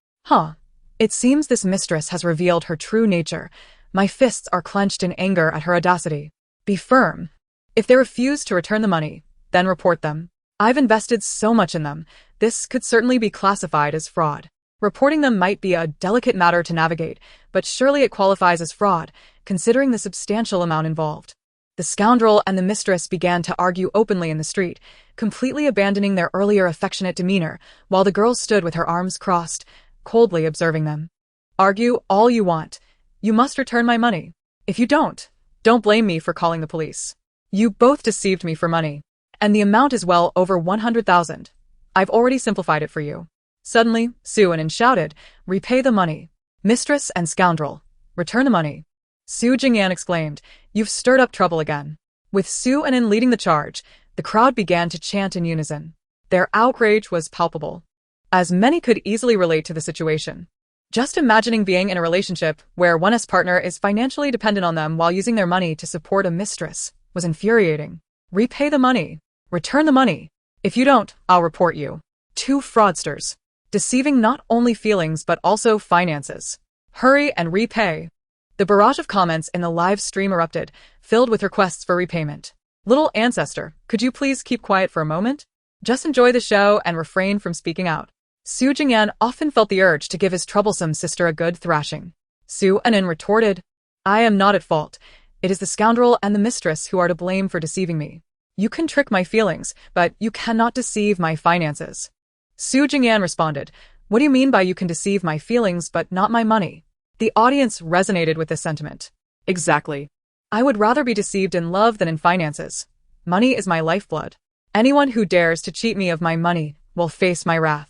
It seems this mistress has revealed her true nature. My fists are clenched in anger at her audacity. Be firm. If they refuse to return the money, then report them. I've invested so much in them. This could certainly be classified as fraud. Reporting them might be a delicate matter to navigate, but surely it qualifies as fraud, considering the substantial amount involved. The scoundrel and the mistress began to argue openly in the street, completely abandoning their earlier affectionate demeanor, while the girl stood with her arms crossed, coldly observing them. Argue all you want. You must return my money. If you don't blame me for calling the police. You both deceived me for money, and the amount is well over 100,000. I've already simplified it for you. Suddenly, Su Anin shouted, repay the money. Mistress and scoundrel, return the money. Su Jingyan exclaimed, you've stirred up trouble again. With Su Anin leading the charge, the crowd began to chant in unison. Their outrage was palpable, as many could easily relate to the situation. Just imagining being in a relationship where one's partner is financially dependent on them while using their money to support a mistress was infuriating. Repay the money. Return the money. If you don't, I'll report you. 2 fraudsters, deceiving not only feelings but also finances. Hurry and repay. The barrage of comments in the live stream erupted, filled with requests for repayment. Little ancestor, could you please keep quiet for a moment? Just enjoy the show and refrain from speaking out. Su Jingyan often felt the urge to give his troublesome sister a good thrashing. Su Anin retorted, I am not at fault. It is the scoundrel and the mistress who are to blame for deceiving me. You can trick my feelings, but you cannot deceive my finances. Su Jingyan responded, what do you mean by you can deceive my feelings but not my money? The audience resonated with this sentiment. Exactly. I would rather be deceived in love than in finances. Money is my lifeblood. Anyone who dares to cheat me of my money will face my wrath.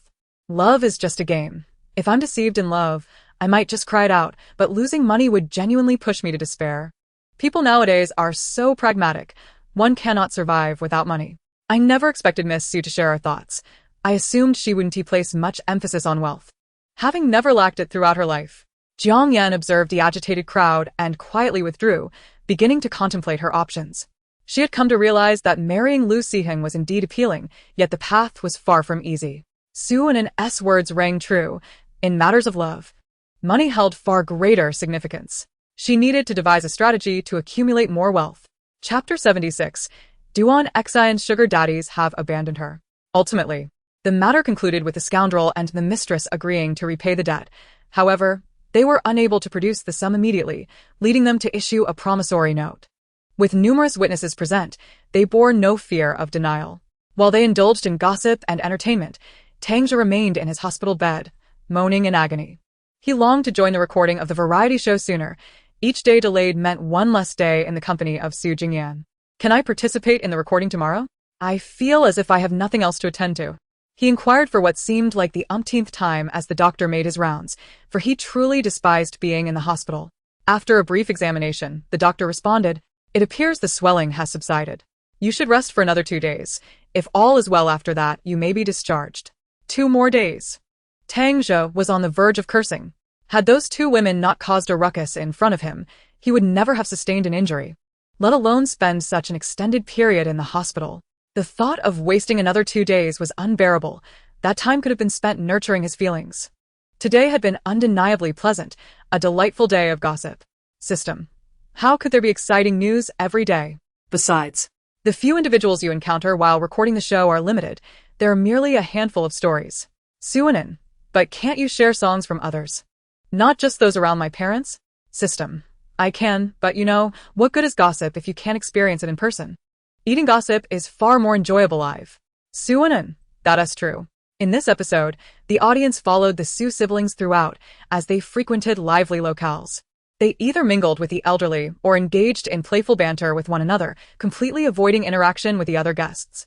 Love is just a game. If I'm deceived in love, I might just cry it out, but losing money would genuinely push me to despair. People nowadays are so pragmatic. One cannot survive without money. I never expected Miss Su to share our thoughts. I assumed she wouldn't place much emphasis on wealth, having never lacked it throughout her life. Jiang Yan observed the agitated crowd and quietly withdrew, beginning to contemplate her options. She had come to realize that marrying Lu Siheng was indeed appealing, yet the path was far from easy. Su Anin's words rang true. In matters of love, money held far greater significance. She needed to devise a strategy to accumulate more wealth. Chapter 76. Duan Xian's sugar daddies have abandoned her. Ultimately, the matter concluded with the scoundrel and the mistress agreeing to repay the debt. However, they were unable to produce the sum immediately, leading them to issue a promissory note. With numerous witnesses present, they bore no fear of denial. While they indulged in gossip and entertainment, Tang Zhe remained in his hospital bed, moaning in agony. He longed to join the recording of the variety show sooner. Each day delayed meant one less day in the company of Su Jingyan. Can I participate in the recording tomorrow? I feel as if I have nothing else to attend to. He inquired for what seemed like the umpteenth time as the doctor made his rounds, for he truly despised being in the hospital. After a brief examination, the doctor responded, it appears the swelling has subsided. You should rest for another 2 days. If all is well after that, you may be discharged. 2 more days. Tang Zhe was on the verge of cursing. Had those 2 women not caused a ruckus in front of him, he would never have sustained an injury, let alone spend such an extended period in the hospital. The thought of wasting another 2 days was unbearable. That time could have been spent nurturing his feelings. Today had been undeniably pleasant, a delightful day of gossip. System. How could there be exciting news every day? Besides, the few individuals you encounter while recording the show are limited. There are merely a handful of stories. Su Anin, but can't you share songs from others? Not just those around my parents? System. I can, but what good is gossip if you can't experience it in person? Eating gossip is far more enjoyable live. Su Anin, That is true. In this episode, the audience followed the Su siblings throughout as they frequented lively locales. They either mingled with the elderly or engaged in playful banter with one another, completely avoiding interaction with the other guests.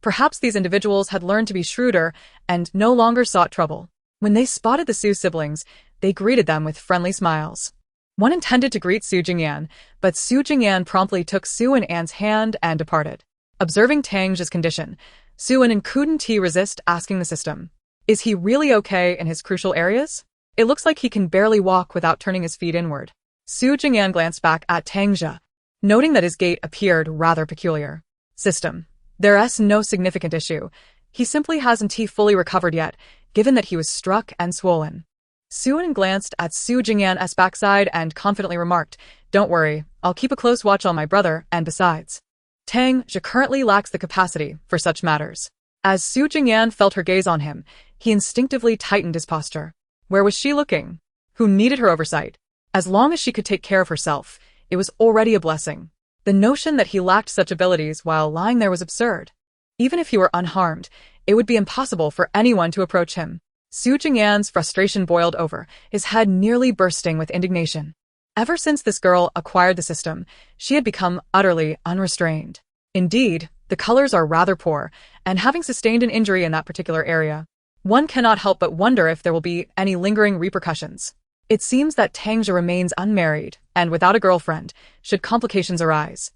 Perhaps these individuals had learned to be shrewder and no longer sought trouble. When they spotted the Su siblings, they greeted them with friendly smiles. One intended to greet Su Jingyan, but Su Jingyan promptly took Su and Anne's hand and departed. Observing Tang's condition, Su and couldn't resist asking the system, is he really okay in his crucial areas? It looks like he can barely walk without turning his feet inward. Su Jingyan glanced back at Tangja, noting that his gait appeared rather peculiar. System. There's no significant issue. He simply hasn't fully recovered yet, given that he was struck and swollen. Suan glanced at Su Jingyan's backside and confidently remarked, "Don't worry, I'll keep a close watch on my brother, and besides, Tangja currently lacks the capacity for such matters." As Su Jingyan felt her gaze on him, he instinctively tightened his posture. Where was she looking? Who needed her oversight? As long as she could take care of herself, it was already a blessing. The notion that he lacked such abilities while lying there was absurd. Even if he were unharmed, it would be impossible for anyone to approach him. Su Jingyan's frustration boiled over, his head nearly bursting with indignation. Ever since this girl acquired the system, she had become utterly unrestrained. Indeed, the colors are rather poor, and having sustained an injury in that particular area, one cannot help but wonder if there will be any lingering repercussions. It seems that Tangja remains unmarried, and without a girlfriend, should complications arise.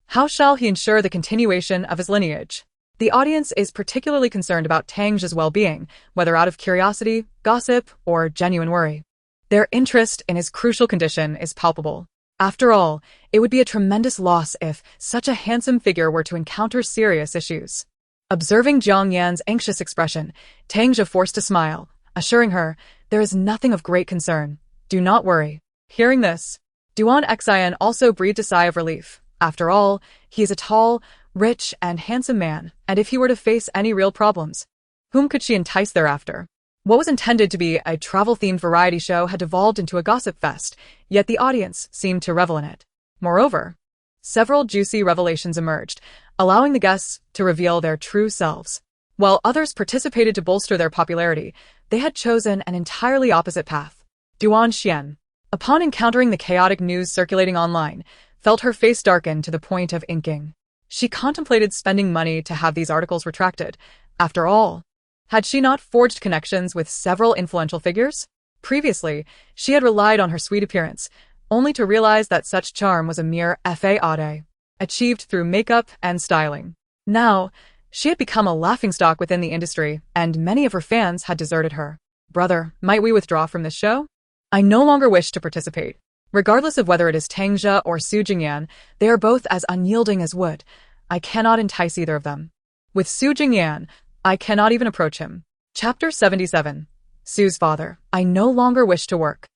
How shall he ensure the continuation of his lineage? The audience is particularly concerned about Tangja's well-being, whether out of curiosity, gossip, or genuine worry. Their interest in his crucial condition is palpable. After all, it would be a tremendous loss if such a handsome figure were to encounter serious issues. Observing Jiang Yan's anxious expression, Tangja forced a smile, assuring her, "There is nothing of great concern. Do not worry." Hearing this, Duan Xian also breathed a sigh of relief. After all, he is a tall, rich, and handsome man, and if he were to face any real problems, whom could she entice thereafter? What was intended to be a travel-themed variety show had devolved into a gossip fest, yet the audience seemed to revel in it. Moreover, several juicy revelations emerged, allowing the guests to reveal their true selves. While others participated to bolster their popularity, they had chosen an entirely opposite path. Duan Xian, upon encountering the chaotic news circulating online, felt her face darken to the point of inking. She contemplated spending money to have these articles retracted. After all, had she not forged connections with several influential figures? Previously, she had relied on her sweet appearance, only to realize that such charm was a mere fade, achieved through makeup and styling. Now, she had become a laughingstock within the industry, and many of her fans had deserted her. "Brother, might we withdraw from this show? I no longer wish to participate." Regardless of whether it is Tangja or Su Jingyan, they are both as unyielding as wood. I cannot entice either of them. With Su Jingyan, I cannot even approach him. Chapter 77. Su's father. I no longer wish to work.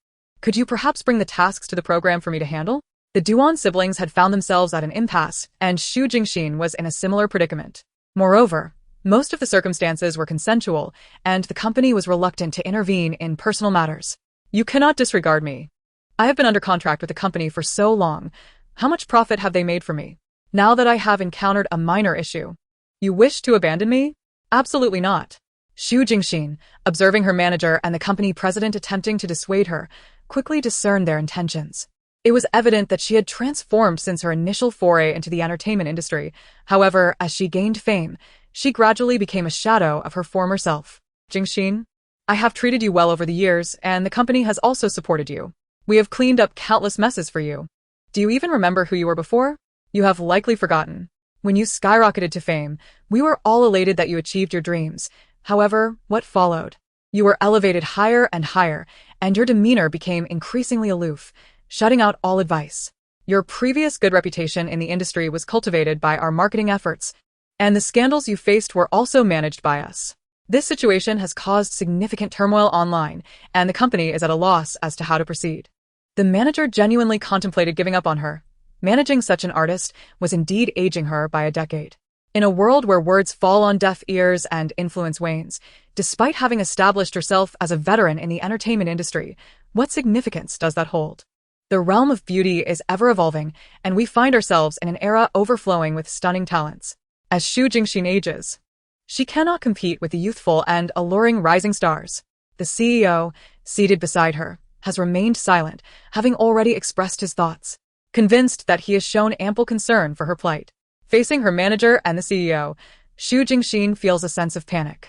Could you perhaps bring the tasks to the program for me to handle? The Duan siblings had found themselves at an impasse, and Xu Jingxin was in a similar predicament. Moreover, most of the circumstances were consensual, and the company was reluctant to intervene in personal matters. "You cannot disregard me. I have been under contract with the company for so long. How much profit have they made for me? Now that I have encountered a minor issue, you wish to abandon me? Absolutely not." Xu Jingxin, observing her manager and the company president attempting to dissuade her, quickly discerned their intentions. It was evident that she had transformed since her initial foray into the entertainment industry. However, as she gained fame, she gradually became a shadow of her former self. "Jingxin, I have treated you well over the years, and the company has also supported you. We have cleaned up countless messes for you. Do you even remember who you were before? You have likely forgotten. When you skyrocketed to fame, we were all elated that you achieved your dreams. However, what followed? You were elevated higher and higher, and your demeanor became increasingly aloof, shutting out all advice. Your previous good reputation in the industry was cultivated by our marketing efforts, and the scandals you faced were also managed by us. This situation has caused significant turmoil online, and the company is at a loss as to how to proceed." The manager genuinely contemplated giving up on her. Managing such an artist was indeed aging her by a decade. In a world where words fall on deaf ears and influence wanes, despite having established herself as a veteran in the entertainment industry, what significance does that hold? The realm of beauty is ever evolving, and we find ourselves in an era overflowing with stunning talents. As Xu Jingxin ages, She cannot compete with the youthful and alluring rising stars. The CEO, seated beside her, has remained silent, having already expressed his thoughts, convinced that he has shown ample concern for her plight. Facing her manager and the CEO, Xu Jingxin feels a sense of panic.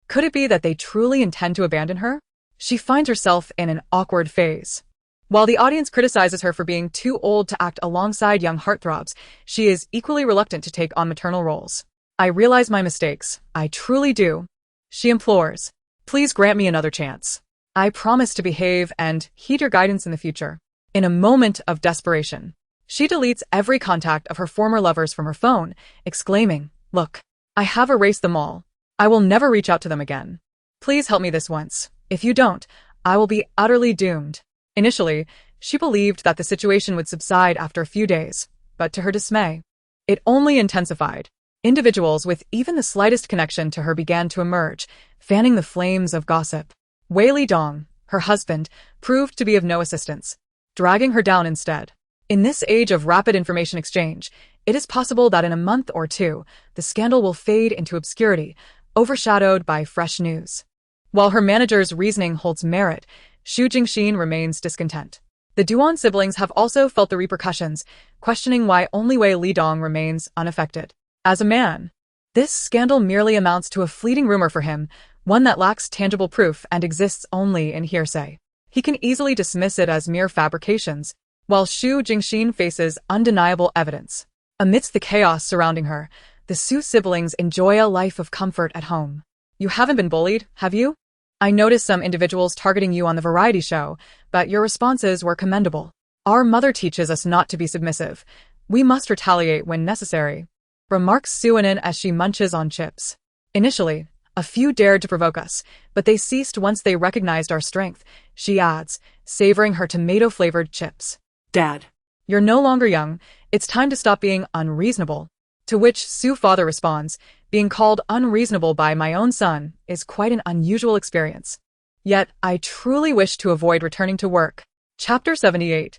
Could it be that they truly intend to abandon her? She finds herself in an awkward phase. While the audience criticizes her for being too old to act alongside young heartthrobs, she is equally reluctant to take on maternal roles. I realize my mistakes. I truly do. She implores. Please grant me another chance. I promise to behave and heed your guidance in the future. In a moment of desperation, she deletes every contact of her former lovers from her phone, exclaiming, "Look, I have erased them all. I will never reach out to them again. Please help me this once. If you don't, I will be utterly doomed." Initially, she believed that the situation would subside after a few days, but to her dismay, it only intensified. Individuals with even the slightest connection to her began to emerge, fanning the flames of gossip. Wei Lidong, her husband, proved to be of no assistance, dragging her down instead. In this age of rapid information exchange, it is possible that in a month or two, the scandal will fade into obscurity, overshadowed by fresh news. While her manager's reasoning holds merit, Xu Jingxin remains discontent. The Duan siblings have also felt the repercussions, questioning why only Wei Lidong remains unaffected. As a man, this scandal merely amounts to a fleeting rumor for him, one that lacks tangible proof and exists only in hearsay. He can easily dismiss it as mere fabrications, while Xu Jingxin faces undeniable evidence. Amidst the chaos surrounding her, the Su siblings enjoy a life of comfort at home. You haven't been bullied, have you? I noticed some individuals targeting you on the variety show, but your responses were commendable. Our mother teaches us not to be submissive. We must retaliate when necessary, remarks Suanin as she munches on chips. Initially, a few dared to provoke us, but they ceased once they recognized our strength, she adds, savoring her tomato-flavored chips. Dad. You're no longer young. It's time to stop being unreasonable. To which Su father responds, being called unreasonable by my own son is quite an unusual experience. Yet, I truly wish to avoid returning to work. Chapter 78.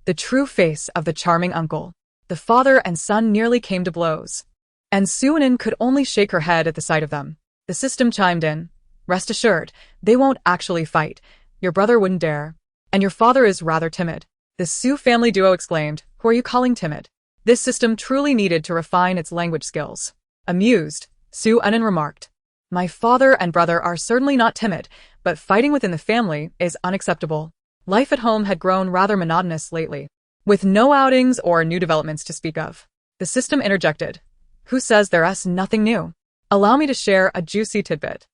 The true face of the charming uncle. The father and son nearly came to blows, and Suanin could only shake her head at the sight of them. The system chimed in. Rest assured, they won't actually fight. Your brother wouldn't dare. And your father is rather timid. The Su family duo exclaimed, who are you calling timid? This system truly needed to refine its language skills. Amused, Suanin remarked, my father and brother are certainly not timid, but fighting within the family is unacceptable. Life at home had grown rather monotonous lately, with no outings or new developments to speak of. The system interjected. Who says there's nothing new? Allow me to share a juicy tidbit.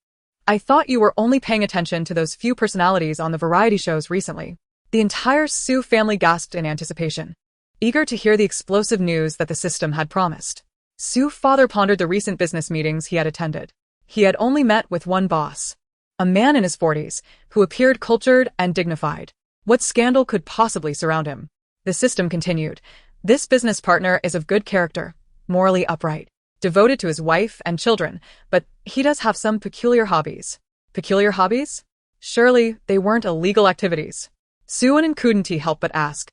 I thought you were only paying attention to those few personalities on the variety shows recently. The entire Su family gasped in anticipation, eager to hear the explosive news that the system had promised. Su father pondered the recent business meetings he had attended. He had only met with one boss, a man in his 40s, who appeared cultured and dignified. What scandal could possibly surround him? The system continued. This business partner is of good character, morally upright, devoted to his wife and children, but he does have some peculiar hobbies. Peculiar hobbies? Surely they weren't illegal activities. Suanin couldn't help but ask.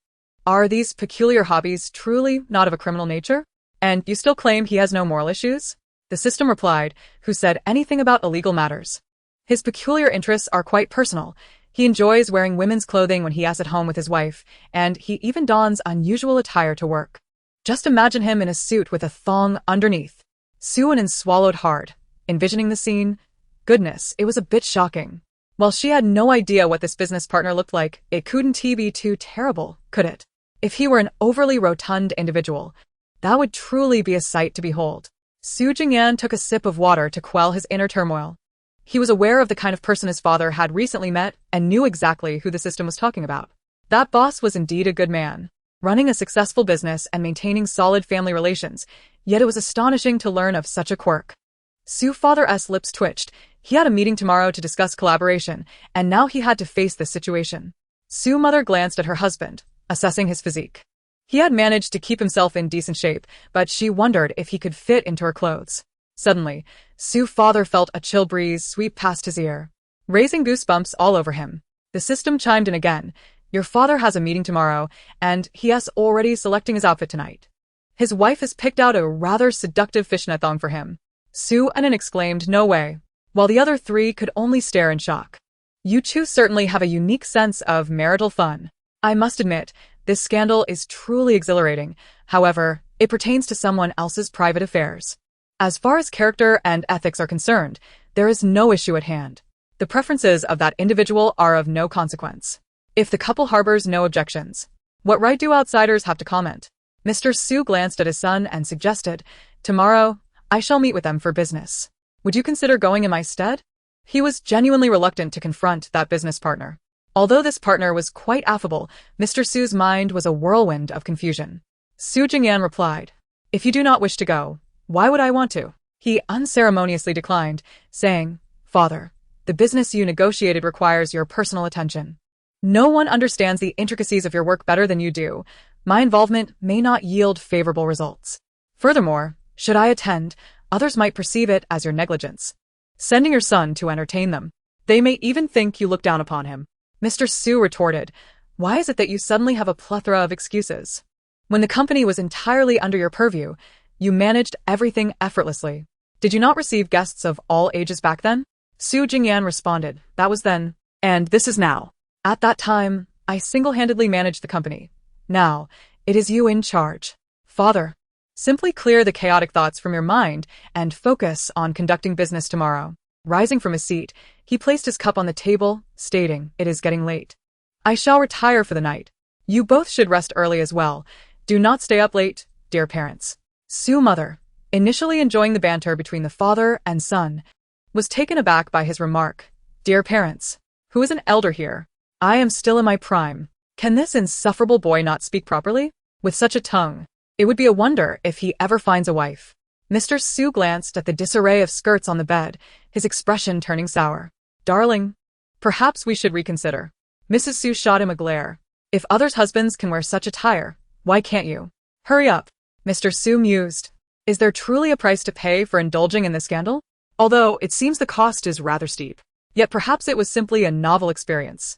Are these peculiar hobbies truly not of a criminal nature? And you still claim he has no moral issues? The system replied, who said anything about illegal matters. His peculiar interests are quite personal. He enjoys wearing women's clothing when he is at home with his wife, and he even dons unusual attire to work. Just imagine him in a suit with a thong underneath. Suanin swallowed hard, envisioning the scene. Goodness, it was a bit shocking. While she had no idea what this business partner looked like, it couldn't be too terrible, could it? If he were an overly rotund individual, that would truly be a sight to behold. Su Jingyan took a sip of water to quell his inner turmoil. He was aware of the kind of person his father had recently met and knew exactly who the system was talking about. That boss was indeed a good man, running a successful business and maintaining solid family relations, yet it was astonishing to learn of such a quirk. Su father's lips twitched. He had a meeting tomorrow to discuss collaboration, and now he had to face this situation. Su mother glanced at her husband, assessing his physique. He had managed to keep himself in decent shape, but she wondered if he could fit into her clothes. Suddenly, Su father felt a chill breeze sweep past his ear, raising goosebumps all over him. The system chimed in again. Your father has a meeting tomorrow, and he is already selecting his outfit tonight. His wife has picked out a rather seductive fishnet thong for him. Sue Enin exclaimed, "No way," while the other three could only stare in shock. "You two certainly have a unique sense of marital fun. I must admit, this scandal is truly exhilarating. However, it pertains to someone else's private affairs. As far as character and ethics are concerned, there is no issue at hand. The preferences of that individual are of no consequence. If the couple harbors no objections, what right do outsiders have to comment?" Mr. Sue glanced at his son and suggested, "Tomorrow, I shall meet with them for business. Would you consider going in my stead?" He was genuinely reluctant to confront that business partner. Although this partner was quite affable, Mr. Sue's mind was a whirlwind of confusion. Su Jingyan replied, "If you do not wish to go, why would I want to?" He unceremoniously declined, saying, "Father, the business you negotiated requires your personal attention. No one understands the intricacies of your work better than you do. My involvement may not yield favorable results. Furthermore, should I attend, others might perceive it as your negligence, sending your son to entertain them. They may even think you look down upon him." Mr. Sue retorted, "Why is it that you suddenly have a plethora of excuses? When the company was entirely under your purview, you managed everything effortlessly. Did you not receive guests of all ages back then?" Su Jingyan responded, "That was then, and this is now. At that time, I single-handedly managed the company. Now, it is you in charge. Father, simply clear the chaotic thoughts from your mind and focus on conducting business tomorrow." Rising from his seat, he placed his cup on the table, stating, "It is getting late. I shall retire for the night. You both should rest early as well. Do not stay up late, dear parents." Su Mother, initially enjoying the banter between the father and son, was taken aback by his remark. "Dear parents, who is an elder here? I am still in my prime. Can this insufferable boy not speak properly? With such a tongue, it would be a wonder if he ever finds a wife." Mr. Sue glanced at the disarray of skirts on the bed, his expression turning sour. "Darling, perhaps we should reconsider." Mrs. Sue shot him a glare. "If others' husbands can wear such attire, why can't you? Hurry up." Mr. Sue mused. Is there truly a price to pay for indulging in this scandal? Although it seems the cost is rather steep. Yet perhaps it was simply a novel experience,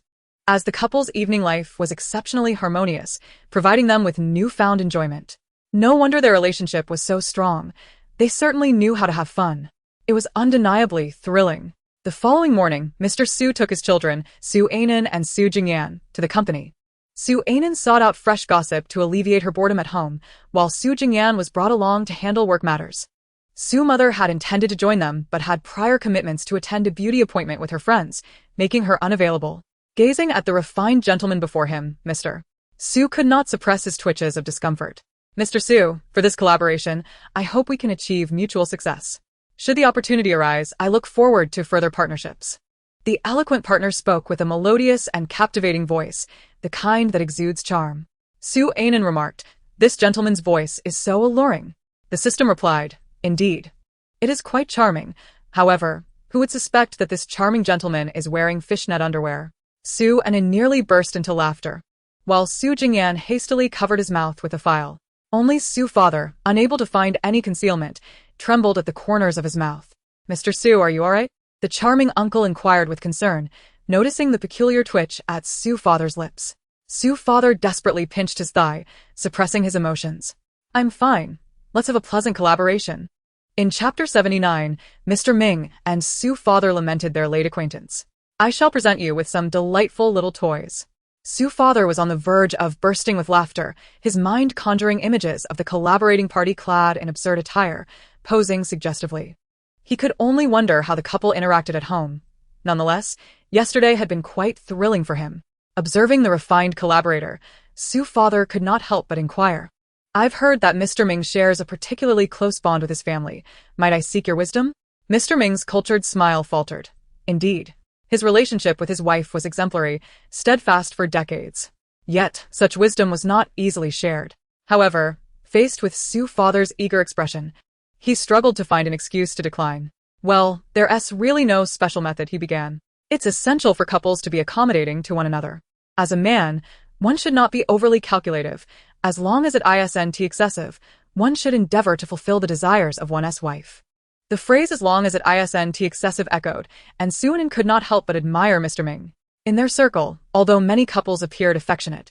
as the couple's evening life was exceptionally harmonious, providing them with newfound enjoyment. No wonder their relationship was so strong. They certainly knew how to have fun. It was undeniably thrilling. The following morning, Mr. Sue took his children, Su Ainin and Su Jingyan, to the company. Su Ainin sought out fresh gossip to alleviate her boredom at home, while Su Jingyan was brought along to handle work matters. Su Mother had intended to join them but had prior commitments to attend a beauty appointment with her friends, making her unavailable. Gazing at the refined gentleman before him, Mr. Sue could not suppress his twitches of discomfort. "Mr. Sue, for this collaboration, I hope we can achieve mutual success. Should the opportunity arise, I look forward to further partnerships." The eloquent partner spoke with a melodious and captivating voice, the kind that exudes charm. Su Ainin remarked, "This gentleman's voice is so alluring." The system replied, "Indeed. It is quite charming. However, who would suspect that this charming gentleman is wearing fishnet underwear?" Su Ainin nearly burst into laughter, while Su Jingyan hastily covered his mouth with a file. Only Su Father, unable to find any concealment, trembled at the corners of his mouth. "Mr. Sue, are you all right?" The charming uncle inquired with concern, noticing the peculiar twitch at Su Father's lips. Su Father desperately pinched his thigh, suppressing his emotions. "I'm fine. Let's have a pleasant collaboration." In Chapter 79, Mr. Ming and Su Father lamented their late acquaintance. "I shall present you with some delightful little toys." Su Father was on the verge of bursting with laughter, his mind conjuring images of the collaborating party clad in absurd attire, posing suggestively. He could only wonder how the couple interacted at home. Nonetheless, yesterday had been quite thrilling for him. Observing the refined collaborator, Su Father could not help but inquire, "I've heard that Mr. Ming shares a particularly close bond with his family. Might I seek your wisdom?" Mr. Ming's cultured smile faltered. Indeed, his relationship with his wife was exemplary, steadfast for decades. Yet, such wisdom was not easily shared. However, faced with Su Father's eager expression, he struggled to find an excuse to decline. "Well, there's really no special method," he began. "It's essential for couples to be accommodating to one another. As a man, one should not be overly calculative. As long as it isn't excessive, one should endeavor to fulfill the desires of one's wife." The phrase "as long as it isn't excessive" echoed, and Su Ainin could not help but admire Mr. Ming. In their circle, although many couples appeared affectionate,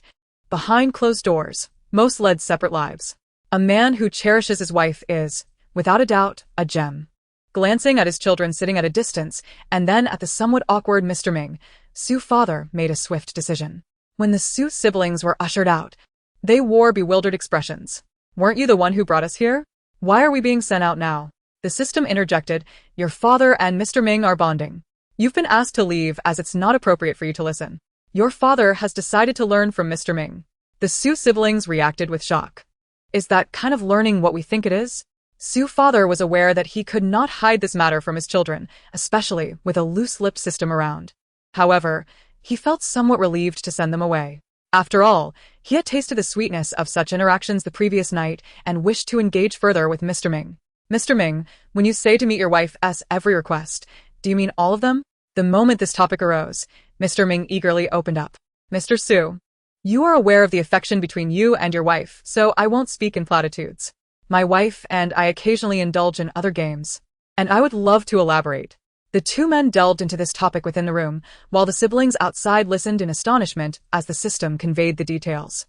behind closed doors, most led separate lives. A man who cherishes his wife is, without a doubt, a gem. Glancing at his children sitting at a distance, and then at the somewhat awkward Mr. Ming, Su's father made a swift decision. When the Su siblings were ushered out, they wore bewildered expressions. "Weren't you the one who brought us here? Why are we being sent out now?" The system interjected. "Your father and Mr. Ming are bonding. You've been asked to leave as it's not appropriate for you to listen. Your father has decided to learn from Mr. Ming." The Su siblings reacted with shock. "Is that kind of learning what we think it is?" Su's father was aware that he could not hide this matter from his children, especially with a loose-lipped system around. However, he felt somewhat relieved to send them away. After all, he had tasted the sweetness of such interactions the previous night and wished to engage further with Mr. Ming. "Mr. Ming, when you say to meet your wife's every request, do you mean all of them?" The moment this topic arose, Mr. Ming eagerly opened up. "Mr. Su, you are aware of the affection between you and your wife, so I won't speak in platitudes. My wife and I occasionally indulge in other games, and I would love to elaborate." The two men delved into this topic within the room, while the siblings outside listened in astonishment as the system conveyed the details.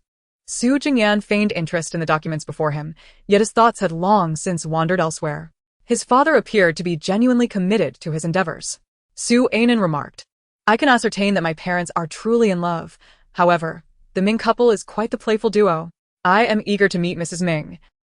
Su Jingyan feigned interest in the documents before him, yet his thoughts had long since wandered elsewhere. His father appeared to be genuinely committed to his endeavors. Su Anan remarked, "I can ascertain that my parents are truly in love. However, the Ming couple is quite the playful duo. I am eager to meet Mrs. Ming.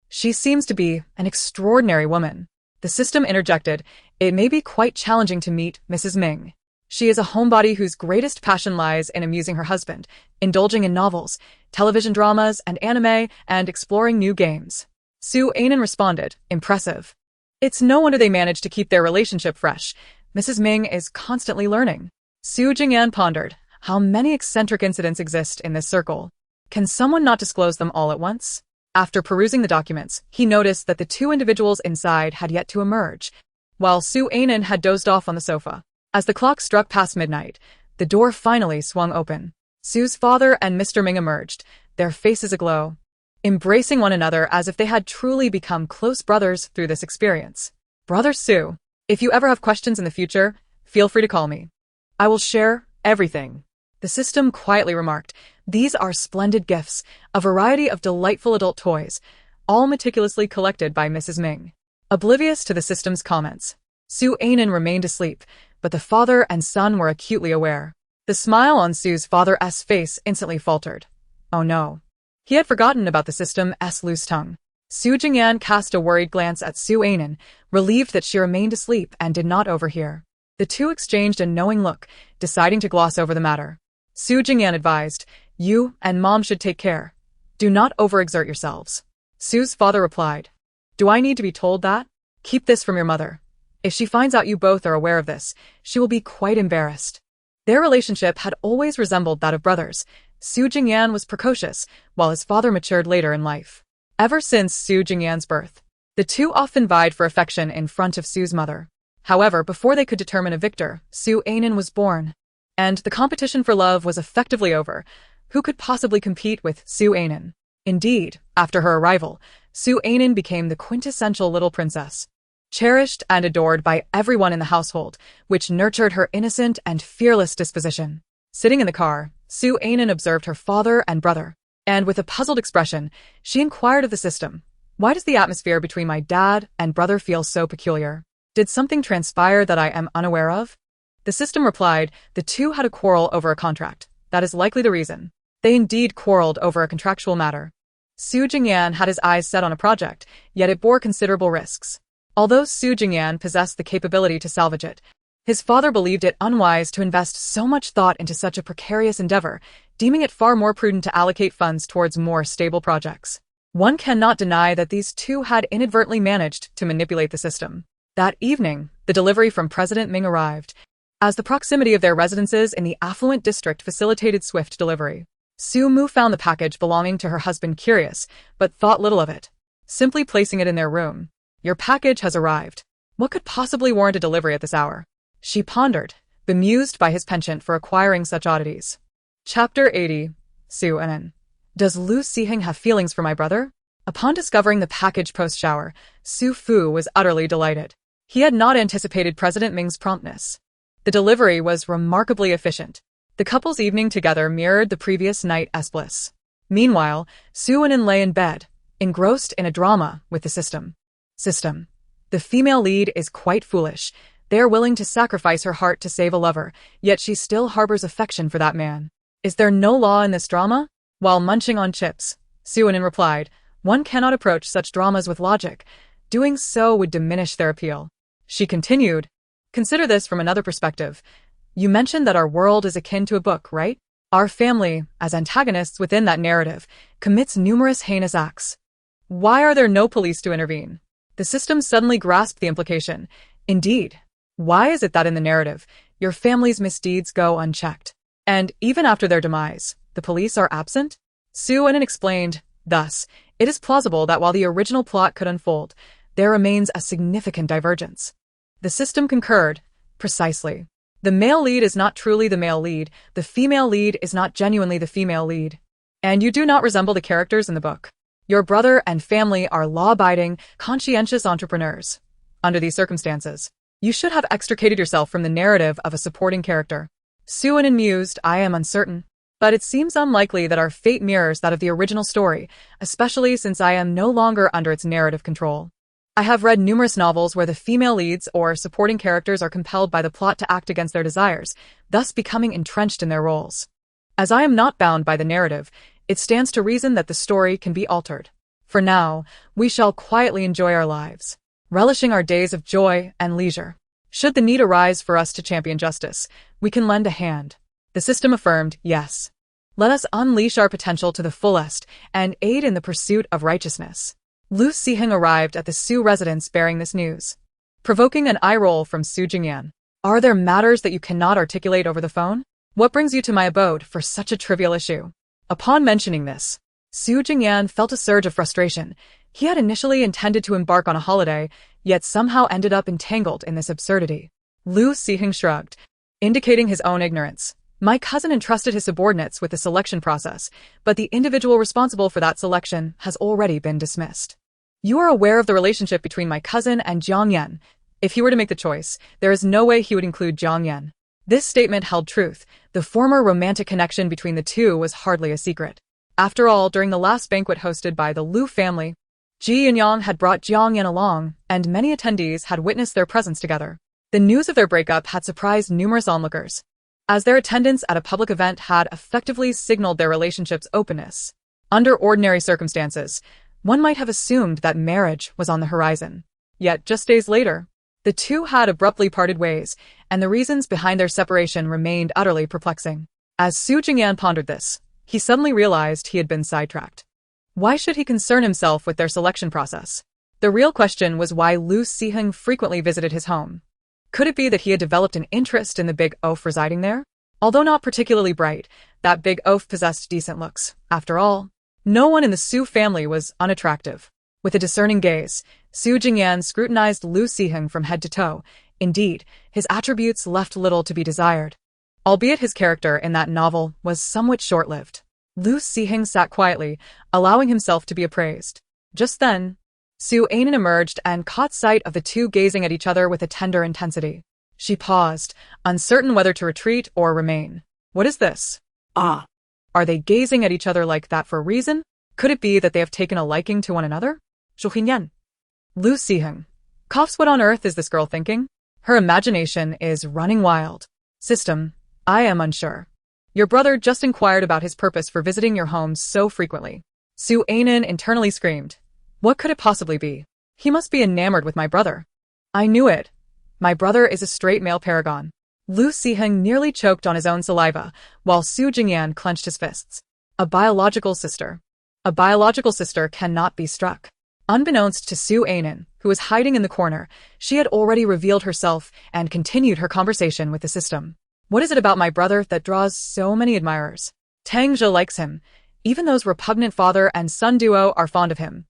She seems to be an extraordinary woman." The system interjected, "It may be quite challenging to meet Mrs. Ming. She is a homebody whose greatest passion lies in amusing her husband, indulging in novels, television dramas, and anime, and exploring new games." Su Anan responded, "Impressive. It's no wonder they manage to keep their relationship fresh. Mrs. Ming is constantly learning." Su Jingyan pondered, how many eccentric incidents exist in this circle. Can someone not disclose them all at once? After perusing the documents, he noticed that the two individuals inside had yet to emerge, while Su Anan had dozed off on the sofa. As the clock struck past midnight, the door finally swung open. Su's father and Mr. Ming emerged, their faces aglow, embracing one another as if they had truly become close brothers through this experience. "Brother Su, if you ever have questions in the future, feel free to call me. I will share everything," the system quietly remarked. "These are splendid gifts, a variety of delightful adult toys, all meticulously collected by Mrs. Ming." Oblivious to the system's comments, Su Anan remained asleep, but the father and son were acutely aware. The smile on Su's father's face instantly faltered. Oh no. He had forgotten about the system's loose tongue. Su Jingyan cast a worried glance at Su Anan, relieved that she remained asleep and did not overhear. The two exchanged a knowing look, deciding to gloss over the matter. Su Jingyan advised, "You and Mom should take care. Do not overexert yourselves." Su's father replied, "Do I need to be told that? Keep this from your mother. If she finds out you both are aware of this, she will be quite embarrassed." Their relationship had always resembled that of brothers. Su Jingyan was precocious, while his father matured later in life. Ever since Su Jingyan's birth, the two often vied for affection in front of Su's mother. However, before they could determine a victor, Su Anan was born, and the competition for love was effectively over. Who could possibly compete with Su Anan? Indeed, after her arrival, Su Anan became the quintessential little princess, cherished and adored by everyone in the household, which nurtured her innocent and fearless disposition. Sitting in the car, Su Anan observed her father and brother, and with a puzzled expression, she inquired of the system, "Why does the atmosphere between my dad and brother feel so peculiar? Did something transpire that I am unaware of?" The system replied, "The two had a quarrel over a contract. That is likely the reason." They indeed quarreled over a contractual matter. Su Jingyan had his eyes set on a project, yet it bore considerable risks. Although Su Jingyan possessed the capability to salvage it, his father believed it unwise to invest so much thought into such a precarious endeavor, deeming it far more prudent to allocate funds towards more stable projects. One cannot deny that these two had inadvertently managed to manipulate the system. That evening, the delivery from President Ming arrived, as the proximity of their residences in the affluent district facilitated swift delivery. Su Mu found the package belonging to her husband curious, but thought little of it, simply placing it in their room. "Your package has arrived. What could possibly warrant a delivery at this hour?" she pondered, bemused by his penchant for acquiring such oddities. Chapter 80. Su Anan. Does Lu Siheng have feelings for my brother? Upon discovering the package post-shower, Su Fu was utterly delighted. He had not anticipated President Ming's promptness. The delivery was remarkably efficient. The couple's evening together mirrored the previous night's bliss. Meanwhile, Su Anan lay in bed, engrossed in a drama with the system. The female lead is quite foolish. They are willing to sacrifice her heart to save a lover, yet she still harbors affection for that man. Is there no law in this drama? While munching on chips, Suein replied, one cannot approach such dramas with logic. Doing so would diminish their appeal. She continued, consider this from another perspective. You mentioned that our world is akin to a book, right? Our family, as antagonists within that narrative, commits numerous heinous acts. Why are there no police to intervene? The system suddenly grasped the implication. Indeed. Why is it that in the narrative, your family's misdeeds go unchecked? And even after their demise, the police are absent? Suein explained, thus, it is plausible that while the original plot could unfold, there remains a significant divergence. The system concurred. Precisely. The male lead is not truly the male lead, the female lead is not genuinely the female lead. And you do not resemble the characters in the book. Your brother and family are law-abiding, conscientious entrepreneurs. Under these circumstances, you should have extricated yourself from the narrative of a supporting character. Suein mused, I am uncertain. But it seems unlikely that our fate mirrors that of the original story, especially since I am no longer under its narrative control. I have read numerous novels where the female leads or supporting characters are compelled by the plot to act against their desires, thus becoming entrenched in their roles. As I am not bound by the narrative, it stands to reason that the story can be altered. For now, we shall quietly enjoy our lives, relishing our days of joy and leisure. Should the need arise for us to champion justice, we can lend a hand. The system affirmed, yes. Let us unleash our potential to the fullest and aid in the pursuit of righteousness. Lu Siheng arrived at the Su residence bearing this news, provoking an eye roll from Su Jingyan. Are there matters that you cannot articulate over the phone? What brings you to my abode for such a trivial issue? Upon mentioning this, Su Jingyan felt a surge of frustration. He had initially intended to embark on a holiday, yet somehow ended up entangled in this absurdity. Lu Siheng shrugged, indicating his own ignorance. My cousin entrusted his subordinates with the selection process, but the individual responsible for that selection has already been dismissed. You are aware of the relationship between my cousin and Jiang Yan. If he were to make the choice, there is no way he would include Jiang Yan. This statement held truth. The former romantic connection between the two was hardly a secret. After all, during the last banquet hosted by the Lu family, Ji and Yang had brought Jiang Yan along, and many attendees had witnessed their presence together. The news of their breakup had surprised numerous onlookers, as their attendance at a public event had effectively signaled their relationship's openness. Under ordinary circumstances, one might have assumed that marriage was on the horizon. Yet, just days later, the two had abruptly parted ways, and the reasons behind their separation remained utterly perplexing. As Su Jingyan pondered this, he suddenly realized he had been sidetracked. Why should he concern himself with their selection process? The real question was why Lu Siheng frequently visited his home. Could it be that he had developed an interest in the big oaf residing there? Although not particularly bright, that big oaf possessed decent looks. After all, no one in the Su family was unattractive. With a discerning gaze, Su Jingyan scrutinized Lu Siheng from head to toe. Indeed, his attributes left little to be desired. Albeit his character in that novel was somewhat short-lived. Lu Siheng sat quietly, allowing himself to be appraised. Just then, Suein emerged and caught sight of the two gazing at each other with a tender intensity. She paused, uncertain whether to retreat or remain. What is this? Ah. Are they gazing at each other like that for a reason? Could it be that they have taken a liking to one another? Zhuhinyan. Lu Siheng. Coughs, what on earth is this girl thinking? Her imagination is running wild. System, I am unsure. Your brother just inquired about his purpose for visiting your home so frequently. Suein internally screamed. What could it possibly be? He must be enamored with my brother. I knew it. My brother is a straight male paragon. Lu Siheng nearly choked on his own saliva, while Su Jingyan clenched his fists. A biological sister. A biological sister cannot be struck. Unbeknownst to Suein, who was hiding in the corner, she had already revealed herself and continued her conversation with the system. What is it about my brother that draws so many admirers? Tang Zhe likes him. Even those repugnant father and son duo are fond of him.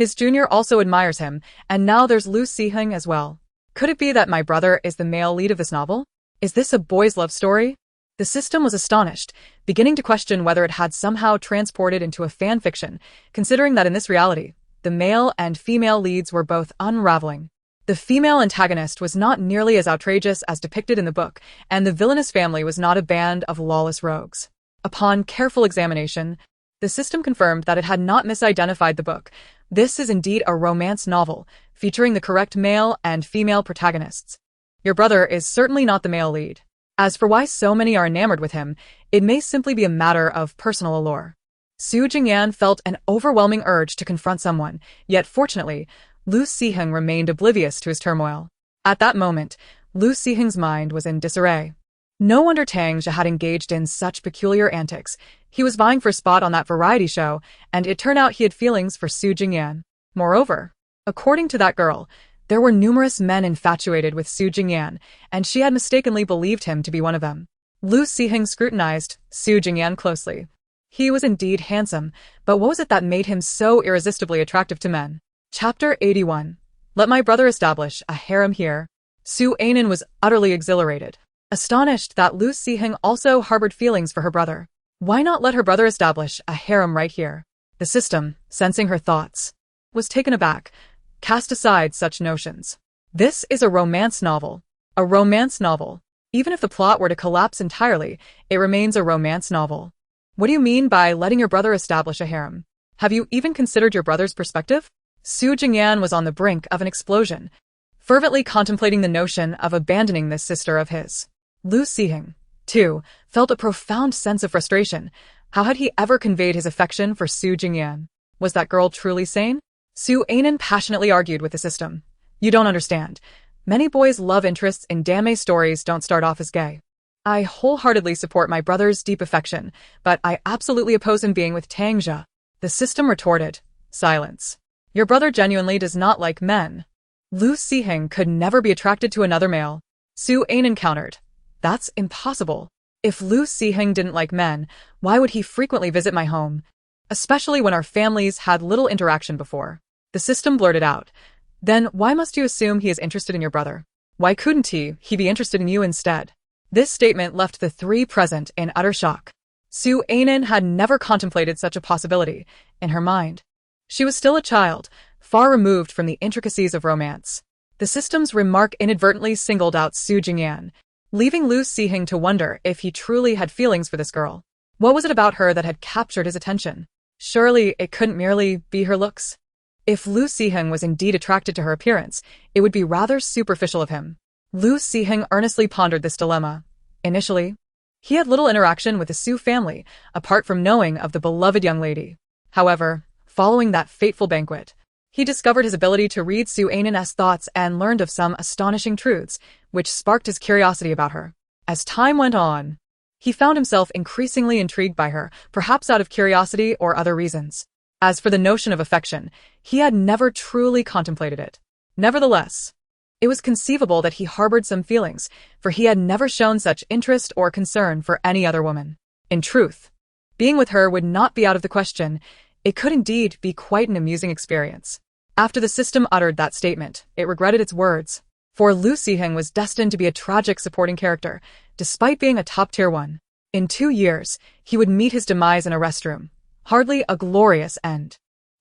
His junior also admires him, and now there's Lu Siheng as well. Could it be that my brother is the male lead of this novel? Is this a boy's love story? The system was astonished, beginning to question whether it had somehow transported into a fan fiction, considering that in this reality, the male and female leads were both unraveling. The female antagonist was not nearly as outrageous as depicted in the book, and the villainous family was not a band of lawless rogues. Upon careful examination, the system confirmed that it had not misidentified the book. This is indeed a romance novel, featuring the correct male and female protagonists. Your brother is certainly not the male lead. As for why so many are enamored with him, it may simply be a matter of personal allure. Su Jingyan felt an overwhelming urge to confront someone, yet fortunately, Lu Siheng remained oblivious to his turmoil. At that moment, Lu Siheng's mind was in disarray. No wonder Tang Jia had engaged in such peculiar antics. He was vying for a spot on that variety show, and it turned out he had feelings for Su Jingyan. Moreover, according to that girl, there were numerous men infatuated with Su Jingyan, and she had mistakenly believed him to be one of them. Lu Siheng scrutinized Su Jingyan closely. He was indeed handsome, but what was it that made him so irresistibly attractive to men? Chapter 81. Let my brother establish a harem here. Su Ainin was utterly exhilarated, astonished that Lu Siheng also harbored feelings for her brother. Why not let her brother establish a harem right here? The system, sensing her thoughts, was taken aback, cast aside such notions. This is a romance novel. A romance novel. Even if the plot were to collapse entirely, it remains a romance novel. What do you mean by letting your brother establish a harem? Have you even considered your brother's perspective? Su Jingyan was on the brink of an explosion, fervently contemplating the notion of abandoning this sister of his. Lu Siheng, too, felt a profound sense of frustration. How had he ever conveyed his affection for Su Jingyan? Was that girl truly sane? Su Ainin passionately argued with the system. You don't understand. Many boys' love interests in damé stories don't start off as gay. I wholeheartedly support my brother's deep affection, but I absolutely oppose him being with Tang Jia. The system retorted. Silence. Your brother genuinely does not like men. Lu Siheng could never be attracted to another male. Su Ainin countered. That's impossible. If Lu Siheng didn't like men, why would he frequently visit my home? Especially when our families had little interaction before. The system blurted out. Then why must you assume he is interested in your brother? Why couldn't he be interested in you instead? This statement left the three present in utter shock. Su Ainin had never contemplated such a possibility in her mind. She was still a child, far removed from the intricacies of romance. The system's remark inadvertently singled out Su Jingyan, leaving Lu Siheng to wonder if he truly had feelings for this girl. What was it about her that had captured his attention? Surely it couldn't merely be her looks. If Lu Siheng was indeed attracted to her appearance, it would be rather superficial of him. Lu Siheng earnestly pondered this dilemma. Initially, he had little interaction with the Su family, apart from knowing of the beloved young lady. However, following that fateful banquet, he discovered his ability to read Su Ainin's thoughts and learned of some astonishing truths, which sparked his curiosity about her. As time went on, he found himself increasingly intrigued by her, perhaps out of curiosity or other reasons. As for the notion of affection, he had never truly contemplated it. Nevertheless, it was conceivable that he harbored some feelings, for he had never shown such interest or concern for any other woman. In truth, being with her would not be out of the question. It could indeed be quite an amusing experience. After the system uttered that statement, it regretted its words, for Lu Siheng was destined to be a tragic supporting character, despite being a top-tier one. In 2 years, he would meet his demise in a restroom. Hardly a glorious end.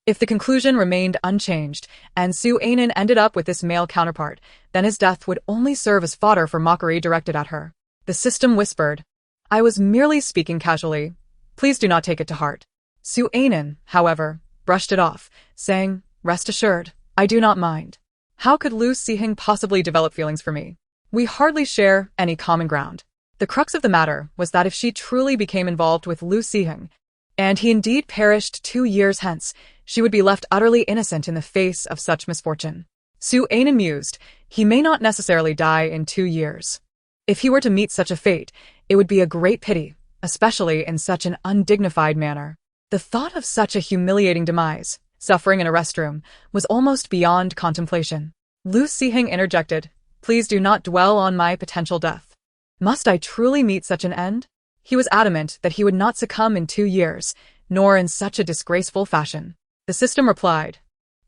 If the conclusion remained unchanged, and Su Ainin ended up with this male counterpart, then his death would only serve as fodder for mockery directed at her. The system whispered, I was merely speaking casually. Please do not take it to heart. Su Ainin, however, brushed it off, saying, Rest assured, I do not mind. How could Lu Siheng possibly develop feelings for me? We hardly share any common ground. The crux of the matter was that if she truly became involved with Lu Siheng, and he indeed perished 2 years hence, she would be left utterly innocent in the face of such misfortune. Su Ainin mused, he may not necessarily die in 2 years. If he were to meet such a fate, it would be a great pity, especially in such an undignified manner. The thought of such a humiliating demise, suffering in a restroom, was almost beyond contemplation. Lu Siheng interjected, Please do not dwell on my potential death. Must I truly meet such an end? He was adamant that he would not succumb in 2 years, nor in such a disgraceful fashion. The system replied,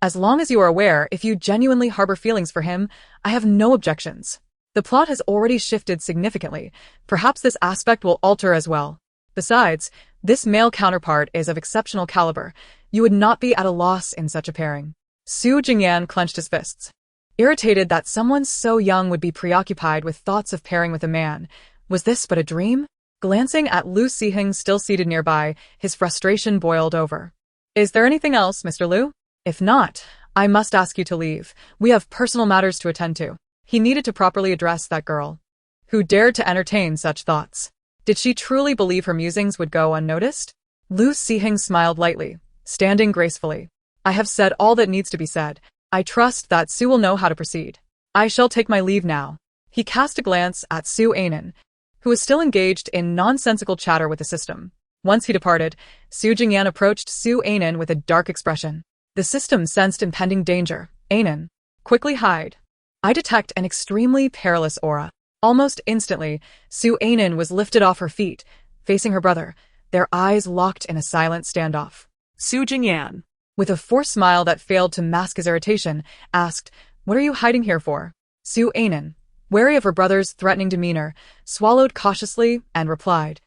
As long as you are aware if you genuinely harbor feelings for him, I have no objections. The plot has already shifted significantly. Perhaps this aspect will alter as well. Besides, this male counterpart is of exceptional caliber. You would not be at a loss in such a pairing. Su Jingyan clenched his fists, irritated that someone so young would be preoccupied with thoughts of pairing with a man. Was this but a dream? Glancing at Lu Siheng still seated nearby, his frustration boiled over. Is there anything else, Mr. Lu? If not, I must ask you to leave. We have personal matters to attend to. He needed to properly address that girl. Who dared to entertain such thoughts? Did she truly believe her musings would go unnoticed? Lu Siheng smiled lightly, standing gracefully. I have said all that needs to be said. I trust that Su will know how to proceed. I shall take my leave now. He cast a glance at Su Anan, who was still engaged in nonsensical chatter with the system. Once he departed, Su Jingyan approached Su Anan with a dark expression. The system sensed impending danger. Anan, quickly hide. I detect an extremely perilous aura. Almost instantly, Su Anan was lifted off her feet, facing her brother, their eyes locked in a silent standoff. Su Jingyan, with a forced smile that failed to mask his irritation, asked, "What are you hiding here for?" Su Anan, wary of her brother's threatening demeanor, swallowed cautiously and replied,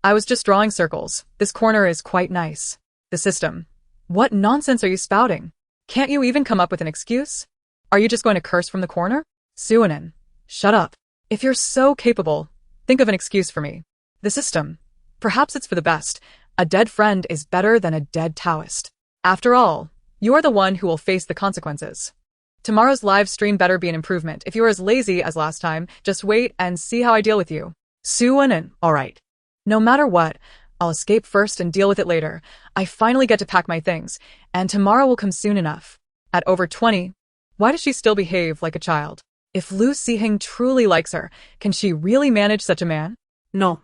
"I was just drawing circles. This corner is quite nice." The system. What nonsense are you spouting? Can't you even come up with an excuse? Are you just going to curse from the corner? Su Anan, shut up. If you're so capable, think of an excuse for me. The system. Perhaps it's for the best. A dead friend is better than a dead Taoist. After all, you are the one who will face the consequences. Tomorrow's live stream better be an improvement. If you are as lazy as last time, just wait and see how I deal with you. Su Anan, alright. No matter what, I'll escape first and deal with it later. I finally get to pack my things, and tomorrow will come soon enough. At over 20, why does she still behave like a child? If Lu Siheng truly likes her, can she really manage such a man? No.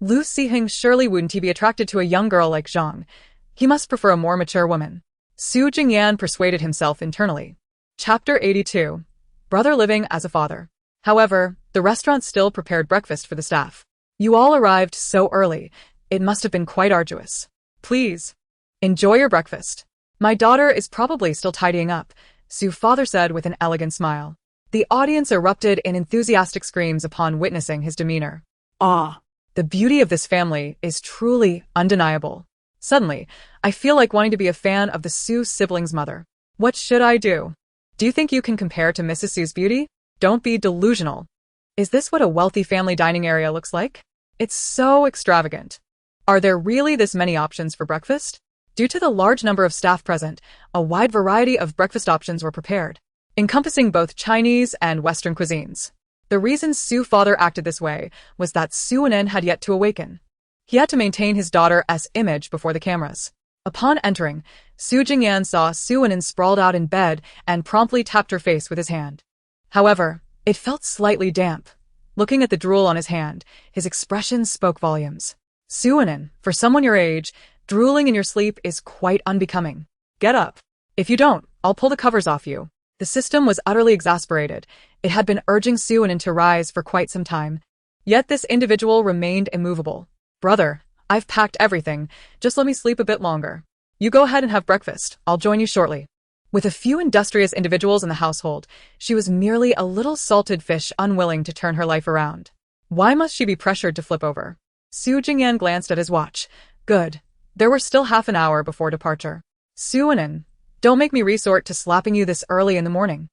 Lu Siheng surely wouldn't he be attracted to a young girl like Zhang. He must prefer a more mature woman. Su Jingyan persuaded himself internally. Chapter 82. Brother living as a father. However, the restaurant still prepared breakfast for the staff. You all arrived so early. It must have been quite arduous. Please, enjoy your breakfast. My daughter is probably still tidying up, Su's father said with an elegant smile. The audience erupted in enthusiastic screams upon witnessing his demeanor. Ah. The beauty of this family is truly undeniable. Suddenly, I feel like wanting to be a fan of the Su siblings' mother. What should I do? Do you think you can compare to Mrs. Su's beauty? Don't be delusional. Is this what a wealthy family dining area looks like? It's so extravagant. Are there really this many options for breakfast? Due to the large number of staff present, a wide variety of breakfast options were prepared, encompassing both Chinese and Western cuisines. The reason Su's father acted this way was that Su Anan had yet to awaken. He had to maintain his daughter's image before the cameras. Upon entering, Su Jingyan saw Su Anan sprawled out in bed and promptly tapped her face with his hand. However, it felt slightly damp. Looking at the drool on his hand, his expression spoke volumes. Su Anan, for someone your age, drooling in your sleep is quite unbecoming. Get up. If you don't, I'll pull the covers off you. The system was utterly exasperated. It had been urging Su Anan to rise for quite some time. Yet this individual remained immovable. Brother, I've packed everything. Just let me sleep a bit longer. You go ahead and have breakfast. I'll join you shortly. With a few industrious individuals in the household, she was merely a little salted fish unwilling to turn her life around. Why must she be pressured to flip over? Su Jingyan glanced at his watch. Good. There were still half an hour before departure. Su Anan, don't make me resort to slapping you this early in the morning.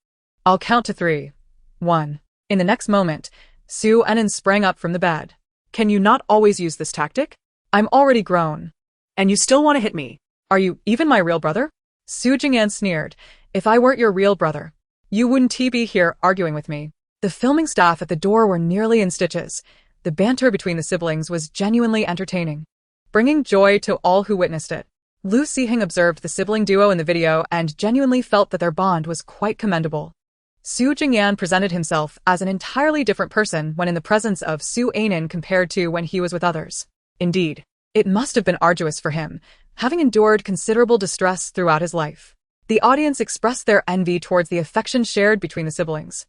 I'll count to 3. 1. In the next moment, Su Anan sprang up from the bed. Can you not always use this tactic? I'm already grown. And you still want to hit me? Are you even my real brother? Su Jingyan sneered. If I weren't your real brother, you wouldn't be here arguing with me. The filming staff at the door were nearly in stitches. The banter between the siblings was genuinely entertaining, bringing joy to all who witnessed it. Lu Siheng observed the sibling duo in the video and genuinely felt that their bond was quite commendable. Su Jingyan presented himself as an entirely different person when in the presence of Su Anan compared to when he was with others. Indeed, it must have been arduous for him, having endured considerable distress throughout his life. The audience expressed their envy towards the affection shared between the siblings.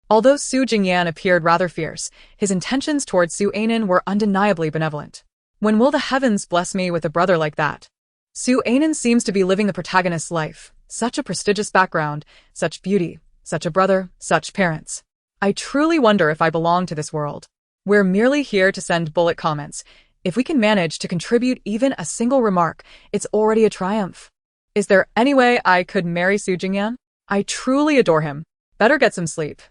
Although Su Jingyan appeared rather fierce, his intentions towards Su Anan were undeniably benevolent. When will the heavens bless me with a brother like that? Su Anan seems to be living the protagonist's life. Such a prestigious background, such beauty, such a brother, such parents. I truly wonder if I belong to this world. We're merely here to send bullet comments. If we can manage to contribute even a single remark, it's already a triumph. Is there any way I could marry Su Jingyan? I truly adore him. Better get some sleep.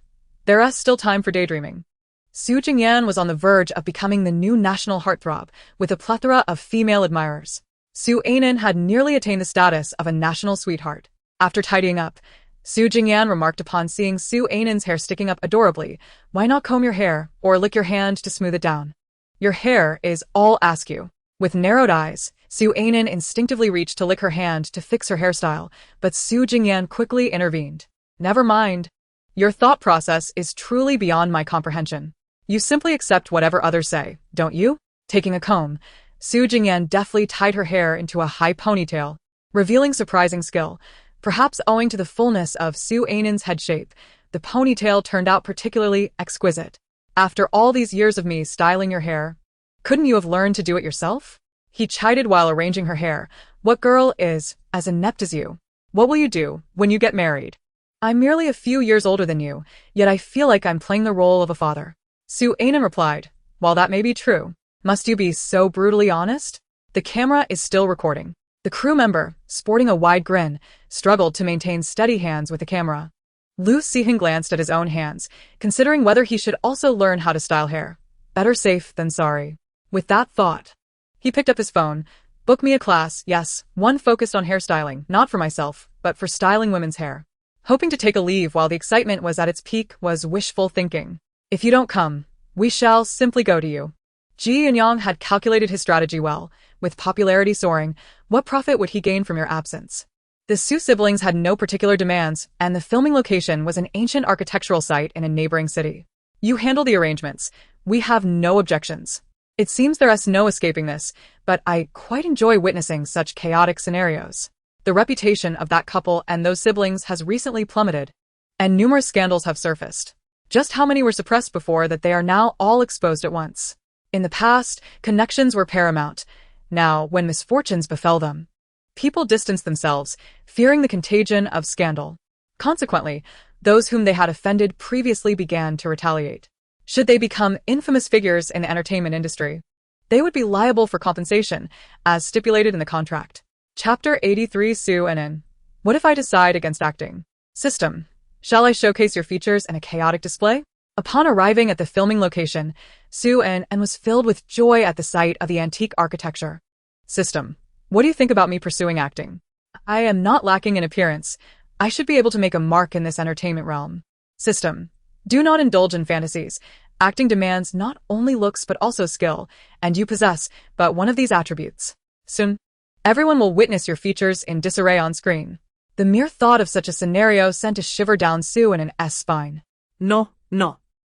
There's still time for daydreaming. Su Jingyan was on the verge of becoming the new national heartthrob, with a plethora of female admirers. Su Anan had nearly attained the status of a national sweetheart. After tidying up, Su Jingyan remarked upon seeing Su Ainan's hair sticking up adorably. Why not comb your hair, or lick your hand to smooth it down? Your hair is all askew. With narrowed eyes, Su Ainan instinctively reached to lick her hand to fix her hairstyle, but Su Jingyan quickly intervened. Never mind. Your thought process is truly beyond my comprehension. You simply accept whatever others say, don't you? Taking a comb, Su Jingyan deftly tied her hair into a high ponytail, revealing surprising skill. Perhaps owing to the fullness of Su Ainan's head shape, the ponytail turned out particularly exquisite. After all these years of me styling your hair, couldn't you have learned to do it yourself? He chided while arranging her hair. What girl is as inept as you? What will you do when you get married? I'm merely a few years older than you, yet I feel like I'm playing the role of a father. Su Ainan replied, while that may be true, must you be so brutally honest? The camera is still recording. The crew member, sporting a wide grin, struggled to maintain steady hands with the camera. Lu Sihan glanced at his own hands, considering whether he should also learn how to style hair. Better safe than sorry. With that thought, he picked up his phone. Book me a class, yes, one focused on hairstyling, not for myself, but for styling women's hair. Hoping to take a leave while the excitement was at its peak was wishful thinking. If you don't come, we shall simply go to you. Ji Yunyang had calculated his strategy well. With popularity soaring, what profit would he gain from your absence? The Su siblings had no particular demands, and the filming location was an ancient architectural site in a neighboring city. You handle the arrangements. We have no objections. It seems there's no escaping this, but I quite enjoy witnessing such chaotic scenarios. The reputation of that couple and those siblings has recently plummeted, and numerous scandals have surfaced. Just how many were suppressed before that they are now all exposed at once? In the past, connections were paramount. Now, when misfortunes befell them, people distanced themselves, fearing the contagion of scandal. Consequently, those whom they had offended previously began to retaliate. Should they become infamous figures in the entertainment industry, they would be liable for compensation, as stipulated in the contract. Chapter 83 Su Ainan. What if I decide against acting? System. Shall I showcase your features in a chaotic display? Upon arriving at the filming location, Su Ainan was filled with joy at the sight of the antique architecture. System. What do you think about me pursuing acting? I am not lacking in appearance. I should be able to make a mark in this entertainment realm. System. Do not indulge in fantasies. Acting demands not only looks but also skill, and you possess but one of these attributes. Soon, everyone will witness your features in disarray on screen. The mere thought of such a scenario sent a shiver down Su Ainan's spine. No.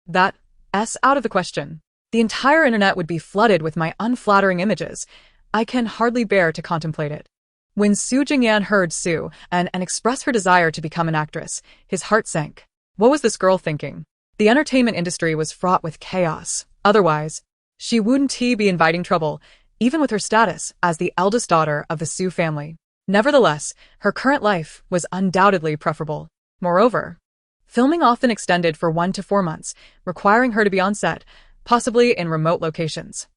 That's out of the question. The entire internet would be flooded with my unflattering images. I can hardly bear to contemplate it. When Su Jingyan heard Su and expressed her desire to become an actress, his heart sank. What was this girl thinking? The entertainment industry was fraught with chaos. Otherwise, she wouldn't be inviting trouble, even with her status as the eldest daughter of the Su family. Nevertheless, her current life was undoubtedly preferable. Moreover, filming often extended for 1 to 4 months, requiring her to be on set, possibly in remote locations.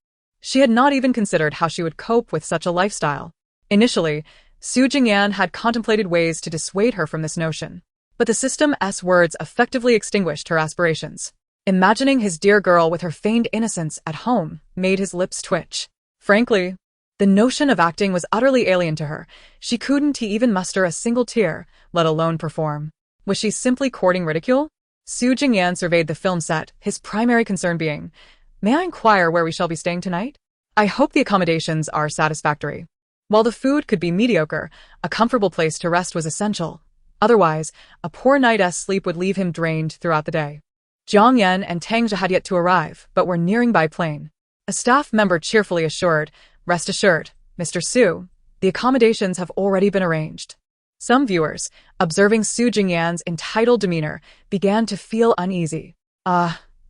She had not even considered how she would cope with such a lifestyle. Initially, Su Jingyan had contemplated ways to dissuade her from this notion. But the system's words effectively extinguished her aspirations. Imagining his dear girl with her feigned innocence at home made his lips twitch. Frankly, the notion of acting was utterly alien to her. She couldn't even muster a single tear, let alone perform. Was she simply courting ridicule? Su Jingyan surveyed the film set, his primary concern being, may I inquire where we shall be staying tonight? I hope the accommodations are satisfactory. While the food could be mediocre, a comfortable place to rest was essential. Otherwise, a poor night's sleep would leave him drained throughout the day. Jiang Yan and Tang Zhe had yet to arrive, but were nearing by plane. A staff member cheerfully assured, rest assured, Mr. Su, the accommodations have already been arranged. Some viewers, observing Su Jingyan's entitled demeanor, began to feel uneasy.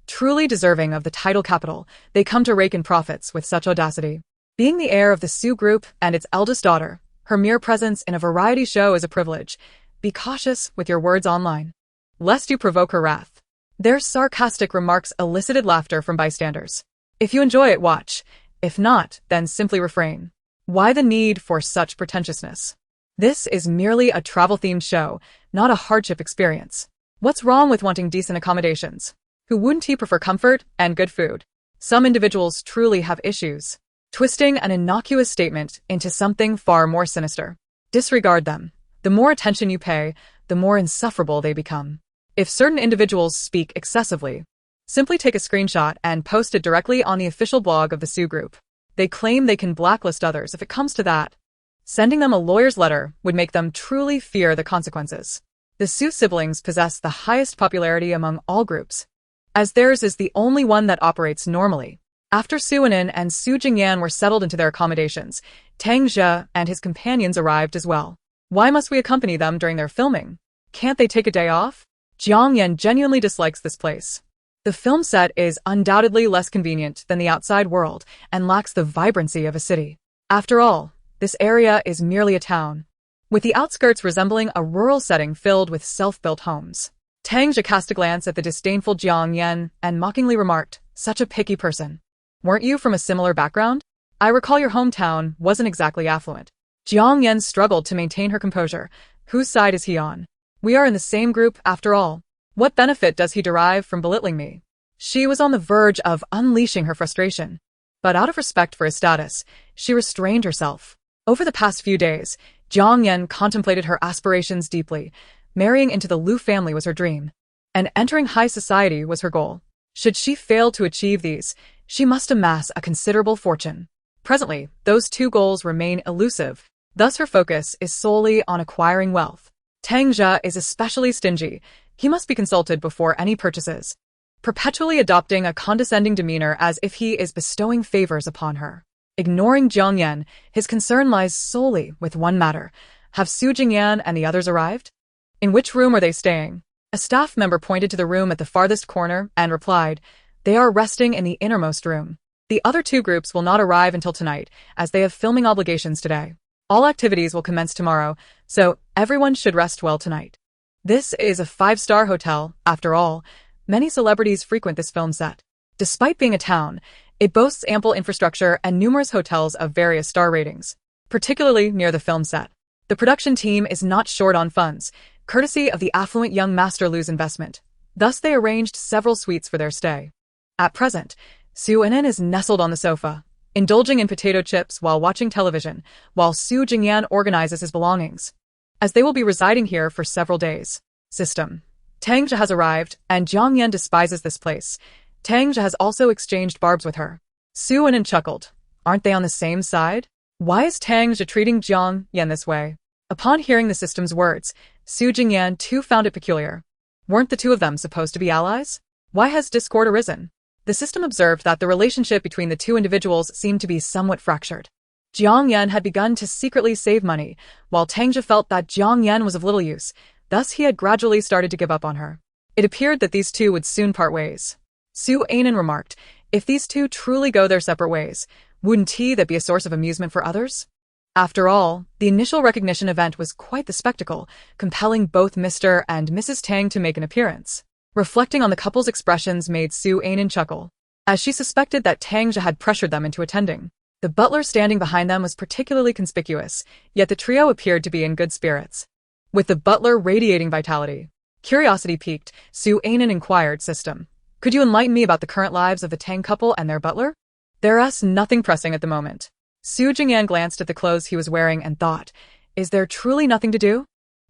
Truly deserving of the title capital, they come to rake in profits with such audacity. Being the heir of the Su group and its eldest daughter, her mere presence in a variety show is a privilege. Be cautious with your words online, lest you provoke her wrath. Their sarcastic remarks elicited laughter from bystanders. If you enjoy it, watch. If not, then simply refrain. Why the need for such pretentiousness? This is merely a travel-themed show, not a hardship experience. What's wrong with wanting decent accommodations? Who wouldn't prefer comfort and good food? Some individuals truly have issues, twisting an innocuous statement into something far more sinister. Disregard them. The more attention you pay, the more insufferable they become. If certain individuals speak excessively, simply take a screenshot and post it directly on the official blog of the Sue group. They claim they can blacklist others if it comes to that. Sending them a lawyer's letter would make them truly fear the consequences. The Sue siblings possess the highest popularity among all groups, as theirs is the only one that operates normally. After Su Anin and Su Jingyan were settled into their accommodations, Tang Zhe and his companions arrived as well. Why must we accompany them during their filming? Can't they take a day off? Jiang Yan genuinely dislikes this place. The film set is undoubtedly less convenient than the outside world and lacks the vibrancy of a city. After all, this area is merely a town, with the outskirts resembling a rural setting filled with self-built homes. Tang Zhe cast a glance at the disdainful Jiang Yan and mockingly remarked, "Such a picky person. Weren't you from a similar background? I recall your hometown wasn't exactly affluent." Jiang Yan struggled to maintain her composure. Whose side is he on? We are in the same group, after all. What benefit does he derive from belittling me? She was on the verge of unleashing her frustration, but out of respect for his status, she restrained herself. Over the past few days, Jiang Yan contemplated her aspirations deeply. Marrying into the Liu family was her dream, and entering high society was her goal. Should she fail to achieve these, she must amass a considerable fortune. Presently, those two goals remain elusive. Thus her focus is solely on acquiring wealth. Tang Zhe is especially stingy. He must be consulted before any purchases, perpetually adopting a condescending demeanor as if he is bestowing favors upon her. Ignoring Jiang Yan, his concern lies solely with one matter. Have Su Jingyan and the others arrived? In which room are they staying? A staff member pointed to the room at the farthest corner and replied, "They are resting in the innermost room. The other two groups will not arrive until tonight, as they have filming obligations today. All activities will commence tomorrow, so everyone should rest well tonight." This is a 5-star hotel, after all. Many celebrities frequent this film set. Despite being a town, it boasts ample infrastructure and numerous hotels of various star ratings, particularly near the film set. The production team is not short on funds, courtesy of the affluent young Master Lu's investment. Thus they arranged several suites for their stay. At present, Su Anin is nestled on the sofa, indulging in potato chips while watching television, while Su Jingyan organizes his belongings, as they will be residing here for several days. System. Tang Zhe has arrived, and Jiang Yan despises this place. Tang Zhe has also exchanged barbs with her. Su Anin chuckled. Aren't they on the same side? Why is Tang Zhe treating Jiang Yan this way? Upon hearing the system's words, Su Jingyan too found it peculiar. Weren't the two of them supposed to be allies? Why has discord arisen? The system observed that the relationship between the two individuals seemed to be somewhat fractured. Jiang Yan had begun to secretly save money, while Tang Zhe felt that Jiang Yan was of little use. Thus he had gradually started to give up on her. It appeared that these two would soon part ways. Su Anin remarked, "If these two truly go their separate ways, wouldn't that be a source of amusement for others?" After all, the initial recognition event was quite the spectacle, compelling both Mr. and Mrs. Tang to make an appearance. Reflecting on the couple's expressions made Su Anin chuckle, as she suspected that Tang Zhe had pressured them into attending. The butler standing behind them was particularly conspicuous, yet the trio appeared to be in good spirits. With the butler radiating vitality, curiosity piqued, Su Anin inquired, "System, could you enlighten me about the current lives of the Tang couple and their butler?" "There's nothing pressing at the moment." Su Jingyan glanced at the clothes he was wearing and thought, "Is there truly nothing to do?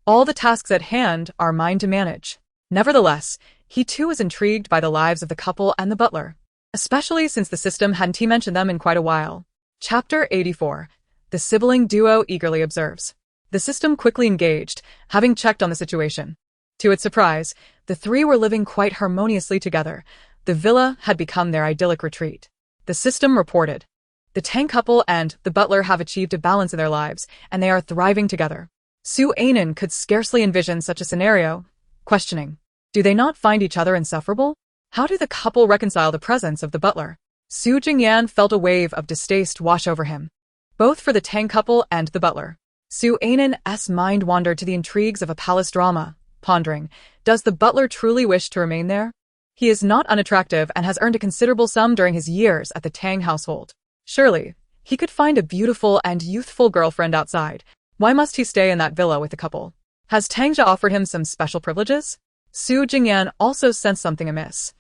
All the tasks at hand are mine to manage." Nevertheless, he too was intrigued by the lives of the couple and the butler, especially since the system hadn't mentioned them in quite a while. Chapter 84. The sibling duo eagerly observes. The system quickly engaged, having checked on the situation. To its surprise, the three were living quite harmoniously together. The villa had become their idyllic retreat. The system reported, "The Tang couple and the butler have achieved a balance in their lives, and they are thriving together." Su Anin could scarcely envision such a scenario, questioning, "Do they not find each other insufferable? How do the couple reconcile the presence of the butler?" Su Jingyan felt a wave of distaste wash over him, both for the Tang couple and the butler. Su Anin's mind wandered to the intrigues of a palace drama, pondering, does the butler truly wish to remain there? He is not unattractive and has earned a considerable sum during his years at the Tang household. Surely, he could find a beautiful and youthful girlfriend outside. Why must he stay in that villa with the couple? Has Tang Zhe offered him some special privileges? Su Jingyan also sensed something amiss.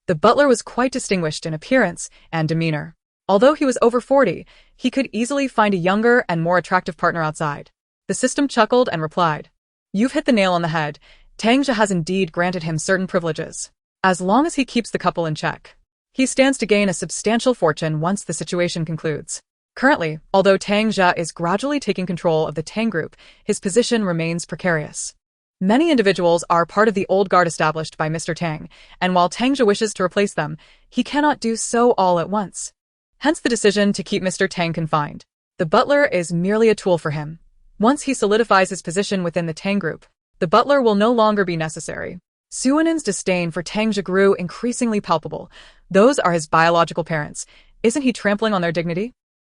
The butler was quite distinguished in appearance and demeanor. Although he was over 40, he could easily find a younger and more attractive partner outside. The system chuckled and replied, "You've hit the nail on the head. Tangja has indeed granted him certain privileges. As long as he keeps the couple in check, he stands to gain a substantial fortune once the situation concludes." Currently, although Tangja is gradually taking control of the Tang group, his position remains precarious. Many individuals are part of the old guard established by Mr. Tang, and while Tangja wishes to replace them, he cannot do so all at once. Hence the decision to keep Mr. Tang confined. The butler is merely a tool for him. Once he solidifies his position within the Tang group, the butler will no longer be necessary. Suinen's disdain for Tangja grew increasingly palpable. Those are his biological parents. Isn't he trampling on their dignity?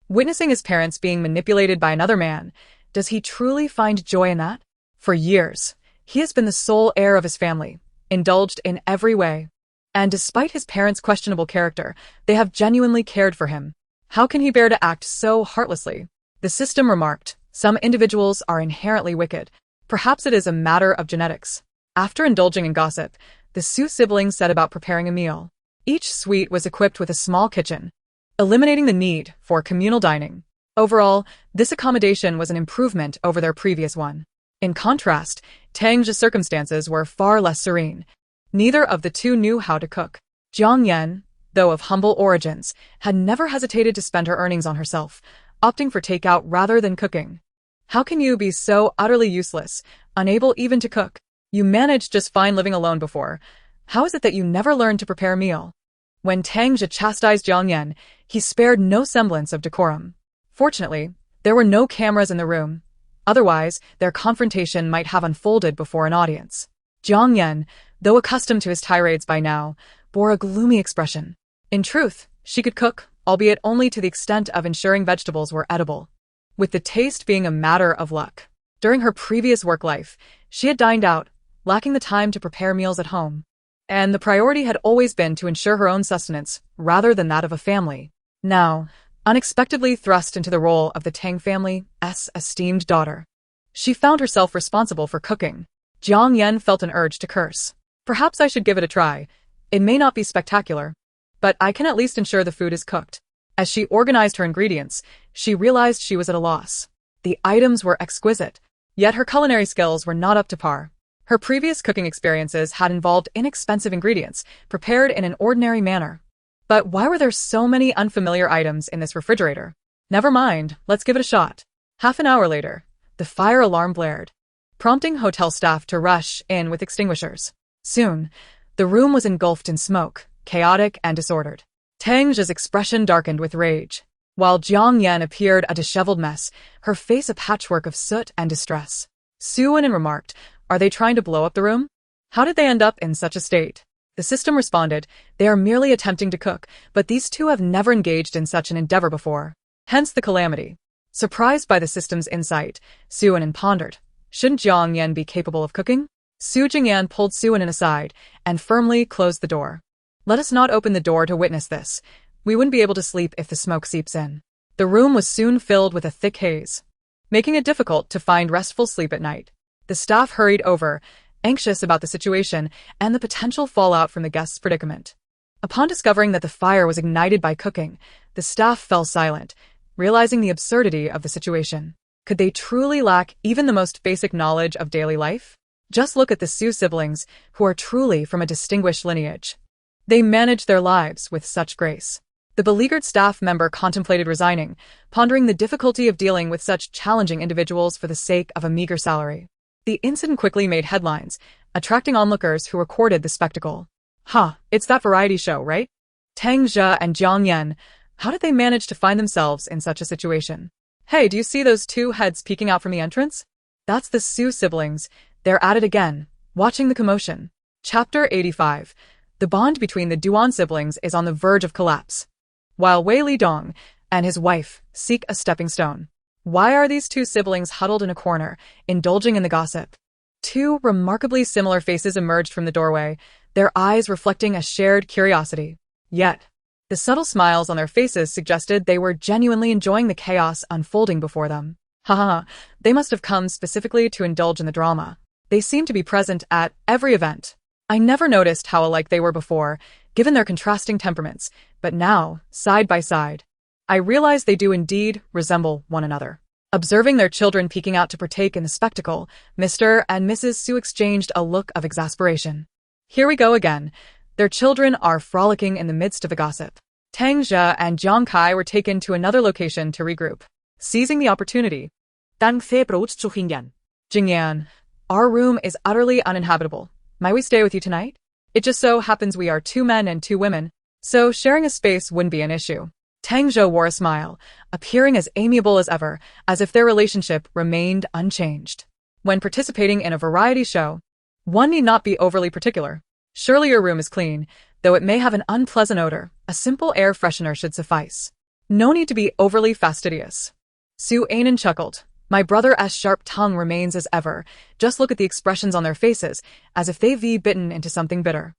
Witnessing his parents being manipulated by another man, does he truly find joy in that? For years, he has been the sole heir of his family, indulged in every way. And despite his parents' questionable character, they have genuinely cared for him. How can he bear to act so heartlessly? The system remarked, some individuals are inherently wicked. Perhaps it is a matter of genetics. After indulging in gossip, the Su siblings set about preparing a meal. Each suite was equipped with a small kitchen, eliminating the need for communal dining. Overall, this accommodation was an improvement over their previous one. In contrast, Tangja's circumstances were far less serene. Neither of the two knew how to cook. Jiang Yan, though of humble origins, had never hesitated to spend her earnings on herself, opting for takeout rather than cooking. How can you be so utterly useless, unable even to cook? You managed just fine living alone before. How is it that you never learned to prepare a meal? When Tangja chastised Jiang Yan, he spared no semblance of decorum. Fortunately, there were no cameras in the room. Otherwise, their confrontation might have unfolded before an audience. Jiang Yan, though accustomed to his tirades by now, bore a gloomy expression. In truth, she could cook, albeit only to the extent of ensuring vegetables were edible, with the taste being a matter of luck. During her previous work life, she had dined out, lacking the time to prepare meals at home. And the priority had always been to ensure her own sustenance, rather than that of a family. Now, unexpectedly thrust into the role of the Tang family's esteemed daughter, she found herself responsible for cooking. Jiang Yan felt an urge to curse. Perhaps I should give it a try. It may not be spectacular, but I can at least ensure the food is cooked. As she organized her ingredients, she realized she was at a loss. The items were exquisite, yet her culinary skills were not up to par. Her previous cooking experiences had involved inexpensive ingredients, prepared in an ordinary manner. But why were there so many unfamiliar items in this refrigerator? Never mind, let's give it a shot. Half an hour later, the fire alarm blared, prompting hotel staff to rush in with extinguishers. Soon, the room was engulfed in smoke, chaotic and disordered. Tangja's expression darkened with rage, while Jiang Yan appeared a disheveled mess, her face a patchwork of soot and distress. Suinen remarked, "Are they trying to blow up the room? How did they end up in such a state?" The system responded, "They are merely attempting to cook, but these two have never engaged in such an endeavor before. Hence the calamity." Surprised by the system's insight, Suinen pondered, shouldn't Jiang Yan be capable of cooking? Su Jingyan pulled Suinen aside and firmly closed the door. "Let us not open the door to witness this. We wouldn't be able to sleep if the smoke seeps in." The room was soon filled with a thick haze, making it difficult to find restful sleep at night. The staff hurried over, anxious about the situation and the potential fallout from the guests' predicament. Upon discovering that the fire was ignited by cooking, the staff fell silent, realizing the absurdity of the situation. Could they truly lack even the most basic knowledge of daily life? Just look at the Su siblings, who are truly from a distinguished lineage. They managed their lives with such grace. The beleaguered staff member contemplated resigning, pondering the difficulty of dealing with such challenging individuals for the sake of a meager salary. The incident quickly made headlines, attracting onlookers who recorded the spectacle. It's that variety show, right? Tangja and Jiang Yan, how did they manage to find themselves in such a situation? Hey, do you see those two heads peeking out from the entrance? That's the Su siblings. They're at it again, watching the commotion. Chapter 85. The bond between the Duan siblings is on the verge of collapse, while Wei Lidong and his wife seek a stepping stone. Why are these two siblings huddled in a corner, indulging in the gossip? Two remarkably similar faces emerged from the doorway, their eyes reflecting a shared curiosity. Yet, the subtle smiles on their faces suggested they were genuinely enjoying the chaos unfolding before them. They must have come specifically to indulge in the drama. They seemed to be present at every event. I never noticed how alike they were before, given their contrasting temperaments, but now, side by side, I realize they do indeed resemble one another. Observing their children peeking out to partake in the spectacle, Mr. and Mrs. Su exchanged a look of exasperation. Here we go again. Their children are frolicking in the midst of the gossip. Tang Jia and Jiang Kai were taken to another location to regroup. Seizing the opportunity, Tang Fe approached Su Jingyan. Jingyan, our room is utterly uninhabitable. Might we stay with you tonight? It just so happens we are 2 men and 2 women, so sharing a space wouldn't be an issue. Tang Zhou wore a smile, appearing as amiable as ever, as if their relationship remained unchanged. When participating in a variety show, one need not be overly particular. Surely your room is clean, though it may have an unpleasant odor. A simple air freshener should suffice. No need to be overly fastidious. Su Anan chuckled. My brother's sharp tongue remains as ever. Just look at the expressions on their faces, as if they've bitten into something bitter.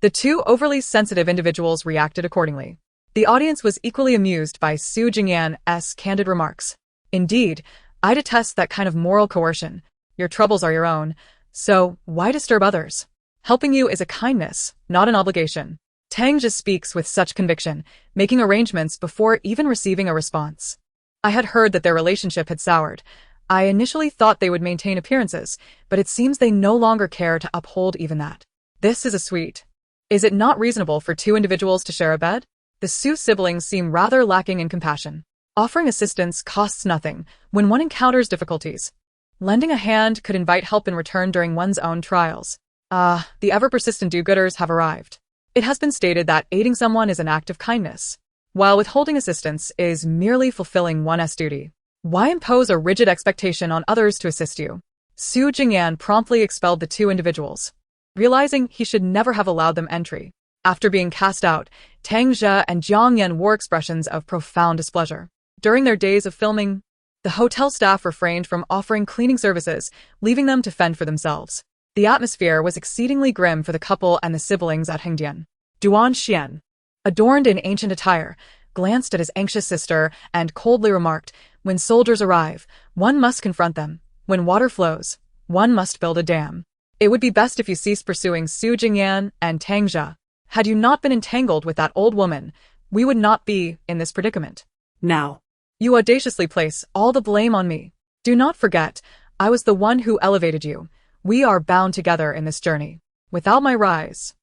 The 2 overly sensitive individuals reacted accordingly. The audience was equally amused by Su Jingyan's candid remarks. Indeed, I detest that kind of moral coercion. Your troubles are your own, so why disturb others? Helping you is a kindness, not an obligation. Tang just speaks with such conviction, making arrangements before even receiving a response. I had heard that their relationship had soured. I initially thought they would maintain appearances, but it seems they no longer care to uphold even that. This is a sweet. Is it not reasonable for 2 individuals to share a bed? The Su siblings seem rather lacking in compassion. Offering assistance costs nothing when one encounters difficulties. Lending a hand could invite help in return during one's own trials. The ever-persistent do-gooders have arrived. It has been stated that aiding someone is an act of kindness, while withholding assistance is merely fulfilling one's duty. Why impose a rigid expectation on others to assist you? Su Jingyan promptly expelled the 2 individuals, realizing he should never have allowed them entry. After being cast out, Tang Jia and Jiang Yan wore expressions of profound displeasure. During their days of filming, the hotel staff refrained from offering cleaning services, leaving them to fend for themselves. The atmosphere was exceedingly grim for the couple and the siblings at Hengdian. Duan Xian, adorned in ancient attire, glanced at his anxious sister and coldly remarked, when soldiers arrive, one must confront them. When water flows, one must build a dam. It would be best if you ceased pursuing Su Jingyan and Tang Jia. Had you not been entangled with that old woman, we would not be in this predicament. Now, you audaciously place all the blame on me. Do not forget, I was the one who elevated you. We are bound together in this journey. Without my rise,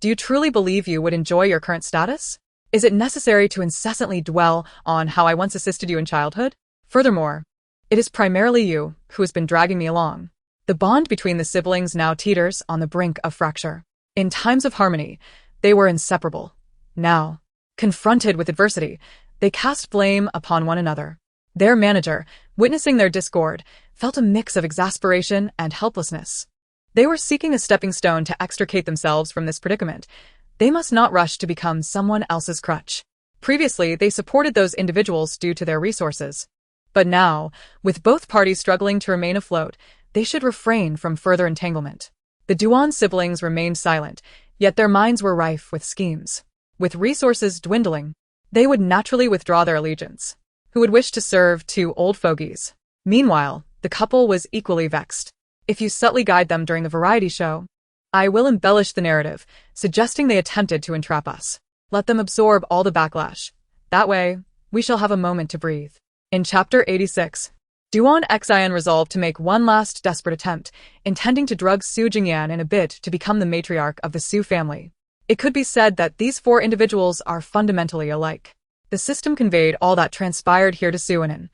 do you truly believe you would enjoy your current status? Is it necessary to incessantly dwell on how I once assisted you in childhood? Furthermore, it is primarily you who has been dragging me along. The bond between the siblings now teeters on the brink of fracture. In times of harmony, they were inseparable. Now, confronted with adversity, they cast blame upon one another. Their manager, witnessing their discord, felt a mix of exasperation and helplessness. They were seeking a stepping stone to extricate themselves from this predicament. They must not rush to become someone else's crutch. Previously, they supported those individuals due to their resources. But now, with both parties struggling to remain afloat, they should refrain from further entanglement. The Duan siblings remained silent, yet their minds were rife with schemes. With resources dwindling, they would naturally withdraw their allegiance. Who would wish to serve 2 old fogies? Meanwhile, the couple was equally vexed. If you subtly guide them during the variety show, I will embellish the narrative, suggesting they attempted to entrap us. Let them absorb all the backlash. That way, we shall have a moment to breathe. In Chapter 86, Duan Xian resolved to make one last desperate attempt, intending to drug Su Jingyan in a bid to become the matriarch of the Su family. It could be said that these 4 individuals are fundamentally alike. The system conveyed all that transpired here to Su Anan.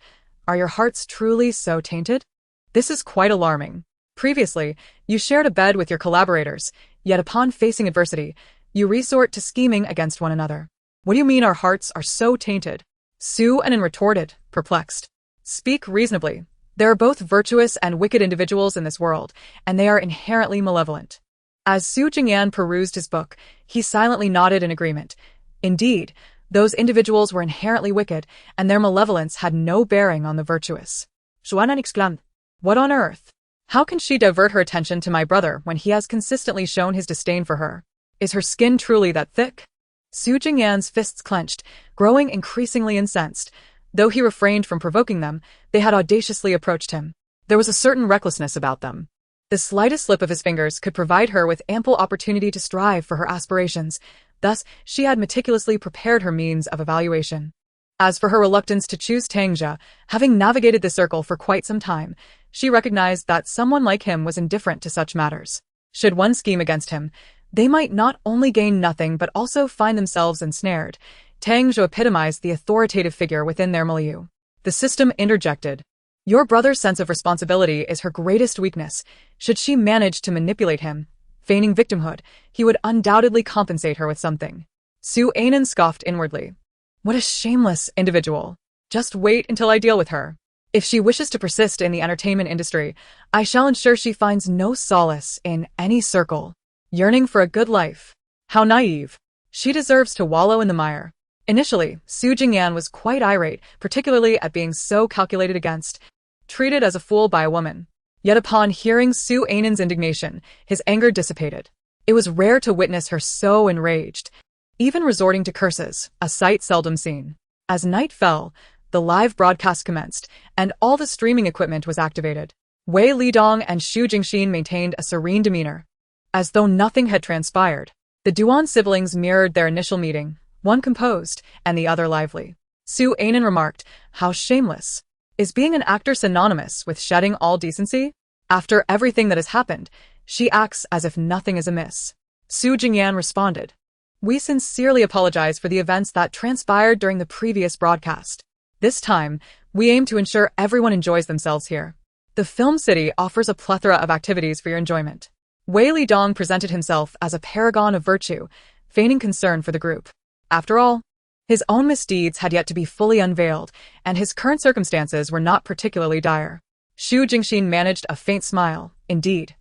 Are your hearts truly so tainted? This is quite alarming. Previously, you shared a bed with your collaborators, yet upon facing adversity, you resort to scheming against one another. What do you mean our hearts are so tainted? Su Anan retorted, perplexed. Speak reasonably. There are both virtuous and wicked individuals in this world, and they are inherently malevolent. As Su Jingyan perused his book, he silently nodded in agreement. Indeed, those individuals were inherently wicked, and their malevolence had no bearing on the virtuous. Su Anan exclaimed, What on earth? How can she divert her attention to my brother when he has consistently shown his disdain for her? Is her skin truly that thick? Su Jingyan's fists clenched, growing increasingly incensed. Though he refrained from provoking them, they had audaciously approached him. There was a certain recklessness about them. The slightest slip of his fingers could provide her with ample opportunity to strive for her aspirations. Thus, she had meticulously prepared her means of evaluation. As for her reluctance to choose Tangja, having navigated the circle for quite some time, she recognized that someone like him was indifferent to such matters. Should one scheme against him, they might not only gain nothing but also find themselves ensnared. Tangja epitomized the authoritative figure within their milieu. The system interjected. Your brother's sense of responsibility is her greatest weakness. Should she manage to manipulate him, feigning victimhood, he would undoubtedly compensate her with something. Su Anan scoffed inwardly. What a shameless individual. Just wait until I deal with her. If she wishes to persist in the entertainment industry, I shall ensure she finds no solace in any circle. Yearning for a good life. How naive. She deserves to wallow in the mire. Initially, Su Jingyan was quite irate, particularly at being so calculated against, treated as a fool by a woman. Yet upon hearing Su Ainan's indignation, his anger dissipated. It was rare to witness her so enraged, even resorting to curses, a sight seldom seen. As night fell, the live broadcast commenced, and all the streaming equipment was activated. Wei Lidong and Xu Jingxin maintained a serene demeanor, as though nothing had transpired. The Duan siblings mirrored their initial meeting, one composed and the other lively. Su Anan remarked, how shameless. Is being an actor synonymous with shedding all decency? After everything that has happened, she acts as if nothing is amiss. Su Jingyan responded. We sincerely apologize for the events that transpired during the previous broadcast. This time, we aim to ensure everyone enjoys themselves here. The Film City offers a plethora of activities for your enjoyment. Wei Lidong presented himself as a paragon of virtue, feigning concern for the group. After all, his own misdeeds had yet to be fully unveiled, and his current circumstances were not particularly dire. Xu Jingxin managed a faint smile. Indeed.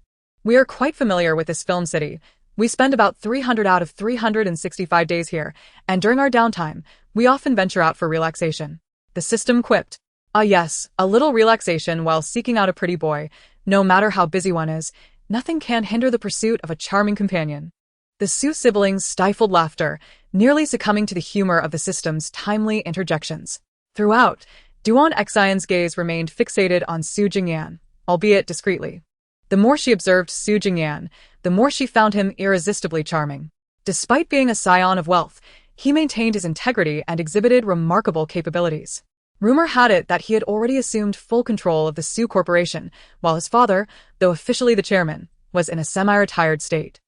We are quite familiar with this film city. We spend about 300 out of 365 days here, and during our downtime, we often venture out for relaxation. The system quipped. Ah yes, a little relaxation while seeking out a pretty boy. No matter how busy one is, nothing can hinder the pursuit of a charming companion. The Su siblings stifled laughter, nearly succumbing to the humor of the system's timely interjections. Throughout, Duan Xian's gaze remained fixated on Su Jingyan, albeit discreetly. The more she observed Su Jingyan, the more she found him irresistibly charming. Despite being a scion of wealth, he maintained his integrity and exhibited remarkable capabilities. Rumor had it that he had already assumed full control of the Su Corporation, while his father, though officially the chairman, was in a semi-retired state.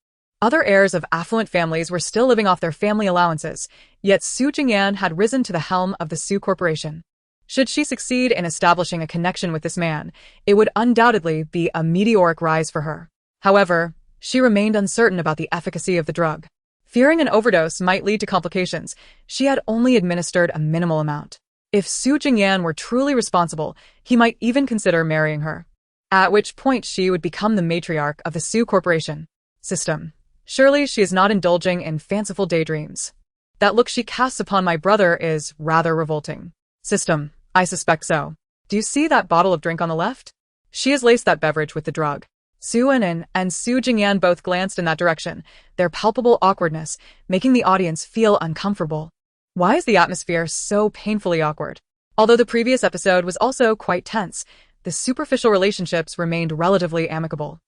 Other heirs of affluent families were still living off their family allowances, yet Su Jingyan had risen to the helm of the Su Corporation. Should she succeed in establishing a connection with this man, it would undoubtedly be a meteoric rise for her. However, she remained uncertain about the efficacy of the drug. Fearing an overdose might lead to complications, she had only administered a minimal amount. If Su Jingyan were truly responsible, he might even consider marrying her. At which point she would become the matriarch of the Su Corporation. System. Surely she is not indulging in fanciful daydreams. That look she casts upon my brother is rather revolting. System. I suspect so. Do you see that bottle of drink on the left? She has laced that beverage with the drug. Su Anan and Su Jingyan both glanced in that direction, their palpable awkwardness making the audience feel uncomfortable. Why is the atmosphere so painfully awkward? Although the previous episode was also quite tense, the superficial relationships remained relatively amicable.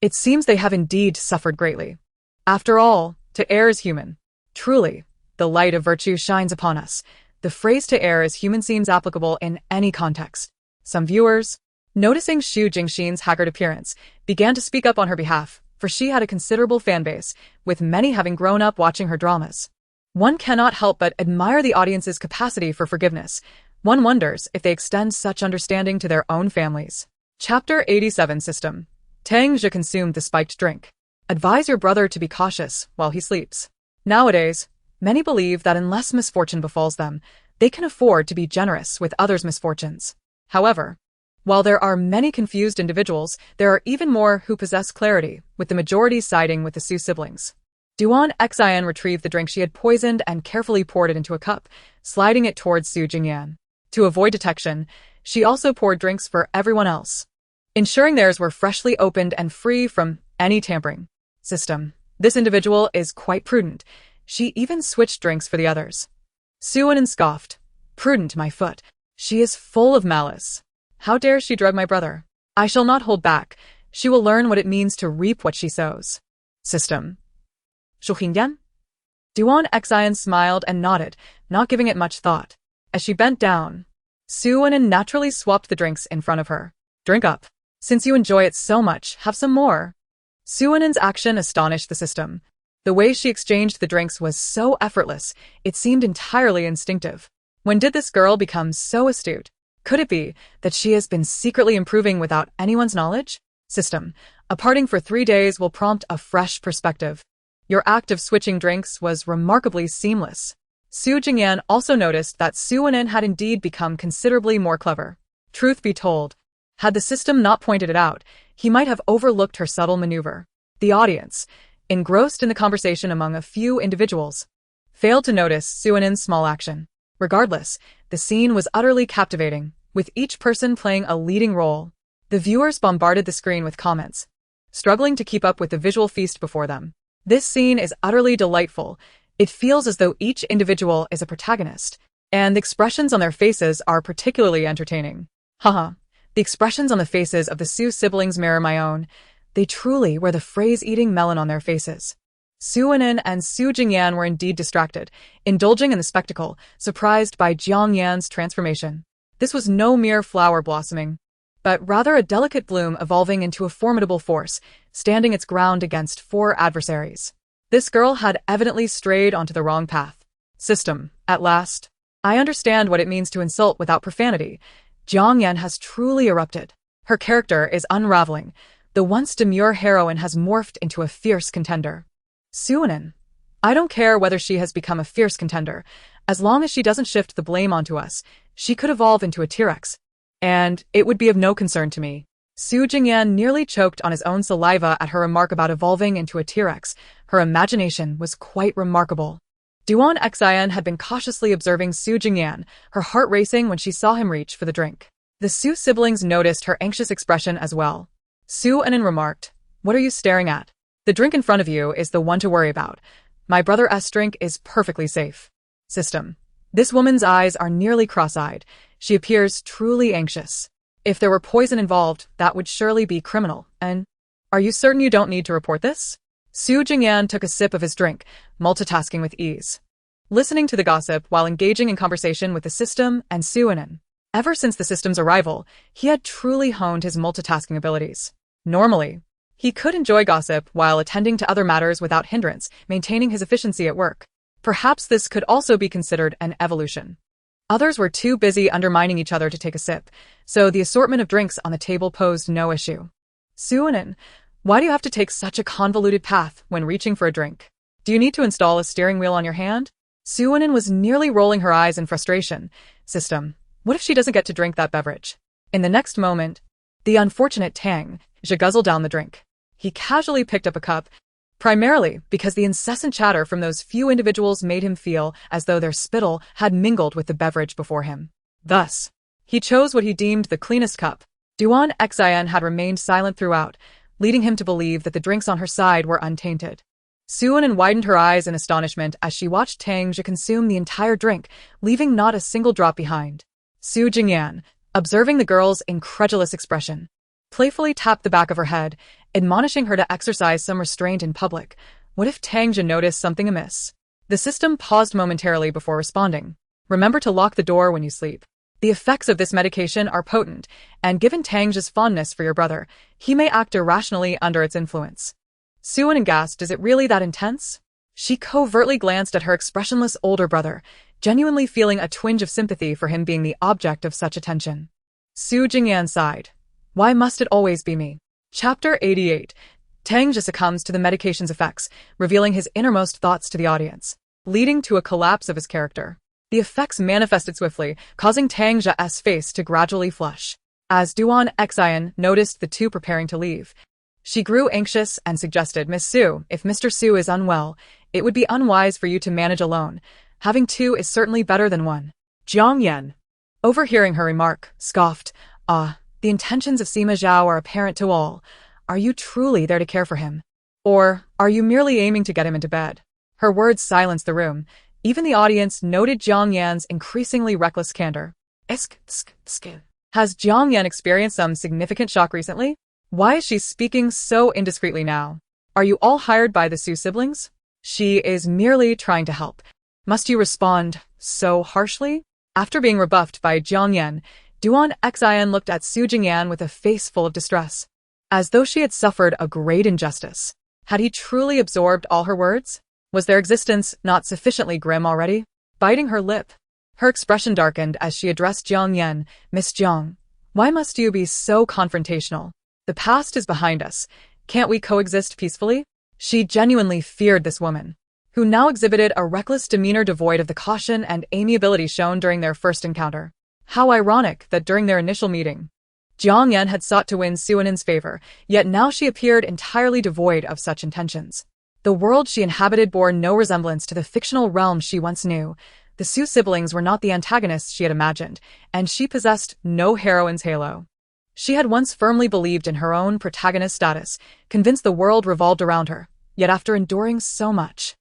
It seems they have indeed suffered greatly. After all, to err is human. Truly, the light of virtue shines upon us. The phrase to err is human seems applicable in any context. Some viewers, noticing Xu Jingxin's haggard appearance, began to speak up on her behalf, for she had a considerable fan base, with many having grown up watching her dramas. One cannot help but admire the audience's capacity for forgiveness. One wonders if they extend such understanding to their own families. Chapter 87 System. Tang Zhe consumed the spiked drink. Advise your brother to be cautious while he sleeps. Nowadays, many believe that unless misfortune befalls them, they can afford to be generous with others' misfortunes. However, while there are many confused individuals, there are even more who possess clarity, with the majority siding with the Su siblings. Duan Xian retrieved the drink she had poisoned and carefully poured it into a cup, sliding it towards Su Jingyan. To avoid detection, she also poured drinks for everyone else, ensuring theirs were freshly opened and free from any tampering. System. This individual is quite prudent. She even switched drinks for the others. Su Anan scoffed. Prudent, my foot. She is full of malice. How dare she drug my brother? I shall not hold back. She will learn what it means to reap what she sows. System. Shuhingyan? Duan Xian smiled and nodded, not giving it much thought. As she bent down, Suwon naturally swapped the drinks in front of her. Drink up. Since you enjoy it so much, have some more. Suwon's action astonished the system. The way she exchanged the drinks was so effortless, it seemed entirely instinctive. When did this girl become so astute? Could it be that she has been secretly improving without anyone's knowledge? System. A parting for 3 days will prompt a fresh perspective. Your act of switching drinks was remarkably seamless. Su Jingyan also noticed that Suwon had indeed become considerably more clever. Truth be told, had the system not pointed it out, he might have overlooked her subtle maneuver. The audience, engrossed in the conversation among a few individuals, failed to notice Suwon's small action. Regardless, the scene was utterly captivating, with each person playing a leading role. The viewers bombarded the screen with comments, struggling to keep up with the visual feast before them. This scene is utterly delightful. It feels as though each individual is a protagonist, and the expressions on their faces are particularly entertaining. Haha, the expressions on the faces of the Su siblings mirror my own. They truly wear the phrase eating melon on their faces. Suwon and Su Jingyan were indeed distracted, indulging in the spectacle, surprised by Jiang Yan's transformation. This was no mere flower blossoming, but rather a delicate bloom evolving into a formidable force, standing its ground against 4 adversaries. This girl had evidently strayed onto the wrong path. System, at last. I understand what it means to insult without profanity. Jiang Yan has truly erupted. Her character is unraveling. The once demure heroine has morphed into a fierce contender. Suwon. I don't care whether she has become a fierce contender. As long as she doesn't shift the blame onto us, she could evolve into a T-Rex. And it would be of no concern to me. Su Jingyan nearly choked on his own saliva at her remark about evolving into a T-Rex. Her imagination was quite remarkable. Duan Xian had been cautiously observing Su Jingyan, her heart racing when she saw him reach for the drink. The Su siblings noticed her anxious expression as well. Suwon remarked, "What are you staring at? The drink in front of you is the one to worry about. My brother's drink is perfectly safe." System. This woman's eyes are nearly cross-eyed. She appears truly anxious. If there were poison involved, that would surely be criminal. And are you certain you don't need to report this? Su Jingyan took a sip of his drink, multitasking with ease, listening to the gossip while engaging in conversation with the system and Suwon. Ever since the system's arrival, he had truly honed his multitasking abilities. Normally, he could enjoy gossip while attending to other matters without hindrance, maintaining his efficiency at work. Perhaps this could also be considered an evolution. Others were too busy undermining each other to take a sip, so the assortment of drinks on the table posed no issue. Suwon, why do you have to take such a convoluted path when reaching for a drink? Do you need to install a steering wheel on your hand? Suwon was nearly rolling her eyes in frustration. System, what if she doesn't get to drink that beverage? In the next moment, the unfortunate Tang guzzled down the drink. He casually picked up a cup, primarily because the incessant chatter from those few individuals made him feel as though their spittle had mingled with the beverage before him. Thus, he chose what he deemed the cleanest cup. Duan Xian had remained silent throughout, leading him to believe that the drinks on her side were untainted. Suwon widened her eyes in astonishment as she watched Tang consume the entire drink, leaving not a single drop behind. Su Jingyan, observing the girl's incredulous expression, playfully tapped the back of her head, admonishing her to exercise some restraint in public. What if Tang noticed something amiss? The system paused momentarily before responding. Remember to lock the door when you sleep. The effects of this medication are potent, and given Tang's fondness for your brother, he may act irrationally under its influence. Suwon gasped, is it really that intense? She covertly glanced at her expressionless older brother, genuinely feeling a twinge of sympathy for him being the object of such attention. Su Jingyan sighed. Why must it always be me? Chapter 88. Tang succumbs to the medication's effects, revealing his innermost thoughts to the audience, leading to a collapse of his character. The effects manifested swiftly, causing Tang's face to gradually flush. As Duan Xian noticed the two preparing to leave, she grew anxious and suggested, Miss Su, if Mr. Su is unwell, it would be unwise for you to manage alone. Having 2 is certainly better than 1. Jiang Yan, overhearing her remark, scoffed, the intentions of Sima Zhao are apparent to all. Are you truly there to care for him? Or are you merely aiming to get him into bed? Her words silenced the room. Even the audience noted Jiang Yan's increasingly reckless candor. Has Jiang Yan experienced some significant shock recently? Why is she speaking so indiscreetly now? Are you all hired by the Su siblings? She is merely trying to help. Must you respond so harshly? After being rebuffed by Jiang Yan, Duan Xin looked at Su Jingyan with a face full of distress, as though she had suffered a great injustice. Had he truly absorbed all her words? Was their existence not sufficiently grim already? Biting her lip, her expression darkened as she addressed Jiang Yan. Miss Jiang, why must you be so confrontational? The past is behind us. Can't we coexist peacefully? She genuinely feared this woman, who now exhibited a reckless demeanor devoid of the caution and amiability shown during their first encounter. How ironic that during their initial meeting, Jiang Yan had sought to win Su Anin's favor, yet now she appeared entirely devoid of such intentions. The world she inhabited bore no resemblance to the fictional realm she once knew. The Su siblings were not the antagonists she had imagined, and she possessed no heroine's halo. She had once firmly believed in her own protagonist status, convinced the world revolved around her, yet after enduring so much,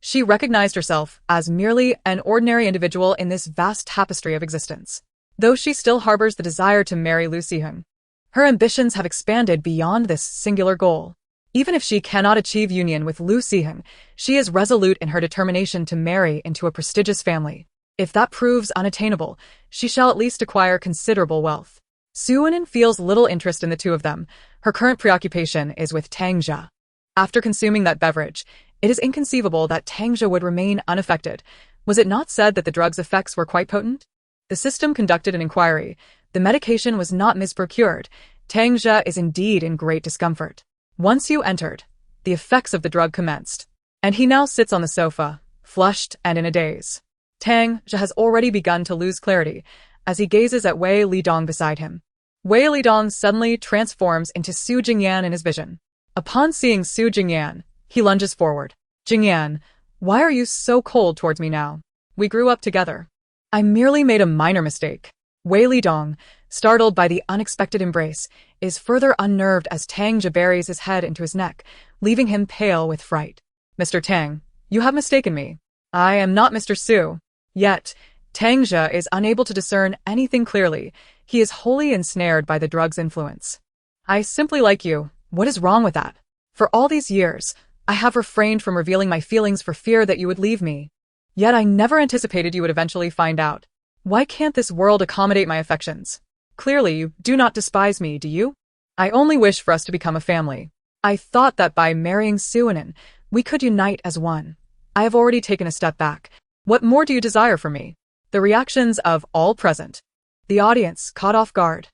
she recognized herself as merely an ordinary individual in this vast tapestry of existence. Though she still harbors the desire to marry Lu Siheng, her ambitions have expanded beyond this singular goal. Even if she cannot achieve union with Lu Siheng, she is resolute in her determination to marry into a prestigious family. If that proves unattainable, she shall at least acquire considerable wealth. Su Anin feels little interest in the two of them. Her current preoccupation is with Tang Jia. After consuming that beverage, it is inconceivable that Tang Jia would remain unaffected. Was it not said that the drug's effects were quite potent? The system conducted an inquiry. The medication was not misprocured. Tang Jia is indeed in great discomfort. Once you entered, the effects of the drug commenced, and he now sits on the sofa, flushed and in a daze. Tang Jia has already begun to lose clarity as he gazes at Wei Lidong beside him. Wei Lidong suddenly transforms into Su Jingyan in his vision. Upon seeing Su Jingyan, he lunges forward. Jingyan, why are you so cold towards me now? We grew up together. I merely made a minor mistake. Wei Lidong, startled by the unexpected embrace, is further unnerved as Tang Jia buries his head into his neck, leaving him pale with fright. Mr. Tang, you have mistaken me. I am not Mr. Su. Yet, Tang Jia is unable to discern anything clearly. He is wholly ensnared by the drug's influence. I simply like you. What is wrong with that? For all these years, I have refrained from revealing my feelings for fear that you would leave me. Yet I never anticipated you would eventually find out. Why can't this world accommodate my affections? Clearly you do not despise me, do you? I only wish for us to become a family. I thought that by marrying Su Anin, we could unite as one. I have already taken a step back. What more do you desire from me? The reactions of all present. The audience caught off guard.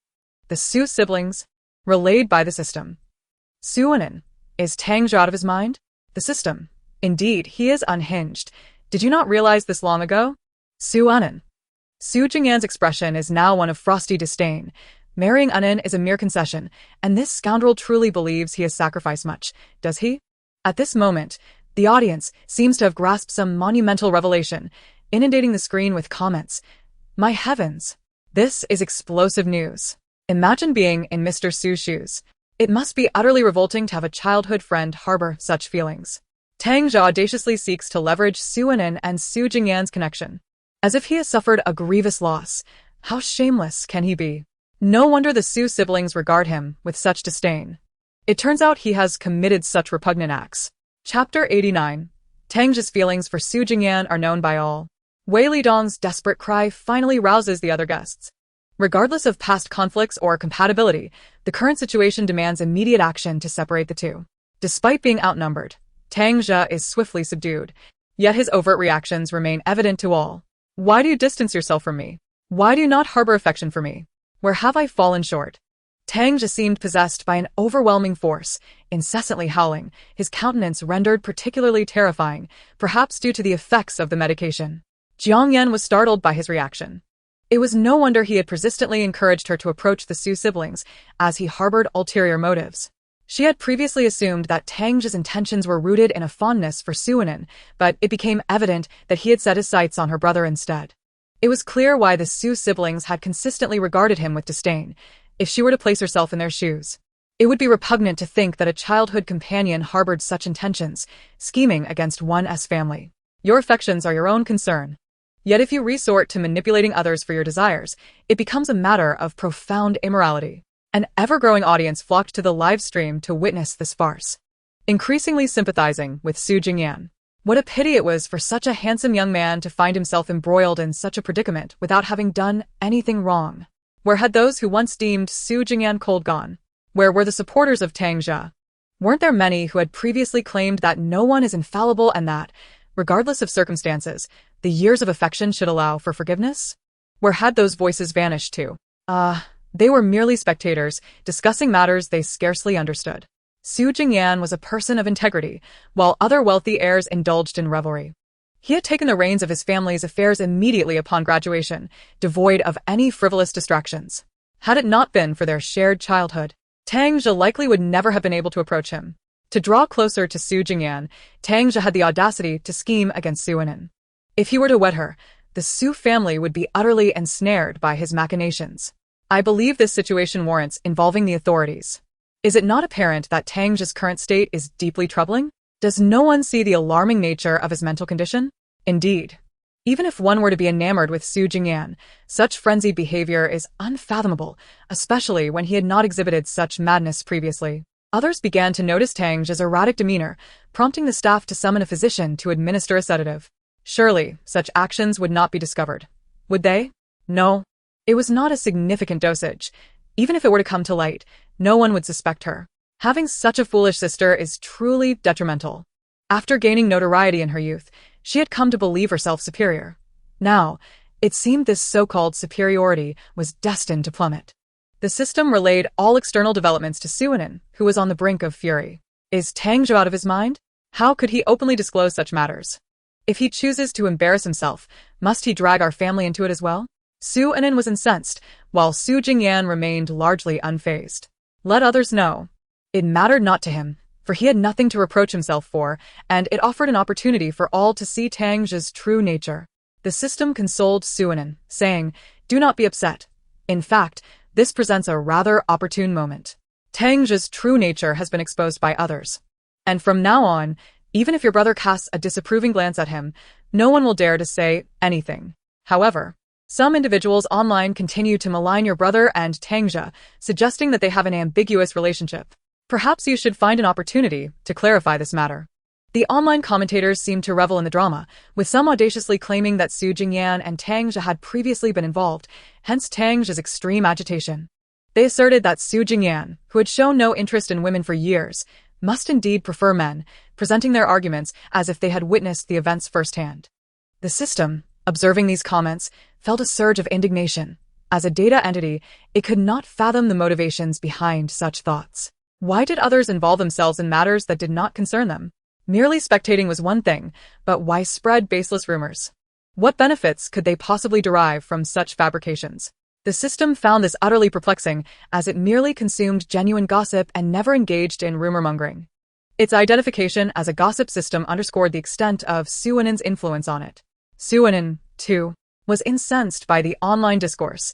The Su siblings, relayed by the system. Su Anin, is Tang Jia out of his mind? The system. Indeed, he is unhinged. Did you not realize this long ago? Su Anin. Su Jingyan's expression is now one of frosty disdain. Marrying Anin is a mere concession, and this scoundrel truly believes he has sacrificed much, does he? At this moment, the audience seems to have grasped some monumental revelation, inundating the screen with comments. My heavens! This is explosive news. Imagine being in Mr. Su's shoes. It must be utterly revolting to have a childhood friend harbor such feelings. Tang Jia audaciously seeks to leverage Su Anin and Su Jingyan's connection. As if he has suffered a grievous loss. How shameless can he be? No wonder the Su siblings regard him with such disdain. It turns out he has committed such repugnant acts. Chapter 89. Tang Jia's feelings for Su Jingyan are known by all. Wei Lidong's desperate cry finally rouses the other guests. Regardless of past conflicts or compatibility, the current situation demands immediate action to separate the two. Despite being outnumbered, Tang Jia is swiftly subdued, yet his overt reactions remain evident to all. Why do you distance yourself from me? Why do you not harbor affection for me? Where have I fallen short? Tang Jia seemed possessed by an overwhelming force, incessantly howling, his countenance rendered particularly terrifying, perhaps due to the effects of the medication. Jiang Yan was startled by his reaction. It was no wonder he had persistently encouraged her to approach the Su siblings, as he harbored ulterior motives. She had previously assumed that Tang Jia's intentions were rooted in a fondness for Su Anin, but it became evident that he had set his sights on her brother instead. It was clear why the Su siblings had consistently regarded him with disdain. If she were to place herself in their shoes, it would be repugnant to think that a childhood companion harbored such intentions, scheming against one's family. Your affections are your own concern. Yet if you resort to manipulating others for your desires, it becomes a matter of profound immorality. An ever-growing audience flocked to the live stream to witness this farce, increasingly sympathizing with Su Jingyan. What a pity it was for such a handsome young man to find himself embroiled in such a predicament without having done anything wrong. Where had those who once deemed Su Jingyan cold gone? Where were the supporters of Tang Jia? Weren't there many who had previously claimed that no one is infallible and that, regardless of circumstances, the years of affection should allow for forgiveness? Where had those voices vanished to? They were merely spectators, discussing matters they scarcely understood. Su Jingyan was a person of integrity, while other wealthy heirs indulged in revelry. He had taken the reins of his family's affairs immediately upon graduation, devoid of any frivolous distractions. Had it not been for their shared childhood, Tang Jia likely would never have been able to approach him. To draw closer to Su Jingyan, Tang Jia had the audacity to scheme against Su Anan. If he were to wed her, the Su family would be utterly ensnared by his machinations. I believe this situation warrants involving the authorities. Is it not apparent that Tang Jia's current state is deeply troubling? Does no one see the alarming nature of his mental condition? Indeed. Even if one were to be enamored with Su Jingyan, such frenzied behavior is unfathomable, especially when he had not exhibited such madness previously. Others began to notice Tang Jia's erratic demeanor, prompting the staff to summon a physician to administer a sedative. Surely, such actions would not be discovered. Would they? No. It was not a significant dosage. Even if it were to come to light, no one would suspect her. Having such a foolish sister is truly detrimental. After gaining notoriety in her youth, she had come to believe herself superior. Now, it seemed this so-called superiority was destined to plummet. The system relayed all external developments to Su Anan, who was on the brink of fury. Is Tang Jia out of his mind? How could he openly disclose such matters? If he chooses to embarrass himself, must he drag our family into it as well? Su Anan was incensed, while Su Jingyan remained largely unfazed. Let others know. It mattered not to him, for he had nothing to reproach himself for, and it offered an opportunity for all to see Tang Jia's true nature. The system consoled Su Anan, saying, "Do not be upset. In fact, this presents a rather opportune moment. Tang Jia's true nature has been exposed by others. And from now on, even if your brother casts a disapproving glance at him, no one will dare to say anything. However, some individuals online continue to malign your brother and Tang Jia, suggesting that they have an ambiguous relationship. Perhaps you should find an opportunity to clarify this matter." The online commentators seemed to revel in the drama, with some audaciously claiming that Su Jingyan and Tang Jia had previously been involved, hence Tang Jia's extreme agitation. They asserted that Su Jingyan, who had shown no interest in women for years, must indeed prefer men, presenting their arguments as if they had witnessed the events firsthand. The system, observing these comments, felt a surge of indignation. As a data entity, it could not fathom the motivations behind such thoughts. Why did others involve themselves in matters that did not concern them? Merely spectating was one thing, but why spread baseless rumors? What benefits could they possibly derive from such fabrications? The system found this utterly perplexing, as it merely consumed genuine gossip and never engaged in rumor-mongering. Its identification as a gossip system underscored the extent of Su Anan's influence on it. Su Anan, too, was incensed by the online discourse.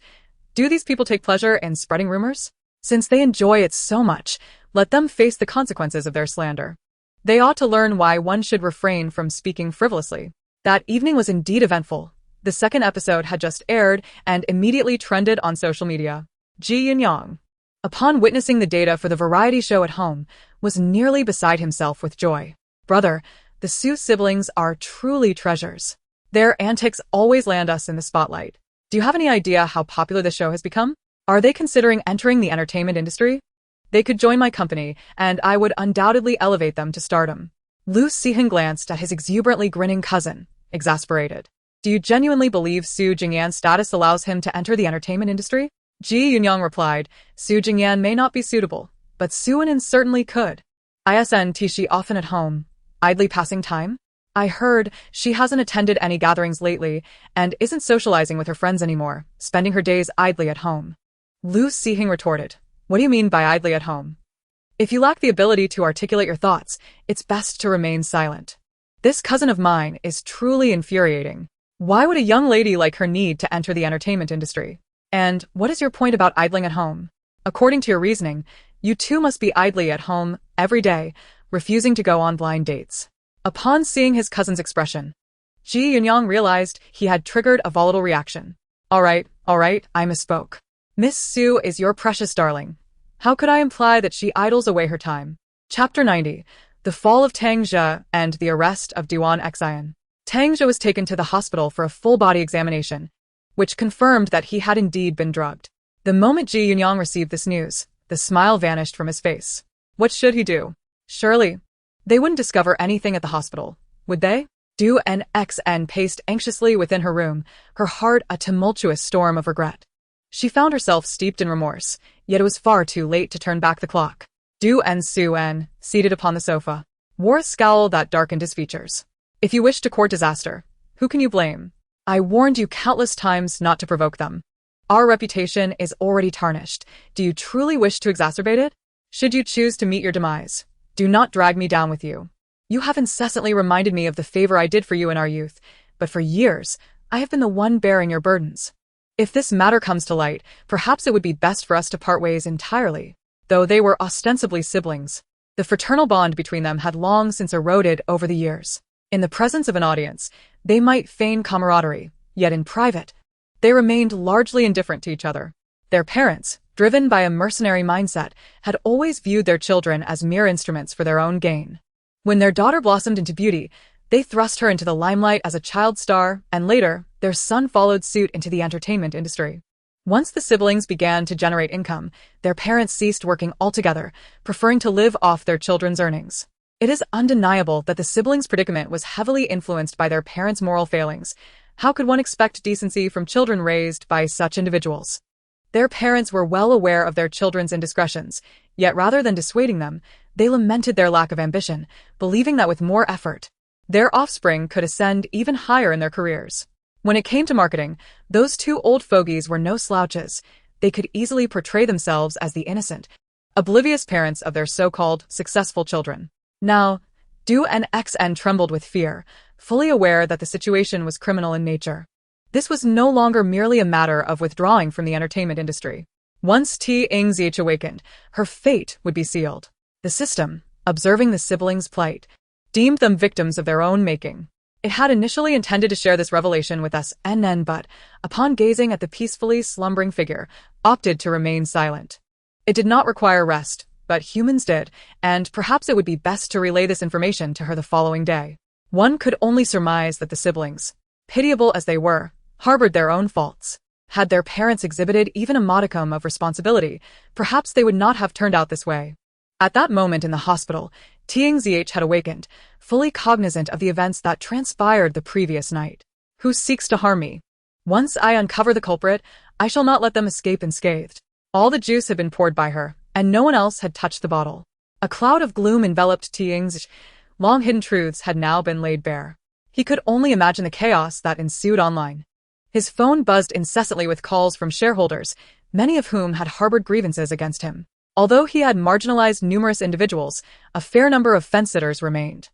Do these people take pleasure in spreading rumors? Since they enjoy it so much, let them face the consequences of their slander. They ought to learn why one should refrain from speaking frivolously. That evening was indeed eventful. The second episode had just aired and immediately trended on social media. Ji Yunyang, upon witnessing the data for the variety show at home, was nearly beside himself with joy. Brother, the Su siblings are truly treasures. Their antics always land us in the spotlight. Do you have any idea how popular the show has become? Are they considering entering the entertainment industry? They could join my company, and I would undoubtedly elevate them to stardom. Lu Sihan glanced at his exuberantly grinning cousin, exasperated. Do you genuinely believe Su Jingyan's status allows him to enter the entertainment industry? Ji Yunyang replied, Su Jingyan may not be suitable, but Su Anan certainly could. Isn't she often at home, idly passing time? I heard she hasn't attended any gatherings lately and isn't socializing with her friends anymore, spending her days idly at home. Lu Sihing retorted, what do you mean by idly at home? If you lack the ability to articulate your thoughts, it's best to remain silent. This cousin of mine is truly infuriating. Why would a young lady like her need to enter the entertainment industry? And what is your point about idling at home? According to your reasoning, you too must be idly at home every day, refusing to go on blind dates. Upon seeing his cousin's expression, Ji Yunyang realized he had triggered a volatile reaction. All right, I misspoke. Miss Su is your precious darling. How could I imply that she idles away her time? Chapter 90. The fall of Tang Zhe and the arrest of Duan Xian. Tang Zhe was taken to the hospital for a full-body examination, which confirmed that he had indeed been drugged. The moment Ji Yunyang received this news, the smile vanished from his face. What should he do? Surely, they wouldn't discover anything at the hospital, would they? Du Nxn paced anxiously within her room, her heart a tumultuous storm of regret. She found herself steeped in remorse, yet it was far too late to turn back the clock. Du Su-en, seated upon the sofa, wore a scowl that darkened his features. If you wish to court disaster, who can you blame? I warned you countless times not to provoke them. Our reputation is already tarnished. Do you truly wish to exacerbate it? Should you choose to meet your demise, do not drag me down with you. You have incessantly reminded me of the favor I did for you in our youth, but for years, I have been the one bearing your burdens. If this matter comes to light, perhaps it would be best for us to part ways entirely. Though they were ostensibly siblings, the fraternal bond between them had long since eroded over the years. In the presence of an audience, they might feign camaraderie, yet in private, they remained largely indifferent to each other. Their parents, driven by a mercenary mindset, had always viewed their children as mere instruments for their own gain. When their daughter blossomed into beauty, they thrust her into the limelight as a child star, and later, their son followed suit into the entertainment industry. Once the siblings began to generate income, their parents ceased working altogether, preferring to live off their children's earnings. It is undeniable that the siblings' predicament was heavily influenced by their parents' moral failings. How could one expect decency from children raised by such individuals? Their parents were well aware of their children's indiscretions, yet rather than dissuading them, they lamented their lack of ambition, believing that with more effort, their offspring could ascend even higher in their careers. When it came to marketing, those two old fogies were no slouches. They could easily portray themselves as the innocent, oblivious parents of their so-called successful children. Now, Du Nxn trembled with fear, fully aware that the situation was criminal in nature. This was no longer merely a matter of withdrawing from the entertainment industry. Once T-Ingzh awakened, her fate would be sealed. The system, observing the siblings' plight, deemed them victims of their own making. It had initially intended to share this revelation with SNN, but, upon gazing at the peacefully slumbering figure, opted to remain silent. It did not require rest, but humans did, and perhaps it would be best to relay this information to her the following day. One could only surmise that the siblings, pitiable as they were, harbored their own faults. Had their parents exhibited even a modicum of responsibility, perhaps they would not have turned out this way. At that moment in the hospital, T-Ingzh had awakened, fully cognizant of the events that transpired the previous night. Who seeks to harm me? Once I uncover the culprit, I shall not let them escape unscathed. All the juice had been poured by her, and no one else had touched the bottle. A cloud of gloom enveloped T-Ingzh. Long-hidden truths had now been laid bare. He could only imagine the chaos that ensued online. His phone buzzed incessantly with calls from shareholders, many of whom had harbored grievances against him. Although he had marginalized numerous individuals, a fair number of fence-sitters remained.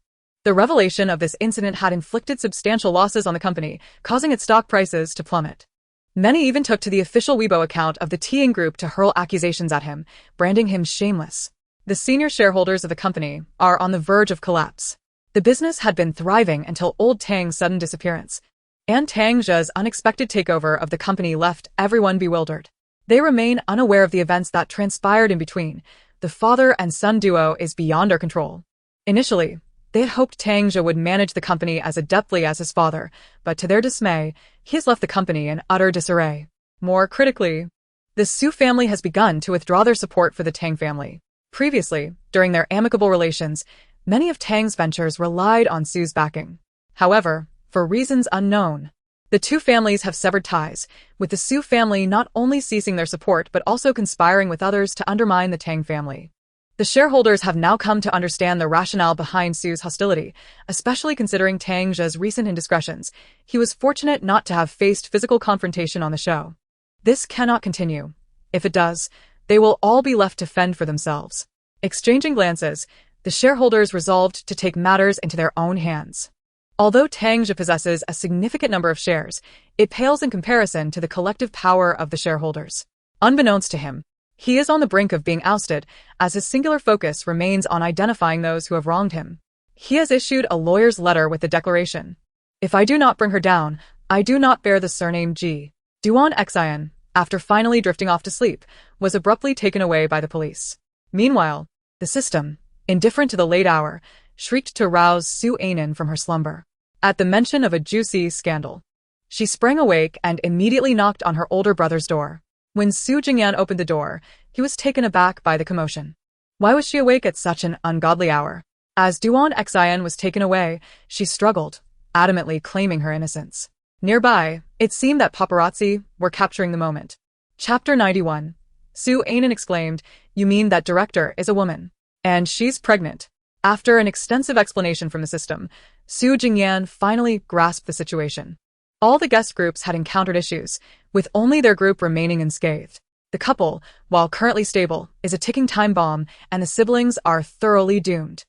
The revelation of this incident had inflicted substantial losses on the company, causing its stock prices to plummet. Many even took to the official Weibo account of the T-Ing Group to hurl accusations at him, branding him shameless. The senior shareholders of the company are on the verge of collapse. The business had been thriving until old Tang's sudden disappearance, and Tang Zhe's unexpected takeover of the company left everyone bewildered. They remain unaware of the events that transpired in between. The father and son duo is beyond our control. Initially, they had hoped Tang Zhe would manage the company as adeptly as his father, but to their dismay, he has left the company in utter disarray. More critically, the Su family has begun to withdraw their support for the Tang family. Previously, during their amicable relations, many of Tang's ventures relied on Su's backing. However, for reasons unknown, the two families have severed ties, with the Su family not only ceasing their support but also conspiring with others to undermine the Tang family. The shareholders have now come to understand the rationale behind Su's hostility, especially considering Tang Zhe's recent indiscretions. He was fortunate not to have faced physical confrontation on the show. This cannot continue. If it does, they will all be left to fend for themselves. Exchanging glances, the shareholders resolved to take matters into their own hands. Although Tang Zhe possesses a significant number of shares, it pales in comparison to the collective power of the shareholders. Unbeknownst to him, he is on the brink of being ousted, as his singular focus remains on identifying those who have wronged him. He has issued a lawyer's letter with the declaration: "If I do not bring her down, I do not bear the surname Ji." Duan Xian, after finally drifting off to sleep, was abruptly taken away by the police. Meanwhile, the system, indifferent to the late hour, shrieked to rouse Su Ainin from her slumber. At the mention of a juicy scandal, she sprang awake and immediately knocked on her older brother's door. When Su Jingyan opened the door, he was taken aback by the commotion. Why was she awake at such an ungodly hour? As Duan Xian was taken away, she struggled, adamantly claiming her innocence. Nearby, it seemed that paparazzi were capturing the moment. Chapter 91. Su Ainin exclaimed, "You mean that director is a woman? And she's pregnant?" After an extensive explanation from the system, Su Jingyan finally grasped the situation. All the guest groups had encountered issues, with only their group remaining unscathed. The couple, while currently stable, is a ticking time bomb, and the siblings are thoroughly doomed.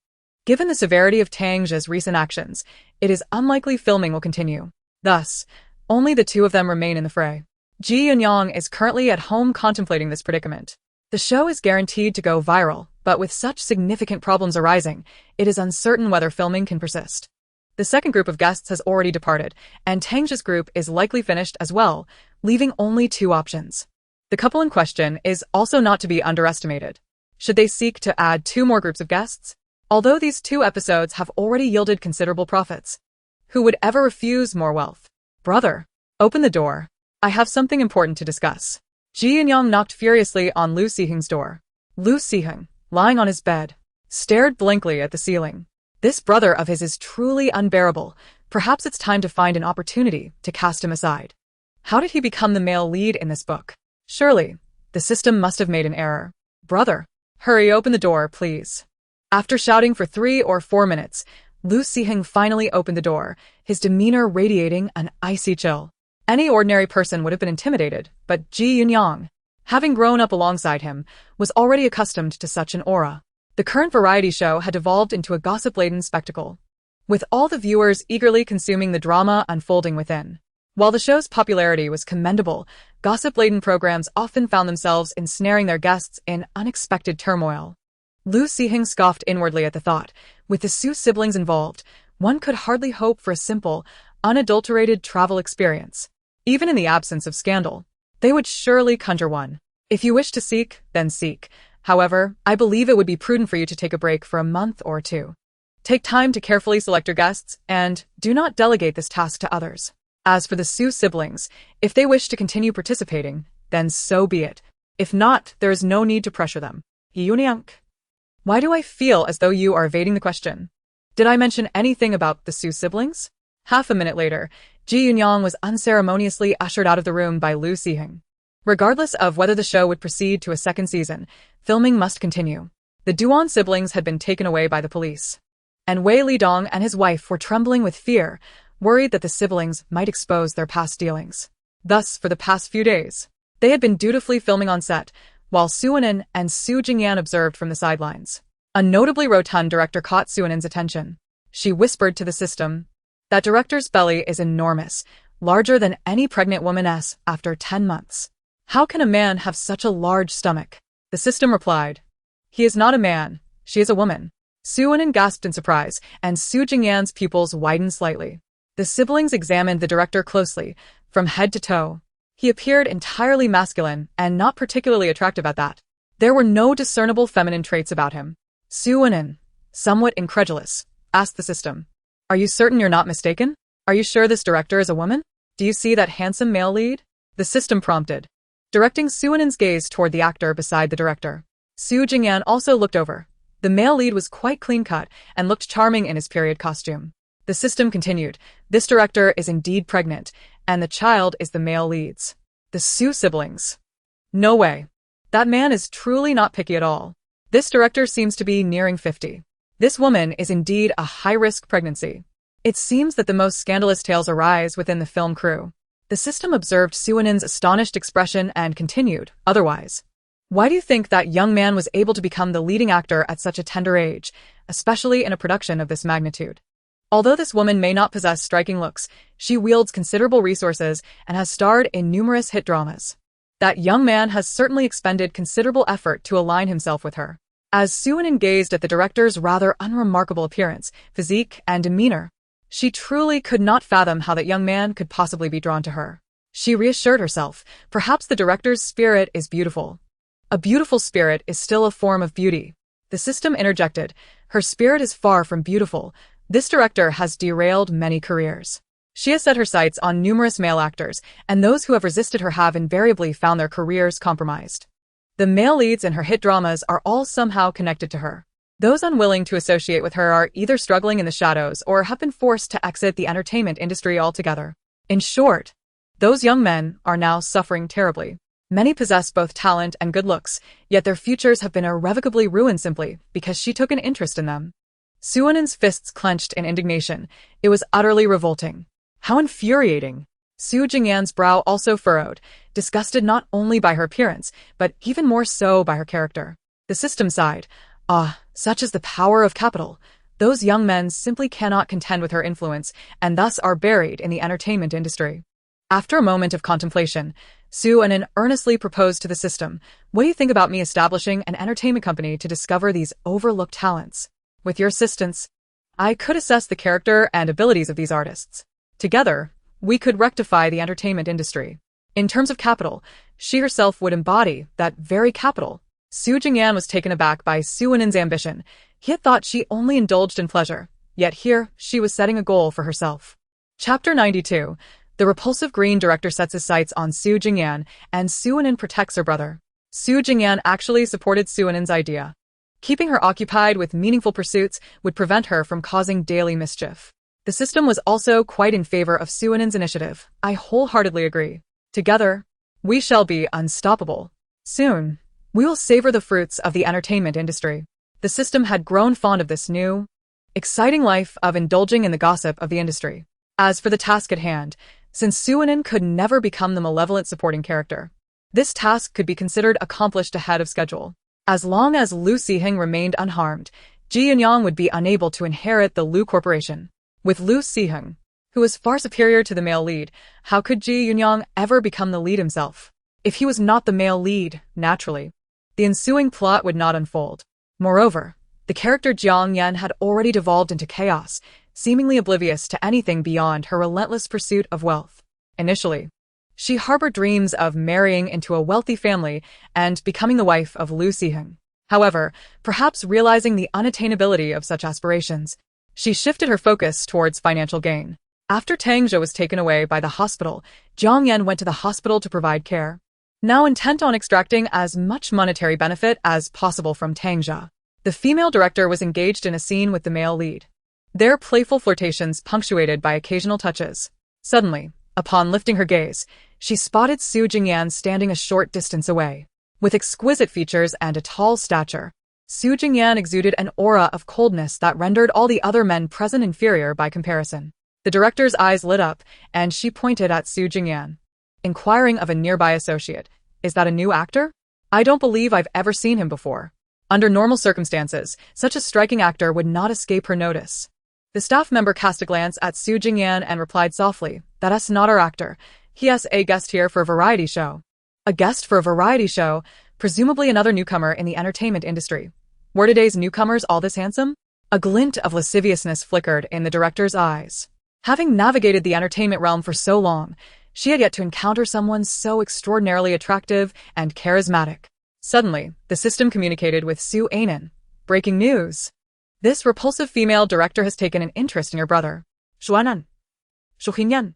Given the severity of Tang's recent actions, it is unlikely filming will continue. Thus, only the two of them remain in the fray. Ji Yunyang is currently at home contemplating this predicament. The show is guaranteed to go viral, but with such significant problems arising, it is uncertain whether filming can persist. The second group of guests has already departed, and Tang's group is likely finished as well, leaving only two options. The couple in question is also not to be underestimated. Should they seek to add two more groups of guests? Although these two episodes have already yielded considerable profits, who would ever refuse more wealth? Brother, open the door. I have something important to discuss. Ji Yunyang knocked furiously on Lu Siheng's door. Lu Siheng, lying on his bed, stared blankly at the ceiling. This brother of his is truly unbearable. Perhaps it's time to find an opportunity to cast him aside. How did he become the male lead in this book? Surely, the system must have made an error. Brother, hurry, open the door, please. After shouting for 3 or 4 minutes, Lu Siheng finally opened the door, his demeanor radiating an icy chill. Any ordinary person would have been intimidated, but Ji Yunyang, having grown up alongside him, was already accustomed to such an aura. The current variety show had devolved into a gossip-laden spectacle, with all the viewers eagerly consuming the drama unfolding within. While the show's popularity was commendable, gossip-laden programs often found themselves ensnaring their guests in unexpected turmoil. Lu Siheng scoffed inwardly at the thought. With the Su siblings involved, one could hardly hope for a simple, unadulterated travel experience. Even in the absence of scandal, they would surely conjure one. If you wish to seek, then seek. However, I believe it would be prudent for you to take a break for a month or two. Take time to carefully select your guests, and do not delegate this task to others. As for the Su siblings, if they wish to continue participating, then so be it. If not, there is no need to pressure them. Yunyang. Why do I feel as though you are evading the question? Did I mention anything about the Su siblings? Half a minute later, Ji Yunyang was unceremoniously ushered out of the room by Lu Siheng. Regardless of whether the show would proceed to a second season, filming must continue. The Duan siblings had been taken away by the police, and Wei Lidong and his wife were trembling with fear, worried that the siblings might expose their past dealings. Thus, for the past few days, they had been dutifully filming on set, while Suanin and Su Jingyan observed from the sidelines. A notably rotund director caught Suanin's attention. She whispered to the system, "That director's belly is enormous, larger than any pregnant woman's after 10 months. How can a man have such a large stomach?" The system replied, "He is not a man, she is a woman." Suanin gasped in surprise, and Su Jingyan's pupils widened slightly. The siblings examined the director closely, from head to toe. He appeared entirely masculine and not particularly attractive at that. There were no discernible feminine traits about him. Suanin, somewhat incredulous, asked the system, "Are you certain you're not mistaken? Are you sure this director is a woman? Do you see that handsome male lead?" The system prompted, directing Suanin's gaze toward the actor beside the director. Su Jingyan also looked over. The male lead was quite clean-cut and looked charming in his period costume. The system continued, "This director is indeed pregnant, and the child is the male lead's." The Su siblings. No way. That man is truly not picky at all. This director seems to be nearing 50. This woman is indeed a high-risk pregnancy. It seems that the most scandalous tales arise within the film crew. The system observed Suanin's astonished expression and continued, "Otherwise, why do you think that young man was able to become the leading actor at such a tender age, especially in a production of this magnitude? Although this woman may not possess striking looks, she wields considerable resources and has starred in numerous hit dramas. That young man has certainly expended considerable effort to align himself with her." As Suanin gazed at the director's rather unremarkable appearance, physique, and demeanor, she truly could not fathom how that young man could possibly be drawn to her. She reassured herself, perhaps the director's spirit is beautiful. A beautiful spirit is still a form of beauty. The system interjected, Her spirit is far from beautiful. This director has derailed many careers. She has set her sights on numerous male actors, and those who have resisted her have invariably found their careers compromised. The male leads in her hit dramas are all somehow connected to her. Those unwilling to associate with her are either struggling in the shadows or have been forced to exit the entertainment industry altogether. In short, those young men are now suffering terribly. Many possess both talent and good looks, yet their futures have been irrevocably ruined simply because she took an interest in them. Suwonen's fists clenched in indignation. It was utterly revolting. How infuriating! Su Jingyan's brow also furrowed, disgusted not only by her appearance, but even more so by her character. The system sighed. Ah, such is the power of capital. Those young men simply cannot contend with her influence, and thus are buried in the entertainment industry. After a moment of contemplation, Suwonen earnestly proposed to the system, "What do you think about me establishing an entertainment company to discover these overlooked talents? With your assistance, I could assess the character and abilities of these artists. Together, we could rectify the entertainment industry. In terms of capital, she herself would embody that very capital." Su Jingyan was taken aback by Suwonen's ambition. He had thought she only indulged in pleasure, yet here she was setting a goal for herself. Chapter 92. The repulsive green director sets his sights on Su Jingyan, and Suwonen protects her brother. Su Jingyan actually supported Suwonen's idea. Keeping her occupied with meaningful pursuits would prevent her from causing daily mischief. The system was also quite in favor of Suwonen's initiative. I wholeheartedly agree. Together, we shall be unstoppable. Soon, we will savor the fruits of the entertainment industry. The system had grown fond of this new, exciting life of indulging in the gossip of the industry. As for the task at hand, since Suwonen could never become the malevolent supporting character, this task could be considered accomplished ahead of schedule. As long as Lu Siheng remained unharmed, Ji Yunyang would be unable to inherit the Lu Corporation. With Lu Siheng, who was far superior to the male lead, how could Ji Yunyang ever become the lead himself? If he was not the male lead, naturally, the ensuing plot would not unfold. Moreover, the character Jiang Yan had already devolved into chaos, seemingly oblivious to anything beyond her relentless pursuit of wealth. Initially, she harbored dreams of marrying into a wealthy family and becoming the wife of Lu Siheng. However, perhaps realizing the unattainability of such aspirations, she shifted her focus towards financial gain. After Tang Zhe was taken away by the hospital, Jiang Yan went to the hospital to provide care, now intent on extracting as much monetary benefit as possible from Tang Zhe. The female director was engaged in a scene with the male lead, their playful flirtations punctuated by occasional touches. Suddenly, upon lifting her gaze, she spotted Su Jingyan standing a short distance away. With exquisite features and a tall stature, Su Jingyan exuded an aura of coldness that rendered all the other men present inferior by comparison. The director's eyes lit up, and she pointed at Su Jingyan, inquiring of a nearby associate, "Is that a new actor? I don't believe I've ever seen him before." Under normal circumstances, such a striking actor would not escape her notice. The staff member cast a glance at Su Jingyan and replied softly, "That's not our actor. He has a guest here for a variety show." A guest for a variety show, presumably another newcomer in the entertainment industry. Were today's newcomers all this handsome? A glint of lasciviousness flickered in the director's eyes. Having navigated the entertainment realm for so long, she had yet to encounter someone so extraordinarily attractive and charismatic. Suddenly, the system communicated with Su Ainen. Breaking news. This repulsive female director has taken an interest in your brother. Shuanan. Shuhinyan.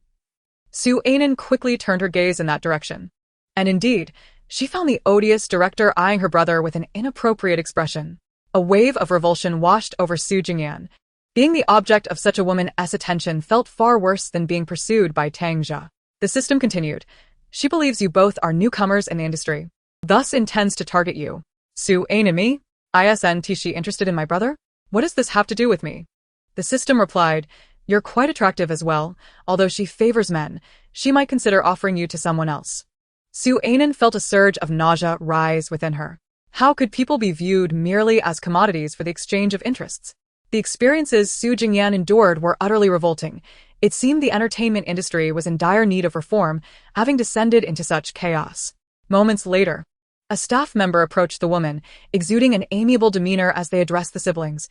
Su Ainen quickly turned her gaze in that direction. And indeed, she found the odious director eyeing her brother with an inappropriate expression. A wave of revulsion washed over Su Jingyan. Being the object of such a woman's attention felt far worse than being pursued by Tang Zhe. The system continued. She believes you both are newcomers in the industry, thus intends to target you. Su Ainen and me? Isn't she interested in my brother? What does this have to do with me? The system replied, "You're quite attractive as well. Although she favors men, she might consider offering you to someone else." Su Ainen felt a surge of nausea rise within her. How could people be viewed merely as commodities for the exchange of interests? The experiences Su Jingyan endured were utterly revolting. It seemed the entertainment industry was in dire need of reform, having descended into such chaos. Moments later, a staff member approached the woman, exuding an amiable demeanor as they addressed the siblings.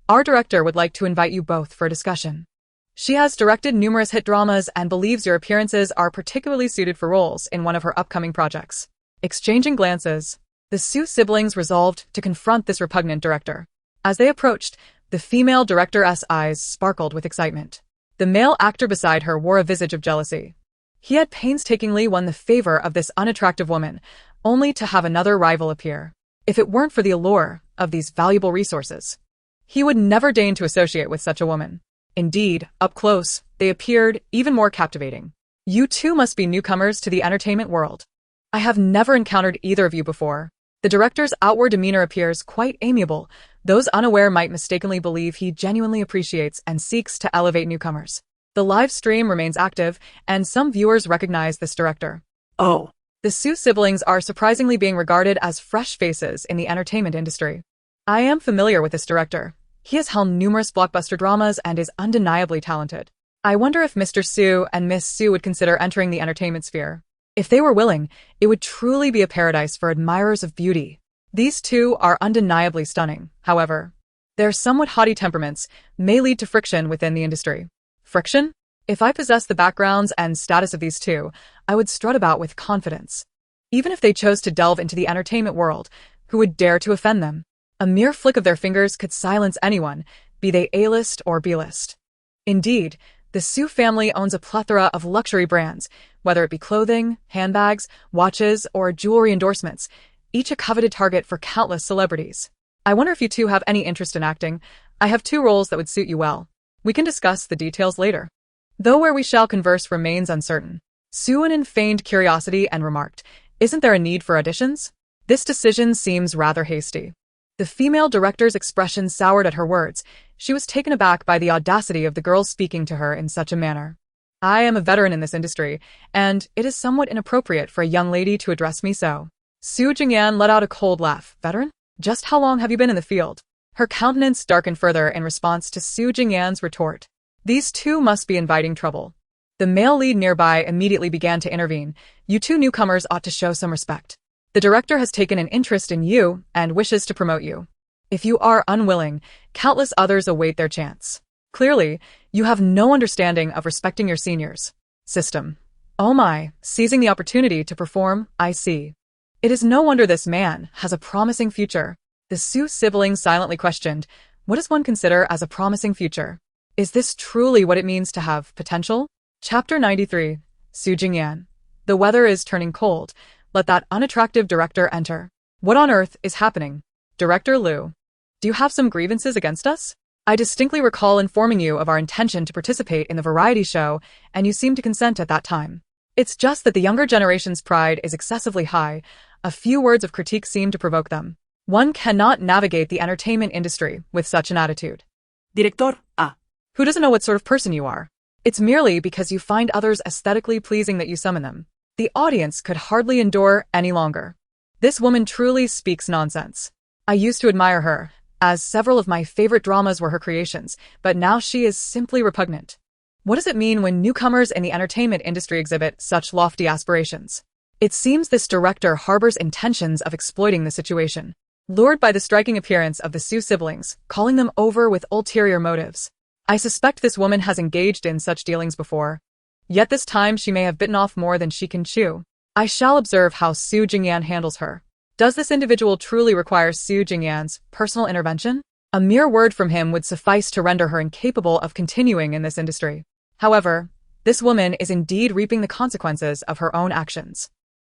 "Our director would like to invite you both for a discussion. She has directed numerous hit dramas and believes your appearances are particularly suited for roles in one of her upcoming projects." Exchanging glances, the Su siblings resolved to confront this repugnant director. As they approached, the female director's eyes sparkled with excitement. The male actor beside her wore a visage of jealousy. He had painstakingly won the favor of this unattractive woman, only to have another rival appear. If it weren't for the allure of these valuable resources, he would never deign to associate with such a woman. Indeed, up close, they appeared even more captivating. You two must be newcomers to the entertainment world. I have never encountered either of you before. The director's outward demeanor appears quite amiable. Those unaware might mistakenly believe he genuinely appreciates and seeks to elevate newcomers. The live stream remains active, and some viewers recognize this director. Oh. The Sue siblings are surprisingly being regarded as fresh faces in the entertainment industry. I am familiar with this director. He has helmed numerous blockbuster dramas and is undeniably talented. I wonder if Mr. Sue and Miss Sue would consider entering the entertainment sphere. If they were willing, it would truly be a paradise for admirers of beauty. These two are undeniably stunning, however. Their somewhat haughty temperaments may lead to friction within the industry. Friction? If I possessed the backgrounds and status of these two, I would strut about with confidence. Even if they chose to delve into the entertainment world, who would dare to offend them? A mere flick of their fingers could silence anyone, be they A-list or B-list. Indeed, the Sue family owns a plethora of luxury brands, whether it be clothing, handbags, watches, or jewelry endorsements, each a coveted target for countless celebrities. I wonder if you two have any interest in acting. I have two roles that would suit you well. We can discuss the details later. Though where we shall converse remains uncertain. Sue feigned curiosity and remarked, "Isn't there a need for auditions?" This decision seems rather hasty. The female director's expression soured at her words. She was taken aback by the audacity of the girl speaking to her in such a manner. I am a veteran in this industry, and it is somewhat inappropriate for a young lady to address me so. Su Jingyan let out a cold laugh. Veteran? Just how long have you been in the field? Her countenance darkened further in response to Su Jingyan's retort. These two must be inviting trouble. The male lead nearby immediately began to intervene. You two newcomers ought to show some respect. The director has taken an interest in you and wishes to promote you. If you are unwilling, countless others await their chance. Clearly, you have no understanding of respecting your seniors. System. Oh my, seizing the opportunity to perform, I see. It is no wonder this man has a promising future. The Sue siblings silently questioned, what does one consider as a promising future? Is this truly what it means to have potential? Chapter 93. Su Jingyan. The weather is turning cold. Let that unattractive director enter. What on earth is happening? Director Liu. Do you have some grievances against us? I distinctly recall informing you of our intention to participate in the variety show, and you seemed to consent at that time. It's just that the younger generation's pride is excessively high. A few words of critique seem to provoke them. One cannot navigate the entertainment industry with such an attitude. Director A. Who doesn't know what sort of person you are? It's merely because you find others aesthetically pleasing that you summon them. The audience could hardly endure any longer. This woman truly speaks nonsense. I used to admire her, as several of my favorite dramas were her creations, but now she is simply repugnant. What does it mean when newcomers in the entertainment industry exhibit such lofty aspirations? It seems this director harbors intentions of exploiting the situation. Lured by the striking appearance of the Sue siblings, calling them over with ulterior motives. I suspect this woman has engaged in such dealings before. Yet this time she may have bitten off more than she can chew. I shall observe how Su Jingyan handles her. Does this individual truly require Su Jingyan's personal intervention? A mere word from him would suffice to render her incapable of continuing in this industry. However, this woman is indeed reaping the consequences of her own actions.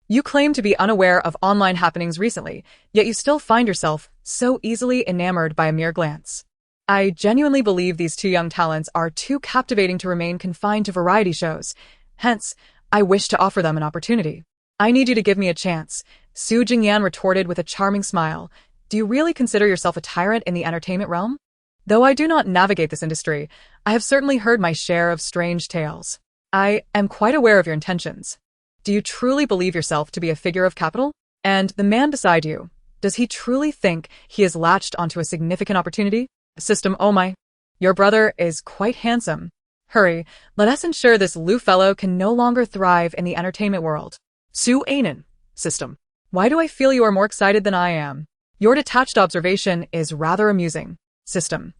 You claim to be unaware of online happenings recently, yet you still find yourself so easily enamored by a mere glance. I genuinely believe these two young talents are too captivating to remain confined to variety shows. Hence, I wish to offer them an opportunity. I need you to give me a chance, Su Jingyan retorted with a charming smile. Do you really consider yourself a tyrant in the entertainment realm? Though I do not navigate this industry, I have certainly heard my share of strange tales. I am quite aware of your intentions. Do you truly believe yourself to be a figure of capital? And the man beside you, does he truly think he has latched onto a significant opportunity? System, oh my. Your brother is quite handsome. Hurry, let us ensure this Liu fellow can no longer thrive in the entertainment world. Su Anan. System. Why do I feel you are more excited than I am? Your detached observation is rather amusing. System.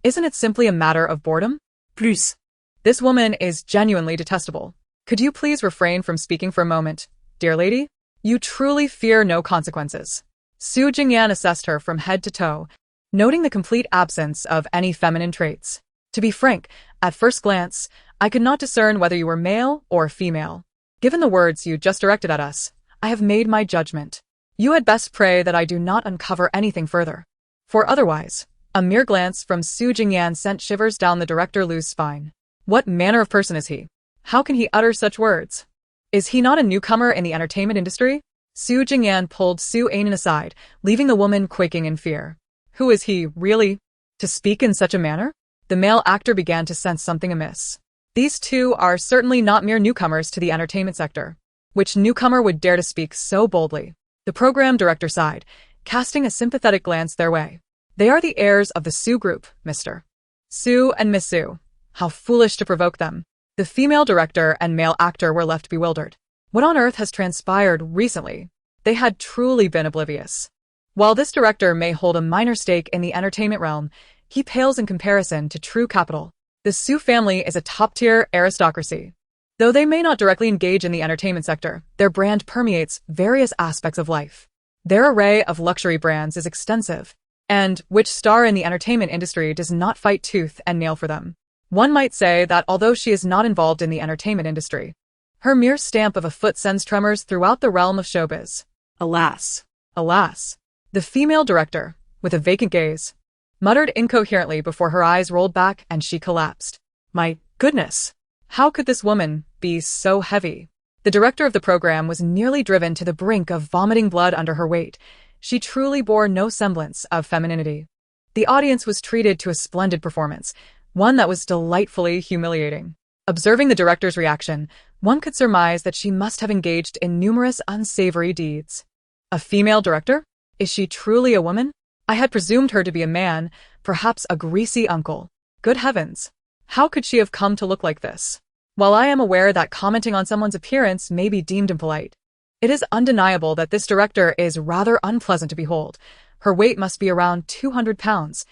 Isn't it simply a matter of boredom? Plus. This woman is genuinely detestable. Could you please refrain from speaking for a moment, dear lady? You truly fear no consequences. Su Jingyan assessed her from head to toe. noting the complete absence of any feminine traits. To be frank, at first glance, I could not discern whether you were male or female. Given the words you just directed at us, I have made my judgment. You had best pray that I do not uncover anything further. For otherwise, a mere glance from Su Jingyan sent shivers down the director Lu's spine. What manner of person is he? How can he utter such words? Is he not a newcomer in the entertainment industry? Su Jingyan pulled Su Ainen aside, leaving the woman quaking in fear. Who is he, really? To speak in such a manner? The male actor began to sense something amiss. These two are certainly not mere newcomers to the entertainment sector. Which newcomer would dare to speak so boldly? The program director sighed, casting a sympathetic glance their way. They are the heirs of the Su group, Mr. Su and Miss Su. How foolish to provoke them. The female director and male actor were left bewildered. What on earth has transpired recently? They had truly been oblivious. While this director may hold a minor stake in the entertainment realm, he pales in comparison to true capital. The Su family is a top-tier aristocracy. Though they may not directly engage in the entertainment sector, their brand permeates various aspects of life. Their array of luxury brands is extensive, and which star in the entertainment industry does not fight tooth and nail for them? One might say that although she is not involved in the entertainment industry, her mere stamp of a foot sends tremors throughout the realm of showbiz. Alas. Alas. The female director, with a vacant gaze, muttered incoherently before her eyes rolled back and she collapsed. My goodness! How could this woman be so heavy? The director of the program was nearly driven to the brink of vomiting blood under her weight. She truly bore no semblance of femininity. The audience was treated to a splendid performance, one that was delightfully humiliating. Observing the director's reaction, one could surmise that she must have engaged in numerous unsavory deeds. A female director? Is she truly a woman? I had presumed her to be a man, perhaps a greasy uncle. Good heavens! How could she have come to look like this? While I am aware that commenting on someone's appearance may be deemed impolite, it is undeniable that this director is rather unpleasant to behold. Her weight must be around 200 pounds.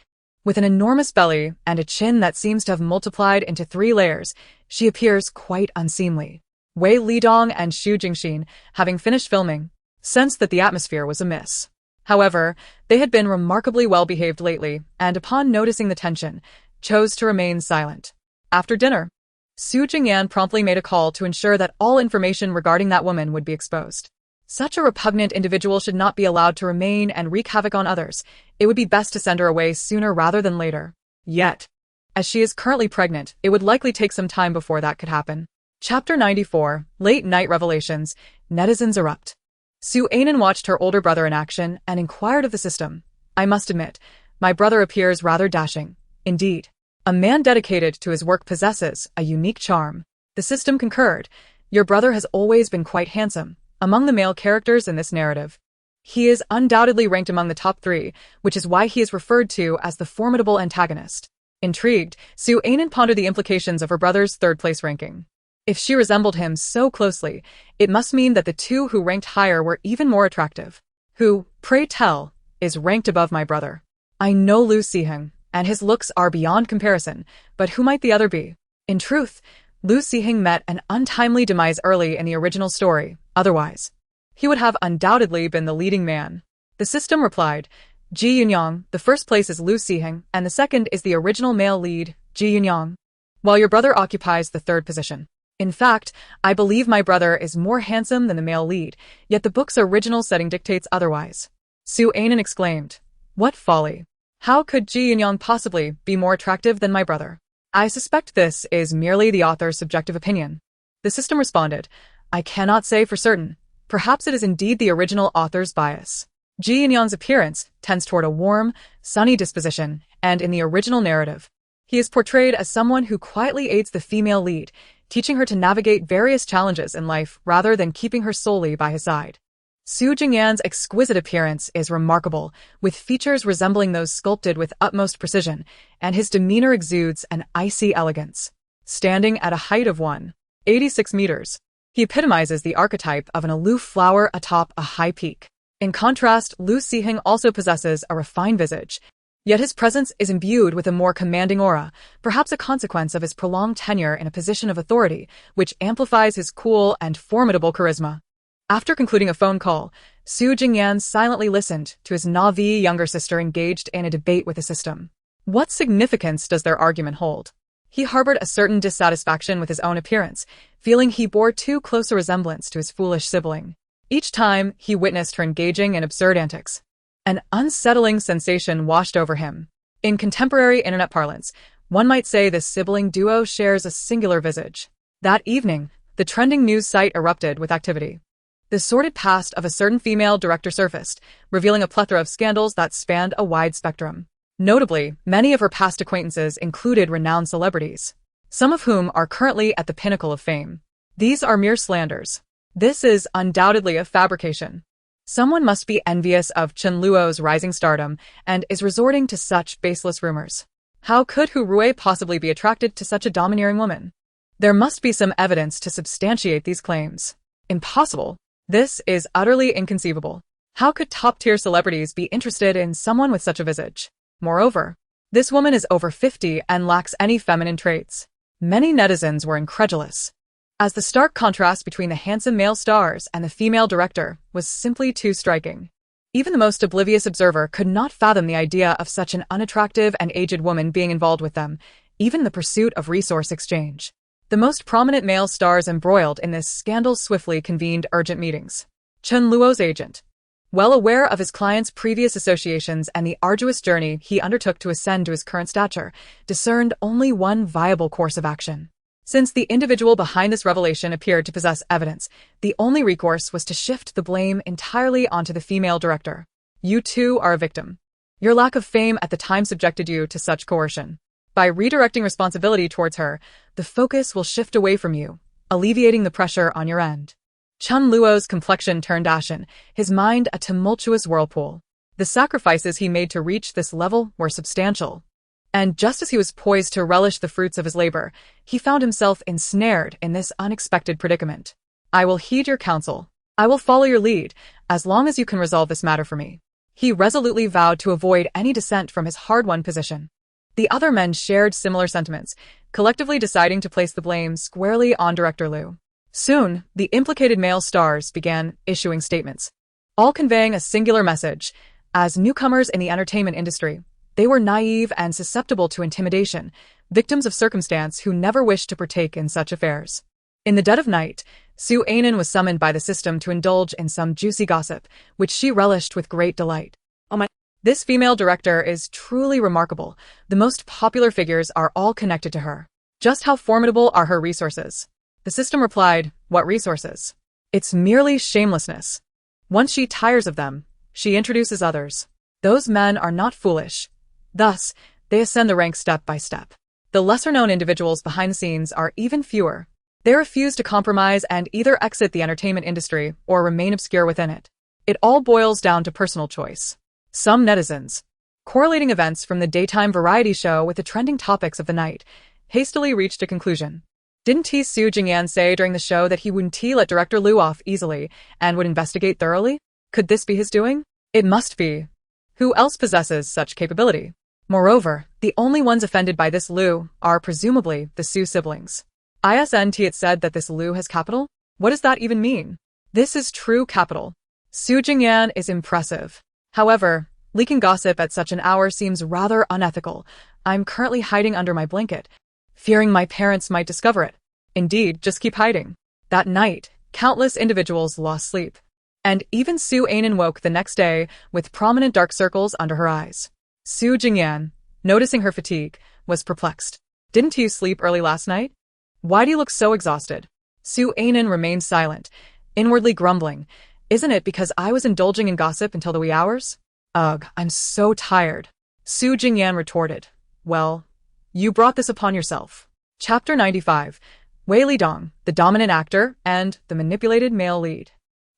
With an enormous belly and a chin that seems to have multiplied into 3 layers, she appears quite unseemly. Wei Lidong and Xu Jingxin, having finished filming, sensed that the atmosphere was amiss. However, they had been remarkably well behaved lately, and upon noticing the tension, chose to remain silent. After dinner, Su Jingyan promptly made a call to ensure that all information regarding that woman would be exposed. Such a repugnant individual should not be allowed to remain and wreak havoc on others. It would be best to send her away sooner rather than later. Yet, as she is currently pregnant, it would likely take some time before that could happen. Chapter 94, Late Night Revelations. Netizens erupt. Su Ainen watched her older brother in action and inquired of the system. I must admit, my brother appears rather dashing. Indeed, a man dedicated to his work possesses a unique charm. The system concurred. Your brother has always been quite handsome. Among the male characters in this narrative, he is undoubtedly ranked among the top 3, which is why he is referred to as the formidable antagonist. Intrigued, Su Ainen pondered the implications of her brother's third-place ranking. If she resembled him so closely, it must mean that the two who ranked higher were even more attractive. Who, pray tell, is ranked above my brother? I know Lu Siheng, and his looks are beyond comparison, but who might the other be? In truth, Lu Siheng met an untimely demise early in the original story. Otherwise, he would have undoubtedly been the leading man. The system replied, Ji Yunyang, the first place is Lu Siheng, and the second is the original male lead, Ji Yunyang, while your brother occupies the third position. In fact, I believe my brother is more handsome than the male lead, yet the book's original setting dictates otherwise. Su Ainen exclaimed, What folly! How could Ji Yunyang possibly be more attractive than my brother? I suspect this is merely the author's subjective opinion. The system responded, I cannot say for certain. Perhaps it is indeed the original author's bias. Ji Yunyang's appearance tends toward a warm, sunny disposition, and in the original narrative, he is portrayed as someone who quietly aids the female lead, teaching her to navigate various challenges in life rather than keeping her solely by his side. Su Jingyan's exquisite appearance is remarkable, with features resembling those sculpted with utmost precision, and his demeanor exudes an icy elegance. Standing at a height of 186 meters, he epitomizes the archetype of an aloof flower atop a high peak. In contrast, Lu Siheng also possesses a refined visage, yet his presence is imbued with a more commanding aura, perhaps a consequence of his prolonged tenure in a position of authority, which amplifies his cool and formidable charisma. After concluding a phone call, Su Jingyan silently listened to his Na'vi younger sister engaged in a debate with the system. What significance does their argument hold? He harbored a certain dissatisfaction with his own appearance, feeling he bore too close a resemblance to his foolish sibling. Each time he witnessed her engaging in absurd antics, an unsettling sensation washed over him. In contemporary internet parlance, one might say this sibling duo shares a singular visage. That evening, the trending news site erupted with activity. The sordid past of a certain female director surfaced, revealing a plethora of scandals that spanned a wide spectrum. Notably, many of her past acquaintances included renowned celebrities, some of whom are currently at the pinnacle of fame. These are mere slanders. This is undoubtedly a fabrication. Someone must be envious of Chen Luo's rising stardom and is resorting to such baseless rumors. How could Hu Rui possibly be attracted to such a domineering woman? There must be some evidence to substantiate these claims. Impossible. This is utterly inconceivable. How could top-tier celebrities be interested in someone with such a visage? Moreover, this woman is over 50 and lacks any feminine traits. Many netizens were incredulous, as the stark contrast between the handsome male stars and the female director was simply too striking. Even the most oblivious observer could not fathom the idea of such an unattractive and aged woman being involved with them, even in the pursuit of resource exchange. The most prominent male stars embroiled in this scandal swiftly convened urgent meetings. Chen Luo's agent, well aware of his client's previous associations and the arduous journey he undertook to ascend to his current stature, discerned only one viable course of action. Since the individual behind this revelation appeared to possess evidence, the only recourse was to shift the blame entirely onto the female director. You too are a victim. Your lack of fame at the time subjected you to such coercion. By redirecting responsibility towards her, the focus will shift away from you, alleviating the pressure on your end. Chen Luo's complexion turned ashen, his mind a tumultuous whirlpool. The sacrifices he made to reach this level were substantial. And just as he was poised to relish the fruits of his labor, he found himself ensnared in this unexpected predicament. I will heed your counsel. I will follow your lead, as long as you can resolve this matter for me. He resolutely vowed to avoid any dissent from his hard-won position. The other men shared similar sentiments, collectively deciding to place the blame squarely on Director Liu. Soon, the implicated male stars began issuing statements, all conveying a singular message. As newcomers in the entertainment industry, they were naive and susceptible to intimidation, victims of circumstance who never wished to partake in such affairs. In the dead of night, Su Anan was summoned by the system to indulge in some juicy gossip, which she relished with great delight. This female director is truly remarkable. The most popular figures are all connected to her. Just how formidable are her resources? The system replied, what resources? It's merely shamelessness. Once she tires of them, she introduces others. Those men are not foolish. Thus, they ascend the ranks step by step. The lesser-known individuals behind the scenes are even fewer. They refuse to compromise and either exit the entertainment industry or remain obscure within it. It all boils down to personal choice. Some netizens, correlating events from the daytime variety show with the trending topics of the night, hastily reached a conclusion. Didn't Su Jingyan say during the show that he wouldn't let Director Liu off easily and would investigate thoroughly? Could this be his doing? It must be. Who else possesses such capability? Moreover, the only ones offended by this Liu are presumably the Su siblings. Isn't it said that this Liu has capital? What does that even mean? This is true capital. Su Jingyan is impressive. However, leaking gossip at such an hour seems rather unethical. I'm currently hiding under my blanket, fearing my parents might discover it. Indeed, just keep hiding. That night, countless individuals lost sleep. And even Su Anan woke the next day with prominent dark circles under her eyes. Su Jingyan, noticing her fatigue, was perplexed. Didn't you sleep early last night? Why do you look so exhausted? Su Anan remained silent, inwardly grumbling. Isn't it because I was indulging in gossip until the wee hours? Ugh, I'm so tired. Su Jingyan retorted. Well, you brought this upon yourself. Chapter 95. Wei Lidong, the dominant actor, and the manipulated male lead.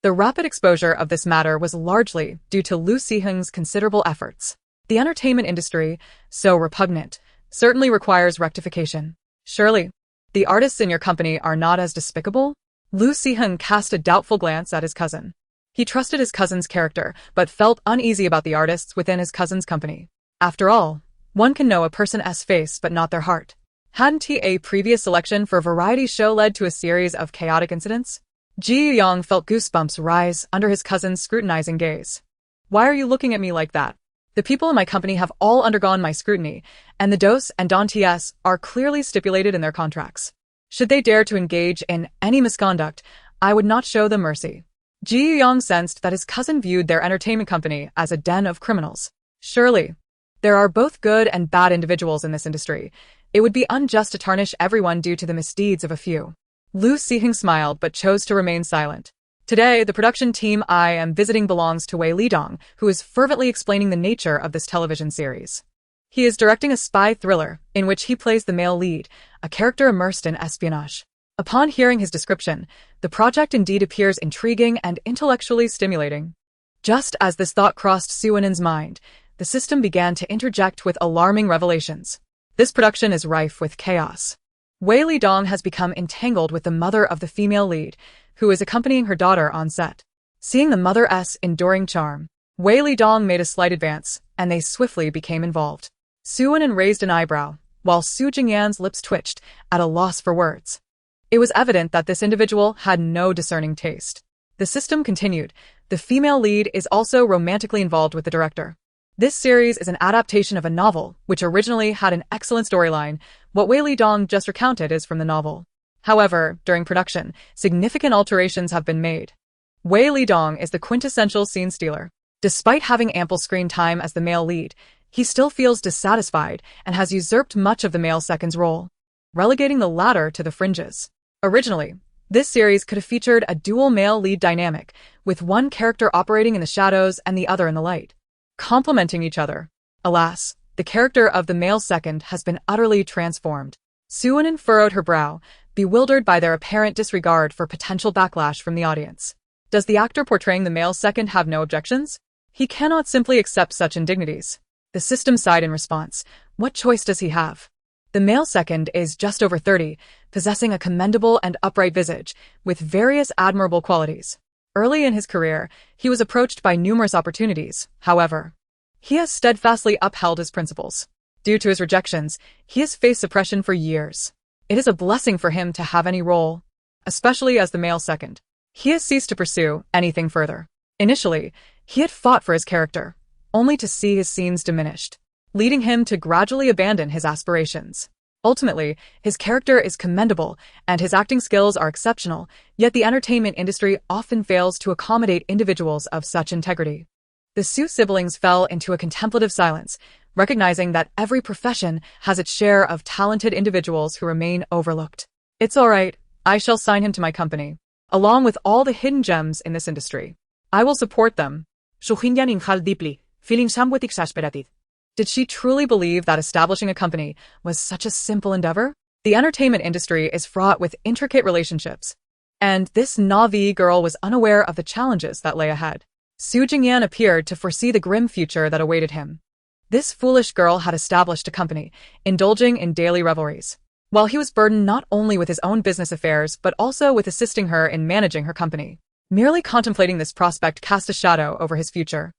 The rapid exposure of this matter was largely due to Lu Siheng's considerable efforts. The entertainment industry, so repugnant, certainly requires rectification. Surely, the artists in your company are not as despicable? Lu Siheng cast a doubtful glance at his cousin. He trusted his cousin's character, but felt uneasy about the artists within his cousin's company. After all, one can know a person's face but not their heart. Hadn't a previous selection for a variety show led to a series of chaotic incidents? Ji Young felt goosebumps rise under his cousin's scrutinizing gaze. Why are you looking at me like that? The people in my company have all undergone my scrutiny, and the dose and danties are clearly stipulated in their contracts. Should they dare to engage in any misconduct, I would not show them mercy. Ji Young sensed that his cousin viewed their entertainment company as a den of criminals. Surely, there are both good and bad individuals in this industry. It would be unjust to tarnish everyone due to the misdeeds of a few. Lu Sihing smiled but chose to remain silent. Today, the production team I am visiting belongs to Wei Lidong, who is fervently explaining the nature of this television series. He is directing a spy thriller, in which he plays the male lead, a character immersed in espionage. Upon hearing his description, the project indeed appears intriguing and intellectually stimulating. Just as this thought crossed Suinen's mind, the system began to interject with alarming revelations. This production is rife with chaos. Wei Lidong has become entangled with the mother of the female lead, who is accompanying her daughter on set. Seeing the mother's enduring charm, Wei Lidong made a slight advance, and they swiftly became involved. Suinen raised an eyebrow, while Su Jingyan's lips twitched, at a loss for words. It was evident that this individual had no discerning taste. The system continued. The female lead is also romantically involved with the director. This series is an adaptation of a novel, which originally had an excellent storyline. What Wei Lidong just recounted is from the novel. However, during production, significant alterations have been made. Wei Lidong is the quintessential scene stealer. Despite having ample screen time as the male lead, he still feels dissatisfied and has usurped much of the male second's role, relegating the latter to the fringes. Originally, this series could have featured a dual male lead dynamic, with one character operating in the shadows and the other in the light, complementing each other. Alas, the character of the male second has been utterly transformed. Suinen furrowed her brow, bewildered by their apparent disregard for potential backlash from the audience. Does the actor portraying the male second have no objections? He cannot simply accept such indignities. The system sighed in response. What choice does he have? The male second is just over 30, possessing a commendable and upright visage, with various admirable qualities. Early in his career, he was approached by numerous opportunities. However, he has steadfastly upheld his principles. Due to his rejections, he has faced suppression for years. It is a blessing for him to have any role, especially as the male second. He has ceased to pursue anything further. Initially, he had fought for his character, only to see his scenes diminished, leading him to gradually abandon his aspirations. Ultimately, his character is commendable and his acting skills are exceptional, yet the entertainment industry often fails to accommodate individuals of such integrity. The Su siblings fell into a contemplative silence, recognizing that every profession has its share of talented individuals who remain overlooked. It's all right, I shall sign him to my company, along with all the hidden gems in this industry. I will support them. Su Jingyan inhaled deeply, feeling somewhat exasperated. Did she truly believe that establishing a company was such a simple endeavor? The entertainment industry is fraught with intricate relationships, and this Na'vi girl was unaware of the challenges that lay ahead. Su Jingyan appeared to foresee the grim future that awaited him. This foolish girl had established a company, indulging in daily revelries, while he was burdened not only with his own business affairs but also with assisting her in managing her company. Merely contemplating this prospect cast a shadow over his future.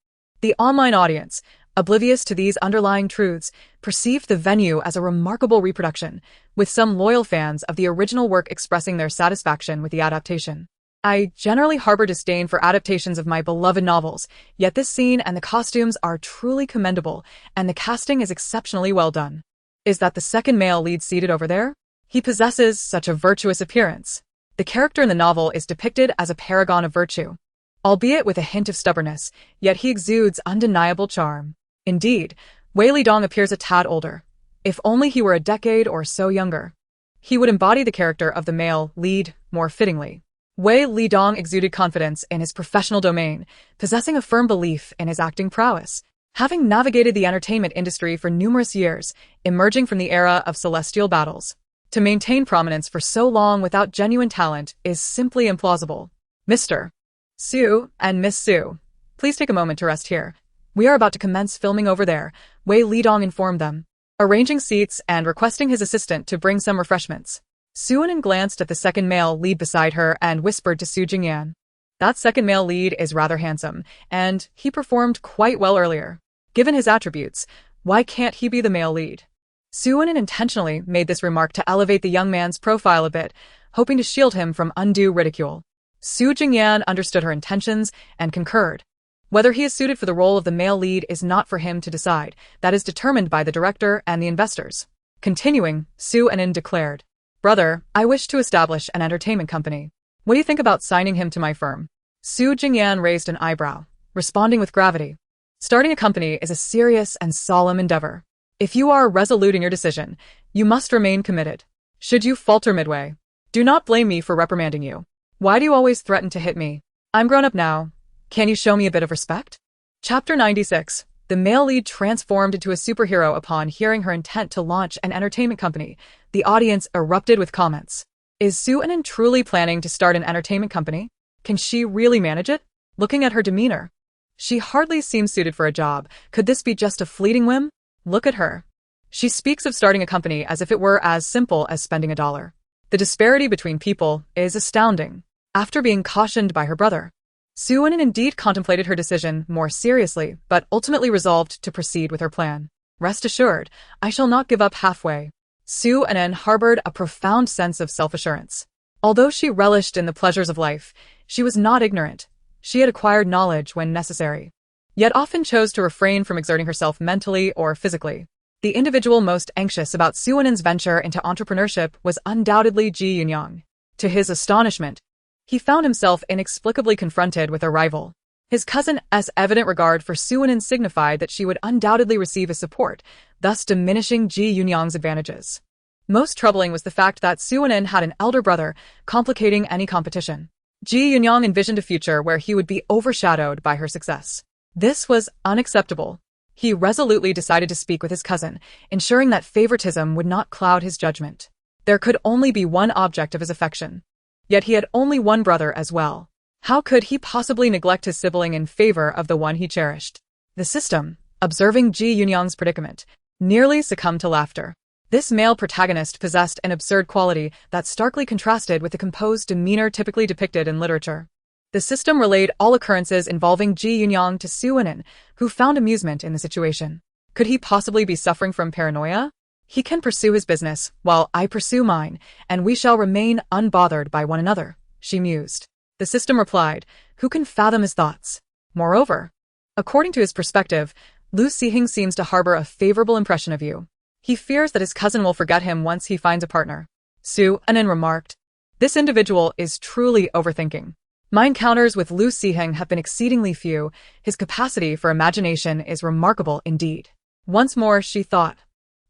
The online audience, oblivious to these underlying truths, perceived the venue as a remarkable reproduction, with some loyal fans of the original work expressing their satisfaction with the adaptation. I generally harbor disdain for adaptations of my beloved novels, yet this scene and the costumes are truly commendable, and the casting is exceptionally well done. Is that the second male lead seated over there? He possesses such a virtuous appearance. The character in the novel is depicted as a paragon of virtue, albeit with a hint of stubbornness, yet he exudes undeniable charm. Indeed, Wei Lidong appears a tad older. If only he were a decade or so younger, he would embody the character of the male lead more fittingly. Wei Lidong exuded confidence in his professional domain, possessing a firm belief in his acting prowess. Having navigated the entertainment industry for numerous years, emerging from the era of celestial battles, to maintain prominence for so long without genuine talent is simply implausible. Mr. Su and Miss Su, please take a moment to rest here. We are about to commence filming over there, Wei Lidong informed them, arranging seats and requesting his assistant to bring some refreshments. Suinen glanced at the second male lead beside her and whispered to Su Jingyan. That second male lead is rather handsome, and he performed quite well earlier. Given his attributes, why can't he be the male lead? Suinen intentionally made this remark to elevate the young man's profile a bit, hoping to shield him from undue ridicule. Su Jingyan understood her intentions and concurred. Whether he is suited for the role of the male lead is not for him to decide. That is determined by the director and the investors. Continuing, Su Anin declared, "Brother, I wish to establish an entertainment company. What do you think about signing him to my firm?" Su Jingyan raised an eyebrow, responding with gravity. Starting a company is a serious and solemn endeavor. If you are resolute in your decision, you must remain committed. Should you falter midway, do not blame me for reprimanding you. Why do you always threaten to hit me? I'm grown up now. Can you show me a bit of respect? Chapter 96. The male lead transformed into a superhero upon hearing her intent to launch an entertainment company. The audience erupted with comments. Is Su Anin truly planning to start an entertainment company? Can she really manage it? Looking at her demeanor, she hardly seems suited for a job. Could this be just a fleeting whim? Look at her. She speaks of starting a company as if it were as simple as spending $1. The disparity between people is astounding. After being cautioned by her brother, Su Anin indeed contemplated her decision more seriously, but ultimately resolved to proceed with her plan. Rest assured, I shall not give up halfway. Su Anin harbored a profound sense of self-assurance. Although she relished in the pleasures of life, she was not ignorant. She had acquired knowledge when necessary, yet often chose to refrain from exerting herself mentally or physically. The individual most anxious about Su Anin's venture into entrepreneurship was undoubtedly Ji Yunyang. To his astonishment, he found himself inexplicably confronted with a rival. His cousin's evident regard for Su Anin signified that she would undoubtedly receive his support, thus diminishing Ji Yunyang's advantages. Most troubling was the fact that Su Anin had an elder brother, complicating any competition. Ji Yunyang envisioned a future where he would be overshadowed by her success. This was unacceptable. He resolutely decided to speak with his cousin, ensuring that favoritism would not cloud his judgment. There could only be one object of his affection. Yet he had only one brother as well. How could he possibly neglect his sibling in favor of the one he cherished? The system, observing Ji Yunyang's predicament, nearly succumbed to laughter. This male protagonist possessed an absurd quality that starkly contrasted with the composed demeanor typically depicted in literature. The system relayed all occurrences involving Ji Yunyang to Su Anin, who found amusement in the situation. Could he possibly be suffering from paranoia? He can pursue his business, while I pursue mine, and we shall remain unbothered by one another, she mused. The system replied, who can fathom his thoughts? Moreover, according to his perspective, Lu Sihing seems to harbor a favorable impression of you. He fears that his cousin will forget him once he finds a partner. Su Anin remarked, this individual is truly overthinking. My encounters with Lu Sihing have been exceedingly few. His capacity for imagination is remarkable indeed. Once more, she thought,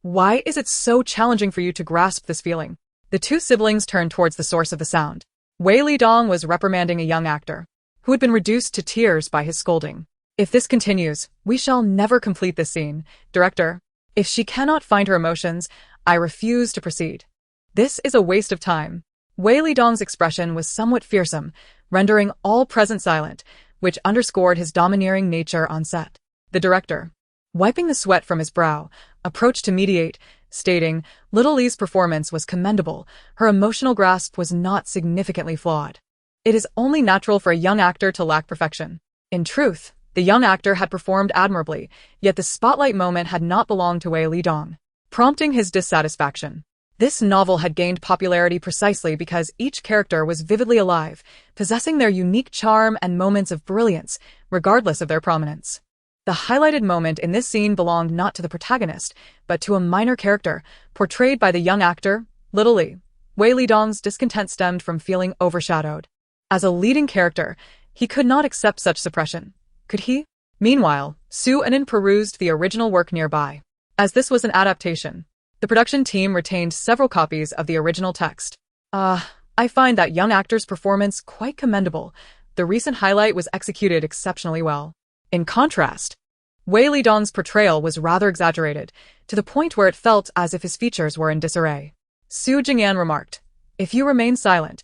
why is it so challenging for you to grasp this feeling? The two siblings turned towards the source of the sound. Wei Lidong was reprimanding a young actor, who had been reduced to tears by his scolding. If this continues, we shall never complete this scene. Director, if she cannot find her emotions, I refuse to proceed. This is a waste of time. Wei Lidong's expression was somewhat fearsome, rendering all present silent, which underscored his domineering nature on set. The director, wiping the sweat from his brow, approached to mediate, stating, Little Lee's performance was commendable, her emotional grasp was not significantly flawed. It is only natural for a young actor to lack perfection. In truth, the young actor had performed admirably, yet the spotlight moment had not belonged to Wei Lidong, prompting his dissatisfaction. This novel had gained popularity precisely because each character was vividly alive, possessing their unique charm and moments of brilliance, regardless of their prominence. The highlighted moment in this scene belonged not to the protagonist, but to a minor character, portrayed by the young actor, Little Lee. Wei Lidong's discontent stemmed from feeling overshadowed. As a leading character, he could not accept such suppression. Could he? Meanwhile, Su Anin perused the original work nearby. As this was an adaptation, the production team retained several copies of the original text. I find that young actor's performance quite commendable. The recent highlight was executed exceptionally well. In contrast, Wei Lidong's portrayal was rather exaggerated, to the point where it felt as if his features were in disarray. Su Jingyan remarked, if you remain silent,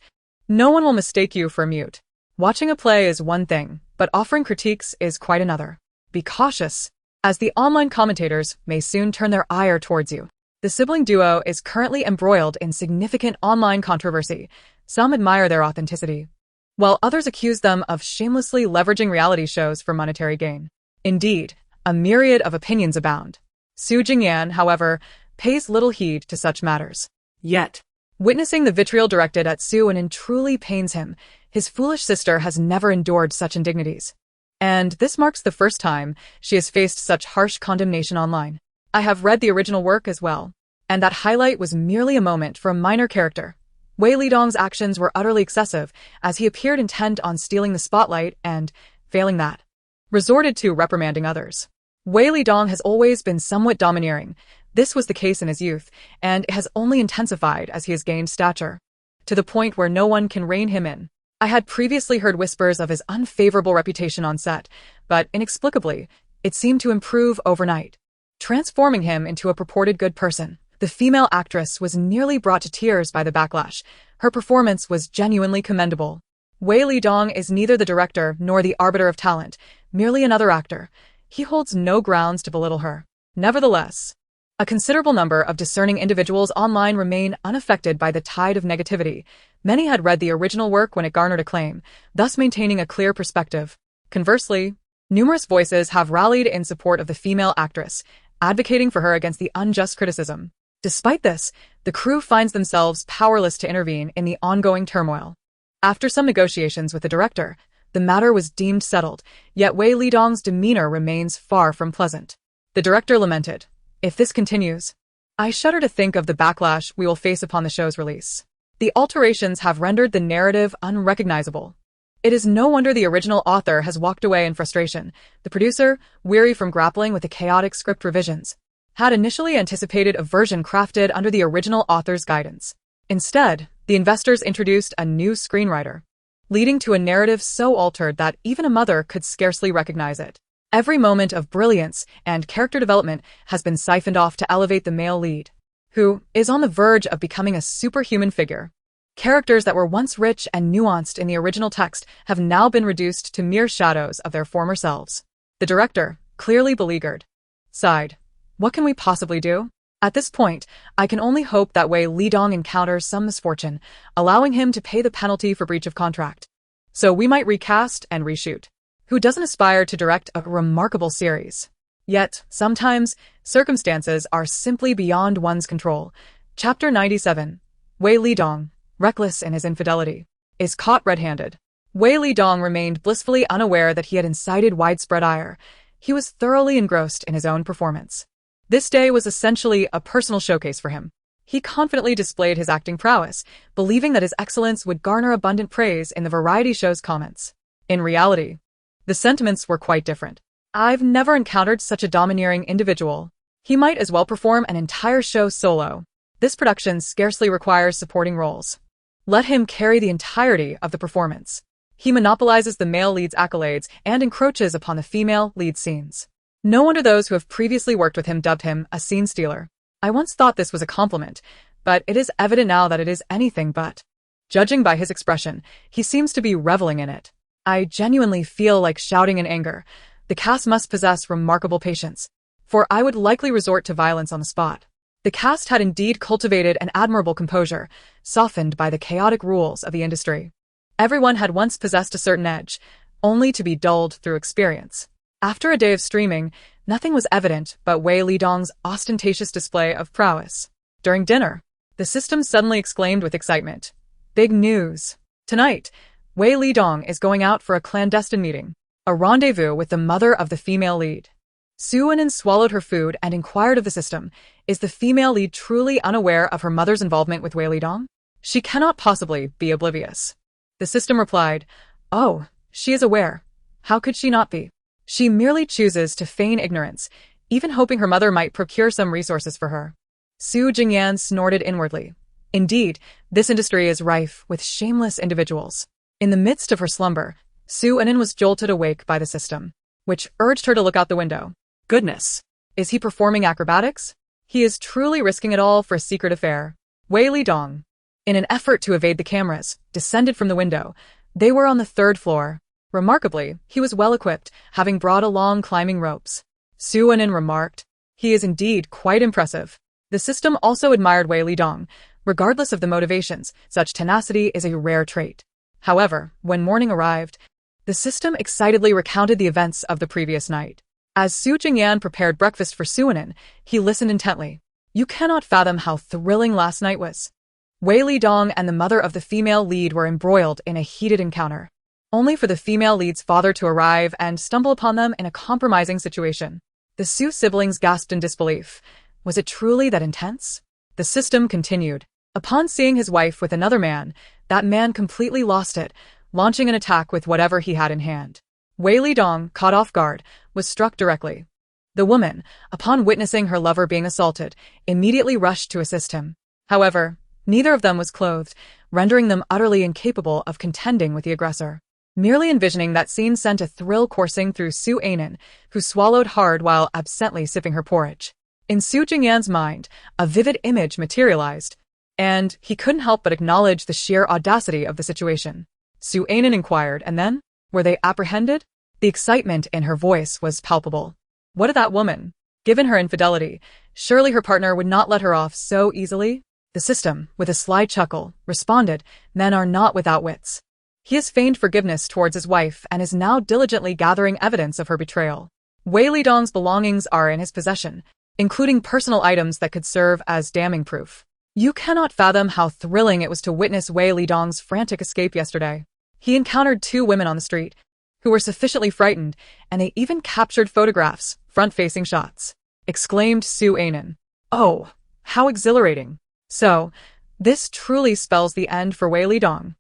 no one will mistake you for mute. Watching a play is one thing, but offering critiques is quite another. Be cautious, as the online commentators may soon turn their ire towards you. The sibling duo is currently embroiled in significant online controversy. Some admire their authenticity, while others accuse them of shamelessly leveraging reality shows for monetary gain. Indeed, a myriad of opinions abound. Su Jingyan, however, pays little heed to such matters. Yet, witnessing the vitriol directed at Su Anin truly pains him. His foolish sister has never endured such indignities. And this marks the first time she has faced such harsh condemnation online. I have read the original work as well, and that highlight was merely a moment for a minor character. Wei Lidong's actions were utterly excessive, as he appeared intent on stealing the spotlight and, failing that, resorted to reprimanding others. Wei Lidong has always been somewhat domineering. This was the case in his youth, and it has only intensified as he has gained stature, to the point where no one can rein him in. I had previously heard whispers of his unfavorable reputation on set, but inexplicably, it seemed to improve overnight, transforming him into a purported good person. The female actress was nearly brought to tears by the backlash. Her performance was genuinely commendable. Wei Lidong is neither the director nor the arbiter of talent, merely another actor. He holds no grounds to belittle her. Nevertheless, a considerable number of discerning individuals online remain unaffected by the tide of negativity. Many had read the original work when it garnered acclaim, thus maintaining a clear perspective. Conversely, numerous voices have rallied in support of the female actress, advocating for her against the unjust criticism. Despite this, the crew finds themselves powerless to intervene in the ongoing turmoil. After some negotiations with the director, the matter was deemed settled, yet Wei Lidong's demeanor remains far from pleasant. The director lamented, "If this continues, I shudder to think of the backlash we will face upon the show's release. The alterations have rendered the narrative unrecognizable." It is no wonder the original author has walked away in frustration. The producer, weary from grappling with the chaotic script revisions, had initially anticipated a version crafted under the original author's guidance. Instead, the investors introduced a new screenwriter, leading to a narrative so altered that even a mother could scarcely recognize it. Every moment of brilliance and character development has been siphoned off to elevate the male lead, who is on the verge of becoming a superhuman figure. Characters that were once rich and nuanced in the original text have now been reduced to mere shadows of their former selves. The director, clearly beleaguered, sighed. "What can we possibly do? At this point, I can only hope that Wei Lidong encounters some misfortune, allowing him to pay the penalty for breach of contract. So we might recast and reshoot. Who doesn't aspire to direct a remarkable series? Yet, sometimes, circumstances are simply beyond one's control." Chapter 97. Wei Lidong, reckless in his infidelity, is caught red-handed. Wei Lidong remained blissfully unaware that he had incited widespread ire. He was thoroughly engrossed in his own performance. This day was essentially a personal showcase for him. He confidently displayed his acting prowess, believing that his excellence would garner abundant praise in the variety show's comments. In reality, the sentiments were quite different. "I've never encountered such a domineering individual. He might as well perform an entire show solo. This production scarcely requires supporting roles. Let him carry the entirety of the performance. He monopolizes the male lead's accolades and encroaches upon the female lead scenes. No wonder those who have previously worked with him dubbed him a scene stealer. I once thought this was a compliment, but it is evident now that it is anything but. Judging by his expression, he seems to be reveling in it. I genuinely feel like shouting in anger. The cast must possess remarkable patience, for I would likely resort to violence on the spot." The cast had indeed cultivated an admirable composure, softened by the chaotic rules of the industry. Everyone had once possessed a certain edge, only to be dulled through experience. After a day of streaming, nothing was evident but Wei Lidong's ostentatious display of prowess. During dinner, the system suddenly exclaimed with excitement, "Big news! Tonight, Wei Lidong is going out for a clandestine meeting, a rendezvous with the mother of the female lead." Su Anin swallowed her food and inquired of the system, "Is the female lead truly unaware of her mother's involvement with Wei Lidong? She cannot possibly be oblivious." The system replied, "Oh, she is aware. How could she not be? She merely chooses to feign ignorance, even hoping her mother might procure some resources for her." Su Jingyan snorted inwardly. Indeed, this industry is rife with shameless individuals. In the midst of her slumber, Su Anin was jolted awake by the system, which urged her to look out the window. Goodness! Is he performing acrobatics? He is truly risking it all for a secret affair. Wei Lidong, in an effort to evade the cameras, descended from the window. They were on the 3rd floor. Remarkably, he was well equipped, having brought along climbing ropes. Su Anin remarked, "He is indeed quite impressive." The system also admired Wei Lidong. Regardless of the motivations, such tenacity is a rare trait. However, when morning arrived, the system excitedly recounted the events of the previous night. As Su Jingyan prepared breakfast for Su Anin, he listened intently. "You cannot fathom how thrilling last night was. Wei Lidong and the mother of the female lead were embroiled in a heated encounter, only for the female lead's father to arrive and stumble upon them in a compromising situation. The Su siblings gasped in disbelief. Was it truly that intense? The system continued. Upon seeing his wife with another man, that man completely lost it, launching an attack with whatever he had in hand. Wei Lidong, caught off guard, was struck directly. The woman, upon witnessing her lover being assaulted, immediately rushed to assist him. However, neither of them was clothed, rendering them utterly incapable of contending with the aggressor. Merely envisioning that scene sent a thrill coursing through Su Ainen, who swallowed hard while absently sipping her porridge. In Su Jingyan's mind, a vivid image materialized, and he couldn't help but acknowledge the sheer audacity of the situation. Su Ainen inquired, and then? Were they apprehended? The excitement in her voice was palpable. What of that woman? Given her infidelity, surely her partner would not let her off so easily? The system, with a sly chuckle, responded, men are not without wits. He has feigned forgiveness towards his wife and is now diligently gathering evidence of her betrayal. Wei Lidong's belongings are in his possession, including personal items that could serve as damning proof. You cannot fathom how thrilling it was to witness Wei Lidong's frantic escape yesterday. He encountered two women on the street, who were sufficiently frightened, and they even captured photographs, front-facing shots. Exclaimed Su Ainen. Oh, how exhilarating. So, this truly spells the end for Wei Lidong.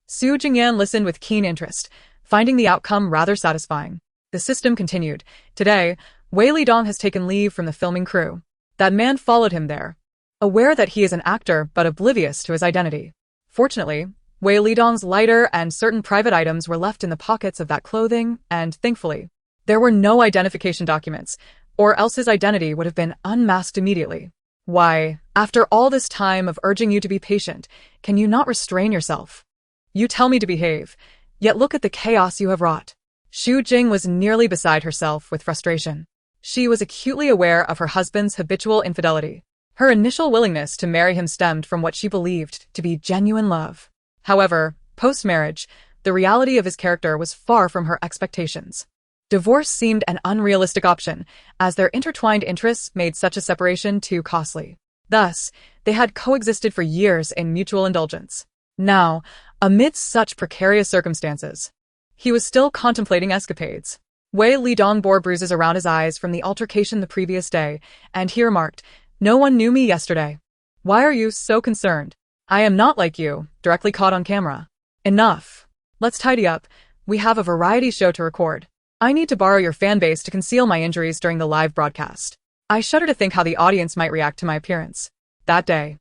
Su Jingyan listened with keen interest, finding the outcome rather satisfying. The system continued. Today, Wei Lidong has taken leave from the filming crew. That man followed him there, aware that he is an actor but oblivious to his identity. Fortunately, Wei Lidong's lighter and certain private items were left in the pockets of that clothing, and thankfully, there were no identification documents, or else his identity would have been unmasked immediately. Why, after all this time of urging you to be patient, can you not restrain yourself? You tell me to behave, yet look at the chaos you have wrought. Xu Jing was nearly beside herself with frustration. She was acutely aware of her husband's habitual infidelity. Her initial willingness to marry him stemmed from what she believed to be genuine love. However, post-marriage, the reality of his character was far from her expectations. Divorce seemed an unrealistic option, as their intertwined interests made such a separation too costly. Thus, they had coexisted for years in mutual indulgence. Now, amidst such precarious circumstances, he was still contemplating escapades. Wei Lidong bore bruises around his eyes from the altercation the previous day, and he remarked, "No one knew me yesterday. Why are you so concerned? I am not like you, directly caught on camera. Enough. Let's tidy up. We have a variety show to record. I need to borrow your fan base to conceal my injuries during the live broadcast. I shudder to think how the audience might react to my appearance." That day,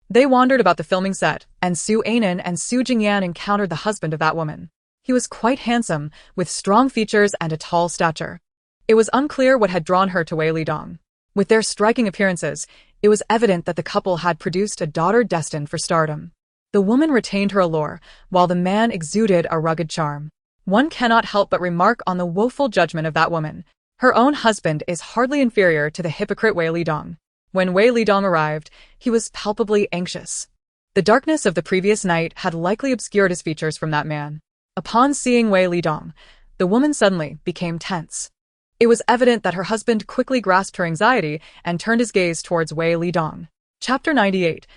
they wandered about the filming set, and Su Ainen and Su Jingyan encountered the husband of that woman. He was quite handsome, with strong features and a tall stature. It was unclear what had drawn her to Wei Lidong. With their striking appearances, it was evident that the couple had produced a daughter destined for stardom. The woman retained her allure, while the man exuded a rugged charm. One cannot help but remark on the woeful judgment of that woman. Her own husband is hardly inferior to the hypocrite Wei Lidong. When Wei Lidong arrived, he was palpably anxious. The darkness of the previous night had likely obscured his features from that man. Upon seeing Wei Lidong, the woman suddenly became tense. It was evident that her husband quickly grasped her anxiety and turned his gaze towards Wei Lidong. Chapter 98.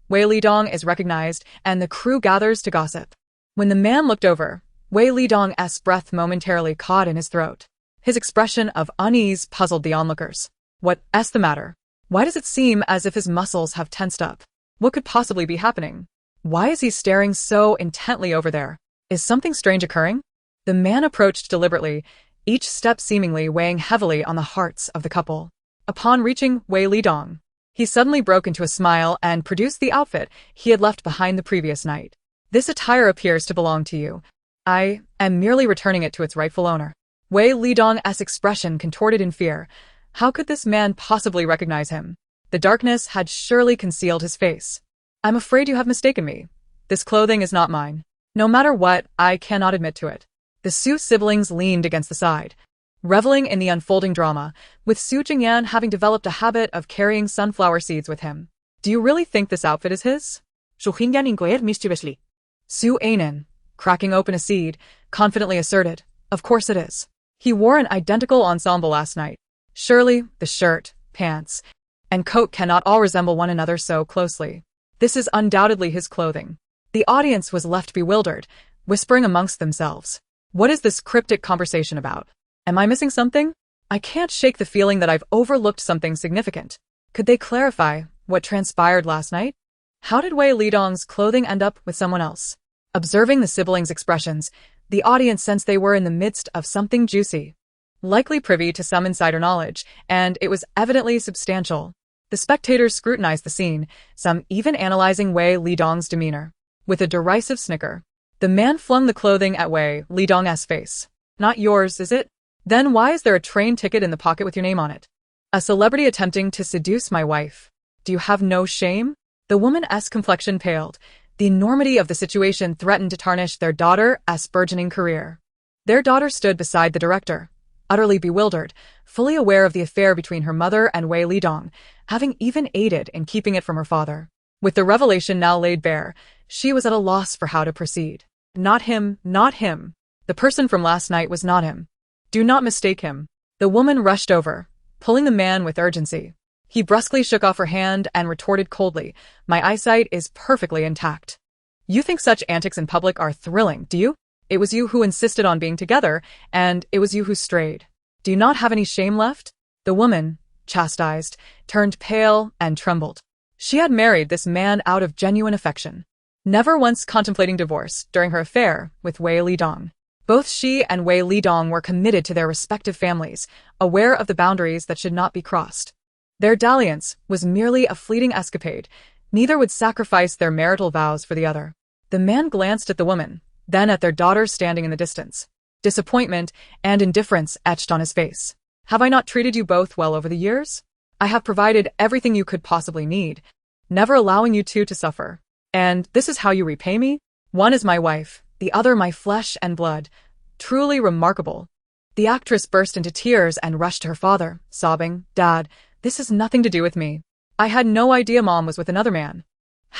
Wei Lidong is recognized, and the crew gathers to gossip. When the man looked over, Wei Lidong's breath momentarily caught in his throat. His expression of unease puzzled the onlookers. What's the matter? Why does it seem as if his muscles have tensed up? What could possibly be happening? Why is he staring so intently over there? Is something strange occurring? The man approached deliberately, each step seemingly weighing heavily on the hearts of the couple. Upon reaching Wei Lidong, he suddenly broke into a smile and produced the outfit he had left behind the previous night. This attire appears to belong to you. I am merely returning it to its rightful owner. Wei Lidong's expression contorted in fear. How could this man possibly recognize him? The darkness had surely concealed his face. I'm afraid you have mistaken me. This clothing is not mine. No matter what, I cannot admit to it. The Su siblings leaned against the side, reveling in the unfolding drama, with Su Jingyan having developed a habit of carrying sunflower seeds with him. Do you really think this outfit is his? Su Jingyan inquired mischievously. Su Ainen, cracking open a seed, confidently asserted, "Of course it is. He wore an identical ensemble last night. Surely, the shirt, pants, and coat cannot all resemble one another so closely." This is undoubtedly his clothing. The audience was left bewildered, whispering amongst themselves. What is this cryptic conversation about? Am I missing something? I can't shake the feeling that I've overlooked something significant. Could they clarify what transpired last night? How did Wei Lidong's clothing end up with someone else? Observing the siblings' expressions, the audience sensed they were in the midst of something juicy, likely privy to some insider knowledge, and it was evidently substantial. The spectators scrutinized the scene, some even analyzing Wei Lidong's demeanor. With a derisive snicker, the man flung the clothing at Wei Lidong's face. Not yours, is it? Then why is there a train ticket in the pocket with your name on it? A celebrity attempting to seduce my wife. Do you have no shame? The woman's complexion paled. The enormity of the situation threatened to tarnish their daughter's burgeoning career. Their daughter stood beside the director, utterly bewildered, fully aware of the affair between her mother and Wei Lidong, having even aided in keeping it from her father. With the revelation now laid bare, she was at a loss for how to proceed. Not him, not him. The person from last night was not him. Do not mistake him. The woman rushed over, pulling the man with urgency. He brusquely shook off her hand and retorted coldly, "My eyesight is perfectly intact." You think such antics in public are thrilling, do you? It was you who insisted on being together, and it was you who strayed. Do you not have any shame left? The woman, chastised, turned pale and trembled. She had married this man out of genuine affection, never once contemplating divorce during her affair with Wei Lidong. Both she and Wei Lidong were committed to their respective families, aware of the boundaries that should not be crossed. Their dalliance was merely a fleeting escapade. Neither would sacrifice their marital vows for the other. The man glanced at the woman, then at their daughter standing in the distance. Disappointment and indifference etched on his face. Have I not treated you both well over the years? I have provided everything you could possibly need, never allowing you two to suffer. And this is how you repay me? One is my wife, the other my flesh and blood. Truly remarkable. The actress burst into tears and rushed to her father, sobbing, "Dad, this has nothing to do with me. I had no idea Mom was with another man.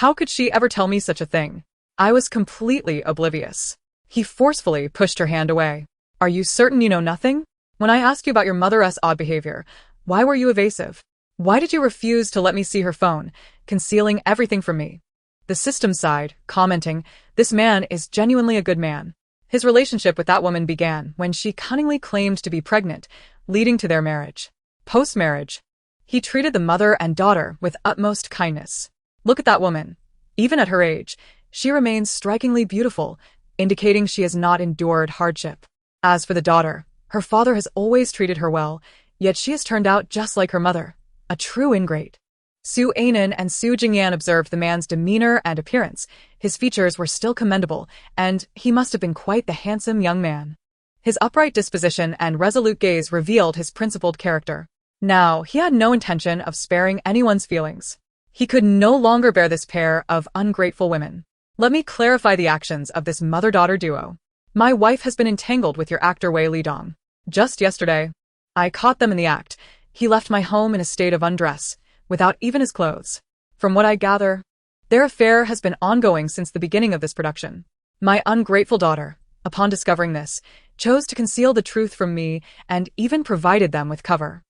How could she ever tell me such a thing? I was completely oblivious." He forcefully pushed her hand away. "Are you certain you know nothing? When I asked you about your mother's odd behavior, why were you evasive? Why did you refuse to let me see her phone, concealing everything from me?" The system sighed, commenting, "This man is genuinely a good man." His relationship with that woman began when she cunningly claimed to be pregnant, leading to their marriage. Post-marriage, he treated the mother and daughter with utmost kindness. Look at that woman. Even at her age, she remains strikingly beautiful, indicating she has not endured hardship. As for the daughter, her father has always treated her well, yet she has turned out just like her mother, a true ingrate. Su Anan and Su Jingyan observed the man's demeanor and appearance. His features were still commendable, and he must have been quite the handsome young man. His upright disposition and resolute gaze revealed his principled character. Now, he had no intention of sparing anyone's feelings. He could no longer bear this pair of ungrateful women. Let me clarify the actions of this mother-daughter duo. My wife has been entangled with your actor Wei Lidong. Just yesterday, I caught them in the act. He left my home in a state of undress, without even his clothes. From what I gather, their affair has been ongoing since the beginning of this production. My ungrateful daughter, upon discovering this, chose to conceal the truth from me and even provided them with cover.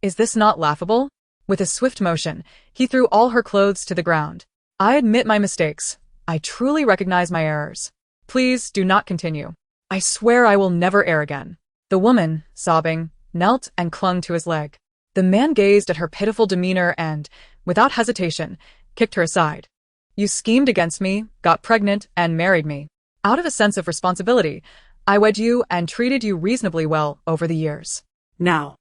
Is this not laughable? With a swift motion, he threw all her clothes to the ground. I admit my mistakes. I truly recognize my errors. Please do not continue. I swear I will never err again. The woman, sobbing, knelt and clung to his leg. The man gazed at her pitiful demeanor and, without hesitation, kicked her aside. You schemed against me, got pregnant, and married me. Out of a sense of responsibility, I wed you and treated you reasonably well over the years. Now,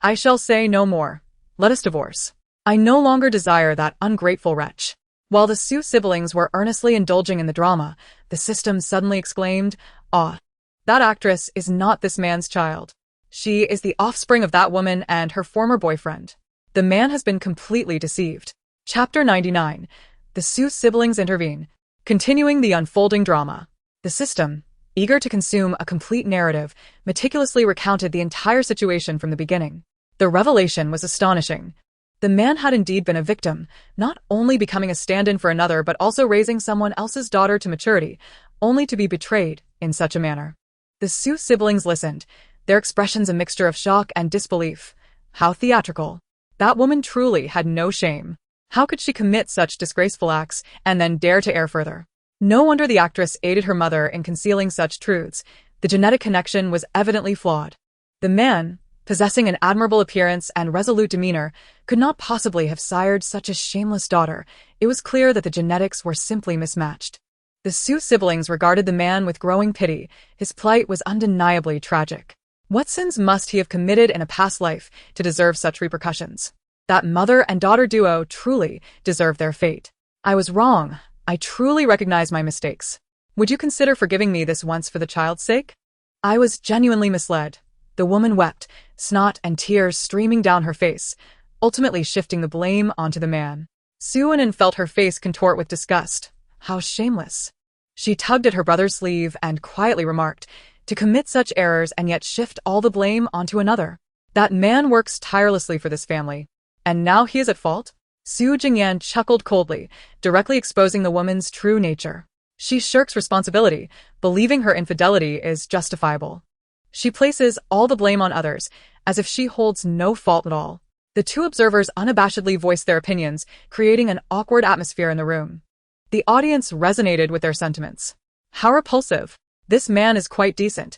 I shall say no more. Let us divorce. I no longer desire that ungrateful wretch. While the Su siblings were earnestly indulging in the drama, the system suddenly exclaimed, "Ah, that actress is not this man's child. She is the offspring of that woman and her former boyfriend. The man has been completely deceived." Chapter 99. The Su siblings intervene, continuing the unfolding drama. The system, eager to consume a complete narrative, meticulously recounted the entire situation from the beginning. The revelation was astonishing. The man had indeed been a victim, not only becoming a stand-in for another but also raising someone else's daughter to maturity, only to be betrayed in such a manner. The Su siblings listened, their expressions a mixture of shock and disbelief. How theatrical. That woman truly had no shame. How could she commit such disgraceful acts and then dare to err further? No wonder the actress aided her mother in concealing such truths. The genetic connection was evidently flawed. The man, possessing an admirable appearance and resolute demeanor, could not possibly have sired such a shameless daughter. It was clear that the genetics were simply mismatched. The Sue siblings regarded the man with growing pity. His plight was undeniably tragic. What sins must he have committed in a past life to deserve such repercussions? That mother and daughter duo truly deserved their fate. I was wrong. I truly recognize my mistakes. Would you consider forgiving me this once for the child's sake? I was genuinely misled. The woman wept, snot and tears streaming down her face, ultimately shifting the blame onto the man. Sue felt her face contort with disgust. How shameless. She tugged at her brother's sleeve and quietly remarked, to commit such errors and yet shift all the blame onto another. That man works tirelessly for this family. And now he is at fault? Su Jingyan chuckled coldly, directly exposing the woman's true nature. She shirks responsibility, believing her infidelity is justifiable. She places all the blame on others, as if she holds no fault at all. The two observers unabashedly voiced their opinions, creating an awkward atmosphere in the room. The audience resonated with their sentiments. How repulsive. This man is quite decent.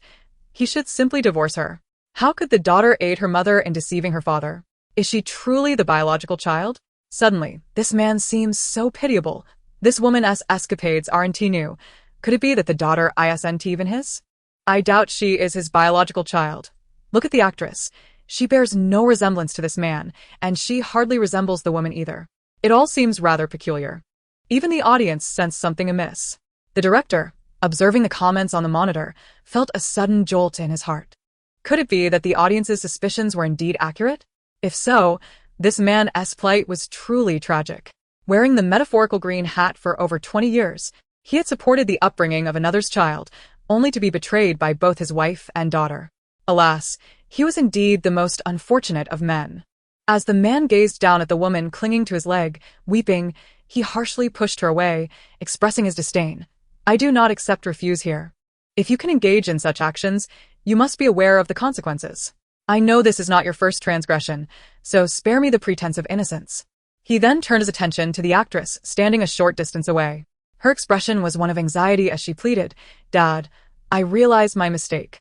He should simply divorce her. How could the daughter aid her mother in deceiving her father? Is she truly the biological child? Suddenly, this man seems so pitiable. This woman's escapades aren't new. Could it be that the daughter isn't even his? I doubt she is his biological child. Look at the actress. She bears no resemblance to this man, and she hardly resembles the woman either. It all seems rather peculiar. Even the audience sensed something amiss. The director, observing the comments on the monitor, felt a sudden jolt in his heart. Could it be that the audience's suspicions were indeed accurate? If so, this man's plight was truly tragic. Wearing the metaphorical green hat for over 20 years, he had supported the upbringing of another's child, only to be betrayed by both his wife and daughter. Alas, he was indeed the most unfortunate of men. As the man gazed down at the woman clinging to his leg, weeping, he harshly pushed her away, expressing his disdain. I do not accept refuse here. If you can engage in such actions, you must be aware of the consequences. I know this is not your first transgression, so spare me the pretense of innocence. He then turned his attention to the actress, standing a short distance away. Her expression was one of anxiety as she pleaded, Dad, I realize my mistake.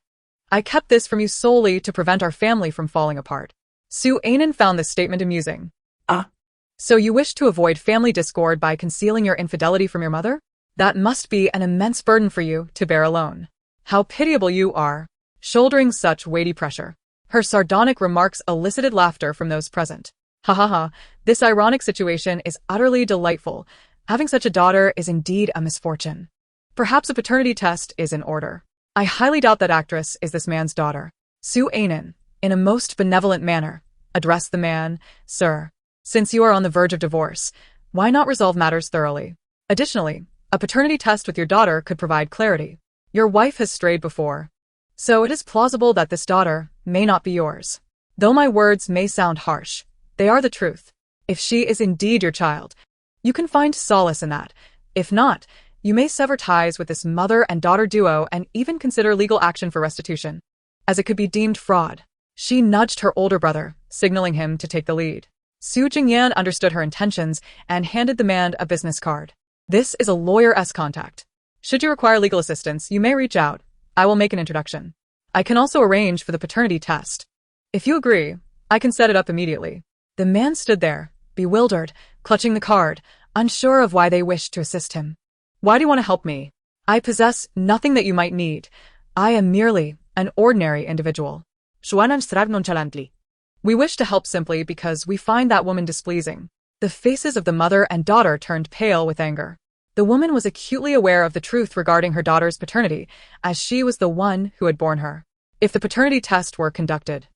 I kept this from you solely to prevent our family from falling apart. Su Anan found this statement amusing. So you wish to avoid family discord by concealing your infidelity from your mother? That must be an immense burden for you to bear alone. How pitiable you are, shouldering such weighty pressure. Her sardonic remarks elicited laughter from those present. Ha ha ha, this ironic situation is utterly delightful. Having such a daughter is indeed a misfortune. Perhaps a paternity test is in order. I highly doubt that actress is this man's daughter. Su Anan, in a most benevolent manner, addressed the man, Sir, since you are on the verge of divorce, why not resolve matters thoroughly? Additionally, a paternity test with your daughter could provide clarity. Your wife has strayed before, so it is plausible that this daughter may not be yours. Though my words may sound harsh, they are the truth. If she is indeed your child, you can find solace in that. If not, you may sever ties with this mother and daughter duo and even consider legal action for restitution, as it could be deemed fraud. She nudged her older brother, signaling him to take the lead. Su Jingyan understood her intentions and handed the man a business card. This is a lawyer's contact. Should you require legal assistance, you may reach out. I will make an introduction. I can also arrange for the paternity test. If you agree, I can set it up immediately. The man stood there, bewildered, clutching the card, unsure of why they wished to assist him. Why do you want to help me? I possess nothing that you might need. I am merely an ordinary individual. Xuan strived nonchalantly. We wish to help simply because we find that woman displeasing. The faces of the mother and daughter turned pale with anger. The woman was acutely aware of the truth regarding her daughter's paternity, as she was the one who had borne her. If the paternity test were conducted,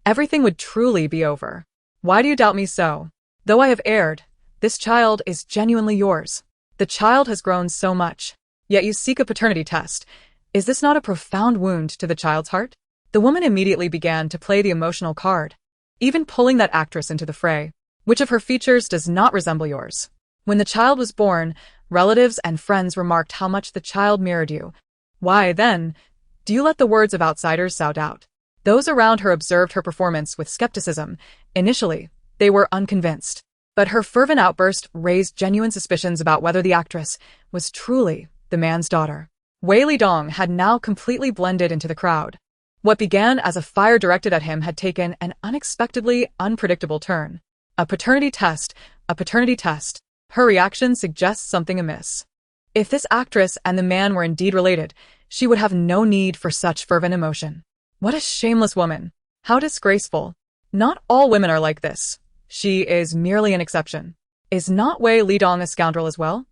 everything would truly be over. Why do you doubt me so? Though I have erred, this child is genuinely yours. The child has grown so much, yet you seek a paternity test. Is this not a profound wound to the child's heart? The woman immediately began to play the emotional card, even pulling that actress into the fray. Which of her features does not resemble yours? When the child was born, relatives and friends remarked how much the child mirrored you. Why, then, do you let the words of outsiders sow doubt? Those around her observed her performance with skepticism. Initially, they were unconvinced. But her fervent outburst raised genuine suspicions about whether the actress was truly the man's daughter. Wei Lidong had now completely blended into the crowd. What began as a fire directed at him had taken an unexpectedly unpredictable turn. A paternity test, a paternity test. Her reaction suggests something amiss. If this actress and the man were indeed related, she would have no need for such fervent emotion. What a shameless woman. How disgraceful. Not all women are like this. She is merely an exception. Is not Wei Lidong a scoundrel as well?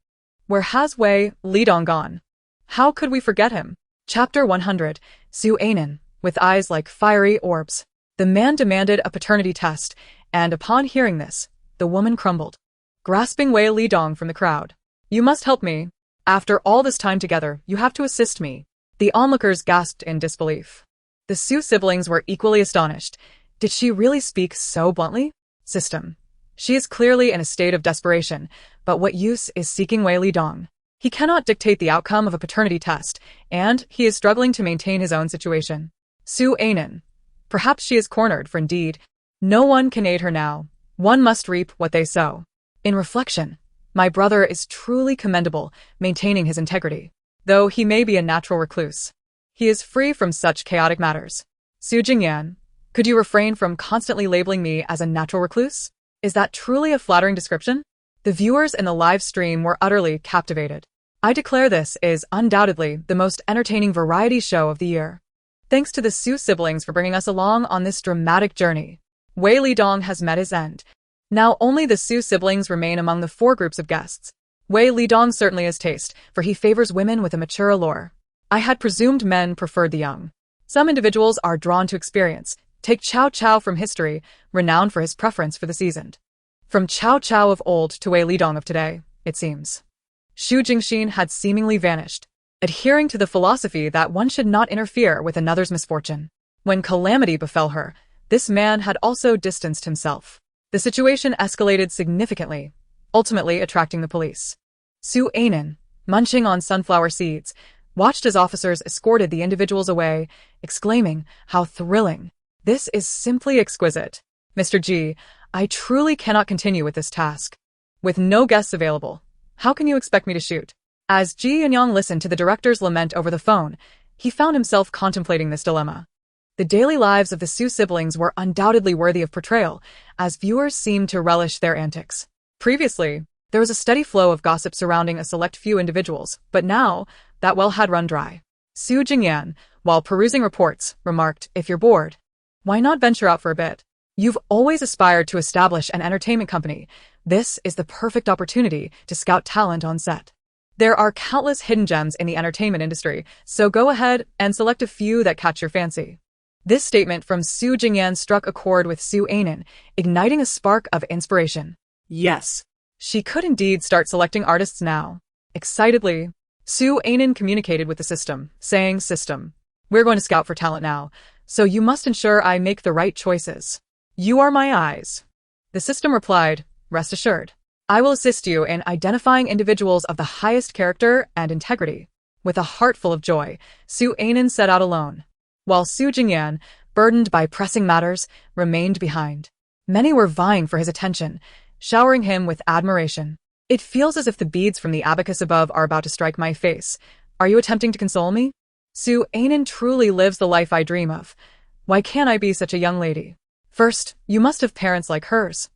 Where has Wei Lidong gone? How could we forget him? Chapter 100, Su Anan, with eyes like fiery orbs. The man demanded a paternity test, and upon hearing this, the woman crumbled, grasping Wei Lidong from the crowd. You must help me. After all this time together, you have to assist me. The onlookers gasped in disbelief. The Su siblings were equally astonished. Did she really speak so bluntly? System. She is clearly in a state of desperation, but what use is seeking Wei Lidong? He cannot dictate the outcome of a paternity test, and he is struggling to maintain his own situation. Su Anan. Perhaps she is cornered, for indeed, no one can aid her now. One must reap what they sow. In reflection, my brother is truly commendable, maintaining his integrity. Though he may be a natural recluse, he is free from such chaotic matters. Su Jingyan, could you refrain from constantly labeling me as a natural recluse? Is that truly a flattering description? The viewers in the live stream were utterly captivated. I declare this is undoubtedly the most entertaining variety show of the year. Thanks to the Su siblings for bringing us along on this dramatic journey. Wei Lidong has met his end. Now only the Su siblings remain among the 4 groups of guests. Wei Lidong certainly has taste, for he favors women with a mature allure. I had presumed men preferred the young. Some individuals are drawn to experience. Take Cao Cao from history, renowned for his preference for the seasoned. From Cao Cao of old to Wei Lidong of today, it seems. Xu Jingxin had seemingly vanished, adhering to the philosophy that one should not interfere with another's misfortune. When calamity befell her, this man had also distanced himself. The situation escalated significantly, ultimately attracting the police. Su Anan, munching on sunflower seeds, watched as officers escorted the individuals away, exclaiming, "How thrilling! This is simply exquisite. Mr. G, I truly cannot continue with this task. With no guests available, how can you expect me to shoot?" As Ji Yunyang listened to the director's lament over the phone, he found himself contemplating this dilemma. The daily lives of the Su siblings were undoubtedly worthy of portrayal, as viewers seemed to relish their antics. Previously, there was a steady flow of gossip surrounding a select few individuals, but now, that well had run dry. Su Jingyan, while perusing reports, remarked, "If you're bored, why not venture out for a bit? You've always aspired to establish an entertainment company. This is the perfect opportunity to scout talent on set. There are countless hidden gems in the entertainment industry, so go ahead and select a few that catch your fancy." This statement from Su Jingyan struck a chord with Su Anan, igniting a spark of inspiration. Yes. She could indeed start selecting artists now. Excitedly, Su Anan communicated with the system, saying, "System, we're going to scout for talent now, so you must ensure I make the right choices. You are my eyes." The system replied, "Rest assured. I will assist you in identifying individuals of the highest character and integrity." With a heart full of joy, Su Anan set out alone, while Su Jingyan, burdened by pressing matters, remained behind. Many were vying for his attention, showering him with admiration. "It feels as if the beads from the abacus above are about to strike my face. Are you attempting to console me? Su Anan truly lives the life I dream of. Why can't I be such a young lady? First, you must have parents like hers.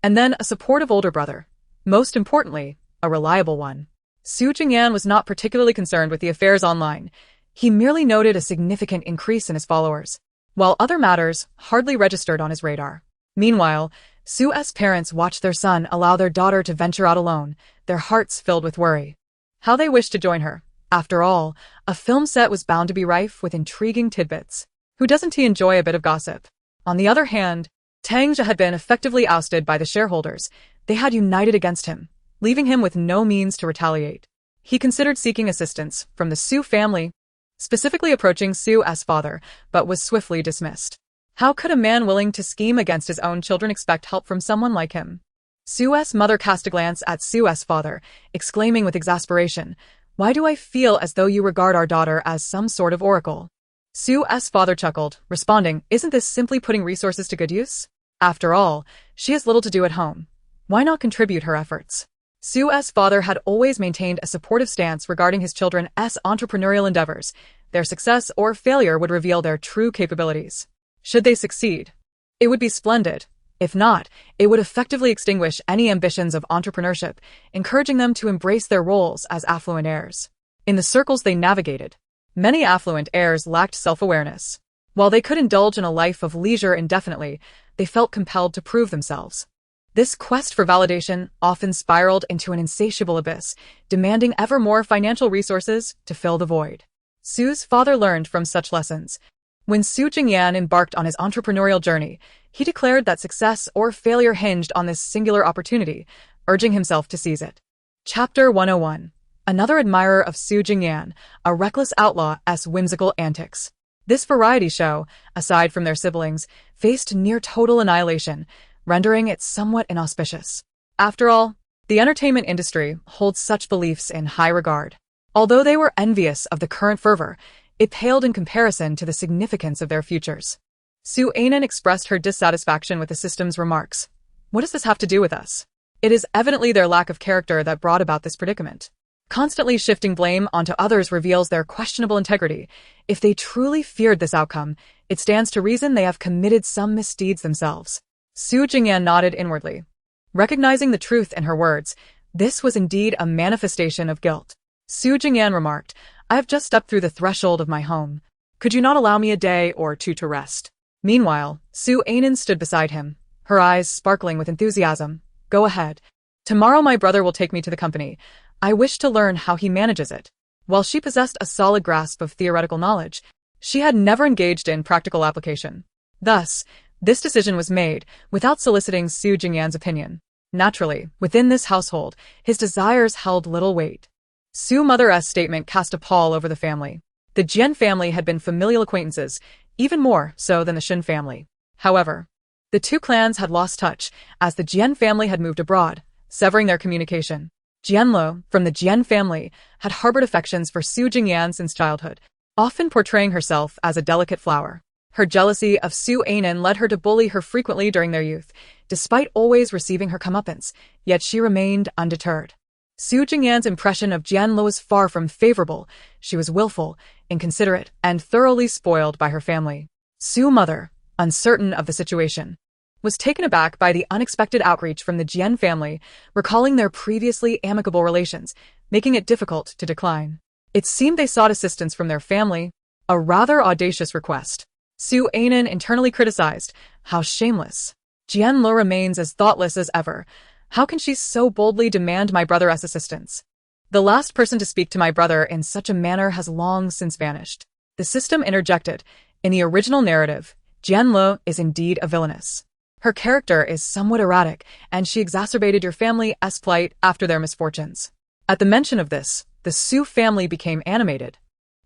And then a supportive older brother. Most importantly, a reliable one." Su Jingyan was not particularly concerned with the affairs online. He merely noted a significant increase in his followers, while other matters hardly registered on his radar. Meanwhile, Su's parents watched their son allow their daughter to venture out alone, their hearts filled with worry. How they wished to join her. After all, a film set was bound to be rife with intriguing tidbits. Who doesn't he enjoy a bit of gossip? On the other hand, Tang Jia had been effectively ousted by the shareholders. They had united against him, leaving him with no means to retaliate. He considered seeking assistance from the Su family, specifically approaching Su's father, but was swiftly dismissed. How could a man willing to scheme against his own children expect help from someone like him? Su's mother cast a glance at Su's father, exclaiming with exasperation, "Why do I feel as though you regard our daughter as some sort of oracle?" Su's father chuckled, responding, "Isn't this simply putting resources to good use? After all, she has little to do at home. Why not contribute her efforts? Sue's father had always maintained a supportive stance regarding his children's entrepreneurial endeavors. Their success or failure would reveal their true capabilities. Should they succeed, it would be splendid. If not, it would effectively extinguish any ambitions of entrepreneurship, encouraging them to embrace their roles as affluent heirs. In the circles they navigated, many affluent heirs lacked self-awareness. While they could indulge in a life of leisure indefinitely, they felt compelled to prove themselves. This quest for validation often spiraled into an insatiable abyss, demanding ever more financial resources to fill the void. Sue's father learned from such lessons. When Su Jingyan embarked on his entrepreneurial journey, he declared that success or failure hinged on this singular opportunity, urging himself to seize it. Chapter 101. Another admirer of Su Jingyan, a reckless outlaw's whimsical antics. This variety show, aside from their siblings, faced near total annihilation, rendering it somewhat inauspicious. After all, the entertainment industry holds such beliefs in high regard. Although they were envious of the current fervor, it paled in comparison to the significance of their futures. Su Anan expressed her dissatisfaction with the system's remarks. What does this have to do with us? It is evidently their lack of character that brought about this predicament. Constantly shifting blame onto others reveals their questionable integrity. If they truly feared this outcome, it stands to reason they have committed some misdeeds themselves. Su Jingyan nodded inwardly. Recognizing the truth in her words, this was indeed a manifestation of guilt. Su Jingyan remarked, I have just stepped through the threshold of my home. Could you not allow me a day or two to rest? Meanwhile, Su Anan stood beside him, her eyes sparkling with enthusiasm. Go ahead. Tomorrow my brother will take me to the company. I wish to learn how he manages it. While she possessed a solid grasp of theoretical knowledge, she had never engaged in practical application. Thus, this decision was made without soliciting Su Jingyan's opinion. Naturally, within this household, his desires held little weight. Su Mother's statement cast a pall over the family. The Jian family had been familial acquaintances, even more so than the Shin family. However, the two clans had lost touch as the Jian family had moved abroad, severing their communication. Jianluo, from the Jian family, had harbored affections for Su Jingyan since childhood, often portraying herself as a delicate flower. Her jealousy of Su Anan led her to bully her frequently during their youth, despite always receiving her comeuppance, yet she remained undeterred. Su Jingyan's impression of Jianluo was far from favorable. She was willful, inconsiderate, and thoroughly spoiled by her family. Su Mother, uncertain of the situation, was taken aback by the unexpected outreach from the Jian family, recalling their previously amicable relations, making it difficult to decline. It seemed they sought assistance from their family, a rather audacious request. Su Anan internally criticized, how shameless. Jianluo remains as thoughtless as ever. How can she so boldly demand my brother's assistance? The last person to speak to my brother in such a manner has long since vanished. The system interjected. In the original narrative, Jianluo is indeed a villainess. Her character is somewhat erratic, and she exacerbated your family's plight after their misfortunes. At the mention of this, the Su family became animated,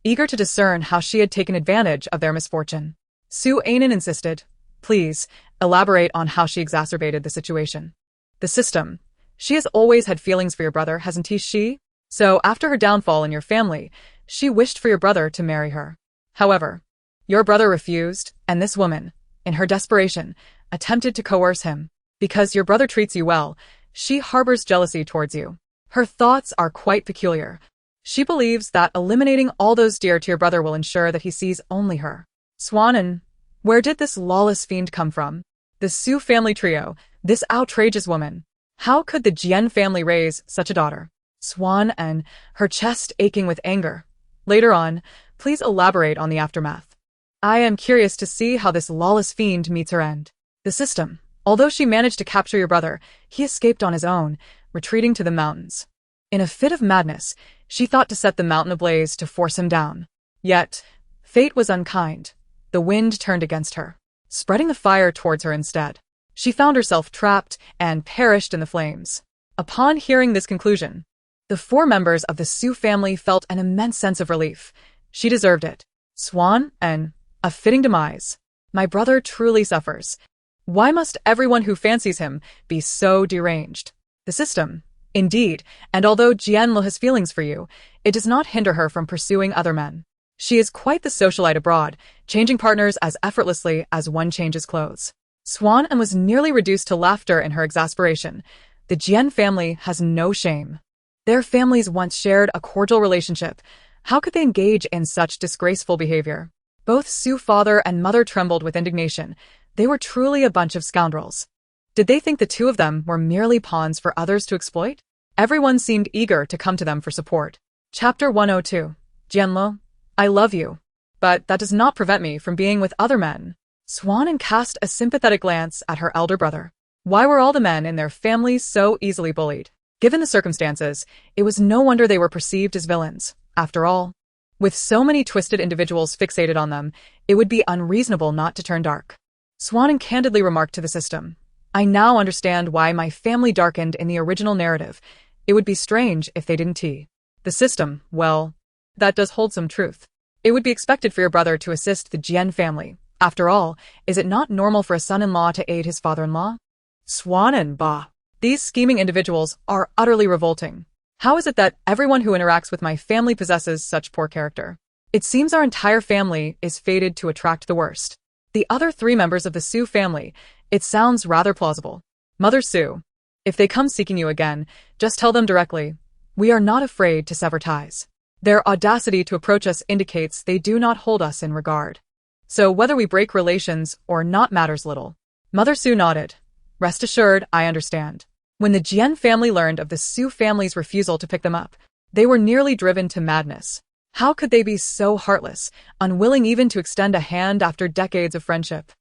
eager to discern how she had taken advantage of their misfortune. Su Anan insisted, please, elaborate on how she exacerbated the situation. The system. She has always had feelings for your brother, hasn't she? So, after her downfall in your family, she wished for your brother to marry her. However, your brother refused, and this woman, in her desperation, attempted to coerce him. Because your brother treats you well, she harbors jealousy towards you. Her thoughts are quite peculiar. She believes that eliminating all those dear to your brother will ensure that he sees only her. Swanan, where did this lawless fiend come from? The Su family trio, this outrageous woman. How could the Jian family raise such a daughter? Swan and her chest aching with anger. Later on, please elaborate on the aftermath. I am curious to see how this lawless fiend meets her end. The system. Although she managed to capture your brother, he escaped on his own, retreating to the mountains. In a fit of madness, she thought to set the mountain ablaze to force him down. Yet, fate was unkind. The wind turned against her, spreading the fire towards her instead. She found herself trapped and perished in the flames. Upon hearing this conclusion, the four members of the Su family felt an immense sense of relief. She deserved it. Swan and a fitting demise. My brother truly suffers. Why must everyone who fancies him be so deranged? The system. Indeed, and although Jianluo has feelings for you, it does not hinder her from pursuing other men. She is quite the socialite abroad, changing partners as effortlessly as one changes clothes. Swan and was nearly reduced to laughter in her exasperation. The Jian family has no shame. Their families once shared a cordial relationship. How could they engage in such disgraceful behavior? Both Su's father and mother trembled with indignation. They were truly a bunch of scoundrels. Did they think the two of them were merely pawns for others to exploit? Everyone seemed eager to come to them for support. Chapter 102. Jianlu, I love you. But that does not prevent me from being with other men. Swan cast a sympathetic glance at her elder brother. Why were all the men in their families so easily bullied? Given the circumstances, it was no wonder they were perceived as villains. After all, with so many twisted individuals fixated on them, it would be unreasonable not to turn dark. Swan candidly remarked to the system, I now understand why my family darkened in the original narrative. It would be strange if they didn't. The system, well, that does hold some truth. It would be expected for your brother to assist the Jian family. After all, is it not normal for a son-in-law to aid his father-in-law? Swan and Ba. These scheming individuals are utterly revolting. How is it that everyone who interacts with my family possesses such poor character? It seems our entire family is fated to attract the worst. The other three members of the Su family, it sounds rather plausible. Mother Su, if they come seeking you again, just tell them directly, we are not afraid to sever ties. Their audacity to approach us indicates they do not hold us in regard. So whether we break relations or not matters little. Mother Su nodded. Rest assured, I understand. When the Jian family learned of the Su family's refusal to pick them up, they were nearly driven to madness. How could they be so heartless, unwilling even to extend a hand after decades of friendship?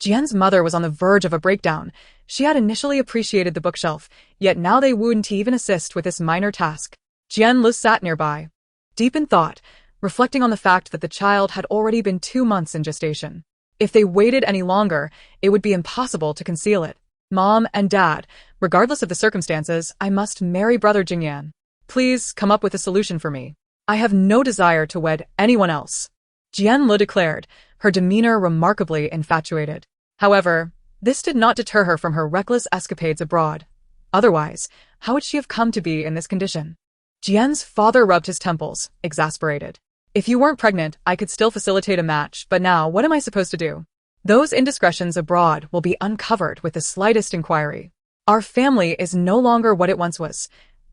Jian's mother was on the verge of a breakdown. She had initially appreciated the bookshelf, yet now they wouldn't even assist with this minor task. Jianlu sat nearby, deep in thought, reflecting on the fact that the child had already been 2 months in gestation. If they waited any longer, it would be impossible to conceal it. Mom and Dad, regardless of the circumstances, I must marry brother Jingyan. Please come up with a solution for me. I have no desire to wed anyone else. Jianlu declared, her demeanor remarkably infatuated. However, this did not deter her from her reckless escapades abroad. Otherwise, how would she have come to be in this condition? Jian's father rubbed his temples, exasperated. If you weren't pregnant, I could still facilitate a match, but now what am I supposed to do? Those indiscretions abroad will be uncovered with the slightest inquiry. Our family is no longer what it once was.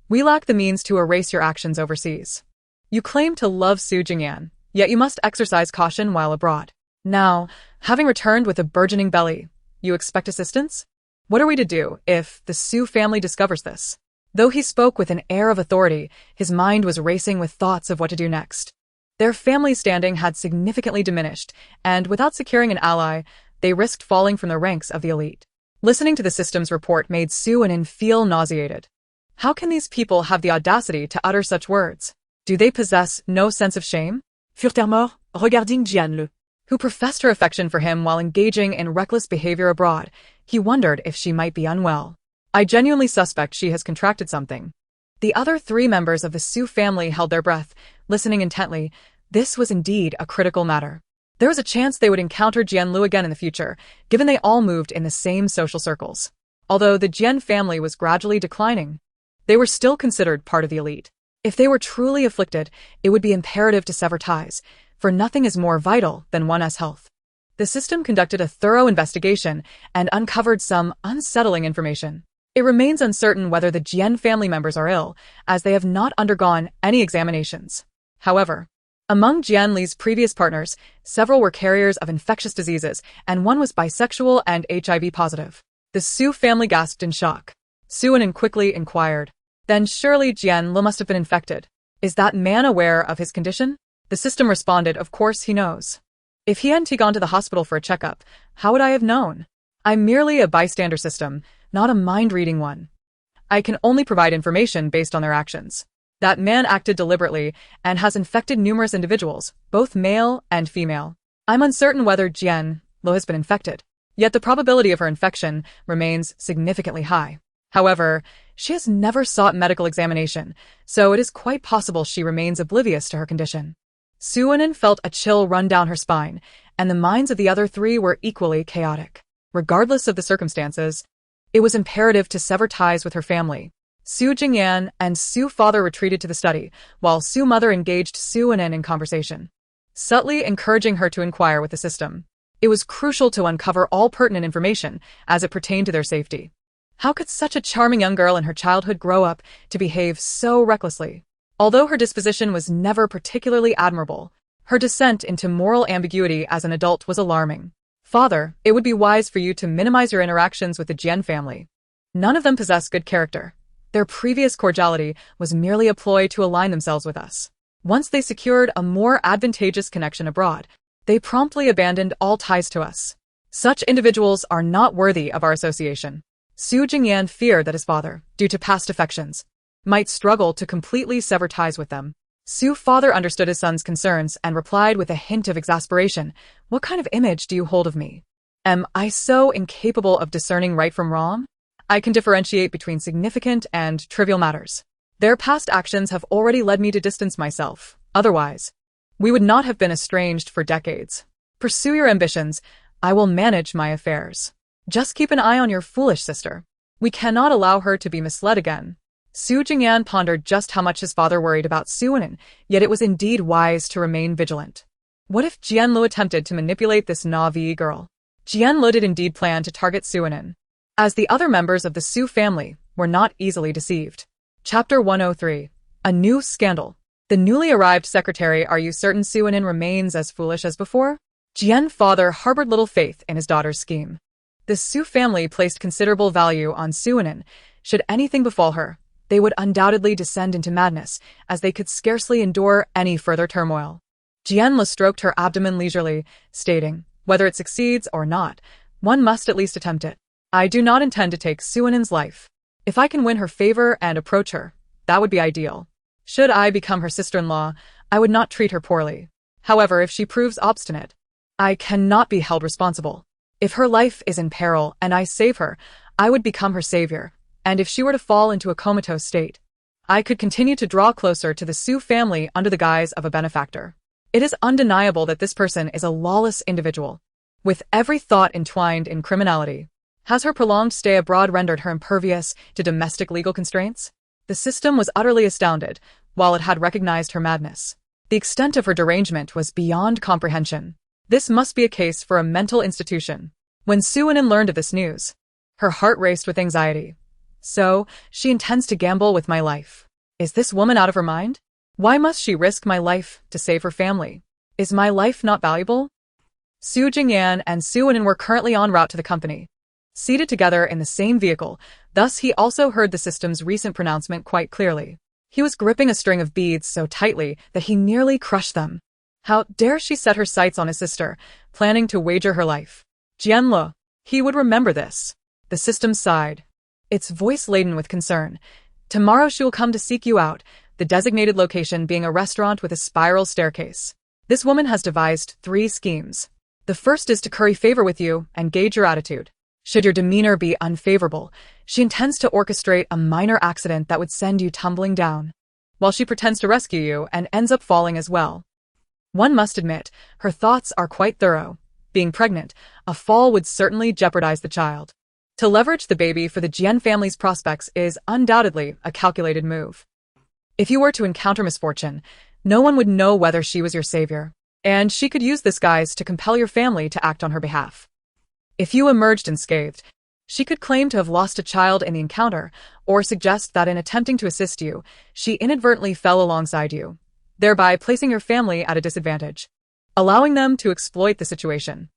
We lack the means to erase your actions overseas. You claim to love Su Jingyan, yet you must exercise caution while abroad. Now, having returned with a burgeoning belly, you expect assistance? What are we to do if the Su family discovers this? Though he spoke with an air of authority, his mind was racing with thoughts of what to do next. Their family standing had significantly diminished, and without securing an ally, they risked falling from the ranks of the elite. Listening to the system's report made Su feel nauseated. How can these people have the audacity to utter such words? Do they possess no sense of shame? Furthermore, regarding Jianlu, who professed her affection for him while engaging in reckless behavior abroad, he wondered if she might be unwell. I genuinely suspect she has contracted something. The other three members of the Su family held their breath, listening intently. This was indeed a critical matter. There was a chance they would encounter Jianlu again in the future, given they all moved in the same social circles. Although the Jian family was gradually declining, they were still considered part of the elite. If they were truly afflicted, it would be imperative to sever ties, for nothing is more vital than one's health. The system conducted a thorough investigation and uncovered some unsettling information. It remains uncertain whether the Jian family members are ill, as they have not undergone any examinations. However, among Jian Li's previous partners, several were carriers of infectious diseases, and one was bisexual and HIV positive. The Su family gasped in shock. Su quickly inquired, then surely Jian Li must have been infected. Is that man aware of his condition? The system responded, of course he knows. If he hadn't gone to the hospital for a checkup, how would I have known? I'm merely a bystander system, not a mind-reading one. I can only provide information based on their actions. That man acted deliberately and has infected numerous individuals, both male and female. I'm uncertain whether Jian Li has been infected, yet the probability of her infection remains significantly high. However, she has never sought medical examination, so it is quite possible she remains oblivious to her condition. Su felt a chill run down her spine, and the minds of the other three were equally chaotic. Regardless of the circumstances, it was imperative to sever ties with her family. Su Jingyan and Su father retreated to the study, while Su mother engaged Su in conversation, subtly encouraging her to inquire with the system. It was crucial to uncover all pertinent information as it pertained to their safety. How could such a charming young girl in her childhood grow up to behave so recklessly? Although her disposition was never particularly admirable, her descent into moral ambiguity as an adult was alarming. Father, it would be wise for you to minimize your interactions with the Jian family. None of them possess good character. Their previous cordiality was merely a ploy to align themselves with us. Once they secured a more advantageous connection abroad, they promptly abandoned all ties to us. Such individuals are not worthy of our association. Su Jingyan feared that his father, due to past affections, might struggle to completely sever ties with them. Su's father understood his son's concerns and replied with a hint of exasperation, "What kind of image do you hold of me? Am I so incapable of discerning right from wrong? I can differentiate between significant and trivial matters. Their past actions have already led me to distance myself. Otherwise, we would not have been estranged for decades. Pursue your ambitions. I will manage my affairs. Just keep an eye on your foolish sister. We cannot allow her to be misled again." Su Jingyan pondered just how much his father worried about Suanin, yet it was indeed wise to remain vigilant. What if Jianlu attempted to manipulate this naive girl? Jianlu did indeed plan to target Suanin, as the other members of the Su family were not easily deceived. Chapter 103. A New Scandal. The newly arrived secretary, are you certain Suanin remains as foolish as before? Jian's father harbored little faith in his daughter's scheme. The Su family placed considerable value on Suanin. Should anything befall her, they would undoubtedly descend into madness, as they could scarcely endure any further turmoil. Jianlu stroked her abdomen leisurely, stating, "Whether it succeeds or not, one must at least attempt it. I do not intend to take Suanin's life. If I can win her favor and approach her, that would be ideal. Should I become her sister-in-law, I would not treat her poorly. However, if she proves obstinate, I cannot be held responsible. If her life is in peril and I save her, I would become her savior. And if she were to fall into a comatose state, I could continue to draw closer to the Su family under the guise of a benefactor. It is undeniable that this person is a lawless individual, with every thought entwined in criminality. Has her prolonged stay abroad rendered her impervious to domestic legal constraints?" The system was utterly astounded, while it had recognized her madness. The extent of her derangement was beyond comprehension. This must be a case for a mental institution. When Suanin learned of this news, her heart raced with anxiety. "So, she intends to gamble with my life. Is this woman out of her mind? Why must she risk my life to save her family? Is my life not valuable?" Su Jingyan and Suanin were currently en route to the company, seated together in the same vehicle, thus he also heard the system's recent pronouncement quite clearly. He was gripping a string of beads so tightly that he nearly crushed them. How dare she set her sights on his sister, planning to wager her life? Jianlu, he would remember this. The system sighed, its voice laden with concern. "Tomorrow she will come to seek you out, the designated location being a restaurant with a spiral staircase. This woman has devised 3 schemes. The first is to curry favor with you and gauge your attitude. Should your demeanor be unfavorable, she intends to orchestrate a minor accident that would send you tumbling down, while she pretends to rescue you and ends up falling as well. One must admit, her thoughts are quite thorough. Being pregnant, a fall would certainly jeopardize the child. To leverage the baby for the Jian family's prospects is undoubtedly a calculated move. If you were to encounter misfortune, no one would know whether she was your savior, and she could use this guise to compel your family to act on her behalf. If you emerged unscathed, she could claim to have lost a child in the encounter, or suggest that in attempting to assist you, she inadvertently fell alongside you, thereby placing your family at a disadvantage, allowing them to exploit the situation."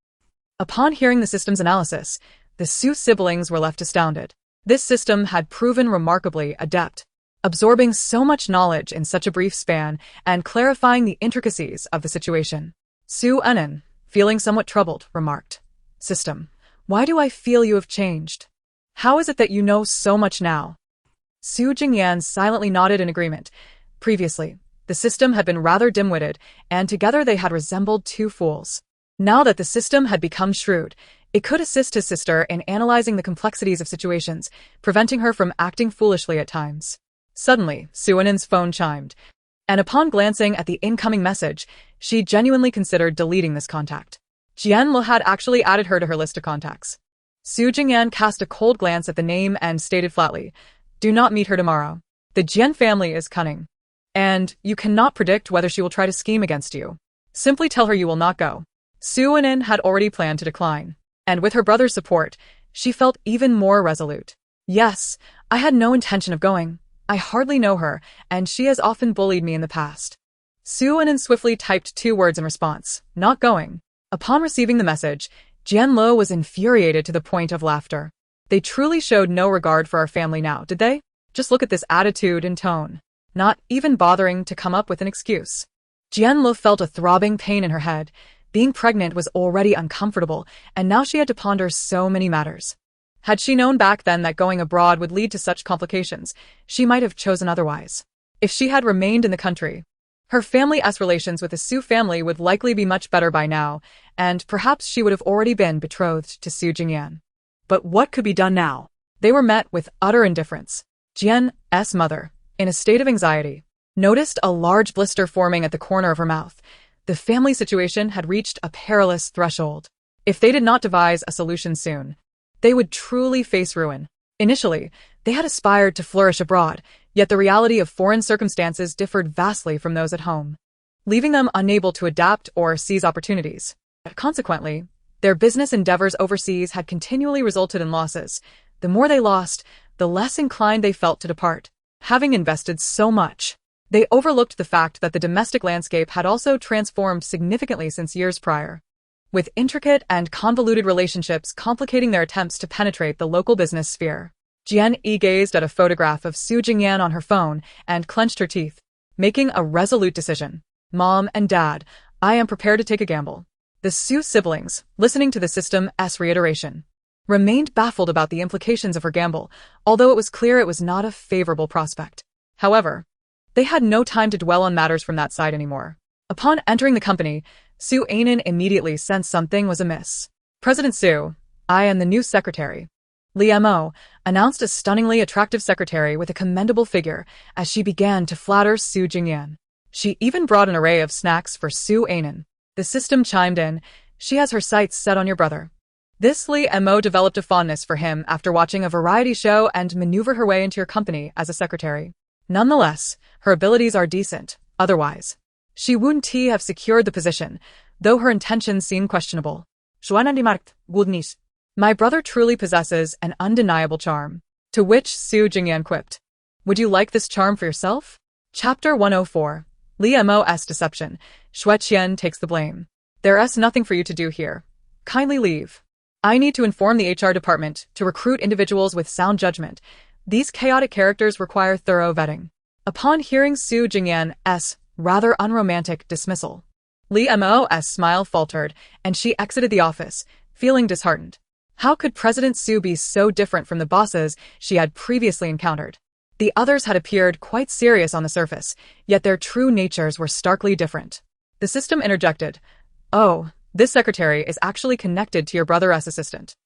Upon hearing the system's analysis, the Su siblings were left astounded. This system had proven remarkably adept, absorbing so much knowledge in such a brief span and clarifying the intricacies of the situation. Su Enin, feeling somewhat troubled, remarked, "System, why do I feel you have changed? How is it that you know so much now?" Su Jingyan silently nodded in agreement. Previously, the system had been rather dim-witted, and together they had resembled 2 fools. Now that the system had become shrewd, it could assist his sister in analyzing the complexities of situations, preventing her from acting foolishly at times. Suddenly, Suanin's phone chimed, and upon glancing at the incoming message, she genuinely considered deleting this contact. Jianlu had actually added her to her list of contacts. Su Jingyan cast a cold glance at the name and stated flatly, "Do not meet her tomorrow. The Jian family is cunning, and you cannot predict whether she will try to scheme against you. Simply tell her you will not go." Suanin had already planned to decline, and with her brother's support, she felt even more resolute. Yes, I had no intention of going. I hardly know her, and she has often bullied me in the past. Su Anan swiftly typed 2 words in response, not going. Upon receiving the message, Jianluo was infuriated to the point of laughter. They truly showed no regard for our family now, did they? Just look at this attitude and tone. Not even bothering to come up with an excuse. Jianluo felt a throbbing pain in her head. Being pregnant was already uncomfortable, and now she had to ponder so many matters. Had she known back then that going abroad would lead to such complications, she might have chosen otherwise. If she had remained in the country, her family's relations with the Su family would likely be much better by now, and perhaps she would have already been betrothed to Su Jingyan. But what could be done now? They were met with utter indifference. Jian's mother, in a state of anxiety, noticed a large blister forming at the corner of her mouth. The family situation had reached a perilous threshold. If they did not devise a solution soon, they would truly face ruin. Initially, they had aspired to flourish abroad, yet the reality of foreign circumstances differed vastly from those at home, leaving them unable to adapt or seize opportunities. Consequently, their business endeavors overseas had continually resulted in losses. The more they lost, the less inclined they felt to depart. Having invested so much, they overlooked the fact that the domestic landscape had also transformed significantly since years prior, with intricate and convoluted relationships complicating their attempts to penetrate the local business sphere. Jian gazed at a photograph of Su Jingyan on her phone and clenched her teeth, making a resolute decision. Mom and Dad, I am prepared to take a gamble. The Su siblings, listening to the system's reiteration, remained baffled about the implications of her gamble, although it was clear it was not a favorable prospect. However, they had no time to dwell on matters from that side anymore. Upon entering the company, Su Anan immediately sensed something was amiss. President Su, I am the new secretary. Li Mo announced a stunningly attractive secretary with a commendable figure as she began to flatter Su Jingyan. She even brought an array of snacks for Su Anan. The system chimed in, she has her sights set on your brother. This Li Mo developed a fondness for him after watching a variety show and maneuvered her way into your company as a secretary. Nonetheless, her abilities are decent, otherwise she wouldn't have secured the position, though her intentions seem questionable. My brother truly possesses an undeniable charm. To which Su Jingyan quipped, would you like this charm for yourself? Chapter 104. Li Mo's Deception. Xueqian takes the blame. There's nothing for you to do here. Kindly leave. I need to inform the HR department to recruit individuals with sound judgment. These chaotic characters require thorough vetting. Upon hearing Su Jingyan's rather unromantic dismissal, Li Mo's smile faltered, and she exited the office, feeling disheartened. How could President Su be so different from the bosses she had previously encountered? The others had appeared quite serious on the surface, yet their true natures were starkly different. The system interjected, oh, this secretary is actually connected to your brother's assistant.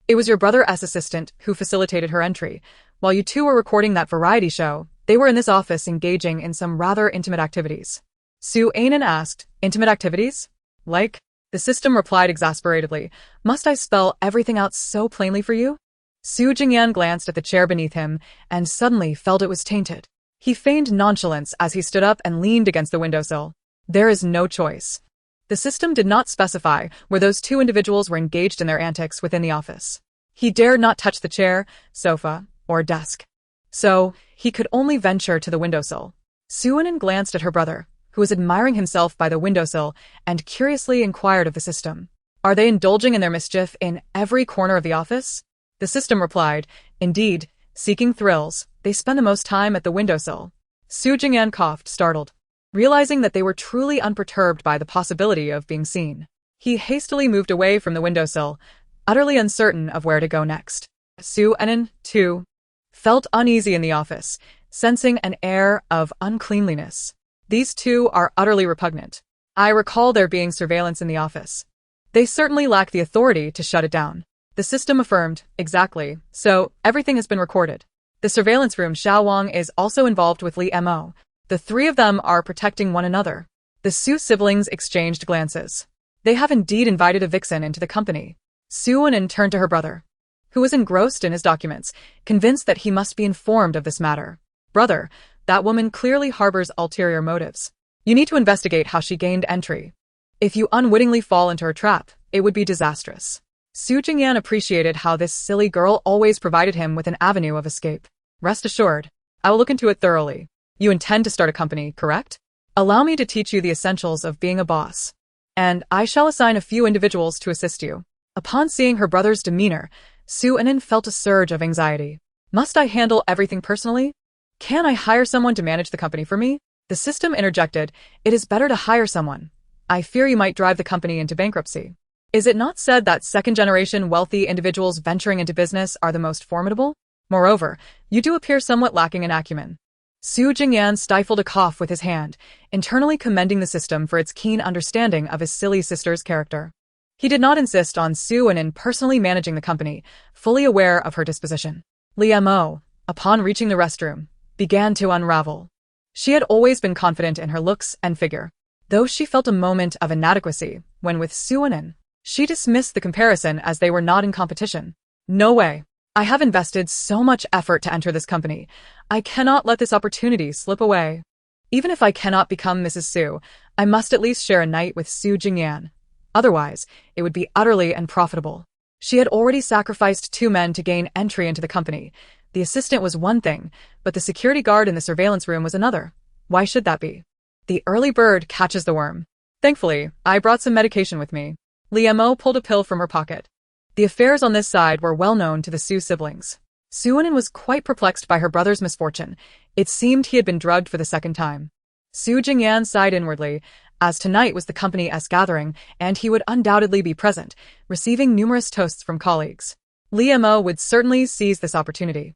It was your brother's assistant who facilitated her entry. While you two were recording that variety show, they were in this office engaging in some rather intimate activities. Su Anan asked, intimate activities? Like? The system replied exasperatedly, must I spell everything out so plainly for you? Su Jingyan glanced at the chair beneath him and suddenly felt it was tainted. He feigned nonchalance as he stood up and leaned against the windowsill. There is no choice. The system did not specify where those two individuals were engaged in their antics within the office. He dared not touch the chair, sofa, or desk. So, he could only venture to the windowsill. Su Anan glanced at her brother, who was admiring himself by the windowsill, and curiously inquired of the system, are they indulging in their mischief in every corner of the office? The system replied, indeed, seeking thrills, they spend the most time at the windowsill. Su Jingyan coughed, startled, realizing that they were truly unperturbed by the possibility of being seen. He hastily moved away from the windowsill, utterly uncertain of where to go next. Su Anan, too, felt uneasy in the office, sensing an air of uncleanliness. These two are utterly repugnant. I recall there being surveillance in the office. They certainly lack the authority to shut it down. The system affirmed, exactly, so everything has been recorded. The surveillance room Xiao Wang is also involved with Li Mo. The three of them are protecting one another. The Su siblings exchanged glances. They have indeed invited a vixen into the company. Su Anan turned to her brother, who was engrossed in his documents, convinced that he must be informed of this matter. Brother, that woman clearly harbors ulterior motives. You need to investigate how she gained entry. If you unwittingly fall into her trap, it would be disastrous. Su Jingyan appreciated how this silly girl always provided him with an avenue of escape. Rest assured, I will look into it thoroughly. You intend to start a company, correct? Allow me to teach you the essentials of being a boss. And I shall assign a few individuals to assist you. Upon seeing her brother's demeanor, Su Anin felt a surge of anxiety. Must I handle everything personally? Can I hire someone to manage the company for me? The system interjected, it is better to hire someone. I fear you might drive the company into bankruptcy. Is it not said that second-generation wealthy individuals venturing into business are the most formidable? Moreover, you do appear somewhat lacking in acumen. Su Jingyan stifled a cough with his hand, internally commending the system for its keen understanding of his silly sister's character. He did not insist on Su Anin personally managing the company, fully aware of her disposition. Li Mo, upon reaching the restroom, began to unravel. She had always been confident in her looks and figure, though she felt a moment of inadequacy when with Su Anin. She dismissed the comparison as they were not in competition. No way. I have invested so much effort to enter this company. I cannot let this opportunity slip away. Even if I cannot become Mrs. Su, I must at least share a night with Su Jingyan. Otherwise, it would be utterly unprofitable. She had already sacrificed 2 men to gain entry into the company. The assistant was one thing, but the security guard in the surveillance room was another. Why should that be? The early bird catches the worm. Thankfully, I brought some medication with me. Li Mo pulled a pill from her pocket. The affairs on this side were well known to the Su siblings. Su Anin was quite perplexed by her brother's misfortune. It seemed he had been drugged for the second time. Su Jingyan sighed inwardly, as tonight was the company's gathering, and he would undoubtedly be present, receiving numerous toasts from colleagues. Li Mo would certainly seize this opportunity.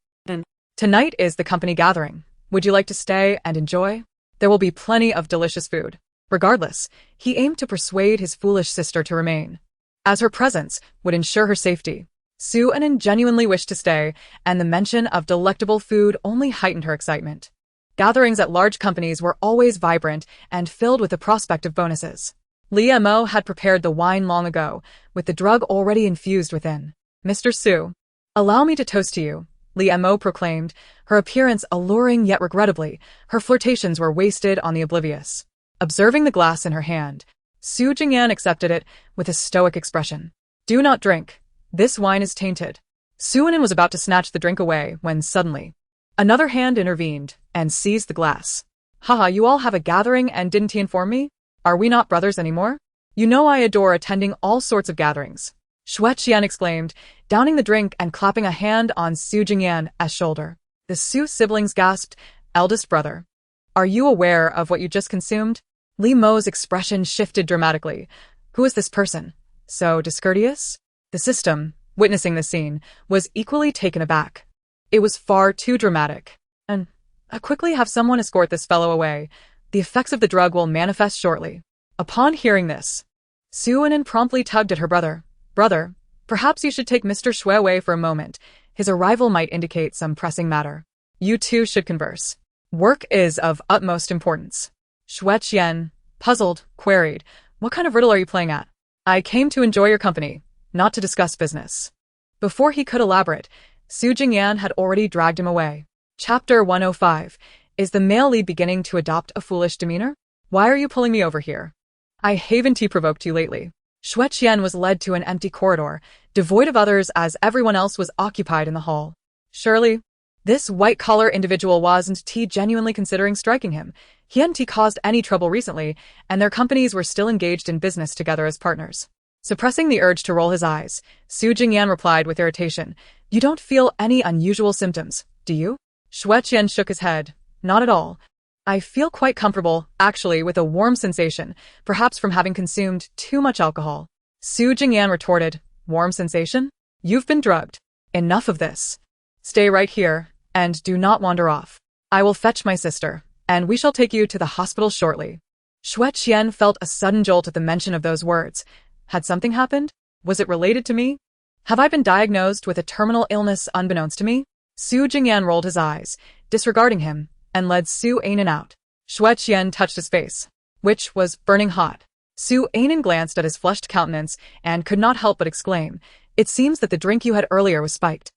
Tonight is the company gathering. Would you like to stay and enjoy? There will be plenty of delicious food. Regardless, he aimed to persuade his foolish sister to remain, as her presence would ensure her safety. Su Anin genuinely wished to stay, and the mention of delectable food only heightened her excitement. Gatherings at large companies were always vibrant and filled with the prospect of bonuses. Li Mo had prepared the wine long ago, with the drug already infused within. Mr. Su, allow me to toast to you, Li Mo proclaimed, her appearance alluring yet regrettably, her flirtations were wasted on the oblivious. Observing the glass in her hand, Su Jingyan accepted it with a stoic expression. Do not drink. This wine is tainted. Su Anin was about to snatch the drink away when suddenly another hand intervened and seized the glass. Haha, you all have a gathering and didn't he inform me? Are we not brothers anymore? You know I adore attending all sorts of gatherings. Xue Qian exclaimed, downing the drink and clapping a hand on Su Jingyan's shoulder. The Su siblings gasped, eldest brother. Are you aware of what you just consumed? Li Mo's expression shifted dramatically. Who is this person? So discourteous? The system, witnessing the scene, was equally taken aback. It was far too dramatic. And I quickly have someone escort this fellow away. The effects of the drug will manifest shortly. Upon hearing this, Su Anin promptly tugged at her brother. Brother, perhaps you should take Mr. Xue away for a moment. His arrival might indicate some pressing matter. You two should converse. Work is of utmost importance. Xue Qian, puzzled, queried, what kind of riddle are you playing at? I came to enjoy your company, not to discuss business. Before he could elaborate, Su Jingyan had already dragged him away. Chapter 105. Is the male lead beginning to adopt a foolish demeanor? Why are you pulling me over here? I haven't provoked you lately. Xue Qian was led to an empty corridor, devoid of others as everyone else was occupied in the hall. Surely, this white-collar individual wasn't genuinely considering striking him. He hadn't caused any trouble recently, and their companies were still engaged in business together as partners. Suppressing the urge to roll his eyes, Su Jingyan replied with irritation, You don't feel any unusual symptoms, do you? Xue Qian shook his head. Not at all. I feel quite comfortable, actually, with a warm sensation, perhaps from having consumed too much alcohol. Su Jingyan retorted, Warm sensation? You've been drugged. Enough of this. Stay right here, and do not wander off. I will fetch my sister, and we shall take you to the hospital shortly. Xue Qian felt a sudden jolt at the mention of those words. Had something happened? Was it related to me? Have I been diagnosed with a terminal illness unbeknownst to me? Su Jingyan rolled his eyes, disregarding him, and led Su Anin out. Xue Qian touched his face, which was burning hot. Su Anin glanced at his flushed countenance and could not help but exclaim, It seems that the drink you had earlier was spiked.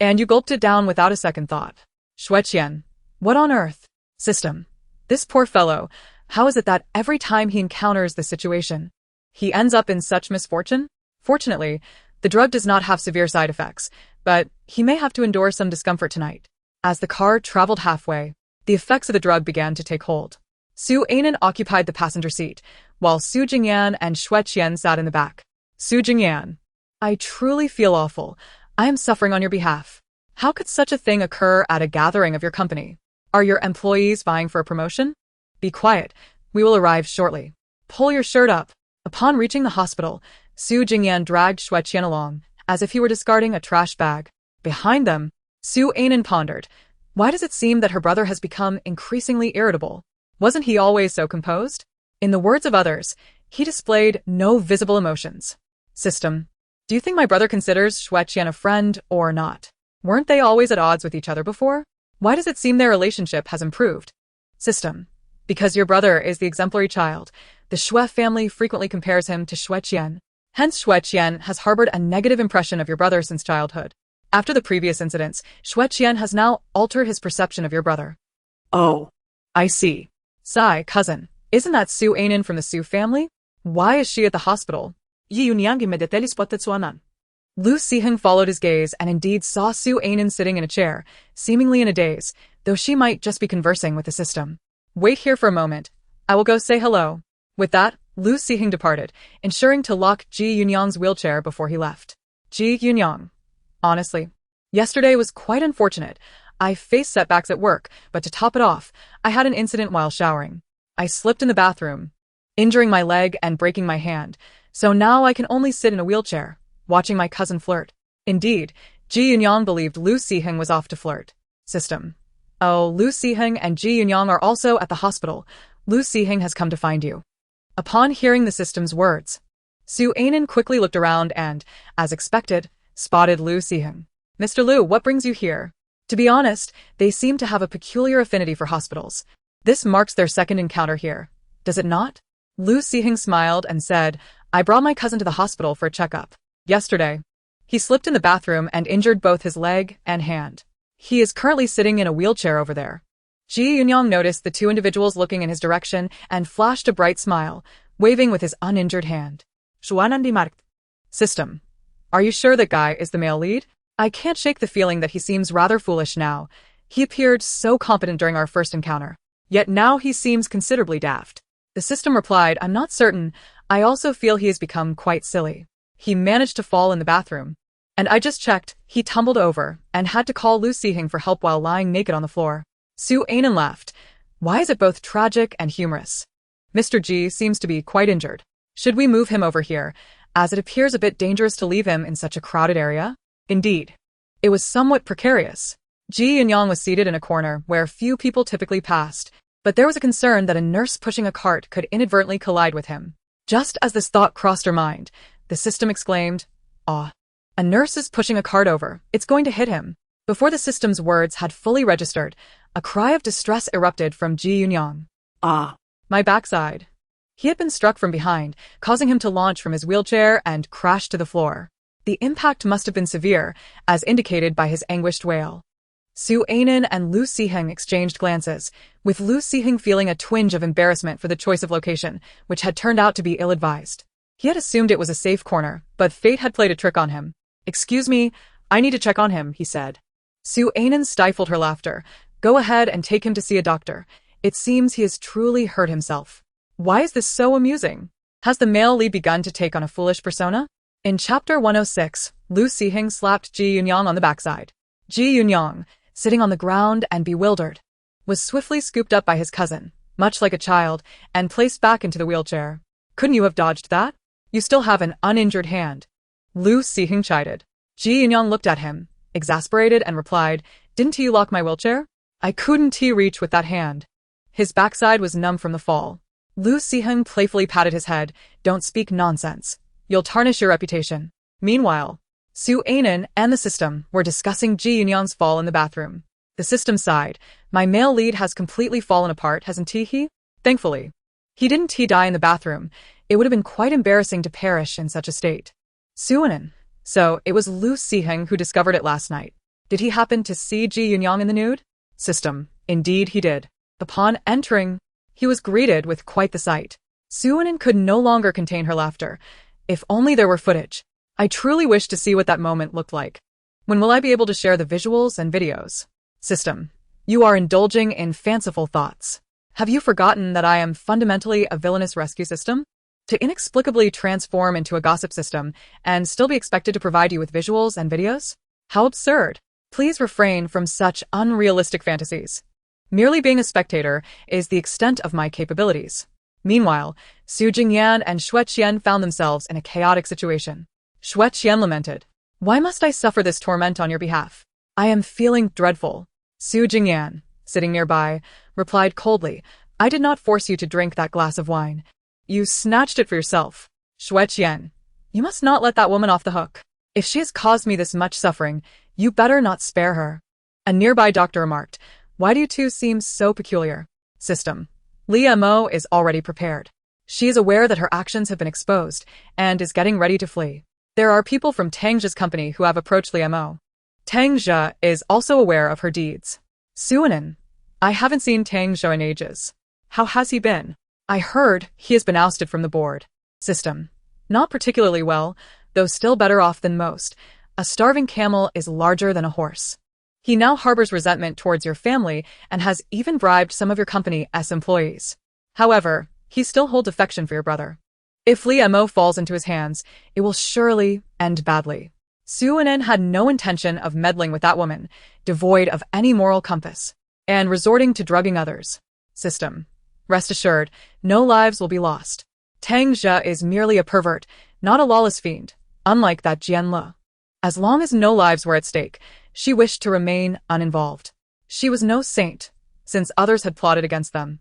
And you gulped it down without a second thought. Xue Qian, what on earth? System. This poor fellow, how is it that every time he encounters this situation, he ends up in such misfortune? Fortunately, The drug does not have severe side effects, but he may have to endure some discomfort tonight. As the car traveled halfway, the effects of the drug began to take hold. Su Anan occupied the passenger seat, while Su Jingyan and Xue Qian sat in the back. Su Jingyan. I truly feel awful. I am suffering on your behalf. How could such a thing occur at a gathering of your company? Are your employees vying for a promotion? Be quiet. We will arrive shortly. Pull your shirt up. Upon reaching the hospital, Su Jingyan dragged Xue Qian along, as if he were discarding a trash bag. Behind them, Su Anan pondered. Why does it seem that her brother has become increasingly irritable? Wasn't he always so composed? In the words of others, he displayed no visible emotions. System. Do you think my brother considers Xue Qian a friend or not? Weren't they always at odds with each other before? Why does it seem their relationship has improved? System. Because your brother is the exemplary child, the Xue family frequently compares him to Xue Qian. Hence Xue Qian has harbored a negative impression of your brother since childhood. After the previous incidents, Xue Qian has now altered his perception of your brother. Oh. I see. Sigh, cousin. Isn't that Su Anan from the Su family? Why is she at the hospital? Yi Yunyang immediately spotted Suanan. Lu Siheng followed his gaze and indeed saw Su Anan sitting in a chair, seemingly in a daze, though she might just be conversing with the system. Wait here for a moment. I will go say hello. With that, Lu Siheng departed, ensuring to lock Ji Yunyang's wheelchair before he left. Ji Yunyang. Honestly, yesterday was quite unfortunate. I faced setbacks at work, but to top it off, I had an incident while showering. I slipped in the bathroom, injuring my leg and breaking my hand, so now I can only sit in a wheelchair, watching my cousin flirt. Indeed, Ji Yunyang believed Lu Siheng was off to flirt. System. Oh, Lu Siheng and Ji Yunyang are also at the hospital. Lu Siheng has come to find you. Upon hearing the system's words, Su Anan quickly looked around and, as expected, spotted Lu Siheng. Mr. Lu, what brings you here? To be honest, they seem to have a peculiar affinity for hospitals. This marks their second encounter here, does it not? Lu Siheng smiled and said, I brought my cousin to the hospital for a checkup. Yesterday, he slipped in the bathroom and injured both his leg and hand. He is currently sitting in a wheelchair over there. Ji Yunyang noticed the two individuals looking in his direction and flashed a bright smile, waving with his uninjured hand. Suanan di markt. System. Are you sure that guy is the male lead? I can't shake the feeling that he seems rather foolish now. He appeared so competent during our first encounter. Yet now he seems considerably daft. The system replied, I'm not certain. I also feel he has become quite silly. He managed to fall in the bathroom. And I just checked, he tumbled over and had to call Lu Siheng for help while lying naked on the floor. Su Anan laughed. Why is it both tragic and humorous? Mr. Ji seems to be quite injured. Should we move him over here, as it appears a bit dangerous to leave him in such a crowded area? Indeed. It was somewhat precarious. Ji Yunyang was seated in a corner where few people typically passed, but there was a concern that a nurse pushing a cart could inadvertently collide with him. Just as this thought crossed her mind, the system exclaimed, Ah, a nurse is pushing a cart over, it's going to hit him. Before the system's words had fully registered, a cry of distress erupted from Ji Yunyang. Ah. My backside. He had been struck from behind, causing him to launch from his wheelchair and crash to the floor. The impact must have been severe, as indicated by his anguished wail. Su Anan and Lu Siheng exchanged glances, with Lu Siheng feeling a twinge of embarrassment for the choice of location, which had turned out to be ill-advised. He had assumed it was a safe corner, but fate had played a trick on him. Excuse me, I need to check on him, he said. Su Anan stifled her laughter. Go ahead and take him to see a doctor. It seems he has truly hurt himself. Why is this so amusing? Has the male lead begun to take on a foolish persona? In Chapter 106, Lu Siheng slapped Ji Yunyang on the backside. Ji Yunyang, sitting on the ground and bewildered, was swiftly scooped up by his cousin, much like a child, and placed back into the wheelchair. Couldn't you have dodged that? You still have an uninjured hand. Lu Siheng chided. Ji Yunyang looked at him, exasperated, and replied, Didn't he lock my wheelchair? I couldn't reach with that hand. His backside was numb from the fall. Lu Siheng playfully patted his head. Don't speak nonsense. You'll tarnish your reputation. Meanwhile, Su Anan and the system were discussing Ji Yunyang's fall in the bathroom. The system sighed. My male lead has completely fallen apart, hasn't he? Thankfully. He didn't die in the bathroom. It would have been quite embarrassing to perish in such a state. Su Anan. So, it was Lu Siheng who discovered it last night. Did he happen to see Ji Yunyang in the nude? System. Indeed he did. Upon entering, he was greeted with quite the sight. Su Anan could no longer contain her laughter. If only there were footage. I truly wish to see what that moment looked like. When will I be able to share the visuals and videos? System. You are indulging in fanciful thoughts. Have you forgotten that I am fundamentally a villainous rescue system? To inexplicably transform into a gossip system and still be expected to provide you with visuals and videos? How absurd. Please refrain from such unrealistic fantasies. Merely being a spectator is the extent of my capabilities. Meanwhile, Su Jingyan and Xue Qian found themselves in a chaotic situation. Xue Qian lamented. Why must I suffer this torment on your behalf? I am feeling dreadful. Su Jingyan, sitting nearby, replied coldly, I did not force you to drink that glass of wine. You snatched it for yourself. Xue Qian, you must not let that woman off the hook. If she has caused me this much suffering, you better not spare her. A nearby doctor remarked, why do you two seem so peculiar? System. Li Mo is already prepared. She is aware that her actions have been exposed and is getting ready to flee. There are people from Tang Zhe's company who have approached Li Mo. Tang Zhe is also aware of her deeds. Suanan, I haven't seen Tang Zhe in ages. How has he been? I heard he has been ousted from the board. System. Not particularly well, though still better off than most. A starving camel is larger than a horse. He now harbors resentment towards your family and has even bribed some of your company's employees. However, he still holds affection for your brother. If Li Mo falls into his hands, it will surely end badly. Suanan had no intention of meddling with that woman, devoid of any moral compass, and resorting to drugging others. System. Rest assured, no lives will be lost. Tang Zhe is merely a pervert, not a lawless fiend, unlike that Jian Le. As long as no lives were at stake, she wished to remain uninvolved. She was no saint, since others had plotted against them.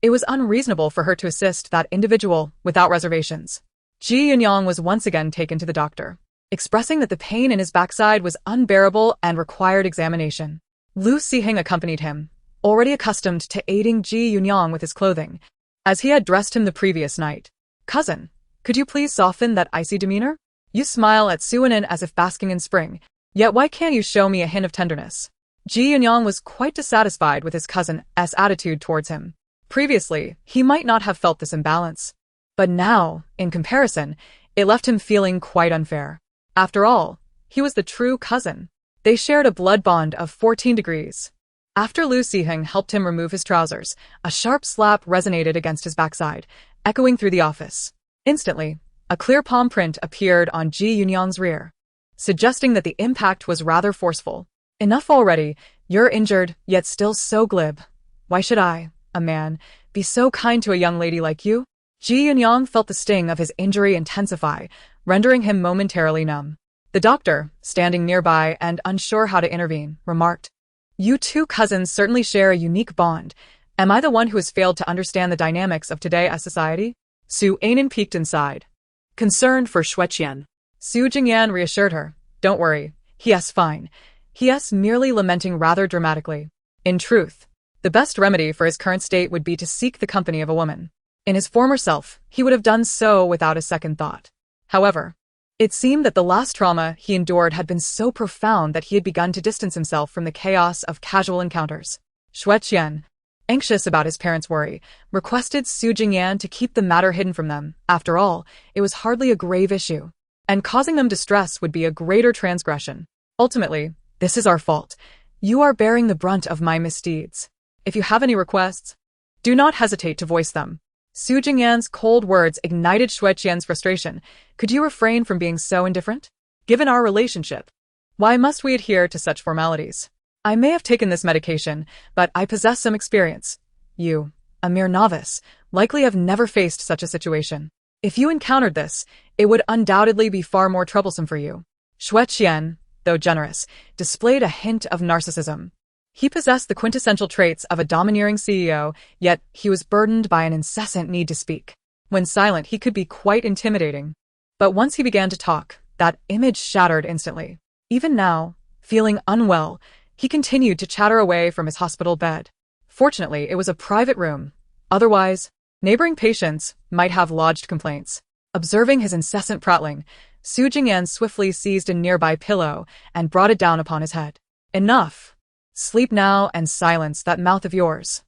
It was unreasonable for her to assist that individual without reservations. Ji Yunyang was once again taken to the doctor, expressing that the pain in his backside was unbearable and required examination. Lu Sihing accompanied him, already accustomed to aiding Ji Yunyang with his clothing, as he had dressed him the previous night. Cousin, could you please soften that icy demeanor? You smile at Suanan as if basking in spring, yet why can't you show me a hint of tenderness? Ji Yunyang was quite dissatisfied with his cousin's attitude towards him. Previously, he might not have felt this imbalance. But now, in comparison, it left him feeling quite unfair. After all, he was the true cousin. They shared a blood bond of 14 degrees. After Lu Siheng helped him remove his trousers, a sharp slap resonated against his backside, echoing through the office. Instantly, a clear palm print appeared on Ji Yunyang's rear, suggesting that the impact was rather forceful. Enough already, you're injured, yet still so glib. Why should I, a man, be so kind to a young lady like you? Ji Yunyang felt the sting of his injury intensify, rendering him momentarily numb. The doctor, standing nearby and unsure how to intervene, remarked, You two cousins certainly share a unique bond. Am I the one who has failed to understand the dynamics of today's society? Su Anan peeked inside, concerned for Xue Qian. Su Jingyan reassured her, Don't worry, he's fine. He's merely lamenting rather dramatically. In truth, the best remedy for his current state would be to seek the company of a woman. In his former self, he would have done so without a second thought. However, it seemed that the last trauma he endured had been so profound that he had begun to distance himself from the chaos of casual encounters. Xue Qian, anxious about his parents' worry, requested Su Jingyan to keep the matter hidden from them. After all, it was hardly a grave issue, and causing them distress would be a greater transgression. Ultimately, this is our fault. You are bearing the brunt of my misdeeds. If you have any requests, do not hesitate to voice them. Su Jingyan's cold words ignited Xue Qian's frustration. Could you refrain from being so indifferent? Given our relationship, why must we adhere to such formalities? I may have taken this medication, but I possess some experience. You, a mere novice, likely have never faced such a situation. If you encountered this, it would undoubtedly be far more troublesome for you. Xue Qian, though generous, displayed a hint of narcissism. He possessed the quintessential traits of a domineering CEO, yet he was burdened by an incessant need to speak. When silent, he could be quite intimidating. But once he began to talk, that image shattered instantly. Even now, feeling unwell, he continued to chatter away from his hospital bed. Fortunately, it was a private room. Otherwise, neighboring patients might have lodged complaints. Observing his incessant prattling, Su Jingyan swiftly seized a nearby pillow and brought it down upon his head. Enough! Sleep now and silence that mouth of yours.